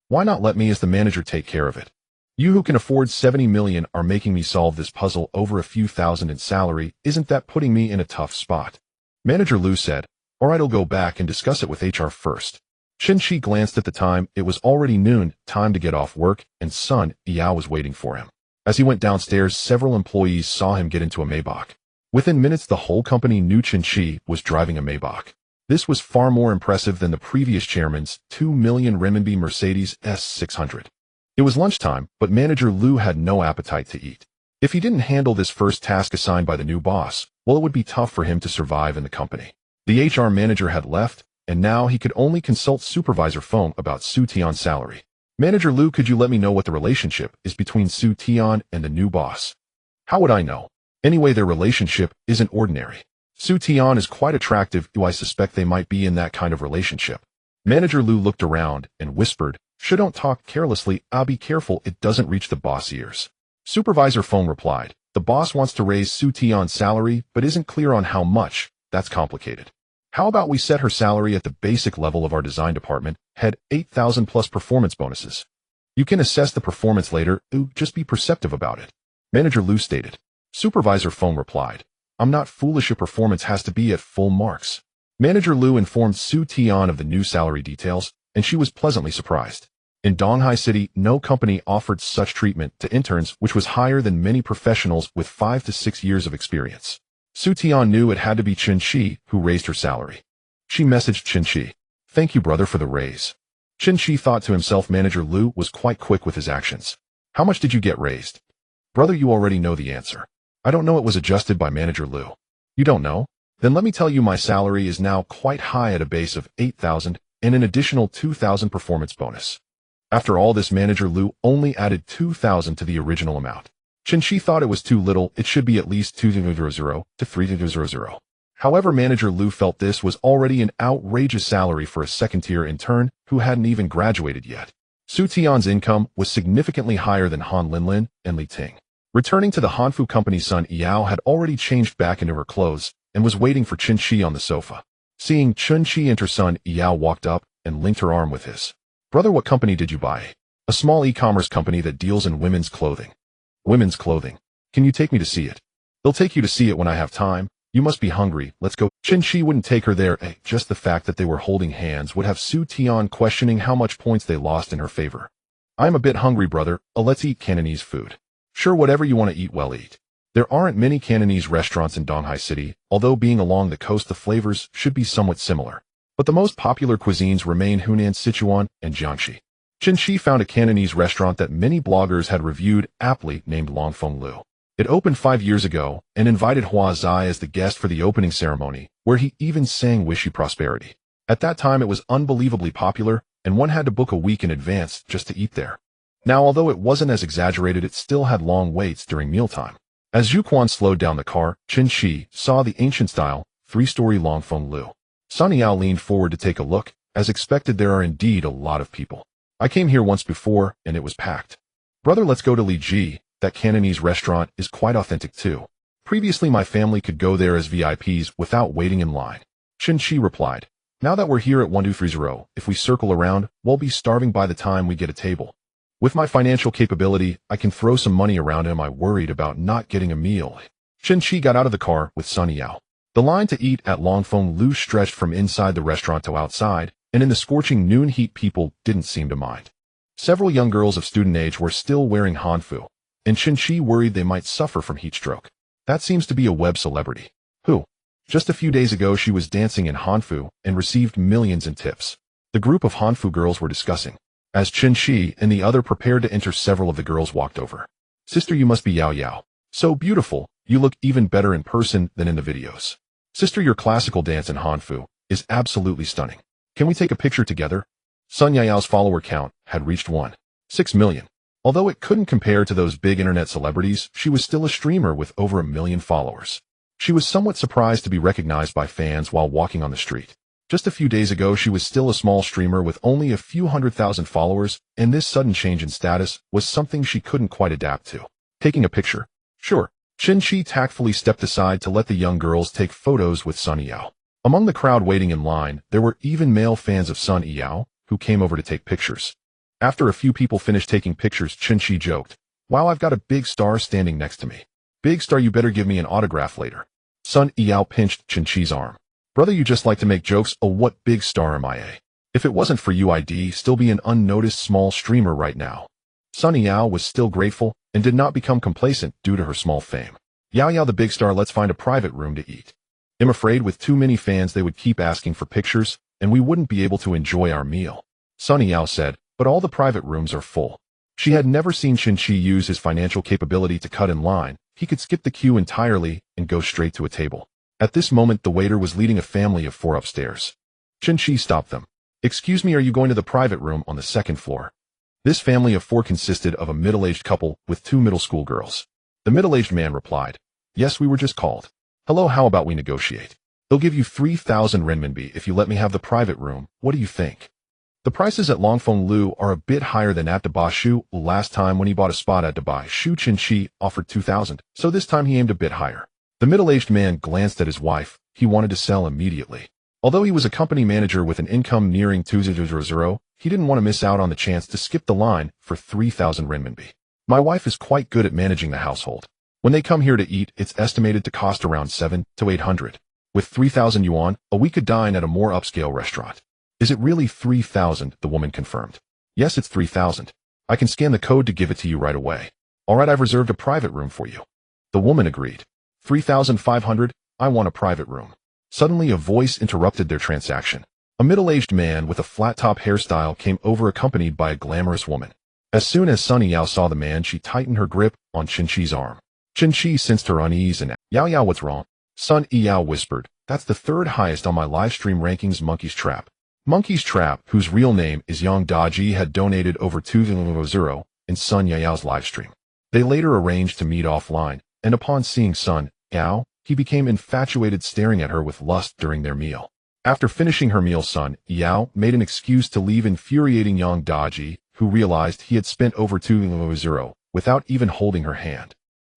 Why not let me as the manager take care of it? You who can afford 70 million are making me solve this puzzle over a few thousand in salary. Isn't that putting me in a tough spot? Manager Lu said, alright, I'll go back and discuss it with HR first. Chen Qi glanced at the time. It was already noon, time to get off work, and Sun Yao was waiting for him. As he went downstairs, several employees saw him get into a Maybach. Within minutes, the whole company knew Chen Qi was driving a Maybach. This was far more impressive than the previous chairman's 2 million renminbi Mercedes S600. It was lunchtime, but Manager Lu had no appetite to eat. If he didn't handle this first task assigned by the new boss, well, it would be tough for him to survive in the company. The HR manager had left, and now he could only consult Supervisor Feng about Su Tian's salary. Manager Lu, could you let me know what the relationship is between Su Tian and the new boss? How would I know? Anyway, their relationship isn't ordinary. Su Tian is quite attractive. Do I suspect they might be in that kind of relationship? Manager Lu looked around and whispered, don't talk carelessly. I'll be careful it doesn't reach the boss' ears. Supervisor Feng replied, the boss wants to raise Su Tian's salary, but isn't clear on how much. That's complicated. How about we set her salary at the basic level of our design department, head 8,000 plus performance bonuses. You can assess the performance later. Just be perceptive about it. Manager Lu stated. Supervisor Feng replied, I'm not foolish. Your performance has to be at full marks. Manager Lu informed Su Tian of the new salary details, and she was pleasantly surprised. In Donghai City, no company offered such treatment to interns, which was higher than many professionals with 5 to 6 years of experience. Su Tian knew it had to be Chen Qi who raised her salary. She messaged Chen Qi, thank you, brother, for the raise. Chen Qi thought to himself, Manager Lu was quite quick with his actions. How much did you get raised? Brother, you already know the answer. I don't know, it was adjusted by Manager Lu. You don't know? Then let me tell you, my salary is now quite high at a base of 8,000 and an additional 2,000 performance bonus. After all this, Manager Lu only added 2,000 to the original amount. Chen Qi thought it was too little. It should be at least 2,000 to 3,000. However, Manager Lu felt this was already an outrageous salary for a second-tier intern who hadn't even graduated yet. Su Tian's income was significantly higher than Han Linlin and Li Ting. Returning to the Hanfu company, Sun Yao had already changed back into her clothes and was waiting for Chen Qi on the sofa. Seeing Chen Qi enter, Sun Yao walked up and linked her arm with his. Brother, what company did you buy? A small e-commerce company that deals in women's clothing. Women's clothing. Can you take me to see it? They'll take you to see it when I have time. You must be hungry. Let's go. Chen Qi wouldn't take her there. Just the fact that they were holding hands would have Su Tian questioning how much points they lost in her favor. I'm a bit hungry, brother. Let's eat Cantonese food. Sure, whatever you want to eat, well, eat. There aren't many Cantonese restaurants in Donghai City, although being along the coast the flavors should be somewhat similar. But the most popular cuisines remain Hunan, Sichuan, and Jiangxi. Chen Qi found a Cantonese restaurant that many bloggers had reviewed aptly named Longfeng Lu. It opened 5 years ago and invited Hua Zai as the guest for the opening ceremony, where he even sang Wish You Prosperity. At that time it was unbelievably popular, and one had to book a week in advance just to eat there. Now, although it wasn't as exaggerated, it still had long waits during mealtime. As Zhu Quan slowed down the car, Chen Qi saw the ancient-style, 3-story Longfeng Lu. Sun Yao leaned forward to take a look. As expected, there are indeed a lot of people. I came here once before, and it was packed. Brother, let's go to Li Ji. That Cantonese restaurant is quite authentic too. Previously my family could go there as VIPs without waiting in line. Chen Qi replied, now that we're here at 1230, if we circle around, we'll be starving by the time we get a table. With my financial capability, I can throw some money around, and am I worried about not getting a meal? Chen Qi got out of the car with Sun Yao. The line to eat at Longfeng Lu stretched from inside the restaurant to outside, and in the scorching noon heat people didn't seem to mind. Several young girls of student age were still wearing hanfu, and Chen Qi worried they might suffer from heat stroke. That seems to be a web celebrity. Who? Just a few days ago she was dancing in hanfu and received millions in tips. The group of hanfu girls were discussing. As Chen Qi and the other prepared to enter, several of the girls walked over. Sister, you must be Yao Yao. So beautiful, you look even better in person than in the videos. Sister, your classical dance in hanfu is absolutely stunning. Can we take a picture together? Sun Yao's follower count had reached 1.6 million. Although it couldn't compare to those big internet celebrities, she was still a streamer with over 1 million followers. She was somewhat surprised to be recognized by fans while walking on the street. Just a few days ago she was still a small streamer with only a few 100,000 followers, and this sudden change in status was something she couldn't quite adapt to. Taking a picture? Sure. Chen Qi tactfully stepped aside to let the young girls take photos with Sun Yao. Among the crowd waiting in line, there were even male fans of Sun Yao who came over to take pictures. After a few people finished taking pictures, Chen Qi joked, wow, I've got a big star standing next to me. Big star, you better give me an autograph later. Sun Yao pinched Chen Qi's arm. Brother, you just like to make jokes. Oh, what big star am I? If it wasn't for you, I'd still be an unnoticed small streamer right now. Sun Yao was still grateful and did not become complacent due to her small fame. Yao Yao the big star, let's find a private room to eat. I'm afraid with too many fans they would keep asking for pictures, and we wouldn't be able to enjoy our meal. Sun Yao said, but all the private rooms are full. She had never seen Chen Qi use his financial capability to cut in line. He could skip the queue entirely and go straight to a table. At this moment, the waiter was leading a family of 4 upstairs. Chen Qi stopped them. Excuse me, are you going to the private room on the 2nd floor? This family of 4 consisted of a middle-aged couple with 2 middle school girls. The middle-aged man replied, yes, we were just called. Hello, how about we negotiate? They'll give you 3,000 renminbi if you let me have the private room. What do you think? The prices at Longfeng Lu are a bit higher than at Dabashu. Last time when he bought a spot at Dabashu, Chen Qi offered 2,000, so this time he aimed a bit higher. The middle-aged man glanced at his wife. He wanted to sell immediately. Although he was a company manager with an income nearing 2,000, he didn't want to miss out on the chance to skip the line for 3,000 renminbi. My wife is quite good at managing the household. When they come here to eat, it's estimated to cost around 700 to 800. With 3,000 yuan, we could dine at a more upscale restaurant. Is it really 3,000? The woman confirmed. Yes, it's 3,000. I can scan the code to give it to you right away. All right, I've reserved a private room for you. The woman agreed. 3,500, I want a private room. Suddenly a voice interrupted their transaction. A middle-aged man with a flat-top hairstyle came over accompanied by a glamorous woman. As soon as Sun Yao saw the man, she tightened her grip on Chen Qi's arm. Chen Qi sensed her unease and asked, Yao Yao, what's wrong? Sun Yao whispered, that's the 3rd highest on my live stream rankings. Monkey's Trap. Monkey's Trap, whose real name is Yang Daji, had donated over 2,000 in Sun Yao's live stream. They later arranged to meet offline, and upon seeing Sun Yao, he became infatuated, staring at her with lust during their meal. After finishing her meal, Sun Yao made an excuse to leave, infuriating Yang Daji, who realized he had spent over 2,000 without even holding her hand.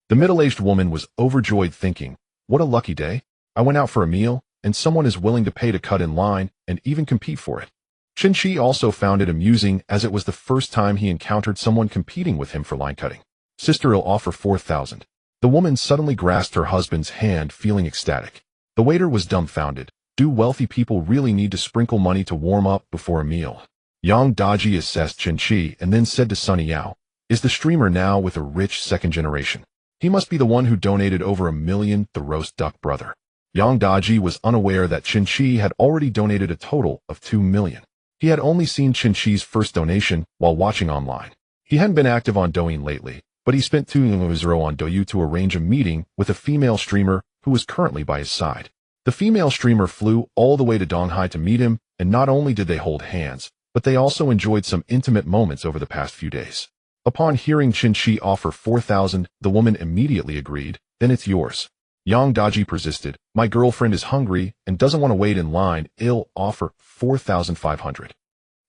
The middle-aged woman was overjoyed, thinking, what a lucky day. I went out for a meal, and someone is willing to pay to cut in line and even compete for it. Chen Qi also found it amusing, as it was the first time he encountered someone competing with him for line cutting. Sister, I'll offer 4,000. The woman suddenly grasped her husband's hand, feeling ecstatic. The waiter was dumbfounded. Do wealthy people really need to sprinkle money to warm up before a meal? Yang Daji assessed Chen Qi and then said to Sun Yao, is the streamer now with a rich 2nd generation? He must be the one who donated over $1 million, the roast duck brother. Yang Daji was unaware that Chen Qi had already donated a total of $2 million. He had only seen Chen Qi's first donation while watching online. He hadn't been active on Douyin lately, but he spent $2 on Douyu to arrange a meeting with a female streamer who was currently by his side. The female streamer flew all the way to Donghai to meet him, and not only did they hold hands, but they also enjoyed some intimate moments over the past few days. Upon hearing Chen Qi offer 4,000, the woman immediately agreed, then it's yours. Yang Daji persisted, my girlfriend is hungry and doesn't want to wait in line, I'll offer 4,500.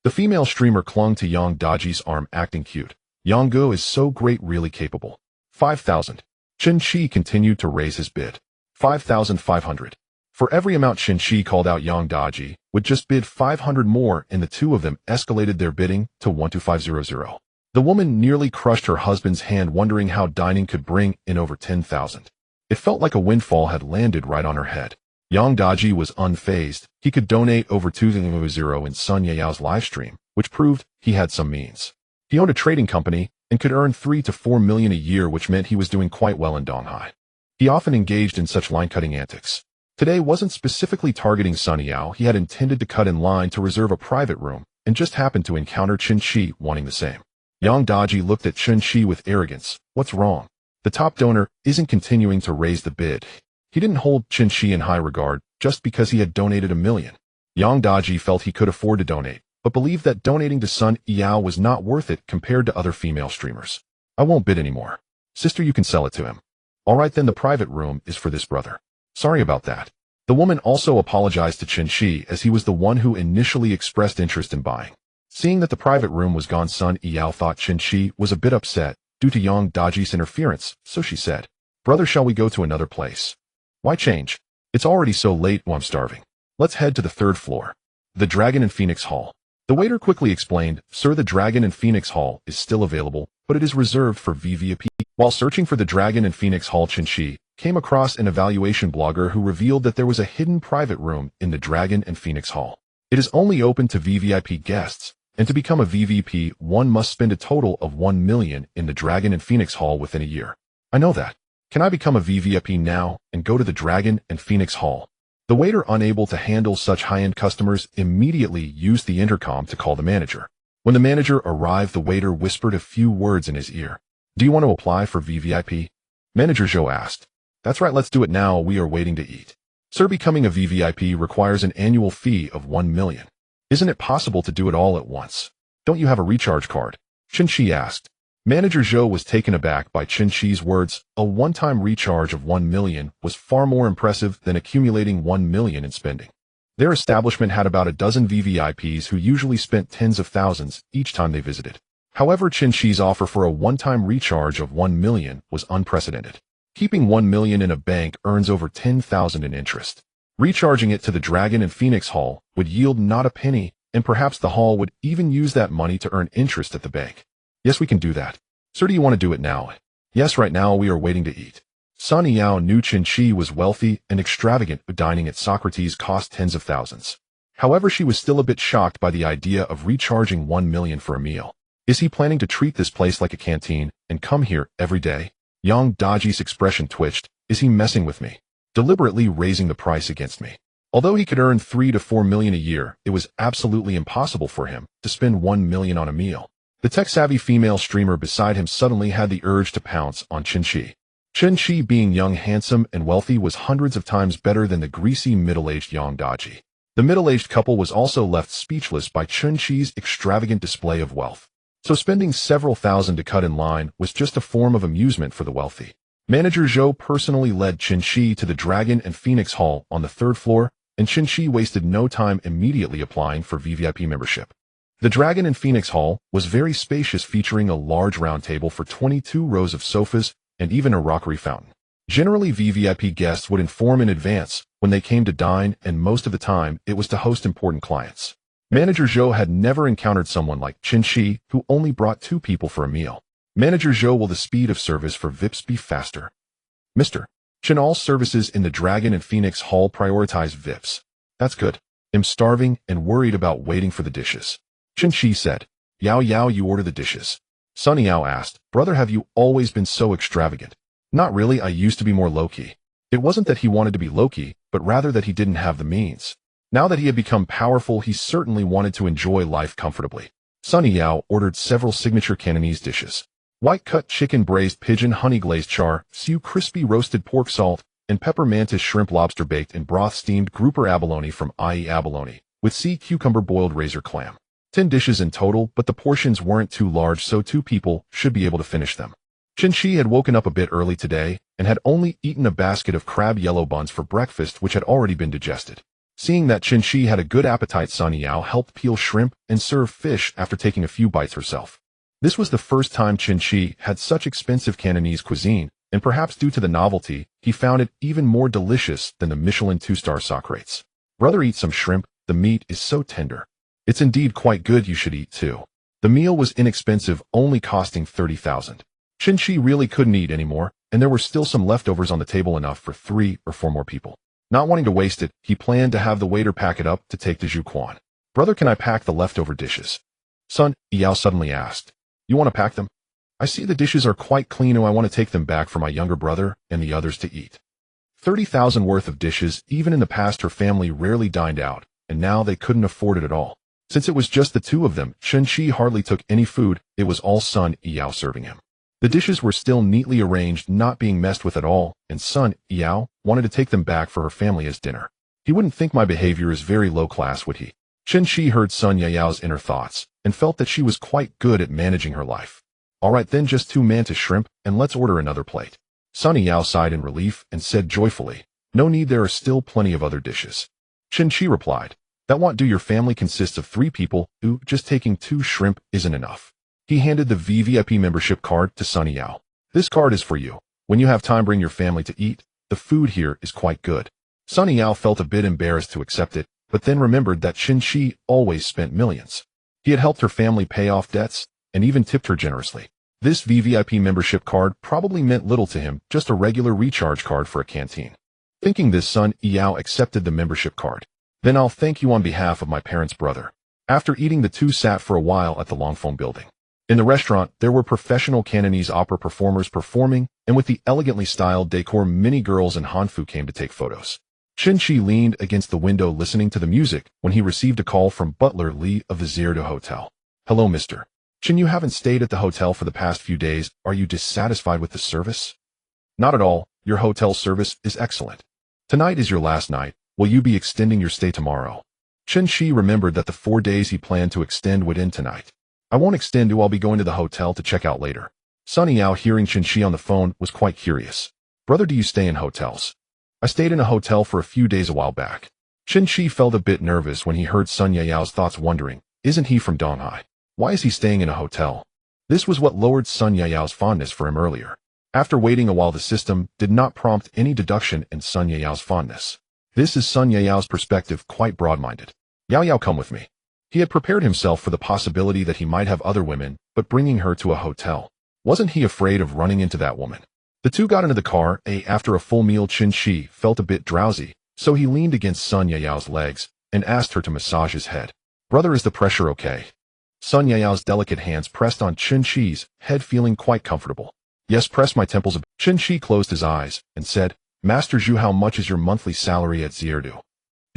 The female streamer clung to Yang Daji's arm acting cute. Yang Gu is so great, really capable. 5,000. Chen Qi continued to raise his bid. 5,500. For every amount Chen Qi called out, Yang Daji would just bid 500 more, and the two of them escalated their bidding to 12500. The woman nearly crushed her husband's hand, wondering how dining could bring in over 10,000. It felt like a windfall had landed right on her head. Yang Daji was unfazed. He could donate over 2,000 in Sun Yao's livestream, which proved he had some means. He owned a trading company and could earn 3 to 4 million a year, which meant he was doing quite well in Donghai. He often engaged in such line-cutting antics. Today wasn't specifically targeting Sun Yao. He had intended to cut in line to reserve a private room and just happened to encounter Chen Qi wanting the same. Yang Daji looked at Chen Qi with arrogance. What's wrong? The top donor isn't continuing to raise the bid. He didn't hold Chen Qi in high regard just because he had donated $1 million. Yang Daji felt he could afford to donate, but believed that donating to Sun Yao was not worth it compared to other female streamers. I won't bid anymore. Sister, you can sell it to him. All right, then the private room is for this brother. Sorry about that. The woman also apologized to Chen Qi, as he was the one who initially expressed interest in buying. Seeing that the private room was gone, Sun Yao thought Chen Qi was a bit upset due to Yang Daji's interference, so she said, brother, shall we go to another place? Why change? It's already so late. I'm starving. Let's head to the 3rd floor. The Dragon and Phoenix Hall. The waiter quickly explained, sir, the Dragon and Phoenix Hall is still available, but it is reserved for VVIP. While searching for the Dragon and Phoenix Hall, Chen Qi came across an evaluation blogger who revealed that there was a hidden private room in the Dragon and Phoenix Hall. It is only open to VVIP guests, and to become a VVP, one must spend a total of 1 million in the Dragon and Phoenix Hall within a year. I know that. Can I become a VVIP now and go to the Dragon and Phoenix Hall? The waiter, unable to handle such high-end customers, immediately used the intercom to call the manager. When the manager arrived, the waiter whispered a few words in his ear. Do you want to apply for VVIP? Manager Zhou asked. That's right, let's do it now. We are waiting to eat. Sir, becoming a VVIP requires an annual fee of 1 million. Isn't it possible to do it all at once? Don't you have a recharge card? Chen Qi asked. Manager Zhou was taken aback by Chen Qi's words. A one-time recharge of 1 million was far more impressive than accumulating 1 million in spending. Their establishment had about a dozen VVIPs who usually spent tens of thousands each time they visited. However, Chen Qi's offer for a one-time recharge of 1 million was unprecedented. Keeping 1 million in a bank earns over 10,000 in interest. Recharging it to the Dragon and Phoenix Hall would yield not a penny, and perhaps the hall would even use that money to earn interest at the bank. Yes, we can do that. Sir, do you want to do it now? Yes, right now. We are waiting to eat. Sun Yao knew Chen Qi was wealthy and extravagant, but dining at Socrates cost tens of thousands. However, she was still a bit shocked by the idea of recharging 1 million for a meal. Is he planning to treat this place like a canteen and come here every day? Yang Daji's expression twitched. Is he messing with me? Deliberately raising the price against me? Although he could earn 3 to 4 million a year, it was absolutely impossible for him to spend 1 million on a meal. The tech-savvy female streamer beside him suddenly had the urge to pounce on Chen Qi. Chen Qi, being young, handsome, and wealthy, was hundreds of times better than the greasy, middle-aged Yang Daji. The middle-aged couple was also left speechless by Chen Qi's extravagant display of wealth. So spending several thousand to cut in line was just a form of amusement for the wealthy. Manager Zhou personally led Chen Qi to the Dragon and Phoenix Hall on the 3rd floor, and Chen Qi wasted no time immediately applying for VVIP membership. The Dragon and Phoenix Hall was very spacious, featuring a large round table for 22 rows of sofas and even a rockery fountain. Generally, VVIP guests would inform in advance when they came to dine, and most of the time it was to host important clients. Manager Zhou had never encountered someone like Chen Qi, who only brought 2 people for a meal. Manager Zhou, will the speed of service for VIPs be faster? Mr. Chen, all services in the Dragon and Phoenix Hall prioritize VIPs. That's good. I'm starving and worried about waiting for the dishes. Chen Qi said. Yao, you order the dishes. Sun Yao asked, brother, have you always been so extravagant? Not really, I used to be more low-key. It wasn't that he wanted to be low-key, but rather that he didn't have the means. Now that he had become powerful, he certainly wanted to enjoy life comfortably. Sunny Yao ordered several signature Cantonese dishes. White-cut chicken, braised pigeon, honey-glazed char, stew, crispy roasted pork, salt, and pepper, mantis shrimp, lobster baked in broth, steamed grouper, abalone from IE abalone, with sea cucumber, boiled razor clam. 10 dishes in total, but the portions weren't too large, so 2 people should be able to finish them. Chen Qi had woken up a bit early today and had only eaten a basket of crab yellow buns for breakfast, which had already been digested. Seeing that Chen Qi had a good appetite, Sunny Yao helped peel shrimp and serve fish after taking a few bites herself. This was the first time Chen Qi had such expensive Cantonese cuisine, and perhaps due to the novelty, he found it even more delicious than the Michelin 2-star Socrates. Brother, eat some shrimp, the meat is so tender. It's indeed quite good, you should eat too. The meal was inexpensive, only costing 30,000. Chen Qi really couldn't eat anymore, and there were still some leftovers on the table, enough for 3 or 4 more people. Not wanting to waste it, he planned to have the waiter pack it up to take to Zhu Quan. Brother, can I pack the leftover dishes? Sun Yao suddenly asked. You want to pack them? I see the dishes are quite clean, and I want to take them back for my younger brother and the others to eat. 30,000 worth of dishes. Even in the past her family rarely dined out, and now they couldn't afford it at all. Since it was just the 2 of them, Chen Qi hardly took any food. It was all Sun Yao serving him. The dishes were still neatly arranged, not being messed with at all, and Sun Yao wanted to take them back for her family as dinner. He wouldn't think my behavior is very low class, would he? Chen Qi heard Sun Yao's inner thoughts and felt that she was quite good at managing her life. All right then, just 2 mantis shrimp, and let's order another plate. Sunny Yao sighed in relief and said joyfully, no need, there are still plenty of other dishes. Chen Qi replied, that won't do, your family consists of 3 people, just taking 2 shrimp isn't enough. He handed the VVIP membership card to Sunny Yao. This card is for you. When you have time, bring your family to eat. The food here is quite good. Sunny Yao felt a bit embarrassed to accept it, but then remembered that Chen Qi always spent millions. He had helped her family pay off debts, and even tipped her generously. This VVIP membership card probably meant little to him, just a regular recharge card for a canteen. Thinking this, Sun Yao accepted the membership card. Then I'll thank you on behalf of my parents' brother. After eating, the 2 sat for a while at the Longfeng building. In the restaurant, there were professional Cantonese opera performers performing, and with the elegantly styled decor, many girls in Hanfu came to take photos. Chen Qi leaned against the window listening to the music when he received a call from butler Li of the Zierdo Hotel. Hello, Mr. Chen, you haven't stayed at the hotel for the past few days. Are you dissatisfied with the service? Not at all. Your hotel service is excellent. Tonight is your last night. Will you be extending your stay tomorrow? Chen Qi remembered that the 4 days he planned to extend would end tonight. I won't extend, I'll be going to the hotel to check out later. Sunny Yao, hearing Chen Qi on the phone, was quite curious. Brother, do you stay in hotels? I stayed in a hotel for a few days a while back. Chen Qi felt a bit nervous when he heard Sun Yao's thoughts, wondering, isn't he from Donghai? Why is he staying in a hotel? This was what lowered Sun Yao's fondness for him earlier. After waiting a while, the system did not prompt any deduction in Sun Yao's fondness. This is Sun Yao's perspective, quite broad-minded. Yao, come with me. He had prepared himself for the possibility that he might have other women, but bringing her to a hotel. Wasn't he afraid of running into that woman? The 2 got into the car. After a full meal, Chen Qi felt a bit drowsy, so he leaned against Sun Yao's legs and asked her to massage his head. Brother, is the pressure okay? Sun Yao's delicate hands pressed on Chen Qi's head, feeling quite comfortable. Yes, press my temples a bit. Chen Qi closed his eyes and said, Master Zhu, how much is your monthly salary at Zierdu?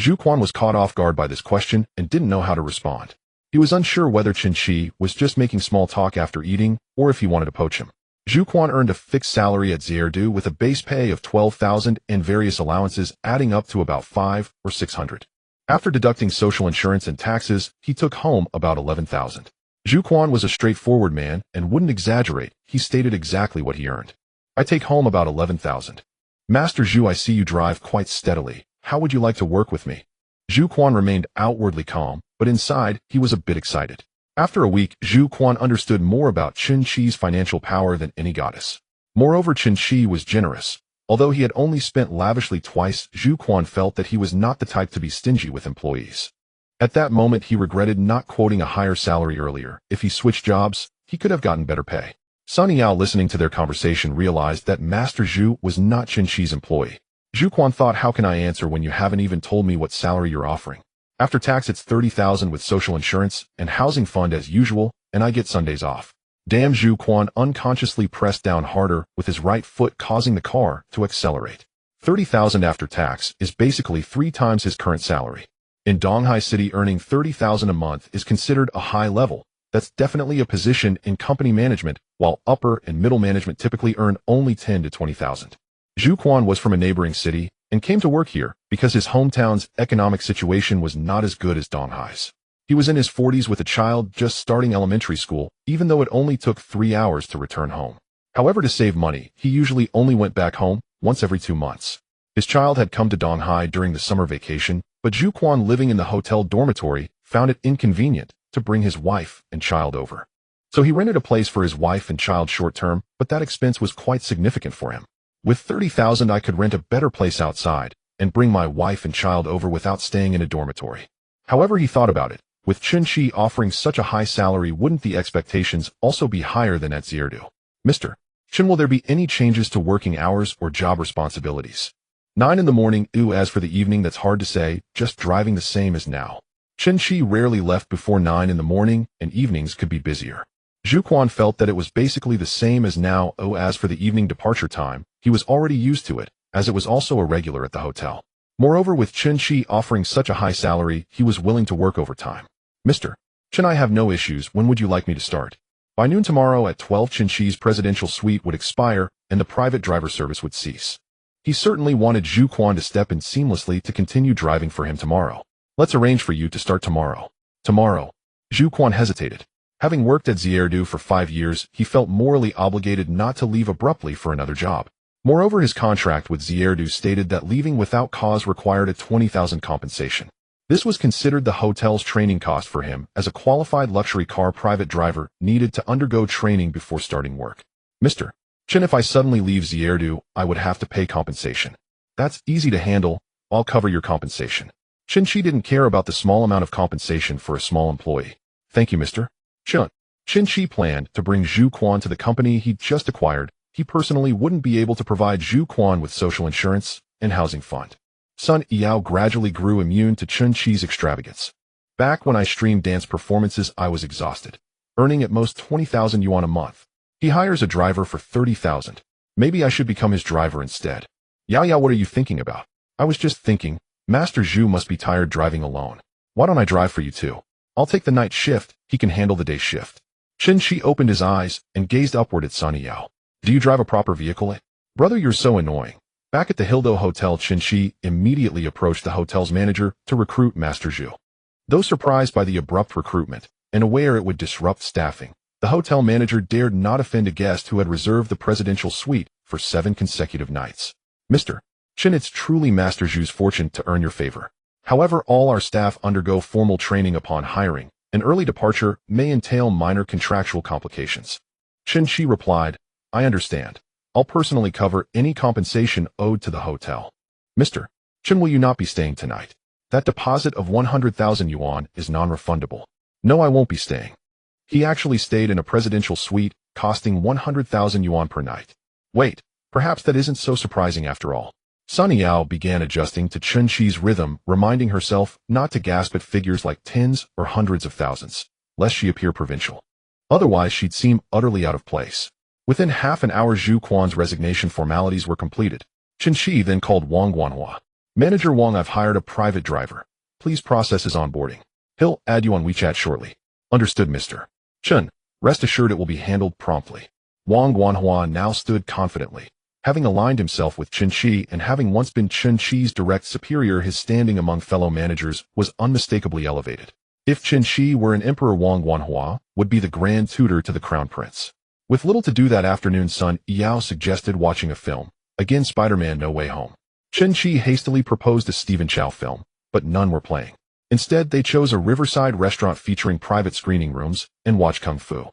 Zhu Quan was caught off guard by this question and didn't know how to respond. He was unsure whether Chen Qi was just making small talk after eating or if he wanted to poach him. Zhu Quan earned a fixed salary at Zierdu with a base pay of 12,000 and various allowances adding up to about 500 or 600. After deducting social insurance and taxes, he took home about 11,000. Zhu Quan was a straightforward man and wouldn't exaggerate. He stated exactly what he earned. I take home about 11,000. Master Zhu, I see you drive quite steadily. How would you like to work with me? Zhu Quan remained outwardly calm, but inside, he was a bit excited. After a week, Zhu Quan understood more about Chen Qi's financial power than any goddess. Moreover, Chen Qi was generous. Although he had only spent lavishly twice, Zhu Quan felt that he was not the type to be stingy with employees. At that moment, he regretted not quoting a higher salary earlier. If he switched jobs, he could have gotten better pay. Sunny Yao, listening to their conversation, realized that Master Zhu was not Chen Qi's employee. Zhu Quan thought, how can I answer when you haven't even told me what salary you're offering? After tax, it's 30,000 with social insurance and housing fund as usual, and I get Sundays off. Damn, Zhu Quan unconsciously pressed down harder with his right foot, causing the car to accelerate. 30,000 after tax is basically 3 times his current salary. In Donghai City, earning 30,000 a month is considered a high level. That's definitely a position in company management, while upper and middle management typically earn only 10 to 20,000. Zhu Quan was from a neighboring city and came to work here because his hometown's economic situation was not as good as Donghai's. He was in his 40s with a child just starting elementary school, even though it only took 3 hours to return home. However, to save money, he usually only went back home once every 2 months. His child had come to Donghai during the summer vacation, but Zhu Quan, living in the hotel dormitory, found it inconvenient to bring his wife and child over. So he rented a place for his wife and child short-term, but that expense was quite significant for him. With 30,000, I could rent a better place outside and bring my wife and child over without staying in a dormitory. However, he thought about it. With Chen Qi offering such a high salary, wouldn't the expectations also be higher than at Zierdu? Mr. Chen, will there be any changes to working hours or job responsibilities? 9 in the morning. As for the evening, that's hard to say, just driving the same as now. Chen Qi rarely left before 9 in the morning, and evenings could be busier. Zhu Quan felt that it was basically the same as now. As for the evening departure time, he was already used to it, as it was also a regular at the hotel. Moreover, with Chen Qi offering such a high salary, he was willing to work overtime. Mr. Chen, I have no issues. When would you like me to start? By noon tomorrow at 12, Chen Qi's presidential suite would expire, and the private driver service would cease. He certainly wanted Zhu Quan to step in seamlessly to continue driving for him tomorrow. Let's arrange for you to start tomorrow. Tomorrow. Zhu Quan hesitated. Having worked at Zierdu for 5 years, he felt morally obligated not to leave abruptly for another job. Moreover, his contract with Zierdu stated that leaving without cause required a 20,000 compensation. This was considered the hotel's training cost for him, as a qualified luxury car private driver needed to undergo training before starting work. Mr. Chen, if I suddenly leave Zierdu, I would have to pay compensation. That's easy to handle. I'll cover your compensation. Chen Qi didn't care about the small amount of compensation for a small employee. Thank you, Mr. Chen. Chen Qi planned to bring Zhu Quan to the company he'd just acquired. He personally wouldn't be able to provide Zhu Quan with social insurance and housing fund. Sun Yao gradually grew immune to Chen Qi's extravagance. Back when I streamed dance performances, I was exhausted, earning at most 20,000 yuan a month. He hires a driver for 30,000. Maybe I should become his driver instead. Yao, what are you thinking about? I was just thinking, Master Zhu must be tired driving alone. Why don't I drive for you too? I'll take the night shift, he can handle the day shift. Chen Qi opened his eyes and gazed upward at Sun Yao. Do you drive a proper vehicle? Brother, you're so annoying. Back at the Hildo Hotel, Chen Qi immediately approached the hotel's manager to recruit Master Zhu. Though surprised by the abrupt recruitment and aware it would disrupt staffing, the hotel manager dared not offend a guest who had reserved the presidential suite for 7 consecutive nights. Mr. Chen, it's truly Master Zhu's fortune to earn your favor. However, all our staff undergo formal training upon hiring. An early departure may entail minor contractual complications. Chen Qi replied, I understand. I'll personally cover any compensation owed to the hotel. Mr. Chen, will you not be staying tonight? That deposit of 100,000 yuan is non-refundable. No, I won't be staying. He actually stayed in a presidential suite, costing 100,000 yuan per night. Wait, perhaps that isn't so surprising after all. Sun Yao began adjusting to Chen Qi's rhythm, reminding herself not to gasp at figures like tens or hundreds of thousands, lest she appear provincial. Otherwise, she'd seem utterly out of place. Within half an hour, Zhu Quan's resignation formalities were completed. Chen Qi then called Wang Guanhua. Manager Wang, I've hired a private driver. Please process his onboarding. He'll add you on WeChat shortly. Understood, Mr. Chen. Rest assured it will be handled promptly. Wang Guanhua now stood confidently. Having aligned himself with Chen Qi and having once been Chen Qi's direct superior, his standing among fellow managers was unmistakably elevated. If Chen Qi were an emperor, Wang Guanhua would be the grand tutor to the crown prince. With little to do that afternoon, Sun Yao suggested watching a film. Again, Spider-Man No Way Home. Chen Qi hastily proposed a Stephen Chow film, but none were playing. Instead, they chose a riverside restaurant featuring private screening rooms and watched Kung Fu.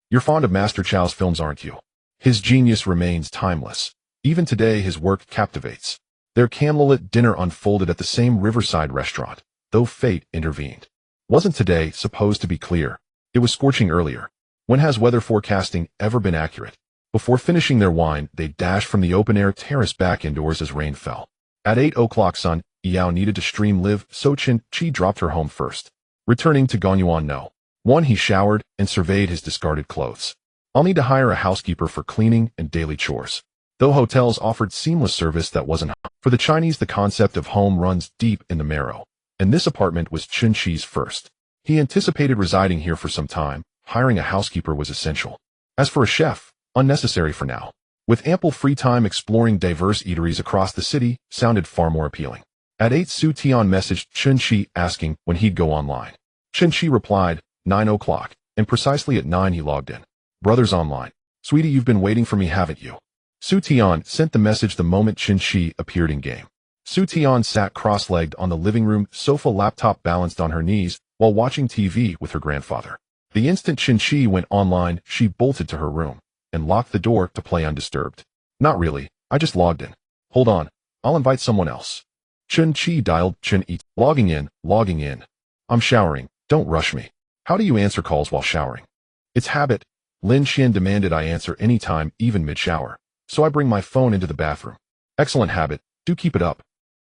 You're fond of Master Chow's films, aren't you? His genius remains timeless. Even today, his work captivates. Their candlelit dinner unfolded at the same riverside restaurant, though fate intervened. Wasn't today supposed to be clear? It was scorching earlier. When has weather forecasting ever been accurate? Before finishing their wine, they dashed from the open-air terrace back indoors as rain fell. At 8 o'clock, Sun Yao needed to stream live, so Chen Qi dropped her home first. Returning to Gonyuan No. 1, he showered and surveyed his discarded clothes. I'll need to hire a housekeeper for cleaning and daily chores. Though hotels offered seamless service that wasn't for the Chinese, the concept of home runs deep in the marrow, and this apartment was Chen Qi's first. He anticipated residing here for some time. Hiring a housekeeper was essential. As for a chef, unnecessary for now. With ample free time, exploring diverse eateries across the city sounded far more appealing. At 8, Su Tian messaged Chen Qi asking when he'd go online. Chen Qi replied, 9 o'clock, and precisely at 9 he logged in. Brothers online. Sweetie, you've been waiting for me, haven't you? Su Tian sent the message the moment Chen Qi appeared in game. Su Tian sat cross-legged on the living room sofa, laptop balanced on her knees, while watching TV with her grandfather. The instant Chen Qi went online, she bolted to her room and locked the door to play undisturbed. Not really, I just logged in. Hold on, I'll invite someone else. Chen Qi dialed Chen Qi. Logging in. I'm showering, don't rush me. How do you answer calls while showering? It's habit. Lin Xian demanded I answer anytime, even mid-shower. So I bring my phone into the bathroom. Excellent habit, do keep it up.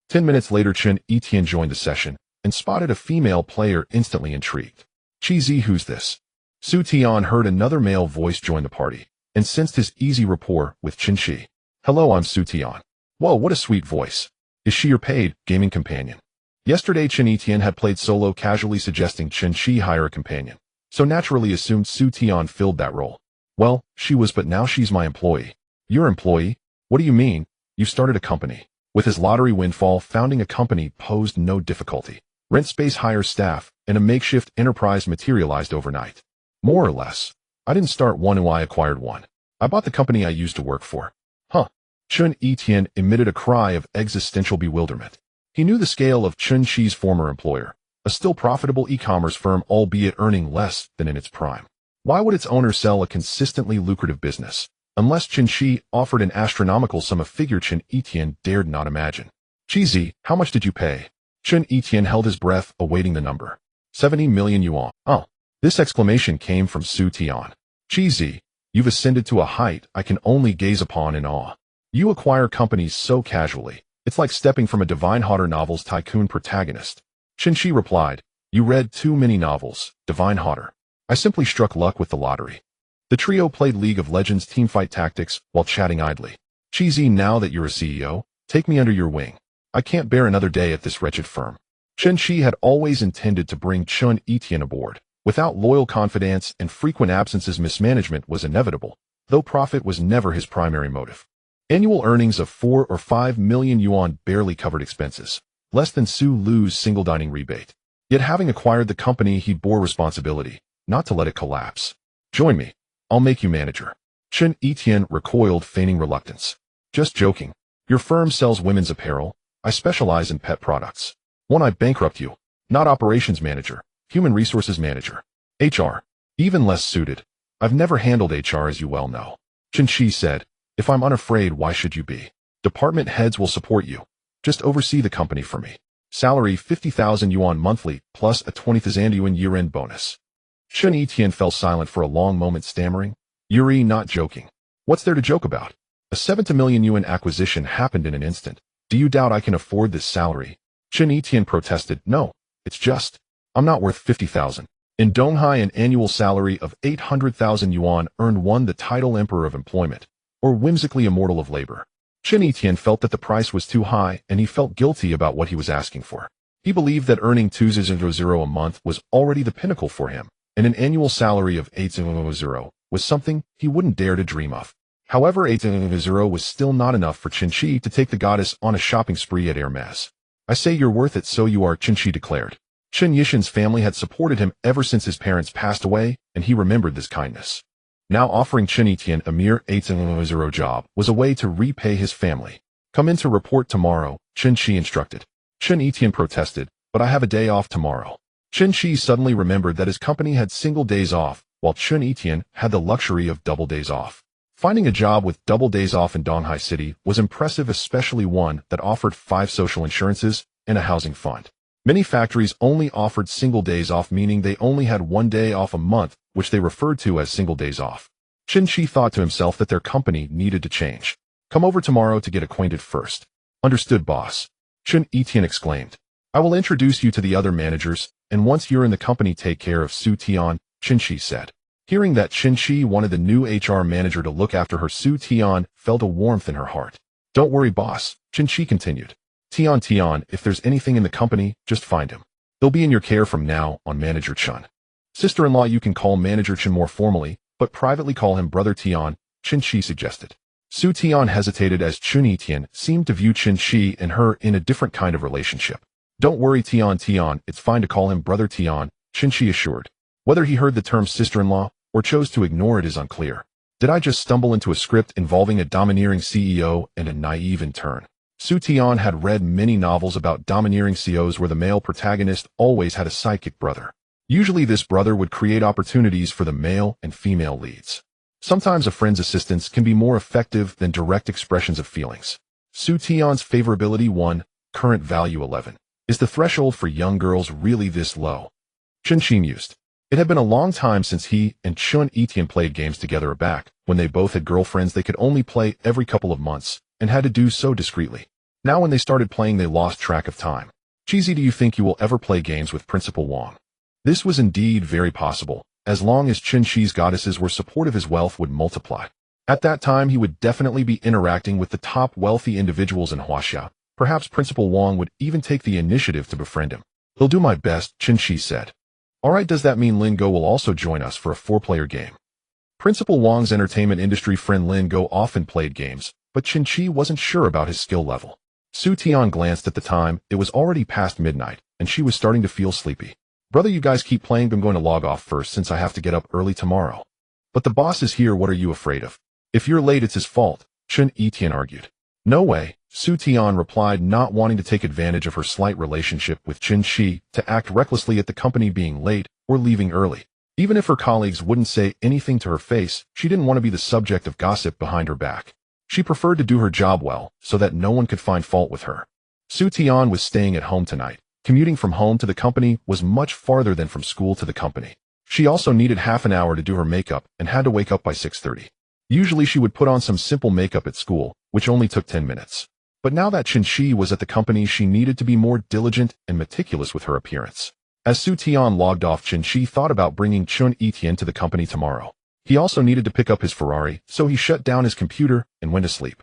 10 minutes later, Chen Etian joined the session and spotted a female player, instantly intrigued. Qi, who's this? Su Tian heard another male voice join the party and sensed his easy rapport with Chen Qi. Hello, I'm Su Tian. Whoa, what a sweet voice. Is she your paid gaming companion? Yesterday, Chen Etian had played solo, casually suggesting Chen Qi hire a companion, so naturally assumed Su Tian filled that role. Well, she was, but now she's my employee. Your employee? What do you mean? You started a company. With his lottery windfall, founding a company posed no difficulty. Rent space, hire staff, and a makeshift enterprise materialized overnight. More or less. I didn't start one, I acquired one. I bought the company I used to work for. Huh. Chen Etian emitted a cry of existential bewilderment. He knew the scale of Chen Qi's former employer, a still profitable e-commerce firm, albeit earning less than in its prime. Why would its owner sell a consistently lucrative business? Unless Chen Qi offered an astronomical sum, of figure Chen Etian dared not imagine. Qi, how much did you pay? Chen Etian held his breath, awaiting the number. 70 million yuan. Oh. This exclamation came from Su Tian. Qi, you've ascended to a height I can only gaze upon in awe. You acquire companies so casually. It's like stepping from a Divine Hodder novel's Tycoon protagonist. Chen Qi replied, you read too many novels, Divine Hodder. I simply struck luck with the lottery. The trio played League of Legends teamfight tactics while chatting idly. Qi, now that you're a CEO, take me under your wing. I can't bear another day at this wretched firm. Chen Qi had always intended to bring Chen Etian aboard. Without loyal confidants and frequent absences, mismanagement was inevitable, though profit was never his primary motive. Annual earnings of 4 or 5 million yuan barely covered expenses, less than Su Lu's single dining rebate. Yet having acquired the company, he bore responsibility, not to let it collapse. Join me. I'll make you manager. Chen Etian recoiled, feigning reluctance. Just joking. Your firm sells women's apparel. I specialize in pet products. Won't I bankrupt you? Not operations manager. Human resources manager. HR. Even less suited. I've never handled HR, as you well know. Chen Qi said, if I'm unafraid, why should you be? Department heads will support you. Just oversee the company for me. Salary 50,000 yuan monthly, plus a 20,000 yuan year-end bonus. Chen Etian fell silent for a long moment, stammering, Yuri, not joking. What's there to joke about? A 70 million yuan acquisition happened in an instant. Do you doubt I can afford this salary? Chen Etian protested, no, it's just, I'm not worth 50,000. In Donghai, an annual salary of 800,000 yuan earned one the title Emperor of Employment, or whimsically Immortal of Labor. Chen Etian felt that the price was too high, and he felt guilty about what he was asking for. He believed that earning 200 a month was already the pinnacle for him, and an annual salary of 800 was something he wouldn't dare to dream of. However, 800 was still not enough for Chen Qi to take the goddess on a shopping spree at Hermes. I say you're worth it, so you are, Chen Qi declared. Chen Yishan's family had supported him ever since his parents passed away, and he remembered this kindness. Now offering Chen Etian a mere 800 job was a way to repay his family. Come in to report tomorrow, Chen Qi instructed. Chen Etian protested, but I have a day off tomorrow. Chen Qi suddenly remembered that his company had single days off, while Chen Etian had the luxury of double days off. Finding a job with double days off in Donghai City was impressive, especially one that offered 5 social insurances and a housing fund. Many factories only offered single days off, meaning they only had 1 day off a month, which they referred to as single days off. Chen Qi thought to himself that their company needed to change. Come over tomorrow to get acquainted first. Understood, boss. Chen Etian exclaimed. I will introduce you to the other managers, and once you're in the company, take care of Su Tian, Chen Qi said. Hearing that Chen Qi wanted the new HR manager to look after her, Su Tian felt a warmth in her heart. Don't worry, boss, Chen Qi continued. Tian, if there's anything in the company, just find him. He'll be in your care from now on, Manager Chen. Sister-in-law, you can call Manager Chen more formally, but privately call him Brother Tian, Chen Qi suggested. Su Tian hesitated as Chen Tian seemed to view Chen Qi and her in a different kind of relationship. Don't worry, Tian, it's fine to call him Brother Tian, Chen Qi assured. Whether he heard the term sister-in-law or chose to ignore it is unclear. Did I just stumble into a script involving a domineering CEO and a naive intern? Su Tian had read many novels about domineering CEOs where the male protagonist always had a sidekick brother. Usually this brother would create opportunities for the male and female leads. Sometimes a friend's assistance can be more effective than direct expressions of feelings. Su Tian's favorability 1, current value 11. Is the threshold for young girls really this low? Chen Qi mused. It had been a long time since he and Chen Tian played games together back when they both had girlfriends they could only play every couple of months and had to do so discreetly. Now when they started playing they lost track of time. Cheesy, do you think you will ever play games with Principal Wang? This was indeed very possible. As long as Chen Qi's goddesses were supportive, his wealth would multiply. At that time, he would definitely be interacting with the top wealthy individuals in Huaxia. Perhaps Principal Wang would even take the initiative to befriend him. He'll do my best, Chen Qi said. Alright, does that mean Lin Go will also join us for a 4-player game? Principal Wang's entertainment industry friend Lin Go often played games, but Chen Qi wasn't sure about his skill level. Su Tian glanced at the time. It was already past midnight, and she was starting to feel sleepy. Brother, you guys keep playing, but I'm going to log off first since I have to get up early tomorrow. But the boss is here, what are you afraid of? If you're late, it's his fault, Chen Tian argued. No way, Su Tian replied, not wanting to take advantage of her slight relationship with Chen Qi to act recklessly at the company being late or leaving early. Even if her colleagues wouldn't say anything to her face, she didn't want to be the subject of gossip behind her back. She preferred to do her job well so that no one could find fault with her. Su Tian was staying at home tonight. Commuting from home to the company was much farther than from school to the company. She also needed half an hour to do her makeup and had to wake up by 6:30. Usually she would put on some simple makeup at school, which only took 10 minutes. But now that Chen Qi was at the company, she needed to be more diligent and meticulous with her appearance. As Su Tian logged off, Chen Qi thought about bringing Chen Tian to the company tomorrow. He also needed to pick up his Ferrari, so he shut down his computer and went to sleep.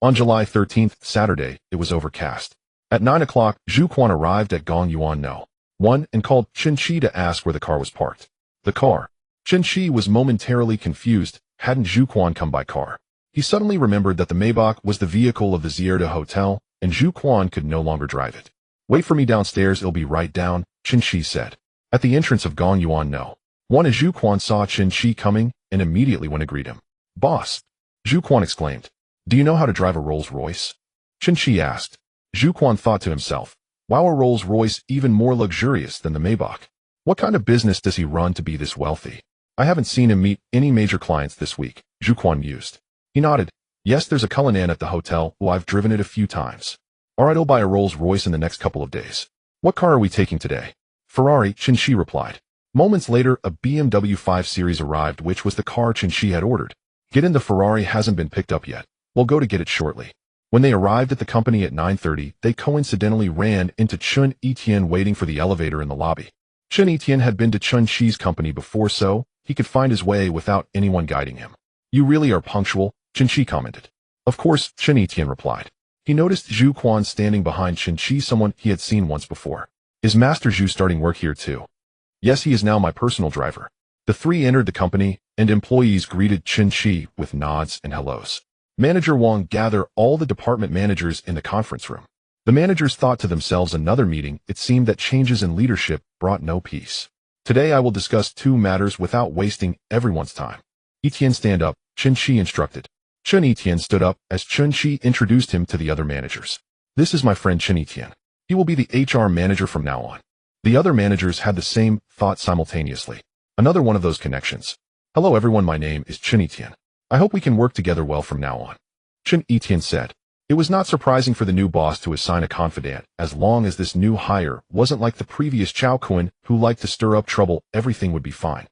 On July 13th, Saturday, it was overcast. At 9 o'clock, Zhu Quan arrived at Gong Yuan No. 1 and called Chen Qi to ask where the car was parked. The car. Chen Qi was momentarily confused. Hadn't Zhu Quan come by car? He suddenly remembered that the Maybach was the vehicle of the Zierda Hotel, and Zhu Quan could no longer drive it. Wait for me downstairs, it'll be right down, Chen Qi said. At the entrance of Gong Yuan No. 1, as Zhu Quan saw Chen Qi coming and immediately went to greet him. Boss! Zhu Quan exclaimed. Do you know how to drive a Rolls-Royce? Chen Qi asked. Zhu Quan thought to himself, wow, a Rolls-Royce even more luxurious than the Maybach. What kind of business does he run to be this wealthy? I haven't seen him meet any major clients this week, Zhu Quan mused. He nodded. Yes, there's a Cullinan at the hotel, well, I've driven it a few times. Alright, I'll buy a Rolls-Royce in the next couple of days. What car are we taking today? Ferrari, Chen Qi replied. Moments later, a BMW 5 Series arrived, which was the car Chen Qi had ordered. Get in, the Ferrari hasn't been picked up yet. We'll go to get it shortly. When they arrived at the company at 9:30, they coincidentally ran into Chen Tian waiting for the elevator in the lobby. Chen Tian had been to Chen Qi's company before, so he could find his way without anyone guiding him. You really are punctual, Chen Qi commented. Of course, Chen Tian replied. He noticed Zhu Quan standing behind Chen Qi, someone he had seen once before. Is Master Zhu starting work here too? Yes, he is now my personal driver. The three entered the company, and employees greeted Chen Qi with nods and hellos. Manager Wang gathered all the department managers in the conference room. The managers thought to themselves, another meeting. It seemed that changes in leadership brought no peace. Today I will discuss 2 matters without wasting everyone's time. Etienne, stand up, Chen Qi instructed. Chen Etienne stood up as Chen Qi introduced him to the other managers. This is my friend Chen Etienne. He will be the HR manager from now on. The other managers had the same thought simultaneously. Another one of those connections. Hello everyone, my name is Chen Etienne. I hope we can work together well from now on. Chen Etienne said. It was not surprising for the new boss to assign a confidant, as long as this new hire wasn't like the previous Chao Kun, who liked to stir up trouble, everything would be fine.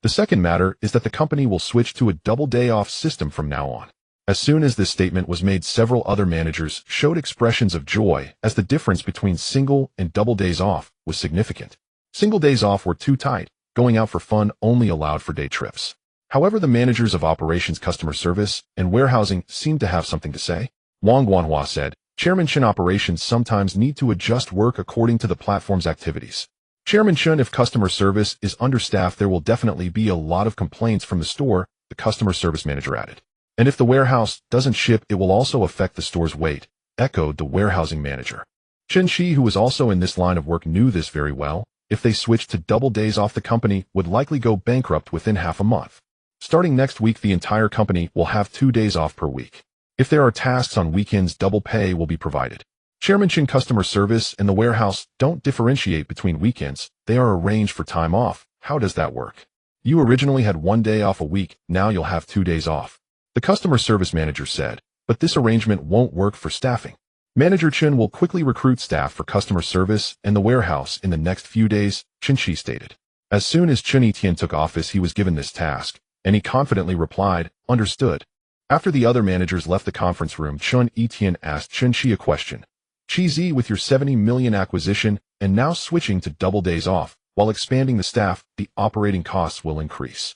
The second matter is that the company will switch to a double day off system from now on. As soon as this statement was made, several other managers showed expressions of joy, as the difference between single and double days off was significant. Single days off were too tight, going out for fun only allowed for day trips. However, the managers of operations, customer service, and warehousing seemed to have something to say. Wang Guanhua said, Chairman Chen, operations sometimes need to adjust work according to the platform's activities. Chairman Chen, if customer service is understaffed, there will definitely be a lot of complaints from the store, the customer service manager added. And if the warehouse doesn't ship, it will also affect the store's weight, echoed the warehousing manager. Chen Qi, who was also in this line of work, knew this very well. If they switched to double days off, the company would likely go bankrupt within half a month. Starting next week, the entire company will have 2 days off per week. If there are tasks on weekends, double pay will be provided. Chairman Chen, customer service and the warehouse don't differentiate between weekends. They are arranged for time off. How does that work? You originally had 1 day off a week, now you'll have 2 days off. The customer service manager said, but this arrangement won't work for staffing. Manager Chen will quickly recruit staff for customer service and the warehouse in the next few days, Chen Qi stated. As soon as Chen Etienne took office, he was given this task, and he confidently replied, understood. After the other managers left the conference room, Chen Etienne asked Chen Qi a question. Qi, with your 70 million acquisition and now switching to double days off, while expanding the staff, the operating costs will increase.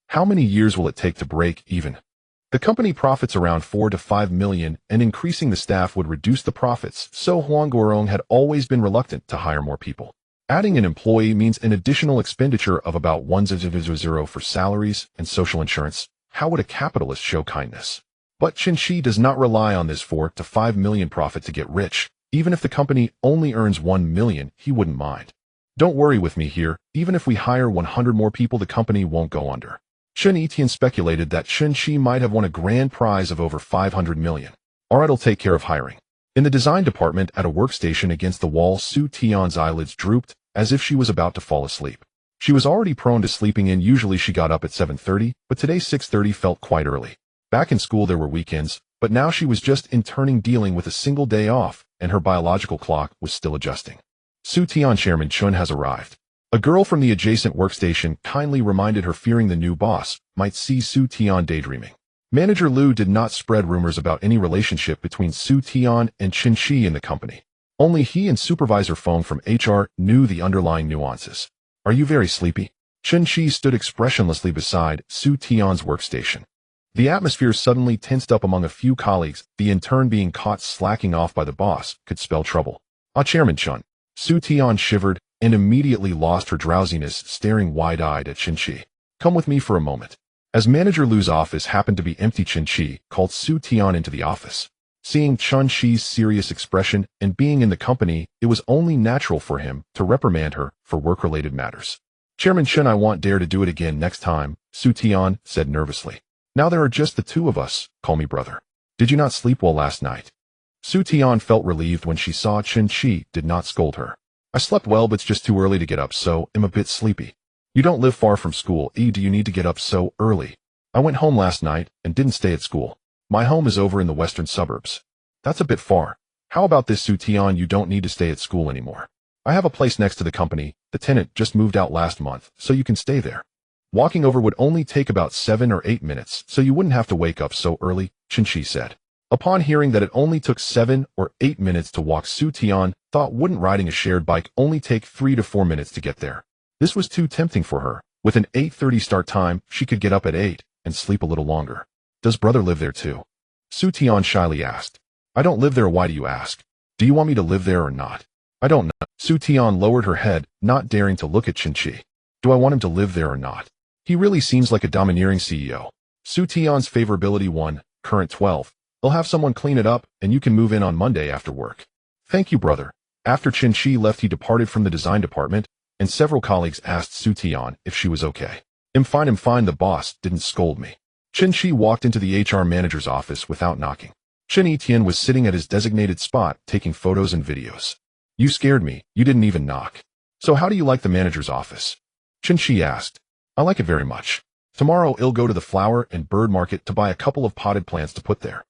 How many years will it take to break even? The company profits around 4 to 5 million, and increasing the staff would reduce the profits, so Huang Guorong had always been reluctant to hire more people. Adding an employee means an additional expenditure of about 100 for salaries and social insurance. How would a capitalist show kindness? But Chen Qi does not rely on this 4 to 5 million profit to get rich. Even if the company only earns 1 million, he wouldn't mind. Don't worry with me here. Even if we hire 100 more people, the company won't go under. Chen Etienne speculated that Chen Qi might have won a grand prize of over 500 million. Alright, I'll take care of hiring. In the design department, at a workstation against the wall, Su Tian's eyelids drooped, as if she was about to fall asleep. She was already prone to sleeping in. Usually she got up at 7:30, but today 6:30 felt quite early. Back in school there were weekends, but now she was just interning, dealing with a single day off, and her biological clock was still adjusting. Su Tian, Chairman Chen has arrived. A girl from the adjacent workstation kindly reminded her, fearing the new boss might see Su Tian daydreaming. Manager Liu did not spread rumors about any relationship between Su Tian and Chen Qi in the company. Only he and Supervisor Feng from HR knew the underlying nuances. Are you very sleepy? Chen Qi stood expressionlessly beside Su Tian's workstation. The atmosphere suddenly tensed up among a few colleagues. The intern being caught slacking off by the boss could spell trouble. Chairman Chen. Su Tian shivered and immediately lost her drowsiness, staring wide-eyed at Chen Qi. Come with me for a moment. As Manager Liu's office happened to be empty, Chen Qi called Su Tian into the office. Seeing Chen Qi's serious expression and being in the company, it was only natural for him to reprimand her for work-related matters. Chairman Chen, I won't dare to do it again next time, Su Tian said nervously. Now there are just the two of us. Call me brother. Did you not sleep well last night? Su Tian felt relieved when she saw Chen Qi did not scold her. I slept well, but it's just too early to get up, so I'm a bit sleepy. You don't live far from school. Do you need to get up so early? I went home last night and didn't stay at school. My home is over in the western suburbs. That's a bit far. How about this, Su Tian? You don't need to stay at school anymore. I have a place next to the company. The tenant just moved out last month, so you can stay there. Walking over would only take about 7 or 8 minutes, so you wouldn't have to wake up so early, Chen Qi said. Upon hearing that it only took 7 or 8 minutes to walk, Su Tian thought, wouldn't riding a shared bike only take 3 to 4 minutes to get there? This was too tempting for her. With an 8:30 start time, she could get up at 8 and sleep a little longer. Does brother live there too? Su Tian shyly asked. I don't live there. Why do you ask? Do you want me to live there or not? I don't know. Su Tian lowered her head, not daring to look at Chen Qi. Do I want him to live there or not? He really seems like a domineering CEO. Su Tian's favorability 1, current 12. They'll have someone clean it up, and you can move in on Monday after work. Thank you, brother. After Chen Qi left, he departed from the design department, and several colleagues asked Su Tian if she was okay. I'm fine, the boss didn't scold me. Chen Qi walked into the HR manager's office without knocking. Chen Etienne was sitting at his designated spot, taking photos and videos. You scared me, you didn't even knock. So how do you like the manager's office? Chen Qi asked. I like it very much. Tomorrow I'll go to the flower and bird market to buy a couple of potted plants to put there.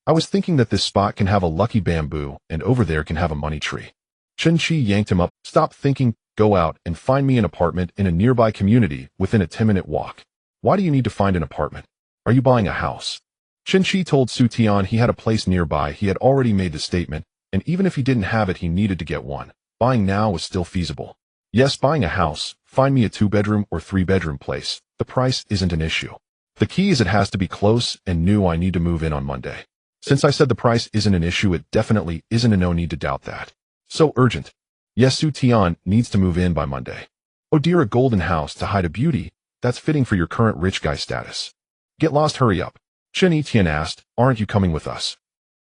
I was thinking that this spot can have a lucky bamboo, and over there can have a money tree. Chen Qi yanked him up. Stop thinking, go out and find me an apartment in a nearby community within a 10-minute walk. Why do you need to find an apartment? Are you buying a house? Chen Qi told Su Tian he had a place nearby. He had already made the statement, and even if he didn't have it, he needed to get one. Buying now was still feasible. Yes, buying a house. Find me a 2-bedroom or 3-bedroom place. The price isn't an issue. The key is it has to be close and new. I need to move in on Monday. Since I said the price isn't an issue, it definitely isn't a no need to doubt that. So urgent. Yes, Su Tian needs to move in by Monday. Oh dear, a golden house to hide a beauty. That's fitting for your current rich guy status. Get lost, hurry up. Chen Qi asked, aren't you coming with us?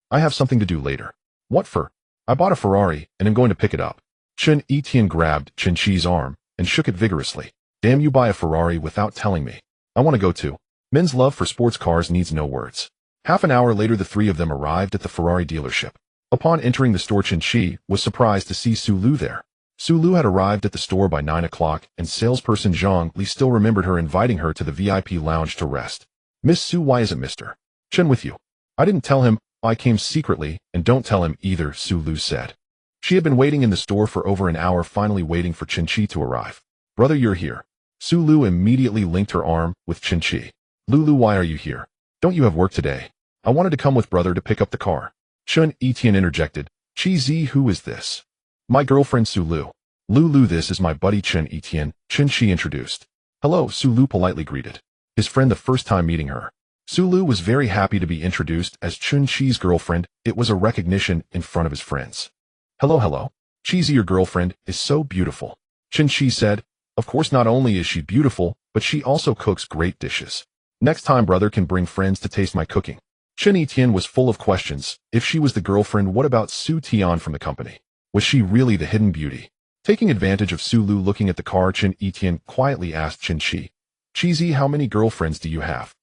I have something to do later. What for? I bought a Ferrari and am going to pick it up. Chen Qi grabbed Chen Qi's arm and shook it vigorously. Damn, you buy a Ferrari without telling me. I want to go too. Men's love for sports cars needs no words. Half an hour later, the three of them arrived at the Ferrari dealership. Upon entering the store, Chen Qi was surprised to see Su Lu there. Su Lu had arrived at the store by 9 o'clock, and salesperson Zhang Li still remembered her, inviting her to the VIP lounge to rest. Miss Su, why isn't Mr. Chen with you? I didn't tell him. I came secretly, and don't tell him either, Su Lu said. She had been waiting in the store for over an hour, finally waiting for Chen Qi to arrive. Brother, you're here. Su Lu immediately linked her arm with Chen Qi. Lulu, why are you here? Don't you have work today? I wanted to come with brother to pick up the car. Chen Qi interjected. Qi Zi, who is this? My girlfriend Su Lu. Lulu, this is my buddy Chen Qi, Chen Qi introduced. Hello, Su Lu politely greeted his friend the first time meeting her. Su Lu was very happy to be introduced as Chen Qi's girlfriend. It was a recognition in front of his friends. Hello. Qi Zi, your girlfriend is so beautiful. Chen Qi said. Of course, not only is she beautiful, but she also cooks great dishes. Next time brother can bring friends to taste my cooking. Chen Qi was full of questions. If she was the girlfriend, what about Su Tian from the company? Was she really the hidden beauty? Taking advantage of Su Lu looking at the car, Chen Qi quietly asked Chen Qi. Qi Zi, how many girlfriends do you have?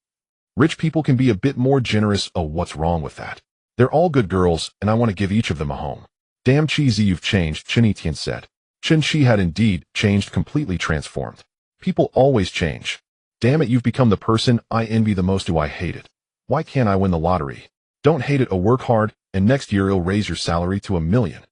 Rich people can be a bit more generous. Oh, what's wrong with that? They're all good girls, and I want to give each of them a home. Damn, Qi Zi, you've changed, Chen Qi said. Chen Qi had indeed changed, completely transformed. People always change. Damn it, you've become the person I envy the most. Do I hate it? Why can't I win the lottery? Don't hate it. Oh, work hard, and next year it'll raise your salary to $1 million.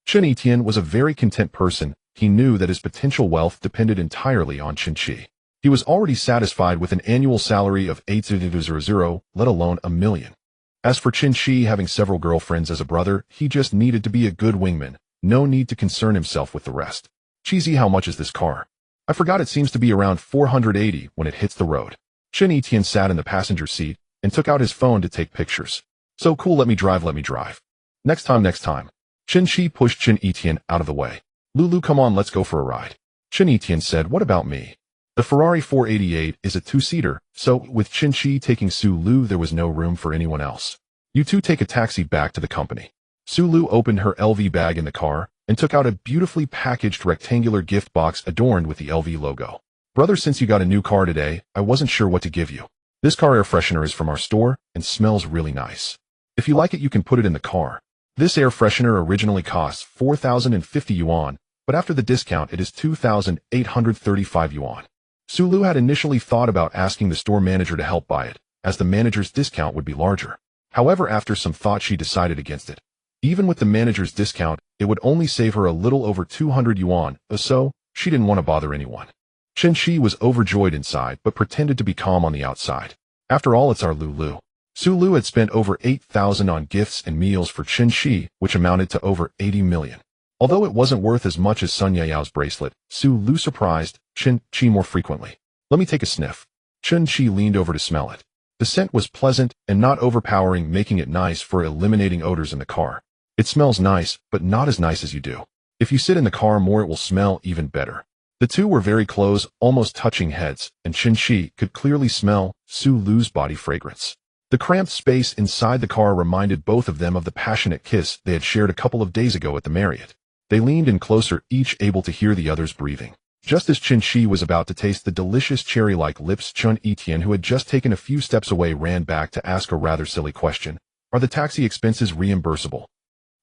Chen Qi was a very content person. He knew that his potential wealth depended entirely on Chen Qi. He was already satisfied with an annual salary of 800, let alone $1 million. As for Chen Qi having several girlfriends as a brother, he just needed to be a good wingman. No need to concern himself with the rest. Qi Zi, how much is this car? I forgot, it seems to be around 480 when it hits the road. Chen Qi sat in the passenger seat and took out his phone to take pictures. So cool, let me drive. Next time. Chen Qi pushed Chen Qi out of the way. Lulu, come on, let's go for a ride. Chen Qi said, what about me? The Ferrari 488 is a 2-seater, so with Chen Qi taking Su Lu, there was no room for anyone else. You two take a taxi back to the company. Su Lu opened her LV bag in the car and took out a beautifully packaged rectangular gift box adorned with the LV logo. Brother, since you got a new car today, I wasn't sure what to give you. This car air freshener is from our store and smells really nice. If you like it, you can put it in the car. This air freshener originally costs 4,050 yuan, but after the discount it is 2,835 yuan. Su Lu had initially thought about asking the store manager to help buy it, as the manager's discount would be larger. However, after some thought, she decided against it. Even with the manager's discount, it would only save her a little over 200 yuan, so she didn't want to bother anyone. Chen Qi was overjoyed inside, but pretended to be calm on the outside. After all, it's our Lulu. Su Lu had spent over 8,000 on gifts and meals for Chen Qi, which amounted to over 80 million. Although it wasn't worth as much as Sun Yao's bracelet, Su Lu surprised Chen Qi more frequently. Let me take a sniff. Chen Qi leaned over to smell it. The scent was pleasant and not overpowering, making it nice for eliminating odors in the car. It smells nice, but not as nice as you do. If you sit in the car more, it will smell even better. The two were very close, almost touching heads, and Chen Qi could clearly smell Su Lu's body fragrance. The cramped space inside the car reminded both of them of the passionate kiss they had shared a couple of days ago at the Marriott. They leaned in closer, each able to hear the other's breathing. Just as Chen Qi was about to taste the delicious cherry-like lips, Chen Qi, who had just taken a few steps away, ran back to ask a rather silly question. Are the taxi expenses reimbursable?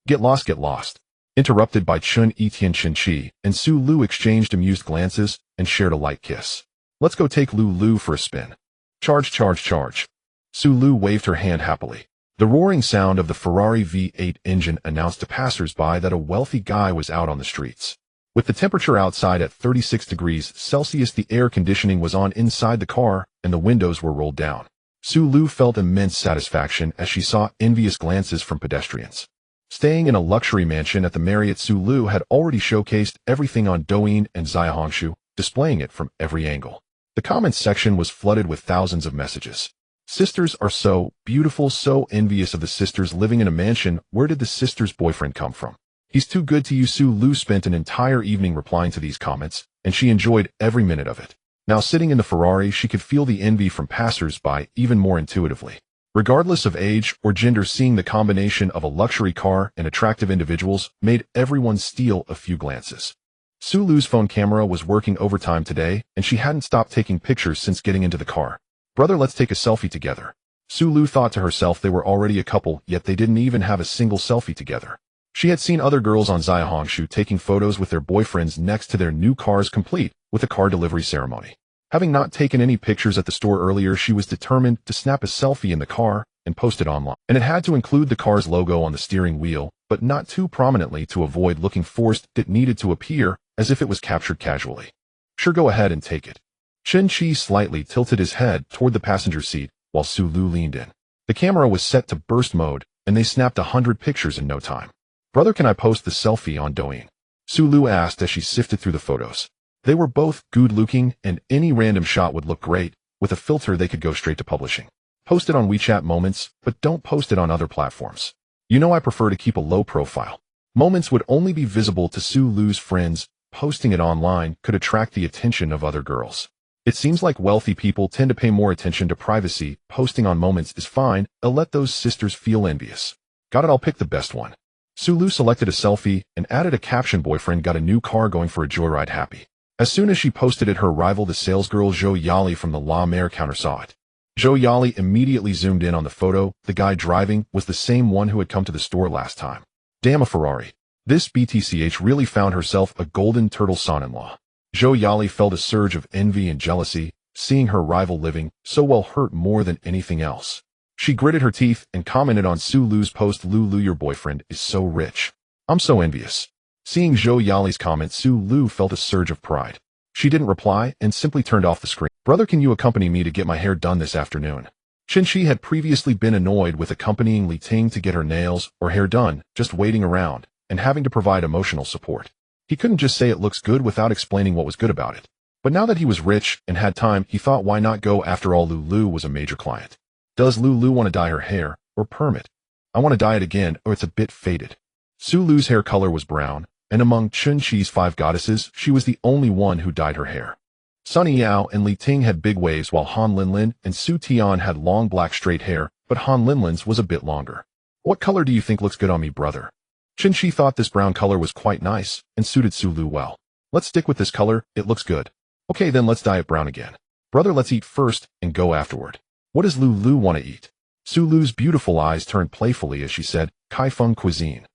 Get lost. Interrupted by Chen Qi, Chen Qi and Su Lu exchanged amused glances and shared a light kiss. Let's go take Lulu for a spin. Charge. Su Lu waved her hand happily. The roaring sound of the Ferrari V8 engine announced to passers-by that a wealthy guy was out on the streets. With the temperature outside at 36 degrees Celsius, the air conditioning was on inside the car and the windows were rolled down. Su Lu felt immense satisfaction as she saw envious glances from pedestrians. Staying in a luxury mansion at the Marriott, Su Lu had already showcased everything on Douyin and Xiaohongshu, displaying it from every angle. The comments section was flooded with thousands of messages. Sisters are so beautiful, so envious of the sisters living in a mansion. Where did the sister's boyfriend come from? He's too good to you. Su Lu spent an entire evening replying to these comments, and she enjoyed every minute of it. Now sitting in the Ferrari, she could feel the envy from passers-by even more intuitively. Regardless of age or gender, seeing the combination of a luxury car and attractive individuals made everyone steal a few glances. Su Lu's phone camera was working overtime today, and she hadn't stopped taking pictures since getting into the car. Brother, let's take a selfie together. Su Lu thought to herself they were already a couple, yet they didn't even have a single selfie together. She had seen other girls on Xiaohongshu taking photos with their boyfriends next to their new cars, complete with a car delivery ceremony. Having not taken any pictures at the store earlier, she was determined to snap a selfie in the car and post it online. And it had to include the car's logo on the steering wheel, but not too prominently to avoid looking forced. It needed to appear as if it was captured casually. Sure, go ahead and take it. Chen Qi slightly tilted his head toward the passenger seat while Su Lu leaned in. The camera was set to burst mode, and they snapped 100 pictures in no time. Brother, can I post the selfie on Douyin? Su Lu asked as she sifted through the photos. They were both good-looking, and any random shot would look great. With a filter, they could go straight to publishing. Post it on WeChat Moments, but don't post it on other platforms. You know I prefer to keep a low profile. Moments would only be visible to Su Lu's friends. Posting it online could attract the attention of other girls. It seems like wealthy people tend to pay more attention to privacy. Posting on Moments is fine. I'll let those sisters feel envious. Got it, I'll pick the best one. Su Lu selected a selfie and added a caption, boyfriend got a new car, going for a joyride, happy. As soon as she posted it, her rival, the salesgirl Zhou Yali from the La Mer counter, saw it. Zhou Yali immediately zoomed in on the photo. The guy driving was the same one who had come to the store last time. Damn, a Ferrari. This BTCH really found herself a golden turtle son-in-law. Zhou Yali felt a surge of envy and jealousy, seeing her rival living so well, hurt more than anything else. She gritted her teeth and commented on Su Lu's post, Lu, your boyfriend is so rich. I'm so envious. Seeing Zhou Yali's comment, Su Lu felt a surge of pride. She didn't reply and simply turned off the screen. Brother, can you accompany me to get my hair done this afternoon? Chen Qi had previously been annoyed with accompanying Li Ting to get her nails or hair done, just waiting around, and having to provide emotional support. He couldn't just say it looks good without explaining what was good about it. But now that he was rich and had time, he thought, why not go? After all, Lulu was a major client. Does Lulu want to dye her hair or perm it? I want to dye it again, or it's a bit faded. Su Lu's hair color was brown, and among Chen Qi's 5 goddesses, she was the only one who dyed her hair. Sunny Yao and Li Ting had big waves, while Han Linlin and Su Tian had long black straight hair, but Han Linlin's was a bit longer. What color do you think looks good on me, brother? Chen Qi thought this brown color was quite nice and suited Su Lu well. Let's stick with this color, it looks good. Okay, then let's dye it brown again. Brother, let's eat first and go afterward. What does Lu want to eat? Su Lu's beautiful eyes turned playfully as she said, Kaifeng cuisine.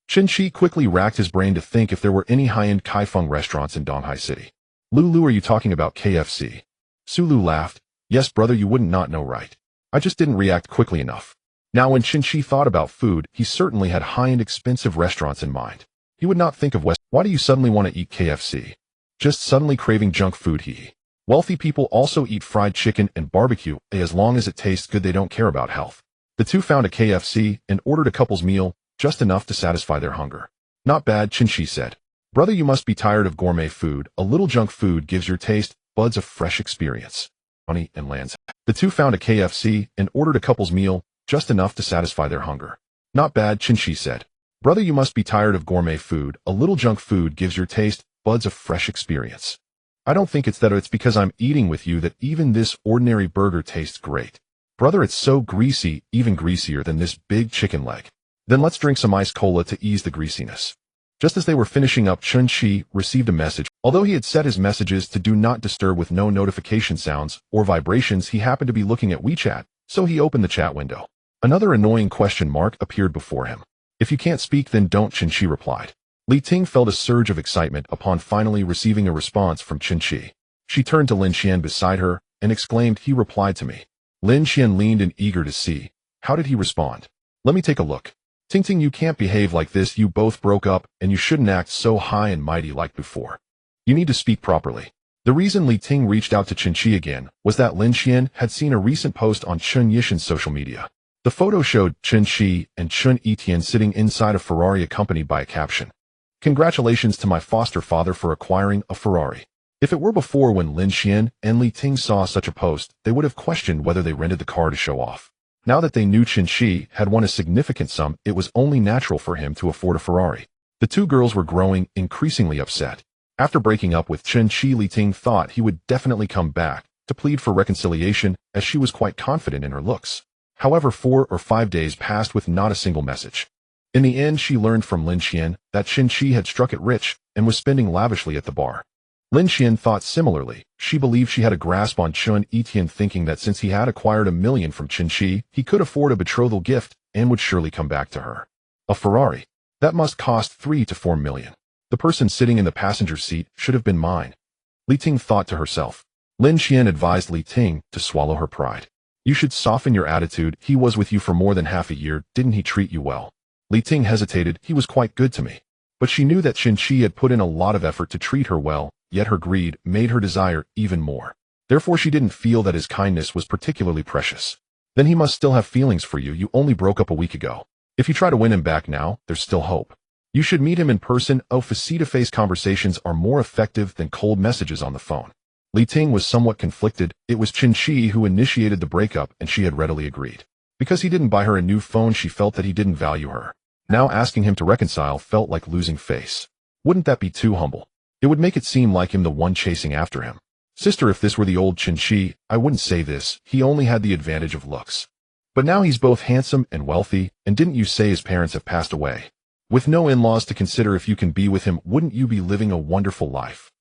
Chen Qi quickly racked his brain to think if there were any high-end Kaifeng restaurants in Donghai City. Lu, are you talking about KFC? Su Lu laughed. Yes, brother, you wouldn't not know, right? I just didn't react quickly enough. Now when Chen Qi thought about food, he certainly had high-end expensive restaurants in mind. He would not think of West. Why do you suddenly want to eat KFC? Just suddenly craving junk food, hee. Wealthy people also eat fried chicken and barbecue. As long as it tastes good, they don't care about health. The two found a KFC and ordered a couple's meal, just enough to satisfy their hunger. Not bad, Chen Qi said. Brother, you must be tired of gourmet food. A little junk food gives your taste buds a fresh experience. Honey and lands. The two found a KFC and ordered a couple's meal, just enough to satisfy their hunger. Not bad, Chen Qi said. Brother, you must be tired of gourmet food. A little junk food gives your taste buds a fresh experience. I don't think it's that, it's because I'm eating with you that even this ordinary burger tastes great. Brother, it's so greasy, even greasier than this big chicken leg. Then let's drink some ice cola to ease the greasiness. Just as they were finishing up, Chen Qi received a message. Although he had set his messages to do not disturb with no notification sounds or vibrations, he happened to be looking at WeChat, so he opened the chat window. Another annoying question mark appeared before him. If you can't speak, then don't, Chen Qi replied. Li Ting felt a surge of excitement upon finally receiving a response from Chen Qi. She turned to Lin Xian beside her and exclaimed, he replied to me. Lin Xian leaned in, eager to see. How did he respond? Let me take a look. Ting Ting, you can't behave like this. You both broke up, and you shouldn't act so high and mighty like before. You need to speak properly. The reason Li Ting reached out to Chen Qi again was that Lin Xian had seen a recent post on Chen Yishan's social media. The photo showed Chen Qi and Chen Qi sitting inside a Ferrari accompanied by a caption. Congratulations to my foster father for acquiring a Ferrari. If it were before when Lin Xian and Li Ting saw such a post, they would have questioned whether they rented the car to show off. Now that they knew Chen Qi had won a significant sum, it was only natural for him to afford a Ferrari. The two girls were growing increasingly upset. After breaking up with Chen Qi, Li Ting thought he would definitely come back to plead for reconciliation, as she was quite confident in her looks. However, 4 or 5 days passed with not a single message. In the end, she learned from Lin Xian that Chen Qi had struck it rich and was spending lavishly at the bar. Lin Xian thought similarly. She believed she had a grasp on Chen Qi, thinking that since he had acquired $1 million from Chen Qi, he could afford a betrothal gift and would surely come back to her. A Ferrari. That must cost 3 to 4 million. The person sitting in the passenger seat should have been mine. Li Ting thought to herself. Lin Xian advised Li Ting to swallow her pride. You should soften your attitude. He was with you for more than half a year. Didn't he treat you well? Li Ting hesitated. He was quite good to me. But she knew that Chen Qi had put in a lot of effort to treat her well, yet her greed made her desire even more. Therefore, she didn't feel that his kindness was particularly precious. Then he must still have feelings for you. You only broke up a week ago. If you try to win him back now, there's still hope. You should meet him in person. Face-to-face conversations are more effective than cold messages on the phone. Li Ting was somewhat conflicted. It was Chen Qi who initiated the breakup, and she had readily agreed. Because he didn't buy her a new phone, she felt that he didn't value her. Now asking him to reconcile felt like losing face. Wouldn't that be too humble? It would make it seem like him the one chasing after him. Sister, if this were the old Chen Qi, I wouldn't say this. He only had the advantage of looks. But now he's both handsome and wealthy, and didn't you say his parents have passed away? With no in-laws to consider, if you can be with him, wouldn't you be living a wonderful life?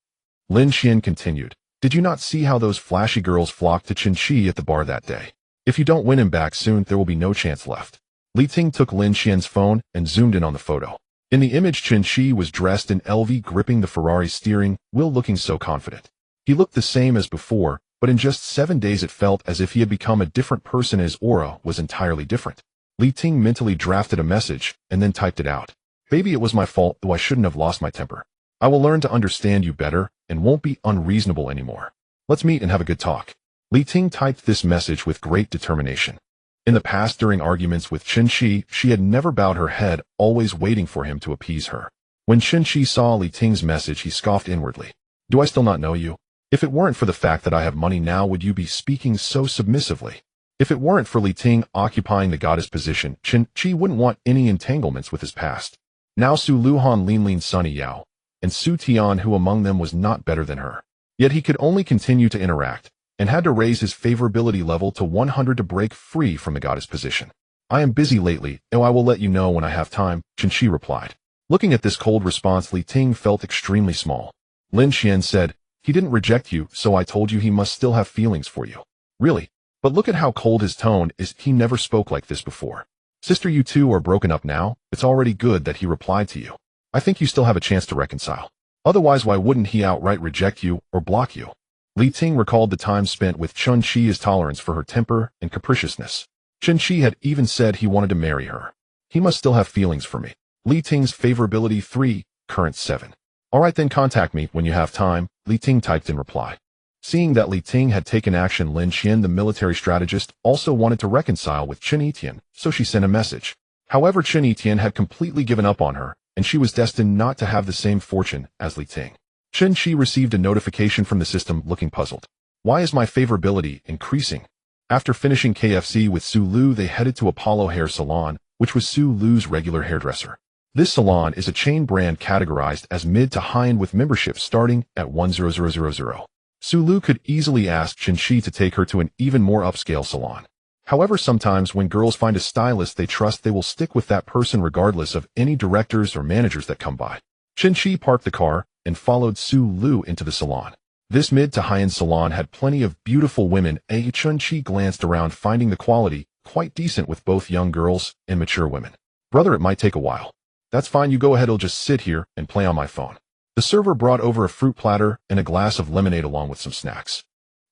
Lin Xian continued. Did you not see how those flashy girls flocked to Chen Qi at the bar that day? If you don't win him back soon, there will be no chance left. Li Ting took Lin Xian's phone and zoomed in on the photo. In the image, Chen Qi was dressed in LV, gripping the Ferrari steering wheel, looking so confident. He looked the same as before, but in just 7 days it felt as if he had become a different person. His aura was entirely different. Li Ting mentally drafted a message and then typed it out. Baby, it was my fault, though I shouldn't have lost my temper. I will learn to understand you better and won't be unreasonable anymore. Let's meet and have a good talk. Li Ting typed this message with great determination. In the past, during arguments with Chen Qi, she had never bowed her head, always waiting for him to appease her. When Chen Qi saw Li Ting's message, he scoffed inwardly. Do I still not know you? If it weren't for the fact that I have money now, would you be speaking so submissively? If it weren't for Li Ting occupying the goddess position, Chen Qi wouldn't want any entanglements with his past. Now Su Luhan, Lin Sunny Yao, and Su Tian, who among them was not better than her. Yet he could only continue to interact, and had to raise his favorability level to 100 to break free from the goddess position. I am busy lately, and I will let you know when I have time, Chen Qi replied. Looking at this cold response, Li Ting felt extremely small. Lin Xian said, he didn't reject you, so I told you he must still have feelings for you. Really? But look at how cold his tone is. He never spoke like this before. Sister, you two are broken up now. It's already good that he replied to you. I think you still have a chance to reconcile. Otherwise, why wouldn't he outright reject you or block you? Li Ting recalled the time spent with Chen Qi's tolerance for her temper and capriciousness. Chen Qi had even said he wanted to marry her. He must still have feelings for me. Li Ting's favorability 3, current 7. Alright then, contact me when you have time, Li Ting typed in reply. Seeing that Li Ting had taken action, Lin Xian, the military strategist, also wanted to reconcile with Chen Qi, so she sent a message. However, Chen Qi had completely given up on her, and she was destined not to have the same fortune as Li Ting. Chen Qi received a notification from the system, looking puzzled. Why is my favorability increasing? After finishing KFC with Su Lu, they headed to Apollo Hair Salon, which was Su Lu's regular hairdresser. This salon is a chain brand categorized as mid to high-end with memberships starting at 100,000. Su Lu could easily ask Chen Qi to take her to an even more upscale salon. However, sometimes when girls find a stylist they trust, they will stick with that person regardless of any directors or managers that come by. Chen Qi parked the car and followed Su Lu into the salon. This mid to high-end salon had plenty of beautiful women. Chen Qi glanced around, finding the quality quite decent with both young girls and mature women. Brother, it might take a while. That's fine, you go ahead, I'll just sit here and play on my phone. The server brought over a fruit platter and a glass of lemonade along with some snacks.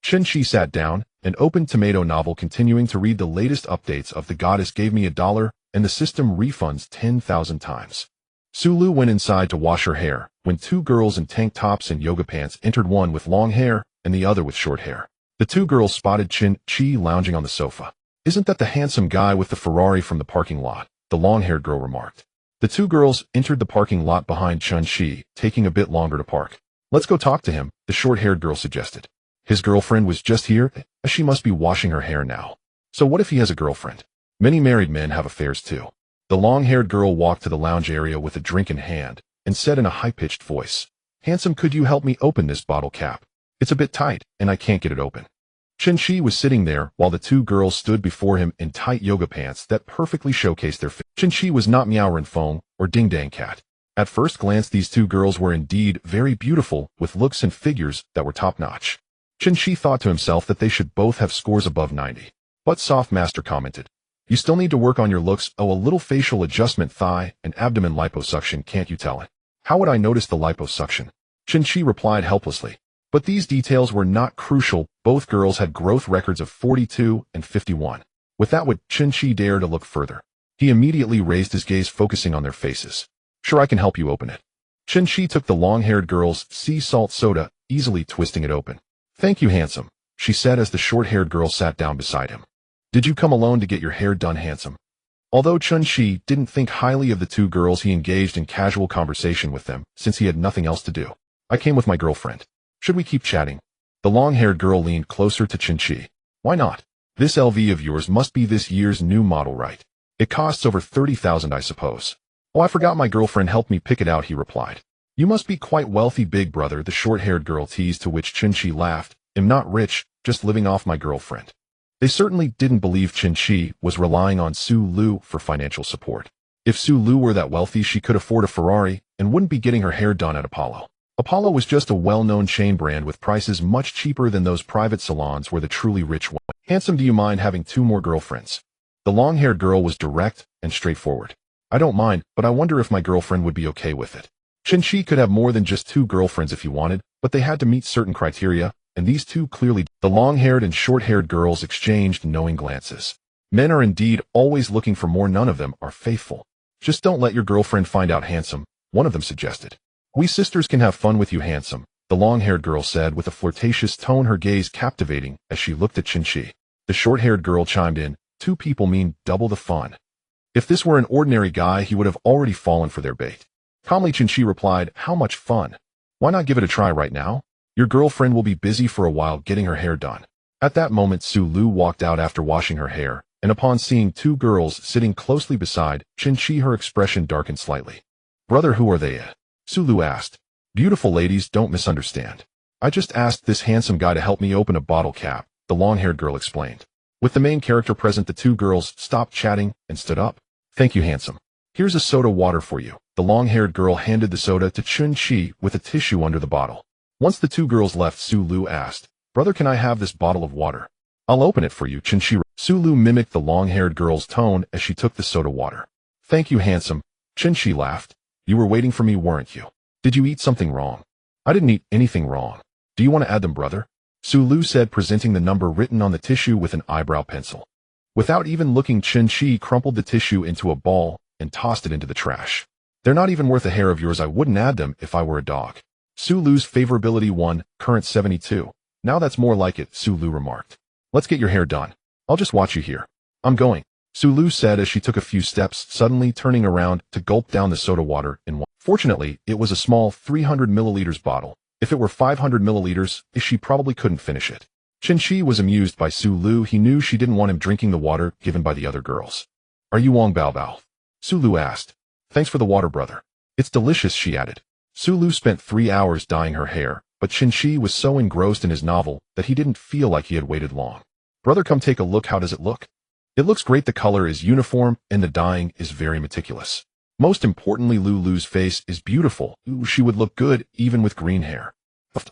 Chen Qi sat down and opened Tomato novel, continuing to read the latest updates of the goddess gave me $1 and the system refunds 10,000 times. Su Lu went inside to wash her hair when two girls in tank tops and yoga pants entered, one with long hair and the other with short hair. The two girls spotted Chen Qi lounging on the sofa. Isn't that the handsome guy with the Ferrari from the parking lot? The long-haired girl remarked. The two girls entered the parking lot behind Chen Qi, taking a bit longer to park. Let's go talk to him, the short-haired girl suggested. His girlfriend was just here, she must be washing her hair now. So what if he has a girlfriend? Many married men have affairs too. The long-haired girl walked to the lounge area with a drink in hand and said in a high-pitched voice, Handsome, could you help me open this bottle cap? It's a bit tight, and I can't get it open. Chen Qi was sitting there while the two girls stood before him in tight yoga pants that perfectly showcased their fit. Chen Qi was not Meow Ren Feng or Ding Dang Cat. At first glance, these two girls were indeed very beautiful, with looks and figures that were top-notch. Chen Qi thought to himself that they should both have scores above 90. But Soft Master commented, You still need to work on your looks. Oh, a little facial adjustment, thigh and abdomen liposuction, can't you tell it? How would I notice the liposuction? Chen Qi replied helplessly. But these details were not crucial. Both girls had growth records of 42 and 51. With that, would Chen Qi dare to look further? He immediately raised his gaze, focusing on their faces. Sure, I can help you open it. Chen Qi took the long-haired girl's sea salt soda, easily twisting it open. Thank you, handsome, she said as the short-haired girl sat down beside him. Did you come alone to get your hair done, handsome? Although Chen Qi didn't think highly of the two girls, he engaged in casual conversation with them, since he had nothing else to do. I came with my girlfriend. Should we keep chatting? The long-haired girl leaned closer to Chen Qi. Why not? This LV of yours must be this year's new model, right? It costs over 30,000, I suppose. Oh, I forgot my girlfriend helped me pick it out, he replied. You must be quite wealthy, big brother, the short-haired girl teased, to which Chen Qi laughed. I'm not rich, just living off my girlfriend. They certainly didn't believe Chen Qi was relying on Su Lu for financial support. If Su Lu were that wealthy, she could afford a Ferrari and wouldn't be getting her hair done at Apollo. Apollo was just a well-known chain brand with prices much cheaper than those private salons where the truly rich went. Handsome, do you mind having 2 more girlfriends? The long-haired girl was direct and straightforward. I don't mind, but I wonder if my girlfriend would be okay with it. Chen Qi could have more than just 2 girlfriends if he wanted, but they had to meet certain criteria, and these two clearly. The long-haired and short-haired girls exchanged knowing glances. Men are indeed always looking for more. None of them are faithful. Just don't let your girlfriend find out, handsome, one of them suggested. We sisters can have fun with you, handsome, the long-haired girl said with a flirtatious tone, her gaze captivating as she looked at Chen Qi. The short-haired girl chimed in, 2 people mean double the fun. If this were an ordinary guy, he would have already fallen for their bait. Calmly, Chen Qi replied, how much fun? Why not give it a try right now? Your girlfriend will be busy for a while getting her hair done. At that moment, Su Lu walked out after washing her hair, and upon seeing 2 girls sitting closely beside Chen Qi, her expression darkened slightly. Brother, who are they? Su Lu asked. Beautiful ladies, don't misunderstand. I just asked this handsome guy to help me open a bottle cap, the long-haired girl explained. With the main character present, the 2 girls stopped chatting and stood up. Thank you, handsome. Here's a soda water for you. The long-haired girl handed the soda to Chen Qi with a tissue under the bottle. Once the 2 girls left, Su Lu asked, Brother, can I have this bottle of water? I'll open it for you, Chen Qi. Su Lu mimicked the long-haired girl's tone as she took the soda water. Thank you, handsome. Chen Qi laughed. You were waiting for me, weren't you? Did you eat something wrong? I didn't eat anything wrong. Do you want to add them, brother? Su Lu said, presenting the number written on the tissue with an eyebrow pencil. Without even looking, Chen Qi crumpled the tissue into a ball and tossed it into the trash. They're not even worth a hair of yours. I wouldn't add them if I were a dog. Su Lu's favorability 1, current 72. Now that's more like it, Su Lu remarked. Let's get your hair done. I'll just watch you here. I'm going, Su Lu said as she took a few steps, suddenly turning around to gulp down the soda water in one. Fortunately, it was a small 300 milliliters bottle. If it were 500 milliliters, she probably couldn't finish it. Chen Qi was amused by Su Lu. He knew she didn't want him drinking the water given by the other girls. Are you Wong Bao Bao? Su Lu asked. Thanks for the water, brother. It's delicious, she added. Su Lu spent 3 hours dyeing her hair, but Chen Qi was so engrossed in his novel that he didn't feel like he had waited long. Brother, come take a look. How does it look? It looks great. The color is uniform and the dyeing is very meticulous. Most importantly, Lulu's face is beautiful. She would look good even with green hair.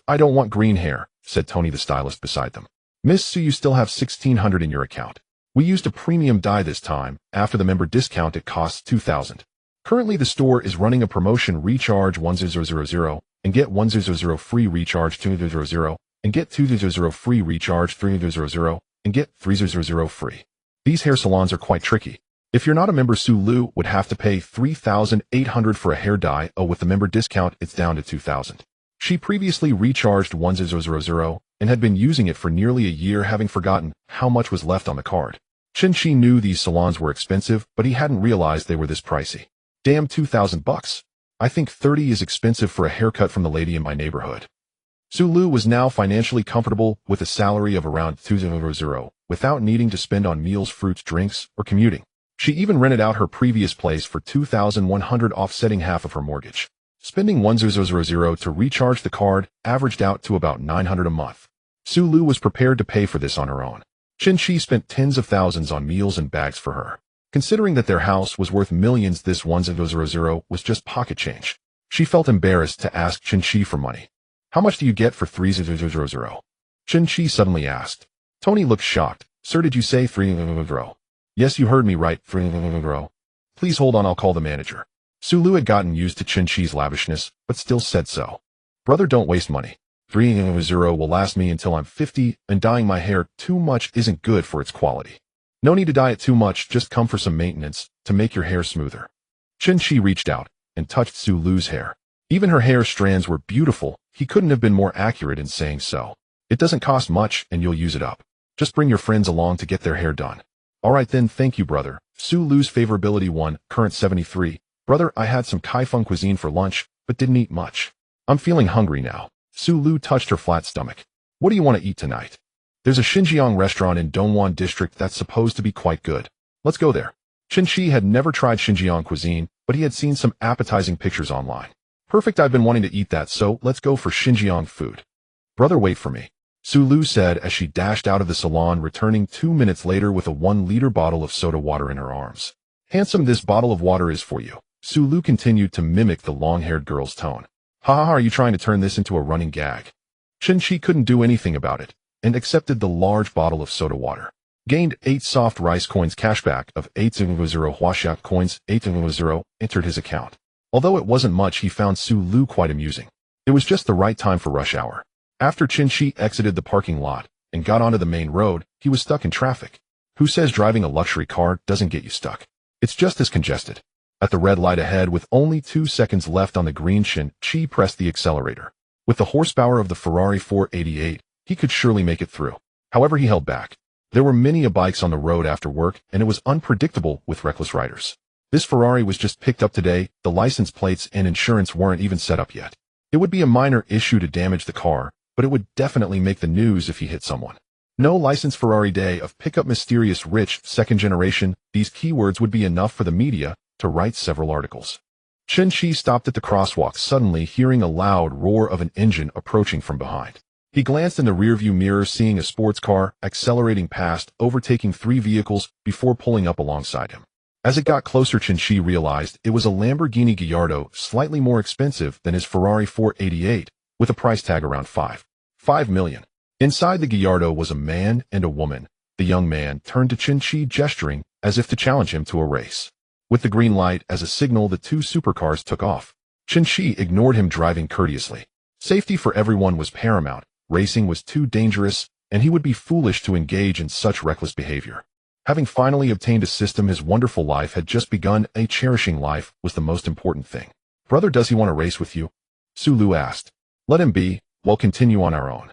I don't want green hair, said Tony the stylist beside them. Miss Su, you still have 1,600 in your account. We used a premium dye this time. After the member discount, it costs 2,000. Currently, the store is running a promotion: recharge 1000 and get 100 free, recharge 200 and get 200 free, recharge 300 and get 300 free. These hair salons are quite tricky. If you're not a member, Su Lu would have to pay 3,800 for a hair dye. Oh, with the member discount, it's down to 2,000. She previously recharged 1000 and had been using it for nearly a year, having forgotten how much was left on the card. Chen Qi knew these salons were expensive, but he hadn't realized they were this pricey. Damn, 2,000 bucks. I think 30 is expensive for a haircut from the lady in my neighborhood. Su Lu was now financially comfortable with a salary of around 2,000 without needing to spend on meals, fruits, drinks, or commuting. She even rented out her previous place for 2,100, offsetting half of her mortgage. Spending 1,000 to recharge the card averaged out to about 900 a month. Su Lu was prepared to pay for this on her own. Chen Qi spent tens of thousands on meals and bags for her. Considering that their house was worth millions, this 1,000 was just pocket change. She felt embarrassed to ask Chen Qi for money. How much do you get for 3,000? Chen Qi suddenly asked. Tony looked shocked. Sir, did you say 3,000? Yes, you heard me right, 3,000. Please hold on, I'll call the manager. Su Lu had gotten used to Chen Qi's lavishness, but still said so. Brother, don't waste money. 3,000 will last me until I'm 50, and dyeing my hair too much isn't good for its quality. No need to dye it too much, just come for some maintenance to make your hair smoother. Chen Qi reached out and touched Su Lu's hair. Even her hair strands were beautiful. He couldn't have been more accurate in saying so. It doesn't cost much, and you'll use it up. Just bring your friends along to get their hair done. All right then, thank you, brother. Su Lu's favorability 1, current 73. Brother, I had some Kaifeng cuisine for lunch, but didn't eat much. I'm feeling hungry now. Su Lu touched her flat stomach. What do you want to eat tonight? There's a Xinjiang restaurant in Dongguan district that's supposed to be quite good. Let's go there. Chen Qi had never tried Xinjiang cuisine, but he had seen some appetizing pictures online. Perfect, I've been wanting to eat that, so let's go for Xinjiang food. Brother, wait for me. Su Lu said as she dashed out of the salon, returning 2 minutes later with a 1-liter bottle of soda water in her arms. Handsome, this bottle of water is for you. Su Lu continued to mimic the long-haired girl's tone. Ha ha, are you trying to turn this into a running gag? Chen Qi couldn't do anything about it, and accepted the large bottle of soda water. Gained 8 soft rice coins cashback of 8,000 Huaxia coins, 8,000 entered his account. Although it wasn't much, he found Su Lu quite amusing. It was just the right time for rush hour. After Chen Qi exited the parking lot and got onto the main road, he was stuck in traffic. Who says driving a luxury car doesn't get you stuck? It's just as congested. At the red light ahead, with only 2 seconds left on the green, Chen Qi pressed the accelerator. With the horsepower of the Ferrari 488, he could surely make it through. However, he held back. There were many bikes on the road after work, and it was unpredictable with reckless riders. This Ferrari was just picked up today, the license plates and insurance weren't even set up yet. It would be a minor issue to damage the car, but it would definitely make the news if he hit someone. No license, Ferrari day of pickup, mysterious rich, second generation. These keywords would be enough for the media to write several articles. Chen Qi stopped at the crosswalk, suddenly hearing a loud roar of an engine approaching from behind. He glanced in the rearview mirror, seeing a sports car accelerating past, overtaking 3 vehicles before pulling up alongside him. As it got closer, Chen Qi realized it was a Lamborghini Gallardo, slightly more expensive than his Ferrari 488, with a price tag around 5 million. Inside the Gallardo was a man and a woman. The young man turned to Chen Qi, gesturing as if to challenge him to a race. With the green light as a signal, the 2 supercars took off. Chen Qi ignored him, driving courteously. Safety for everyone was paramount. Racing was too dangerous, and he would be foolish to engage in such reckless behavior. Having finally obtained a system, his wonderful life had just begun. A cherishing life was the most important thing. Brother, does he want to race with you? Su Lu asked. Let him be. We'll continue on our own.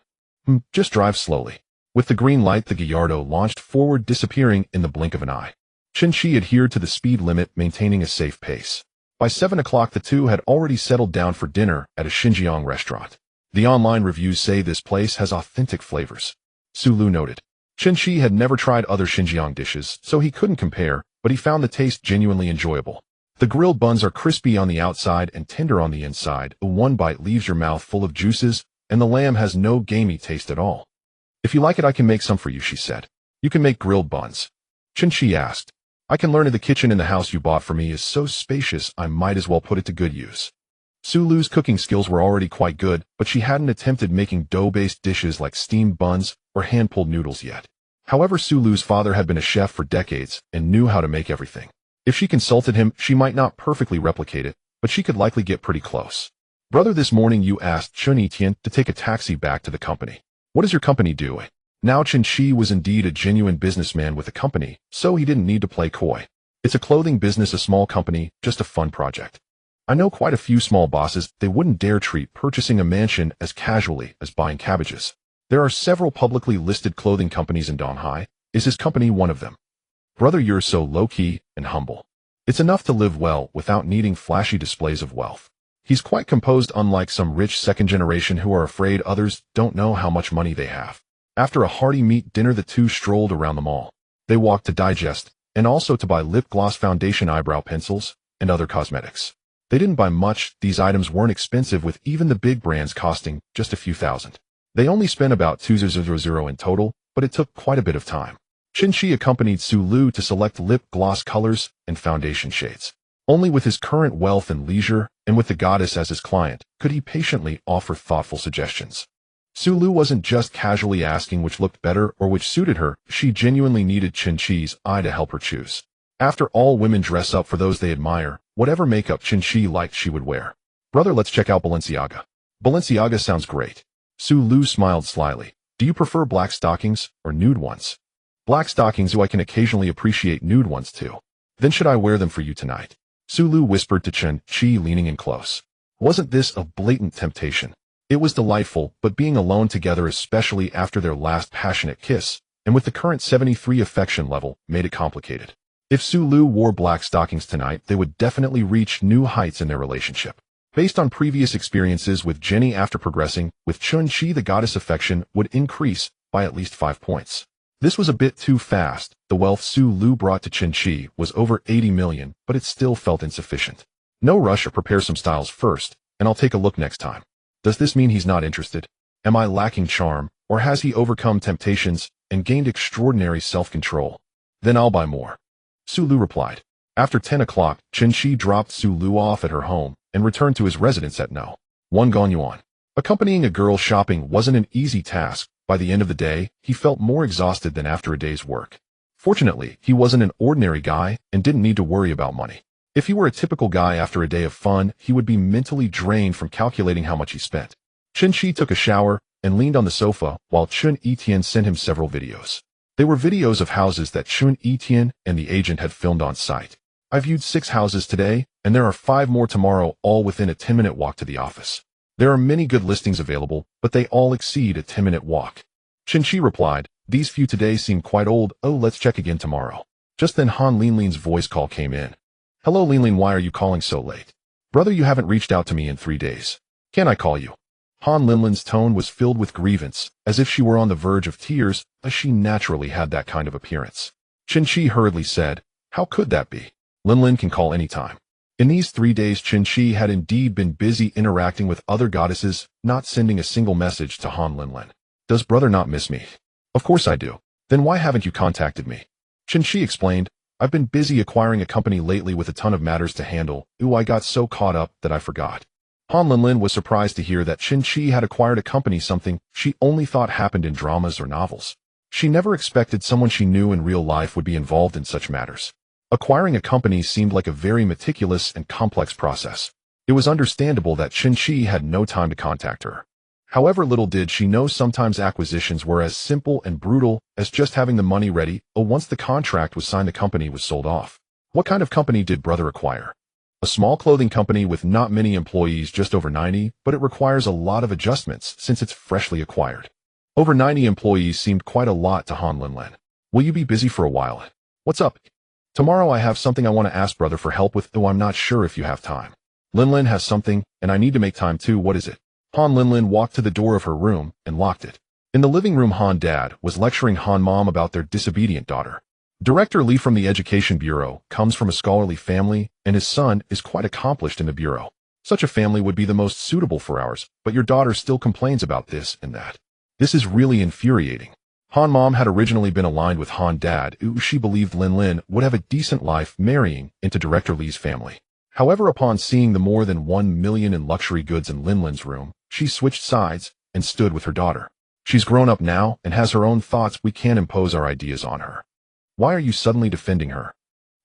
Just drive slowly. With the green light, the Gallardo launched forward, disappearing in the blink of an eye. Chen Qi adhered to the speed limit, maintaining a safe pace. By 7 o'clock, the two had already settled down for dinner at a Xinjiang restaurant. The online reviews say this place has authentic flavors. Su Lu noted. Chen Qi had never tried other Xinjiang dishes, so he couldn't compare, but he found the taste genuinely enjoyable. The grilled buns are crispy on the outside and tender on the inside. One bite leaves your mouth full of juices, and the lamb has no gamey taste at all. If you like it, I can make some for you, she said. You can make grilled buns? Chen Qi asked. I can learn it. The kitchen in the house you bought for me is so spacious, I might as well put it to good use. Su Lu's cooking skills were already quite good, but she hadn't attempted making dough-based dishes like steamed buns or hand-pulled noodles yet. However, Su Lu's father had been a chef for decades and knew how to make everything. If she consulted him, she might not perfectly replicate it, but she could likely get pretty close. Brother, this morning you asked Chen Qi to take a taxi back to the company. What does your company do? Now Chen Qi was indeed a genuine businessman with a company, so he didn't need to play coy. It's a clothing business, a small company, just a fun project. I know quite a few small bosses. They wouldn't dare treat purchasing a mansion as casually as buying cabbages. There are several publicly listed clothing companies in Donghai. Is his company one of them? Brother, you're so low-key and humble. It's enough to live well without needing flashy displays of wealth. He's quite composed, unlike some rich second generation who are afraid others don't know how much money they have. After a hearty meat dinner, the two strolled around the mall. They walked to digest, and also to buy lip gloss, foundation, eyebrow pencils, and other cosmetics. They didn't buy much. These items weren't expensive, with even the big brands costing just a few thousand. They only spent about $200 in total, but it took quite a bit of time. Chen Qi accompanied Su Lu to select lip gloss colors and foundation shades. Only with his current wealth and leisure, and with the goddess as his client, could he patiently offer thoughtful suggestions. Su Lu wasn't just casually asking which looked better or which suited her. She genuinely needed Chen Qi's eye to help her choose. After all, women dress up for those they admire. Whatever makeup Chen Qi liked, she would wear. Brother, let's check out Balenciaga. Balenciaga sounds great. Su Lu smiled slyly. Do you prefer black stockings or nude ones? Black stockings, I can occasionally appreciate nude ones too. Then should I wear them for you tonight? Su Lu whispered to Chen Qi, leaning in close. Wasn't this a blatant temptation? It was delightful, but being alone together, especially after their last passionate kiss, and with the current 73 affection level, made it complicated. If Su Lu wore black stockings tonight, they would definitely reach new heights in their relationship. Based on previous experiences with Jenny, after progressing with Chen Qi, the goddess affection would increase by at least 5 points. This was a bit too fast. The wealth Su Lu brought to Chen Qi was over 80 million, but it still felt insufficient. No rush, or prepare some styles first, and I'll take a look next time. Does this mean he's not interested? Am I lacking charm, or has he overcome temptations and gained extraordinary self-control? Then I'll buy more. Su Lu replied. After 10 o'clock, Chen Qi dropped Su Lu off at her home and returned to his residence at No. 1 yuan. Accompanying a girl shopping wasn't an easy task. By the end of the day, he felt more exhausted than after a day's work. Fortunately, he wasn't an ordinary guy and didn't need to worry about money. If he were a typical guy, after a day of fun, he would be mentally drained from calculating how much he spent. Chen Qi took a shower and leaned on the sofa while Chen Etienne sent him several videos. They were videos of houses that Chen Etienne and the agent had filmed on site. I viewed 6 houses today, and there are 5 more tomorrow, all within a 10-minute walk to the office. There are many good listings available, but they all exceed a 10-minute walk. Chen Qi replied, these few today seem quite old. Oh, let's check again tomorrow. Just then Han Linlin's voice call came in. Hello Linlin, why are you calling so late? Brother, you haven't reached out to me in 3 days. Can I call you? Han Linlin's tone was filled with grievance, as if she were on the verge of tears, as she naturally had that kind of appearance. Chen Qi hurriedly said, how could that be? Linlin can call any time. In these 3 days, Chen Qi had indeed been busy interacting with other goddesses, not sending a single message to Han Linlin. Does brother not miss me? Of course I do. Then why haven't you contacted me? Chen Qi explained, I've been busy acquiring a company lately with a ton of matters to handle. I got so caught up that I forgot. Han Linlin was surprised to hear that Chen Qi had acquired a company, something she only thought happened in dramas or novels. She never expected someone she knew in real life would be involved in such matters. Acquiring a company seemed like a very meticulous and complex process. It was understandable that Chen Qi had no time to contact her. However, little did she know sometimes acquisitions were as simple and brutal as just having the money ready, or once the contract was signed the company was sold off. What kind of company did brother acquire? A small clothing company with not many employees, just over 90, but it requires a lot of adjustments since it's freshly acquired. Over 90 employees seemed quite a lot to Han Linlin. Will you be busy for a while? What's up? Tomorrow I have something I want to ask brother for help with, though I'm not sure if you have time. Linlin has something, and I need to make time too. What is it? Han Linlin walked to the door of her room and locked it. In the living room, Han Dad was lecturing Han Mom about their disobedient daughter. Director Lee from the Education Bureau comes from a scholarly family, and his son is quite accomplished in the bureau. Such a family would be the most suitable for ours, but your daughter still complains about this and that. This is really infuriating. Han Mom had originally been aligned with Han Dad. She believed Linlin would have a decent life marrying into Director Lee's family. However, upon seeing the more than 1 million in luxury goods in Linlin's room, she switched sides and stood with her daughter. She's grown up now and has her own thoughts. We can't impose our ideas on her. Why are you suddenly defending her?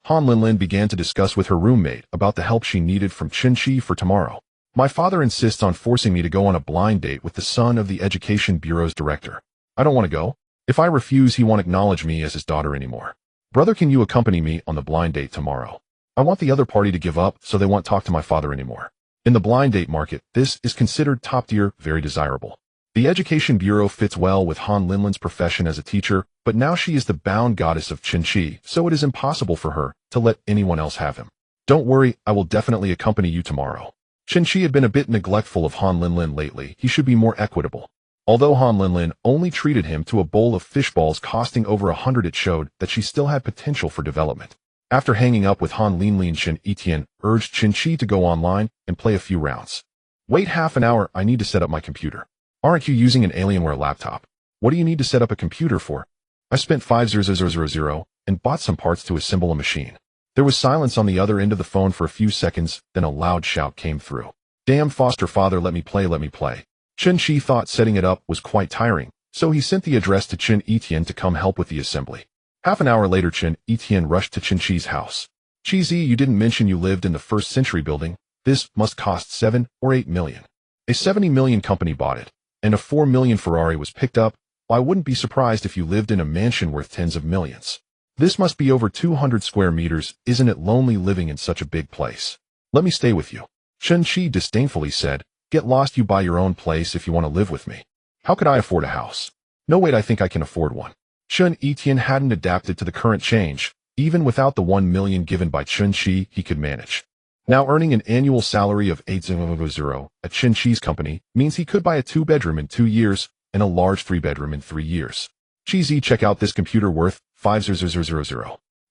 Han Linlin began to discuss with her roommate about the help she needed from Chen Qi for tomorrow. My father insists on forcing me to go on a blind date with the son of the Education Bureau's director. I don't want to go. If I refuse, he won't acknowledge me as his daughter anymore. Brother, can you accompany me on the blind date tomorrow? I want the other party to give up so they won't talk to my father anymore. In the blind date market, this is considered top tier, very desirable. The Education Bureau fits well with Han Linlin's profession as a teacher, but now she is the bound goddess of Chen Qi, so it is impossible for her to let anyone else have him. Don't worry, I will definitely accompany you tomorrow. Chen Qi had been a bit neglectful of Han Linlin lately. He should be more equitable. Although Han Linlin only treated him to a bowl of fish balls costing over 100, it showed that she still had potential for development. After hanging up with Han Linlin, Chen Etienne urged Chen Qi to go online and play a few rounds. Wait half an hour, I need to set up my computer. Aren't you using an Alienware laptop? What do you need to set up a computer for? I spent 5,000 and bought some parts to assemble a machine. There was silence on the other end of the phone for a few seconds, then a loud shout came through. Damn foster father, let me play, let me play. Chen Qi thought setting it up was quite tiring, so he sent the address to Chen Etienne to come help with the assembly. Half an hour later, Chen Etienne rushed to Chen Qi's house. Qizi, you didn't mention you lived in the first century building. This must cost 7 or 8 million. A 70 million company bought it, and a 4 million Ferrari was picked up. Well, I wouldn't be surprised if you lived in a mansion worth tens of millions. This must be over 200 square meters. Isn't it lonely living in such a big place? Let me stay with you. Chen Qi disdainfully said, get lost, you buy your own place if you want to live with me. How could I afford a house? No, wait, I think I can afford one. Chen Etienne hadn't adapted to the current change. Even without the 1 million given by Chen Qi, he could manage. Now earning an annual salary of 8,000 at Chen Qi's company means he could buy a 2-bedroom in 2 years and a large 3-bedroom in 3 years. Qizi, check out this computer worth 5,000.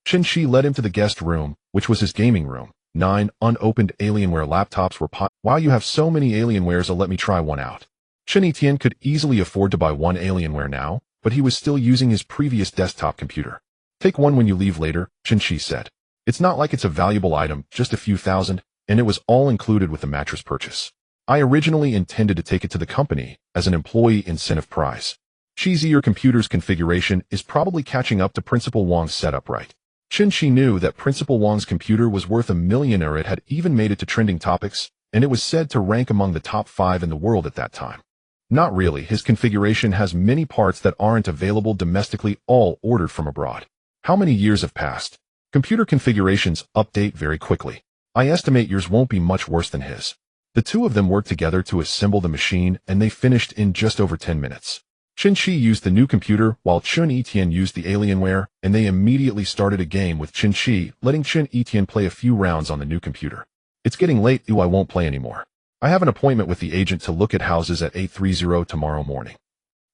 Chen Qi led him to the guest room, which was his gaming room. 9 unopened Alienware laptops were Wow, you have so many Alienwares, let me try one out. Chen Etienne could easily afford to buy one Alienware now, but he was still using his previous desktop computer. Take one when you leave later, Chen Qi said. It's not like it's a valuable item, just a few thousand, and it was all included with the mattress purchase. I originally intended to take it to the company as an employee incentive prize. Qizi, your computer's configuration is probably catching up to Principal Wang's setup, right? Chen Qi knew that Principal Wang's computer was worth $1 million. It had even made it to trending topics, and it was said to rank among the top 5 in the world at that time. Not really, his configuration has many parts that aren't available domestically, all ordered from abroad. How many years have passed? Computer configurations update very quickly. I estimate yours won't be much worse than his. The two of them worked together to assemble the machine, and they finished in just over 10 minutes. Chen Qi used the new computer while Chen Etienne used the Alienware, and they immediately started a game with Chen Qi, letting Chen Etienne play a few rounds on the new computer. It's getting late, I won't play anymore. I have an appointment with the agent to look at houses at 8:30 tomorrow morning.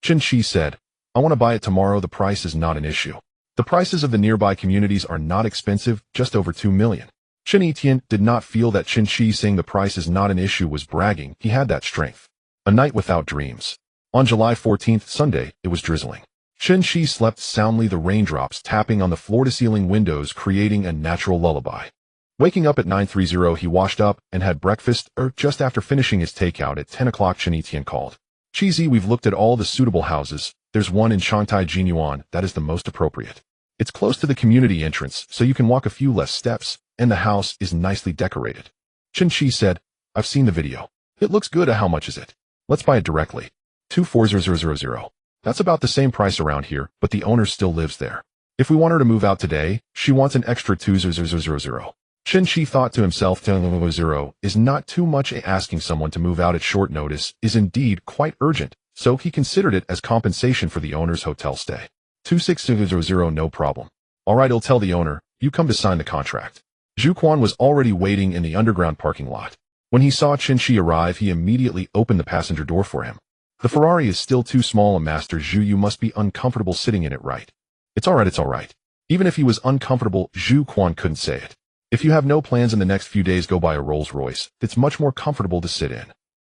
Chen Qi said, I want to buy it tomorrow, the price is not an issue. The prices of the nearby communities are not expensive, just over 2 million. Chen Etienne did not feel that Chen Qi saying the price is not an issue was bragging. He had that strength. A night without dreams. On July 14th, Sunday, it was drizzling. Chen Qi slept soundly, the raindrops tapping on the floor-to-ceiling windows creating a natural lullaby. Waking up at 9:30, he washed up and had breakfast, just after finishing his takeout at 10 o'clock, Chen Etienne called. Qizi, we've looked at all the suitable houses. There's one in Shanghai Jinyuan that is the most appropriate. It's close to the community entrance, so you can walk a few less steps, and the house is nicely decorated. Chen Qi said, I've seen the video. It looks good. How much is it? Let's buy it directly. 24,000. That's about the same price around here, but the owner still lives there. If we want her to move out today, she wants an extra 2,000. Chen Qi thought to himself, 2,000 is not too much. Asking someone to move out at short notice is indeed quite urgent, so he considered it as compensation for the owner's hotel stay. 26,000, no problem. All right, I'll tell the owner, you come to sign the contract. Zhu Quan was already waiting in the underground parking lot. When he saw Chen Qi arrive, he immediately opened the passenger door for him. The Ferrari is still too small, Master Zhu. You must be uncomfortable sitting in it, right? It's all right. Even if he was uncomfortable, Zhu Quan couldn't say it. If you have no plans in the next few days, go buy a Rolls-Royce. It's much more comfortable to sit in.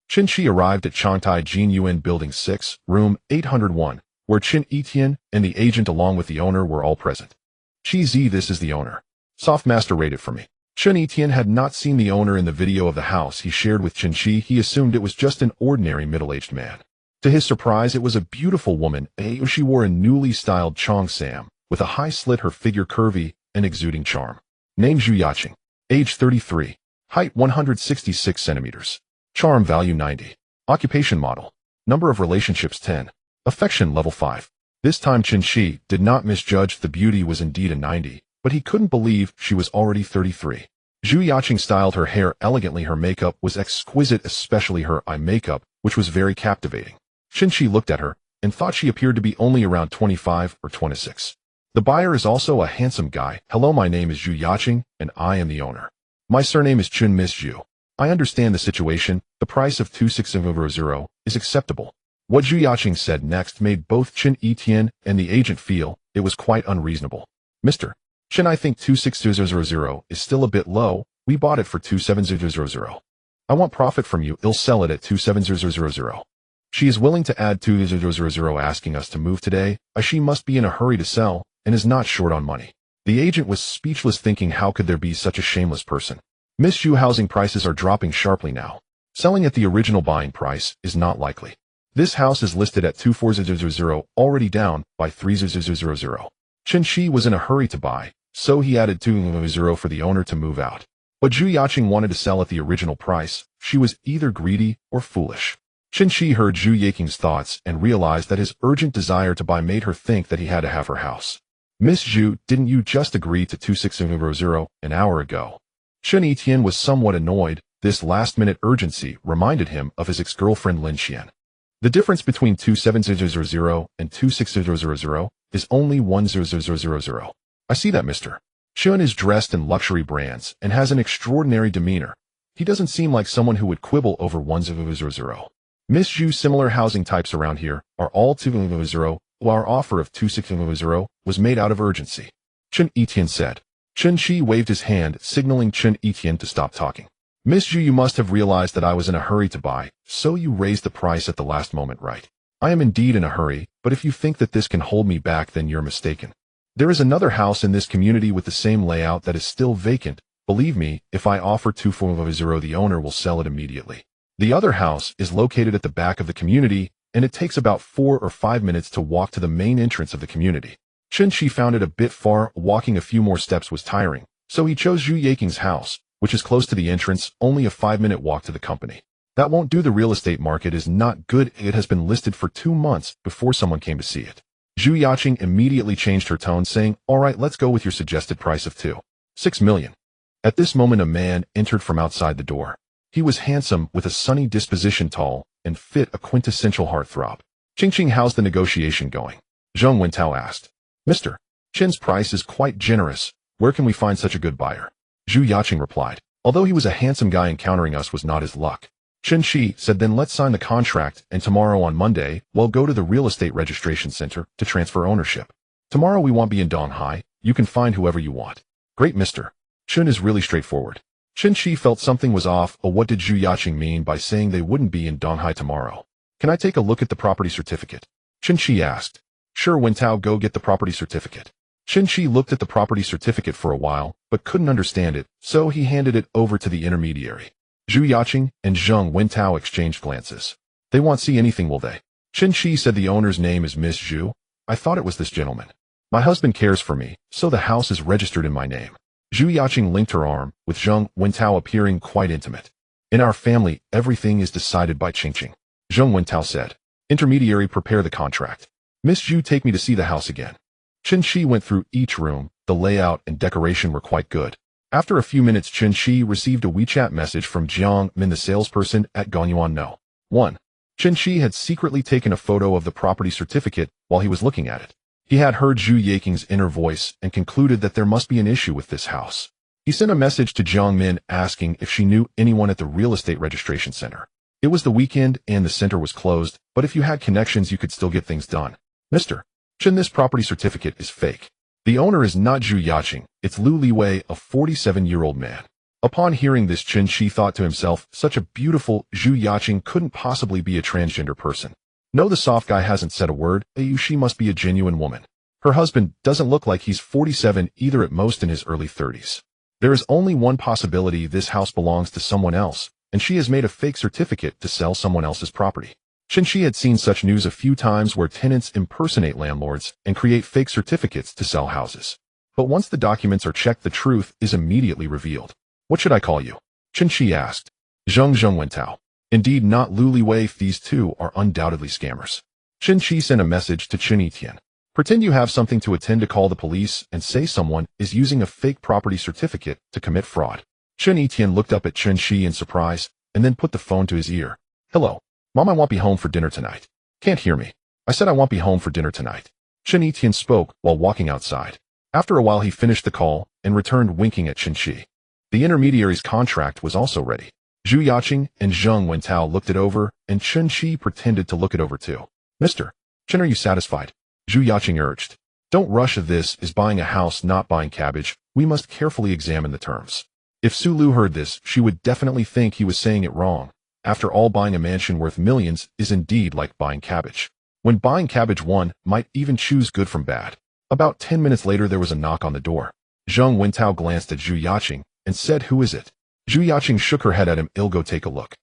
Chen Qi arrived at Shanghai Jinyuan Building 6, room 801, where Chen Etienne and the agent along with the owner were all present. Qizi, this is the owner. Softmaster, rate it for me. Chen Etienne had not seen the owner in the video of the house he shared with Chen Qi. He assumed it was just an ordinary middle-aged man. To his surprise, it was a beautiful woman. She wore a newly styled cheongsam, with a high slit, her figure curvy and exuding charm. Name Zhu Yaqing. Age 33. Height 166 centimeters. Charm value 90. Occupation model. Number of relationships 10. Affection level 5. This time Chen Qi did not misjudge. The beauty was indeed a 90, but he couldn't believe she was already 33. Zhu Yaqing styled her hair elegantly. Her makeup was exquisite, especially her eye makeup, which was very captivating. Chen Qi looked at her and thought she appeared to be only around 25 or 26. The buyer is also a handsome guy. Hello, my name is Zhu Yaqing, and I am the owner. My surname is Chen Miss Zhu. I understand the situation. The price of 26000 is acceptable. What Zhu Yaqing said next made both Chen Etian and the agent feel it was quite unreasonable. Mr. Chen, I think 26000 is still a bit low. We bought it for 27000. I want profit from you. I'll sell it at 27000. She is willing to add 2000, asking us to move today, as she must be in a hurry to sell and is not short on money. The agent was speechless, thinking how could there be such a shameless person. Miss Zhu, housing prices are dropping sharply now. Selling at the original buying price is not likely. This house is listed at 24000, already down by 3000. Chen Qi was in a hurry to buy, so he added 2000 for the owner to move out. But Zhu Yaqing wanted to sell at the original price. She was either greedy or foolish. Chen Qi heard Zhu Yaqing's thoughts and realized that his urgent desire to buy made her think that he had to have her house. Miss Zhu, didn't you just agree to 26000 an hour ago? Chen Etian was somewhat annoyed. This last-minute urgency reminded him of his ex-girlfriend Lin Xian. The difference between 27000 and 26000 is only 1000. I see that, Mr. Chen is dressed in luxury brands and has an extraordinary demeanor. He doesn't seem like someone who would quibble over 1000. Miss Zhu, similar housing types around here are all 200, while our offer of 260 was made out of urgency. Chen Etian said. Chen Qi waved his hand, signaling Chen Etian to stop talking. Miss Zhu, you must have realized that I was in a hurry to buy, so you raised the price at the last moment, right? I am indeed in a hurry, but if you think that this can hold me back, then you're mistaken. There is another house in this community with the same layout that is still vacant. Believe me, if I offer 240, the owner will sell it immediately. The other house is located at the back of the community, and it takes about 4 or 5 minutes to walk to the main entrance of the community. Chen Qi found it a bit far. Walking a few more steps was tiring, so he chose Zhu Yaqing's house, which is close to the entrance, only a 5-minute walk to the company. That won't do. The real estate market is not good. It has been listed for 2 months before someone came to see it. Zhu Yaqing immediately changed her tone, saying, all right, let's go with your suggested price of 2.6 million. At this moment, a man entered from outside the door. He was handsome, with a sunny disposition, tall and fit, a quintessential heartthrob. Qing, how's the negotiation going? Zheng Wentao asked. Mr. Chen's price is quite generous. Where can we find such a good buyer? Zhu Yaqing replied. Although he was a handsome guy, encountering us was not his luck. Chen Qi said, then let's sign the contract, and tomorrow on Monday, we'll go to the real estate registration center to transfer ownership. Tomorrow we won't be in Donghai. You can find whoever you want. Great, Mr. Chen is really straightforward. Chen Qi felt something was off. What did Zhu Yaqing mean by saying they wouldn't be in Donghai tomorrow? Can I take a look at the property certificate? Chen Qi asked. Sure, Wentao, go get the property certificate. Chen Qi looked at the property certificate for a while, but couldn't understand it, so he handed it over to the intermediary. Zhu Yaqing and Zheng Wentao exchanged glances. They won't see anything, will they? Chen Qi said, the owner's name is Miss Zhu. I thought it was this gentleman. My husband cares for me, so the house is registered in my name. Zhu Yaqing linked her arm, with Zheng Wentao appearing quite intimate. In our family, everything is decided by Qing. Zheng Wentao said. Intermediary, prepare the contract. Miss Zhu, take me to see the house again. Chen Qi went through each room. The layout and decoration were quite good. After a few minutes, Chen Qi received a WeChat message from Jiang Min, the salesperson at Gonyuan No. 1. Chen Qi had secretly taken a photo of the property certificate while he was looking at it. He had heard Zhu Yaqing's inner voice and concluded that there must be an issue with this house. He sent a message to Jiang Min asking if she knew anyone at the real estate registration center. It was the weekend and the center was closed, but if you had connections, you could still get things done. Mr. Chen, this property certificate is fake. The owner is not Zhu Yaqing, it's Lu Liwei, a 47-year-old man. Upon hearing this, Chen Qi thought to himself, such a beautiful Zhu Yaqing couldn't possibly be a transgender person. No, the soft guy hasn't said a word. She must be a genuine woman. Her husband doesn't look like he's 47 either, at most in his early 30s. There is only one possibility: this house belongs to someone else, and she has made a fake certificate to sell someone else's property. Chen Qi had seen such news a few times where tenants impersonate landlords and create fake certificates to sell houses. But once the documents are checked, the truth is immediately revealed. What should I call you? Chen Qi asked. Zheng Wentao. Indeed not, Lu Liwei. These two are undoubtedly scammers. Chen Qi sent a message to Chen Etian. Pretend you have something to attend to call the police and say someone is using a fake property certificate to commit fraud. Chen Etian looked up at Chen Qi in surprise and then put the phone to his ear. Hello. Mom, I won't be home for dinner tonight. Can't hear me. I said I won't be home for dinner tonight. Chen Qi spoke while walking outside. After a while he finished the call and returned winking at Chen Qi. The intermediary's contract was also ready. Zhu Yaqing and Zheng Wentao looked it over, and Chen Qi pretended to look it over too. Mr. Chen, are you satisfied? Zhu Yaqing urged. Don't rush. This is buying a house, not buying cabbage. We must carefully examine the terms. If Su Lu heard this, she would definitely think he was saying it wrong. After all, buying a mansion worth millions is indeed like buying cabbage. When buying cabbage, one might even choose good from bad. About 10 minutes later, there was a knock on the door. Zheng Wentao glanced at Zhu Yaqing and said, "Who is it?" Zhu Yaqing shook her head at him. "I'll go take a look."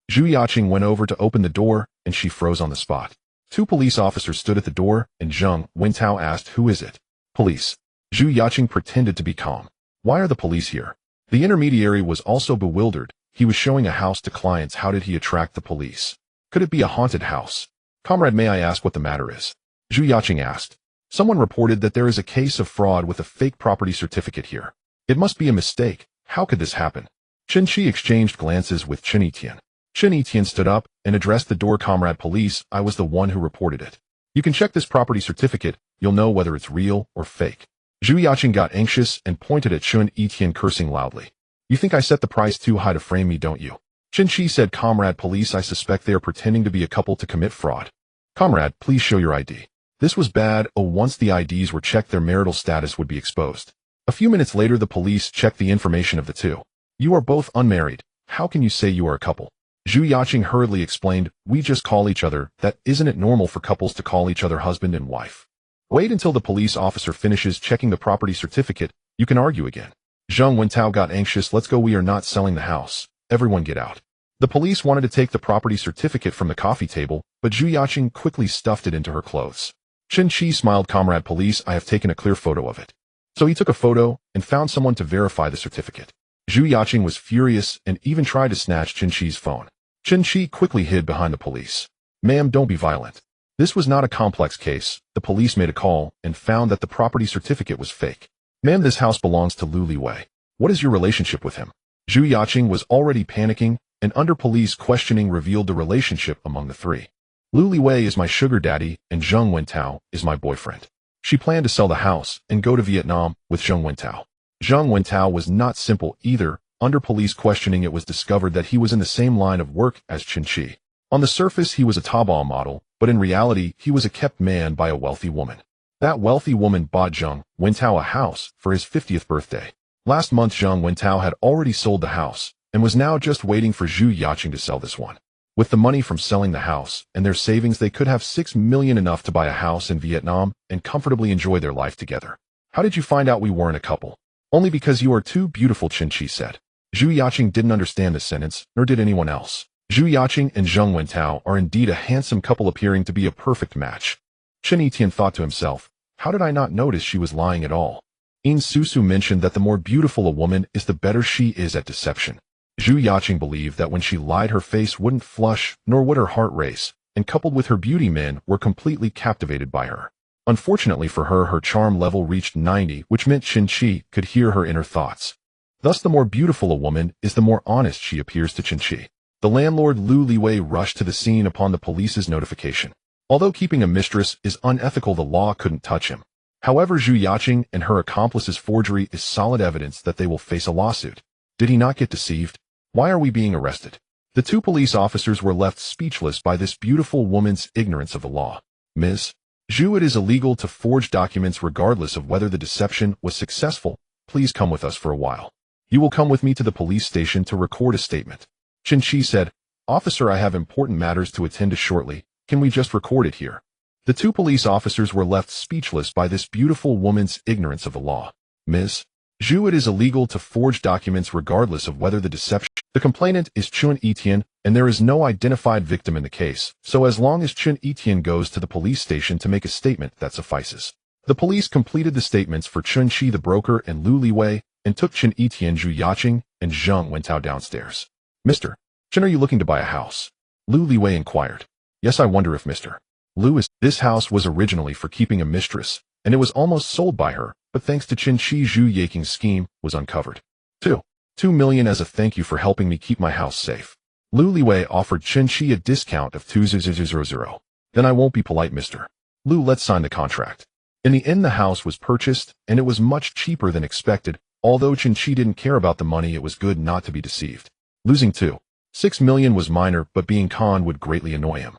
Zhu Yaqing went over to open the door, and she froze on the spot. Two police officers stood at the door, and Zheng Wentao asked, "Who is it?" "Police." Zhu Yaqing pretended to be calm. "Why are the police here?" The intermediary was also bewildered. He was showing a house to clients. How did he attract the police? Could it be a haunted house? "Comrade, may I ask what the matter is?" Zhu Yaqing asked. "Someone reported that there is a case of fraud with a fake property certificate here. It must be a mistake. How could this happen?" Chen Qi exchanged glances with Chen Qi. Chen Qi stood up and addressed the door. "Comrade police, I was the one who reported it. You can check this property certificate. You'll know whether it's real or fake." Zhu Yaqing got anxious and pointed at Chen Qi, cursing loudly. "You think I set the price too high to frame me, don't you?" Chen Qi said, "Comrade police, I suspect they are pretending to be a couple to commit fraud. Comrade, please show your ID." This was bad. Once the IDs were checked, their marital status would be exposed. A few minutes later, the police checked the information of the two. "You are both unmarried. How can you say you are a couple?" Zhu Yaqing hurriedly explained, "We just call each other that. Isn't it normal for couples to call each other husband and wife?" "Wait until the police officer finishes checking the property certificate. You can argue again." Zheng Wentao got anxious. "Let's go. We are not selling the house. Everyone get out." The police wanted to take the property certificate from the coffee table, but Zhu Yaqing quickly stuffed it into her clothes. Chen Qi smiled. "Comrade police, I have taken a clear photo of it." So he took a photo and found someone to verify the certificate. Zhu Yaqing was furious and even tried to snatch Chen Qi's phone. Chen Qi quickly hid behind the police. "Ma'am, don't be violent. This was not a complex case. The police made a call and found that the property certificate was fake." "Ma'am, this house belongs to Lu Liwei. What is your relationship with him?" Zhu Yaqing was already panicking, and under police questioning revealed the relationship among the three. "Lu Liwei is my sugar daddy, and Zheng Wentao is my boyfriend. She planned to sell the house and go to Vietnam with Zheng Wentao." Zheng Wentao was not simple either. Under police questioning, it was discovered that he was in the same line of work as Chen Qi. On the surface, he was a Taobao model, but in reality, he was a kept man by a wealthy woman. That wealthy woman bought Zheng Wentao a house for his 50th birthday. Last month, Zheng Wentao had already sold the house and was now just waiting for Zhu Yaqing to sell this one. With the money from selling the house and their savings, they could have 6 million, enough to buy a house in Vietnam and comfortably enjoy their life together. "How did you find out we weren't a couple?" "Only because you are too beautiful," Chen Qi said. Zhu Yaqing didn't understand this sentence, nor did anyone else. Zhu Yaqing and Zheng Wentao are indeed a handsome couple, appearing to be a perfect match. Chen Qi thought to himself, "How did I not notice she was lying at all?" In Susu mentioned that the more beautiful a woman is, the better she is at deception. Zhu Yaqing believed that when she lied, her face wouldn't flush, nor would her heart race, and coupled with her beauty, men were completely captivated by her. Unfortunately for her, her charm level reached 90, which meant Chen Qi could hear her inner thoughts. Thus, the more beautiful a woman is, the more honest she appears to Chen Qi. The landlord Lu Liwei rushed to the scene upon the police's notification. Although keeping a mistress is unethical, the law couldn't touch him. However, Zhu Yaqing and her accomplice's forgery is solid evidence that they will face a lawsuit. Did he not get deceived? Why are we being arrested? The two police officers were left speechless by this beautiful woman's ignorance of the law. "Ms. Zhu, it is illegal to forge documents regardless of whether the deception was successful. Please come with us for a while. You will come with me to the police station to record a statement." Chen Qi said, "Officer, I have important matters to attend to shortly. Can we just record it here?" The two police officers were left speechless by this beautiful woman's ignorance of the law. "Ms. Zhu, it is illegal to forge documents regardless of whether the deception..." The complainant is Chen Qi, and there is no identified victim in the case, so as long as Chen Qi goes to the police station to make a statement, that suffices. The police completed the statements for Chen Qi the broker and Lu Liwei, and took Chen Qi, Zhu Yaqing, and Zheng Wentao downstairs. "Mr. Chen, are you looking to buy a house?" Lu Liwei inquired. "Yes, I wonder if Mr. Lu is..." This house was originally for keeping a mistress, and it was almost sold by her, but thanks to Chen Qi, Zhu Yaqing's scheme was uncovered. 2 million as a thank you for helping me keep my house safe. Lu Liwei offered Chen Qi a discount of 2,000. Then I won't be polite, mister. Lou, let's sign the contract. In the end, the house was purchased, and it was much cheaper than expected. Although Chen Qi didn't care about the money, it was good not to be deceived. Losing 6 million was minor, but being conned would greatly annoy him.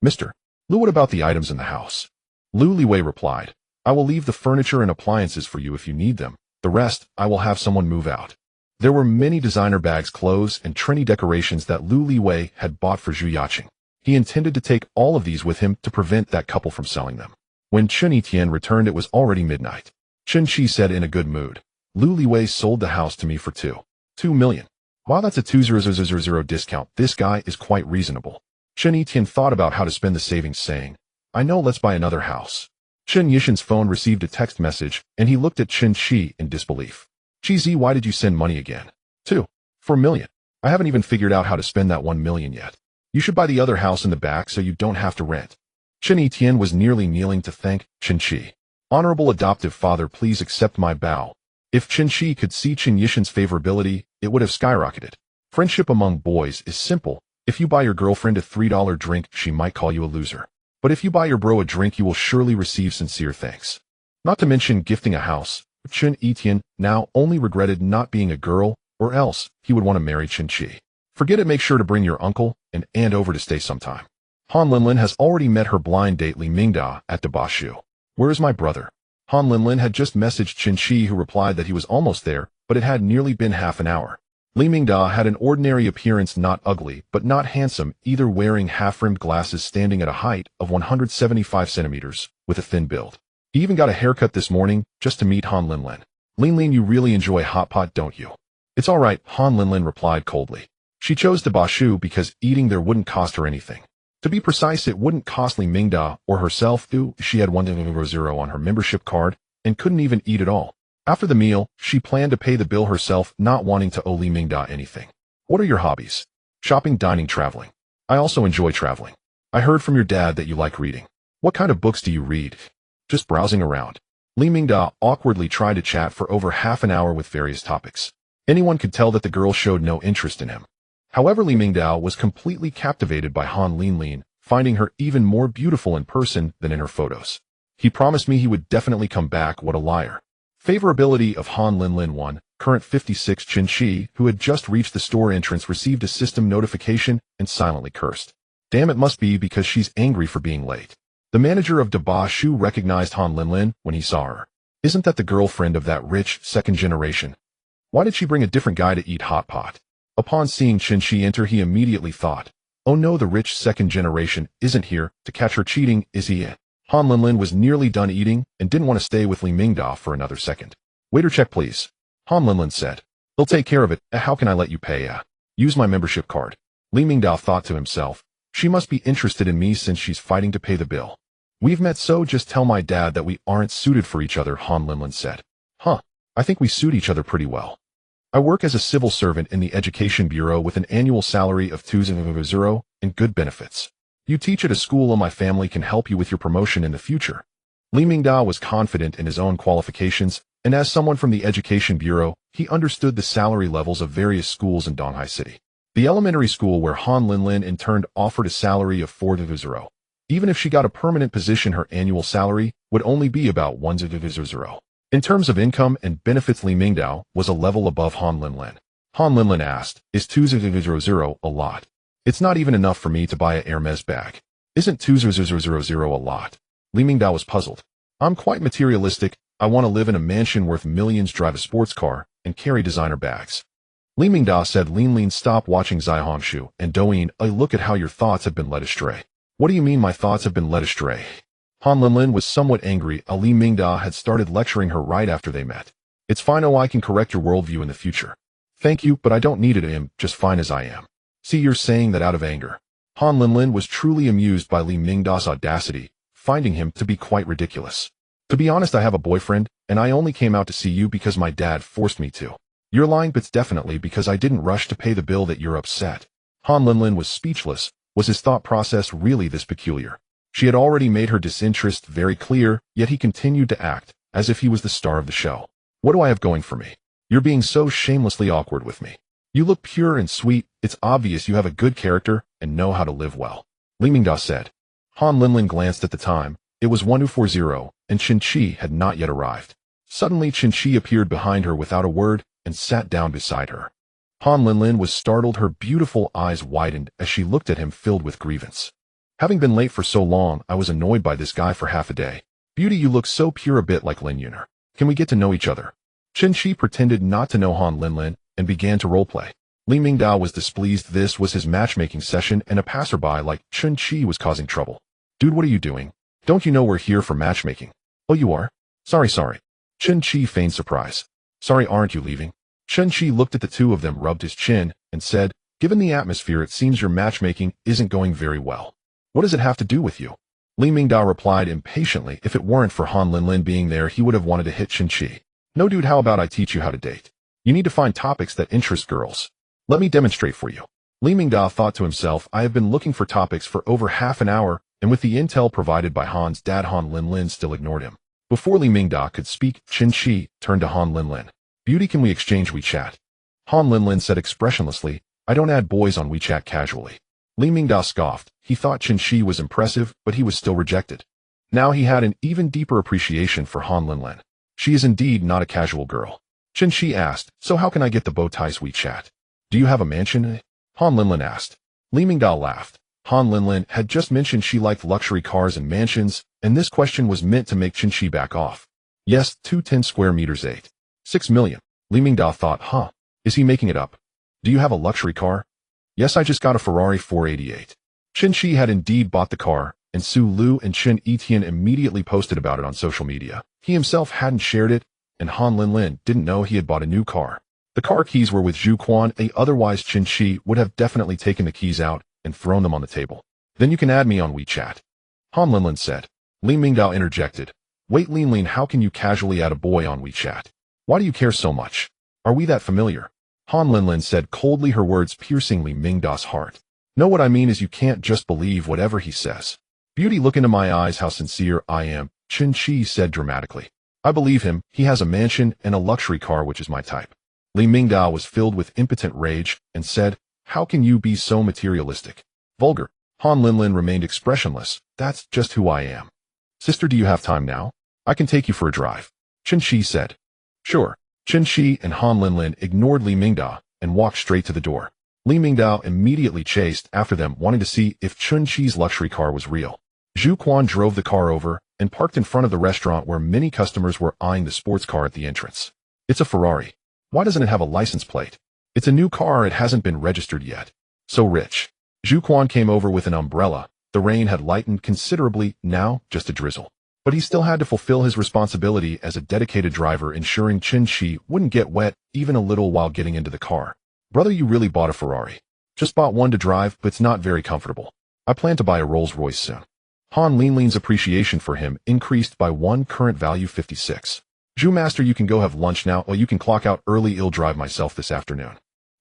Mister Lou, what about the items in the house? Lu Liwei replied, I will leave the furniture and appliances for you if you need them. The rest, I will have someone move out. There were many designer bags, clothes, and trendy decorations that Lu Liwei had bought for Zhu Yaqing. He intended to take all of these with him to prevent that couple from selling them. When Chen Etienne returned, it was already midnight. Chen Qi said in a good mood, Lu Liwei sold the house to me for 2 million. While that's a 2,000 discount, this guy is quite reasonable. Chen Etienne thought about how to spend the savings, saying, I know, let's buy another house. Chen Yishan's phone received a text message, and he looked at Chen Qi in disbelief. Qizi, why did you send money again? 4 million. I haven't even figured out how to spend that 1 million yet. You should buy the other house in the back so you don't have to rent. Chen Etienne was nearly kneeling to thank Chen Qi. Honorable adoptive father, please accept my bow. If Chen Qi could see Chen Yishan's favorability, it would have skyrocketed. Friendship among boys is simple. If you buy your girlfriend a $3 drink, she might call you a loser. But if you buy your bro a drink, you will surely receive sincere thanks. Not to mention gifting a house. Chen Etienne now only regretted not being a girl, or else he would want to marry Chen Qi. Forget it, make sure to bring your uncle and aunt over to stay sometime. Han Linlin has already met her blind date Li Mingda at the Bashu. Where is my brother? Han Linlin had just messaged Chen Qi, who replied that he was almost there, but it had nearly been half an hour. Li Mingda had an ordinary appearance, not ugly, but not handsome either, wearing half-rimmed glasses, standing at a height of 175 centimeters, with a thin build. He even got a haircut this morning, just to meet Han Linlin. Linlin, you really enjoy hot pot, don't you? It's all right, Han Linlin replied coldly. She chose the Bashu because eating there wouldn't cost her anything. To be precise, it wouldn't cost Li Mingda or herself. She had 100 on her membership card and couldn't even eat at all. After the meal, she planned to pay the bill herself, not wanting to owe Li Mingda anything. What are your hobbies? Shopping, dining, traveling. I also enjoy traveling. I heard from your dad that you like reading. What kind of books do you read? Just browsing around. Li Mingda awkwardly tried to chat for over half an hour with various topics. Anyone could tell that the girl showed no interest in him. However, Li Mingda was completely captivated by Han Linlin, finding her even more beautiful in person than in her photos. He promised me he would definitely come back. What a liar. Favorability of Han Linlin 1, current 56. Chen Qi, who had just reached the store entrance, received a system notification and silently cursed. Damn, it must be because she's angry for being late. The manager of Daba Shu recognized Han Linlin when he saw her. Isn't that the girlfriend of that rich second generation? Why did she bring a different guy to eat hot pot? Upon seeing Chen Qi enter, he immediately thought, oh no, the rich second generation isn't here to catch her cheating, is he? Han Linlin was nearly done eating and didn't want to stay with Li Mingda for another second. Waiter, check please. Han Linlin said. They'll take care of it. How can I let you pay? Use my membership card. Li Mingda thought to himself, she must be interested in me since she's fighting to pay the bill. We've met, so just tell my dad that we aren't suited for each other, Han Linlin said. Huh, I think we suit each other pretty well. I work as a civil servant in the Education Bureau with an annual salary of 2,000 and good benefits. You teach at a school, and my family can help you with your promotion in the future. Li Mingda was confident in his own qualifications, and as someone from the Education Bureau, he understood the salary levels of various schools in Donghai City. The elementary school where Han Linlin interned offered a salary of 4,000. Even if she got a permanent position, her annual salary would only be about 1,000. In terms of income and benefits, Li Mingda was a level above Han Linlin. Han Linlin asked, is 2,000 a lot? It's not even enough for me to buy a Hermes bag. Isn't 2,000 a lot? Li Mingda was puzzled. I'm quite materialistic. I want to live in a mansion worth millions, drive a sports car, and carry designer bags. Li Mingda said. Linlin, stop watching Zaihanshu and Douyin. Look at how your thoughts have been led astray. What do you mean my thoughts have been led astray? Han Linlin was somewhat angry. Li Mingda had started lecturing her right after they met. It's fine. Oh, I can correct your worldview in the future. Thank you, but I don't need it. I am just fine as I am. See, you're saying that out of anger. Han Linlin was truly amused by Li Mingda's audacity, finding him to be quite ridiculous. To be honest, I have a boyfriend, and I only came out to see you because my dad forced me to. You're lying, but it's definitely because I didn't rush to pay the bill that you're upset. Han Linlin was speechless. Was his thought process really this peculiar? She had already made her disinterest very clear, yet he continued to act as if he was the star of the show. What do I have going for me? You're being so shamelessly awkward with me. You look pure and sweet. It's obvious you have a good character and know how to live well. Li Mingda said. Han Linlin glanced at the time. It was 1240, and Chen Qi had not yet arrived. Suddenly Chen Qi appeared behind her without a word and sat down beside her. Han Linlin was startled. Her beautiful eyes widened as she looked at him, filled with grievance. Having been late for so long, I was annoyed by this guy for half a day. Beauty, you look so pure, a bit like Lin Yuner. Can we get to know each other? Chen Qi pretended not to know Han Linlin and began to roleplay. Li Mingdao was displeased. This was his matchmaking session, and a passerby like Chen Qi was causing trouble. Dude, what are you doing? Don't you know we're here for matchmaking? Oh, you are? Sorry. Chen Qi feigned surprise. Sorry, aren't you leaving? Chen Qi looked at the two of them, rubbed his chin, and said, given the atmosphere, it seems your matchmaking isn't going very well. What does it have to do with you? Li Mingdao replied impatiently. If it weren't for Han Linlin being there, he would have wanted to hit Chen Qi. No, dude, how about I teach you how to date? You need to find topics that interest girls. Let me demonstrate for you. Li Mingdao thought to himself, I have been looking for topics for over half an hour, and with the intel provided by Han's dad, Han Linlin still ignored him. Before Li Mingdao could speak, Chen Qi turned to Han Linlin. Beauty, can we exchange WeChat? Han Linlin said expressionlessly, I don't add boys on WeChat casually. Li Mingdao scoffed. He thought Chen Qi was impressive, but he was still rejected. Now he had an even deeper appreciation for Han Linlin. She is indeed not a casual girl. Chen Qi asked, so how can I get the bow ties WeChat? Do you have a mansion? Han Linlin asked. Li Mingdao laughed. Han Linlin had just mentioned she liked luxury cars and mansions, and this question was meant to make Chen Qi back off. Yes, 210 square meters, 6 million. Li Mingdao thought, huh? Is he making it up? Do you have a luxury car? Yes, I just got a Ferrari 488. Chen Qi had indeed bought the car, and Su Lu and Chen Etian immediately posted about it on social media. He himself hadn't shared it, and Han Linlin didn't know he had bought a new car. The car keys were with Zhu Quan. Otherwise Chen Qi would have definitely taken the keys out and thrown them on the table. Then you can add me on WeChat, Han Linlin said. Li Mingdao interjected. Wait, Linlin, how can you casually add a boy on WeChat? Why do you care so much? Are we that familiar? Han Linlin said coldly, her words piercing Li Mingdao's heart. No, what I mean is you can't just believe whatever he says. Beauty, look into my eyes, how sincere I am, Chen Qi said dramatically. I believe him. He has a mansion and a luxury car, which is my type. Li Mingdao was filled with impotent rage and said, how can you be so materialistic? Vulgar. Han Linlin remained expressionless. That's just who I am. Sister, do you have time now? I can take you for a drive. Chen Qi said. Sure. Chen Qi and Han Linlin ignored Li Mingdao and walked straight to the door. Li Mingdao immediately chased after them, wanting to see if Chen Qi's luxury car was real. Zhu Quan drove the car over and parked in front of the restaurant where many customers were eyeing the sports car at the entrance. It's a Ferrari. Why doesn't it have a license plate? It's a new car, it hasn't been registered yet. So rich. Zhu Quan came over with an umbrella. The rain had lightened considerably, now just a drizzle. But he still had to fulfill his responsibility as a dedicated driver, ensuring Chen Qi wouldn't get wet even a little while getting into the car. Brother, you really bought a Ferrari. Just bought one to drive, but it's not very comfortable. I plan to buy a Rolls-Royce soon. Han Linlin's appreciation for him increased by one current value, 56. Zhu Master, you can go have lunch now, or you can clock out early. I'll drive myself this afternoon.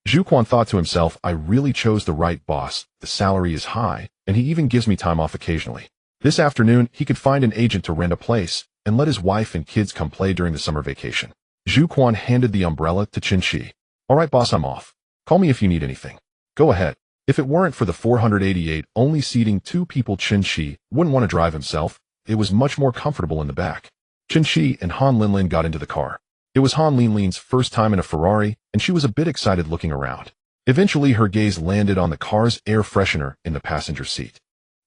Zhu Quan thought to himself, I really chose the right boss. The salary is high, and he even gives me time off occasionally. This afternoon, he could find an agent to rent a place and let his wife and kids come play during the summer vacation. Zhu Quan handed the umbrella to Chen Qi. All right, boss, I'm off. Call me if you need anything. Go ahead. If it weren't for the 488 only seating 2 people, Chen Qi wouldn't want to drive himself. It was much more comfortable in the back. Chen Qi and Han Linlin got into the car. It was Han Linlin's first time in a Ferrari, and she was a bit excited looking around. Eventually, her gaze landed on the car's air freshener in the passenger seat.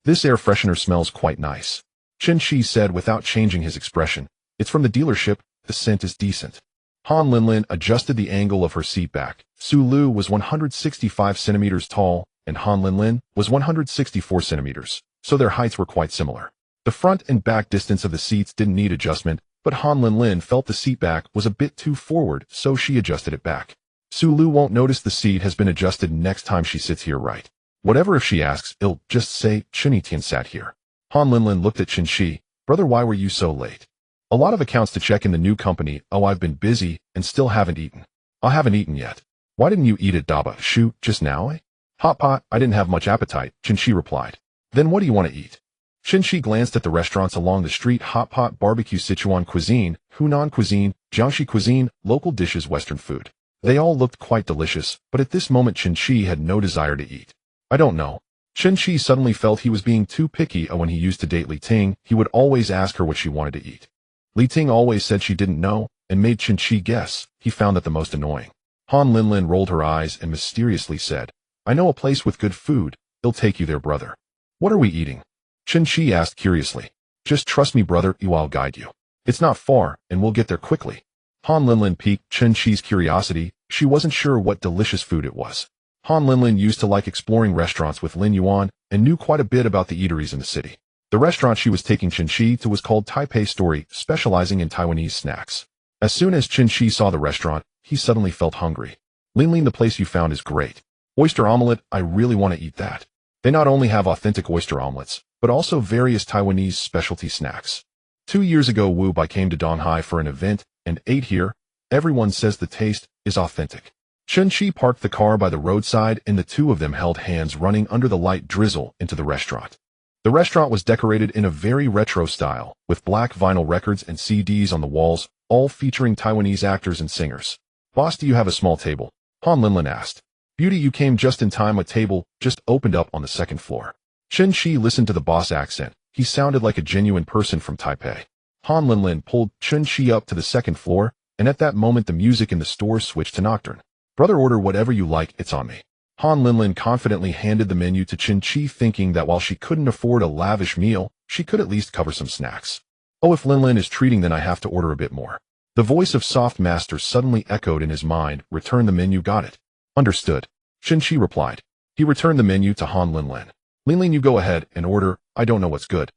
This air freshener smells quite nice, Chen Qi said without changing his expression. It's from the dealership. The scent is decent. Han Linlin adjusted the angle of her seat back. Su Lu was 165 centimeters tall, and Han Linlin was 164 centimeters, so their heights were quite similar. The front and back distance of the seats didn't need adjustment, but Han Linlin felt the seat back was a bit too forward, so she adjusted it back. Su Lu won't notice the seat has been adjusted next time she sits here, right? Whatever if she asks, I'll just say Chen Etian sat here. Han Linlin looked at Chen Qi. Brother, why were you so late? A lot of accounts to check in the new company. Oh, I've been busy and still haven't eaten. I haven't eaten yet. Why didn't you eat at Daba? Shoot, just now, eh? Hot pot, I didn't have much appetite, Chen Qi replied. Then what do you want to eat? Chen Qi glanced at the restaurants along the street. Hot pot, barbecue, Sichuan cuisine, Hunan cuisine, Jiangxi cuisine, local dishes, Western food. They all looked quite delicious, but at this moment Chen Qi had no desire to eat. I don't know. Chen Qi suddenly felt he was being too picky when he used to date Li Ting. He would always ask her what she wanted to eat. Li Ting always said she didn't know, and made Chen Qi guess. He found that the most annoying. Han Linlin rolled her eyes and mysteriously said, "I know a place with good food. He'll take you there, brother." "What are we eating?" Chen Qi asked curiously. "Just trust me, brother, I'll guide you. It's not far, and we'll get there quickly." Han Linlin piqued Chen Qi's curiosity. She wasn't sure what delicious food it was. Han Linlin used to like exploring restaurants with Lin Yuan and knew quite a bit about the eateries in the city. The restaurant she was taking Chen Qi to was called Taipei Story, specializing in Taiwanese snacks. As soon as Chen Qi saw the restaurant, he suddenly felt hungry. "Linlin, the place you found is great. Oyster omelette, I really want to eat that." They not only have authentic oyster omelets, but also various Taiwanese specialty snacks. 2 years ago, Wu Bai came to Donghai for an event and ate here. Everyone says the taste is authentic. Chen Qi parked the car by the roadside and the two of them held hands running under the light drizzle into the restaurant. The restaurant was decorated in a very retro style, with black vinyl records and CDs on the walls, all featuring Taiwanese actors and singers. "Boss, do you have a small table?" Han Linlin asked. "Beauty, you came just in time. A table just opened up on the second floor." Chen Qi listened to the boss accent. He sounded like a genuine person from Taipei. Han Linlin pulled Chen Qi up to the second floor, and at that moment the music in the store switched to nocturne. "Brother, order whatever you like, it's on me." Han Linlin confidently handed the menu to Chen Qi, thinking that while she couldn't afford a lavish meal, she could at least cover some snacks. "Oh, if Linlin is treating, then I have to order a bit more." The voice of Soft Master suddenly echoed in his mind. "Return the menu, got it." "Understood," Chen Qi replied. He returned the menu to Han Linlin. "Linlin, you go ahead and order. I don't know what's good."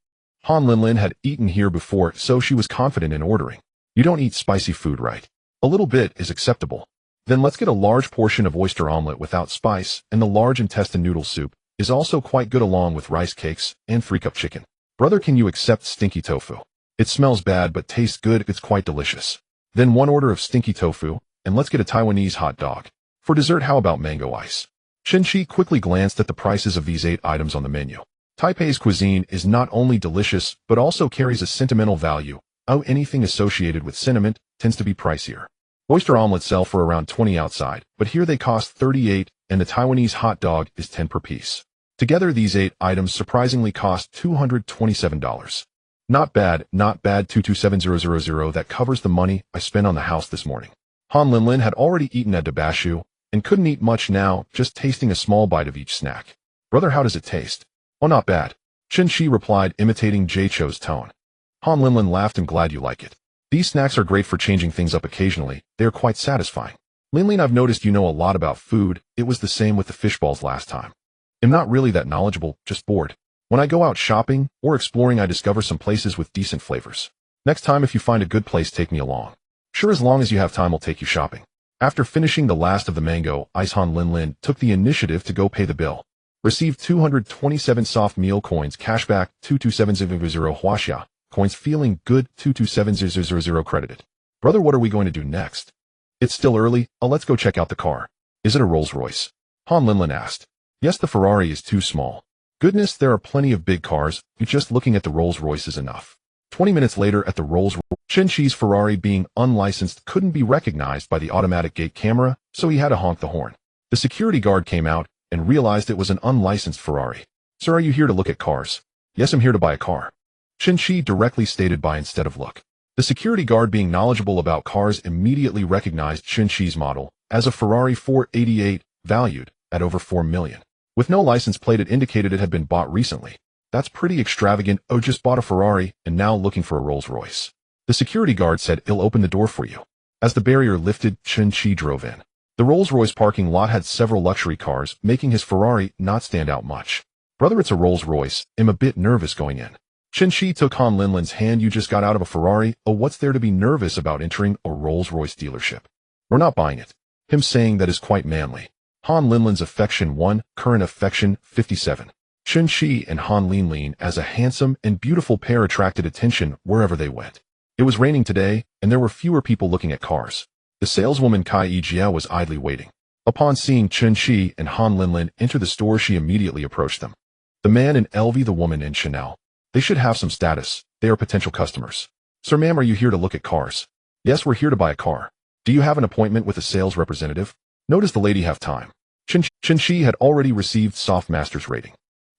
Han Linlin had eaten here before, so she was confident in ordering. "You don't eat spicy food, right?" "A little bit is acceptable." "Then let's get a large portion of oyster omelet without spice, and the large intestine noodle soup is also quite good along with rice cakes and 3-cup chicken." "Brother, can you accept stinky tofu?" "It smells bad but tastes good. It's quite delicious." "Then 1 order of stinky tofu, and let's get a Taiwanese hot dog. For dessert, how about mango ice?" Chen Qi quickly glanced at the prices of these 8 items on the menu. Taipei's cuisine is not only delicious, but also carries a sentimental value. Anything associated with sentiment tends to be pricier. Oyster omelets sell for around 20 outside, but here they cost 38, and the Taiwanese hot dog is 10 per piece. Together, these 8 items surprisingly cost $227. Not bad, not bad. 227000. That covers the money I spent on the house this morning." Han Linlin had already eaten at Dabashu and couldn't eat much now, just tasting a small bite of each snack. "Brother, how does it taste?" "Oh, not bad," Chen Qi replied, imitating Jay Cho's tone. Han Linlin laughed. "I'm glad you like it. These snacks are great for changing things up occasionally. They are quite satisfying." "Linlin, I've noticed you know a lot about food. It was the same with the fish balls last time." "I'm not really that knowledgeable, just bored. When I go out shopping or exploring, I discover some places with decent flavors. Next time, if you find a good place, take me along." "Sure, as long as you have time, I'll take you shopping." After finishing the last of the mango ice, Han Linlin took the initiative to go pay the bill. Received 227 soft meal coins, cashback 22700 huaxia coins, feeling good 227000 credited. "Brother, what are we going to do next?" "It's still early. Let's go check out the car." "Is it a Rolls Royce?" Han Linlin asked. "Yes, the Ferrari is too small." "Goodness, there are plenty of big cars. Just looking at the Rolls Royce is enough." 20 minutes later at the Rolls Royce, Chen Qi's Ferrari, being unlicensed, couldn't be recognized by the automatic gate camera, so he had to honk the horn. The security guard came out and realized it was an unlicensed Ferrari. "Sir, are you here to look at cars?" "Yes, I'm here to buy a car." Chen Qi directly stated buy instead of look. The security guard, being knowledgeable about cars, immediately recognized Chen Qi's model as a Ferrari 488, valued at over 4 million. With no license plate, it indicated it had been bought recently. "That's pretty extravagant. Oh, just bought a Ferrari and now looking for a Rolls Royce." The security guard said, "I'll open the door for you." As the barrier lifted, Chen Qi drove in. The Rolls Royce parking lot had several luxury cars, making his Ferrari not stand out much. "Brother, it's a Rolls Royce. I'm a bit nervous going in." Chen Qi took Han Linlin's hand. "You just got out of a Ferrari. Oh, what's there to be nervous about entering a Rolls Royce dealership? We're not buying it." Him saying that is quite manly. Han Linlin's affection 1, current affection 57. Chen Qi and Han Linlin as a handsome and beautiful pair attracted attention wherever they went. It was raining today, and there were fewer people looking at cars. The saleswoman Kai Yijia was idly waiting. Upon seeing Chen Qi and Han Linlin enter the store, she immediately approached them. The man in LV, the woman in Chanel. They should have some status. They are potential customers. "Sir, ma'am, are you here to look at cars?" "Yes, we're here to buy a car." "Do you have an appointment with a sales representative?" "No, does the lady have time?" Chen Qi had already received Soft Master's rating.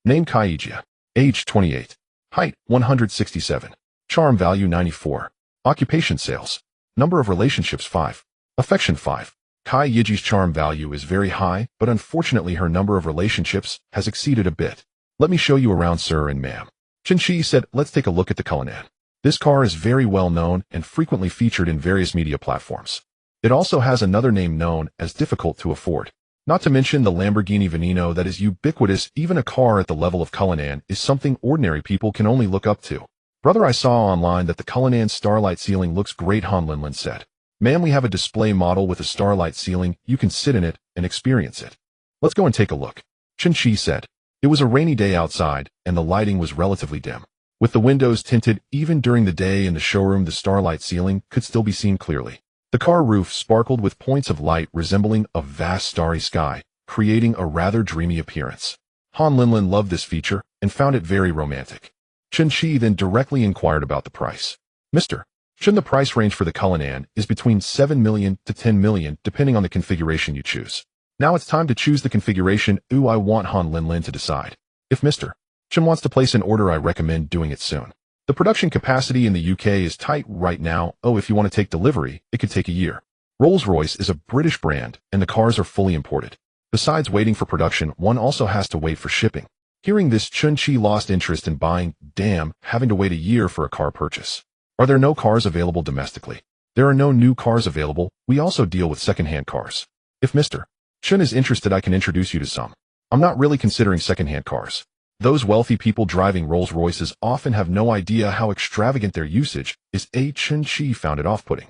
Name Kaijia. Age 28. Height 167. Charm value 94. Occupation sales. Number of relationships 5. Affection 5. Kai Yiji's charm value is very high, but unfortunately her number of relationships has exceeded a bit. Let me show you around, sir and ma'am. Chen Qi said, let's take a look at the Cullinan. This car is very well known and frequently featured in various media platforms. It also has another name known as difficult to afford. Not to mention the Lamborghini Veneno that is ubiquitous. Even a car at the level of Cullinan is something ordinary people can only look up to. Brother, I saw online that the Cullinan Starlight ceiling looks great, Han Linlin said. Ma'am, we have a display model with a starlight ceiling. You can sit in it and experience it. Let's go and take a look. Chen Qi said. It was a rainy day outside, and the lighting was relatively dim. With the windows tinted, even during the day in the showroom, the starlight ceiling could still be seen clearly. The car roof sparkled with points of light resembling a vast starry sky, creating a rather dreamy appearance. Han Linlin loved this feature and found it very romantic. Chen Qi then directly inquired about the price. Mr. Chen, the price range for the Cullinan is between 7 million to 10 million, depending on the configuration you choose. Now it's time to choose the configuration. I want Han Linlin to decide. If Mr. Chen wants to place an order, I recommend doing it soon. The production capacity in the UK is tight right now. If you want to take delivery, it could take a year. Rolls-Royce is a British brand, and the cars are fully imported. Besides waiting for production, one also has to wait for shipping. Hearing this, Chen Qi lost interest in buying. Damn, having to wait a year for a car purchase. Are there no cars available domestically? There are no new cars available. We also deal with second-hand cars. If Mr. Chen is interested, I can introduce you to some. I'm not really considering second-hand cars. Those wealthy people driving Rolls-Royces often have no idea how extravagant their usage is. Chen Qi found it off-putting.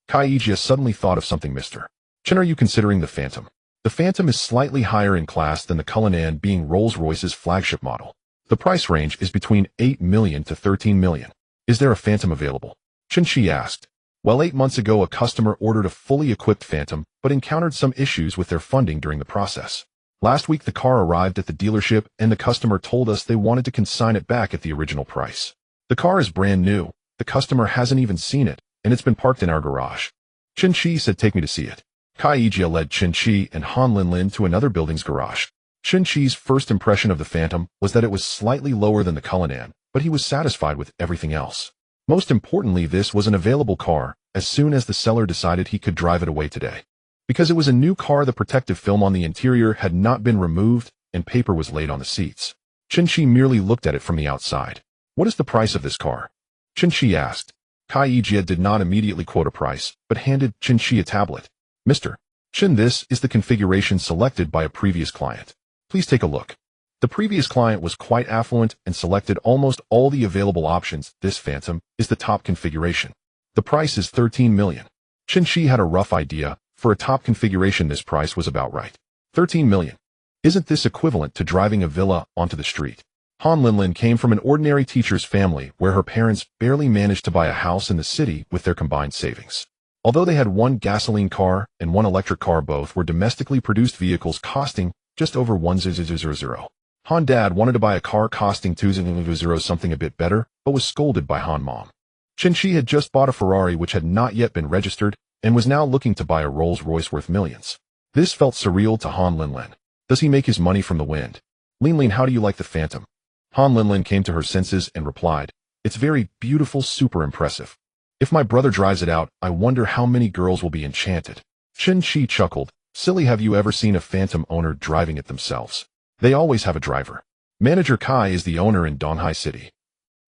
Kaijia suddenly thought of something. Mr. Chen, are you considering the Phantom? The Phantom is slightly higher in class than the Cullinan, being Rolls-Royce's flagship model. The price range is between 8 million to 13 million. Is there a Phantom available? Chen Qi asked. Well, 8 months ago, a customer ordered a fully equipped Phantom, but encountered some issues with their funding during the process. Last week, the car arrived at the dealership, and the customer told us they wanted to consign it back at the original price. The car is brand new. The customer hasn't even seen it, and it's been parked in our garage. Chen Qi said, take me to see it. Kaijia led Chen Qi and Han Linlin to another building's garage. Chen Qi's first impression of the Phantom was that it was slightly lower than the Cullinan, but he was satisfied with everything else. Most importantly, this was an available car as soon as the seller decided he could drive it away today. Because it was a new car, the protective film on the interior had not been removed and paper was laid on the seats. Chen Qi merely looked at it from the outside. What is the price of this car? Chen Qi asked. Kaijia did not immediately quote a price, but handed Chen Qi a tablet. Mr. Chen, this is the configuration selected by a previous client. Please take a look. The previous client was quite affluent and selected almost all the available options. This Phantom is the top configuration. The price is 13 million. Chen Qi had a rough idea. For a top configuration, this price was about right. 13 million. Isn't this equivalent to driving a villa onto the street? Han Linlin came from an ordinary teacher's family where her parents barely managed to buy a house in the city with their combined savings. Although they had one gasoline car and one electric car, both were domestically produced vehicles costing just over 1,000. Han Dad wanted to buy a car costing 2,000, something a bit better, but was scolded by Han Mom. Chen Qi had just bought a Ferrari which had not yet been registered and was now looking to buy a Rolls-Royce worth millions. This felt surreal to Han Linlin. Does he make his money from the wind? Linlin, how do you like the Phantom? Han Linlin came to her senses and replied, it's very beautiful, super impressive. If my brother drives it out, I wonder how many girls will be enchanted. Chen Qi chuckled. Silly, have you ever seen a Phantom owner driving it themselves? They always have a driver. Manager Kai is the owner in Donghai City.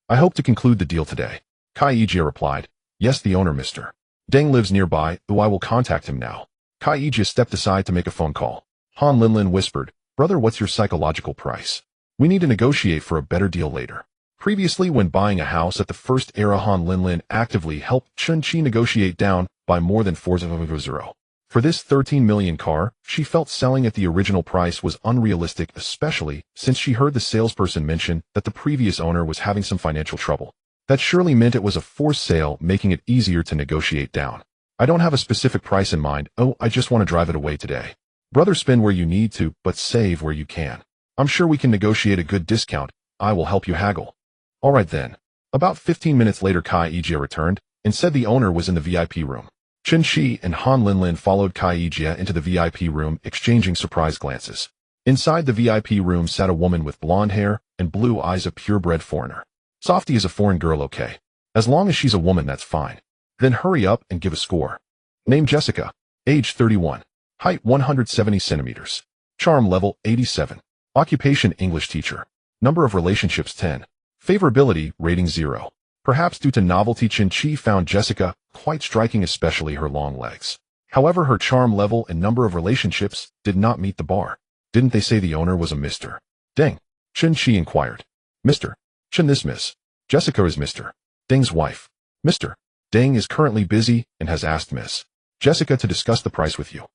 I hope to conclude the deal today. Kaijia replied. Yes, the owner, Mr. Deng, lives nearby. I will contact him now. Kaijia stepped aside to make a phone call. Han Linlin whispered, brother, what's your psychological price? We need to negotiate for a better deal later. Previously, when buying a house at the first era, Han Linlin actively helped Chen Qi negotiate down by more than 4,000. For this 13 million car, she felt selling at the original price was unrealistic, especially since she heard the salesperson mention that the previous owner was having some financial trouble. That surely meant it was a forced sale, making it easier to negotiate down. I don't have a specific price in mind. I just want to drive it away today. Brother, spend where you need to, but save where you can. I'm sure we can negotiate a good discount. I will help you haggle. All right then. About 15 minutes later, Kaijia returned and said the owner was in the VIP room. Chen Qi and Han Linlin followed Kaijia into the VIP room, exchanging surprised glances. Inside the VIP room sat a woman with blonde hair and blue eyes, a purebred foreigner. Softy is a foreign girl, okay? As long as she's a woman, that's fine. Then hurry up and give a score. Name Jessica. Age 31. Height 170 centimeters. Charm level 87. Occupation English teacher. Number of relationships 10. Favorability rating 0. Perhaps due to novelty, Chen Qi found Jessica quite striking, especially her long legs. However, her charm level and number of relationships did not meet the bar. Didn't they say the owner was a Mr. Deng? Chen Qi inquired. Mr. Chen, this Miss Jessica is Mr. Deng's wife. Mr. Deng is currently busy and has asked Miss Jessica to discuss the price with you.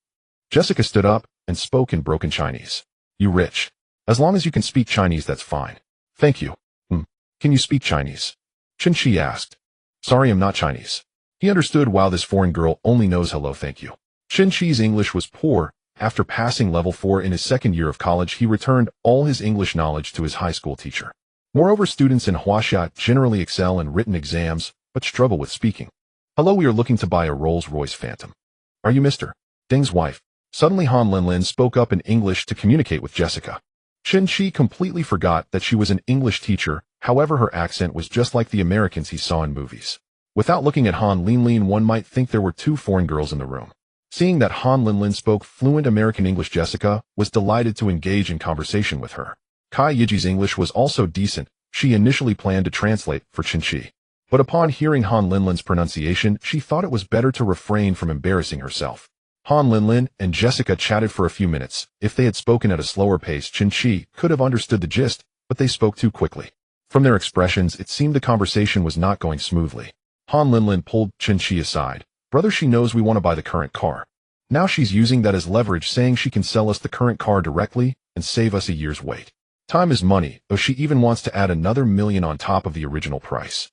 Jessica stood up and spoke in broken Chinese. You rich. As long as you can speak Chinese, that's fine. Thank you. Can you speak Chinese? Chen Qi asked. Sorry, I'm not Chinese. He understood why this foreign girl only knows hello, thank you. Chen Qi's English was poor. After passing level 4 in his second year of college, he returned all his English knowledge to his high school teacher. Moreover, students in Huaxia generally excel in written exams, but struggle with speaking. Hello, we are looking to buy a Rolls-Royce Phantom. Are you Mr. Deng's wife? Suddenly Han Linlin spoke up in English to communicate with Jessica. Chen Qi completely forgot that she was an English teacher. However, her accent was just like the Americans he saw in movies. Without looking at Han Linlin, one might think there were two foreign girls in the room. Seeing that Han Linlin spoke fluent American English, Jessica was delighted to engage in conversation with her. Kai Yiji's English was also decent. She initially planned to translate for Chen Qi. But upon hearing Han Linlin's pronunciation, she thought it was better to refrain from embarrassing herself. Han Linlin and Jessica chatted for a few minutes. If they had spoken at a slower pace, Chen Qi could have understood the gist, but they spoke too quickly. From their expressions, it seemed the conversation was not going smoothly. Han Linlin pulled Chen Qi aside. Brother, she knows we want to buy the current car. Now she's using that as leverage, saying she can sell us the current car directly and save us a year's wait. Time is money, though she even wants to add another million on top of the original price.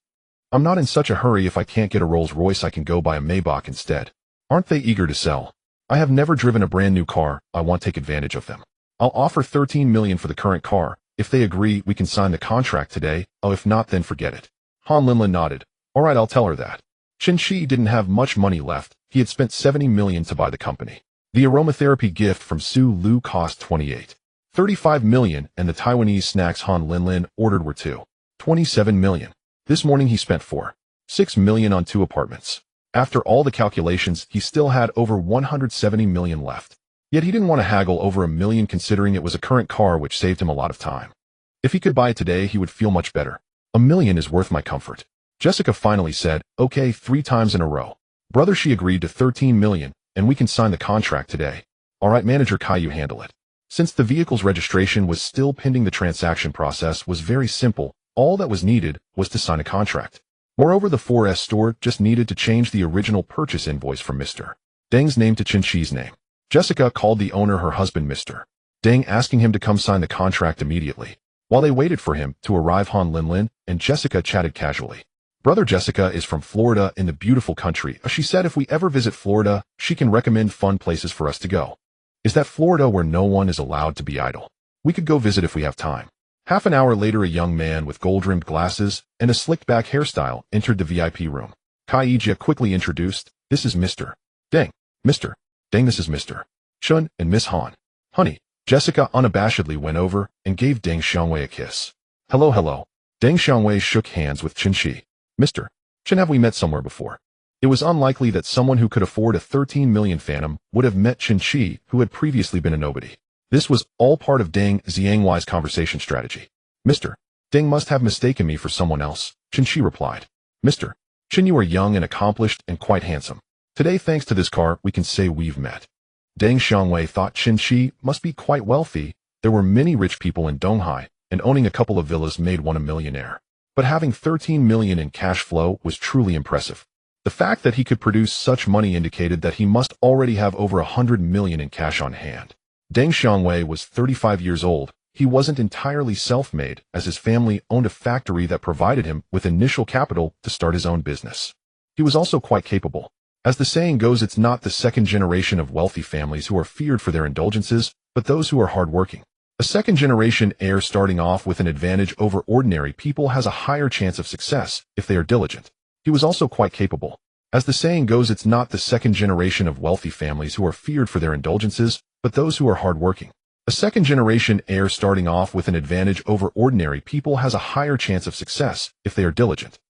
I'm not in such a hurry. If I can't get a Rolls-Royce, I can go buy a Maybach instead. Aren't they eager to sell? I have never driven a brand new car. I want to take advantage of them. I'll offer 13 million for the current car. If they agree, we can sign the contract today. Oh, if not, then forget it. Han Linlin nodded. All right, I'll tell her that. Chen Qi didn't have much money left. He had spent 70 million to buy the company. The aromatherapy gift from Su Lu cost 35 million, and the Taiwanese snacks Han Linlin ordered were 27 million. This morning he spent 6 million on 2 apartments. After all the calculations, he still had over 170 million left. Yet he didn't want to haggle over a million, considering it was a current car, which saved him a lot of time. If he could buy it today, he would feel much better. A million is worth my comfort. Jessica finally said, okay, 3 times in a row. Brother, she agreed to 13 million, and we can sign the contract today. All right, Manager Kai, you handle it. Since the vehicle's registration was still pending, the transaction process was very simple. All that was needed was to sign a contract. Moreover, the 4S store just needed to change the original purchase invoice from Mr. Deng's name to Chen Qi's name. Jessica called the owner her husband, Mr. Deng, asking him to come sign the contract immediately. While they waited for him to arrive, Han Linlin and Jessica chatted casually. Brother, Jessica is from Florida in the beautiful country. She said if we ever visit Florida, she can recommend fun places for us to go. Is that Florida where no one is allowed to be idle? We could go visit if we have time. Half an hour later, a young man with gold-rimmed glasses and a slicked-back hairstyle entered the VIP room. Kai Yijia quickly introduced, this is Mr. Deng. Mr. Deng, this is Mr. Chen and Miss Han. Honey. Jessica unabashedly went over and gave Deng Xiangwei a kiss. Hello, hello. Deng Xiangwei shook hands with Chen Qi. Mr. Chen, have we met somewhere before? It was unlikely that someone who could afford a 13 million Phantom would have met Chen Qi, who had previously been a nobody. This was all part of Deng Xiangwei's conversation strategy. Mr. Deng must have mistaken me for someone else, Chen Qi replied. Mr. Chen, you are young and accomplished and quite handsome. Today, thanks to this car, we can say we've met. Deng Xiangwei thought Chen Qi must be quite wealthy. There were many rich people in Donghai, and owning a couple of villas made one a millionaire. But having 13 million in cash flow was truly impressive. The fact that he could produce such money indicated that he must already have over 100 million in cash on hand. Deng Xiangwei was 35 years old. He wasn't entirely self-made, as his family owned a factory that provided him with initial capital to start his own business. He was also quite capable. As the saying goes, it's not the second generation of wealthy families who are feared for their indulgences, but those who are hardworking. A second-generation heir starting off with an advantage over ordinary people has a higher chance of success if they are diligent. He was also quite capable. As the saying goes, it's not the second generation of wealthy families who are feared for their indulgences, but those who are hardworking. A second-generation heir starting off with an advantage over ordinary people has a higher chance of success if they are diligent.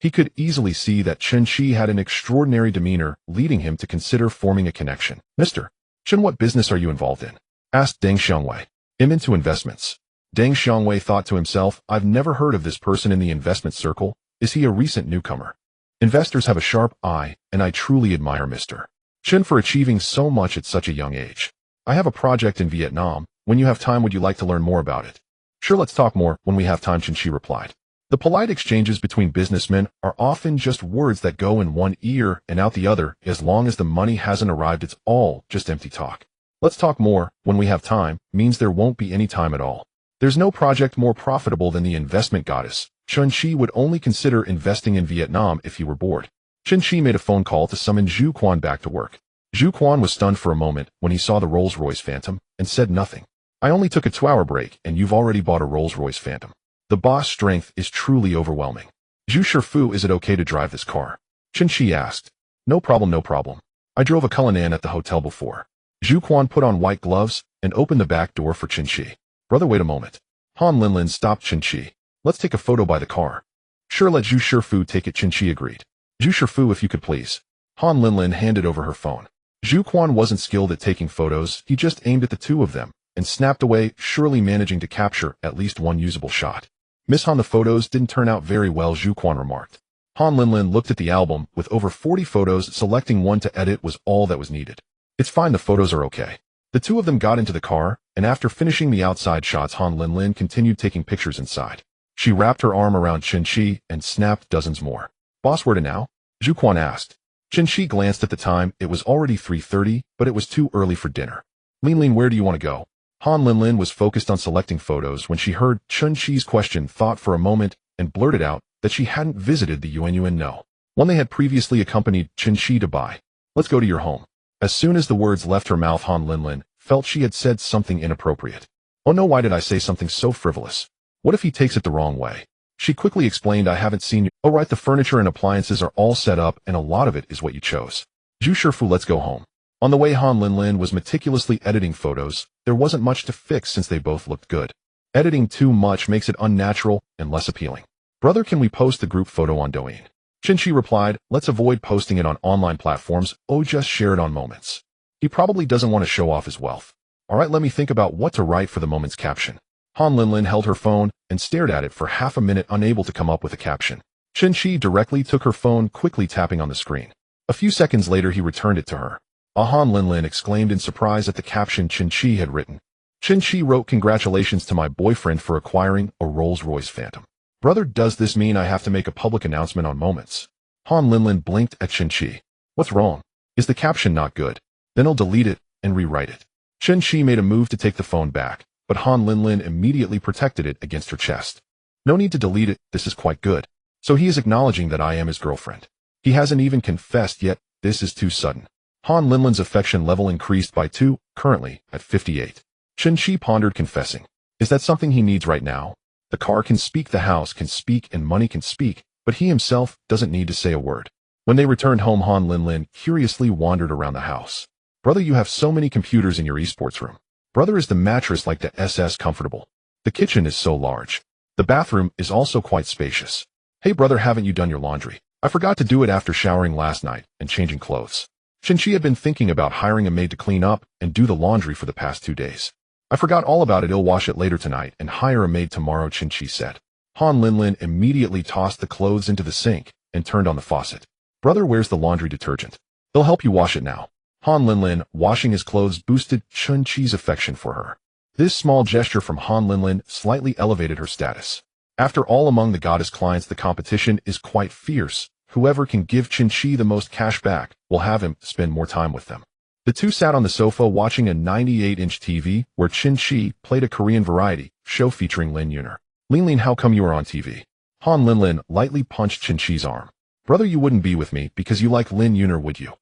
He could easily see that Chen Qi had an extraordinary demeanor, leading him to consider forming a connection. Mr. Chen, what business are you involved in? Asked Deng Xiangwei. I'm into investments. Deng Xiangwei thought to himself, I've never heard of this person in the investment circle. Is he a recent newcomer? Investors have a sharp eye, and I truly admire Mr. Chen for achieving so much at such a young age. I have a project in Vietnam. When you have time, would you like to learn more about it? Sure, let's talk more when we have time, Chen Qi replied. The polite exchanges between businessmen are often just words that go in one ear and out the other. As long as the money hasn't arrived, it's all just empty talk. Let's talk more when we have time means there won't be any time at all. There's no project more profitable than the investment goddess. Chen Qi would only consider investing in Vietnam if he were bored. Chen Qi made a phone call to summon Zhu Quan back to work. Zhu Quan was stunned for a moment when he saw the Rolls-Royce Phantom and said nothing. I only took a 2-hour break and you've already bought a Rolls-Royce Phantom. The boss' strength is truly overwhelming. Zhu Shifu, is it okay to drive this car? Chen Qi asked. No problem, no problem. I drove a Cullinan at the hotel before. Zhu Quan put on white gloves and opened the back door for Chen Qi. Brother, wait a moment. Han Linlin stopped Chen Qi. Let's take a photo by the car. Sure, let Zhu Shifu take it, Chen Qi agreed. Zhu Shifu, if you could please. Han Linlin handed over her phone. Zhu Quan wasn't skilled at taking photos, he just aimed at the two of them and snapped away, surely managing to capture at least one usable shot. Miss Han, the photos didn't turn out very well, Zhu Quan remarked. Han Linlin looked at the album with over 40 photos. Selecting one to edit was all that was needed. It's fine, the photos are okay. The two of them got into the car, and after finishing the outside shots, Han Linlin continued taking pictures inside. She wrapped her arm around Chen Qi and snapped dozens more. Boss, where to now? Zhu Quan asked. Chen Qi glanced at the time. It was already 3:30, but it was too early for dinner. Linlin, where do you want to go? Han Linlin was focused on selecting photos when she heard Chen Qi's question, thought for a moment, and blurted out that she hadn't visited the Yuan No. One they had previously accompanied Chen Qi to buy. Let's go to your home. As soon as the words left her mouth, Han Linlin felt she had said something inappropriate. Oh no, why did I say something so frivolous? What if he takes it the wrong way? She quickly explained, I haven't seen you. Oh right, the furniture and appliances are all set up and a lot of it is what you chose. Zhu Shifu, let's go home. On the way, Han Linlin was meticulously editing photos. There wasn't much to fix since they both looked good. Editing too much makes it unnatural and less appealing. Brother, can we post the group photo on Douyin? Chen Qi replied, let's avoid posting it on online platforms. Oh, just share it on Moments. He probably doesn't want to show off his wealth. Alright, let me think about what to write for the Moments caption. Han Linlin held her phone and stared at it for half a minute, unable to come up with a caption. Chen Qi directly took her phone, quickly tapping on the screen. A few seconds later, he returned it to her. Han Linlin exclaimed in surprise at the caption Chen Qi had written. Chen Qi wrote, congratulations to my boyfriend for acquiring a Rolls-Royce Phantom. Brother, does this mean I have to make a public announcement on Moments? Han Linlin blinked at Chen Qi. What's wrong? Is the caption not good? Then I'll delete it and rewrite it. Chen Qi made a move to take the phone back, but Han Linlin immediately protected it against her chest. No need to delete it, this is quite good. So he is acknowledging that I am his girlfriend. He hasn't even confessed yet, this is too sudden. Han Linlin's affection level increased by 2, currently at 58. Chen Qi pondered, confessing. Is that something he needs right now? The car can speak, the house can speak, and money can speak, but he himself doesn't need to say a word. When they returned home, Han Linlin curiously wandered around the house. Brother, you have so many computers in your esports room. Brother, is the mattress like the SS comfortable? The kitchen is so large. The bathroom is also quite spacious. Hey brother, haven't you done your laundry? I forgot to do it after showering last night and changing clothes. Chen Qi had been thinking about hiring a maid to clean up and do the laundry for the past 2 days. I forgot all about it, I'll wash it later tonight and hire a maid tomorrow, Chen Qi said. Han Linlin immediately tossed the clothes into the sink and turned on the faucet. Brother, where's the laundry detergent? They'll help you wash it now. Han Linlin washing his clothes boosted Chen Qi's affection for her. This small gesture from Han Linlin slightly elevated her status. After all, among the goddess clients, the competition is quite fierce. Whoever can give Chen Qi the most cash back will have him spend more time with them. The two sat on the sofa watching a 98-inch TV where Chen Qi played a Korean variety show featuring Lin Yuner. Linlin, how come you are on TV? Han Linlin lightly punched Chen Qi's arm. Brother, you wouldn't be with me because you like Lin Yuner, would you?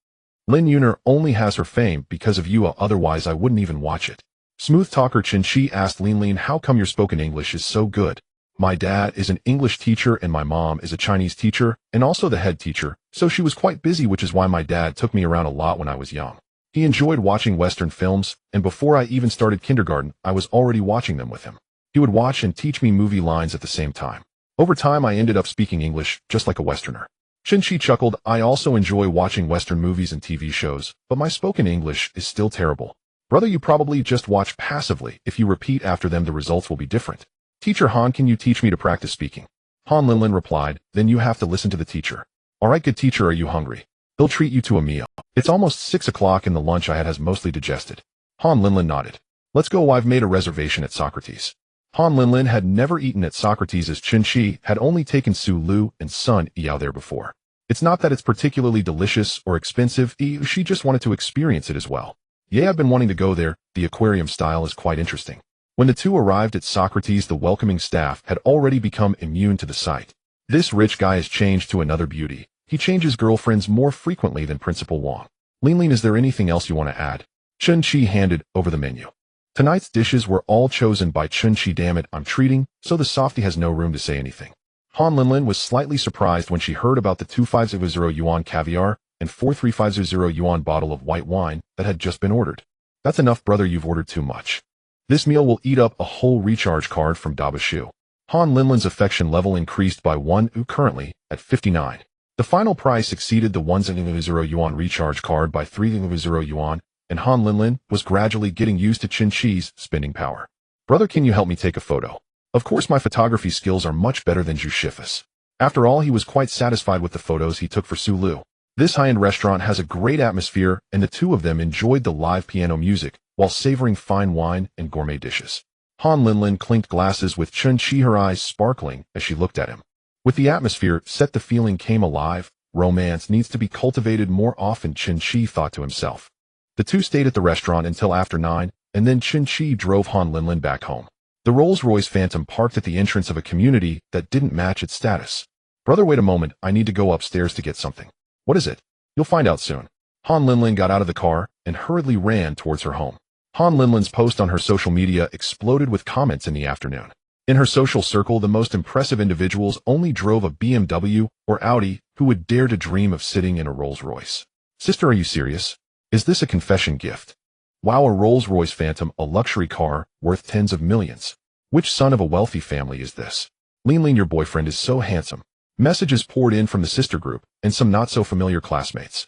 Lin Yuner only has her fame because of you, otherwise I wouldn't even watch it. Smooth talker Chen Qi asked Linlin, how come your spoken English is so good? My dad is an English teacher and my mom is a Chinese teacher and also the head teacher, so she was quite busy, which is why my dad took me around a lot when I was young. He enjoyed watching Western films, and before I even started kindergarten, I was already watching them with him. He would watch and teach me movie lines at the same time. Over time, I ended up speaking English, just like a Westerner. Chen Qi chuckled. I also enjoy watching Western movies and TV shows, but my spoken English is still terrible. Brother, you probably just watch passively. If you repeat after them, the results will be different. Teacher Han, can you teach me to practice speaking? Han Linlin replied, then you have to listen to the teacher. Alright, good teacher, are you hungry? He'll treat you to a meal. It's almost 6 o'clock and the lunch I had has mostly digested. Han Linlin nodded. Let's go, I've made a reservation at Socrates. Han Linlin had never eaten at Socrates as Chen Qi had only taken Su Lu and Sun Yao there before. It's not that it's particularly delicious or expensive, she just wanted to experience it as well. Yeah, I've been wanting to go there, the aquarium style is quite interesting. When the two arrived at Socrates, the welcoming staff had already become immune to the sight. This rich guy has changed to another beauty. He changes girlfriends more frequently than Principal Wang. Linlin, is there anything else you want to add? Chen Qi handed over the menu. Tonight's dishes were all chosen by Chen Qi. Damn it, I'm treating, so the softie has no room to say anything. Han Linlin was slightly surprised when she heard about the 2500 yuan caviar and 4350 yuan bottle of white wine that had just been ordered. That's enough, brother, you've ordered too much. This meal will eat up a whole recharge card from Dabashu. Han Linlin's affection level increased by 1 currently at 59. The final price exceeded the 100 yuan recharge card by 300 yuan, and Han Linlin was gradually getting used to Chen Qi's spending power. Brother, can you help me take a photo? Of course, my photography skills are much better than Zhu Shifa's. After all, he was quite satisfied with the photos he took for Su Lu. This high-end restaurant has a great atmosphere, and the two of them enjoyed the live piano music while savoring fine wine and gourmet dishes. Han Linlin clinked glasses with Chen Qi, her eyes sparkling as she looked at him. With the atmosphere set, the feeling came alive. Romance needs to be cultivated more often, Chen Qi thought to himself. The two stayed at the restaurant until after 9, and then Chen Qi drove Han Linlin back home. The Rolls-Royce Phantom parked at the entrance of a community that didn't match its status. Brother, wait a moment, I need to go upstairs to get something. What is it? You'll find out soon. Han Linlin got out of the car and hurriedly ran towards her home. Han Linlin's post on her social media exploded with comments in the afternoon. In her social circle, the most impressive individuals only drove a BMW or Audi. Who would dare to dream of sitting in a Rolls-Royce? Sister, are you serious? Is this a confession gift? Wow, a Rolls-Royce Phantom, a luxury car worth tens of millions. Which son of a wealthy family is this? Linlin, your boyfriend is so handsome. Messages poured in from the sister group and some not-so-familiar classmates.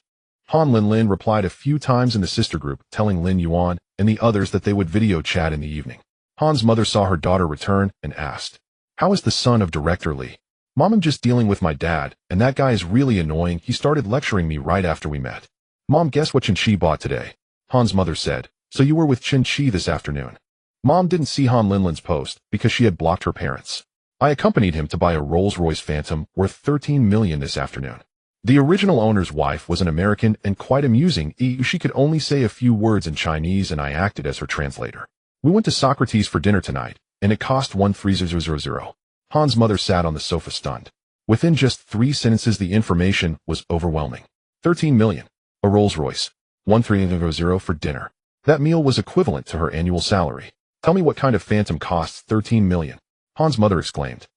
Han Linlin replied a few times in the sister group, telling Lin Yuan and the others that they would video chat in the evening. Han's mother saw her daughter return and asked, "How is the son of Director Li?" "Mom, I'm just dealing with my dad, and that guy is really annoying. He started lecturing me right after we met." "Mom, guess what Chen Qi bought today?" Han's mother said, "So you were with Chen Qi this afternoon?" Mom didn't see Han Linlin's post because she had blocked her parents. "I accompanied him to buy a Rolls-Royce Phantom worth 13 million this afternoon." The original owner's wife was an American and quite amusing. She could only say a few words in Chinese, and I acted as her translator. "We went to Socrates for dinner tonight, and it cost 1300. Han's mother sat on the sofa stunned. Within just 3 sentences, the information was overwhelming. 13 million. A Rolls-Royce. 1300 for dinner. That meal was equivalent to her annual salary. Tell me what kind of Phantom costs 13 million. Han's mother exclaimed.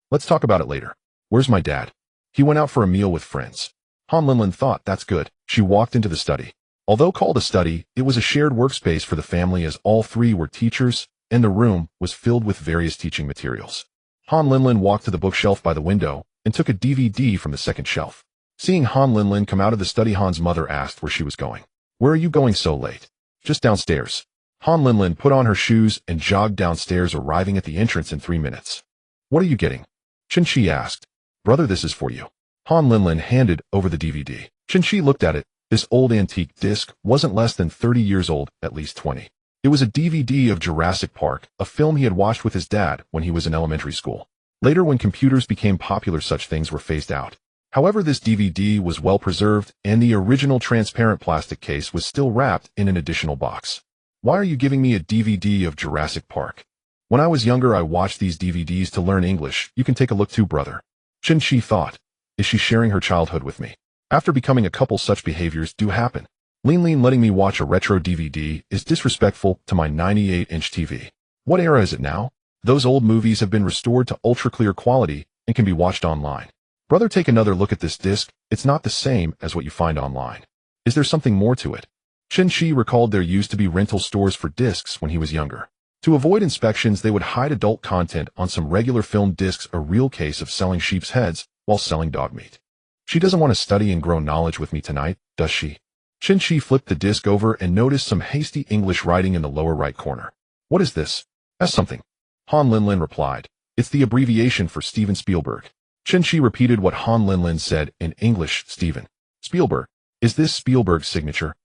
"Let's talk about it later. Where's my dad?" "He went out for a meal with friends." Han Linlin thought, "That's good." She walked into the study. Although called a study, it was a shared workspace for the family as all three were teachers, and the room was filled with various teaching materials. Han Linlin walked to the bookshelf by the window and took a DVD from the second shelf. Seeing Han Linlin come out of the study, Han's mother asked where she was going. "Where are you going so late?" "Just downstairs." Han Linlin put on her shoes and jogged downstairs, arriving at the entrance in 3 minutes. "What are you getting?" Chen Qi asked. "Brother, this is for you." Han Linlin handed over the DVD. Chen Qi looked at it. This old antique disc wasn't less than 30 years old, at least 20. It was a DVD of Jurassic Park, a film he had watched with his dad when he was in elementary school. Later, when computers became popular, such things were phased out. However, this DVD was well preserved, and the original transparent plastic case was still wrapped in an additional box. "Why are you giving me a DVD of Jurassic Park?" "When I was younger, I watched these DVDs to learn English. You can take a look too, brother." Chen Qi thought, "Is she sharing her childhood with me?" After becoming a couple, such behaviors do happen. Linlin letting me watch a retro DVD is disrespectful to my 98-inch TV. What era is it now? Those old movies have been restored to ultra-clear quality and can be watched online. Brother, take another look at this disc. It's not the same as what you find online. Is there something more to it? Chen Qi recalled there used to be rental stores for discs when he was younger. To avoid inspections, they would hide adult content on some regular film discs, a real case of selling sheep's heads while selling dog meat. She doesn't want to study and grow knowledge with me tonight, does she? Chen Qi flipped the disc over and noticed some hasty English writing in the lower right corner. What is this? That's something. Han Linlin replied. It's the abbreviation for Steven Spielberg. Chen Qi repeated what Han Linlin said in English. Steven Spielberg. Is this Spielberg's signature?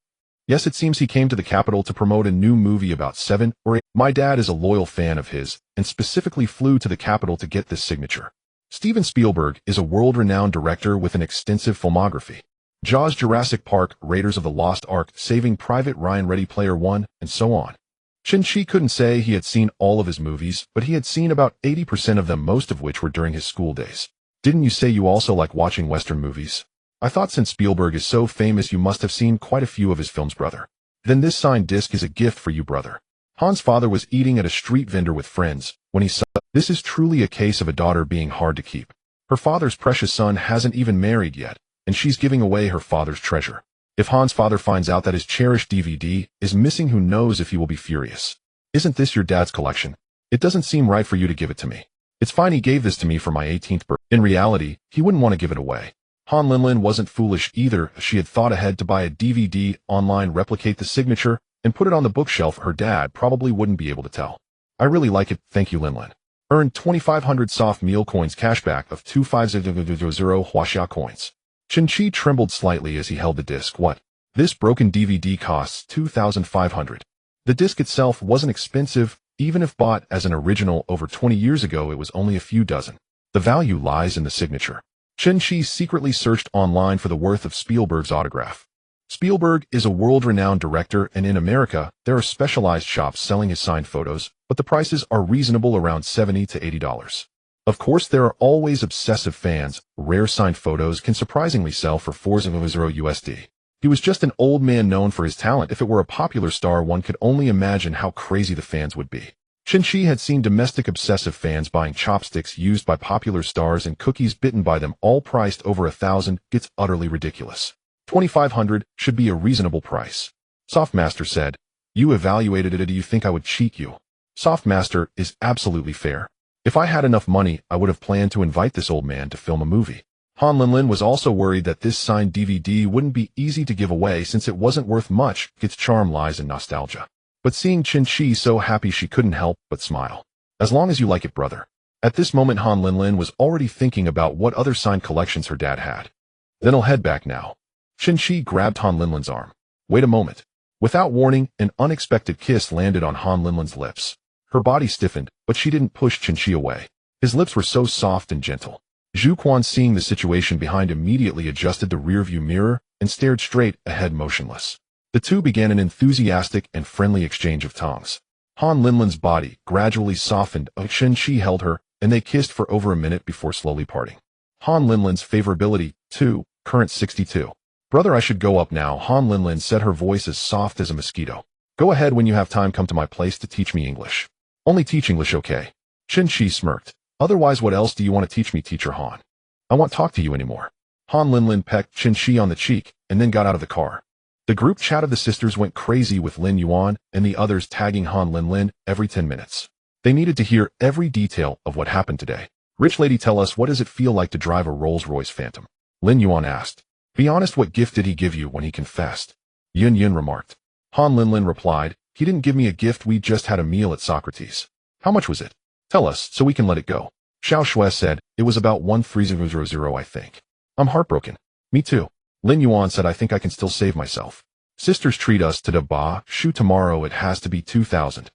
Yes, it seems he came to the capital to promote a new movie about 7 or 8. My dad is a loyal fan of his and specifically flew to the capital to get this signature. Steven Spielberg is a world-renowned director with an extensive filmography. Jaws, Jurassic Park, Raiders of the Lost Ark, Saving Private Ryan, Ready Player One, and so on. Chen Qi couldn't say he had seen all of his movies, but he had seen about 80% of them, most of which were during his school days. Didn't you say you also like watching Western movies? I thought since Spielberg is so famous you must have seen quite a few of his films, brother. Then this signed disc is a gift for you, brother. Han's father was eating at a street vendor with friends when he saw. This is truly a case of a daughter being hard to keep. Her father's precious son hasn't even married yet, and she's giving away her father's treasure. If Han's father finds out that his cherished DVD is missing, who knows if he will be furious. Isn't this your dad's collection? It doesn't seem right for you to give it to me. It's fine, he gave this to me for my 18th birthday. In reality, he wouldn't want to give it away. Han Linlin wasn't foolish either. She had thought ahead to buy a DVD online, replicate the signature, and put it on the bookshelf. Her dad probably wouldn't be able to tell. I really like it, thank you, Linlin. Earned 2,500 soft meal coins, cashback of 250 Huaxia coins. Chen Qi trembled slightly as he held the disc. What? This broken DVD costs 2,500. The disc itself wasn't expensive. Even if bought as an original over 20 years ago, it was only a few dozen. The value lies in the signature. Chen Qi secretly searched online for the worth of Spielberg's autograph. Spielberg is a world-renowned director, and in America, there are specialized shops selling his signed photos, but the prices are reasonable, around $70 to $80. Of course, there are always obsessive fans. Rare signed photos can surprisingly sell for $400 USD. He was just an old man known for his talent. If it were a popular star, one could only imagine how crazy the fans would be. Chen Qi had seen domestic obsessive fans buying chopsticks used by popular stars and cookies bitten by them, all priced over 1,000. It's utterly ridiculous. 2,500 should be a reasonable price. Softmaster said, you evaluated it. Do you think I would cheat you? Softmaster is absolutely fair. If I had enough money, I would have planned to invite this old man to film a movie. Han Linlin was also worried that this signed DVD wouldn't be easy to give away since it wasn't worth much. Its charm lies in nostalgia. But seeing Chen Qi so happy, she couldn't help but smile. As long as you like it, brother. At this moment, Han Linlin was already thinking about what other signed collections her dad had. Then I'll head back now. Chen Qi grabbed Han Linlin's arm. Wait a moment. Without warning, an unexpected kiss landed on Han Linlin's lips. Her body stiffened, but she didn't push Chen Qi away. His lips were so soft and gentle. Zhu Quan, seeing the situation behind, immediately adjusted the rearview mirror and stared straight ahead, motionless. The two began an enthusiastic and friendly exchange of tongues. Han Linlin's body gradually softened. Chen Qi held her, and they kissed for over a minute before slowly parting. Han Linlin's favorability, 2, current 62. Brother, I should go up now. Han Linlin said, her voice as soft as a mosquito. Go ahead, when you have time, come to my place to teach me English. Only teach English, okay? Chen Qi smirked. Otherwise, what else do you want to teach me, teacher Han? I won't talk to you anymore. Han Linlin pecked Chen Qi on the cheek and then got out of the car. The group chat of the sisters went crazy, with Lin Yuan and the others tagging Han Linlin every 10 minutes. They needed to hear every detail of what happened today. Rich lady, tell us, what does it feel like to drive a Rolls-Royce Phantom? Lin Yuan asked. Be honest, what gift did he give you when he confessed? Yun Yun remarked. Han Linlin replied, he didn't give me a gift, we just had a meal at Socrates. How much was it? Tell us, so we can let it go. Xiao Shui said, it was about 1,300, I think. I'm heartbroken. Me too. Lin Yuan said, I think I can still save myself. Sisters treat us to the ba shu tomorrow, it has to be 2,000.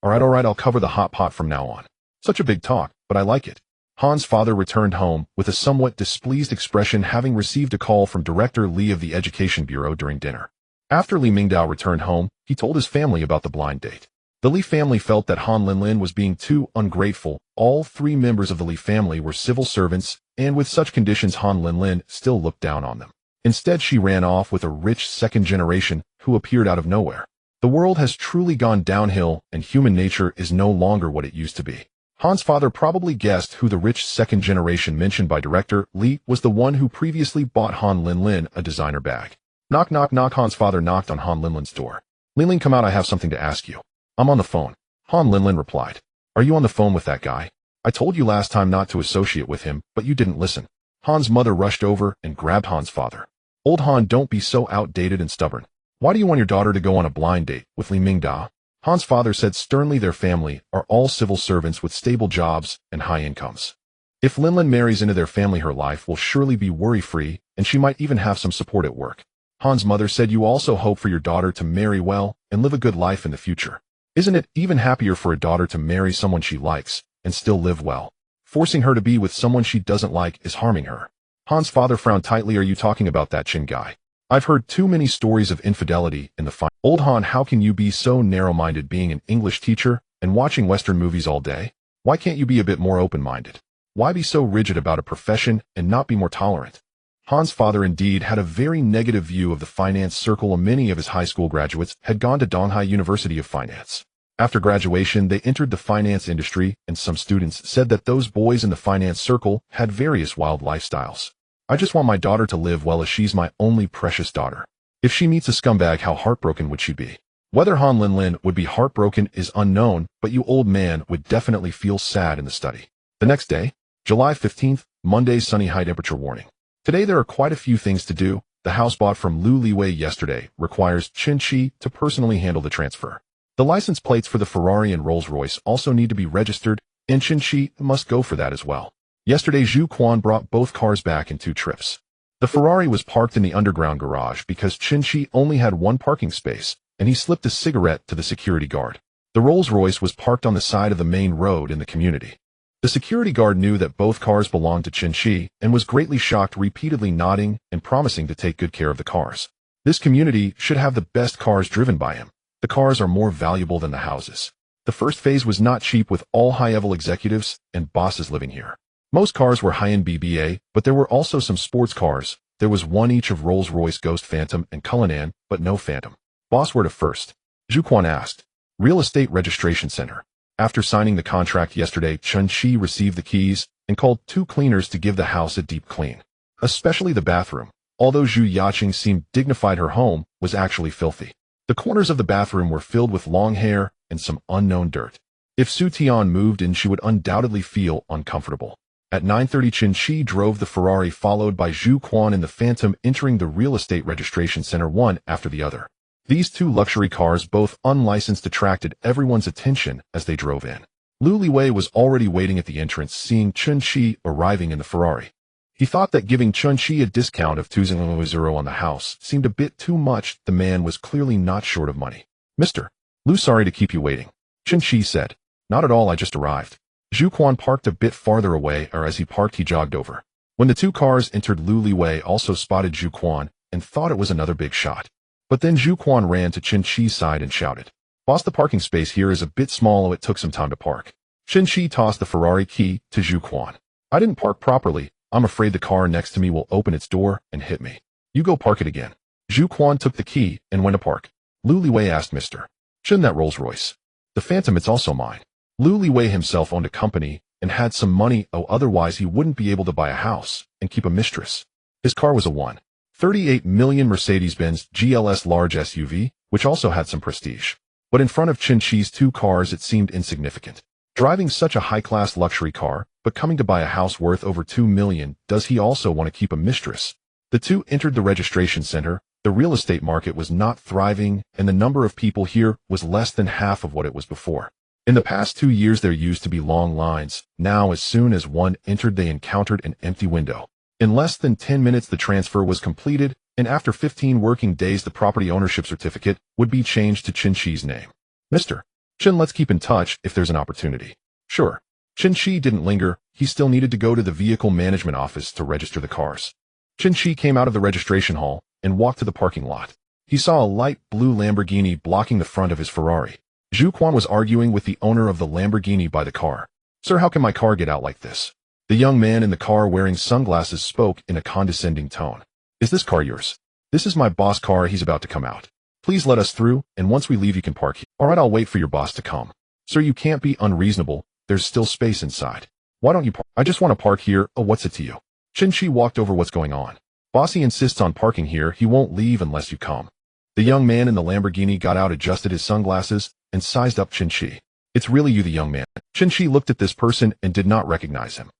Alright, I'll cover the hot pot from now on. Such a big talk, but I like it. Han's father returned home with a somewhat displeased expression, having received a call from Director Li of the Education Bureau during dinner. After Li Mingdao returned home, he told his family about the blind date. The Li family felt that Han Linlin was being too ungrateful. All 3 members of the Li family were civil servants, and with such conditions, Han Linlin still looked down on them. Instead, she ran off with a rich second generation who appeared out of nowhere. The world has truly gone downhill, and human nature is no longer what it used to be. Han's father probably guessed who the rich second generation mentioned by Director Li was, the one who previously bought Han Linlin a designer bag. Knock, knock, knock. Han's father knocked on Han Linlin's door. Linlin, come out, I have something to ask you. I'm on the phone. Han Linlin replied. Are you on the phone with that guy? I told you last time not to associate with him, but you didn't listen. Han's mother rushed over and grabbed Han's father. Old Han, don't be so outdated and stubborn. Why do you want your daughter to go on a blind date with Li Mingda? Han's father said sternly their family are all civil servants with stable jobs and high incomes. If Linlin marries into their family, her life will surely be worry-free, and she might even have some support at work. Han's mother said you also hope for your daughter to marry well and live a good life in the future. Isn't it even happier for a daughter to marry someone she likes and still live well? Forcing her to be with someone she doesn't like is harming her. Han's father frowned tightly. Are you talking about that Chen guy? I've heard too many stories of infidelity in the Old Han, how can you be so narrow-minded being an English teacher and watching Western movies all day? Why can't you be a bit more open-minded? Why be so rigid about a profession and not be more tolerant? Han's father indeed had a very negative view of the finance circle, and many of his high school graduates had gone to Donghai University of Finance. After graduation, they entered the finance industry, and some students said that those boys in the finance circle had various wild lifestyles. I just want my daughter to live well, as she's my only precious daughter. If she meets a scumbag, how heartbroken would she be? Whether Han Linlin would be heartbroken is unknown, but you old man would definitely feel sad in the study. The next day, July 15th, Monday, sunny, high temperature warning. Today there are quite a few things to do. The house bought from Lu Liwei yesterday requires Chen Qi to personally handle the transfer. The license plates for the Ferrari and Rolls-Royce also need to be registered, and Chen Qi must go for that as well. Yesterday, Zhu Quan brought both cars back in 2 trips. The Ferrari was parked in the underground garage because Chen Qi only had 1 parking space, and he slipped a cigarette to the security guard. The Rolls-Royce was parked on the side of the main road in the community. The security guard knew that both cars belonged to Chen Qi and was greatly shocked, repeatedly nodding and promising to take good care of the cars. This community should have the best cars driven by him. The cars are more valuable than the houses. The first phase was not cheap, with all high-level executives and bosses living here. Most cars were high-end BBA, but there were also some sports cars. There was one each of Rolls-Royce Ghost Phantom and Cullinan, but no Phantom. Boss, where to first? Zhu Quan asked. Real Estate Registration Center. After signing the contract yesterday, Chen Qi received the keys and called 2 cleaners to give the house a deep clean. Especially the bathroom. Although Zhu Yaqing seemed dignified, her home was actually filthy. The corners of the bathroom were filled with long hair and some unknown dirt. If Su Tian moved in, she would undoubtedly feel uncomfortable. At 9:30, Chen Qi drove the Ferrari, followed by Zhu Quan in the Phantom, entering the Real Estate Registration Center one after the other. These 2 luxury cars, both unlicensed, attracted everyone's attention as they drove in. Lu Liwei was already waiting at the entrance, seeing Chen Qi arriving in the Ferrari. He thought that giving Chen Qi a discount of 2,000 on the house seemed a bit too much. The man was clearly not short of money. Mr. Lu, sorry to keep you waiting, Chen Qi said. Not at all, I just arrived. Zhu Quan parked a bit farther away, or as he parked, he jogged over. When the 2 cars entered, Lu Liwei also spotted Zhu Quan and thought it was another big shot. But then Zhu Quan ran to Chen Qi's side and shouted, Boss, the parking space here is a bit small. It took some time to park. Chen Qi tossed the Ferrari key to Zhu Quan. I didn't park properly. I'm afraid the car next to me will open its door and hit me. You go park it again. Zhu Quan took the key and went to park. Lu Liwei asked, Mr. Chen, that Rolls-Royce. The Phantom, it's also mine. Lu Liwei himself owned a company and had some money, otherwise he wouldn't be able to buy a house and keep a mistress. His car was a 1.38 million Mercedes-Benz GLS large SUV, which also had some prestige. But in front of Chen Qi's 2 cars, it seemed insignificant. Driving such a high-class luxury car, but coming to buy a house worth over 2 million, does he also want to keep a mistress? The 2 entered the registration center. The real estate market was not thriving, and the number of people here was less than half of what it was before. In the past 2 years, there used to be long lines. Now, as soon as one entered, they encountered an empty window. In less than 10 minutes, the transfer was completed, and after 15 working days, the property ownership certificate would be changed to Chen Qi's name. Mr. Chen, let's keep in touch if there's an opportunity. Sure. Chen Qi didn't linger. He still needed to go to the vehicle management office to register the cars. Chen Qi came out of the registration hall and walked to the parking lot. He saw a light blue Lamborghini blocking the front of his Ferrari. Zhu Quan was arguing with the owner of the Lamborghini by the car. Sir, how can my car get out like this? The young man in the car wearing sunglasses spoke in a condescending tone. Is this car yours? This is my boss' car. He's about to come out. Please let us through, and once we leave you can park here. All right, I'll wait for your boss to come. Sir, you can't be unreasonable. There's still space inside. Why don't you park? I just want to park here. Oh, what's it to you? Chen Qi walked over. What's going on? Bossy insists on parking here. He won't leave unless you come. The young man in the Lamborghini got out, adjusted his sunglasses, and sized up Chen Qi. It's really you, the young man. Chen Qi looked at this person and did not recognize him.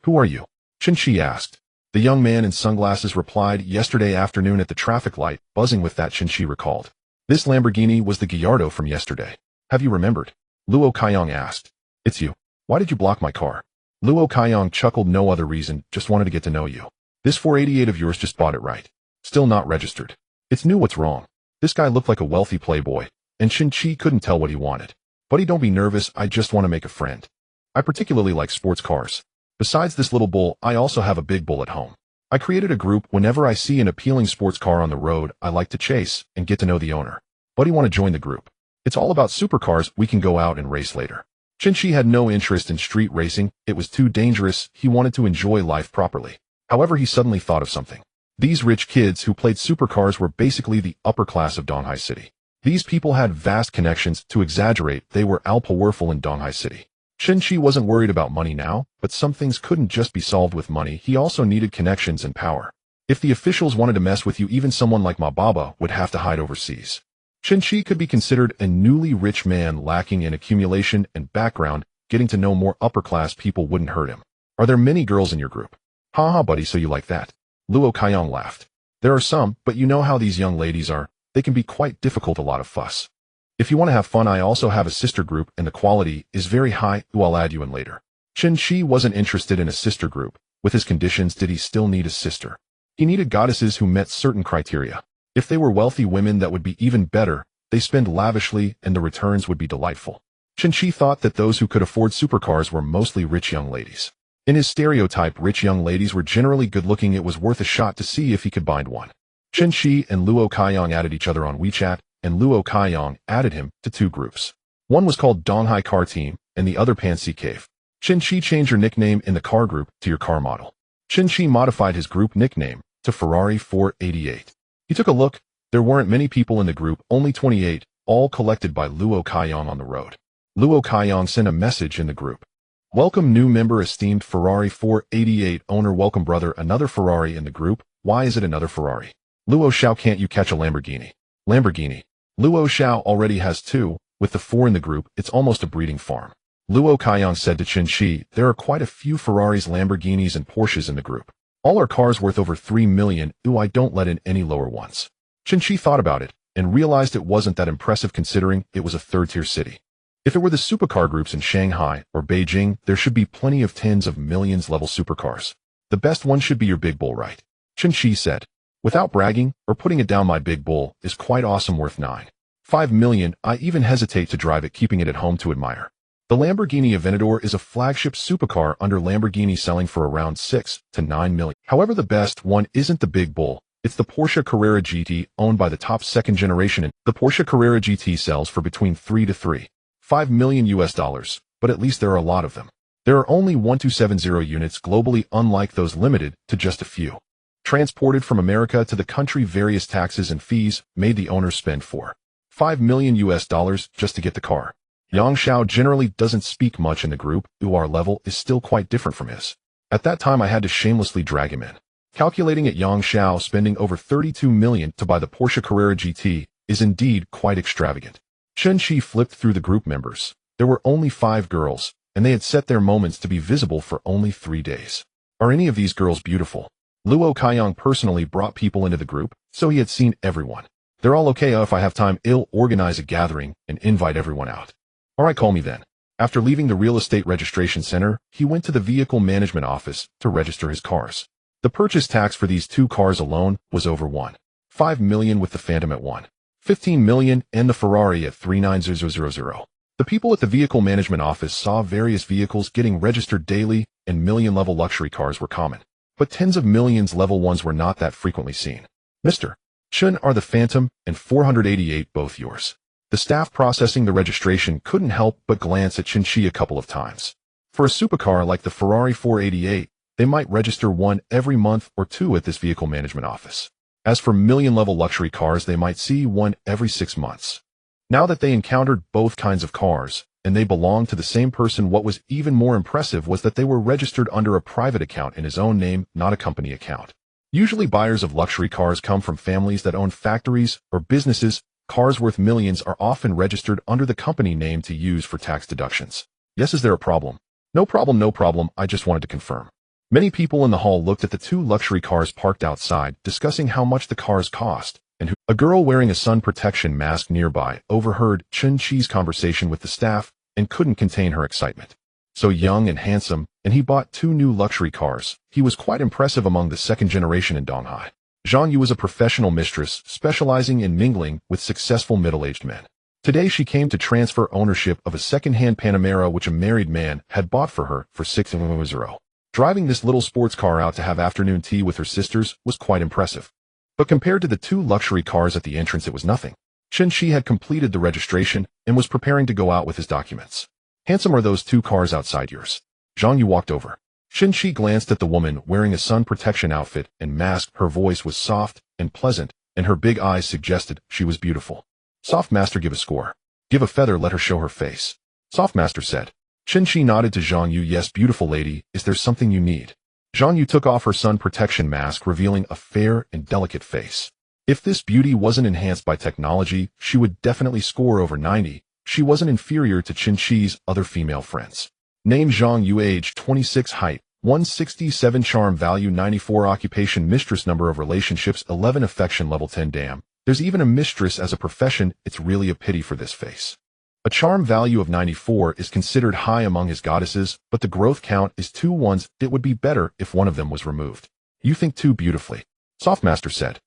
Who are you? Chen Qi asked. The young man in sunglasses replied, yesterday afternoon at the traffic light, buzzing with that. Chen Qi recalled. This Lamborghini was the Gallardo from yesterday. Have you remembered? Luo Kaiyang asked. It's you. Why did you block my car? Luo Kaiyang chuckled. No other reason, just wanted to get to know you. This 488 of yours just bought it, right? Still not registered. It's new. What's wrong? This guy looked like a wealthy playboy, and Chen Qi couldn't tell what he wanted. Buddy, don't be nervous, I just want to make a friend. I particularly like sports cars. Besides this little bull, I also have a big bull at home. I created a group. Whenever I see an appealing sports car on the road, I like to chase and get to know the owner. Buddy, want to join the group? It's all about supercars. We can go out and race later. Chen Qi had no interest in street racing. It was too dangerous. He wanted to enjoy life properly. However, he suddenly thought of something. These rich kids who played supercars were basically the upper class of Donghai City. These people had vast connections. To exaggerate, they were all powerful in Donghai City. Chen Qi wasn't worried about money now, but some things couldn't just be solved with money. He also needed connections and power. If the officials wanted to mess with you, even someone like Ma Baba would have to hide overseas. Chen Qi could be considered a newly rich man lacking in accumulation and background. Getting to know more upper-class people wouldn't hurt him. Are there many girls in your group? Haha, buddy, so you like that? Luo Kaiyang laughed. There are some, but you know how these young ladies are. They can be quite difficult, a lot of fuss. If you want to have fun, I also have a sister group, and the quality is very high. I'll add you in later. Chen Qi wasn't interested in a sister group. With his conditions, did he still need a sister? He needed goddesses who met certain criteria. If they were wealthy women, that would be even better. They spend lavishly, and the returns would be delightful. Chen Qi thought that those who could afford supercars were mostly rich young ladies. In his stereotype, rich young ladies were generally good-looking. It was worth a shot to see if he could bind one. Chen Qi and Luo Kaiyang added each other on WeChat, and Luo Kaiyang added him to two groups. One was called Donghai Car Team, and the other Pansy Cave. Chen Qi changed your nickname in the car group to your car model. Chen Qi modified his group nickname to Ferrari 488. He took a look. There weren't many people in the group, only 28, all collected by Luo Kaiyang on the road. Luo Kaiyang sent a message in the group. Welcome new member, esteemed Ferrari 488 owner. Welcome brother, another Ferrari in the group. Why is it another Ferrari? Luo Xiao, can't you catch a Lamborghini? Lamborghini. Luo Xiao already has two. With the 4 in the group, it's almost a breeding farm. Luo Kaiyang said to Chen Qi, there are quite a few Ferraris, Lamborghinis, and Porsches in the group. All are cars worth over 3 million. I don't let in any lower ones. Chen Qi thought about it and realized it wasn't that impressive considering it was a third-tier city. If it were the supercar groups in Shanghai or Beijing, there should be plenty of tens of millions level supercars. The best one should be your big bull, right? Chen Qi said. Without bragging or putting it down, my big bull is quite awesome, worth 9.5 million. I even hesitate to drive it, keeping it at home to admire. The Lamborghini Aventador is a flagship supercar under Lamborghini, selling for around 6 to 9 million. However, the best one isn't the big bull. It's the Porsche Carrera GT, owned by the top second generation, and the Porsche Carrera GT sells for between 3 to 3.5 million US dollars, but at least there are a lot of them. There are only 1270 units globally, unlike those limited to just a few. Transported from America to the country, various taxes and fees made the owner spend 4.5 million US dollars just to get the car. Yang Xiao generally doesn't speak much in the group. Our level is still quite different from his. At that time, I had to shamelessly drag him in. Calculating at Yang Xiao spending over 32 million to buy the Porsche Carrera GT is indeed quite extravagant. Chen Qi flipped through the group members. There were only 5 girls, and they had set their moments to be visible for only 3 days. Are any of these girls beautiful? Luo Kaiyang personally brought people into the group, so he had seen everyone. They're all okay. If I have time, I'll organize a gathering and invite everyone out. Alright, call me then. After leaving the real estate registration center, he went to the vehicle management office to register his cars. The purchase tax for these 2 cars alone was over 1.5 million, with the Phantom at 1.15 million and the Ferrari at 390,000. The people at the vehicle management office saw various vehicles getting registered daily, and million-level luxury cars were common. But tens of millions level ones were not that frequently seen. Mr. Chen, are the Phantom and 488 both yours? The staff processing the registration couldn't help but glance at Chen Qi a couple of times. For a supercar like the Ferrari 488, they might register one every month or 2 at this vehicle management office. As for million-level luxury cars, they might see one every 6 months. Now that they encountered both kinds of cars, and they belonged to the same person, what was even more impressive was that they were registered under a private account in his own name, not a company account. Usually buyers of luxury cars come from families that own factories or businesses. Cars worth millions are often registered under the company name to use for tax deductions. Yes, is there a problem? No problem, no problem, I just wanted to confirm. Many people in the hall looked at the two luxury cars parked outside, discussing how much the cars cost, and a girl wearing a sun protection mask nearby overheard Chen Qi's conversation with the staff and couldn't contain her excitement. So young and handsome, and he bought two new luxury cars. He was quite impressive among the second generation in Donghai. Zhang Yu was a professional mistress, specializing in mingling with successful middle-aged men. Today she came to transfer ownership of a second-hand Panamera which a married man had bought for her for 6,000. Driving this little sports car out to have afternoon tea with her sisters was quite impressive. But compared to the two luxury cars at the entrance, it was nothing. Chen Qi had completed the registration and was preparing to go out with his documents. Handsome are those two cars outside yours? Zhang Yu walked over. Chen Qi glanced at the woman wearing a sun protection outfit and mask. Her voice was soft and pleasant, and her big eyes suggested she was beautiful. Soft master, give a score. Give a feather, let her show her face. Soft master said. Chen Qi nodded to Zhang Yu. Yes, beautiful lady, is there something you need? Zhang Yu took off her sun protection mask, revealing a fair and delicate face. If this beauty wasn't enhanced by technology, she would definitely score over 90. She wasn't inferior to Chen Qi's other female friends. Name Zhang Yu, age 26, height 167, charm value 94, occupation mistress, number of relationships 11, affection level 10. Damn, there's even a mistress as a profession. It's really a pity for this face. A charm value of 94 is considered high among his goddesses, but the growth count is 2 ones. It would be better if one of them was removed. You think too beautifully, Softmaster said.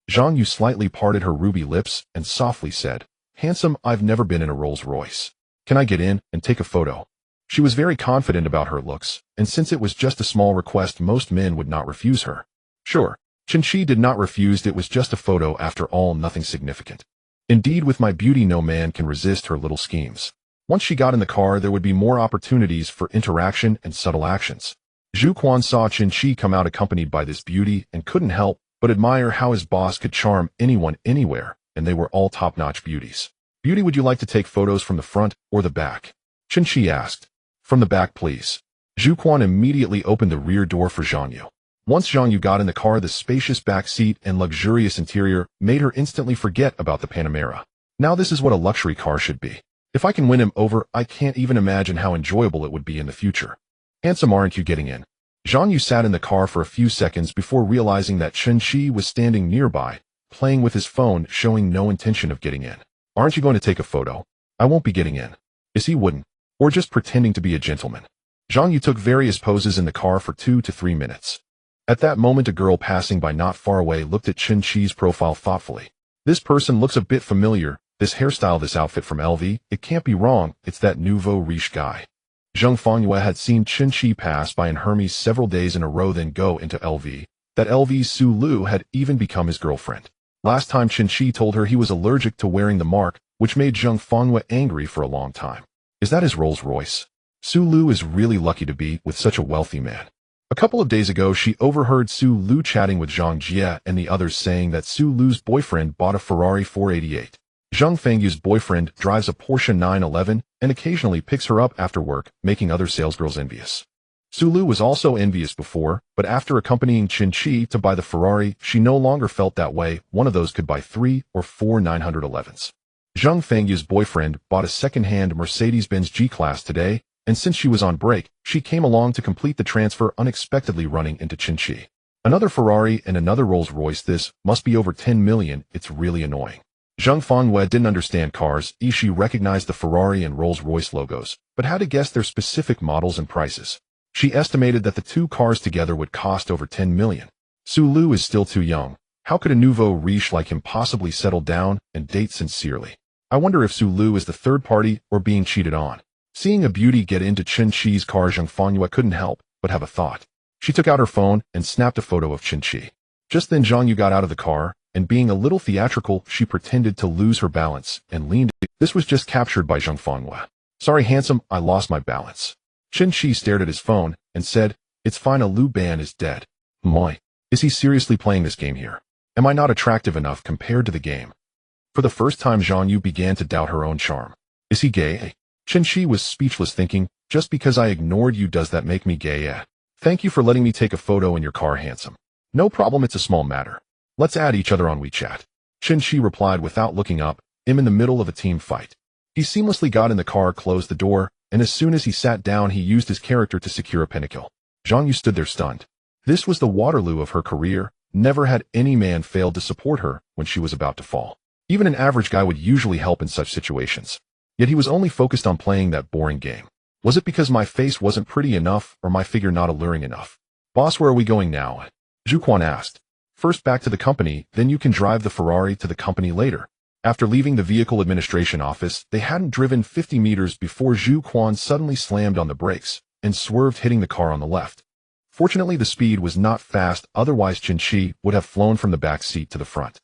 Zhang Yu slightly parted her ruby lips and softly said, handsome, I've never been in a Rolls Royce. Can I get in and take a photo? She was very confident about her looks, and since it was just a small request, most men would not refuse her. Sure, Chen Qi did not refuse. It was just a photo, after all, nothing significant. Indeed, with my beauty no man can resist her little schemes. Once she got in the car, there would be more opportunities for interaction and subtle actions. Zhu Quan saw Chen Qi come out accompanied by this beauty and couldn't help but admire how his boss could charm anyone anywhere, and they were all top-notch beauties. Beauty, would you like to take photos from the front or the back? Chen Qi asked. From the back, please. Zhu Quan immediately opened the rear door for Zhang Yu. Once Zhang Yu got in the car, the spacious back seat and luxurious interior made her instantly forget about the Panamera. Now this is what a luxury car should be. If I can win him over, I can't even imagine how enjoyable it would be in the future. Handsome, aren't you getting in? Zhang Yu sat in the car for a few seconds before realizing that Chen Qi was standing nearby, playing with his phone, showing no intention of getting in. Aren't you going to take a photo? I won't be getting in. Is he wouldn't? Or just pretending to be a gentleman? Zhang Yu took various poses in the car for 2 to 3 minutes. At that moment, a girl passing by not far away looked at Chen Qi's profile thoughtfully. This person looks a bit familiar. This hairstyle, this outfit from LV, it can't be wrong. It's that nouveau riche guy. Zheng Fangyue had seen Chen Qi pass by in Hermes several days in a row, then go into LV. That LV's Su Lu had even become his girlfriend. Last time Chen Qi told her he was allergic to wearing the mark, which made Zheng Fangyue angry for a long time. Is that his Rolls Royce? Su Lu is really lucky to be with such a wealthy man. A couple of days ago, she overheard Su Lu chatting with Zhang Jie and the others, saying that Su Lu's boyfriend bought a Ferrari 488. Zheng Fangyue's boyfriend drives a Porsche 911 and occasionally picks her up after work, making other salesgirls envious. Su Lu was also envious before, but after accompanying Chen Qi to buy the Ferrari, she no longer felt that way. One of those could buy 3 or 4 911s. Zheng Fangyue's boyfriend bought a second-hand Mercedes-Benz G-Class today, and since she was on break, she came along to complete the transfer, unexpectedly running into Chen Qi. Another Ferrari and another Rolls-Royce. This must be over 10 million. It's really annoying. Zheng Fangyue didn't understand cars. She recognized the Ferrari and Rolls-Royce logos, but how to guess their specific models and prices. She estimated that the two cars together would cost over 10 million. Su Lu is still too young. How could a nouveau riche like him possibly settle down and date sincerely? I wonder if Su Lu is the third party or being cheated on. Seeing a beauty get into Chen Qi's car, Zheng Fangyue couldn't help but have a thought. She took out her phone and snapped a photo of Chen Qi. Just then Zhang Yu got out of the car, and being a little theatrical, she pretended to lose her balance and leaned. This was just captured by Zheng Fangyue. Sorry, handsome, I lost my balance. Chen Qi stared at his phone and said, it's fine, a Lu Ban is dead. Moi. Is he seriously playing this game here? Am I not attractive enough compared to the game? For the first time, Zhang Yu began to doubt her own charm. Is he gay? Chen Qi was speechless, thinking, just because I ignored you, does that make me gay? Thank you for letting me take a photo in your car, handsome. No problem, it's a small matter. Let's add each other on WeChat. Chen Qi replied without looking up. I'm in the middle of a team fight. He seamlessly got in the car, closed the door, and as soon as he sat down, he used his character to secure a pinnacle. Zhang Yu stood there stunned. This was the Waterloo of her career. Never had any man failed to support her when she was about to fall. Even an average guy would usually help in such situations. Yet he was only focused on playing that boring game. Was it because my face wasn't pretty enough or my figure not alluring enough? Boss, where are we going now? Zhu Quan asked. First back to the company, then you can drive the Ferrari to the company later. After leaving the vehicle administration office, they hadn't driven 50 meters before Zhu Quan suddenly slammed on the brakes and swerved, hitting the car on the left. Fortunately, the speed was not fast, otherwise Chen Qi would have flown from the back seat to the front.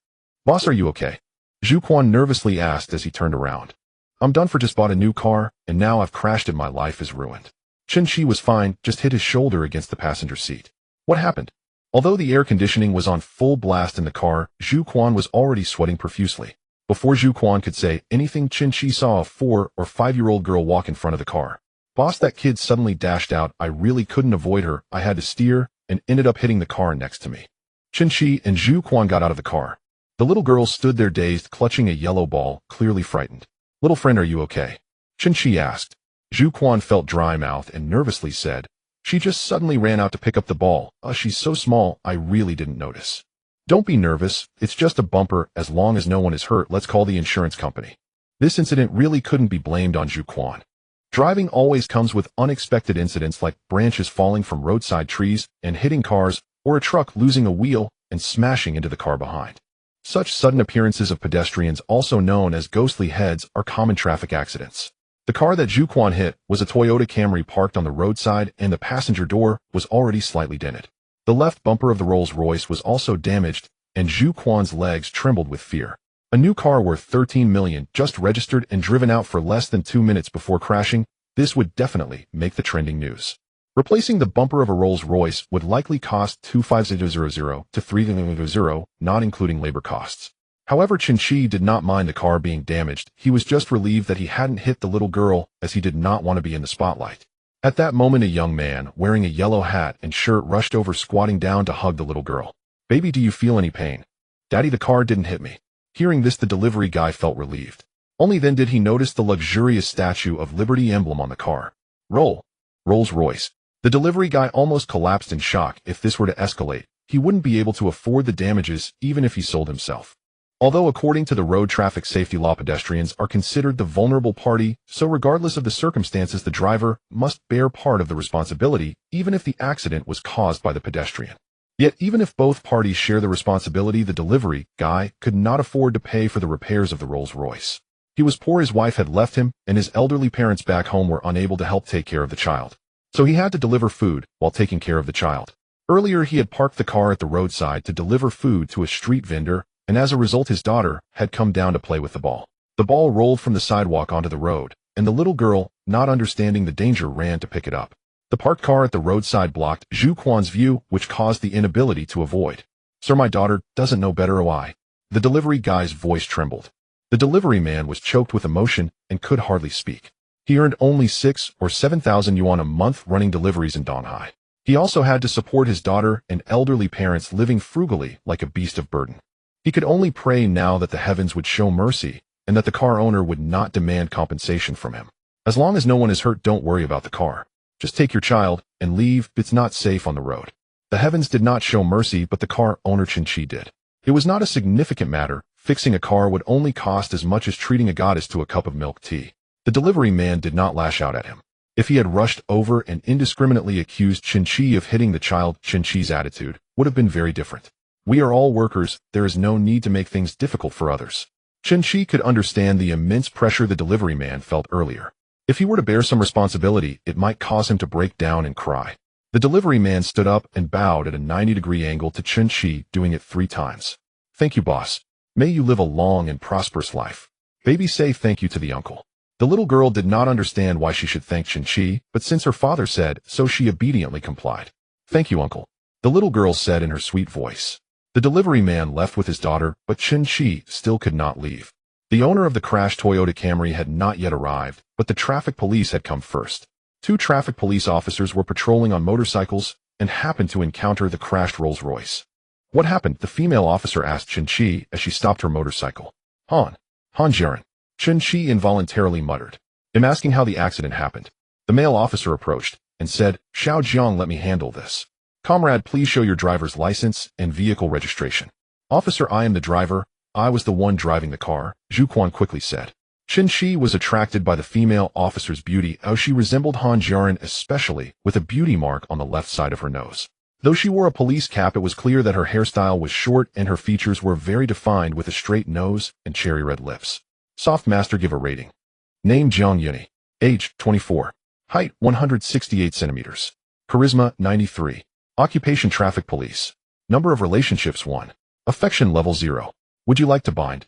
Boss, are you okay? Zhu Quan nervously asked as he turned around. I'm done for, just bought a new car, and now I've crashed it, my life is ruined. Chen Qi was fine, just hit his shoulder against the passenger seat. What happened? Although the air conditioning was on full blast in the car, Zhu Quan was already sweating profusely. Before Zhu Quan could say anything, Chen Qi saw a 4 or 5-year-old girl walk in front of the car. Boss, that kid suddenly dashed out. I really couldn't avoid her. I had to steer and ended up hitting the car next to me. Chen Qi and Zhu Quan got out of the car. The little girl stood there dazed, clutching a yellow ball, clearly frightened. Little friend, are you okay? Chen Qi asked. Zhu Quan felt dry-mouthed and nervously said, she just suddenly ran out to pick up the ball. She's so small, I really didn't notice. Don't be nervous, it's just a bumper. As long as no one is hurt, let's call the insurance company. This incident really couldn't be blamed on Zhu Quan. Driving always comes with unexpected incidents like branches falling from roadside trees and hitting cars, or a truck losing a wheel and smashing into the car behind. Such sudden appearances of pedestrians, also known as ghostly heads, are common traffic accidents. The car that Zhu Quan hit was a Toyota Camry parked on the roadside, and the passenger door was already slightly dented. The left bumper of the Rolls-Royce was also damaged, and Zhu Quan's legs trembled with fear. A new car worth 13 million just registered and driven out for less than 2 minutes before crashing. This would definitely make the trending news. Replacing the bumper of a Rolls-Royce would likely cost 25000 to 300, not including labor costs. However, Chen Qi did not mind the car being damaged. He was just relieved that he hadn't hit the little girl, as he did not want to be in the spotlight. At that moment, a young man wearing a yellow hat and shirt rushed over, squatting down to hug the little girl. Baby, do you feel any pain? Daddy, the car didn't hit me. Hearing this, the delivery guy felt relieved. Only then did he notice the luxurious Statue of Liberty emblem on the car. Rolls-Royce. The delivery guy almost collapsed in shock. If this were to escalate, he wouldn't be able to afford the damages even if he sold himself. Although according to the road traffic safety law, pedestrians are considered the vulnerable party, so regardless of the circumstances, the driver must bear part of the responsibility, even if the accident was caused by the pedestrian. Yet even if both parties share the responsibility, the delivery guy could not afford to pay for the repairs of the Rolls-Royce. He was poor, his wife had left him, and his elderly parents back home were unable to help take care of the child. So he had to deliver food while taking care of the child. Earlier, he had parked the car at the roadside to deliver food to a street vendor, and as a result, his daughter had come down to play with the ball. The ball rolled from the sidewalk onto the road, and the little girl, not understanding the danger, ran to pick it up. The parked car at the roadside blocked Zhu Quan's view, which caused the inability to avoid. Sir, my daughter doesn't know better, why? The delivery guy's voice trembled. The delivery man was choked with emotion and could hardly speak. He earned only 6,000 or 7,000 yuan a month running deliveries in Donghai. He also had to support his daughter and elderly parents, living frugally like a beast of burden. He could only pray now that the heavens would show mercy and that the car owner would not demand compensation from him. As long as no one is hurt, don't worry about the car. Just take your child and leave. It's not safe on the road. The heavens did not show mercy, but the car owner Chen Qi did. It was not a significant matter. Fixing a car would only cost as much as treating a goddess to a cup of milk tea. The delivery man did not lash out at him. If he had rushed over and indiscriminately accused Chen Qi of hitting the child, Chen Qi's attitude would have been very different. We are all workers, there is no need to make things difficult for others. Chen Qi could understand the immense pressure the delivery man felt earlier. If he were to bear some responsibility, it might cause him to break down and cry. The delivery man stood up and bowed at a 90-degree angle to Chen Qi, doing it 3 times. Thank you, boss. May you live a long and prosperous life. Baby, say thank you to the uncle. The little girl did not understand why she should thank Chen Qi, but since her father said so, she obediently complied. Thank you, uncle, the little girl said in her sweet voice. The delivery man left with his daughter, but Chen Qi still could not leave. The owner of the crashed Toyota Camry had not yet arrived, but the traffic police had come first. 2 traffic police officers were patrolling on motorcycles and happened to encounter the crashed Rolls-Royce. What happened? The female officer asked Chen Qi as she stopped her motorcycle. Han Jiren. Chen Qi involuntarily muttered. I'm asking how the accident happened. The male officer approached and said, Xiao Jiang, let me handle this. Comrade, please show your driver's license and vehicle registration. Officer, I am the driver. I was the one driving the car, Zhu Quan quickly said. Chen Qi was attracted by the female officer's beauty as she resembled Han Jiren, especially with a beauty mark on the left side of her nose. Though she wore a police cap, it was clear that her hairstyle was short and her features were very defined with a straight nose and cherry red lips. Soft master, give a rating. Name Jiang Yuni. Age 24. Height 168 centimeters. Charisma 93. Occupation traffic police. Number of relationships 1. Affection level 0. Would you like to bind?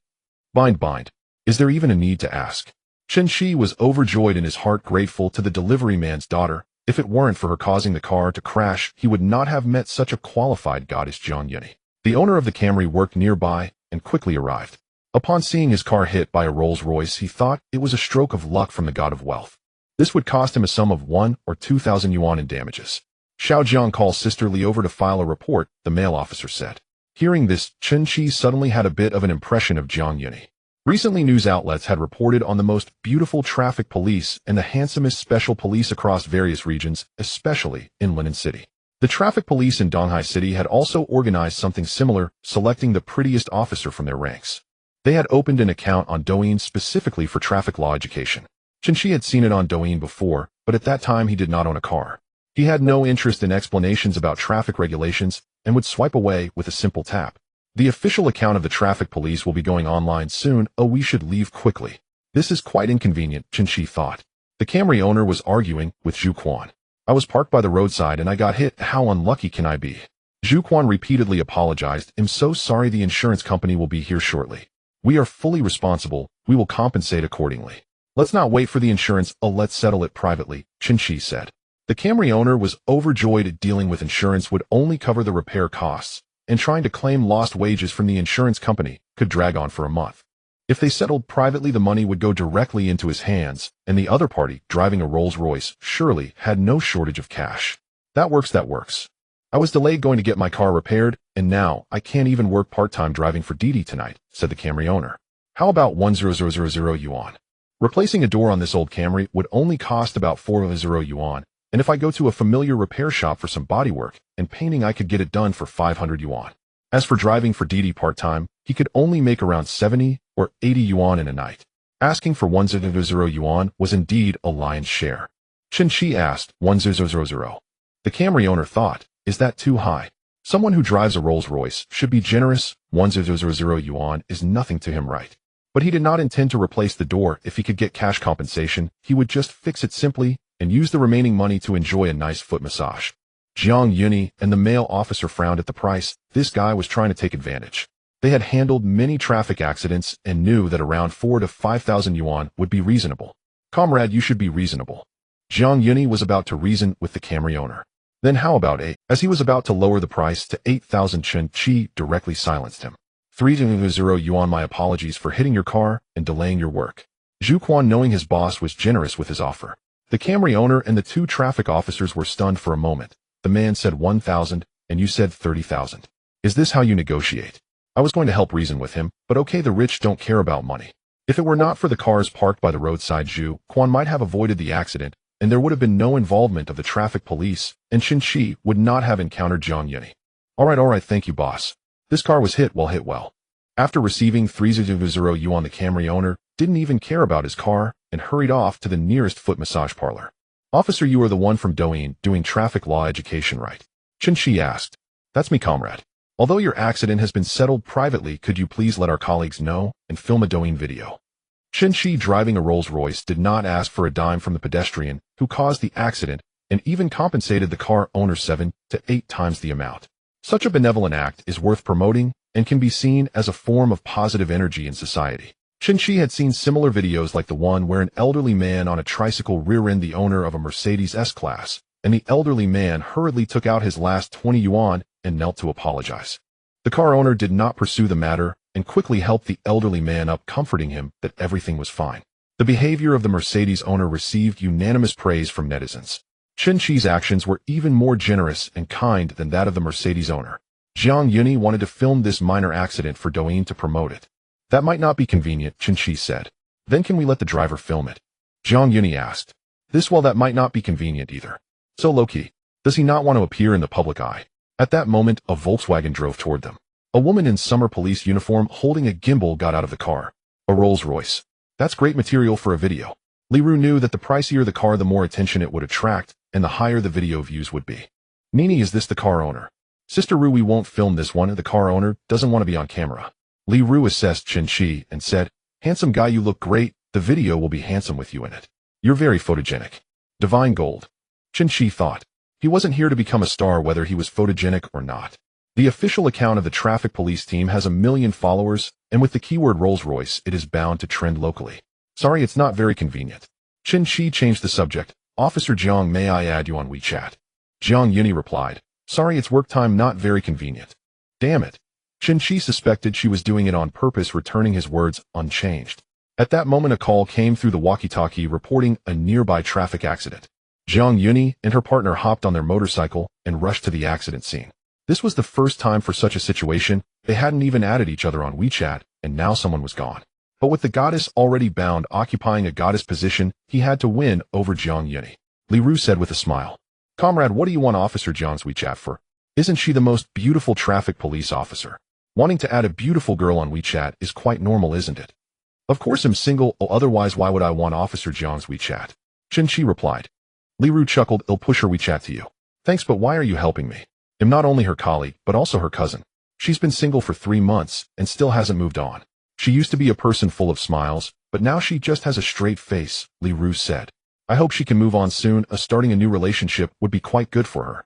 Bind. Is there even a need to ask? Chen Qi was overjoyed in his heart, grateful to the delivery man's daughter. If it weren't for her causing the car to crash, he would not have met such a qualified goddess Jiang Yuni. The owner of the Camry worked nearby and quickly arrived. Upon seeing his car hit by a Rolls-Royce, he thought it was a stroke of luck from the god of wealth. This would cost him a sum of 1 or 2,000 yuan in damages. Xiao Jiang, call Sister Li over to file a report, the male officer said. Hearing this, Chen Qi suddenly had a bit of an impression of Jiang Yuni. Recently, news outlets had reported on the most beautiful traffic police and the handsomest special police across various regions, especially in Linan City. The traffic police in Donghai City had also organized something similar, selecting the prettiest officer from their ranks. They had opened an account on Douyin specifically for traffic law education. Chen Qi had seen it on Douyin before, but at that time he did not own a car. He had no interest in explanations about traffic regulations and would swipe away with a simple tap. The official account of the traffic police will be going online soon. Oh, we should leave quickly. This is quite inconvenient, Chen Qi thought. The Camry owner was arguing with Zhu Quan. I was parked by the roadside and I got hit. How unlucky can I be? Zhu Quan repeatedly apologized. I'm so sorry, the insurance company will be here shortly. We are fully responsible. We will compensate accordingly. Let's not wait for the insurance. Let's settle it privately, Chen Qi said. The Camry owner was overjoyed. Dealing with insurance would only cover the repair costs, and trying to claim lost wages from the insurance company could drag on for a month. If they settled privately, the money would go directly into his hands, and the other party, driving a Rolls-Royce, surely had no shortage of cash. That works. I was delayed going to get my car repaired, and now I can't even work part-time driving for Didi tonight, said the Camry owner. How about 1,000 yuan? Replacing a door on this old Camry would only cost about 400 yuan, and if I go to a familiar repair shop for some bodywork and painting, I could get it done for 500 yuan. As for driving for Didi part-time, he could only make around 70 or 80 yuan in a night. Asking for 1,000 yuan was indeed a lion's share. Chen Qi asked, 1,000. The Camry owner thought, is that too high? Someone who drives a Rolls-Royce should be generous. 1,000 yuan is nothing to him, right? But he did not intend to replace the door. If he could get cash compensation, he would just fix it simply and use the remaining money to enjoy a nice foot massage. Jiang Yuni and the male officer frowned at the price. This guy was trying to take advantage. They had handled many traffic accidents and knew that around 4,000 to 5,000 yuan would be reasonable. Comrade, you should be reasonable. Jiang Yuni was about to reason with the Camry owner. Then how about 8? As he was about to lower the price to 8,000, Chen Qi directly silenced him. 3,000 yuan, my apologies for hitting your car and delaying your work. Zhu Quan, knowing his boss was generous with his offer. The Camry owner and the 2 traffic officers were stunned for a moment. The man said 1,000 and you said 30,000. Is this how you negotiate? I was going to help reason with him, but okay, the rich don't care about money. If it were not for the cars parked by the roadside, Zhu Quan might have avoided the accident, and there would have been no involvement of the traffic police, and Chen Qi would not have encountered Jiang Yuni. All right, thank you, boss. This car was hit well. After receiving 3,000 yuan, the Camry owner didn't even care about his car and hurried off to the nearest foot massage parlor. Officer, you are the one from Douyin doing traffic law education, right? Chen Qi asked. That's me, comrade. Although your accident has been settled privately, could you please let our colleagues know and film a Douyin video? Chen Qi, driving a Rolls-Royce, did not ask for a dime from the pedestrian who caused the accident and even compensated the car owner 7 to 8 times the amount. Such a benevolent act is worth promoting and can be seen as a form of positive energy in society. Chen Qi had seen similar videos like the one where an elderly man on a tricycle rear-ended the owner of a Mercedes S-Class, and the elderly man hurriedly took out his last 20 yuan and knelt to apologize. The car owner did not pursue the matter and quickly helped the elderly man up, comforting him that everything was fine. The behavior of the Mercedes owner received unanimous praise from netizens. Chen Qi's actions were even more generous and kind than that of the Mercedes owner. Jiang Yuni wanted to film this minor accident for Douyin to promote it. That might not be convenient, Chen Qi said. Then can we let the driver film it? Jiang Yuni asked. Well, that might not be convenient either. So low-key. Does he not want to appear in the public eye? At that moment, a Volkswagen drove toward them. A woman in summer police uniform holding a gimbal got out of the car. A Rolls-Royce. That's great material for a video. Li Ru knew that the pricier the car, the more attention it would attract, and the higher the video views would be. Nini, is this the car owner? Sister Ru, we won't film this one. The car owner doesn't want to be on camera. Li Ru assessed Chen Qi and said, handsome guy, you look great. The video will be handsome with you in it. You're very photogenic. Divine gold. Chen Qi thought. He wasn't here to become a star whether he was photogenic or not. The official account of the traffic police team has 1 million followers, and with the keyword Rolls-Royce, it is bound to trend locally. Sorry, it's not very convenient. Chen Qi changed the subject. Officer Jiang, may I add you on WeChat? Jiang Yuni replied. Sorry, it's work time, not very convenient. Damn it. Chen Qi suspected she was doing it on purpose, returning his words unchanged. At that moment, a call came through the walkie-talkie reporting a nearby traffic accident. Jiang Yuni and her partner hopped on their motorcycle and rushed to the accident scene. This was the first time for such a situation. They hadn't even added each other on WeChat, and now someone was gone. But with the goddess already bound, occupying a goddess position, he had to win over Jiang Yuni. Li Ru said with a smile. Comrade, what do you want Officer Jiang's WeChat for? Isn't she the most beautiful traffic police officer? Wanting to add a beautiful girl on WeChat is quite normal, isn't it? Of course I'm single, otherwise why would I want Officer Jiang's WeChat? Chen Qi replied. Li Ru chuckled, I'll push her WeChat to you. Thanks, but why are you helping me? I'm not only her colleague, but also her cousin. She's been single for 3 months and still hasn't moved on. She used to be a person full of smiles, but now she just has a straight face, Li Ru said. I hope she can move on soon. Starting a new relationship would be quite good for her.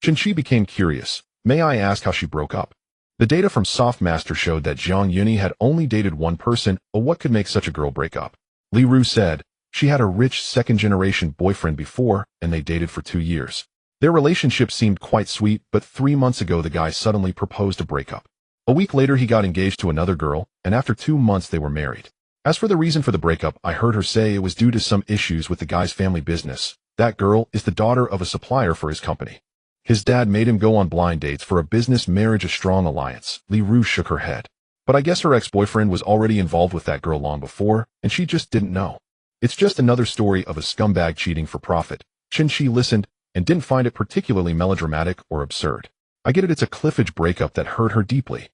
Chen Qi became curious. May I ask how she broke up? The data from Softmaster showed that Jiang Yuni had only dated one person. What could make such a girl break up? Li Ru said. She had a rich second-generation boyfriend before, and they dated for 2 years. Their relationship seemed quite sweet, but 3 months ago the guy suddenly proposed a breakup. A week later he got engaged to another girl, and after 2 months they were married. As for the reason for the breakup, I heard her say it was due to some issues with the guy's family business. That girl is the daughter of a supplier for his company. His dad made him go on blind dates for a business marriage, a strong alliance. Li Ru shook her head. But I guess her ex-boyfriend was already involved with that girl long before, and she just didn't know. It's just another story of a scumbag cheating for profit. Chen Qi listened and didn't find it particularly melodramatic or absurd. I get it, it's a cliff edge breakup that hurt her deeply.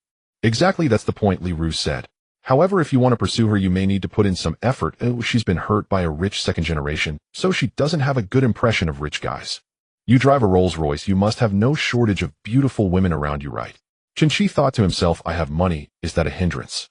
Exactly, that's the point, Li Ru said. However, if you want to pursue her, you may need to put in some effort. She's been hurt by a rich second generation, so she doesn't have a good impression of rich guys. You drive a Rolls-Royce, you must have no shortage of beautiful women around you, right? Chen Qi thought to himself, I have money, is that a hindrance?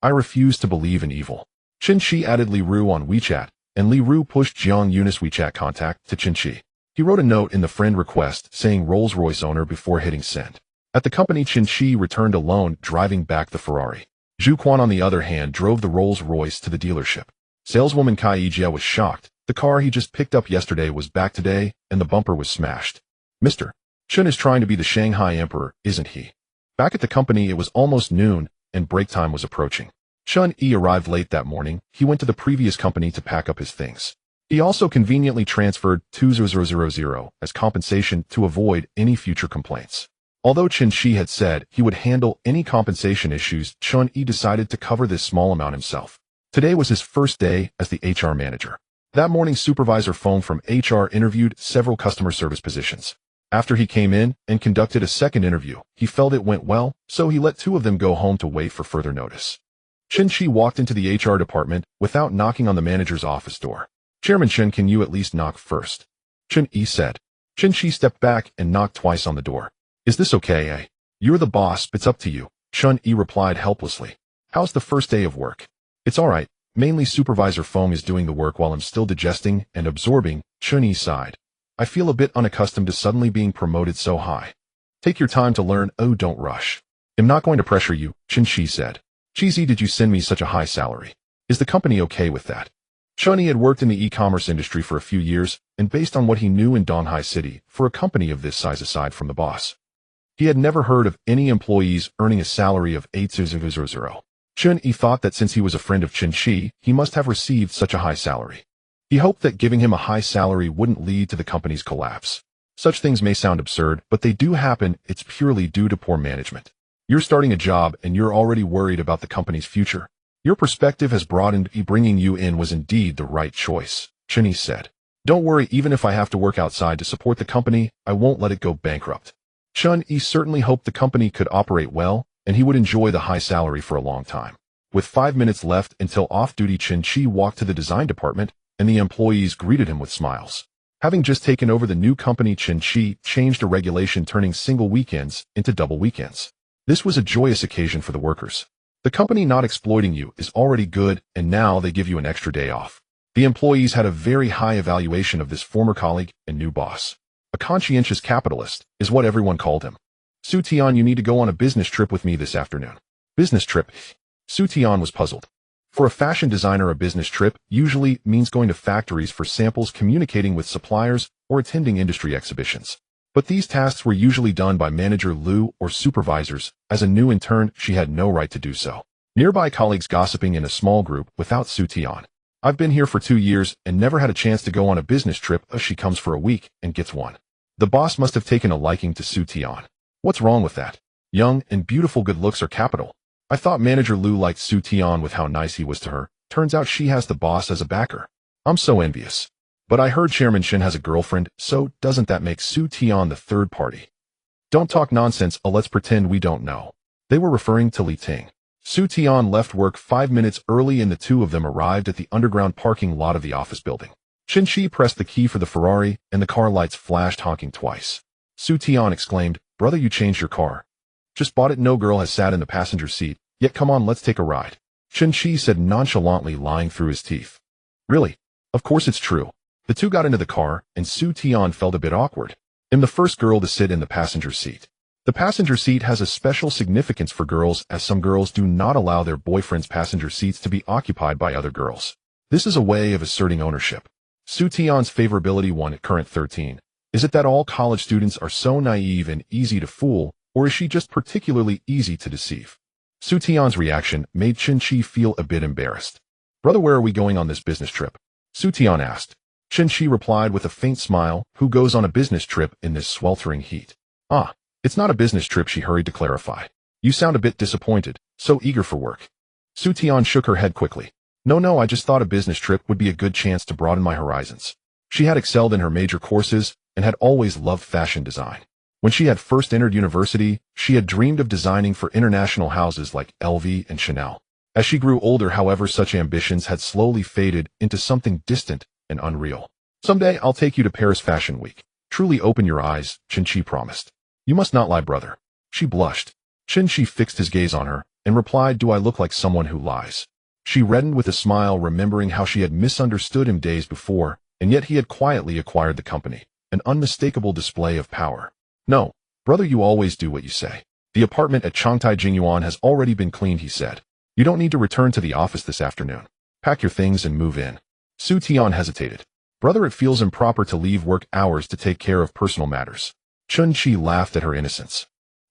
I refuse to believe in evil. Chen Qi added Li Ru on WeChat, and Li Ru pushed Jiang Yuni's WeChat contact to Chen Qi. He wrote a note in the friend request saying Rolls-Royce owner before hitting send. At the company, Chen Qi returned alone, driving back the Ferrari. Zhu Quan, on the other hand, drove the Rolls-Royce to the dealership. Saleswoman Kai Yijie was shocked. The car he just picked up yesterday was back today, and the bumper was smashed. Mr. Chen is trying to be the Shanghai emperor, isn't he? Back at the company, it was almost noon, and break time was approaching. Chen Qi arrived late that morning. He went to the previous company to pack up his things. He also conveniently transferred 20000 as compensation to avoid any future complaints. Although Chen Qi had said he would handle any compensation issues, Chen Qi decided to cover this small amount himself. Today was his first day as the HR manager. That morning, supervisor phoned from HR interviewed several customer service positions. After he came in and conducted a second interview, he felt it went well, so he let 2 of them go home to wait for further notice. Chen Qi walked into the HR department without knocking on the manager's office door. Chairman Chen, can you at least knock first? Chen Qi said. Chen Qi stepped back and knocked twice on the door. Is this okay, eh? You're the boss, it's up to you. Chen Qi replied helplessly. How's the first day of work? It's alright. Mainly Supervisor Feng is doing the work while I'm still digesting and absorbing. Chen Qi sighed. I feel a bit unaccustomed to suddenly being promoted so high. Take your time to learn. Oh, don't rush. I'm not going to pressure you, Chen Qi said. Cheesy, did you send me such a high salary? Is the company okay with that? Chen Qi had worked in the e-commerce industry for a few years, and based on what he knew in Donghai City, for a company of this size aside from the boss, he had never heard of any employees earning a salary of 8000. Chen Qi thought that since he was a friend of Chen Qi, he must have received such a high salary. He hoped that giving him a high salary wouldn't lead to the company's collapse. Such things may sound absurd, but they do happen. It's purely due to poor management. You're starting a job and you're already worried about the company's future. Your perspective has broadened. Bringing you in was indeed the right choice, Chen Qi said. Don't worry, even if I have to work outside to support the company, I won't let it go bankrupt. Chen Qi certainly hoped the company could operate well, and he would enjoy the high salary for a long time. With 5 minutes left until off-duty, Chen Qi walked to the design department, and the employees greeted him with smiles. Having just taken over the new company, Chen Qi changed a regulation turning single weekends into double weekends. This was a joyous occasion for the workers. The company not exploiting you is already good, and now they give you an extra day off. The employees had a very high evaluation of this former colleague and new boss. A conscientious capitalist is what everyone called him. Su Tian, you need to go on a business trip with me this afternoon. Business trip? Su Tian was puzzled. For a fashion designer, a business trip usually means going to factories for samples, communicating with suppliers, or attending industry exhibitions. But these tasks were usually done by Manager Liu or supervisors. As a new intern, she had no right to do so. Nearby colleagues gossiping in a small group without Su Tian. I've been here for 2 years and never had a chance to go on a business trip. She comes for a week and gets one. The boss must have taken a liking to Su Tian. What's wrong with that? Young and beautiful, good looks are capital. I thought Manager Liu liked Su Tian with how nice he was to her. Turns out she has the boss as a backer. I'm so envious. But I heard Chairman Shen has a girlfriend, so doesn't that make Su Tian the third party? Don't talk nonsense. Let's pretend we don't know. They were referring to Li Ting. Su Tian left work 5 minutes early and the two of them arrived at the underground parking lot of the office building. Chen Qi pressed the key for the Ferrari and the car lights flashed, honking twice. Su Tian exclaimed, "Brother, you changed your car." "Just bought it. No girl has sat in the passenger seat yet. Come on, let's take a ride," Chen Qi said nonchalantly, lying through his teeth. Really? Of course it's true. The two got into the car and Su Tian felt a bit awkward. I'm the first girl to sit in the passenger seat. The passenger seat has a special significance for girls, as some girls do not allow their boyfriend's passenger seats to be occupied by other girls. This is a way of asserting ownership. Su Tian's favorability 1 at current 13. Is it that all college students are so naive and easy to fool, or is she just particularly easy to deceive? Su Tian's reaction made Chen Qi feel a bit embarrassed. "Brother, where are we going on this business trip?" Su Tian asked. Chen Qi replied with a faint smile, "Who goes on a business trip in this sweltering heat?" "Ah, it's not a business trip," she hurried to clarify. "You sound a bit disappointed, so eager for work." Su Tian shook her head quickly. No, I just thought a business trip would be a good chance to broaden my horizons." She had excelled in her major courses and had always loved fashion design. When she had first entered university, she had dreamed of designing for international houses like LV and Chanel. As she grew older, however, such ambitions had slowly faded into something distant and unreal. "Someday I'll take you to Paris Fashion Week. Truly open your eyes," Chen Qi promised. "You must not lie, brother." She blushed. Chen Qi fixed his gaze on her and replied, "Do I look like someone who lies?" She reddened with a smile, remembering how she had misunderstood him days before, and yet he had quietly acquired the company, an unmistakable display of power. "No, brother, you always do what you say. The apartment at Changtai Jingyuan has already been cleaned," he said. "You don't need to return to the office this afternoon. Pack your things and move in." Su Tian hesitated. "Brother, it feels improper to leave work hours to take care of personal matters." Chen Qi laughed at her innocence.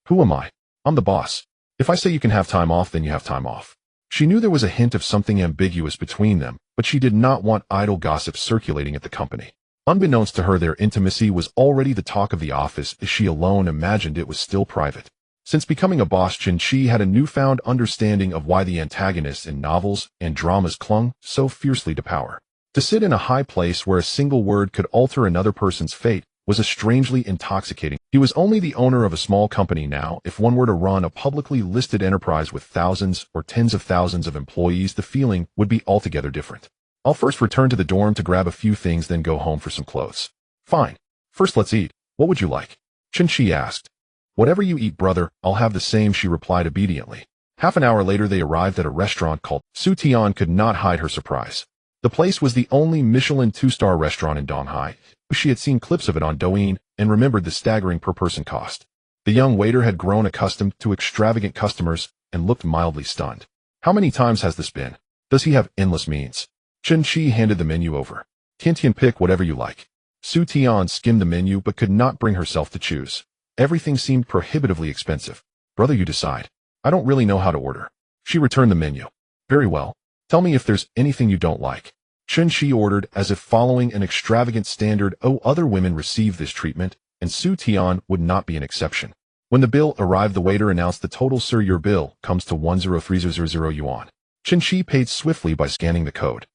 "Who am I? I'm the boss. If I say you can have time off, then you have time off." She knew there was a hint of something ambiguous between them, but she did not want idle gossip circulating at the company. Unbeknownst to her, their intimacy was already the talk of the office, as she alone imagined it was still private. Since becoming a boss, Chen Qi had a newfound understanding of why the antagonists in novels and dramas clung so fiercely to power. To sit in a high place where a single word could alter another person's fate was a strangely intoxicating. He was only the owner of a small company now. If one were to run a publicly listed enterprise with thousands or tens of thousands of employees, the feeling would be altogether different. "I'll first return to the dorm to grab a few things, then go home for some clothes." "Fine. First let's eat. What would you like?" Chen Qi asked. "Whatever you eat, brother, I'll have the same," she replied obediently. Half an hour later they arrived at a restaurant called. Su Tian could not hide her surprise. The place was the only Michelin 2-star restaurant in Donghai. She had seen clips of it on Douyin and remembered the staggering per-person cost. The young waiter had grown accustomed to extravagant customers and looked mildly stunned. "How many times has this been? Does he have endless means?" Chen Qi handed the menu over. "Tian, pick whatever you like." Su Tian skimmed the menu but could not bring herself to choose. Everything seemed prohibitively expensive. "Brother, you decide. I don't really know how to order." She returned the menu. "Very well. Tell me if there's anything you don't like." Chen Qi ordered as if following an extravagant standard. "Oh, other women receive this treatment, and Su Tian would not be an exception. When the bill arrived, the waiter announced the total. Sir, your bill comes to 103,000 yuan. Chen Qi paid swiftly by scanning the code.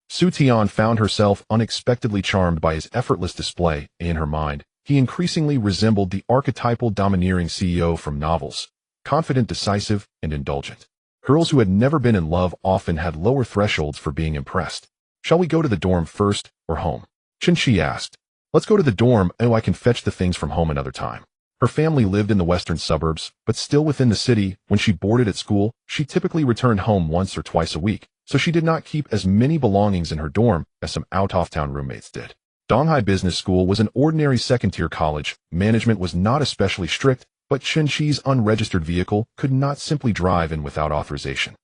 Su Tian found herself unexpectedly charmed by his effortless display. In her mind, he increasingly resembled the archetypal domineering CEO from novels, confident, decisive, and indulgent. Girls who had never been in love often had lower thresholds for being impressed. Shall we go to the dorm first, or home? Chen Qi asked. Let's go to the dorm. Oh, I can fetch the things from home another time. Her family lived in the western suburbs, but still within the city. When she boarded at school, she typically returned home once or twice a week, so she did not keep as many belongings in her dorm as some out-of-town roommates did. Donghai Business School was an ordinary second-tier college. Management was not especially strict, but Chen Qi's unregistered vehicle could not simply drive in without authorization.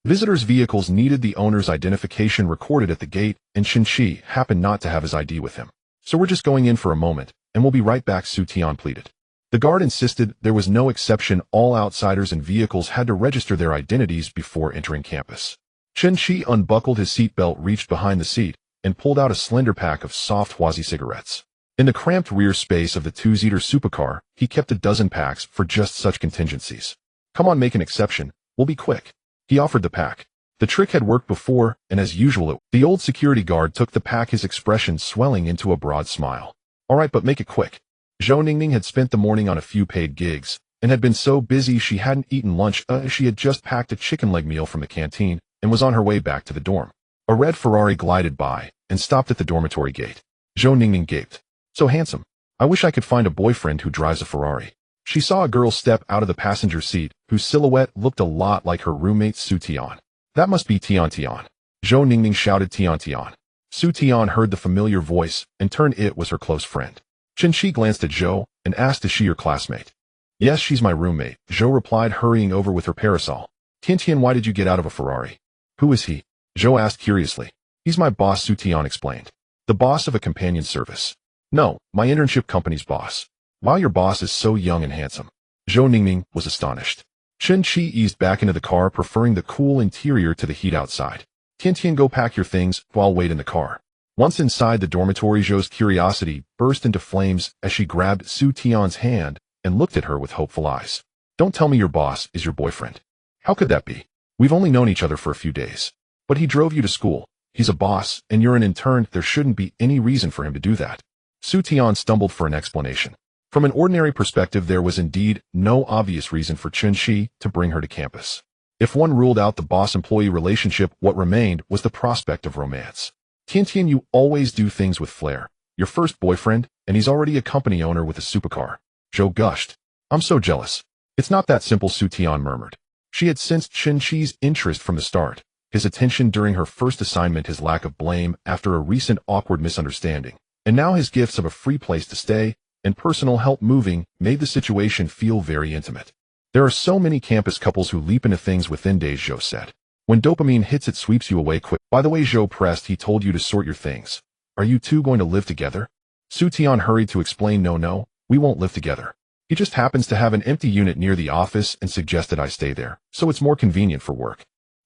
Visitors' vehicles needed the owner's identification recorded at the gate, and Chen Qi happened not to have his ID with him. So we're just going in for a moment, and we'll be right back, Su Tian pleaded. The guard insisted there was no exception. All outsiders and vehicles had to register their identities before entering campus. Chen Qi unbuckled his seatbelt, reached behind the seat, and pulled out a slender pack of soft Huazi cigarettes. In the cramped rear space of the two-seater supercar, he kept a dozen packs for just such contingencies. Come on, make an exception. We'll be quick. He offered the pack. The trick had worked before, and as usual, the old security guard took the pack, his expression swelling into a broad smile. All right, but make it quick. Zhou Ningning had spent the morning on a few paid gigs, and had been so busy she hadn't eaten lunch. She had just packed a chicken leg meal from the canteen, and was on her way back to the dorm. A red Ferrari glided by, and stopped at the dormitory gate. Zhou Ningning gaped. So handsome. I wish I could find a boyfriend who drives a Ferrari. She saw a girl step out of the passenger seat, whose silhouette looked a lot like her roommate Su Tian. That must be Tian Tian. Zhou Ningning shouted Tian Tian. Su Tian heard the familiar voice, and turned. It was her close friend. Chen Qi glanced at Zhou, and asked, is she your classmate? Yes, she's my roommate, Zhou replied, hurrying over with her parasol. Tian Tian, why did you get out of a Ferrari? Who is he? Zhou asked curiously. He's my boss, Su Tian explained. The boss of a companion service. No, my internship company's boss. Wow, your boss is so young and handsome. Zhou Ningning was astonished. Chen Qi eased back into the car, preferring the cool interior to the heat outside. Tian Tian, go pack your things, while wait in the car. Once inside the dormitory, Zhou's curiosity burst into flames as she grabbed Su Tian's hand and looked at her with hopeful eyes. Don't tell me your boss is your boyfriend. How could that be? We've only known each other for a few days. But he drove you to school. He's a boss, and you're an intern. There shouldn't be any reason for him to do that. Su Tian stumbled for an explanation. From an ordinary perspective, there was indeed no obvious reason for Chen Qi to bring her to campus. If one ruled out the boss-employee relationship, what remained was the prospect of romance. Tian Tian, you always do things with flair. Your first boyfriend, and he's already a company owner with a supercar. Zhou gushed. I'm so jealous. It's not that simple, Su Tian murmured. She had sensed Chen Qi's interest from the start. His attention during her first assignment, his lack of blame after a recent awkward misunderstanding, and now his gifts of a free place to stay and personal help moving made the situation feel very intimate. There are so many campus couples who leap into things within days, Zhou said. When dopamine hits, it sweeps you away quick. By the way, Zhou pressed, he told you to sort your things. Are you two going to live together? Su Tian hurried to explain, no, we won't live together. He just happens to have an empty unit near the office and suggested I stay there, so it's more convenient for work.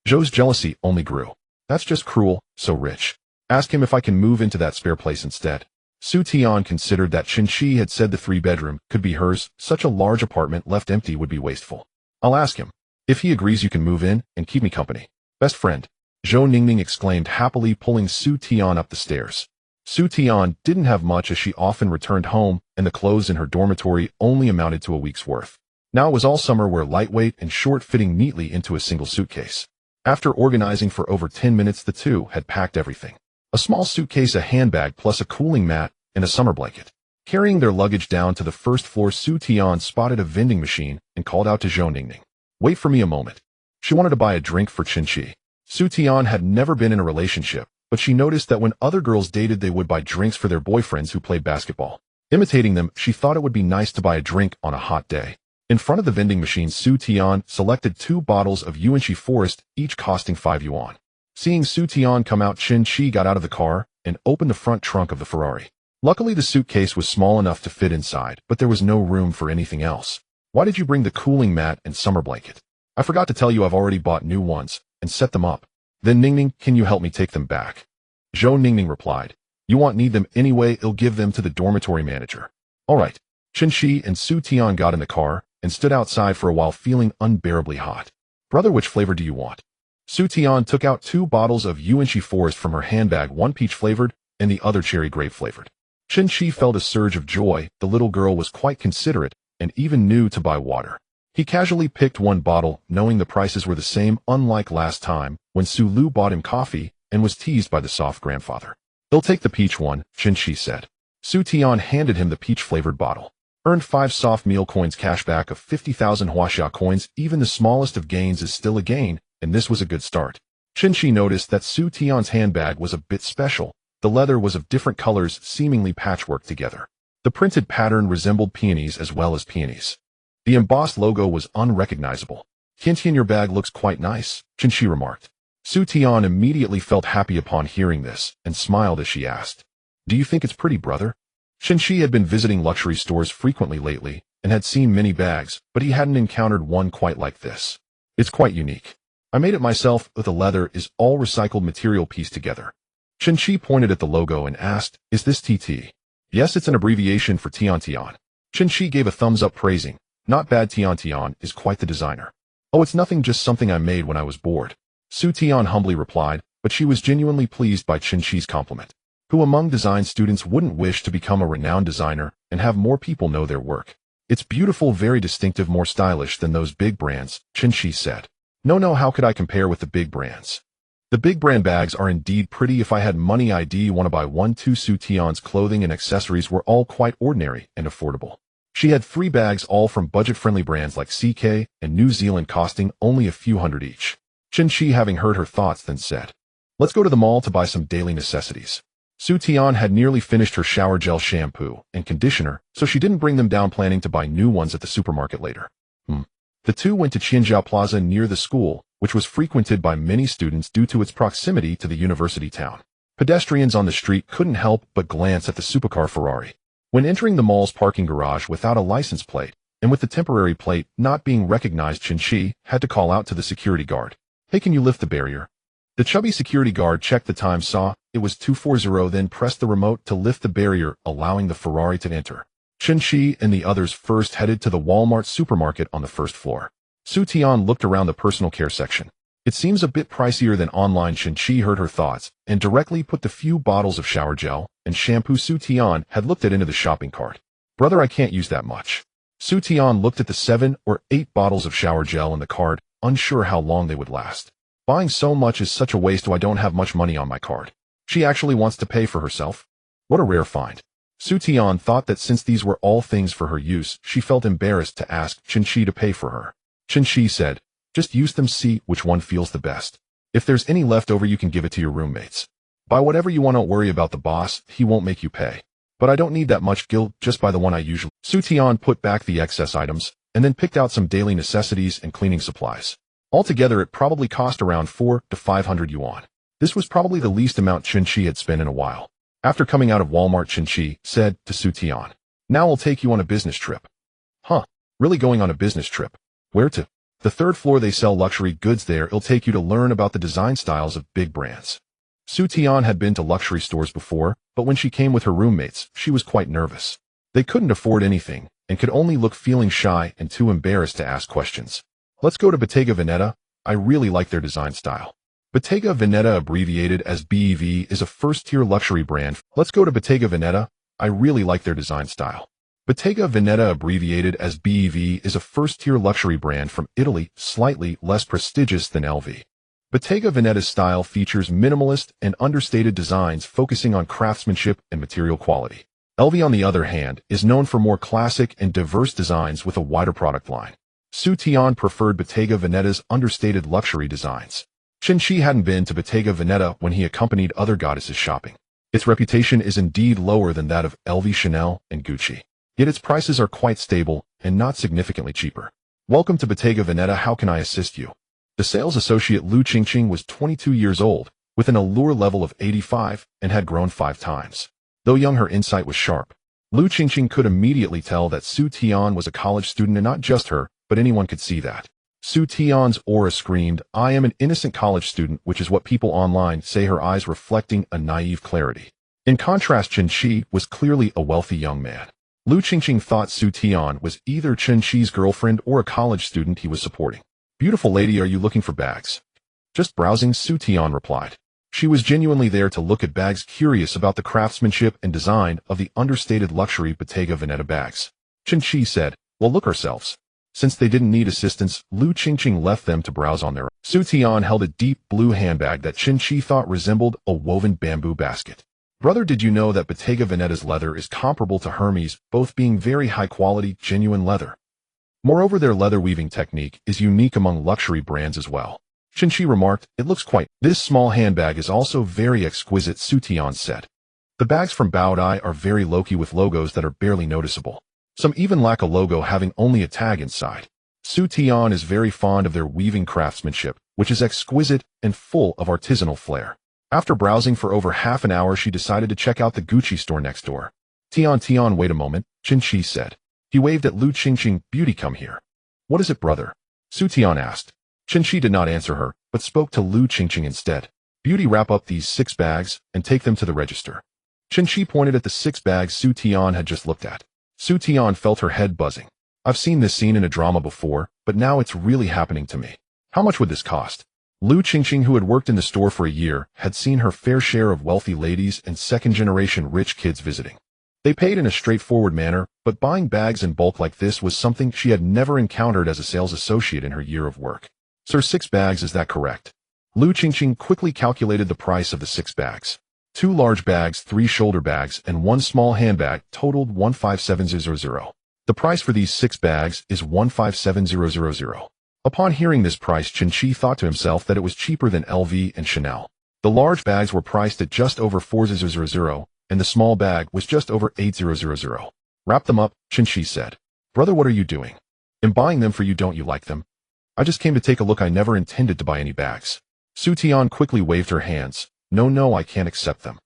Zhou's jealousy only grew. That's just cruel, so rich. Ask him if I can move into that spare place instead. Su Tian considered that Chen Qi had said the 3-bedroom could be hers. Such a large apartment left empty would be wasteful. I'll ask him. If he agrees, you can move in and keep me company. Best friend. Zhou Ningning exclaimed happily, pulling Su Tian up the stairs. Su Tian didn't have much, as she often returned home, and the clothes in her dormitory only amounted to a week's worth. Now it was all summer wear, lightweight and short, fitting neatly into a single suitcase. After organizing for over 10 minutes, the two had packed everything. A small suitcase, a handbag, plus a cooling mat, and a summer blanket. Carrying their luggage down to the first floor, Su Tian spotted a vending machine and called out to Zhou Ningning. Wait for me a moment. She wanted to buy a drink for Chen Qi. Su Tian had never been in a relationship, but she noticed that when other girls dated, they would buy drinks for their boyfriends who played basketball. Imitating them, she thought it would be nice to buy a drink on a hot day. In front of the vending machine, Su Tian selected 2 bottles of yuan forest, each costing 5 yuan. Seeing Su Tian come out, Chen Qi got out of the car and opened the front trunk of the Ferrari. Luckily, the suitcase was small enough to fit inside, but there was no room for anything else. Why did you bring the cooling mat and summer blanket? I forgot to tell you, I've already bought new ones and set them up. Then Ningning, can you help me take them back? Zhou Ningning replied. You won't need them anyway, I'll give them to the dormitory manager. All right. Chen Qi and Su Tian got in the car and stood outside for a while feeling unbearably hot. Brother, which flavor do you want? Su Tian took out 2 bottles of yuan forest from her handbag, one peach flavored and the other cherry grape flavored. Chen Qi felt a surge of joy. The little girl was quite considerate and even knew to buy water. He casually picked 1 bottle, knowing the prices were the same, unlike last time when Su Lu bought him coffee and was teased by the soft grandfather. He'll take the peach one, Chen Qi said. Su Tian handed him the peach-flavored bottle. Earned 5 soft meal coins cashback of 50,000 huaxia coins. Even the smallest of gains is still a gain, and this was a good start. Chen Qi noticed that Su Tian's handbag was a bit special. The leather was of different colors, seemingly patchworked together. The printed pattern resembled peonies as well as peonies. The embossed logo was unrecognizable. Qi, your bag looks quite nice, Chen Qi remarked. Su Tian immediately felt happy upon hearing this and smiled as she asked, "Do you think it's pretty, brother?" Chen Qi had been visiting luxury stores frequently lately and had seen many bags, but he hadn't encountered one quite like this. It's quite unique. I made it myself. The leather is all recycled material pieced together. Chen Qi pointed at the logo and asked, "Is this TT?" "Yes, it's an abbreviation for Tian Tian." Chen Qi gave a thumbs up praising, "Not bad. Tian Tian is quite the designer." "Oh, it's nothing, just something I made when I was bored," Su Tian humbly replied, but she was genuinely pleased by Chen Qi's compliment. Who among design students wouldn't wish to become a renowned designer and have more people know their work? "It's beautiful, very distinctive, more stylish than those big brands," Chen Qi said. No, how could I compare with the big brands? The big brand bags are indeed pretty. If I had money, I'd want to buy one too. Su Tian's clothing and accessories were all quite ordinary and affordable. She had 3 bags, all from budget-friendly brands like CK and New Zealand, costing only a few hundred each. Chen Qi, having heard her thoughts, then said, "Let's go to the mall to buy some daily necessities." Su Tian had nearly finished her shower gel, shampoo, and conditioner, so she didn't bring them down, planning to buy new ones at the supermarket later. The two went to Qianjiao Plaza near the school, which was frequented by many students due to its proximity to the university town. Pedestrians on the street couldn't help but glance at the supercar Ferrari. When entering the mall's parking garage without a license plate, and with the temporary plate not being recognized, Chen Qi had to call out to the security guard, "Hey, can you lift the barrier?" The chubby security guard checked the time, saw it was 2:40, then pressed the remote to lift the barrier, allowing the Ferrari to enter. Chen Qi and the others first headed to the Walmart supermarket on the first floor. Su Tian looked around the personal care section. "It seems a bit pricier than online." Chen Qi heard her thoughts and directly put the few bottles of shower gel and shampoo Su Tian had looked at into the shopping cart. "Brother, I can't use that much." Su Tian looked at the 7 or 8 bottles of shower gel in the cart, unsure how long they would last. "Buying so much is such a waste. I don't have much money on my card." She actually wants to pay for herself? What a rare find. Su Tian thought that since these were all things for her use, she felt embarrassed to ask Chen Qi to pay for her. Chen Qi said, "Just use them, see which one feels the best. If there's any left over, you can give it to your roommates. Buy whatever you want, don't worry about the boss, he won't make you pay. But I don't need that much, Gil, just buy the one I usually." Su Tian put back the excess items, and then picked out some daily necessities and cleaning supplies. Altogether, it probably cost around 400 to 500 yuan. This was probably the least amount Chen Qi had spent in a while. After coming out of Walmart, Chen Qi said to Su Tian, "Now I'll take you on a business trip." "Huh? Really going on a business trip? Where to?" "The 3rd floor, they sell luxury goods there. It'll take you to learn about the design styles of big brands." Su Tian had been to luxury stores before, but when she came with her roommates, she was quite nervous. They couldn't afford anything, and could only look, feeling shy and too embarrassed to ask questions. "Let's go to Bottega Veneta. I really like their design style." Bottega Veneta, abbreviated as BEV, is a first-tier luxury brand. "Let's go to Bottega Veneta. I really like their design style." Bottega Veneta, abbreviated as BEV, is a first-tier luxury brand from Italy, slightly less prestigious than LV. Bottega Veneta's style features minimalist and understated designs focusing on craftsmanship and material quality. LV, on the other hand, is known for more classic and diverse designs with a wider product line. Su Tian preferred Bottega Veneta's understated luxury designs. Chen Qi hadn't been to Bottega Veneta when he accompanied other goddesses shopping. Its reputation is indeed lower than that of LV, Chanel, and Gucci. Yet its prices are quite stable and not significantly cheaper. "Welcome to Bottega Veneta. How can I assist you?" The sales associate Lu Qingqing was 22 years old, with an allure level of 85, and had grown 5 times. Though young, her insight was sharp. Lu Qingqing could immediately tell that Su Tian was a college student, and not just her, but anyone could see that. Su Tian's aura screamed, "I am an innocent college student," which is what people online say, her eyes reflecting a naive clarity. In contrast, Chen Qi was clearly a wealthy young man. Lu Qingqing thought Su Tian was either Chen Qi's girlfriend or a college student he was supporting. Beautiful lady, are you looking for bags? Just browsing, Su Tian replied. She was genuinely there to look at bags, curious about the craftsmanship and design of the understated luxury Bottega Veneta bags. Chen Qi said, well, look ourselves. Since they didn't need assistance, Lu Qingqing left them to browse on their own. Su Tian held a deep blue handbag that Chen Qi thought resembled a woven bamboo basket. Brother, did you know that Bottega Veneta's leather is comparable to Hermes, both being very high-quality, genuine leather? Moreover, their leather weaving technique is unique among luxury brands as well. Chen Qi remarked, it looks quite. This small handbag is also very exquisite, Su Tian said. The bags from Baodai are very low-key with logos that are barely noticeable. Some even lack a logo, having only a tag inside. Su Tian is very fond of their weaving craftsmanship, which is exquisite and full of artisanal flair. After browsing for over half an hour, she decided to check out the Gucci store next door. Tian, wait a moment, Chen Qi said. He waved at Lu Qingqing. Beauty, come here. What is it, brother? Su Tian asked. Chen Qi did not answer her, but spoke to Lu Qingqing instead. Beauty, wrap up these 6 bags and take them to the register. Chen Qi pointed at the 6 bags Su Tian had just looked at. Su Tian felt her head buzzing. I've seen this scene in a drama before, but now it's really happening to me. How much would this cost? Lu Qingqing, who had worked in the store for a year, had seen her fair share of wealthy ladies and second-generation rich kids visiting. They paid in a straightforward manner, but buying bags in bulk like this was something she had never encountered as a sales associate in her year of work. Sir, 6 bags, is that correct? Lu Qingqing quickly calculated the price of the 6 bags. 2 large bags, 3 shoulder bags, and 1 small handbag totaled 157,000. The price for these 6 bags is 157,000. Upon hearing this price, Chen Qi thought to himself that it was cheaper than LV and Chanel. The large bags were priced at just over 4,000, and the small bag was just over 8,000. Wrap them up, Chen Qi said. Brother, what are you doing? I'm buying them for you, don't you like them? I just came to take a look, I never intended to buy any bags. Su Tian quickly waved her hands. No, I can't accept them.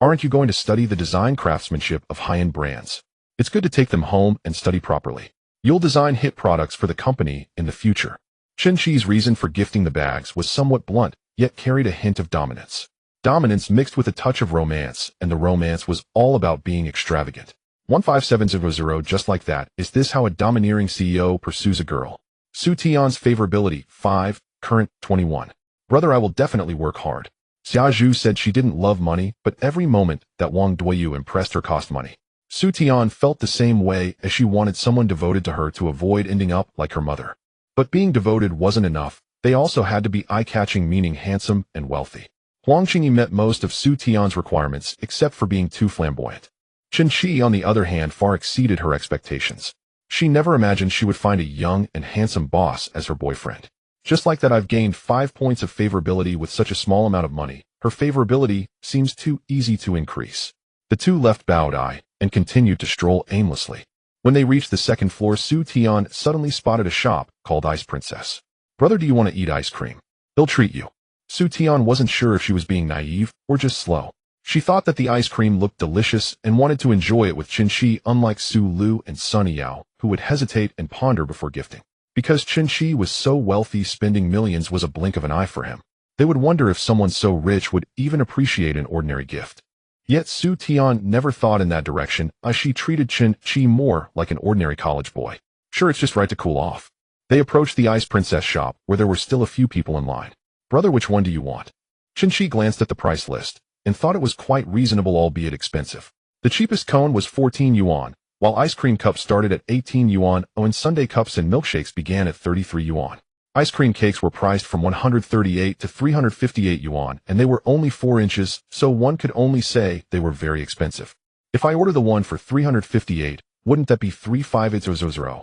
Aren't you going to study the design craftsmanship of high-end brands? It's good to take them home and study properly. You'll design hit products for the company in the future. Chen Qi's reason for gifting the bags was somewhat blunt, yet carried a hint of dominance. Dominance mixed with a touch of romance, and the romance was all about being extravagant. 15700, just like that. Is this how a domineering CEO pursues a girl? Su Tian's favorability, 5, current, 21. Brother, I will definitely work hard. Xia Zhu said she didn't love money, but every moment that Wang Duoyu impressed her cost money. Su Tian felt the same way, as she wanted someone devoted to her to avoid ending up like her mother. But being devoted wasn't enough. They also had to be eye-catching, meaning handsome and wealthy. Huang Qingyi met most of Su Tian's requirements, except for being too flamboyant. Chen Qi, on the other hand, far exceeded her expectations. She never imagined she would find a young and handsome boss as her boyfriend. Just like that, I've gained 5 points of favorability with such a small amount of money. Her favorability seems too easy to increase. The two left Baodai and continued to stroll aimlessly. When they reached the 2nd floor, Su Tian suddenly spotted a shop called Ice Princess. Brother, do you want to eat ice cream? They'll treat you. Su Tian wasn't sure if she was being naive or just slow. She thought that the ice cream looked delicious and wanted to enjoy it with Chen Qi, unlike Su Lu and Sunny Yao, who would hesitate and ponder before gifting. Because Chen Qi was so wealthy, spending millions was a blink of an eye for him. They would wonder if someone so rich would even appreciate an ordinary gift. Yet Su Tian never thought in that direction, as she treated Chen Qi more like an ordinary college boy. Sure, it's just right to cool off. They approached the Ice Princess shop, where there were still a few people in line. Brother, which one do you want? Chen Qi glanced at the price list and thought it was quite reasonable, albeit expensive. The cheapest cone was 14 yuan, while ice cream cups started at 18 yuan, and sundae cups and milkshakes began at 33 yuan. Ice cream cakes were priced from 138 to 358 yuan, and they were only 4 inches, so one could only say they were very expensive. If I order the one for 358, wouldn't that be 35800?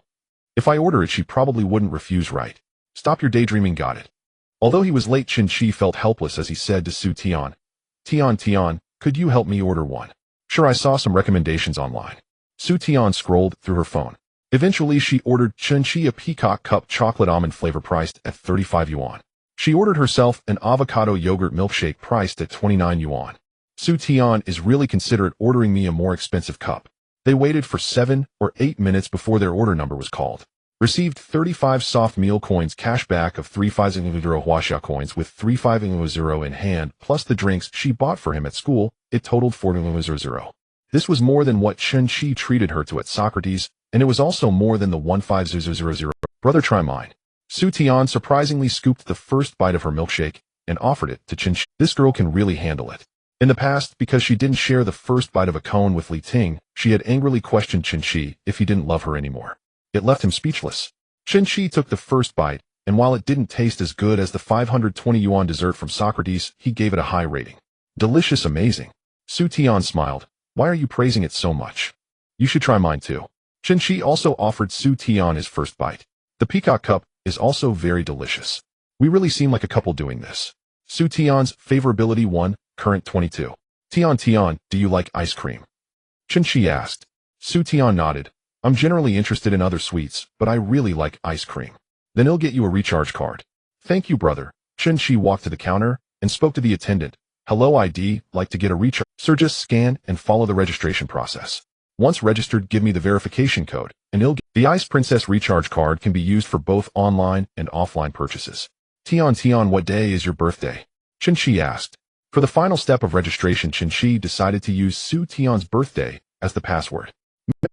If I order it, she probably wouldn't refuse, right? Stop your daydreaming, got it. Although he was late, Chen Qi felt helpless as he said to Su Tian, Tian, could you help me order one? Sure, I saw some recommendations online. Su Tian scrolled through her phone. Eventually, she ordered Chen Qi a peacock cup chocolate almond flavor priced at 35 yuan. She ordered herself an avocado yogurt milkshake priced at 29 yuan. Su Tian is really considerate ordering me a more expensive cup. They waited for 7 or 8 minutes before their order number was called. Received 35 soft meal coins, cashback of 350 Huaxia coins with 350 in hand, plus the drinks she bought for him at school. It totaled 400. This was more than what Chen Qi treated her to at Socrates, and it was also more than the 15000. Brother, try mine. Su Tian surprisingly scooped the first bite of her milkshake and offered it to Chen Qi. This girl can really handle it. In the past, because she didn't share the first bite of a cone with Li Ting, she had angrily questioned Chen Qi if he didn't love her anymore. It left him speechless. Chen Qi took the first bite, and while it didn't taste as good as the 520 yuan dessert from Socrates, he gave it a high rating. Delicious, amazing. Su Tian smiled. Why are you praising it so much? You should try mine too. Chen Qi also offered Su Tian his first bite. The peacock cup is also very delicious. We really seem like a couple doing this. Su Tian's favorability 1, current 22. Tian, do you like ice cream? Chen Qi asked. Su Tian nodded. I'm generally interested in other sweets, but I really like ice cream. Then he'll get you a recharge card. Thank you, brother. Chen Qi walked to the counter and spoke to the attendant. Hello, ID, like to get a recharge. Sir, just scan and follow the registration process. Once registered, give me the verification code, and he'll get the Ice Princess recharge card can be used for both online and offline purchases. Tian, what day is your birthday? Chen Qi asked. For the final step of registration, Chen Qi decided to use Su Tian's birthday as the password.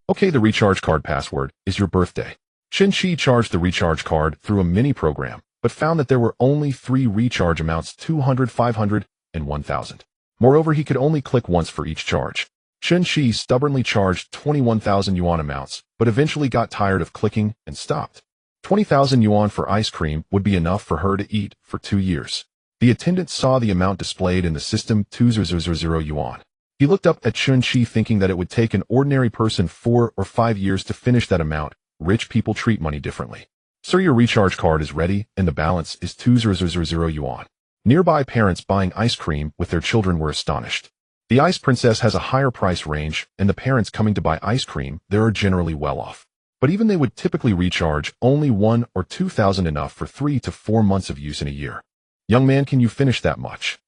Okay, the recharge card password is your birthday. Chen Qi charged the recharge card through a mini program, but found that there were only 3 recharge amounts, 200, 500, and 1000. Moreover, he could only click once for each charge. Chen Qi stubbornly charged 21,000 yuan amounts, but eventually got tired of clicking and stopped. 20,000 yuan for ice cream would be enough for her to eat for 2 years. The attendant saw the amount displayed in the system, 2,000 yuan. He looked up at Chen Qi thinking that it would take an ordinary person 4 or 5 years to finish that amount. Rich people treat money differently. Sir, your recharge card is ready, and the balance is 2,000 yuan. Nearby parents buying ice cream with their children were astonished. The Ice Princess has a higher price range, and the parents coming to buy ice cream there are generally well off. But even they would typically recharge only 1 or 2,000, enough for 3 to 4 months of use in a year. Young man, can you finish that much?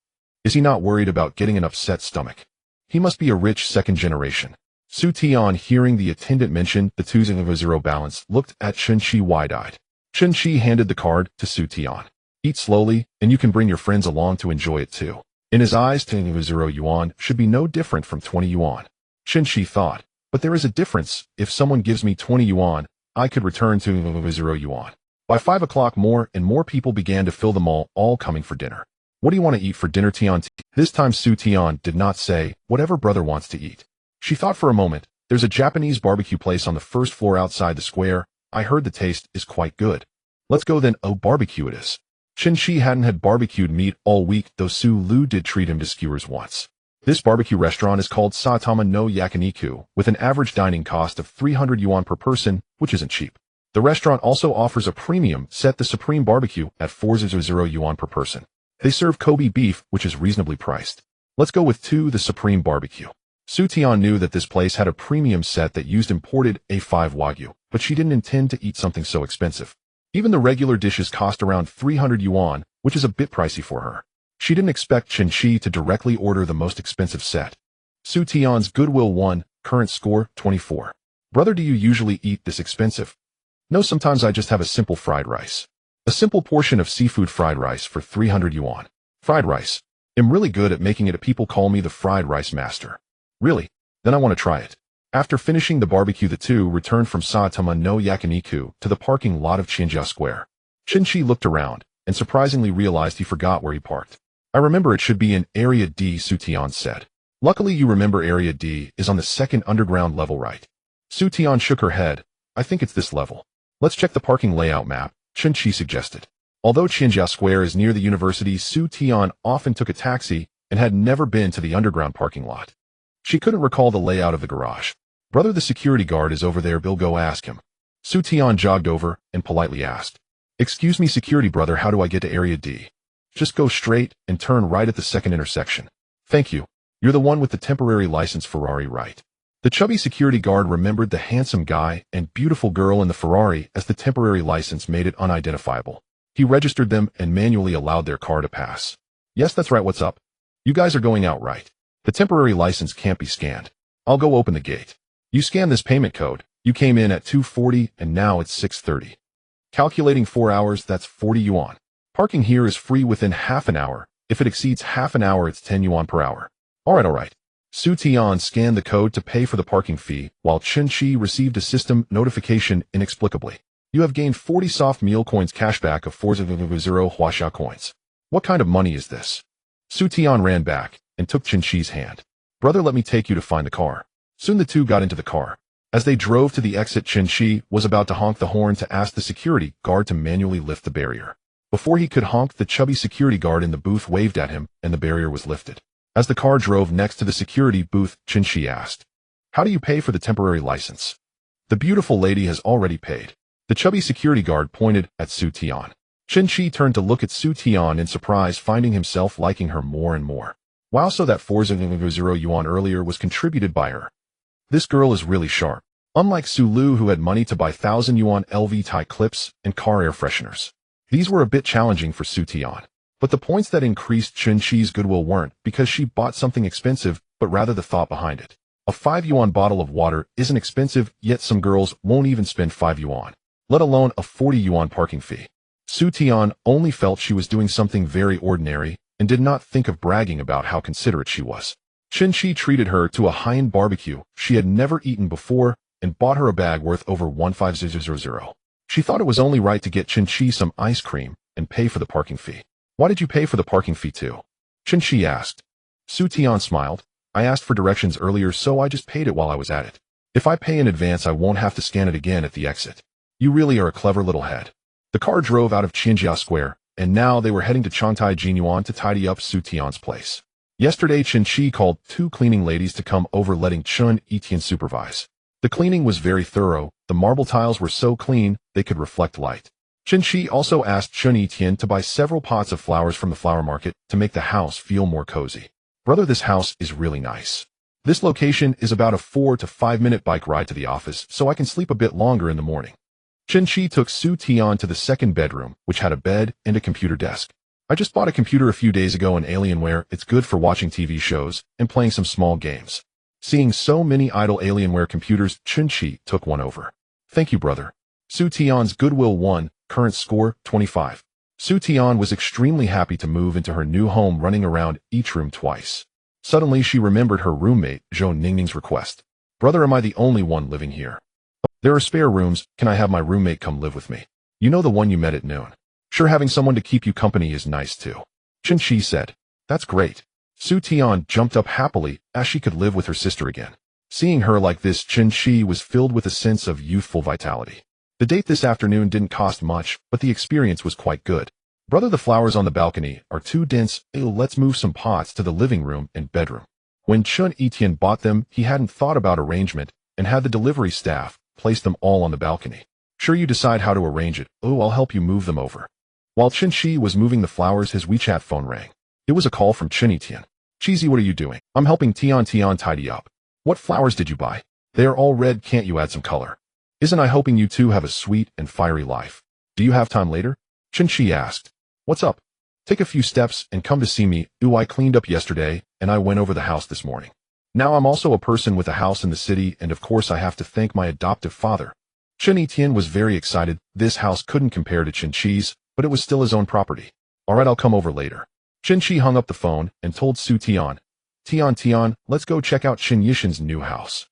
Is he not worried about getting an upset stomach? He must be a rich second generation. Su Tian, hearing the attendant mention the 2,000 balance, looked at Chen Qi wide-eyed. Chen Qi handed the card to Su Tian. Eat slowly, and you can bring your friends along to enjoy it too. In his eyes, 2,000 yuan should be no different from 20 yuan. Chen Qi thought, but there is a difference. If someone gives me 20 yuan, I could return 2,000 yuan. By 5 o'clock, more and more people began to fill the mall, all coming for dinner. What do you want to eat for dinner, Tian? This time Su Tian did not say, whatever brother wants to eat. She thought for a moment. There's a Japanese barbecue place on the first floor outside the square. I heard the taste is quite good. Let's go then. Oh, barbecue it is. Chen Qi hadn't had barbecued meat all week, though Su Lu did treat him to skewers once. This barbecue restaurant is called Saitama no Yakiniku, with an average dining cost of 300 yuan per person, which isn't cheap. The restaurant also offers a premium set, the Supreme Barbecue, at 400 yuan per person. They serve Kobe beef, which is reasonably priced. Let's go with 2, the Supreme Barbecue. Su Tian knew that this place had a premium set that used imported A5 Wagyu, but she didn't intend to eat something so expensive. Even the regular dishes cost around 300 yuan, which is a bit pricey for her. She didn't expect Chen Qi to directly order the most expensive set. Su Tian's goodwill 1, current score 24. Brother, do you usually eat this expensive? No, sometimes I just have a simple fried rice. A simple portion of seafood fried rice for 300 yuan. Fried rice. I'm really good at making it. People call me the fried rice master. Really? Then I want to try it. After finishing the barbecue, the two returned from Saitama no Yakiniku to the parking lot of Qianjia Square. Chen Qi looked around and surprisingly realized he forgot where he parked. I remember it should be in Area D, Su Tian said. Luckily you remember Area D is on the second underground level, right? Su Tian shook her head. I think it's this level. Let's check the parking layout map, Chen Qi suggested. Although Qianjia Square is near the university, Su Tian often took a taxi and had never been to the underground parking lot. She couldn't recall the layout of the garage. Brother, the security guard is over there. Bill, go ask him. Su Tian jogged over and politely asked. Excuse me, security brother, how do I get to Area D? Just go straight and turn right at the second intersection. Thank you. You're the one with the temporary license Ferrari, right? The chubby security guard remembered the handsome guy and beautiful girl in the Ferrari, as the temporary license made it unidentifiable. He registered them and manually allowed their car to pass. Yes, that's right. What's up? You guys are going out, right? The temporary license can't be scanned. I'll go open the gate. You scan this payment code. You came in at 2:40 and now it's 6:30. Calculating 4 hours, that's 40 yuan. Parking here is free within half an hour. If it exceeds half an hour, it's 10 yuan per hour. All right. Su Tian scanned the code to pay for the parking fee, while Chen Qi received a system notification inexplicably. You have gained 40 soft meal coins cashback of 40 Huaxia coins. What kind of money is this? Su Tian ran back and took Chen Qi's hand. Brother, let me take you to find the car. Soon the two got into the car. As they drove to the exit, Chen Qi was about to honk the horn to ask the security guard to manually lift the barrier. Before he could honk, the chubby security guard in the booth waved at him, and the barrier was lifted. As the car drove next to the security booth, Chen Qi asked, "How do you pay for the temporary license?" "The beautiful lady has already paid." The chubby security guard pointed at Su Tian. Chen Qi turned to look at Su Tian in surprise, finding himself liking her more and more. Wow, so that 40 yuan earlier was contributed by her. This girl is really sharp. Unlike Su Lu, who had money to buy 1,000 yuan LV tie clips and car air fresheners. These were a bit challenging for Su Tian. But the points that increased Chen Qi's goodwill weren't because she bought something expensive, but rather the thought behind it. A 5 yuan bottle of water isn't expensive, yet some girls won't even spend 5 yuan, let alone a 40 yuan parking fee. Su Tian only felt she was doing something very ordinary and did not think of bragging about how considerate she was. Chen Qi treated her to a high-end barbecue she had never eaten before and bought her a bag worth over 15,000. She thought it was only right to get Chen Qi some ice cream and pay for the parking fee. "Why did you pay for the parking fee too?" Chen Qi asked. Su Tian smiled. "I asked for directions earlier, so I just paid it while I was at it. If I pay in advance, I won't have to scan it again at the exit." "You really are a clever little head." The car drove out of Qinjia Square, and now they were heading to Changtai Jinyuan to tidy up Su Tian's place. Yesterday, Chen Qi called 2 cleaning ladies to come over, letting Chen Etian supervise. The cleaning was very thorough. The marble tiles were so clean they could reflect light. Chen Qi also asked Chen Etian to buy several pots of flowers from the flower market to make the house feel more cozy. "Brother, this house is really nice. This location is about a 4 to 5 minute bike ride to the office, so I can sleep a bit longer in the morning." Chen Qi took Su Tian to the second bedroom, which had a bed and a computer desk. "I just bought a computer a few days ago in Alienware. It's good for watching TV shows and playing some small games." Seeing so many idle Alienware computers, Chen Qi took one over. "Thank you, brother." Su Tian's goodwill won, current score 25. Su Tian was extremely happy to move into her new home, running around each room twice. Suddenly she remembered her roommate, Zhou Ningning's request. "Brother, am I the only one living here?" "There are spare rooms. Can I have my roommate come live with me?" "You know, the one you met at noon." "Sure, having someone to keep you company is nice too." Chen Qi said. "That's great." Su Tian jumped up happily as she could live with her sister again. Seeing her like this, Chen Qi was filled with a sense of youthful vitality. The date this afternoon didn't cost much, but the experience was quite good. "Brother, the flowers on the balcony are too dense. Let's move some pots to the living room and bedroom." When Chen Etian bought them, he hadn't thought about arrangement and had the delivery staff place them all on the balcony. "Sure, you decide how to arrange it. Oh, I'll help you move them over." While Chen Qi was moving the flowers, his WeChat phone rang. It was a call from Chen Etian. "Cheesy, what are you doing?" "I'm helping Tian tidy up." "What flowers did you buy?" "They are all red. Can't you add some color?" "Isn't I hoping you two have a sweet and fiery life? Do you have time later?" Chen Qi asked. "What's up?" "Take a few steps and come to see me. I cleaned up yesterday, and I went over the house this morning. Now I'm also a person with a house in the city, and of course I have to thank my adoptive father." Chen Etian was very excited. This house couldn't compare to Chen Qi's, but it was still his own property. "All right, I'll come over later." Chen Qi hung up the phone and told Su Tian, Tian, let's go check out Chen Yishan's new house."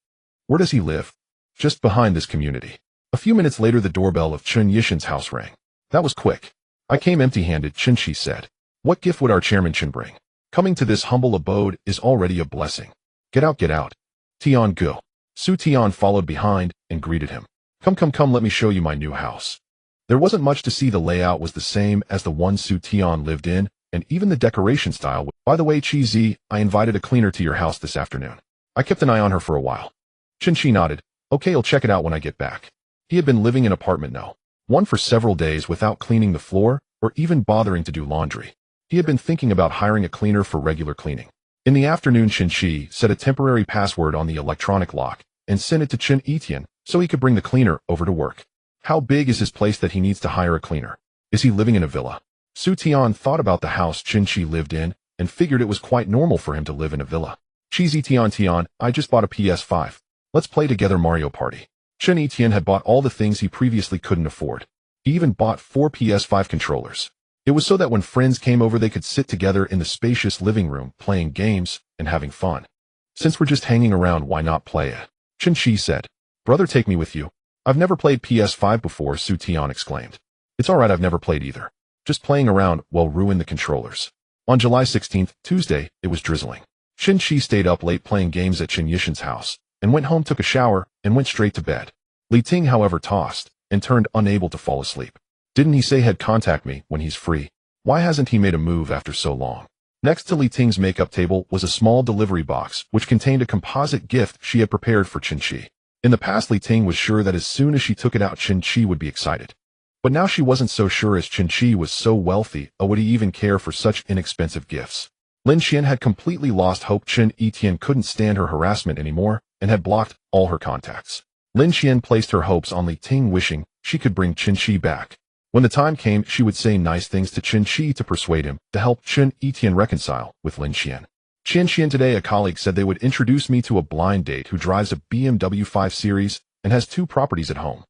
"Where does he live?" "Just behind this community." A few minutes later, the doorbell of Chen Yishan's house rang. "That was quick." "I came empty-handed," Chen Qi said. "What gift would our chairman Chen bring? Coming to this humble abode is already a blessing." Get out. "Tian, go." Su Tian followed behind and greeted him. Come, let me show you my new house." There wasn't much to see. The layout was the same as the one Su Tian lived in, and even the decoration style. "By the way, Qi, I invited a cleaner to your house this afternoon. I kept an eye on her for a while." Chen Qi nodded. "Okay, I'll check it out when I get back." He had been living in apartment no. 1 for several days without cleaning the floor or even bothering to do laundry. He had been thinking about hiring a cleaner for regular cleaning. In the afternoon, Chen Qi set a temporary password on the electronic lock and sent it to Chen Etian so he could bring the cleaner over to work. How big is his place that he needs to hire a cleaner? Is he living in a villa? Su Tian thought about the house Chen Qi lived in and figured it was quite normal for him to live in a villa. "Cheesy Tian, I just bought a PS5. Let's play together Mario Party." Chen Etian had bought all the things he previously couldn't afford. He even bought 4 PS5 controllers. It was so that when friends came over they could sit together in the spacious living room playing games and having fun. Since we're just hanging around, why not play it? Chen Qi said. Brother, take me with you. I've never played PS5 before, Su Tian exclaimed. It's alright, I've never played either. Just playing around, well, ruin the controllers. On July 16th, Tuesday, it was drizzling. Chen Qi stayed up late playing games at Chen Yishan's house, and went home, took a shower, and went straight to bed. Li Ting, however, tossed, and turned unable to fall asleep. Didn't he say he'd contact me when he's free? Why hasn't he made a move after so long? Next to Li Ting's makeup table was a small delivery box, which contained a composite gift she had prepared for Chen Qi. In the past, Li Ting was sure that as soon as she took it out, Chen Qi would be excited. But now she wasn't so sure, as Chen Qi was so wealthy, or would he even care for such inexpensive gifts? Lin Xian had completely lost hope. Chen Etian couldn't stand her harassment anymore, and had blocked all her contacts. Lin Xian placed her hopes on Li Ting, wishing she could bring Chen Qi back. When the time came, she would say nice things to Chen Qi to persuade him to help Chen Etian reconcile with Lin Xian. Chen Xian, today a colleague said they would introduce me to a blind date who drives a BMW 5 Series and has 2 properties at home.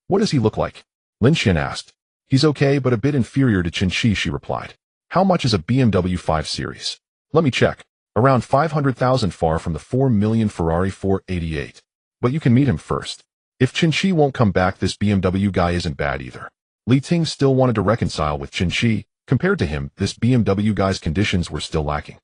What does he look like? Lin Xian asked. He's okay, but a bit inferior to Chen Qi, she replied. How much is a BMW 5 Series? Let me check. Around 500,000, far from the 4 million Ferrari 488. But you can meet him first. If Chen Qi won't come back, this BMW guy isn't bad either. Li Ting still wanted to reconcile with Chen Qi. Compared to him, this BMW guy's conditions were still lacking.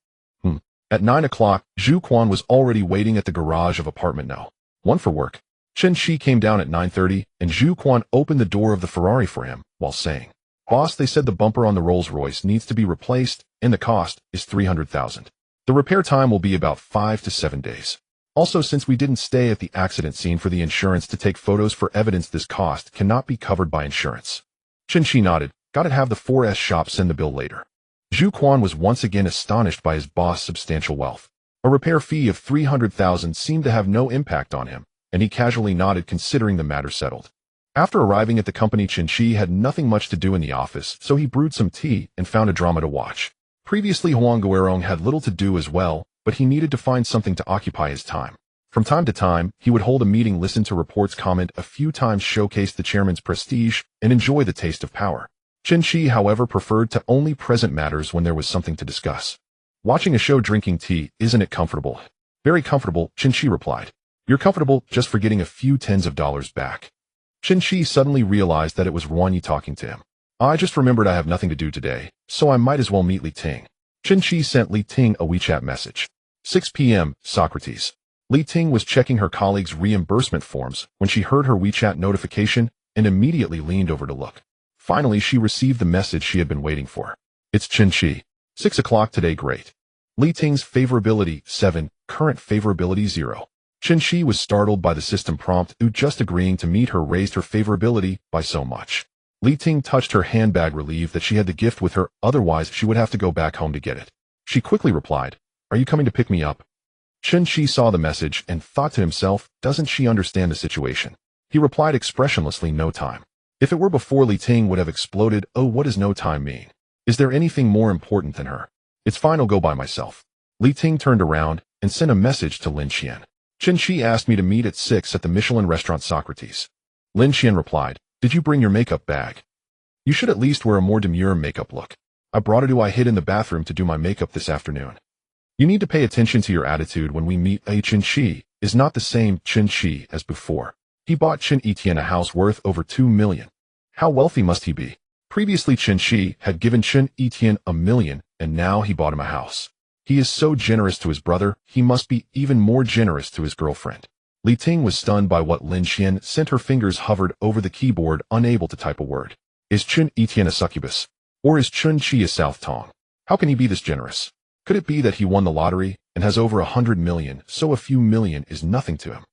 At 9 o'clock, Zhu Quan was already waiting at the garage of apartment No. 1 for work. Chen Qi came down at 9:30, and Zhu Quan opened the door of the Ferrari for him, while saying, Boss, they said the bumper on the Rolls-Royce needs to be replaced, and the cost is 300,000. The repair time will be about 5 to 7 days. Also, since we didn't stay at the accident scene for the insurance to take photos for evidence, this cost cannot be covered by insurance. Chen Qi nodded. Gotta have the 4S shop send the bill later. Zhu Quan was once again astonished by his boss' substantial wealth. A repair fee of 300,000 seemed to have no impact on him, and he casually nodded, considering the matter settled. After arriving at the company, Chen Qi had nothing much to do in the office, so he brewed some tea and found a drama to watch. Previously, Huang Guerong had little to do as well, but he needed to find something to occupy his time. From time to time, he would hold a meeting, listen to reports, comment a few times, showcase the chairman's prestige, and enjoy the taste of power. Chen Qi, however, preferred to only present matters when there was something to discuss. Watching a show, drinking tea, isn't it comfortable? Very comfortable, Chen Qi replied. You're comfortable just for getting a few tens of dollars back. Chen Qi suddenly realized that it was Ruan Yi talking to him. I just remembered I have nothing to do today, so I might as well meet Li Ting. Chen Qi sent Li Ting a WeChat message. 6 p.m., Socrates. Li Ting was checking her colleague's reimbursement forms when she heard her WeChat notification and immediately leaned over to look. Finally, she received the message she had been waiting for. It's Chen Qi. 6 o'clock today, great. Li Ting's favorability 7, current favorability 0. Chen Qi was startled by the system prompt. Just agreeing to meet her raised her favorability by so much. Li Ting touched her handbag, relieved that she had the gift with her, otherwise she would have to go back home to get it. She quickly replied, Are you coming to pick me up? Chen Qi saw the message and thought to himself, doesn't she understand the situation? He replied expressionlessly, no time. If it were before, Li Ting would have exploded. Oh, what does no time mean? Is there anything more important than her? It's fine, I'll go by myself. Li Ting turned around and sent a message to Lin Xian. Chen Qi asked me to meet at 6 at the Michelin restaurant Socrates. Lin Xian replied, Did you bring your makeup bag? You should at least wear a more demure makeup look. I brought it. I hid in the bathroom to do my makeup this afternoon. You need to pay attention to your attitude when we meet. Chen Qi is not the same Chen Qi as before. He bought Chen Etian a house worth over 2 million. How wealthy must he be? Previously, Chen Qi had given Chen Etian $1 million, and now he bought him a house. He is so generous to his brother, he must be even more generous to his girlfriend. Li Ting was stunned by what Lin Xian sent. Her fingers hovered over the keyboard, unable to type a word. Is Chen Etian a succubus? Or is Chen Qi a South Tong? How can he be this generous? Could it be that he won the lottery and has over 100 million, so a few million is nothing to him?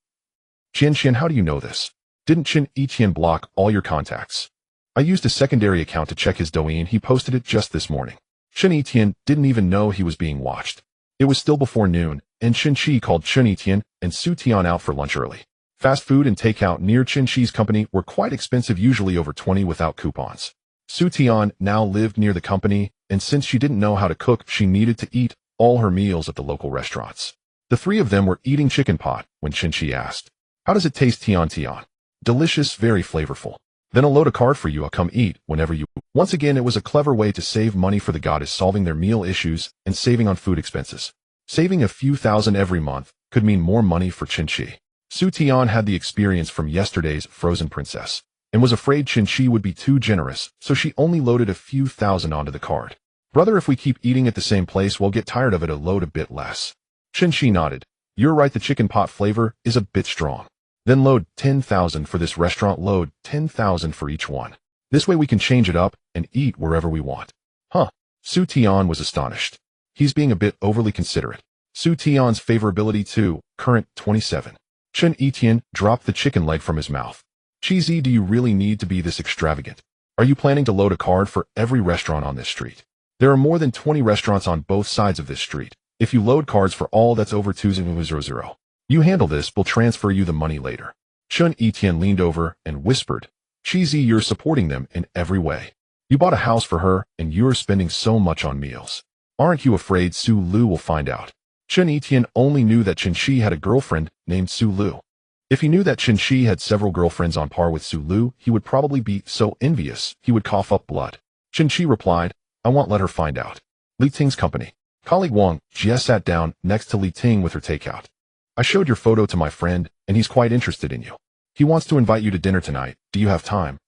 Chen Xian, how do you know this? Didn't Chen Etian block all your contacts? I used a secondary account to check his Douyin. He posted it just this morning. Chen Etian didn't even know he was being watched. It was still before noon, and Chen Qi called Chen Etian and Su Tian out for lunch early. Fast food and takeout near Chen Qi's company were quite expensive, usually over 20 without coupons. Su Tian now lived near the company, and since she didn't know how to cook, she needed to eat all her meals at the local restaurants. The three of them were eating chicken pot when Chen Qi asked, How does it taste, Tian Tian? Delicious, very flavorful. Then I'll load a card for you. I'll come eat whenever you. Once again, it was a clever way to save money for the goddess, solving their meal issues and saving on food expenses. Saving a few thousand every month could mean more money for Chen Qi. Su Tian had the experience from yesterday's Frozen Princess and was afraid Chen Qi would be too generous, so she only loaded a few thousand onto the card. Brother, if we keep eating at the same place, we'll get tired of it. A load a bit less. Chen Qi nodded. You're right, the chicken pot flavor is a bit strong. Then load 10,000 for this restaurant, load 10,000 for each one. This way we can change it up and eat wherever we want. Huh. Su Tian was astonished. He's being a bit overly considerate. Su Tian's favorability too, current 27. Chen Etienne dropped the chicken leg from his mouth. Cheesy, do you really need to be this extravagant? Are you planning to load a card for every restaurant on this street? There are more than 20 restaurants on both sides of this street. If you load cards for all, that's over 2,000. You handle this, we'll transfer you the money later. Chen Etienne leaned over and whispered, Cheesy, you're supporting them in every way. You bought a house for her, and you're spending so much on meals. Aren't you afraid Su Lu will find out? Chen Etienne only knew that Chen Qi had a girlfriend named Su Lu. If he knew that Chen Qi had several girlfriends on par with Su Lu, he would probably be so envious he would cough up blood. Chen Qi replied, I won't let her find out. Li Ting's company. Colleague Wang Jie sat down next to Li Ting with her takeout. I showed your photo to my friend, and he's quite interested in you. He wants to invite you to dinner tonight. Do you have time?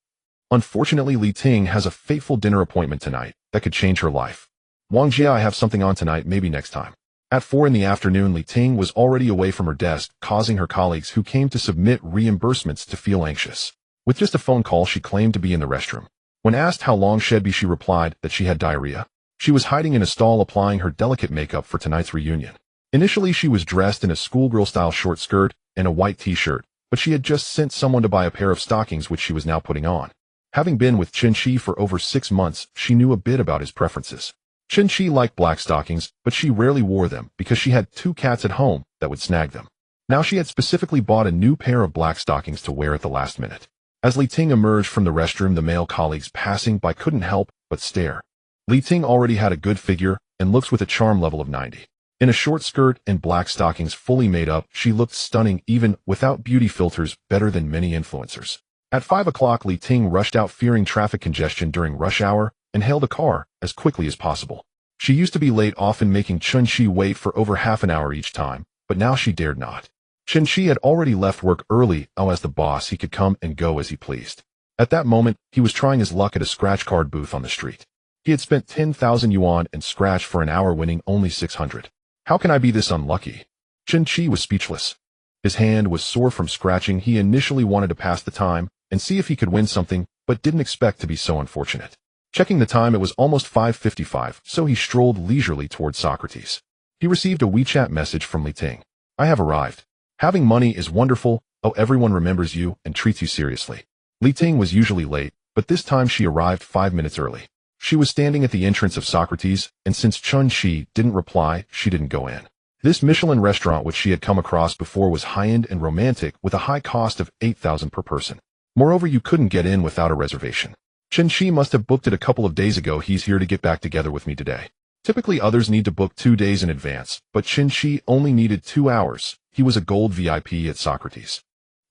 Unfortunately, Li Ting has a fateful dinner appointment tonight that could change her life. Wang Jie, I have something on tonight, maybe next time. At 4 in the afternoon, Li Ting was already away from her desk, causing her colleagues who came to submit reimbursements to feel anxious. With just a phone call, she claimed to be in the restroom. When asked how long she'd be, she replied that she had diarrhea. She was hiding in a stall applying her delicate makeup for tonight's reunion. Initially, she was dressed in a schoolgirl-style short skirt and a white t-shirt, but she had just sent someone to buy a pair of stockings which she was now putting on. Having been with Chen Qi for over 6 months, she knew a bit about his preferences. Chen Qi liked black stockings, but she rarely wore them because she had 2 cats at home that would snag them. Now she had specifically bought a new pair of black stockings to wear at the last minute. As Li Ting emerged from the restroom, the male colleagues passing by couldn't help but stare. Li Ting already had a good figure and looks with a charm level of 90. In a short skirt and black stockings fully made up, she looked stunning even without beauty filters, better than many influencers. At 5 o'clock, Li Ting rushed out fearing traffic congestion during rush hour and hailed a car as quickly as possible. She used to be late, often making Chen Qi wait for over half an hour each time, but now she dared not. Chen Qi had already left work early, as the boss he could come and go as he pleased. At that moment, he was trying his luck at a scratch card booth on the street. He had spent 10,000 yuan and scratched for an hour, winning only 600. How can I be this unlucky? Chen Qi was speechless. His hand was sore from scratching. He initially wanted to pass the time and see if he could win something, but didn't expect to be so unfortunate. Checking the time, it was almost 5:55, so he strolled leisurely towards Socrates. He received a WeChat message from Li Ting. I have arrived. Having money is wonderful. Oh, everyone remembers you and treats you seriously. Li Ting was usually late, but this time she arrived 5 minutes early. She was standing at the entrance of Socrates, and since Chen Qi didn't reply, she didn't go in. This Michelin restaurant which she had come across before was high-end and romantic with a high cost of 8,000 per person. Moreover, you couldn't get in without a reservation. Chen Qi must have booked it a couple of days ago. He's here to get back together with me today. Typically others need to book 2 days in advance, but Chen Qi only needed 2 hours. He was a gold VIP at Socrates.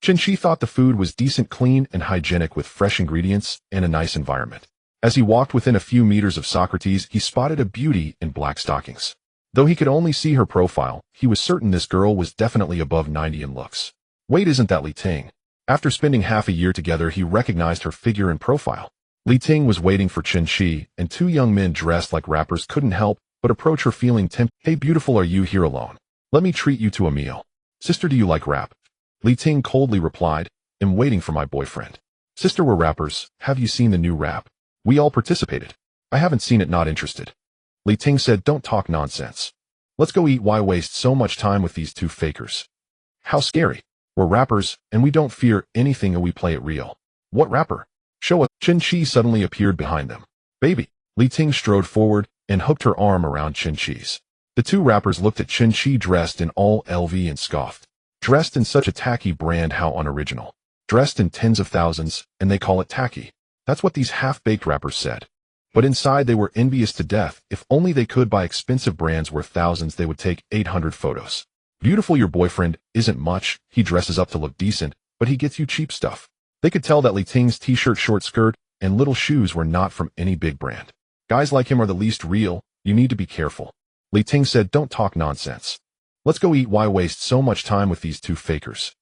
Chen Qi thought the food was decent, clean, and hygienic with fresh ingredients and a nice environment. As he walked within a few meters of Socrates, he spotted a beauty in black stockings. Though he could only see her profile, he was certain this girl was definitely above 90 in looks. Wait, isn't that Li Ting? After spending half a year together, he recognized her figure and profile. Li Ting was waiting for Chen Qi, and 2 young men dressed like rappers couldn't help but approach her, feeling tempted. Hey beautiful, are you here alone? Let me treat you to a meal. Sister, do you like rap? Li Ting coldly replied, I'm waiting for my boyfriend. Sister, we're rappers. Have you seen the new rap? We all participated. I haven't seen it, not interested. Li Ting said, don't talk nonsense. Let's go eat. Why waste so much time with these 2 fakers? How scary. We're rappers, and we don't fear anything, and we play it real. What rapper? Show us. Chen Qi suddenly appeared behind them. Baby. Li Ting strode forward and hooked her arm around Chen Qi's. The 2 rappers looked at Chen Qi dressed in all LV and scoffed. Dressed in such a tacky brand, how unoriginal. Dressed in tens of thousands, and they call it tacky. That's what these half-baked rappers said. But inside they were envious to death. If only they could buy expensive brands worth thousands, they would take 800 photos. Beautiful, your boyfriend isn't much. He dresses up to look decent, but he gets you cheap stuff. They could tell that Li Ting's t-shirt, short skirt, and little shoes were not from any big brand. Guys like him are the least real. You need to be careful. Li Ting said, "Don't talk nonsense. Let's go eat. Why waste so much time with these two fakers?"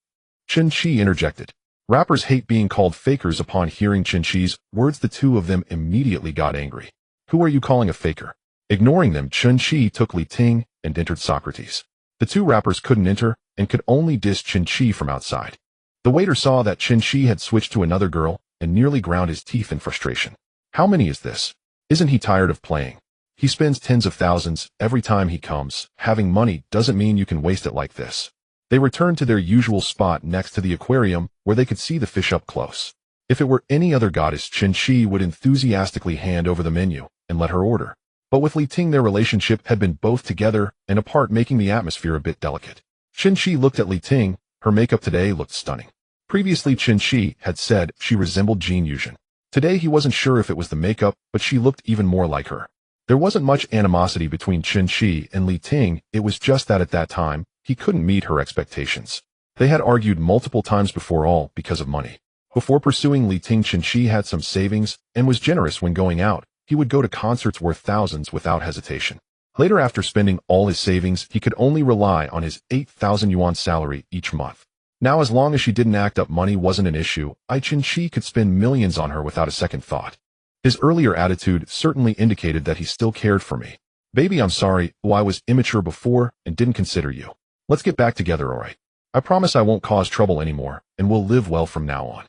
Chen Qi interjected. Rappers hate being called fakers. Upon hearing Chen Qi's words, the two of them immediately got angry. "Who are you calling a faker?" Ignoring them, Chen Qi took Li Ting and entered Socrates. The two rappers couldn't enter and could only diss Chen Qi from outside. The waiter saw that Chen Qi had switched to another girl and nearly ground his teeth in frustration. "How many is this? Isn't he tired of playing? He spends tens of thousands every time he comes. Having money doesn't mean you can waste it like this." They returned to their usual spot next to the aquarium where they could see the fish up close. If it were any other goddess, Chen Qi would enthusiastically hand over the menu and let her order. But with Li Ting, their relationship had been both together and apart, making the atmosphere a bit delicate. Chen Qi looked at Li Ting. Her makeup today looked stunning. Previously, Chen Qi had said she resembled Jean Yuzhen. Today, he wasn't sure if it was the makeup, but she looked even more like her. There wasn't much animosity between Chen Qi and Li Ting. It was just that at that time, he couldn't meet her expectations. They had argued multiple times before, all because of money. Before pursuing Li Ting, Chen Qi had some savings and was generous when going out. He would go to concerts worth thousands without hesitation. Later, after spending all his savings, he could only rely on his 8,000 yuan salary each month. Now, as long as she didn't act up, money wasn't an issue. Chen Qi could spend millions on her without a second thought. His earlier attitude certainly indicated that he still cared for me. "Baby, I'm sorry. I was immature before and didn't consider you. Let's get back together, alright? I promise I won't cause trouble anymore, and we'll live well from now on."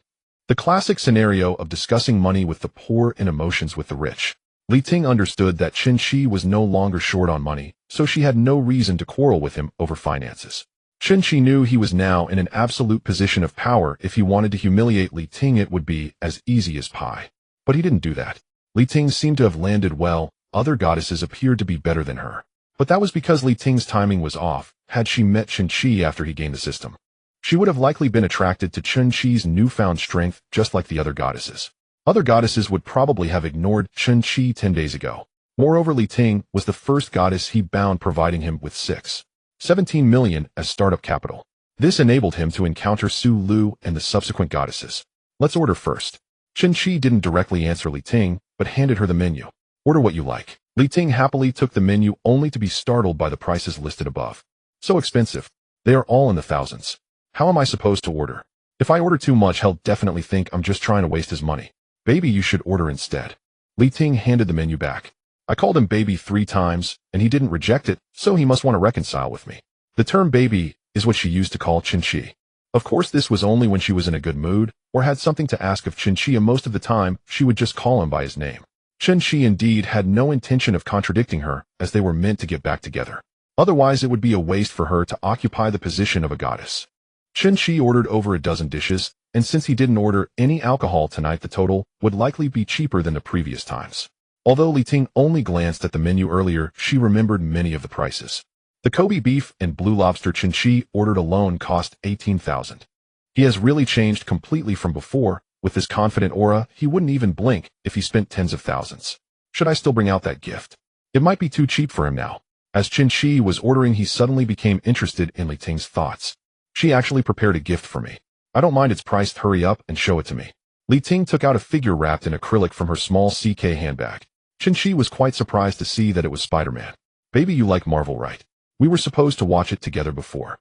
The classic scenario of discussing money with the poor and emotions with the rich. Li Ting understood that Chen Qi was no longer short on money, so she had no reason to quarrel with him over finances. Chen Qi knew he was now in an absolute position of power. If he wanted to humiliate Li Ting, it would be as easy as pie. But he didn't do that. Li Ting seemed to have landed well. Other goddesses appeared to be better than her. But that was because Li Ting's timing was off. Had she met Chen Qi after he gained the system, she would have likely been attracted to Chen Qi's newfound strength, just like the other goddesses. Other goddesses would probably have ignored Chen Qi 10 days ago. Moreover, Li Ting was the first goddess he bound, providing him with 17 million as startup capital. This enabled him to encounter Su Lu and the subsequent goddesses. "Let's order first." Chen Qi didn't directly answer Li Ting, but handed her the menu. "Order what you like." Li Ting happily took the menu, only to be startled by the prices listed above. "So expensive. They are all in the thousands. How am I supposed to order? If I order too much, he'll definitely think I'm just trying to waste his money. Baby, you should order instead." Li Ting handed the menu back. "I called him baby 3 times, and he didn't reject it, so he must want to reconcile with me." The term baby is what she used to call Chen Qi. Of course, this was only when she was in a good mood or had something to ask of Chen Qi, and most of the time, she would just call him by his name. Chen Qi indeed had no intention of contradicting her, as they were meant to get back together. Otherwise, it would be a waste for her to occupy the position of a goddess. Chen Qi ordered over a dozen dishes, and since he didn't order any alcohol tonight, the total would likely be cheaper than the previous times. Although Li Ting only glanced at the menu earlier, she remembered many of the prices. The Kobe beef and blue lobster Chen Qi ordered alone cost 18,000. He has really changed completely from before. With his confident aura, he wouldn't even blink if he spent tens of thousands. Should I still bring out that gift? It might be too cheap for him now. As Chen Qi was ordering, he suddenly became interested in Li Ting's thoughts. "She actually prepared a gift for me. I don't mind its price. Hurry up and show it to me." Li Ting took out a figure wrapped in acrylic from her small CK handbag. Chen Qi was quite surprised to see that it was Spider-Man. "Baby, you like Marvel, right? We were supposed to watch it together before."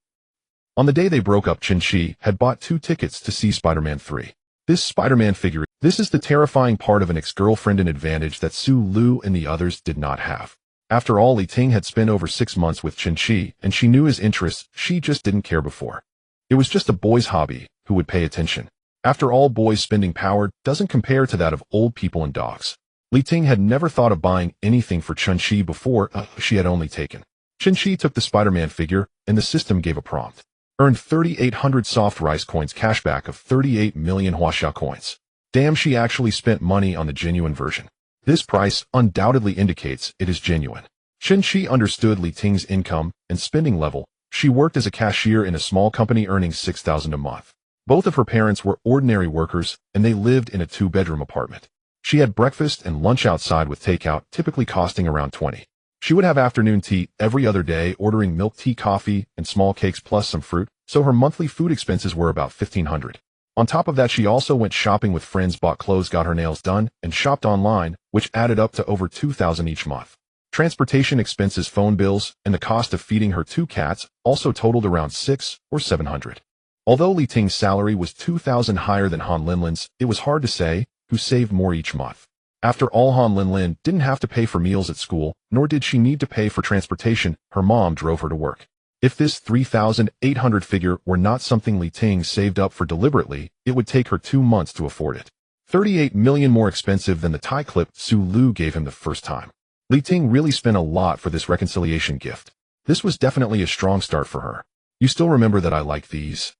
On the day they broke up, Chen Qi had bought 2 tickets to see Spider-Man 3. This Spider-Man figure, this is the terrifying part of an ex-girlfriend, an advantage that Su Lu and the others did not have. After all, Li Ting had spent over 6 months with Chen Qi, and she knew his interests. She just didn't care before. It was just a boy's hobby who would pay attention. After all, boys' spending power doesn't compare to that of old people and dogs. Li Ting had never thought of buying anything for Chen Qi before. She had only taken. Chen Qi took the Spider-Man figure, and the system gave a prompt. Earned 3,800 soft rice coins, cashback of 38 million huaxia coins. Damn, she actually spent money on the genuine version. This price undoubtedly indicates it is genuine. Chen Qi understood Li Ting's income and spending level. She worked as a cashier in a small company, earning 6,000 a month. Both of her parents were ordinary workers, and they lived in a 2-bedroom apartment. She had breakfast and lunch outside with takeout, typically costing around 20. She would have afternoon tea every other day, ordering milk tea, coffee, and small cakes plus some fruit, so her monthly food expenses were about 1,500. On top of that, she also went shopping with friends, bought clothes, got her nails done, and shopped online, which added up to over 2,000 each month. Transportation expenses, phone bills, and the cost of feeding her 2 cats also totaled around 600 or 700. Although Li Ting's salary was 2,000 higher than Han Linlin's, it was hard to say who saved more each month. After all, Han Linlin didn't have to pay for meals at school, nor did she need to pay for transportation. Her mom drove her to work. If this 3,800 figure were not something Li Ting saved up for deliberately, it would take her 2 months to afford it. 38 million more expensive than the tie clip Su Lu gave him the first time. Li Ting really spent a lot for this reconciliation gift. This was definitely a strong start for her. You still remember that I like these?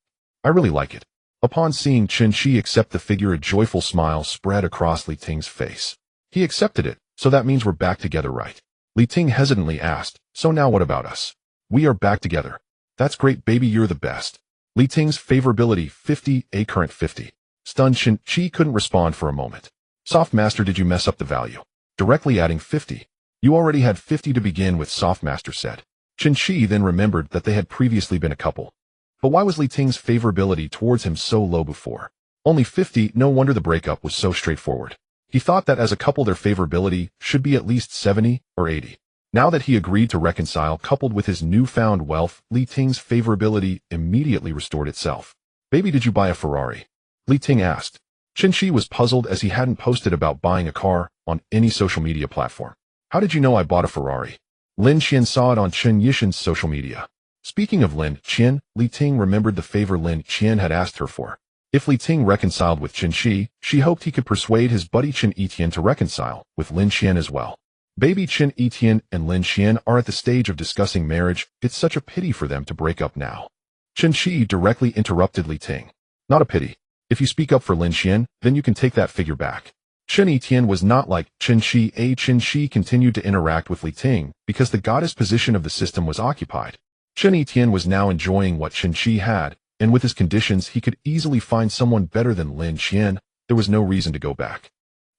I really like it. Upon seeing Chen Qi accept the figure, a joyful smile spread across Li Ting's face. He accepted it, so that means we're back together, right? Li Ting hesitantly asked, so now what about us? We are back together. That's great, baby, you're the best. Li Ting's favorability 50, a current 50. Stunned, Chen Qi couldn't respond for a moment. Soft Master, did you mess up the value? Directly adding 50. You already had 50 to begin with, Soft Master said. Chen Qi then remembered that they had previously been a couple. But why was Li Ting's favorability towards him so low before? Only 50, no wonder the breakup was so straightforward. He thought that as a couple their favorability should be at least 70 or 80. Now that he agreed to reconcile, coupled with his newfound wealth, Li Ting's favorability immediately restored itself. Baby, did you buy a Ferrari? Li Ting asked. Chen Qi was puzzled as he hadn't posted about buying a car on any social media platform. How did you know I bought a Ferrari? Lin Qian saw it on Chen Yixin's social media. Speaking of Lin Qian, Li Ting remembered the favor Lin Qian had asked her for. If Li Ting reconciled with Chen Qi, she hoped he could persuade his buddy Chen Etian to reconcile with Lin Qian as well. Baby, Chen Etian and Lin Qian are at the stage of discussing marriage. It's such a pity for them to break up now. Chen Qi directly interrupted Li Ting. Not a pity. If you speak up for Lin Qian, then you can take that figure back. Chen Etian was not like Chen Qi. Chen Qi continued to interact with Li Ting because the goddess position of the system was occupied. Chen Etian was now enjoying what Chen Qi had, and with his conditions he could easily find someone better than Lin Qian. There was no reason to go back.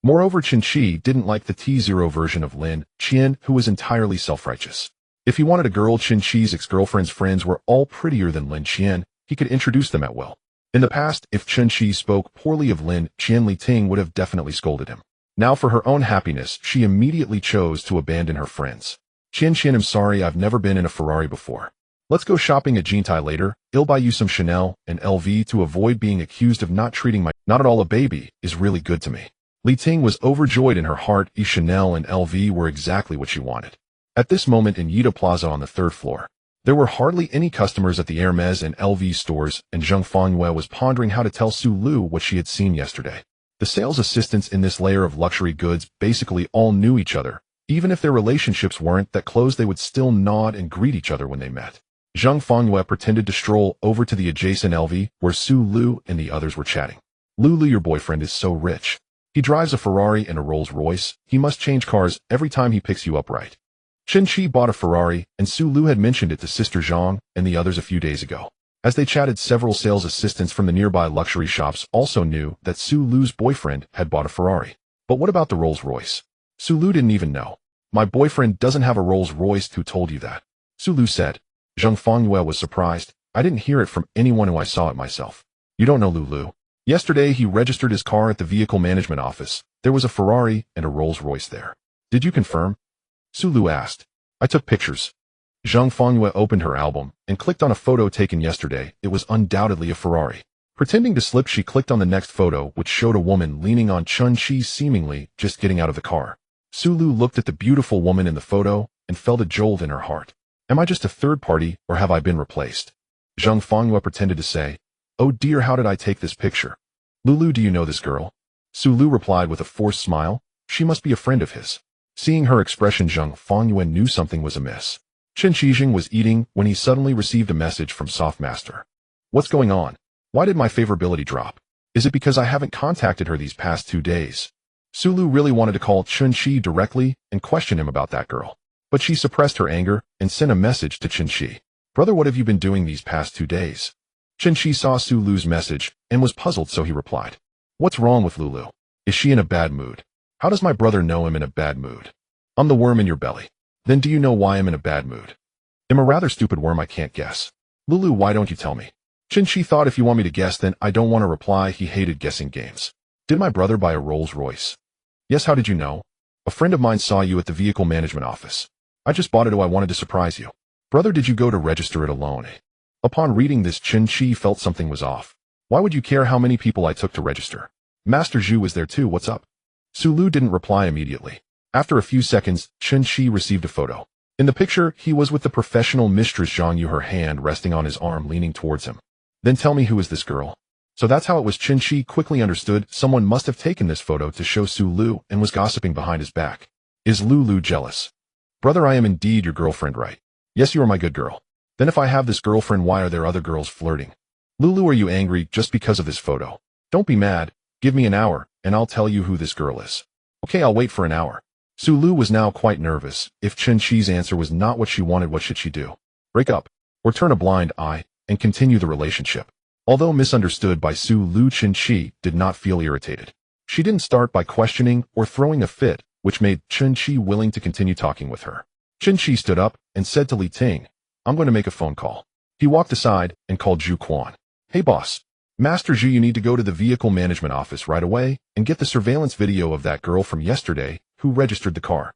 Moreover, Chen Qi didn't like the T0 version of Lin Qian, who was entirely self-righteous. If he wanted a girl, Chen Qi's ex-girlfriend's friends were all prettier than Lin Qian. He could introduce them at will. In the past, if Chen Qi spoke poorly of Lin Qian, Li Ting would have definitely scolded him. Now, for her own happiness, she immediately chose to abandon her friends. Qian, I'm sorry, I've never been in a Ferrari before. Let's go shopping at Jintai later. I'll buy you some Chanel and LV to avoid being accused of not treating my not at all a baby is really good to me. Li Ting was overjoyed in her heart. Chanel and LV were exactly what she wanted. At this moment in Yida Plaza on the 3rd floor, there were hardly any customers at the Hermes and LV stores, and Zhang Fangyue was pondering how to tell Su Lu what she had seen yesterday. The sales assistants in this layer of luxury goods basically all knew each other. Even if their relationships weren't that close, they would still nod and greet each other when they met. Zhang Fangyue pretended to stroll over to the adjacent LV, where Su Lu and the others were chatting. Lulu, your boyfriend is so rich. He drives a Ferrari and a Rolls Royce. He must change cars every time he picks you up, right? Chen Qi bought a Ferrari, and Su Lu had mentioned it to Sister Zhang and the others a few days ago. As they chatted, several sales assistants from the nearby luxury shops also knew that Su Lu's boyfriend had bought a Ferrari. But what about the Rolls Royce? Su Lu didn't even know. My boyfriend doesn't have a Rolls Royce. Who told you that? Su Lu said. Zhang Fangyue was surprised. I didn't hear it from anyone who I saw it myself. You don't know Lulu? Yesterday he registered his car at the vehicle management office. There was a Ferrari and a Rolls Royce there. Did you confirm? Su Lu asked. I took pictures. Zhang Fangyue opened her album and clicked on a photo taken yesterday. It was undoubtedly a Ferrari. Pretending to slip, she clicked on the next photo, which showed a woman leaning on Chen Qi, seemingly just getting out of the car. Su Lu looked at the beautiful woman in the photo and felt a jolt in her heart. Am I just a third party, or have I been replaced? Zhang Fangyue pretended to say, oh dear, how did I take this picture? Lulu, do you know this girl? Su Lu replied with a forced smile. She must be a friend of his. Seeing her expression, Zhang Fangyue knew something was amiss. Chen Qi was eating when he suddenly received a message from Soft Master. What's going on? Why did my favorability drop? Is it because I haven't contacted her these past 2 days? Su Lu really wanted to call Chen Qi directly and question him about that girl. But she suppressed her anger and sent a message to Chen Qi. Brother, what have you been doing these past 2 days? Chen Qi saw Su Lu's message and was puzzled, so he replied. What's wrong with Lulu? Is she in a bad mood? How does my brother know I'm in a bad mood? I'm the worm in your belly. Then do you know why I'm in a bad mood? I'm a rather stupid worm, I can't guess. Lulu, why don't you tell me? Chen Qi thought, if you want me to guess, then I don't want to reply. He hated guessing games. Did my brother buy a Rolls Royce? Yes, how did you know? A friend of mine saw you at the vehicle management office. I just bought it. I wanted to surprise you. Brother, did you go to register it alone? Upon reading this, Chen Qi felt something was off. Why would you care how many people I took to register? Master Zhu was there too. What's up? Sulu didn't reply immediately. After a few seconds, Chen Qi received a photo. In the picture, he was with the professional mistress Zhang Yu, her hand resting on his arm, leaning towards him. Then tell me, who is this girl? So that's how it was. Chen Qi quickly understood. Someone must have taken this photo to show Sulu and was gossiping behind his back. Is Lulu jealous? Brother, I am indeed your girlfriend, right? Yes, you are my good girl. Then if I have this girlfriend, why are there other girls flirting? Lulu, are you angry just because of this photo? Don't be mad. Give me an hour, and I'll tell you who this girl is. Okay, I'll wait for an hour. Sulu was now quite nervous. If Chen Qi's answer was not what she wanted, what should she do? Break up, or turn a blind eye, and continue the relationship? Although misunderstood by Sulu, Chen Qi did not feel irritated. She didn't start by questioning or throwing a fit, which made Chen Qi willing to continue talking with her. Chen Qi stood up and said to Li Ting, I'm going to make a phone call. He walked aside and called Zhu Quan. Hey boss. Master Zhu, you need to go to the vehicle management office right away and get the surveillance video of that girl from yesterday who registered the car.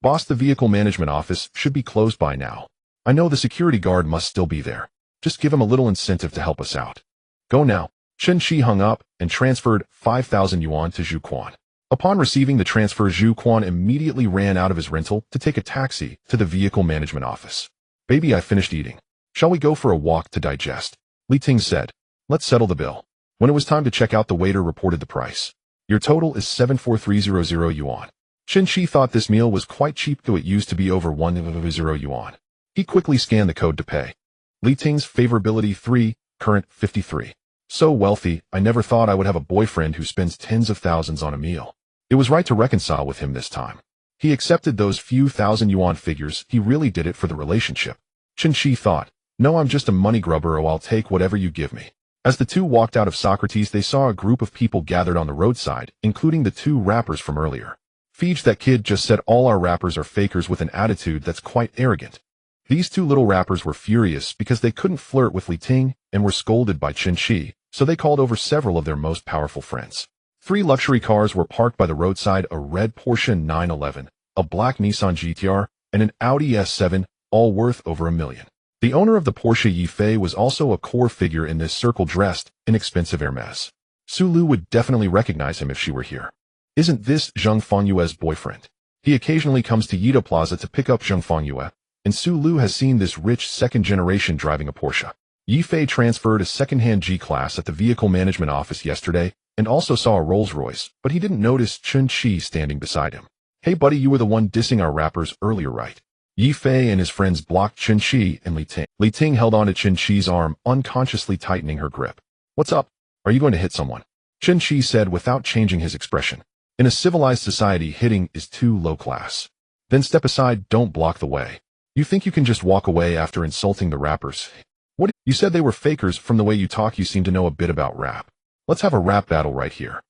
Boss, the vehicle management office should be closed by now. I know the security guard must still be there. Just give him a little incentive to help us out. Go now. Chen Qi hung up and transferred 5,000 yuan to Zhu Quan. Upon receiving the transfer, Zhu Quan immediately ran out of his rental to take a taxi to the vehicle management office. Baby, I finished eating. Shall we go for a walk to digest? Li Ting said. Let's settle the bill. When it was time to check out, the waiter reported the price. Your total is 74300 yuan. Chen Qi thought this meal was quite cheap, though it used to be over 100 yuan. He quickly scanned the code to pay. Li Ting's favorability 3, current 53. So wealthy, I never thought I would have a boyfriend who spends tens of thousands on a meal. It was right to reconcile with him this time. He accepted those few thousand yuan figures. He really did it for the relationship. Chen Qi thought, no, I'm just a money grubber, or I'll take whatever you give me. As the two walked out of Socrates, they saw a group of people gathered on the roadside, including the two rappers from earlier. Feej, that kid just said all our rappers are fakers, with an attitude that's quite arrogant. These two little rappers were furious because they couldn't flirt with Li Ting and were scolded by Chen Qi, so they called over several of their most powerful friends. 3 luxury cars were parked by the roadside: a red Porsche 911, a black Nissan GTR, and an Audi S7, all worth over $1 million. The owner of the Porsche, Yifei, was also a core figure in this circle, dressed in expensive Hermes. Sulu would definitely recognize him if she were here. Isn't this Zheng Fengyue's boyfriend? He occasionally comes to Yida Plaza to pick up Zheng Fengyue, and Sulu has seen this rich second generation driving a Porsche. Yifei transferred a second-hand G-Class at the vehicle management office yesterday and also saw a Rolls-Royce, but he didn't notice Chen Qi standing beside him. Hey buddy, you were the one dissing our rappers earlier, right? Yifei and his friends blocked Chen Qi and Li Ting. Li Ting held onto Chen Qi's arm, unconsciously tightening her grip. What's up? Are you going to hit someone? Chen Qi said without changing his expression. In a civilized society, hitting is too low class. Then step aside, don't block the way. You think you can just walk away after insulting the rappers? What? You said they were fakers. From the way you talk, you seem to know a bit about rap. Let's have a rap battle right here.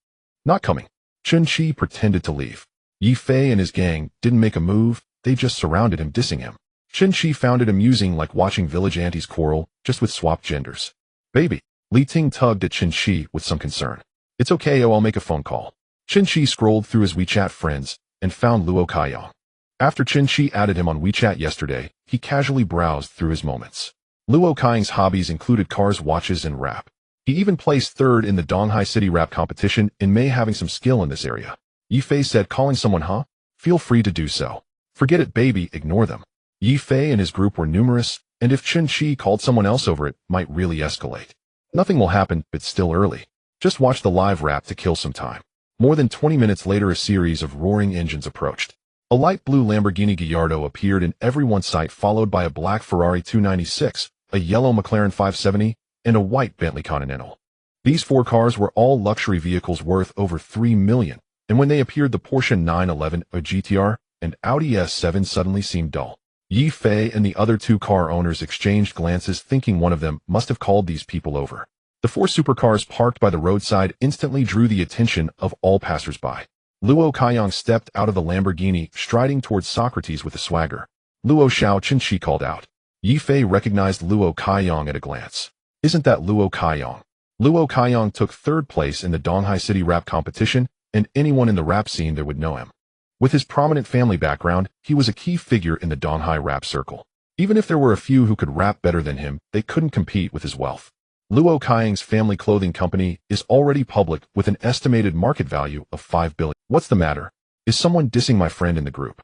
Not coming. Chen Qi pretended to leave. Yifei and his gang didn't make a move. They just surrounded him, dissing him. Chen Qi found it amusing, like watching village aunties quarrel, just with swapped genders. Baby. Li Ting tugged at Chen Qi with some concern. It's okay, I'll make a phone call. Chen Qi scrolled through his WeChat friends and found Luo Kaiyang. After Chen Qi added him on WeChat yesterday, he casually browsed through his moments. Luo Kaiyang's hobbies included cars, watches, and rap. He even placed third in the Donghai City rap competition in May, having some skill in this area. Yifei said, calling someone, huh? Feel free to do so. Forget it, baby, ignore them. Yifei and his group were numerous, and if Chen Qi called someone else over, it might really escalate. Nothing will happen, but still early. Just watch the live rap to kill some time. More than 20 minutes later, a series of roaring engines approached. A light blue Lamborghini Gallardo appeared in everyone's sight, followed by a black Ferrari 296, a yellow McLaren 570, and a white Bentley Continental. These 4 cars were all luxury vehicles worth over $3 million, and when they appeared, the Porsche 911, a GTR, and Audi S7 suddenly seemed dull. Yifei and the other 2 car owners exchanged glances, thinking one of them must have called these people over. The 4 supercars parked by the roadside instantly drew the attention of all passers-by. Luo Kaiyang stepped out of the Lamborghini, striding towards Socrates with a swagger. Luo Xiao, Chen Qi called out. Yifei recognized Luo Kaiyang at a glance. Isn't that Luo Kaiyang? Luo Kaiyang took 3rd place in the Donghai City rap competition, and anyone in the rap scene there would know him. With his prominent family background, he was a key figure in the Donghai rap circle. Even if there were a few who could rap better than him, they couldn't compete with his wealth. Luo Kaiyang's family clothing company is already public with an estimated market value of 5 billion. What's the matter? Is someone dissing my friend in the group?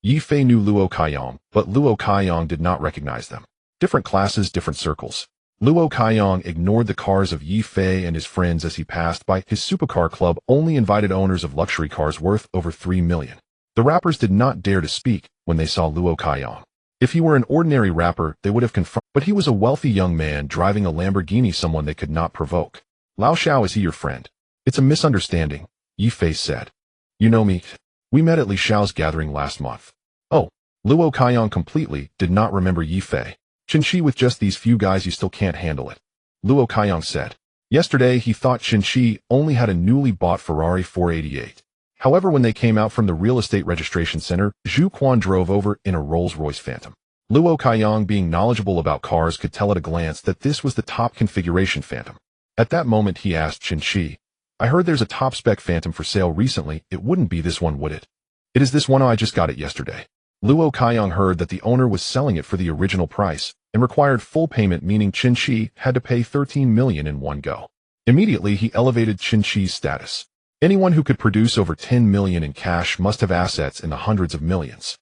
Yi Fei knew Luo Kaiyang, but Luo Kaiyang did not recognize them. Different classes, different circles. Luo Kaiyang ignored the cars of Yi Fei and his friends as he passed by. His supercar club only invited owners of luxury cars worth over 3 million. The rappers did not dare to speak when they saw Luo Kaiyang. If he were an ordinary rapper, they would have confronted, but he was a wealthy young man driving a Lamborghini, someone they could not provoke. Lao Xiao, is he your friend? It's a misunderstanding, Yi Fei said. You know me? We met at Li Xiao's gathering last month. Oh, Luo Kaiyang completely did not remember Yi Fei. Chen Qi, with just these few guys you still can't handle it. Luo Kaiyang said. Yesterday he thought Chen Qi only had a newly bought Ferrari 488. However, when they came out from the real estate registration center, Zhu Quan drove over in a Rolls-Royce Phantom. Luo Kaiyang, being knowledgeable about cars, could tell at a glance that this was the top configuration Phantom. At that moment he asked Chen Qi, I heard there's a top-spec Phantom for sale recently. It wouldn't be this one, would it? It is this one. I just got it yesterday. Luo Kaiyang heard that the owner was selling it for the original price and required full payment, meaning Chen Qi had to pay 13 million in one go. Immediately he elevated Chen Qi's status. Anyone who could produce over 10 million in cash must have assets in the hundreds of millions.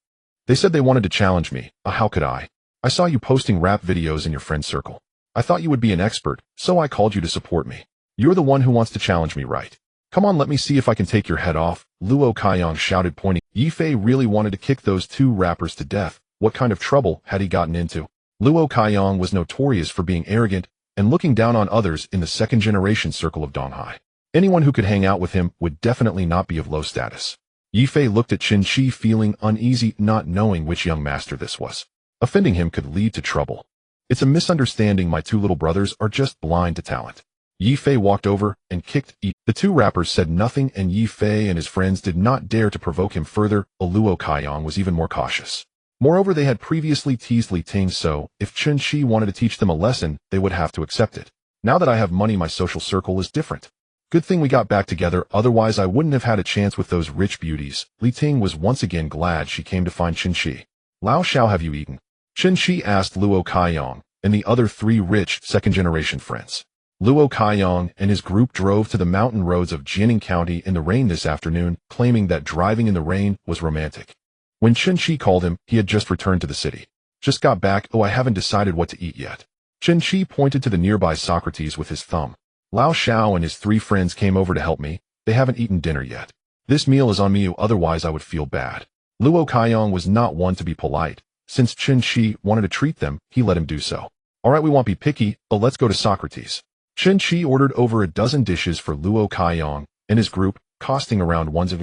They said they wanted to challenge me. How could I? I saw you posting rap videos in your friend circle. I thought you would be an expert, so I called you to support me. You're the one who wants to challenge me, right? Come on, let me see if I can take your head off, Luo Kaiyang shouted, pointing. Yi Fei really wanted to kick those two rappers to death. What kind of trouble had he gotten into? Luo Kaiyang was notorious for being arrogant and looking down on others in the second-generation circle of Donghai. Anyone who could hang out with him would definitely not be of low status. Yi Fei looked at Chen Qi, feeling uneasy, not knowing which young master this was. Offending him could lead to trouble. It's a misunderstanding. My two little brothers are just blind to talent. Yi Fei walked over and kicked Yi. The two rappers said nothing, and Yi Fei and his friends did not dare to provoke him further. Luo Kaiyang was even more cautious. Moreover, they had previously teased Li Ting, so if Chen Qi wanted to teach them a lesson, they would have to accept it. Now that I have money, my social circle is different. Good thing we got back together, otherwise I wouldn't have had a chance with those rich beauties. Li Ting was once again glad she came to find Chen Qi. Lao Xiao, have you eaten? Chen Qi asked Luo Kaiyang and the other three rich second-generation friends. Luo Kaiyang and his group drove to the mountain roads of Jining County in the rain this afternoon, claiming that driving in the rain was romantic. When Chen Qi called him, he had just returned to the city. Just got back. Oh, I haven't decided what to eat yet. Chen Qi pointed to the nearby Socrates with his thumb. Lao Xiao and his three friends came over to help me. They haven't eaten dinner yet. This meal is on me, otherwise I would feel bad. Luo Kaiyang was not one to be polite. Since Chen Qi wanted to treat them, he let him do so. Alright, we won't be picky, but let's go to Socrates. Chen Qi ordered over a dozen dishes for Luo Kaiyang and his group, costing around 1,000.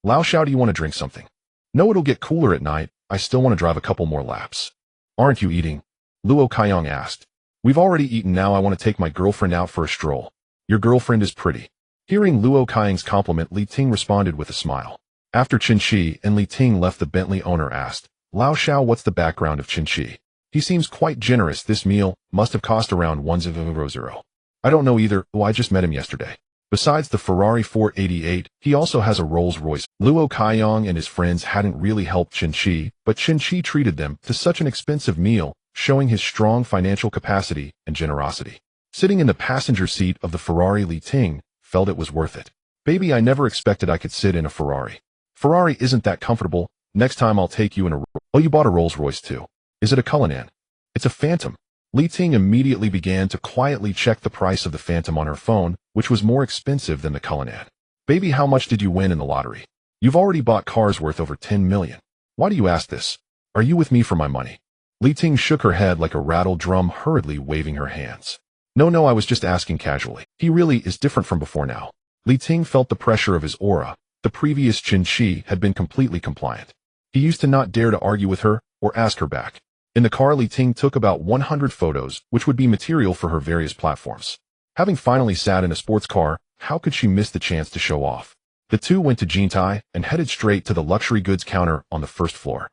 Lao Xiao, do you want to drink something? No, it'll get cooler at night. I still want to drive a couple more laps. Aren't you eating? Luo Kaiyang asked. We've already eaten. Now I want to take my girlfriend out for a stroll. Your girlfriend is pretty. Hearing Luo Kaiyang's compliment, Li Ting responded with a smile. After Chen Qi and Li Ting left, the Bentley owner asked, Lao Xiao, what's the background of Chen Qi? He seems quite generous. This meal must have cost around 1,000. I don't know either. Oh, I just met him yesterday. Besides the Ferrari 488, he also has a Rolls-Royce. Luo Kaiyang and his friends hadn't really helped Chen Qi, but Chen Qi treated them to such an expensive meal, showing his strong financial capacity and generosity. Sitting in the passenger seat of the Ferrari, Li Ting felt it was worth it. Baby, I never expected I could sit in a Ferrari. Ferrari isn't that comfortable. Next time I'll take you in a... Oh, you bought a Rolls-Royce too. Is it a Cullinan? It's a Phantom. Li Ting immediately began to quietly check the price of the Phantom on her phone, which was more expensive than the Cullinan. Baby, how much did you win in the lottery? You've already bought cars worth over 10 million. Why do you ask this? Are you with me for my money? Li Ting shook her head like a rattled drum, hurriedly waving her hands. No, I was just asking casually. He really is different from before now. Li Ting felt the pressure of his aura. The previous Chen Qi had been completely compliant. He used to not dare to argue with her or ask her back. In the car, Li Ting took about 100 photos, which would be material for her various platforms. Having finally sat in a sports car, how could she miss the chance to show off? The two went to Jintai and headed straight to the luxury goods counter on the first floor.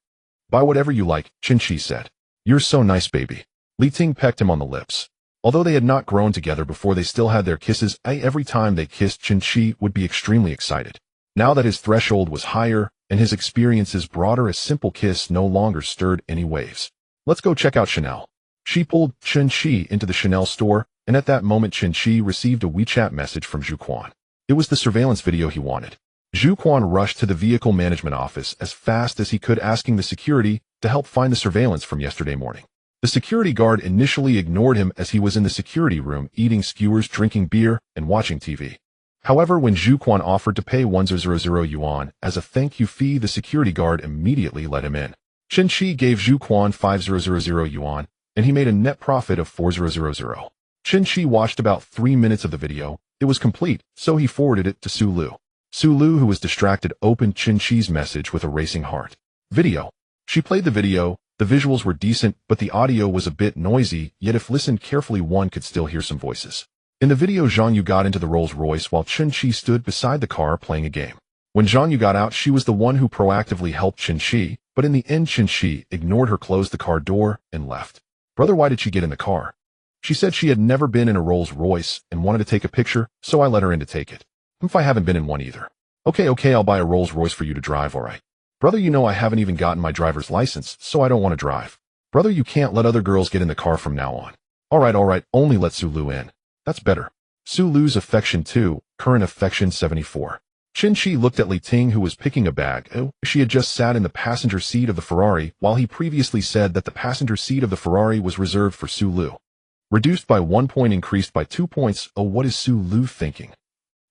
Buy whatever you like, Chen Qi said. You're so nice, baby. Li Ting pecked him on the lips. Although they had not grown together before, they still had their kisses. Every time they kissed, Chen Qi would be extremely excited. Now that his threshold was higher and his experiences broader, a simple kiss no longer stirred any waves. Let's go check out Chanel. She pulled Chen Qi into the Chanel store, and at that moment Chen Qi received a WeChat message from Zhu Quan. It was the surveillance video he wanted. Zhu Quan rushed to the vehicle management office as fast as he could, asking the security to help find the surveillance from yesterday morning. The security guard initially ignored him as he was in the security room eating skewers, drinking beer, and watching TV. However, when Zhu Quan offered to pay 1,000 yuan as a thank you fee, the security guard immediately let him in. Chen Qi gave Zhu Quan 5,000 yuan, and he made a net profit of 4,000. Chen Qi watched about 3 minutes of the video. It was complete, so he forwarded it to Su Lu. Su Lu, who was distracted, opened Chen Qi's message with a racing heart. Video. She played the video. The visuals were decent, but the audio was a bit noisy, yet if listened carefully one could still hear some voices. In the video, Zhang Yu got into the Rolls-Royce while Chen Qi stood beside the car playing a game. When Zhang Yu got out, she was the one who proactively helped Chen Qi, but in the end Chen Qi ignored her, closed the car door, and left. Brother, why did she get in the car? She said she had never been in a Rolls-Royce and wanted to take a picture, so I let her in to take it. If I haven't been in one either. Okay, I'll buy a Rolls-Royce for you to drive, alright. Brother, you know I haven't even gotten my driver's license, so I don't want to drive. Brother, you can't let other girls get in the car from now on. Alright, only let Su Lu in. That's better. Su Lu's affection 2, current affection 74. Chen Qi looked at Li Ting, who was picking a bag. She had just sat in the passenger seat of the Ferrari, while he previously said that the passenger seat of the Ferrari was reserved for Su Lu. Reduced by 1 point, increased by 2 points. Oh, what is Su Lu thinking?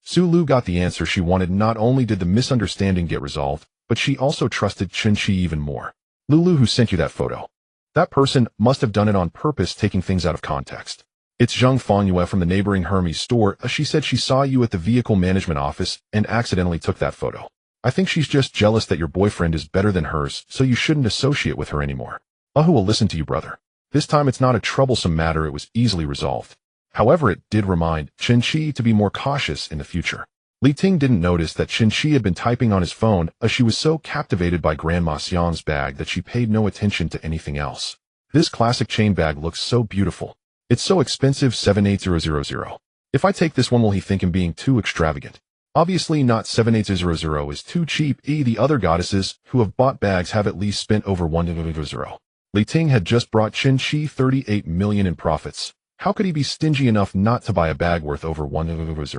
Su Lu got the answer she wanted. Not only did the misunderstanding get resolved, but she also trusted Chen Qi even more. Lulu, who sent you that photo? That person must have done it on purpose, taking things out of context. It's Zhang Fangyue from the neighboring Hermes store. She said she saw you at the vehicle management office and accidentally took that photo. I think she's just jealous that your boyfriend is better than hers, so you shouldn't associate with her anymore. Who will listen to you, brother? This time it's not a troublesome matter, it was easily resolved. However, it did remind Chen Qi to be more cautious in the future. Li Ting didn't notice that Chen Qi had been typing on his phone, as she was so captivated by Grandma Xiang's bag that she paid no attention to anything else. This classic chain bag looks so beautiful. It's so expensive, 78000. If I take this one, will he think I'm being too extravagant? Obviously not. 78000 is too cheap. The other goddesses who have bought bags have at least spent over 100. Li Ting had just brought Chen Qi 38 million in profits. How could he be stingy enough not to buy a bag worth over 100?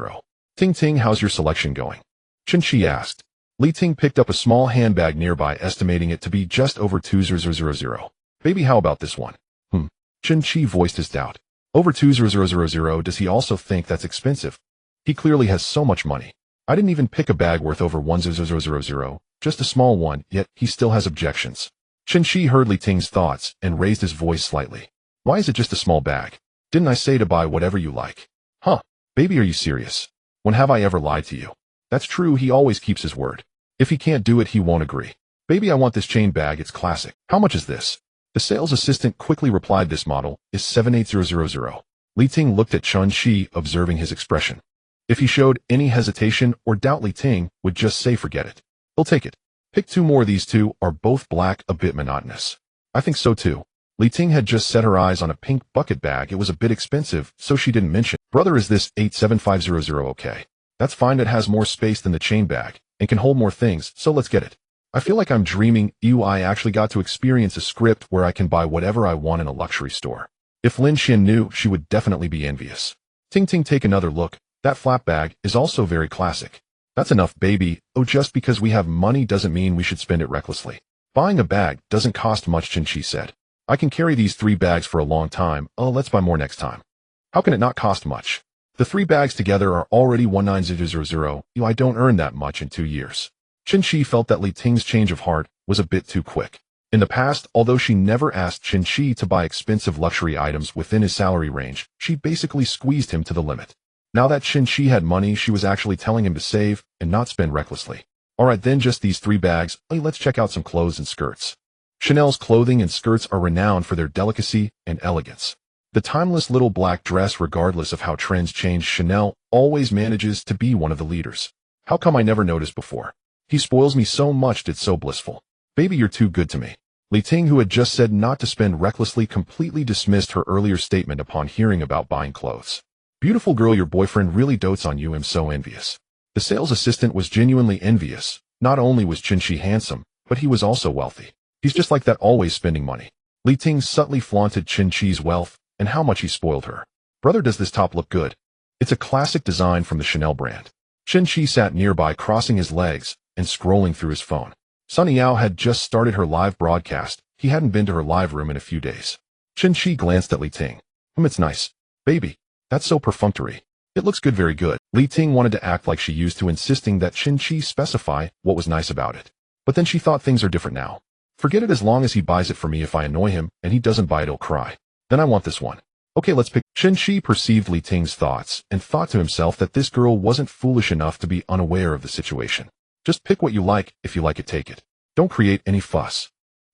Ting, how's your selection going? Chen Qi asked. Li Ting picked up a small handbag nearby, estimating it to be just over 2000. Baby, how about this one? Chen Qi voiced his doubt. Over 2000? Does he also think that's expensive? He clearly has so much money. I didn't even pick a bag worth over 1000, just a small one, yet he still has objections. Chen Qi heard Li Ting's thoughts and raised his voice slightly. Why is it just a small bag? Didn't I say to buy whatever you like? Baby, are you serious? When have I ever lied to you? That's true, he always keeps his word. If he can't do it, he won't agree. Baby, I want this chain bag, it's classic. How much is this? The sales assistant quickly replied, this model is 78000. Li Ting looked at Chen Qi, observing his expression. If he showed any hesitation or doubt, Li Ting would just say forget it. He'll take it. Pick 2 more, these 2 are both black, a bit monotonous. I think so too. Li Ting had just set her eyes on a pink bucket bag. It was a bit expensive, so she didn't mention. Brother, is this 87500 okay? That's fine, it has more space than the chain bag, and can hold more things, so let's get it. I feel like I'm dreaming. I actually got to experience a script where I can buy whatever I want in a luxury store. If Lin Xian knew, she would definitely be envious. Ting, take another look. That flap bag is also very classic. That's enough, baby. Just because we have money doesn't mean we should spend it recklessly. Buying a bag doesn't cost much, Chen Qi said. I can carry these 3 bags for a long time. Let's buy more next time. How can it not cost much? The 3 bags together are already 19000. I don't earn that much in 2 years. Chen Qi felt that Li Ting's change of heart was a bit too quick. In the past, although she never asked Chen Qi to buy expensive luxury items within his salary range, she basically squeezed him to the limit. Now that Chen Qi had money, she was actually telling him to save and not spend recklessly. Alright then, just these 3 bags. Let's check out some clothes and skirts. Chanel's clothing and skirts are renowned for their delicacy and elegance. The timeless little black dress, regardless of how trends change, Chanel always manages to be one of the leaders. How come I never noticed before? He spoils me so much, it's so blissful. Baby, you're too good to me. Li Ting, who had just said not to spend recklessly, completely dismissed her earlier statement upon hearing about buying clothes. Beautiful girl, your boyfriend really dotes on you, I'm so envious. The sales assistant was genuinely envious. Not only was Chen Qi handsome, but he was also wealthy. He's just like that, always spending money. Li Ting subtly flaunted Chen Qi's wealth and how much he spoiled her. Brother, does this top look good? It's a classic design from the Chanel brand. Chen Qi sat nearby, crossing his legs and scrolling through his phone. Sunny Yao had just started her live broadcast. He hadn't been to her live room in a few days. Chen Qi glanced at Li Ting. It's nice. Baby, that's so perfunctory. It looks good, very good. Li Ting wanted to act like she used to, insisting that Chen Qi specify what was nice about it. But then she thought things are different now. Forget it, as long as he buys it for me. If I annoy him and he doesn't buy it, he'll cry. Then I want this one. Okay, let's pick. Chen Qi perceived Li Ting's thoughts and thought to himself that this girl wasn't foolish enough to be unaware of the situation. Just pick what you like. If you like it, take it. Don't create any fuss.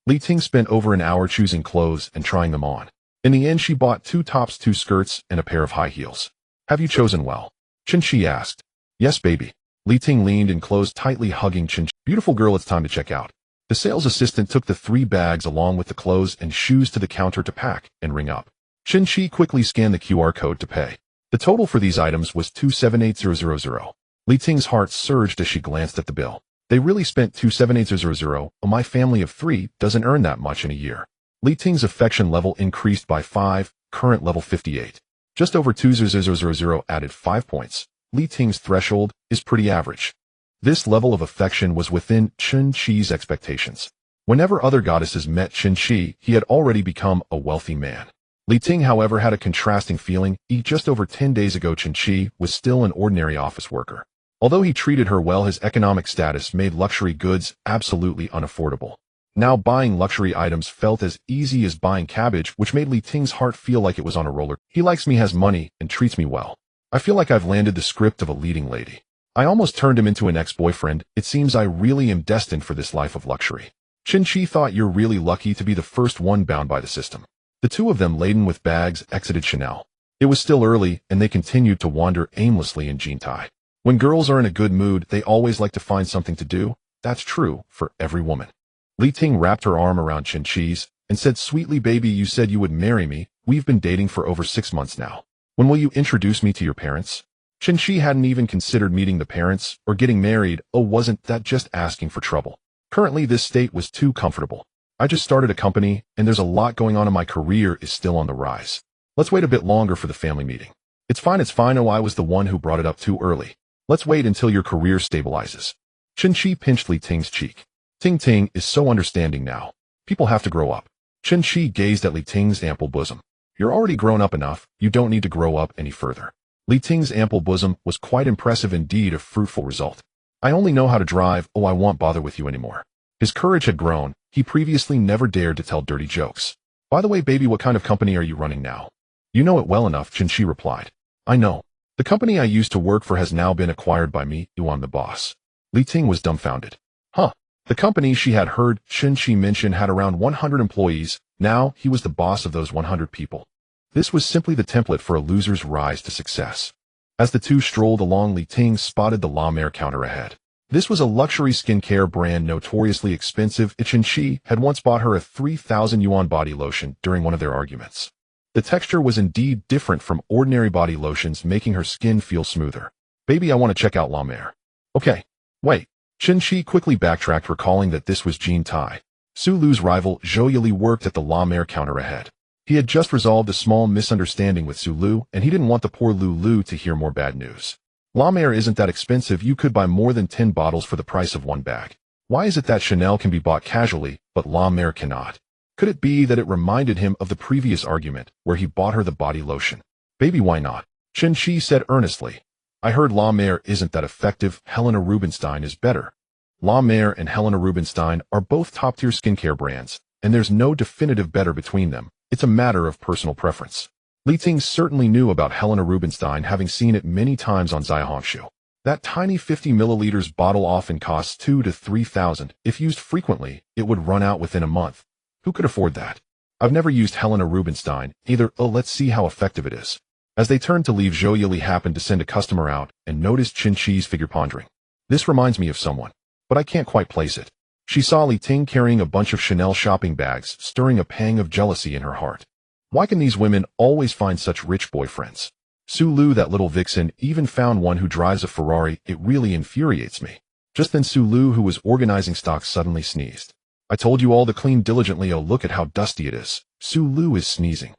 Li Ting spent over an hour choosing clothes and trying them on. In the end, she bought 2 tops, 2 skirts, and a pair of high heels. Have you chosen well? Chen Qi asked. Yes, baby. Li Ting leaned and closed, tightly hugging Chen Qi. Beautiful girl, it's time to check out. The sales assistant took the 3 bags along with the clothes and shoes to the counter to pack and ring up. Chen Qi quickly scanned the QR code to pay. The total for these items was 278000. Li Ting's heart surged as she glanced at the bill. They really spent 278000. My family of 3 doesn't earn that much in a year. Li Ting's affection level increased by 5, current level 58. Just over 2000 added 5 points. Li Ting's threshold is pretty average. This level of affection was within Chen Qi's expectations. Whenever other goddesses met Chen Qi, he had already become a wealthy man. Li Ting, however, had a contrasting feeling. Just over 10 days ago, Chen Qi was still an ordinary office worker. Although he treated her well, his economic status made luxury goods absolutely unaffordable. Now buying luxury items felt as easy as buying cabbage, which made Li Ting's heart feel like it was on a roller. He likes me, has money, and treats me well. I feel like I've landed the script of a leading lady. I almost turned him into an ex-boyfriend. It seems I really am destined for this life of luxury. Chen Qi thought, you're really lucky to be the first one bound by the system. The 2 of them, laden with bags, exited Chanel. It was still early, and they continued to wander aimlessly in Jintai. When girls are in a good mood, they always like to find something to do. That's true for every woman. Li Ting wrapped her arm around Chen Qi's and said sweetly, baby, you said you would marry me. We've been dating for over 6 months now. When will you introduce me to your parents? Chen Qi hadn't even considered meeting the parents or getting married. Oh, wasn't that just asking for trouble? Currently, this state was too comfortable. I just started a company, and there's a lot going on, and my career is still on the rise. Let's wait a bit longer for the family meeting. It's fine, it's fine. Oh, I was the one who brought it up too early. Let's wait until your career stabilizes. Chen Qi pinched Li Ting's cheek. Ting is so understanding now. People have to grow up. Chen Qi gazed at Li Ting's ample bosom. You're already grown up enough. You don't need to grow up any further. Li Ting's ample bosom was quite impressive indeed, a fruitful result. I only know how to drive. Oh, I won't bother with you anymore. His courage had grown. He previously never dared to tell dirty jokes. By the way, baby, what kind of company are you running now? You know it well enough, Chen Qi replied. I know. The company I used to work for has now been acquired by me. Yuan, the boss. Li Ting was dumbfounded. Huh. The company she had heard Chen Qi mention had around 100 employees. Now he was the boss of those 100 people. This was simply the template for a loser's rise to success. As the 2 strolled along, Li Ting spotted the La Mer counter ahead. This was a luxury skincare brand notoriously expensive. Chen Qi had once bought her a 3,000 yuan body lotion during one of their arguments. The texture was indeed different from ordinary body lotions, making her skin feel smoother. Baby, I want to check out La Mer. Okay. Wait. Chen Qi quickly backtracked, recalling that this was Jintai. Su Lu's rival, Zhou Yili, worked at the La Mer counter ahead. He had just resolved a small misunderstanding with Su Lu, and he didn't want the poor Lu to hear more bad news. La Mer isn't that expensive. You could buy more than 10 bottles for the price of 1 bag. Why is it that Chanel can be bought casually, but La Mer cannot? Could it be that it reminded him of the previous argument, where he bought her the body lotion? Baby, why not? Chen Qi said earnestly. I heard La Mer isn't that effective. Helena Rubinstein is better. La Mer and Helena Rubinstein are both top-tier skincare brands, and there's no definitive better between them. It's a matter of personal preference. Li Ting certainly knew about Helena Rubinstein, having seen it many times on Zaihongshu. That tiny 50 milliliters bottle often costs 2,000 to 3,000. If used frequently, it would run out within a month. Who could afford that? I've never used Helena Rubinstein either. Oh, let's see how effective it is. As they turned to leave, Zhou Yili happened to send a customer out and noticed Chen Qi's figure, pondering. This reminds me of someone, but I can't quite place it. She saw Li Ting carrying a bunch of Chanel shopping bags, stirring a pang of jealousy in her heart. Why can these women always find such rich boyfriends? Sulu, that little vixen, even found one who drives a Ferrari. It really infuriates me. Just then Sulu, who was organizing stocks, suddenly sneezed. I told you all to clean diligently. Oh, look at how dusty it is. Sulu is sneezing.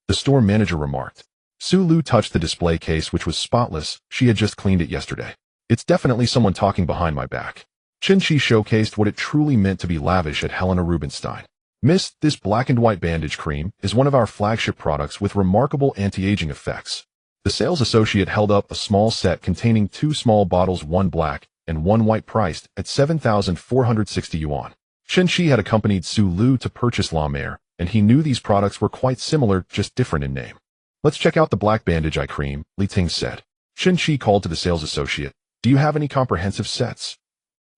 The store manager remarked. Sulu touched the display case, which was spotless. She had just cleaned it yesterday. It's definitely someone talking behind my back. Chen Qi showcased what it truly meant to be lavish at Helena Rubinstein. Miss, this black and white bandage cream is one of our flagship products with remarkable anti-aging effects. The sales associate held up a small set containing 2 small bottles, one black and one white, priced at 7,460 yuan. Chen Qi had accompanied Sulu to purchase La Mer, and he knew these products were quite similar, just different in name. Let's check out the black bandage eye cream, Li Ting said. Chen Qi called to the sales associate. Do you have any comprehensive sets?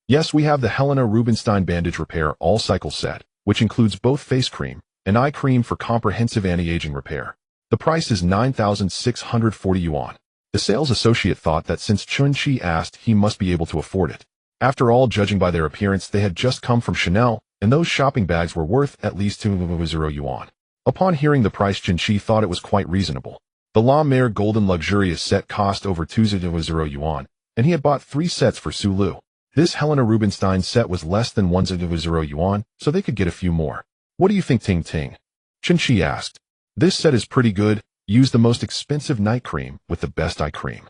Yes, we have the Helena Rubinstein bandage repair all-cycle set, which includes both face cream and eye cream for comprehensive anti-aging repair. The price is 9,640 yuan. The sales associate thought that since Chen Qi asked, he must be able to afford it. After all, judging by their appearance, they had just come from Chanel, and those shopping bags were worth at least 2,000 yuan. Upon hearing the price, Chen Qi thought it was quite reasonable. The La Mer Golden Luxurious set cost over 2,000 yuan, and he had bought 3 sets for Sulu. This Helena Rubinstein set was less than 1,000 yuan, so they could get a few more. What do you think, Ting Ting? Chen Qi asked. This set is pretty good. Use the most expensive night cream with the best eye cream.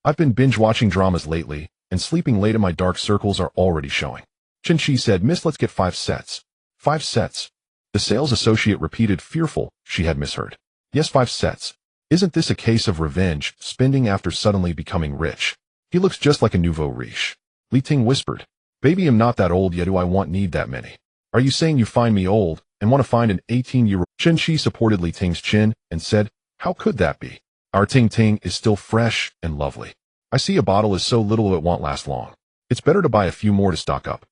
I've been binge-watching dramas lately, and sleeping late and my dark circles are already showing. Chen Qi said, Miss, let's get 5 sets. 5 sets. The sales associate repeated, fearful she had misheard. Yes, 5 sets. Isn't this a case of revenge, spending after suddenly becoming rich? He looks just like a nouveau riche. Li Ting whispered. Baby, I'm not that old yet. Do I need that many? Are you saying you find me old and want to find an 18-year-old? Chen Qi supported Li Ting's chin and said, how could that be? Our Ting Ting is still fresh and lovely. I see a bottle is so little it won't last long. It's better to buy a few more to stock up.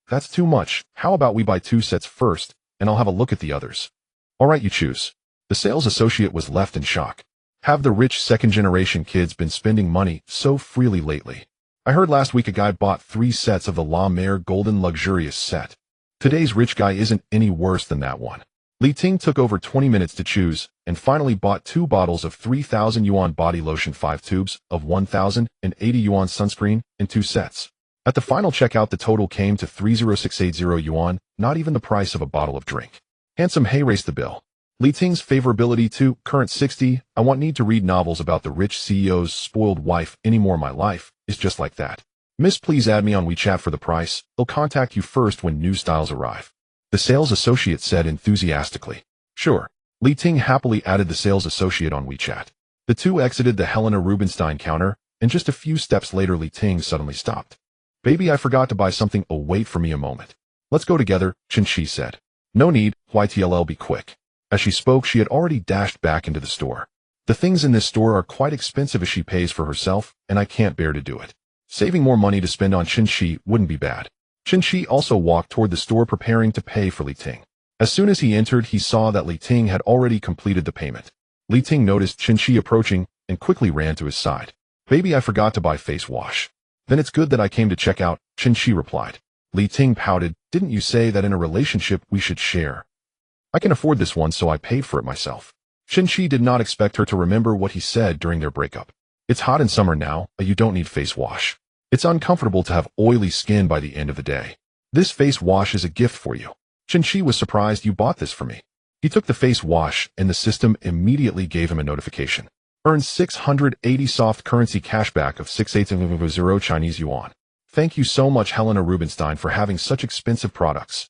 That's too much. How about we buy 2 sets first, and I'll have a look at the others. All right, you choose. The sales associate was left in shock. Have the rich second-generation kids been spending money so freely lately? I heard last week a guy bought 3 sets of the La Mer Golden Luxurious set. Today's rich guy isn't any worse than that one. Li Ting took over 20 minutes to choose, and finally bought 2 bottles of 3,000 yuan body lotion, 5 tubes of 1,080 yuan sunscreen, in 2 sets. At the final checkout, the total came to 30680 yuan, not even the price of a bottle of drink. Handsome Hay raced the bill. Li Ting's favorability to current 60. I want need to read novels about the rich CEO's spoiled wife anymore. My life is just like that. Miss, please add me on WeChat for the price. They'll contact you first when new styles arrive. The sales associate said enthusiastically. Sure. Li Ting happily added the sales associate on WeChat. The two exited the Helena Rubinstein counter, and just a few steps later Li Ting suddenly stopped. Baby, I forgot to buy something. Oh, wait for me a moment. Let's go together, Chen Qi said. No need, YTLL, be quick. As she spoke, she had already dashed back into the store. The things in this store are quite expensive as she pays for herself, and I can't bear to do it. Saving more money to spend on Chen Qi wouldn't be bad. Chen Qi also walked toward the store preparing to pay for Li Ting. As soon as he entered, he saw that Li Ting had already completed the payment. Li Ting noticed Chen Qi approaching and quickly ran to his side. Baby, I forgot to buy face wash. Then it's good that I came to check out, Chen Qi replied. Li Ting pouted. Didn't you say that in a relationship we should share? I can afford this one, so I paid for it myself. Chen Qi did not expect her to remember what he said during their breakup. It's hot in summer now, but you don't need face wash. It's uncomfortable to have oily skin by the end of the day. This face wash is a gift for you. Chen Qi was surprised you bought this for me. He took the face wash, and the system immediately gave him a notification. Earn 680 soft currency cashback of 680 Chinese yuan. Thank you so much, Helena Rubinstein, for having such expensive products.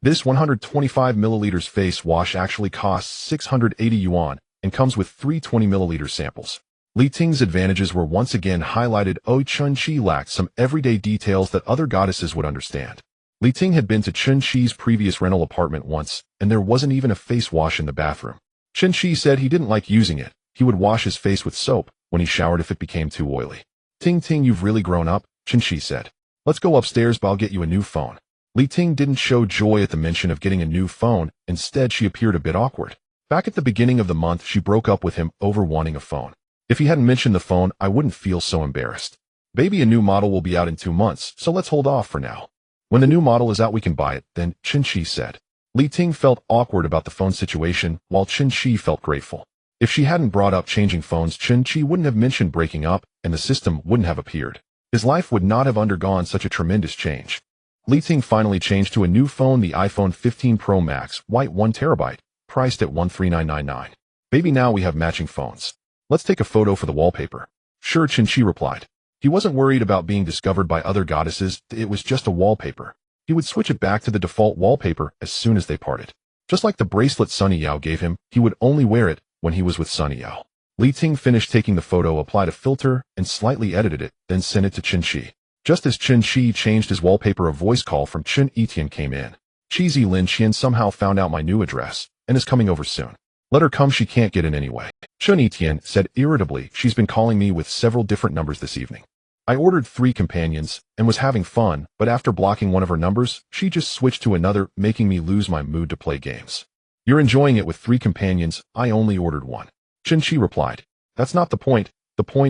This 125 milliliters face wash actually costs 680 yuan and comes with 320 milliliter samples. Li Ting's advantages were once again highlighted. Chen Qi lacked some everyday details that other goddesses would understand. Li Ting had been to Chen Qi's previous rental apartment once, and there wasn't even a face wash in the bathroom. Chen Qi said he didn't like using it. He would wash his face with soap when he showered if it became too oily. Ting Ting, you've really grown up, Chen Qi said. Let's go upstairs, but I'll get you a new phone. Li Ting didn't show joy at the mention of getting a new phone. Instead, she appeared a bit awkward. Back at the beginning of the month, she broke up with him over wanting a phone. If he hadn't mentioned the phone, I wouldn't feel so embarrassed. Baby, a new model will be out in 2 months, so let's hold off for now. When the new model is out, we can buy it, then, Chen Qi said. Li Ting felt awkward about the phone situation, while Chen Qi felt grateful. If she hadn't brought up changing phones, Chen Qi wouldn't have mentioned breaking up, and the system wouldn't have appeared. His life would not have undergone such a tremendous change. Li Ting finally changed to a new phone, the iPhone 15 Pro Max, white 1 TB, priced at $13999. Baby, now we have matching phones. Let's take a photo for the wallpaper. Sure, Chen Qi replied. He wasn't worried about being discovered by other goddesses, it was just a wallpaper. He would switch it back to the default wallpaper as soon as they parted. Just like the bracelet Sunny Yao gave him, he would only wear it when he was with Sunny Yao. Li Ting finished taking the photo, applied a filter, and slightly edited it, then sent it to Chen Qi. Just as Chen Qi changed his wallpaper, a voice call from Chen Etienne came in. Cheesy Lin Qian somehow found out my new address, and is coming over soon. Let her come, she can't get in anyway. Chen Etienne said irritably, she's been calling me with several different numbers this evening. I ordered 3 companions, and was having fun, but after blocking one of her numbers, she just switched to another, making me lose my mood to play games. You're enjoying it with 3 companions, I only ordered 1. Chen Qi replied. That's not the point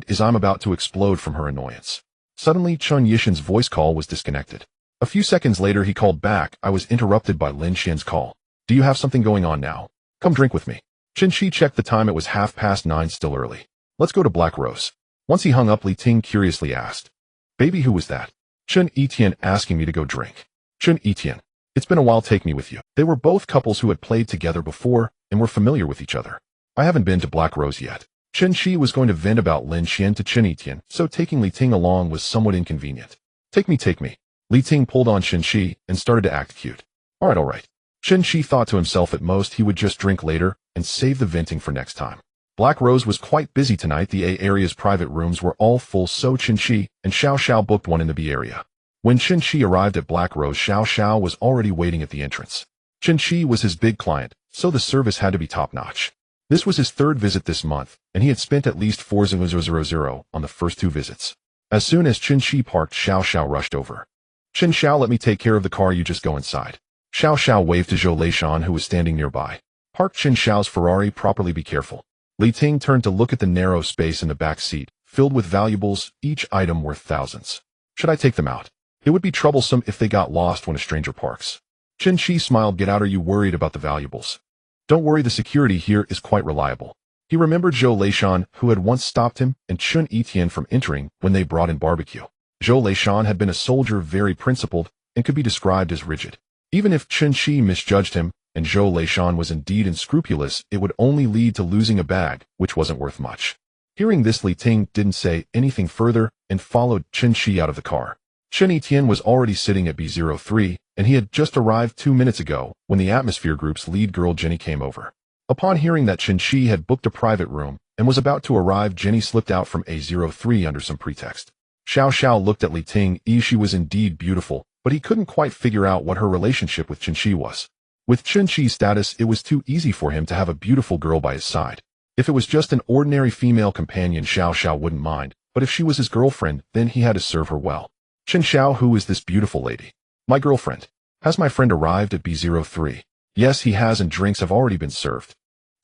is I'm about to explode from her annoyance. Suddenly Chen Yishan's voice call was disconnected. A few seconds later he called back. I was interrupted by Lin Xian's call. Do you have something going on now? Come drink with me. Chen Qi checked the time, it was 9:30, still early. Let's go to Black Rose. Once he hung up, Li Ting curiously asked. Baby, who was that? Chen Etienne asking me to go drink. Chen Etienne. It's been a while, take me with you. They were both couples who had played together before and were familiar with each other. I haven't been to Black Rose yet. Chen Qi was going to vent about Lin Xian to Chen Etienne, so taking Li Ting along was somewhat inconvenient. Take me. Li Ting pulled on Chen Qi and started to act cute. All right. Chen Qi thought to himself, at most he would just drink later and save the venting for next time. Black Rose was quite busy tonight. The A area's private rooms were all full, so Chen Qi and Xiao Xiao booked one in the B area. When Chen Qi arrived at Black Rose, Xiao Xiao was already waiting at the entrance. Chen Qi was his big client, so the service had to be top-notch. This was his 3rd visit this month, and he had spent at least 4,000 on the first 2 visits. As soon as Chen Qi parked, Xiao Xiao rushed over. Chen Xiao, let me take care of the car, you just go inside. Xiao Xiao waved to Zhou Leishan, who was standing nearby. Park Chen Xiao's Ferrari properly, be careful. Li Ting turned to look at the narrow space in the back seat, filled with valuables, each item worth thousands. Should I take them out? It would be troublesome if they got lost when a stranger parks. Chen Qi smiled. Get out, are you worried about the valuables? Don't worry, the security here is quite reliable. He remembered Zhou Leishan, who had once stopped him and Chen Etienne from entering when they brought in barbecue. Zhou Leishan had been a soldier, very principled, and could be described as rigid. Even if Chen Qi misjudged him, and Zhou Leishan was indeed unscrupulous, it would only lead to losing a bag, which wasn't worth much. Hearing this, Li Ting didn't say anything further and followed Chen Qi out of the car. Chen Etienne was already sitting at B03, and he had just arrived 2 minutes ago when the Atmosphere Group's lead girl Jenny came over. Upon hearing that Chen Qi had booked a private room and was about to arrive, Jenny slipped out from A03 under some pretext. Xiao Xiao looked at Li Ting. She was indeed beautiful, but he couldn't quite figure out what her relationship with Chen Qi was. With Chen Qi's status, it was too easy for him to have a beautiful girl by his side. If it was just an ordinary female companion, Xiao Xiao wouldn't mind, but if she was his girlfriend, then he had to serve her well. Chen Xiao, who is this beautiful lady? My girlfriend. Has my friend arrived at B03? Yes, he has, and drinks have already been served.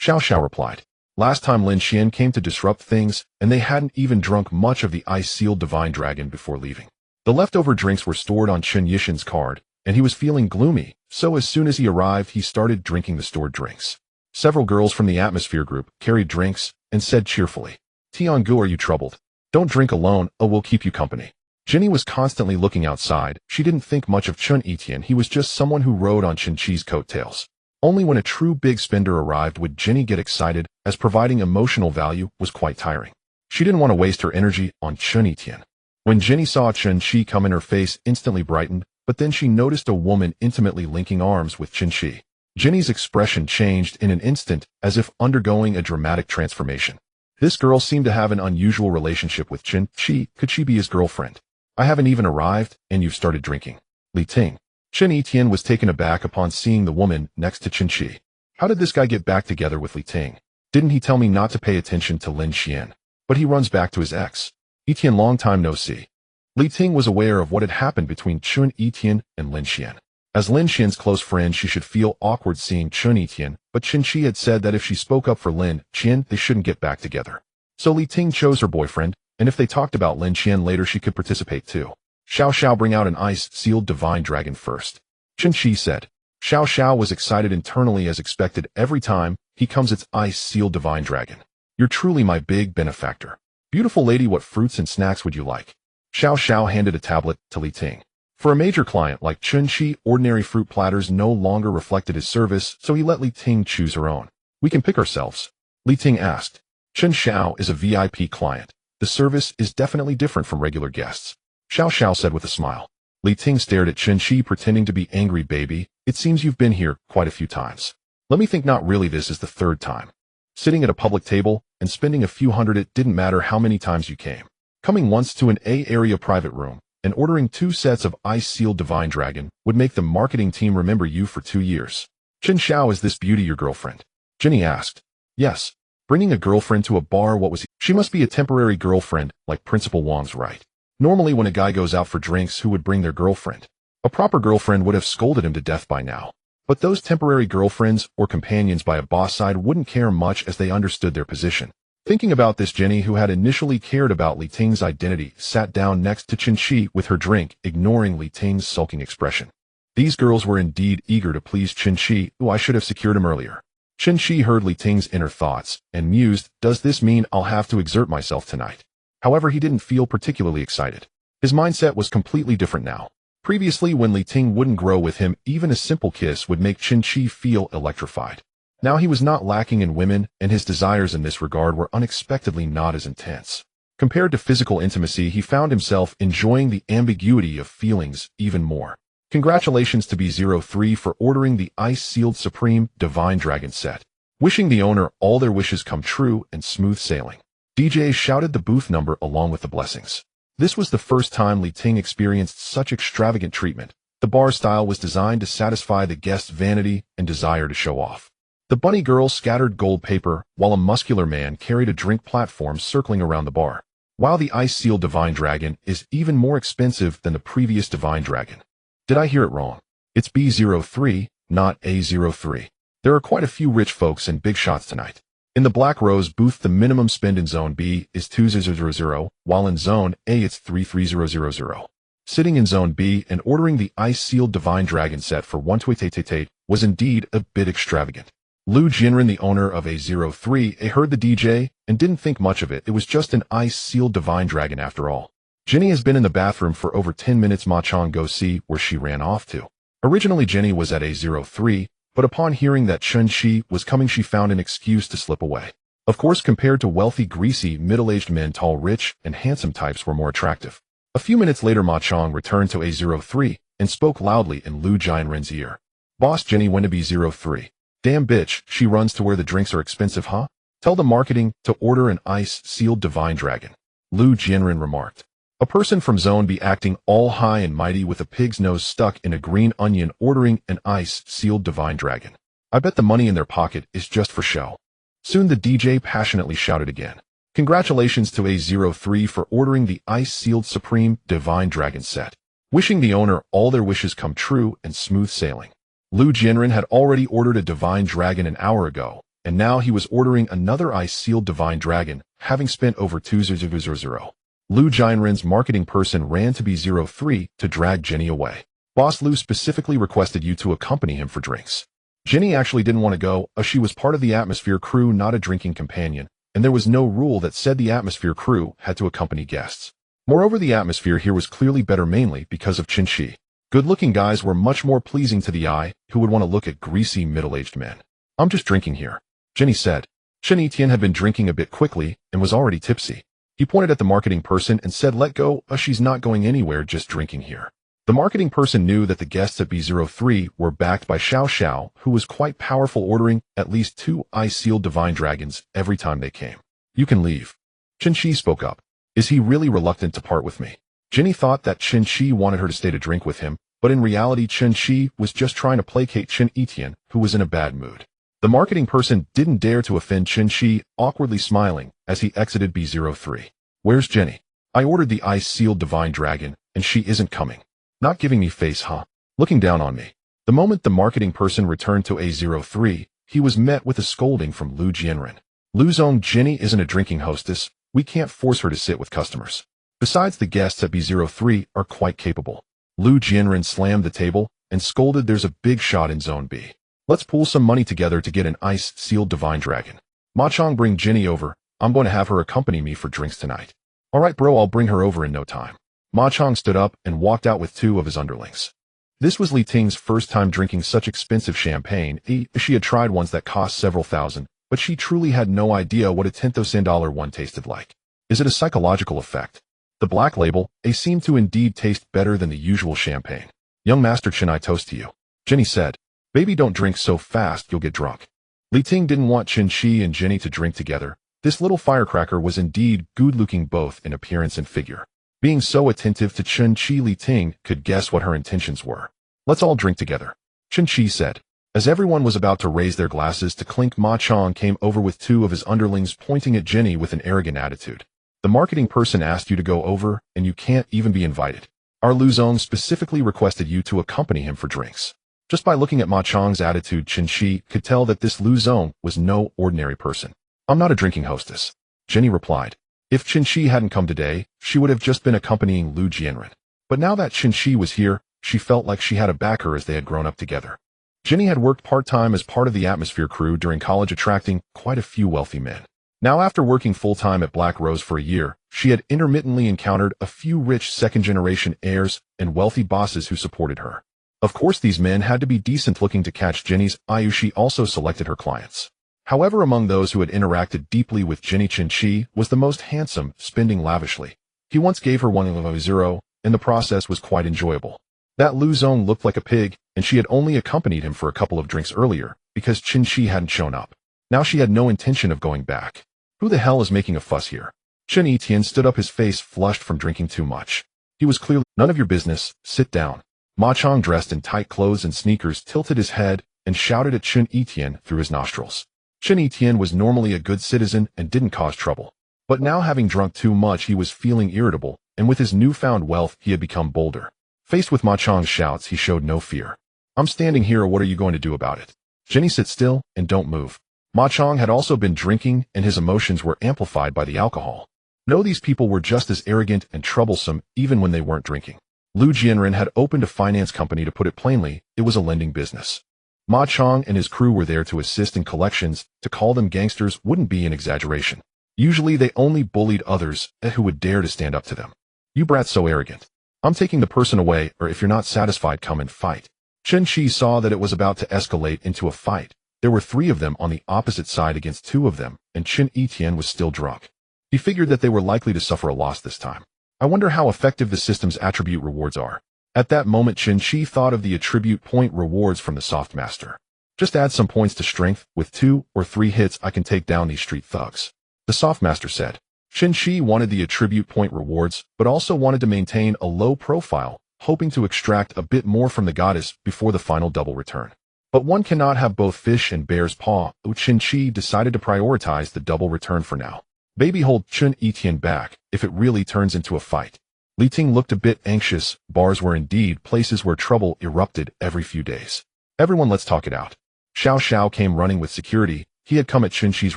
Xiao Xiao replied. Last time Lin Xian came to disrupt things, and they hadn't even drunk much of the ice-sealed Divine Dragon before leaving. The leftover drinks were stored on Chen Yishan's card, and he was feeling gloomy, so as soon as he arrived, he started drinking the stored drinks. Several girls from the Atmosphere Group carried drinks and said cheerfully, Tiangu, are you troubled? Don't drink alone, we'll keep you company. Jenny was constantly looking outside. She didn't think much of Chen Etienne. He was just someone who rode on Chen Qi's coattails. Only when a true big spender arrived would Jenny get excited, as providing emotional value was quite tiring. She didn't want to waste her energy on Chen Etienne. When Jenny saw Chen Qi come in, her face instantly brightened, but then she noticed a woman intimately linking arms with Chen Qi. Jenny's expression changed in an instant, as if undergoing a dramatic transformation. This girl seemed to have an unusual relationship with Chen Qi. Could she be his girlfriend? I haven't even arrived, and you've started drinking. Li Ting. Chen Etienne was taken aback upon seeing the woman next to Chen Qi. How did this guy get back together with Li Ting? Didn't he tell me not to pay attention to Lin Xian? But he runs back to his ex. Etienne, long time no see. Li Ting was aware of what had happened between Chen Etienne and Lin Xian. As Lin Xian's close friend, she should feel awkward seeing Chen Etienne, but Chen Qi had said that if she spoke up for Lin Xian, they shouldn't get back together. So Li Ting chose her boyfriend, and if they talked about Lin Xian later, she could participate too. Xiao Xiao, bring out an ice-sealed Divine Dragon first. Chen Qi said. Xiao Xiao was excited internally as expected every time he comes its ice-sealed divine dragon. You're truly my big benefactor. Beautiful lady, what fruits and snacks would you like? Xiao Xiao handed a tablet to Li Ting. For a major client like Chen Qi, ordinary fruit platters no longer reflected his service, so he let Li Ting choose her own. We can pick ourselves. Li Ting asked. Chen Xiao is a VIP client. The service is definitely different from regular guests. Xiao Xiao said with a smile. Li Ting stared at Chen Qi, pretending to be angry. Baby, it seems you've been here quite a few times. Let me think, not really, this is the third time. Sitting at a public table and spending a few hundred, it didn't matter how many times you came. Coming once to an A-area private room and ordering 2 sets of ice-sealed divine dragon would make the marketing team remember you for 2 years. Chen Xiao, is this beauty your girlfriend? Jenny asked. Yes. Bringing a girlfriend to a bar, what was he? She must be a temporary girlfriend, like Principal Wang's, right? Normally when a guy goes out for drinks, who would bring their girlfriend? A proper girlfriend would have scolded him to death by now. But those temporary girlfriends or companions by a boss side wouldn't care much, as they understood their position. Thinking about this, Jenny, who had initially cared about Li Ting's identity, sat down next to Chen Qi with her drink, ignoring Li Ting's sulking expression. These girls were indeed eager to please Chen Qi, who I should have secured him earlier. Chen Qi heard Li Ting's inner thoughts and mused, does this mean I'll have to exert myself tonight? However, he didn't feel particularly excited. His mindset was completely different now. Previously, when Li Ting wouldn't grow with him, even a simple kiss would make Chen Qi feel electrified. Now he was not lacking in women, and his desires in this regard were unexpectedly not as intense. Compared to physical intimacy, he found himself enjoying the ambiguity of feelings even more. Congratulations to B03 for ordering the ice-sealed Supreme Divine Dragon set. Wishing the owner all their wishes come true and smooth sailing. DJ shouted the booth number along with the blessings. This was the first time Li Ting experienced such extravagant treatment. The bar style was designed to satisfy the guest's vanity and desire to show off. The bunny girl scattered gold paper, while a muscular man carried a drink platform circling around the bar. While the ice-sealed Divine Dragon is even more expensive than the previous Divine Dragon. Did I hear it wrong? It's B03, not A03. There are quite a few rich folks and big shots tonight. In the Black Rose booth, the minimum spend in Zone B is 2,000, while in Zone A it's 3,3000. Sitting in Zone B and ordering the ice-sealed Divine Dragon set for 128 was indeed a bit extravagant. Lu Jinren, the owner of A03, heard the DJ and didn't think much of it. It was just an ice-sealed Divine Dragon after all. Jenny has been in the bathroom for over 10 minutes. Ma Chong, go see where she ran off to. Originally, Jenny was at A03, but upon hearing that Chen Qi was coming, she found an excuse to slip away. Of course, compared to wealthy, greasy, middle-aged men, tall, rich, and handsome types were more attractive. A few minutes later, Ma Chong returned to A03 and spoke loudly in Lu Jinren's ear. Boss, Jenny went to B03. Damn bitch, she runs to where the drinks are expensive, huh? Tell the marketing to order an ice-sealed Divine Dragon. Lu Jinren remarked. A person from Zone B acting all high and mighty with a pig's nose stuck in a green onion ordering an ice-sealed Divine Dragon. I bet the money in their pocket is just for show. Soon the DJ passionately shouted again. Congratulations to A03 for ordering the ice-sealed Supreme Divine Dragon set. Wishing the owner all their wishes come true and smooth sailing. Lu Jinren had already ordered a Divine Dragon an hour ago, and now he was ordering another ice-sealed Divine Dragon, having spent over 2,000. Lu Jinren's marketing person ran to B03 to drag Jenny away. Boss, Lu specifically requested you to accompany him for drinks. Jenny actually didn't want to go, as she was part of the Atmosphere crew, not a drinking companion, and there was no rule that said the Atmosphere crew had to accompany guests. Moreover, the atmosphere here was clearly better, mainly because of Chen Qi. Good-looking guys were much more pleasing to the eye, who would want to look at greasy, middle-aged men. I'm just drinking here, Jenny said. Chen Etienne had been drinking a bit quickly and was already tipsy. He pointed at the marketing person and said, let go, she's not going anywhere, just drinking here. The marketing person knew that the guests at B03 were backed by Xiao Xiao, who was quite powerful, ordering at least 2 ice-sealed Divine Dragons every time they came. You can leave. Chen Qi spoke up. Is he really reluctant to part with me? Jenny thought that Chen Qi wanted her to stay to drink with him, but in reality Chen Qi was just trying to placate Chen Etienne, who was in a bad mood. The marketing person didn't dare to offend Chen Qi, awkwardly smiling as he exited B03. Where's Jenny? I ordered the ice-sealed Divine Dragon, and she isn't coming. Not giving me face, huh? Looking down on me. The moment the marketing person returned to A03, he was met with a scolding from Lu Jinren. Lu's own Jenny isn't a drinking hostess. We can't force her to sit with customers. Besides, the guests at B03 are quite capable. Lu Jinren slammed the table and scolded, "There's a big shot in Zone B. Let's pool some money together to get an ice-sealed divine dragon. Ma Chong, bring Ginny over. I'm going to have her accompany me for drinks tonight." "All right, bro, I'll bring her over in no time." Ma Chong stood up and walked out with 2 of his underlings. This was Li Ting's first time drinking such expensive champagne. She had tried ones that cost several thousand, but she truly had no idea what a $10,000 one tasted like. Is it a psychological effect? The black label, seemed to indeed taste better than the usual champagne. "Young Master Chen, I toast to you," Ginny said. "Baby, don't drink so fast, you'll get drunk." Li Ting didn't want Chen Qi and Ginny to drink together. This little firecracker was indeed good-looking both in appearance and figure. Being so attentive to Chen Qi, Li Ting could guess what her intentions were. "Let's all drink together," Chen Qi said. As everyone was about to raise their glasses to clink, Ma Chong came over with 2 of his underlings, pointing at Ginny with an arrogant attitude. "The marketing person asked you to go over, and you can't even be invited. Our Lu Zong specifically requested you to accompany him for drinks." Just by looking at Ma Chong's attitude, Chen Qi could tell that this Lu Zong was no ordinary person. "I'm not a drinking hostess," Ginny replied. If Chen Qi hadn't come today, she would have just been accompanying Lu Jianren. But now that Chen Qi was here, she felt like she had a backer as they had grown up together. Ginny had worked part-time as part of the atmosphere crew during college, attracting quite a few wealthy men. Now, after working full-time at Black Rose for a year, she had intermittently encountered a few rich second-generation heirs and wealthy bosses who supported her. Of course, these men had to be decent looking to catch Ginny's eye. She also selected her clients. However, among those who had interacted deeply with Ginny, Chen Qi was the most handsome, spending lavishly. He once gave her 1,000, and the process was quite enjoyable. That Lu Zong looked like a pig, and she had only accompanied him for a couple of drinks earlier, because Chen Qi hadn't shown up. Now she had no intention of going back. Who the hell is making a fuss here? Chen Etienne stood up, his face flushed from drinking too much. He was clearly, "None of your business, sit down." Ma Chong, dressed in tight clothes and sneakers, tilted his head and shouted at Chen Etienne through his nostrils. Chen Etienne was normally a good citizen and didn't cause trouble. But now, having drunk too much, he was feeling irritable, and with his newfound wealth, he had become bolder. Faced with Ma Chong's shouts, he showed no fear. "I'm standing here, what are you going to do about it?" "Ginny, sit still and don't move." Ma Chong had also been drinking, and his emotions were amplified by the alcohol. No, these people were just as arrogant and troublesome even when they weren't drinking. Lu Jianren had opened a finance company. To put it plainly, it was a lending business. Ma Chong and his crew were there to assist in collections. To call them gangsters wouldn't be an exaggeration. Usually they only bullied others who would dare to stand up to them. "You brats so arrogant. I'm taking the person away, or if you're not satisfied, come and fight." Chen Qi saw that it was about to escalate into a fight. There were 3 of them on the opposite side against 2 of them, and Chen Etienne was still drunk. He figured that they were likely to suffer a loss this time. I wonder how effective the system's attribute rewards are. At that moment, Chen Qi thought of the attribute point rewards from the Soft Master. "Just add some points to strength. With 2 or 3 hits, I can take down these street thugs," the Soft Master said. Chen Qi wanted the attribute point rewards, but also wanted to maintain a low profile, hoping to extract a bit more from the goddess before the final double return. But one cannot have both fish and bear's paw. Chen Qi decided to prioritize the double return for now. "Baby, hold Chen Etienne back if it really turns into a fight." Li Ting looked a bit anxious. Bars were indeed places where trouble erupted every few days. "Everyone, let's talk it out." Xiao Xiao came running with security. He had come at Chen Qi's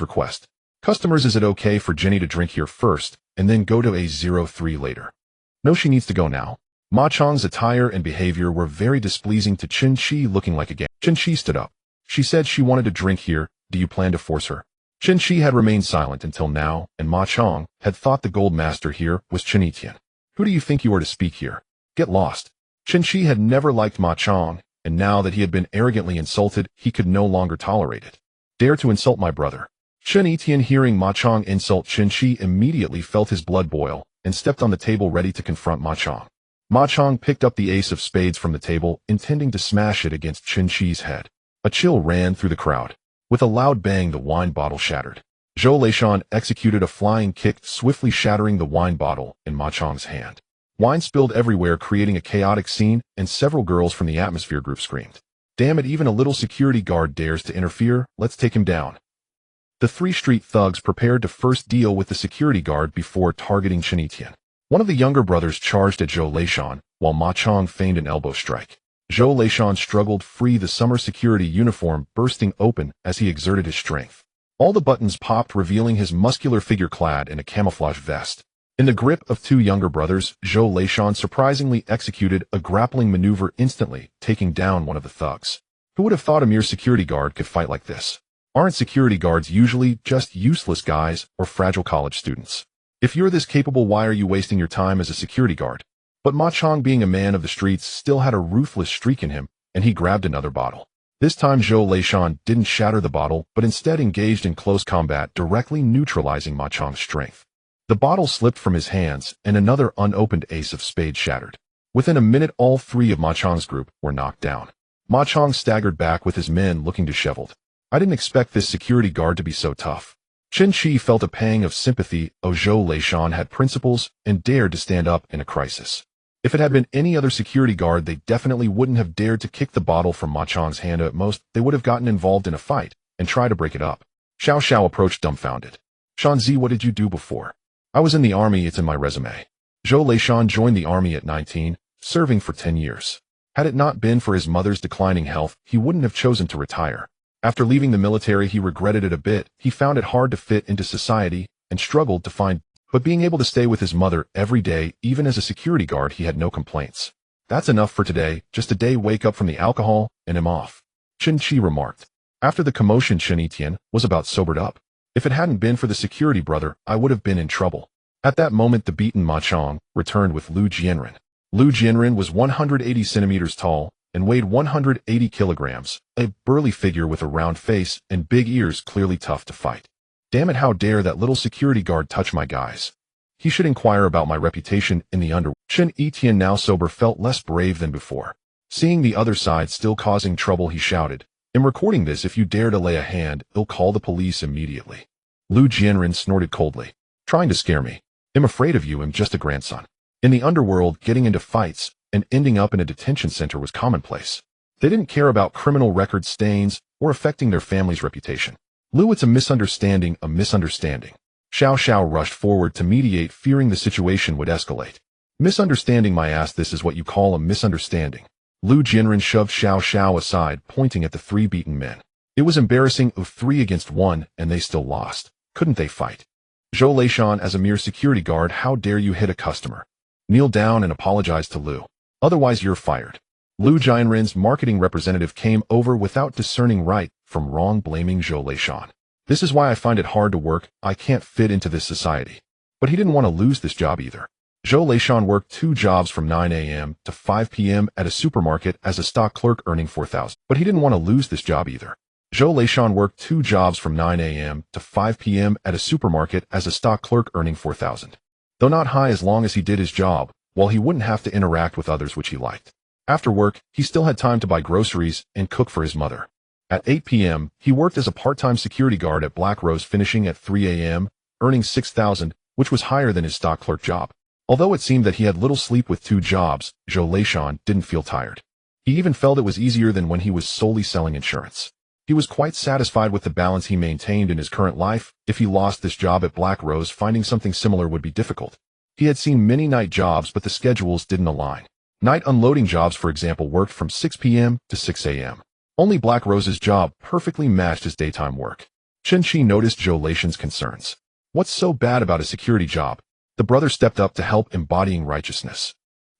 request. "Customers, is it okay for Ginny to drink here first, and then go to A03 later?" "No, she needs to go now." Ma Chong's attire and behavior were very displeasing to Chen Qi, looking like a gang. Chen Qi stood up. "She said she wanted to drink here. Do you plan to force her?" Chen Qi had remained silent until now, and Ma Chong had thought the gold master here was Chen Etienne. "Who do you think you are to speak here? Get lost." Chen Qi had never liked Ma Chong, and now that he had been arrogantly insulted, he could no longer tolerate it. "Dare to insult my brother." Chen Etienne, hearing Ma Chong insult Chen Qi, immediately felt his blood boil and stepped on the table ready to confront Ma Chong. Ma Chong picked up the ace of spades from the table, intending to smash it against Chen Qi's head. A chill ran through the crowd. With a loud bang, the wine bottle shattered. Zhou Leishan executed a flying kick, swiftly shattering the wine bottle in Ma Chong's hand. Wine spilled everywhere, creating a chaotic scene, and several girls from the atmosphere group screamed. "Damn it, even a little security guard dares to interfere. Let's take him down." The 3 street thugs prepared to first deal with the security guard before targeting Chen Etienne. One of the younger brothers charged at Zhou Leishan, while Ma Chong feigned an elbow strike. Zhou Leishan struggled free, the summer security uniform bursting open as he exerted his strength. All the buttons popped, revealing his muscular figure clad in a camouflage vest. In the grip of two younger brothers, Zhou Leishan surprisingly executed a grappling maneuver instantly, taking down one of the thugs. Who would have thought a mere security guard could fight like this? Aren't security guards usually just useless guys or fragile college students? If you're this capable, why are you wasting your time as a security guard? But Ma Chong, being a man of the streets, still had a ruthless streak in him, and he grabbed another bottle. This time Zhou Leishan didn't shatter the bottle, but instead engaged in close combat, directly neutralizing Ma Chong's strength. The bottle slipped from his hands, and another unopened ace of spades shattered. Within a minute, all three of Ma Chong's group were knocked down. Ma Chong staggered back with his men looking disheveled. I didn't expect this security guard to be so tough. Chen Qi felt a pang of sympathy. Zhou Leishan had principles and dared to stand up in a crisis. If it had been any other security guard, they definitely wouldn't have dared to kick the bottle from Ma Chong's hand. At most, they would have gotten involved in a fight and tried to break it up. Xiao Xiao approached dumbfounded. Shanzi, what did you do before? I was in the army, it's in my resume. Zhou Leishan joined the army at 19, serving for 10 years. Had it not been for his mother's declining health, he wouldn't have chosen to retire. After leaving the military, he regretted it a bit. He found it hard to fit into society and struggled to find, but being able to stay with his mother every day, even as a security guard, he had no complaints. That's enough for today, just a day wake up from the alcohol, and I'm off. Chen Qi remarked. After the commotion, Chen Etienne was about sobered up. If it hadn't been for the security brother, I would have been in trouble. At that moment, the beaten Ma Chong returned with Lu Jianren. Lu Jianren was 180 centimeters tall and weighed 180 kilograms, a burly figure with a round face and big ears, clearly tough to fight. Damn it, how dare that little security guard touch my guys? He should inquire about my reputation in the underworld. Chen Etienne, now sober, felt less brave than before. Seeing the other side still causing trouble, he shouted, I'm recording this. If you dare to lay a hand, I'll call the police immediately. Lu Jianren snorted coldly. Trying to scare me. I'm afraid of you. I'm just a grandson. In the underworld, getting into fights and ending up in a detention center was commonplace. They didn't care about criminal record stains or affecting their family's reputation. Lu, it's a misunderstanding, a misunderstanding. Xiao Xiao rushed forward to mediate, fearing the situation would escalate. Misunderstanding my ass, this is what you call a misunderstanding. Lu Jianren shoved Xiao Xiao aside, pointing at the three beaten men. It was embarrassing, of 3 against 1, and they still lost. Couldn't they fight? Zhou Leishan, as a mere security guard, how dare you hit a customer? Kneel down and apologize to Lu. Otherwise you're fired. Lu Jianren's marketing representative came over without discerning right from wrong, blaming Zhou Leishan. This is why I find it hard to work. I can't fit into this society. But he didn't want to lose this job either. Zhou Leishan worked 2 jobs from 9 a.m. to 5 p.m. at a supermarket as a stock clerk, earning $4,000. But he didn't want to lose this job either. Zhou Leishan worked 2 jobs from 9 a.m. to 5 p.m. at a supermarket as a stock clerk, earning $4,000. Though not high, as long as he did his job, while he wouldn't have to interact with others, which he liked. After work, he still had time to buy groceries and cook for his mother. At 8 p.m., he worked as a part-time security guard at Black Rose, finishing at 3 a.m., earning $6,000, which was higher than his stock clerk job. Although it seemed that he had little sleep with 2 jobs, Zhou Leishan didn't feel tired. He even felt it was easier than when he was solely selling insurance. He was quite satisfied with the balance he maintained in his current life. If he lost this job at Black Rose, finding something similar would be difficult. He had seen many night jobs, but the schedules didn't align. Night unloading jobs, for example, worked from 6 p.m. to 6 a.m. Only Black Rose's job perfectly matched his daytime work. Chen Qi noticed Zhou Leishan's concerns. What's so bad about a security job? The brother stepped up to help, embodying righteousness.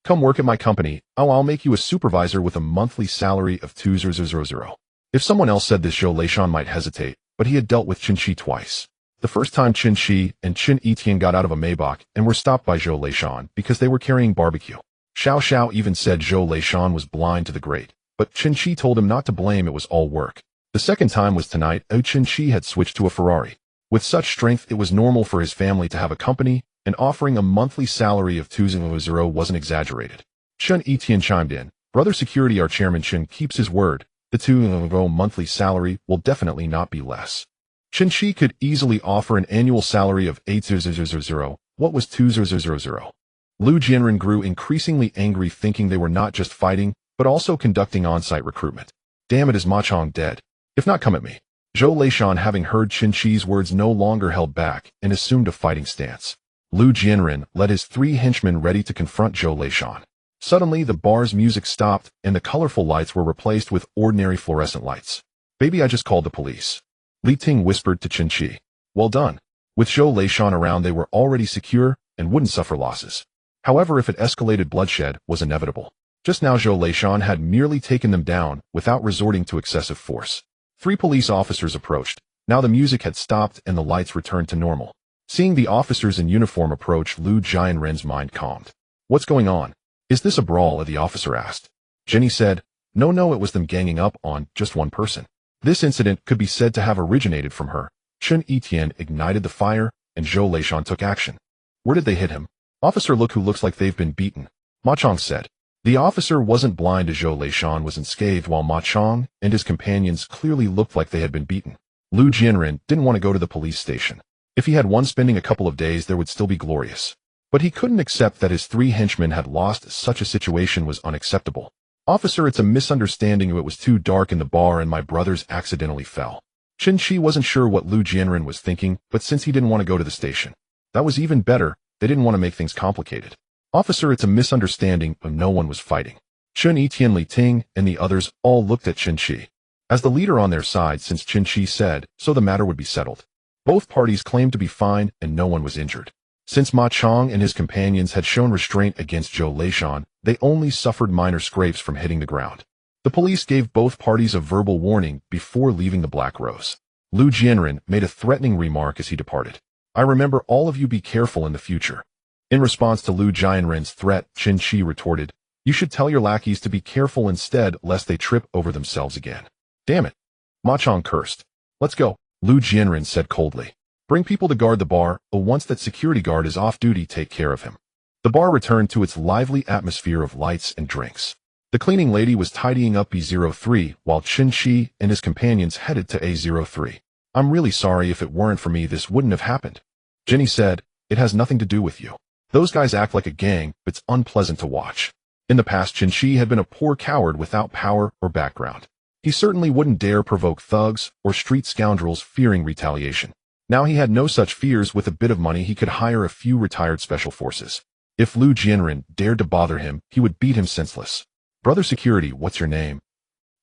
Come work at my company. I'll make you a supervisor with a monthly salary of 2,000. If someone else said this, Zhou Leishan might hesitate, but he had dealt with Chen Qi twice. The first time, Chen Qi and Chen Etienne got out of a Maybach and were stopped by Zhou Leishan because they were carrying barbecue. Xiao Xiao even said Zhou Leishan was blind to the grate, but Chen Qi told him not to blame, it was all work. The second time was tonight. Chen Qi had switched to a Ferrari. With such strength, it was normal for his family to have a company, and offering a monthly salary of 2,000 wasn't exaggerated. Chen Etienne chimed in. Brother security, our chairman Chen keeps his word. The 2,000 monthly salary will definitely not be less. Chen Qi could easily offer an annual salary of 8,000. What was 2,000? Lu Jianren grew increasingly angry, thinking they were not just fighting, but also conducting on-site recruitment. Damn it, is Ma Chong dead? If not, come at me. Zhou Leishan, having heard Chen Qi's words, no longer held back and assumed a fighting stance. Lu Jianren led his 3 henchmen ready to confront Zhou Leishan. Suddenly, the bar's music stopped, and the colorful lights were replaced with ordinary fluorescent lights. Baby, I just called the police. Li Ting whispered to Chen Qi. Well done. With Zhou Leishan around, they were already secure, and wouldn't suffer losses. However, if it escalated, bloodshed was inevitable. Just now Zhou Leishan had merely taken them down without resorting to excessive force. 3 police officers approached. Now the music had stopped and the lights returned to normal. Seeing the officers in uniform approach, Lu Jianren's mind calmed. What's going on? Is this a brawl? The officer asked. Jenny said, No, it was them ganging up on just one person. This incident could be said to have originated from her. Chen Qi ignited the fire, and Zhou Leishan took action. Where did they hit him? Officer, look who looks like they've been beaten, Ma Chong said. The officer wasn't blind as Zhou Leishan was unscathed, while Ma Chong and his companions clearly looked like they had been beaten. Lu Jianren didn't want to go to the police station. If he had won spending a couple of days, there would still be glorious. But he couldn't accept that his 3 henchmen had lost. Such a situation was unacceptable. Officer, it's a misunderstanding. It was too dark in the bar and my brothers accidentally fell. Chen Qi wasn't sure what Lu Jianren was thinking, but since he didn't want to go to the station, that was even better. They didn't want to make things complicated. Officer, it's a misunderstanding, but no one was fighting. Chen Qi, Li Ting, and the others all looked at Chen Qi as the leader on their side, since Chen Qi said so the matter would be settled. Both parties claimed to be fine and no one was injured. Since Ma Chong and his companions had shown restraint against Zhou Leishan, they only suffered minor scrapes from hitting the ground. The police gave both parties a verbal warning before leaving the Black Rose. Lu Jianren made a threatening remark as he departed. I remember all of you, be careful in the future. In response to Lu Jianren's threat, Chen Qi retorted, You should tell your lackeys to be careful instead, lest they trip over themselves again. Damn it. Ma Chong cursed. Let's go, Lu Jianren said coldly. Bring people to guard the bar, or once that security guard is off duty, take care of him. The bar returned to its lively atmosphere of lights and drinks. The cleaning lady was tidying up B03, while Chen Qi and his companions headed to A03. I'm really sorry. If it weren't for me, this wouldn't have happened. Jenny said, It has nothing to do with you. Those guys act like a gang, but it's unpleasant to watch. In the past, Chen Qi had been a poor coward without power or background. He certainly wouldn't dare provoke thugs or street scoundrels fearing retaliation. Now he had no such fears. With a bit of money, he could hire a few retired special forces. If Lu Jianren dared to bother him, he would beat him senseless. Brother Security, what's your name?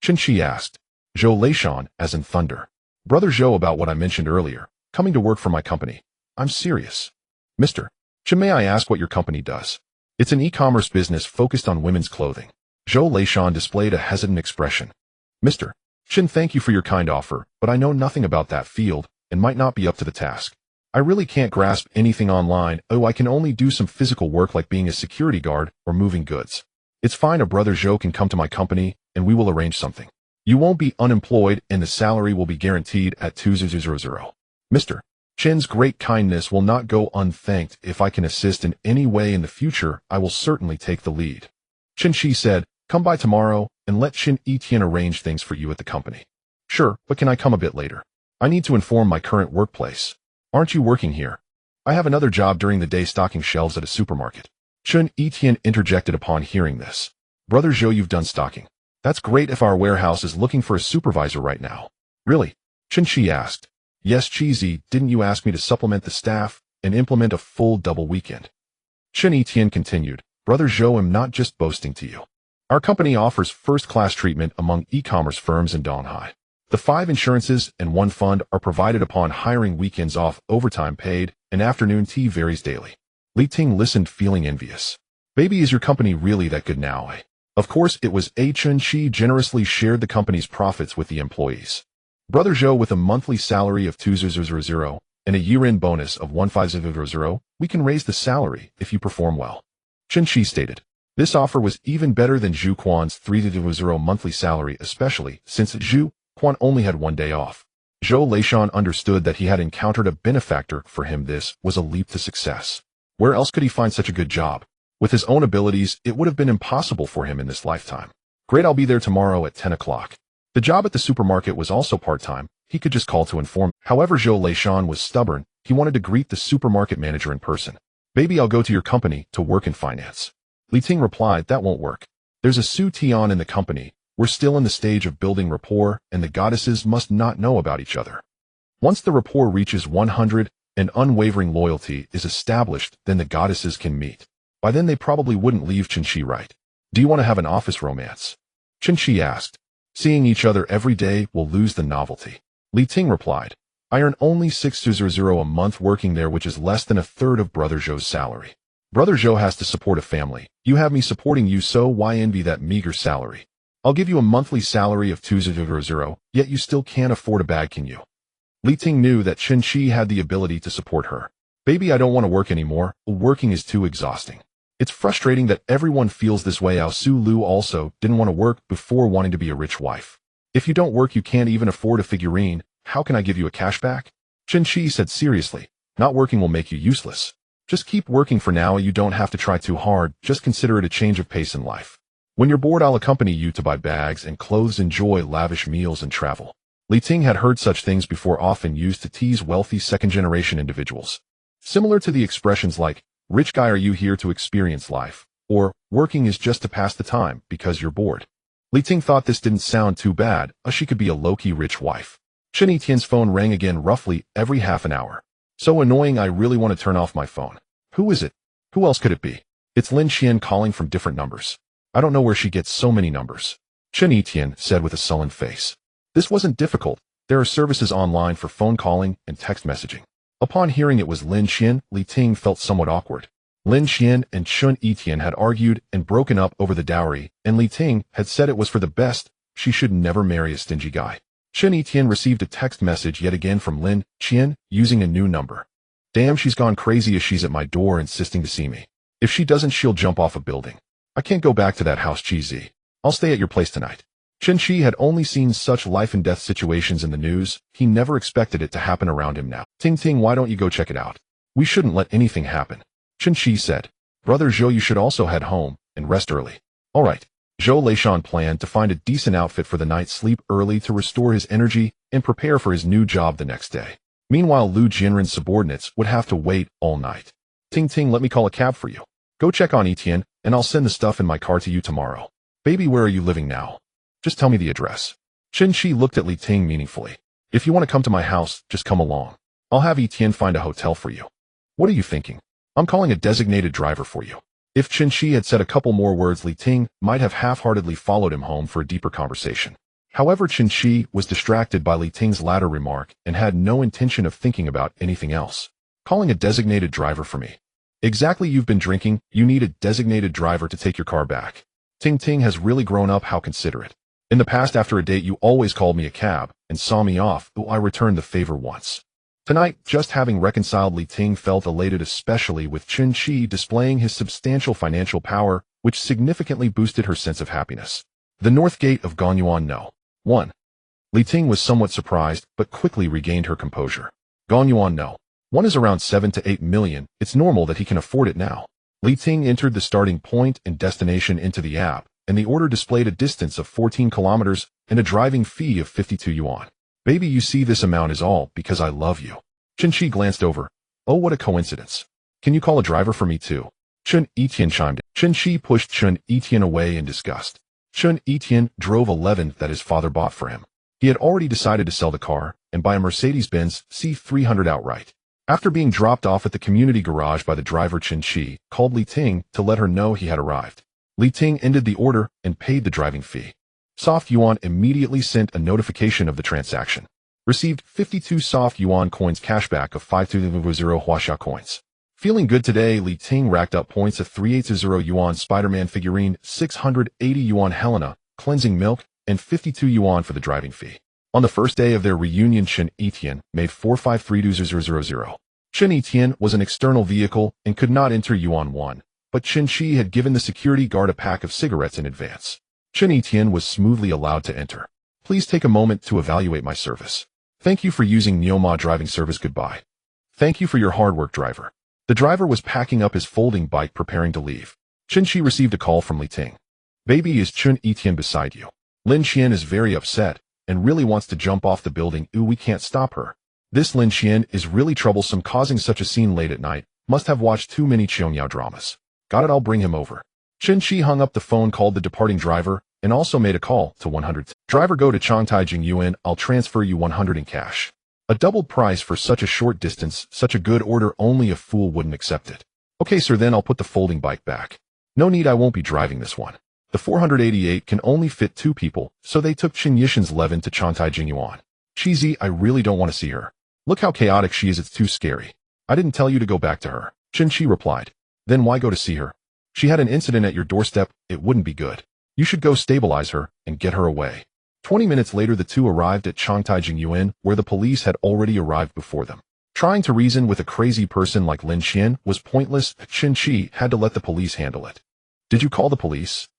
Chen Qi asked. Zhou Leishan, as in thunder. Brother Zhou, about what I mentioned earlier, coming to work for my company. I'm serious. Mr. Chen, may I ask what your company does? It's an e-commerce business focused on women's clothing. Zhou Leishan displayed a hesitant expression. Mr. Chen, thank you for your kind offer, but I know nothing about that field and might not be up to the task. I really can't grasp anything online. I can only do some physical work like being a security guard or moving goods. It's fine. A brother Zhou can come to my company and we will arrange something. You won't be unemployed and the salary will be guaranteed at 2000. Mr. Chen's great kindness will not go unthanked. If I can assist in any way in the future, I will certainly take the lead. Chen Qi said, Come by tomorrow and let Chen Qi arrange things for you at the company. Sure, but can I come a bit later? I need to inform my current workplace. Aren't you working here? I have another job during the day stocking shelves at a supermarket. Chen Qi interjected upon hearing this. Brother Zhou, you've done stocking. That's great. If our warehouse is looking for a supervisor right now. Really? Chen Qi asked. Yes, Cheesy, didn't you ask me to supplement the staff and implement a full double weekend? Chen Qi continued. Brother Zhou, I'm not just boasting to you. Our company offers first-class treatment among e-commerce firms in Donghai. The 5 insurances and 1 fund are provided upon hiring, weekends off, overtime paid, and afternoon tea varies daily. Li Ting listened, feeling envious. Baby, is your company really that good now, eh? Of course it was. Chen Qi generously shared the company's profits with the employees. Brother Zhou, with a monthly salary of 2,000 and a year-end bonus of 1,500, we can raise the salary if you perform well. Chen Qi stated. This offer was even better than Zhu Quan's 3,000 monthly salary, especially since Zhu Quan only had 1 day off. Zhou Leishan understood that he had encountered a benefactor. For him, this was a leap to success. Where else could he find such a good job? With his own abilities, it would have been impossible for him in this lifetime. Great, I'll be there tomorrow at 10 o'clock. The job at the supermarket was also part-time. He could just call to inform. However, Zhou Leishan was stubborn. He wanted to greet the supermarket manager in person. Baby, I'll go to your company to work in finance. Li Ting replied, That won't work. There's a Su Tian in the company. We're still in the stage of building rapport, and the goddesses must not know about each other. Once the rapport reaches 100 and unwavering loyalty is established, then the goddesses can meet. By then they probably wouldn't leave Chen Qi, right? Do you want to have an office romance? Chen Qi asked. Seeing each other every day will lose the novelty. Li Ting replied. I earn only 600 a month working there, which is less than a third of Brother Zhou's salary. Brother Zhou has to support a family. You have me supporting you, so why envy that meager salary? I'll give you a monthly salary of 200, yet you still can't afford a bag, can you? Li Ting knew that Chen Qi had the ability to support her. Baby, I don't want to work anymore. Working is too exhausting. It's frustrating that everyone feels this way. Su Lu also didn't want to work before wanting to be a rich wife. If you don't work, you can't even afford a figurine. How can I give you a cashback? Chen Qi said seriously. Not working will make you useless. Just keep working for now. You don't have to try too hard. Just consider it a change of pace in life. When you're bored, I'll accompany you to buy bags and clothes, enjoy lavish meals and travel. Li Ting had heard such things before, often used to tease wealthy second-generation individuals. Similar to the expressions like, rich guy, are you here to experience life? Or, working is just to pass the time because you're bored. Li Ting thought this didn't sound too bad, she could be a low-key rich wife. Chen Etienne's phone rang again roughly every half an hour. So annoying, I really want to turn off my phone. Who is it? Who else could it be? It's Lin Xian calling from different numbers. I don't know where she gets so many numbers. Chen Etienne said with a sullen face. This wasn't difficult. There are services online for phone calling and text messaging. Upon hearing it was Lin Xian, Li Ting felt somewhat awkward. Lin Xian and Chen Etienne had argued and broken up over the dowry, and Li Ting had said it was for the best. She should never marry a stingy guy. Chen Etienne received a text message yet again from Lin Xian using a new number. Damn, she's gone crazy as she's at my door insisting to see me. If she doesn't, she'll jump off a building. I can't go back to that house, Cheesy. I'll stay at your place tonight. Chen Qi had only seen such life and death situations in the news. He never expected it to happen around him now. Ting Ting, why don't you go check it out? We shouldn't let anything happen. Chen Qi said. Brother Zhou, you should also head home and rest early. All right. Zhou Leishan planned to find a decent outfit for the night, sleep early to restore his energy, and prepare for his new job the next day. Meanwhile, Lu Jianren's subordinates would have to wait all night. Ting Ting, let me call a cab for you. Go check on Etienne, and I'll send the stuff in my car to you tomorrow. Baby, where are you living now? Just tell me the address. Chen Qi looked at Li Ting meaningfully. If you want to come to my house, just come along. I'll have Etienne find a hotel for you. What are you thinking? I'm calling a designated driver for you. If Chen Qi had said a couple more words, Li Ting might have half-heartedly followed him home for a deeper conversation. However, Chen Qi was distracted by Li Ting's latter remark and had no intention of thinking about anything else. Calling a designated driver for me. Exactly, you've been drinking, you need a designated driver to take your car back. Ting Ting has really grown up, how considerate. In the past, after a date, you always called me a cab and saw me off, though I returned the favor once. Tonight, just having reconciled, Li Ting felt elated, especially with Chen Qi displaying his substantial financial power, which significantly boosted her sense of happiness. The North Gate of Gonyuan No. 1. Li Ting was somewhat surprised, but quickly regained her composure. Gonyuan No. 1 is around 7 to 8 million. It's normal that he can afford it now. Li Ting entered the starting point and destination into the app, and the order displayed a distance of 14 kilometers and a driving fee of 52 yuan. Baby, you see, this amount is all because I love you. Chen Qi glanced over. Oh, what a coincidence. Can you call a driver for me too? Chen Etienne chimed in. Chen Qi pushed Chen Etienne away in disgust. Chen Etienne drove 11 that his father bought for him. He had already decided to sell the car and buy a Mercedes-Benz C300 outright. After being dropped off at the community garage by the driver, Chen Qi called Li Ting to let her know he had arrived. Li Ting ended the order and paid the driving fee. Soft Yuan immediately sent a notification of the transaction. Received 52 Soft Yuan coins cashback of 520 Huaxia coins. Feeling good today, Li Ting racked up points of 380 Yuan Spider-Man figurine, 680 Yuan Helena, cleansing milk, and 52 Yuan for the driving fee. On the first day of their reunion, Chen Etienne made 4532000. Chen Etienne was an external vehicle and could not enter Yuan 1, but Chen Qi had given the security guard a pack of cigarettes in advance. Chen Etienne was smoothly allowed to enter. Please take a moment to evaluate my service. Thank you for using Neoma driving service. Goodbye. Thank you for your hard work, driver. The driver was packing up his folding bike, preparing to leave. Chen Qi received a call from Li Ting. Baby, is Chen Etienne beside you? Lin Xian is very upset and really wants to jump off the building. Ooh, we can't stop her. This Lin Xian is really troublesome, causing such a scene late at night. Must have watched too many Qionyao dramas. Got it, I'll bring him over. Chen Qi hung up the phone, called the departing driver, and also made a call to 100. Driver, go to Changtai Jingyuan, I'll transfer you 100 in cash. A doubled price for such a short distance, such a good order, only a fool wouldn't accept it. Okay sir, then I'll put the folding bike back. No need, I won't be driving this one. The 488 can only fit 2 people, so they took Chen Yishan's Levin to Changtai Jingyuan. Cheesy, I really don't want to see her. Look how chaotic she is, it's too scary. I didn't tell you to go back to her, Chen Qi replied. Then why go to see her? She had an incident at your doorstep, it wouldn't be good. You should go stabilize her and get her away. 20 minutes later the two arrived at Changtaijing Yuan, where the police had already arrived before them. Trying to reason with a crazy person like Lin Qian was pointless. Chen Qi had to let the police handle it. Did you call the police?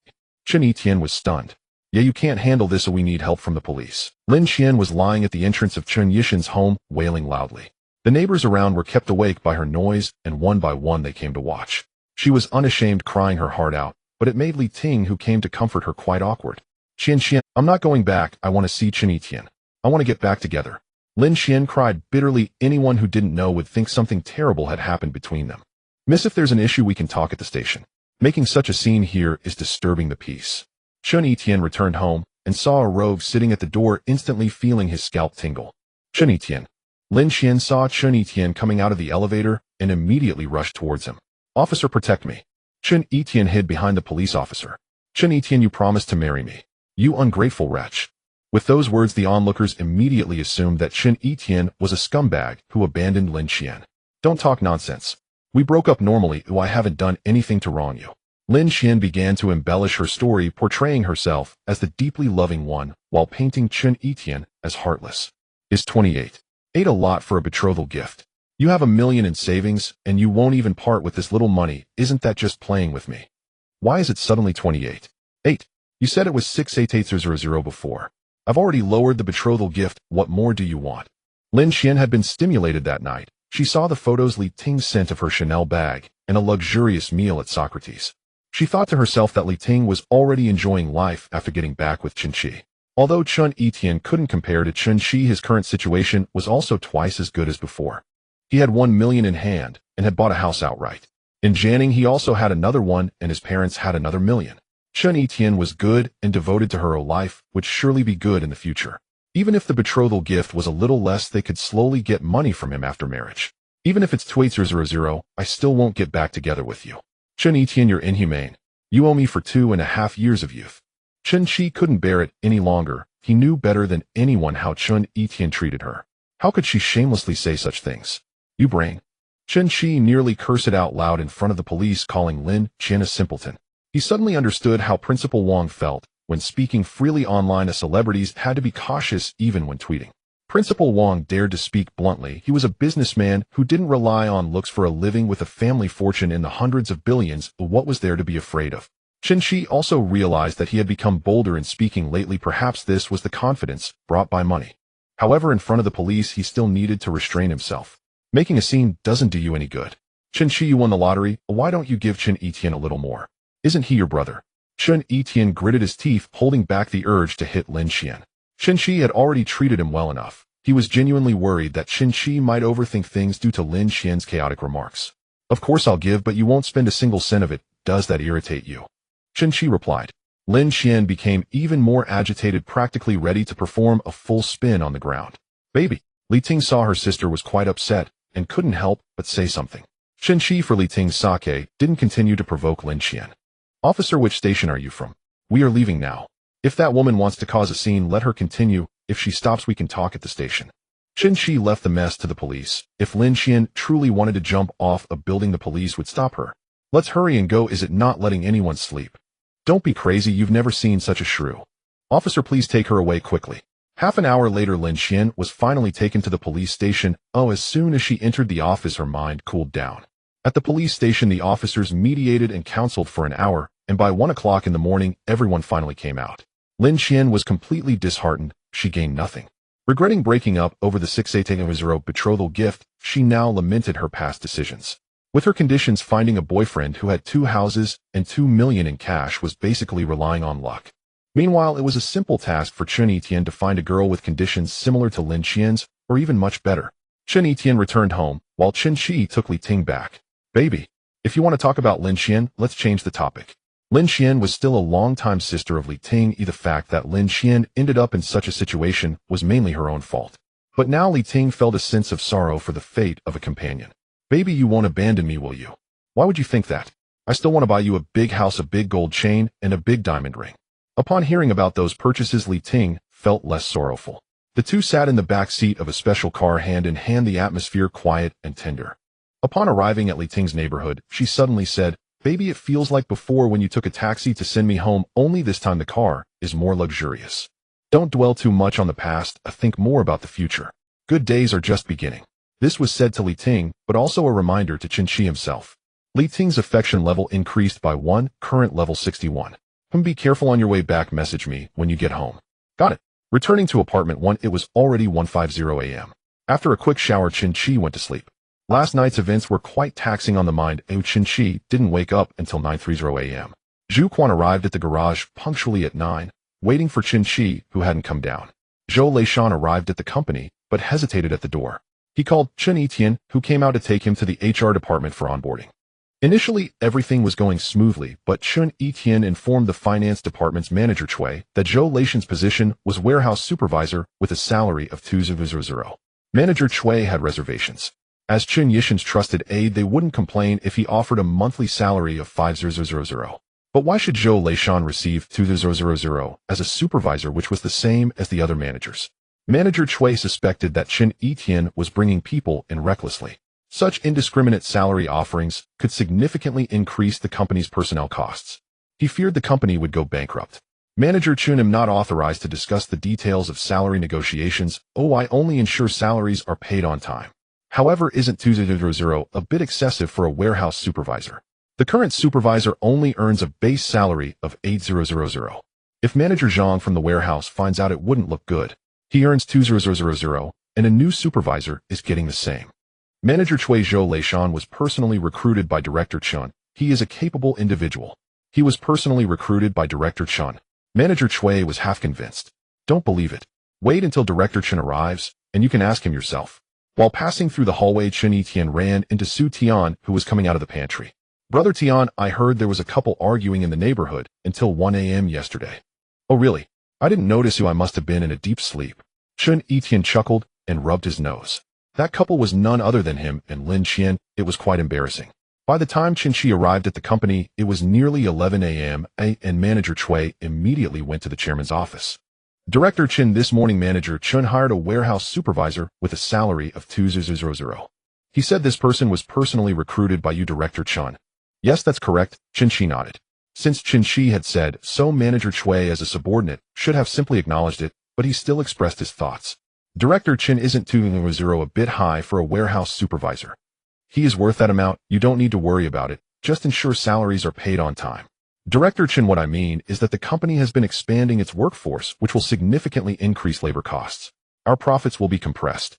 Chen Etian was stunned. Yeah, you can't handle this, so we need help from the police. Lin Qian was lying at the entrance of Chen Yishan's home, wailing loudly. The neighbors around were kept awake by her noise, and one by one they came to watch. She was unashamed, crying her heart out, but it made Li Ting, who came to comfort her, quite awkward. Qian Qian, I'm not going back, I want to see Chen Etian. I want to get back together. Lin Qian cried bitterly. Anyone who didn't know would think something terrible had happened between them. Miss, if there's an issue we can talk at the station. Making such a scene here is disturbing the peace. Chen Etian returned home and saw a rogue sitting at the door, instantly feeling his scalp tingle. Chen Etian. Lin Qian saw Chen Etian coming out of the elevator and immediately rushed towards him. Officer, protect me. Chen Etian hid behind the police officer. Chen Etian, you promised to marry me. You ungrateful wretch. With those words, the onlookers immediately assumed that Chen Etian was a scumbag who abandoned Lin Qian. Don't talk nonsense. We broke up normally. I haven't done anything to wrong you. Lin Qian began to embellish her story, portraying herself as the deeply loving one while painting Chen Etian as heartless. Is 28. Ate a lot for a betrothal gift. You have $1 million in savings, and you won't even part with this little money. Isn't that just playing with me? Why is it suddenly 28? 8. You said it was 68800 before. I've already lowered the betrothal gift. What more do you want? Lin Qian had been stimulated that night. She saw the photos Li Ting sent of her Chanel bag and a luxurious meal at Socrates. She thought to herself that Li Ting was already enjoying life after getting back with Chen Qi. Although Chen Etian couldn't compare to Chen Qi, his current situation was also twice as good as before. He had $1 million in hand and had bought a house outright. In Jianing, he also had another one, and his parents had another $1 million. Chen Etian was good and devoted to her whole life, would surely be good in the future. Even if the betrothal gift was a little less, they could slowly get money from him after marriage. Even if it's 2800, I still won't get back together with you. Chen Etian, you're inhumane. You owe me for 2.5 years of youth. Chen Qi couldn't bear it any longer. He knew better than anyone how Chen Etian treated her. How could she shamelessly say such things? You brain. Chen Qi nearly cursed it out loud in front of the police, calling Lin Qian a simpleton. He suddenly understood how Principal Wang felt. When speaking freely online, celebrities had to be cautious even when tweeting. Principal Wang dared to speak bluntly. He was a businessman who didn't rely on looks for a living, with a family fortune in the hundreds of billions. What was there to be afraid of? Chen Qi also realized that he had become bolder in speaking lately. Perhaps this was the confidence brought by money. However, in front of the police, he still needed to restrain himself. Making a scene doesn't do you any good. Chen Qi, you won the lottery. Why don't you give Chen Etian a little more? Isn't he your brother? Chen Etian gritted his teeth, holding back the urge to hit Lin Qian. Chen Qi had already treated him well enough. He was genuinely worried that Chen Qi might overthink things due to Lin Qian's chaotic remarks. Of course I'll give, but you won't spend a single cent of it. Does that irritate you? Chen Qi replied. Lin Qian became even more agitated, practically ready to perform a full spin on the ground. Baby. Li Ting saw her sister was quite upset and couldn't help but say something. Chen Qi, for Li Ting's sake, didn't continue to provoke Lin Qian. Officer, which station are you from? We are leaving now. If that woman wants to cause a scene, let her continue. If she stops, we can talk at the station. Chen Qi left the mess to the police. If Lin Qian truly wanted to jump off a building, the police would stop her. Let's hurry and go. Is it not letting anyone sleep? Don't be crazy, you've never seen such a shrew. Officer, please take her away quickly. Half an hour later, Lin Qian was finally taken to the police station. As soon as she entered the office, her mind cooled down. At the police station, the officers mediated and counseled for an hour, and by 1 o'clock in the morning, everyone finally came out. Lin Qian was completely disheartened. She gained nothing. Regretting breaking up over the 68800 betrothal gift, she now lamented her past decisions. With her conditions, finding a boyfriend who had 2 houses and $2 million in cash was basically relying on luck. Meanwhile, it was a simple task for Chen Etian to find a girl with conditions similar to Lin Qian's, or even much better. Chen Etian returned home, while Chen Qi took Li Ting back. Baby, if you want to talk about Lin Qian, let's change the topic. Lin Qian was still a longtime sister of Li Ting. The fact that Lin Qian ended up in such a situation was mainly her own fault. But now Li Ting felt a sense of sorrow for the fate of a companion. Baby, you won't abandon me, will you? Why would you think that? I still want to buy you a big house, a big gold chain, and a big diamond ring. Upon hearing about those purchases, Li Ting felt less sorrowful. The two sat in the back seat of a special car hand in hand, the atmosphere quiet and tender. Upon arriving at Li Ting's neighborhood, she suddenly said, "Baby, it feels like before when you took a taxi to send me home, only this time the car is more luxurious. Don't dwell too much on the past, think more about the future. Good days are just beginning." This was said to Li Ting, but also a reminder to Chen Qi himself. Li Ting's affection level increased by 1, current level 61. Be careful on your way back, message me when you get home. Got it. Returning to apartment 1, it was already 1:50 a.m. After a quick shower, Chen Qi went to sleep. Last night's events were quite taxing on the mind, and Chen Qi didn't wake up until 9:30 a.m. Zhu Quan arrived at the garage punctually at 9, waiting for Chen Qi, who hadn't come down. Zhou Leishan arrived at the company, but hesitated at the door. He called Chen Etian, who came out to take him to the HR department for onboarding. Initially, everything was going smoothly, but Chen Etian informed the finance department's manager Chui that Zhou Leishan's position was warehouse supervisor with a salary of 2,000. Manager Chui had reservations. As Chen Yishan's trusted aide, they wouldn't complain if he offered a monthly salary of 5,000. But why should Zhou Leishan receive 2,000 as a supervisor, which was the same as the other managers? Manager Chui suspected that Chen Etian was bringing people in recklessly. Such indiscriminate salary offerings could significantly increase the company's personnel costs. He feared the company would go bankrupt. Manager Chun am not authorized to discuss the details of salary negotiations. I only ensure salaries are paid on time. However, isn't 2,000 a bit excessive for a warehouse supervisor? The current supervisor only earns a base salary of 8,000. If Manager Zhang from the warehouse finds out, it wouldn't look good. He earns 2,000, and a new supervisor is getting the same. Manager Chui Zhou Leishan was personally recruited by Director Chun. He is a capable individual. He was personally recruited by Director Chun. Manager Chui was half convinced. Don't believe it. Wait until Director Chun arrives, and you can ask him yourself. While passing through the hallway, Chen Etian ran into Su Tian, who was coming out of the pantry. "Brother Tian, I heard there was a couple arguing in the neighborhood until 1 a.m. yesterday." "Oh really? I didn't notice you. I must have been in a deep sleep." Chen Etian chuckled and rubbed his nose. That couple was none other than him and Lin Qian. It was quite embarrassing. By the time Chen Qi arrived at the company, it was nearly 11 a.m. and Manager Chui immediately went to the chairman's office. "Director Chen, this morning Manager Chun hired a warehouse supervisor with a salary of 2,000. He said this person was personally recruited by you, Director Chun." "Yes, that's correct," Chen Qi nodded. Since Chen Qi had said so, Manager Chui as a subordinate should have simply acknowledged it, but he still expressed his thoughts. "Director Chen, isn't 2,000 a bit high for a warehouse supervisor?" "He is worth that amount. You don't need to worry about it. Just ensure salaries are paid on time." "Director Chen, what I mean is that the company has been expanding its workforce, which will significantly increase labor costs. Our profits will be compressed."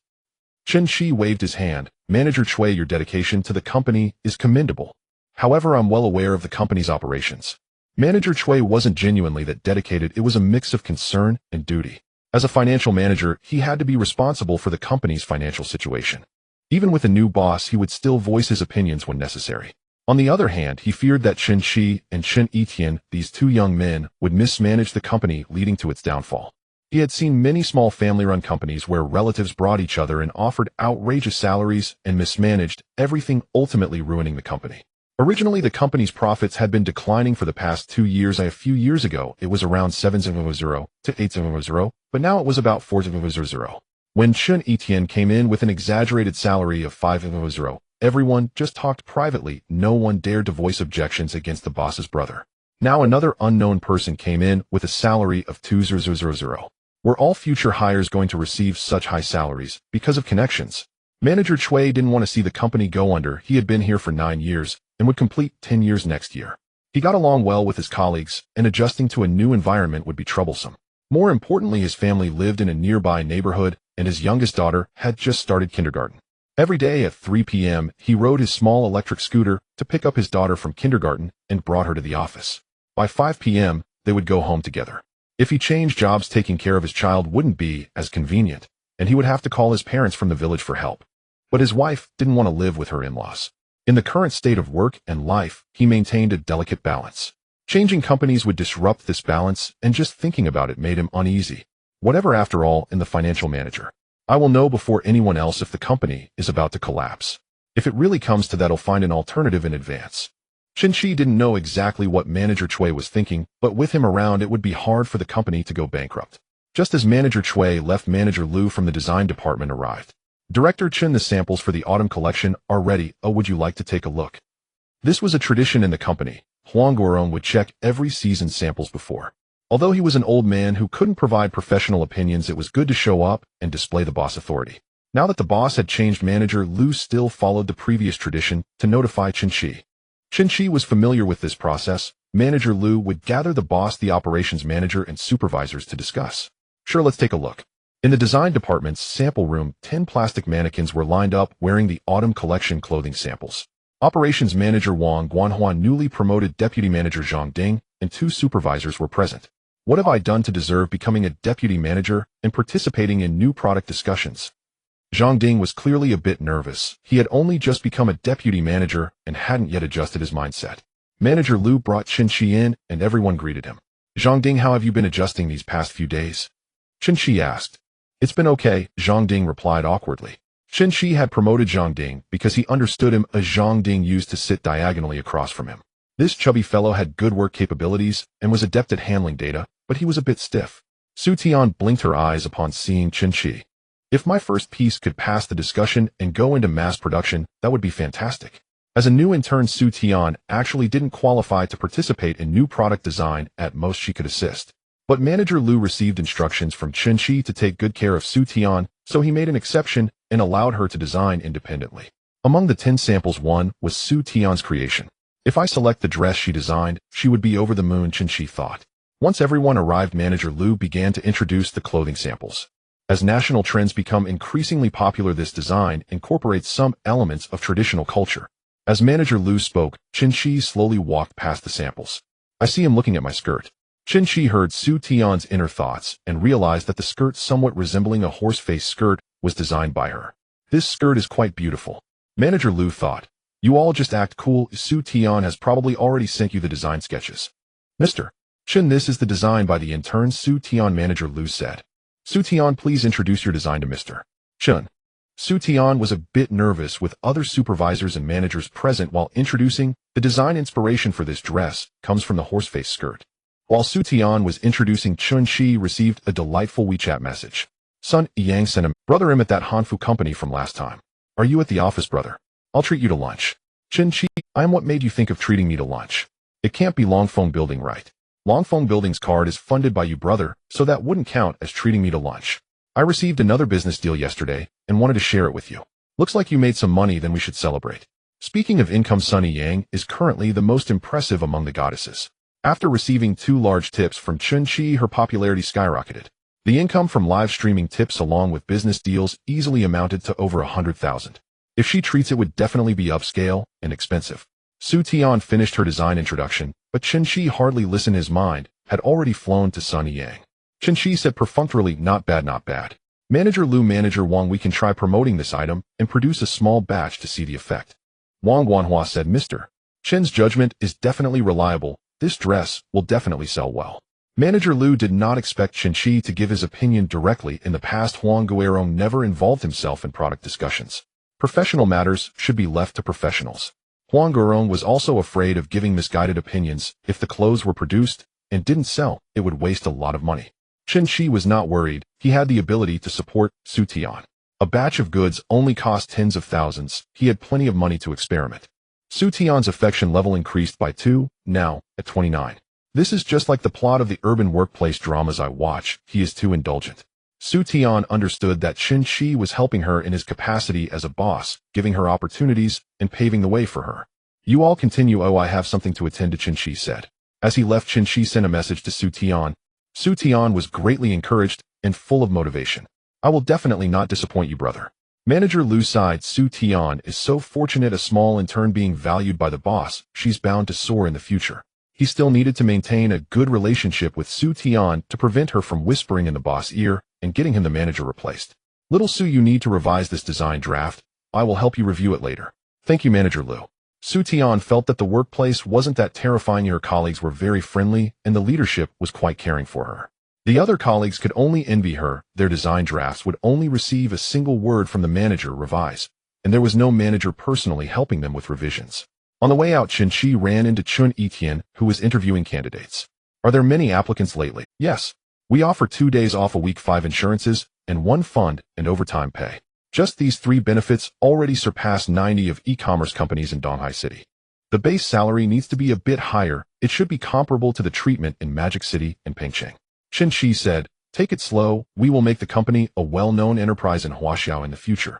Chen Qi waved his hand. "Manager Chui, your dedication to the company is commendable. However, I'm well aware of the company's operations." Manager Chui wasn't genuinely that dedicated. It was a mix of concern and duty. As a financial manager, he had to be responsible for the company's financial situation. Even with a new boss, he would still voice his opinions when necessary. On the other hand, he feared that Chen Qi and Chen Etian, these two young men, would mismanage the company, leading to its downfall. He had seen many small family-run companies where relatives brought each other and offered outrageous salaries and mismanaged everything, ultimately ruining the company. Originally, the company's profits had been declining for the past 2 years. A few years ago, it was around 7,000 to 8,000, but now it was about 4,000. When Chen Etian came in with an exaggerated salary of 5,000, everyone just talked privately. No one dared to voice objections against the boss's brother. Now another unknown person came in with a salary of 2,000. Were all future hires going to receive such high salaries because of connections? Manager Chui didn't want to see the company go under. He had been here for 9 years and would complete 10 years next year. He got along well with his colleagues, and adjusting to a new environment would be troublesome. More importantly, his family lived in a nearby neighborhood, and his youngest daughter had just started kindergarten. Every day at 3 p.m., he rode his small electric scooter to pick up his daughter from kindergarten and brought her to the office. By 5 p.m., they would go home together. If he changed jobs, taking care of his child wouldn't be as convenient, and he would have to call his parents from the village for help. But his wife didn't want to live with her in-laws. In the current state of work and life, he maintained a delicate balance. Changing companies would disrupt this balance, and just thinking about it made him uneasy. Whatever, after all, in the financial manager. I will know before anyone else if the company is about to collapse. If it really comes to that, I'll find an alternative in advance. Chen Qi didn't know exactly what Manager Chui was thinking, but with him around, it would be hard for the company to go bankrupt. Just as Manager Chui left, Manager Lu from the design department arrived. Director Chen, the samples for the autumn collection are ready. Oh, would you like to take a look? This was a tradition in the company. Huang Guorong would check every season's samples before. Although he was an old man who couldn't provide professional opinions, it was good to show up and display the boss authority. Now that the boss had changed, Manager Lu still followed the previous tradition to notify Chen Qi. Chen Qi was familiar with this process. Manager Lu would gather the boss, the operations manager, and supervisors to discuss. Sure, let's take a look. In the design department's sample room, 10 plastic mannequins were lined up wearing the autumn collection clothing samples. Operations manager Wang Guanhua, newly promoted deputy manager Zhang Ding, and 2 supervisors were present. What have I done to deserve becoming a deputy manager and participating in new product discussions? Zhang Ding was clearly a bit nervous. He had only just become a deputy manager and hadn't yet adjusted his mindset. Manager Lu brought Chen Qi in and everyone greeted him. Zhang Ding, how have you been adjusting these past few days? Chen Qi asked. It's been okay, Zhang Ding replied awkwardly. Chen Qi had promoted Zhang Ding because he understood him, as Zhang Ding used to sit diagonally across from him. This chubby fellow had good work capabilities and was adept at handling data, but he was a bit stiff. Su Tian blinked her eyes upon seeing Chen Qi. If my first piece could pass the discussion and go into mass production, that would be fantastic. As a new intern, Su Tian actually didn't qualify to participate in new product design. At most, she could assist. But Manager Lu received instructions from Chen Qi to take good care of Su Tian, so he made an exception and allowed her to design independently. Among the 10 samples, one was Su Tian's creation. If I select the dress she designed, she would be over the moon, Chen Qi thought. Once everyone arrived, Manager Lu began to introduce the clothing samples. As national trends become increasingly popular, this design incorporates some elements of traditional culture. As Manager Lu spoke, Chen Qi slowly walked past the samples. I see him looking at my skirt. Chen Qi heard Su Tian's inner thoughts and realized that the skirt, somewhat resembling a horse-face skirt, was designed by her. This skirt is quite beautiful. Manager Lu thought. You all just act cool. Su Tian has probably already sent you the design sketches. Mr. Chen, this is the design by the intern, Su Tian, Manager Lu said. Su Tian, please introduce your design to Mr. Chen. Su Tian was a bit nervous with other supervisors and managers present while introducing. The design inspiration for this dress comes from the horseface skirt. While Su Tian was introducing, Chen Qi received a delightful WeChat message. Son, Yang sent him. Brother, I'm at that Hanfu company from last time. Are you at the office, brother? I'll treat you to lunch. Chen Qi, I am. What made you think of treating me to lunch? It can't be Longfeng Building, right? Longfeng Building's card is funded by you, brother, so that wouldn't count as treating me to lunch. I received another business deal yesterday and wanted to share it with you. Looks like you made some money, then we should celebrate. Speaking of income, Sunny Yang is currently the most impressive among the goddesses. After receiving 2 large tips from Chen Qi, her popularity skyrocketed. The income from live streaming tips along with business deals easily amounted to over 100,000. If she treats it, would definitely be upscale and expensive. Su Tian finished her design introduction, but Chen Qi hardly listened. His mind had already flown to Sunny Yang. Chen Qi said perfunctorily, not bad, not bad. Manager Lu, Manager Wang, we can try promoting this item and produce a small batch to see the effect. Wang Guanhua said, Mr. Chen's judgment is definitely reliable. This dress will definitely sell well. Manager Lu did not expect Chen Qi to give his opinion directly. In the past, Huang Guorong never involved himself in product discussions. Professional matters should be left to professionals. Huang Guorong was also afraid of giving misguided opinions. If the clothes were produced and didn't sell, it would waste a lot of money. Chen Qi was not worried. He had the ability to support Su Tian. A batch of goods only cost tens of thousands. He had plenty of money to experiment. Su Tian's affection level increased by 2, now at 29. This is just like the plot of the urban workplace dramas I watch. He is too indulgent. Su Tian understood that Chen Qi was helping her in his capacity as a boss, giving her opportunities and paving the way for her. You all continue. Oh, I have something to attend to, Chen Qi said. As he left, Chen Qi sent a message to Su Tian. Su Tian was greatly encouraged and full of motivation. I will definitely not disappoint you, brother. Manager Lu sighed. Su Tian is so fortunate, a small intern being valued by the boss. She's bound to soar in the future. He still needed to maintain a good relationship with Su Tian to prevent her from whispering in the boss' ear and getting him the manager replaced. Little Su, you need to revise this design draft. I will help you review it later. Thank you, Manager Lu. Su Tian felt that the workplace wasn't that terrifying. Her colleagues were very friendly and the leadership was quite caring for her. The other colleagues could only envy her. Their design drafts would only receive a single word from the manager, revise, and there was no manager personally helping them with revisions. On the way out, Chen Qi ran into Chun Etian, who was interviewing candidates. Are there many applicants lately? Yes. We offer 2 days off a week, 5 insurances, and 1 fund and overtime pay. Just these 3 benefits already surpass 90 of e-commerce companies in Donghai City. The base salary needs to be a bit higher. It should be comparable to the treatment in Magic City and Pengcheng. Chen Qi said, "Take it slow. We will make the company a well-known enterprise in Huaxiao in the future.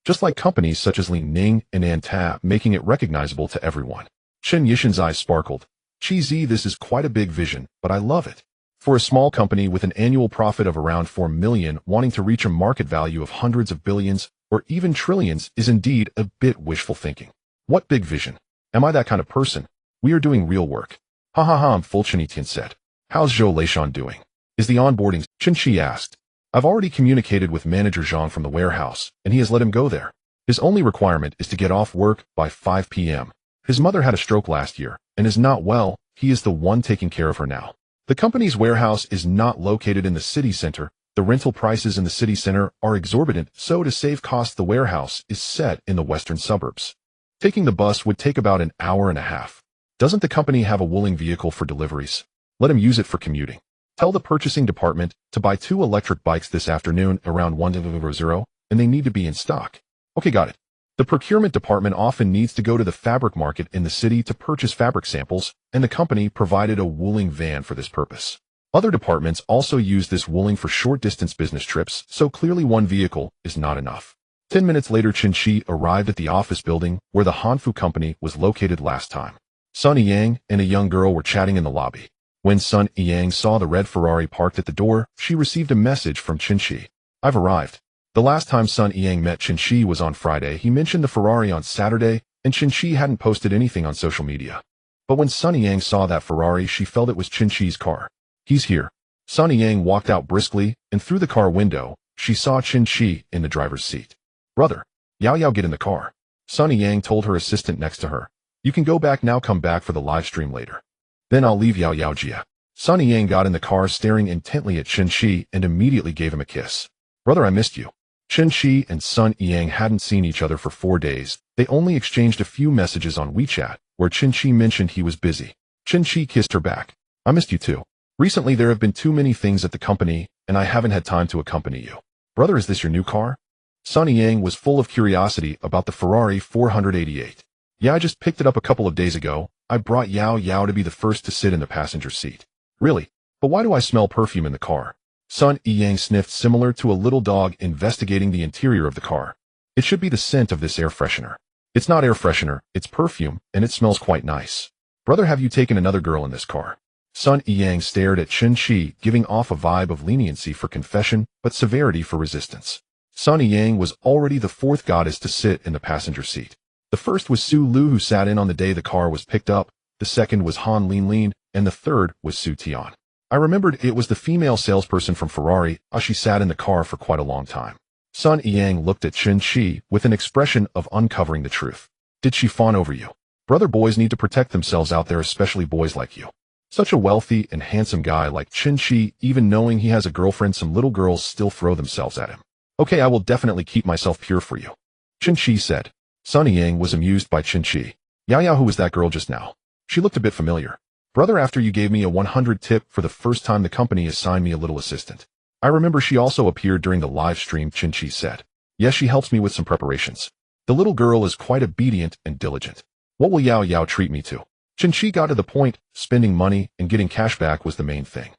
Just like companies such as Li Ning and Anta, making it recognizable to everyone." Chen Yishan's eyes sparkled. "Qi, this is quite a big vision, but I love it. For a small company with an annual profit of around 4 million, wanting to reach a market value of hundreds of billions or even trillions is indeed a bit wishful thinking. What big vision? Am I that kind of person? We are doing real work." "Ha ha ha," Chen Tian said. "How's Zhou Leishan doing? Is the onboarding?" Chen Qi asked. "I've already communicated with manager Zhang from the warehouse, and he has let him go there. His only requirement is to get off work by 5 p.m. His mother had a stroke last year and is not well. He is the one taking care of her now. The company's warehouse is not located in the city center. The rental prices in the city center are exorbitant, so to save costs the warehouse is set in the western suburbs. Taking the bus would take about an hour and a half. Doesn't the company have a Wuling vehicle for deliveries? Let him use it for commuting. Tell the purchasing department to buy 2 electric bikes this afternoon around 1:00, and they need to be in stock." "Okay, got it." The procurement department often needs to go to the fabric market in the city to purchase fabric samples, and the company provided a Wuling van for this purpose. Other departments also use this Wuling for short-distance business trips, so clearly 1 vehicle is not enough. 10 minutes later, Chen Qi arrived at the office building where the Hanfu company was located last time. Sun Yang and a young girl were chatting in the lobby. When Sun Yang saw the red Ferrari parked at the door, she received a message from Chen Qi. "I've arrived." The last time Sun Yang met Chen Qi was on Friday. He mentioned the Ferrari on Saturday, and Chen Qi hadn't posted anything on social media. But when Sun Yang saw that Ferrari, she felt it was Chen Qi's car. "He's here." Sun Yang walked out briskly, and through the car window, she saw Chen Qi in the driver's seat. "Brother, Yao, get in the car." Sun Yang told her assistant next to her. "You can go back now, come back for the live stream later. Then I'll leave Yao Jia." Sun Yang got in the car staring intently at Chen Qi and immediately gave him a kiss. "Brother, I missed you." Chen Qi and Sun Yang hadn't seen each other for 4 days. They only exchanged a few messages on WeChat, where Chen Qi mentioned he was busy. Chen Qi kissed her back. "I missed you too. Recently there have been too many things at the company, and I haven't had time to accompany you." "Brother, is this your new car?" Sun Yang was full of curiosity about the Ferrari 488. "Yeah, I just picked it up a couple of days ago. I brought Yao to be the first to sit in the passenger seat." "Really? But why do I smell perfume in the car?" Sun Yang sniffed, similar to a little dog investigating the interior of the car. "It should be the scent of this air freshener." "It's not air freshener, it's perfume, and it smells quite nice." "Brother, have you taken another girl in this car?" Sun Yang stared at Chen Qi, giving off a vibe of leniency for confession, but severity for resistance. Sun Yang was already the 4th goddess to sit in the passenger seat. The first was Su Lu, who sat in on the day the car was picked up. The second was Han Lin, and the third was Su Tian. I remembered it was the female salesperson from Ferrari. She sat in the car for quite a long time. Sun Yang looked at Chen Qi with an expression of uncovering the truth. "Did she fawn over you?" "Brother, boys need to protect themselves out there, especially boys like you." Such a wealthy and handsome guy like Chen Qi, even knowing he has a girlfriend, some little girls still throw themselves at him. "Okay, I will definitely keep myself pure for you," Chen Qi said. Sun Yang was amused by Chen Qi. Yao, who was that girl just now? She looked a bit familiar." "Brother, after you gave me a 100 tip for the first time, the company assigned me a little assistant. I remember she also appeared during the live stream," Chen Qi said. "Yes, she helps me with some preparations. The little girl is quite obedient and diligent." "What will Yao treat me to?" Chen Qi got to the point. Spending money and getting cash back was the main thing.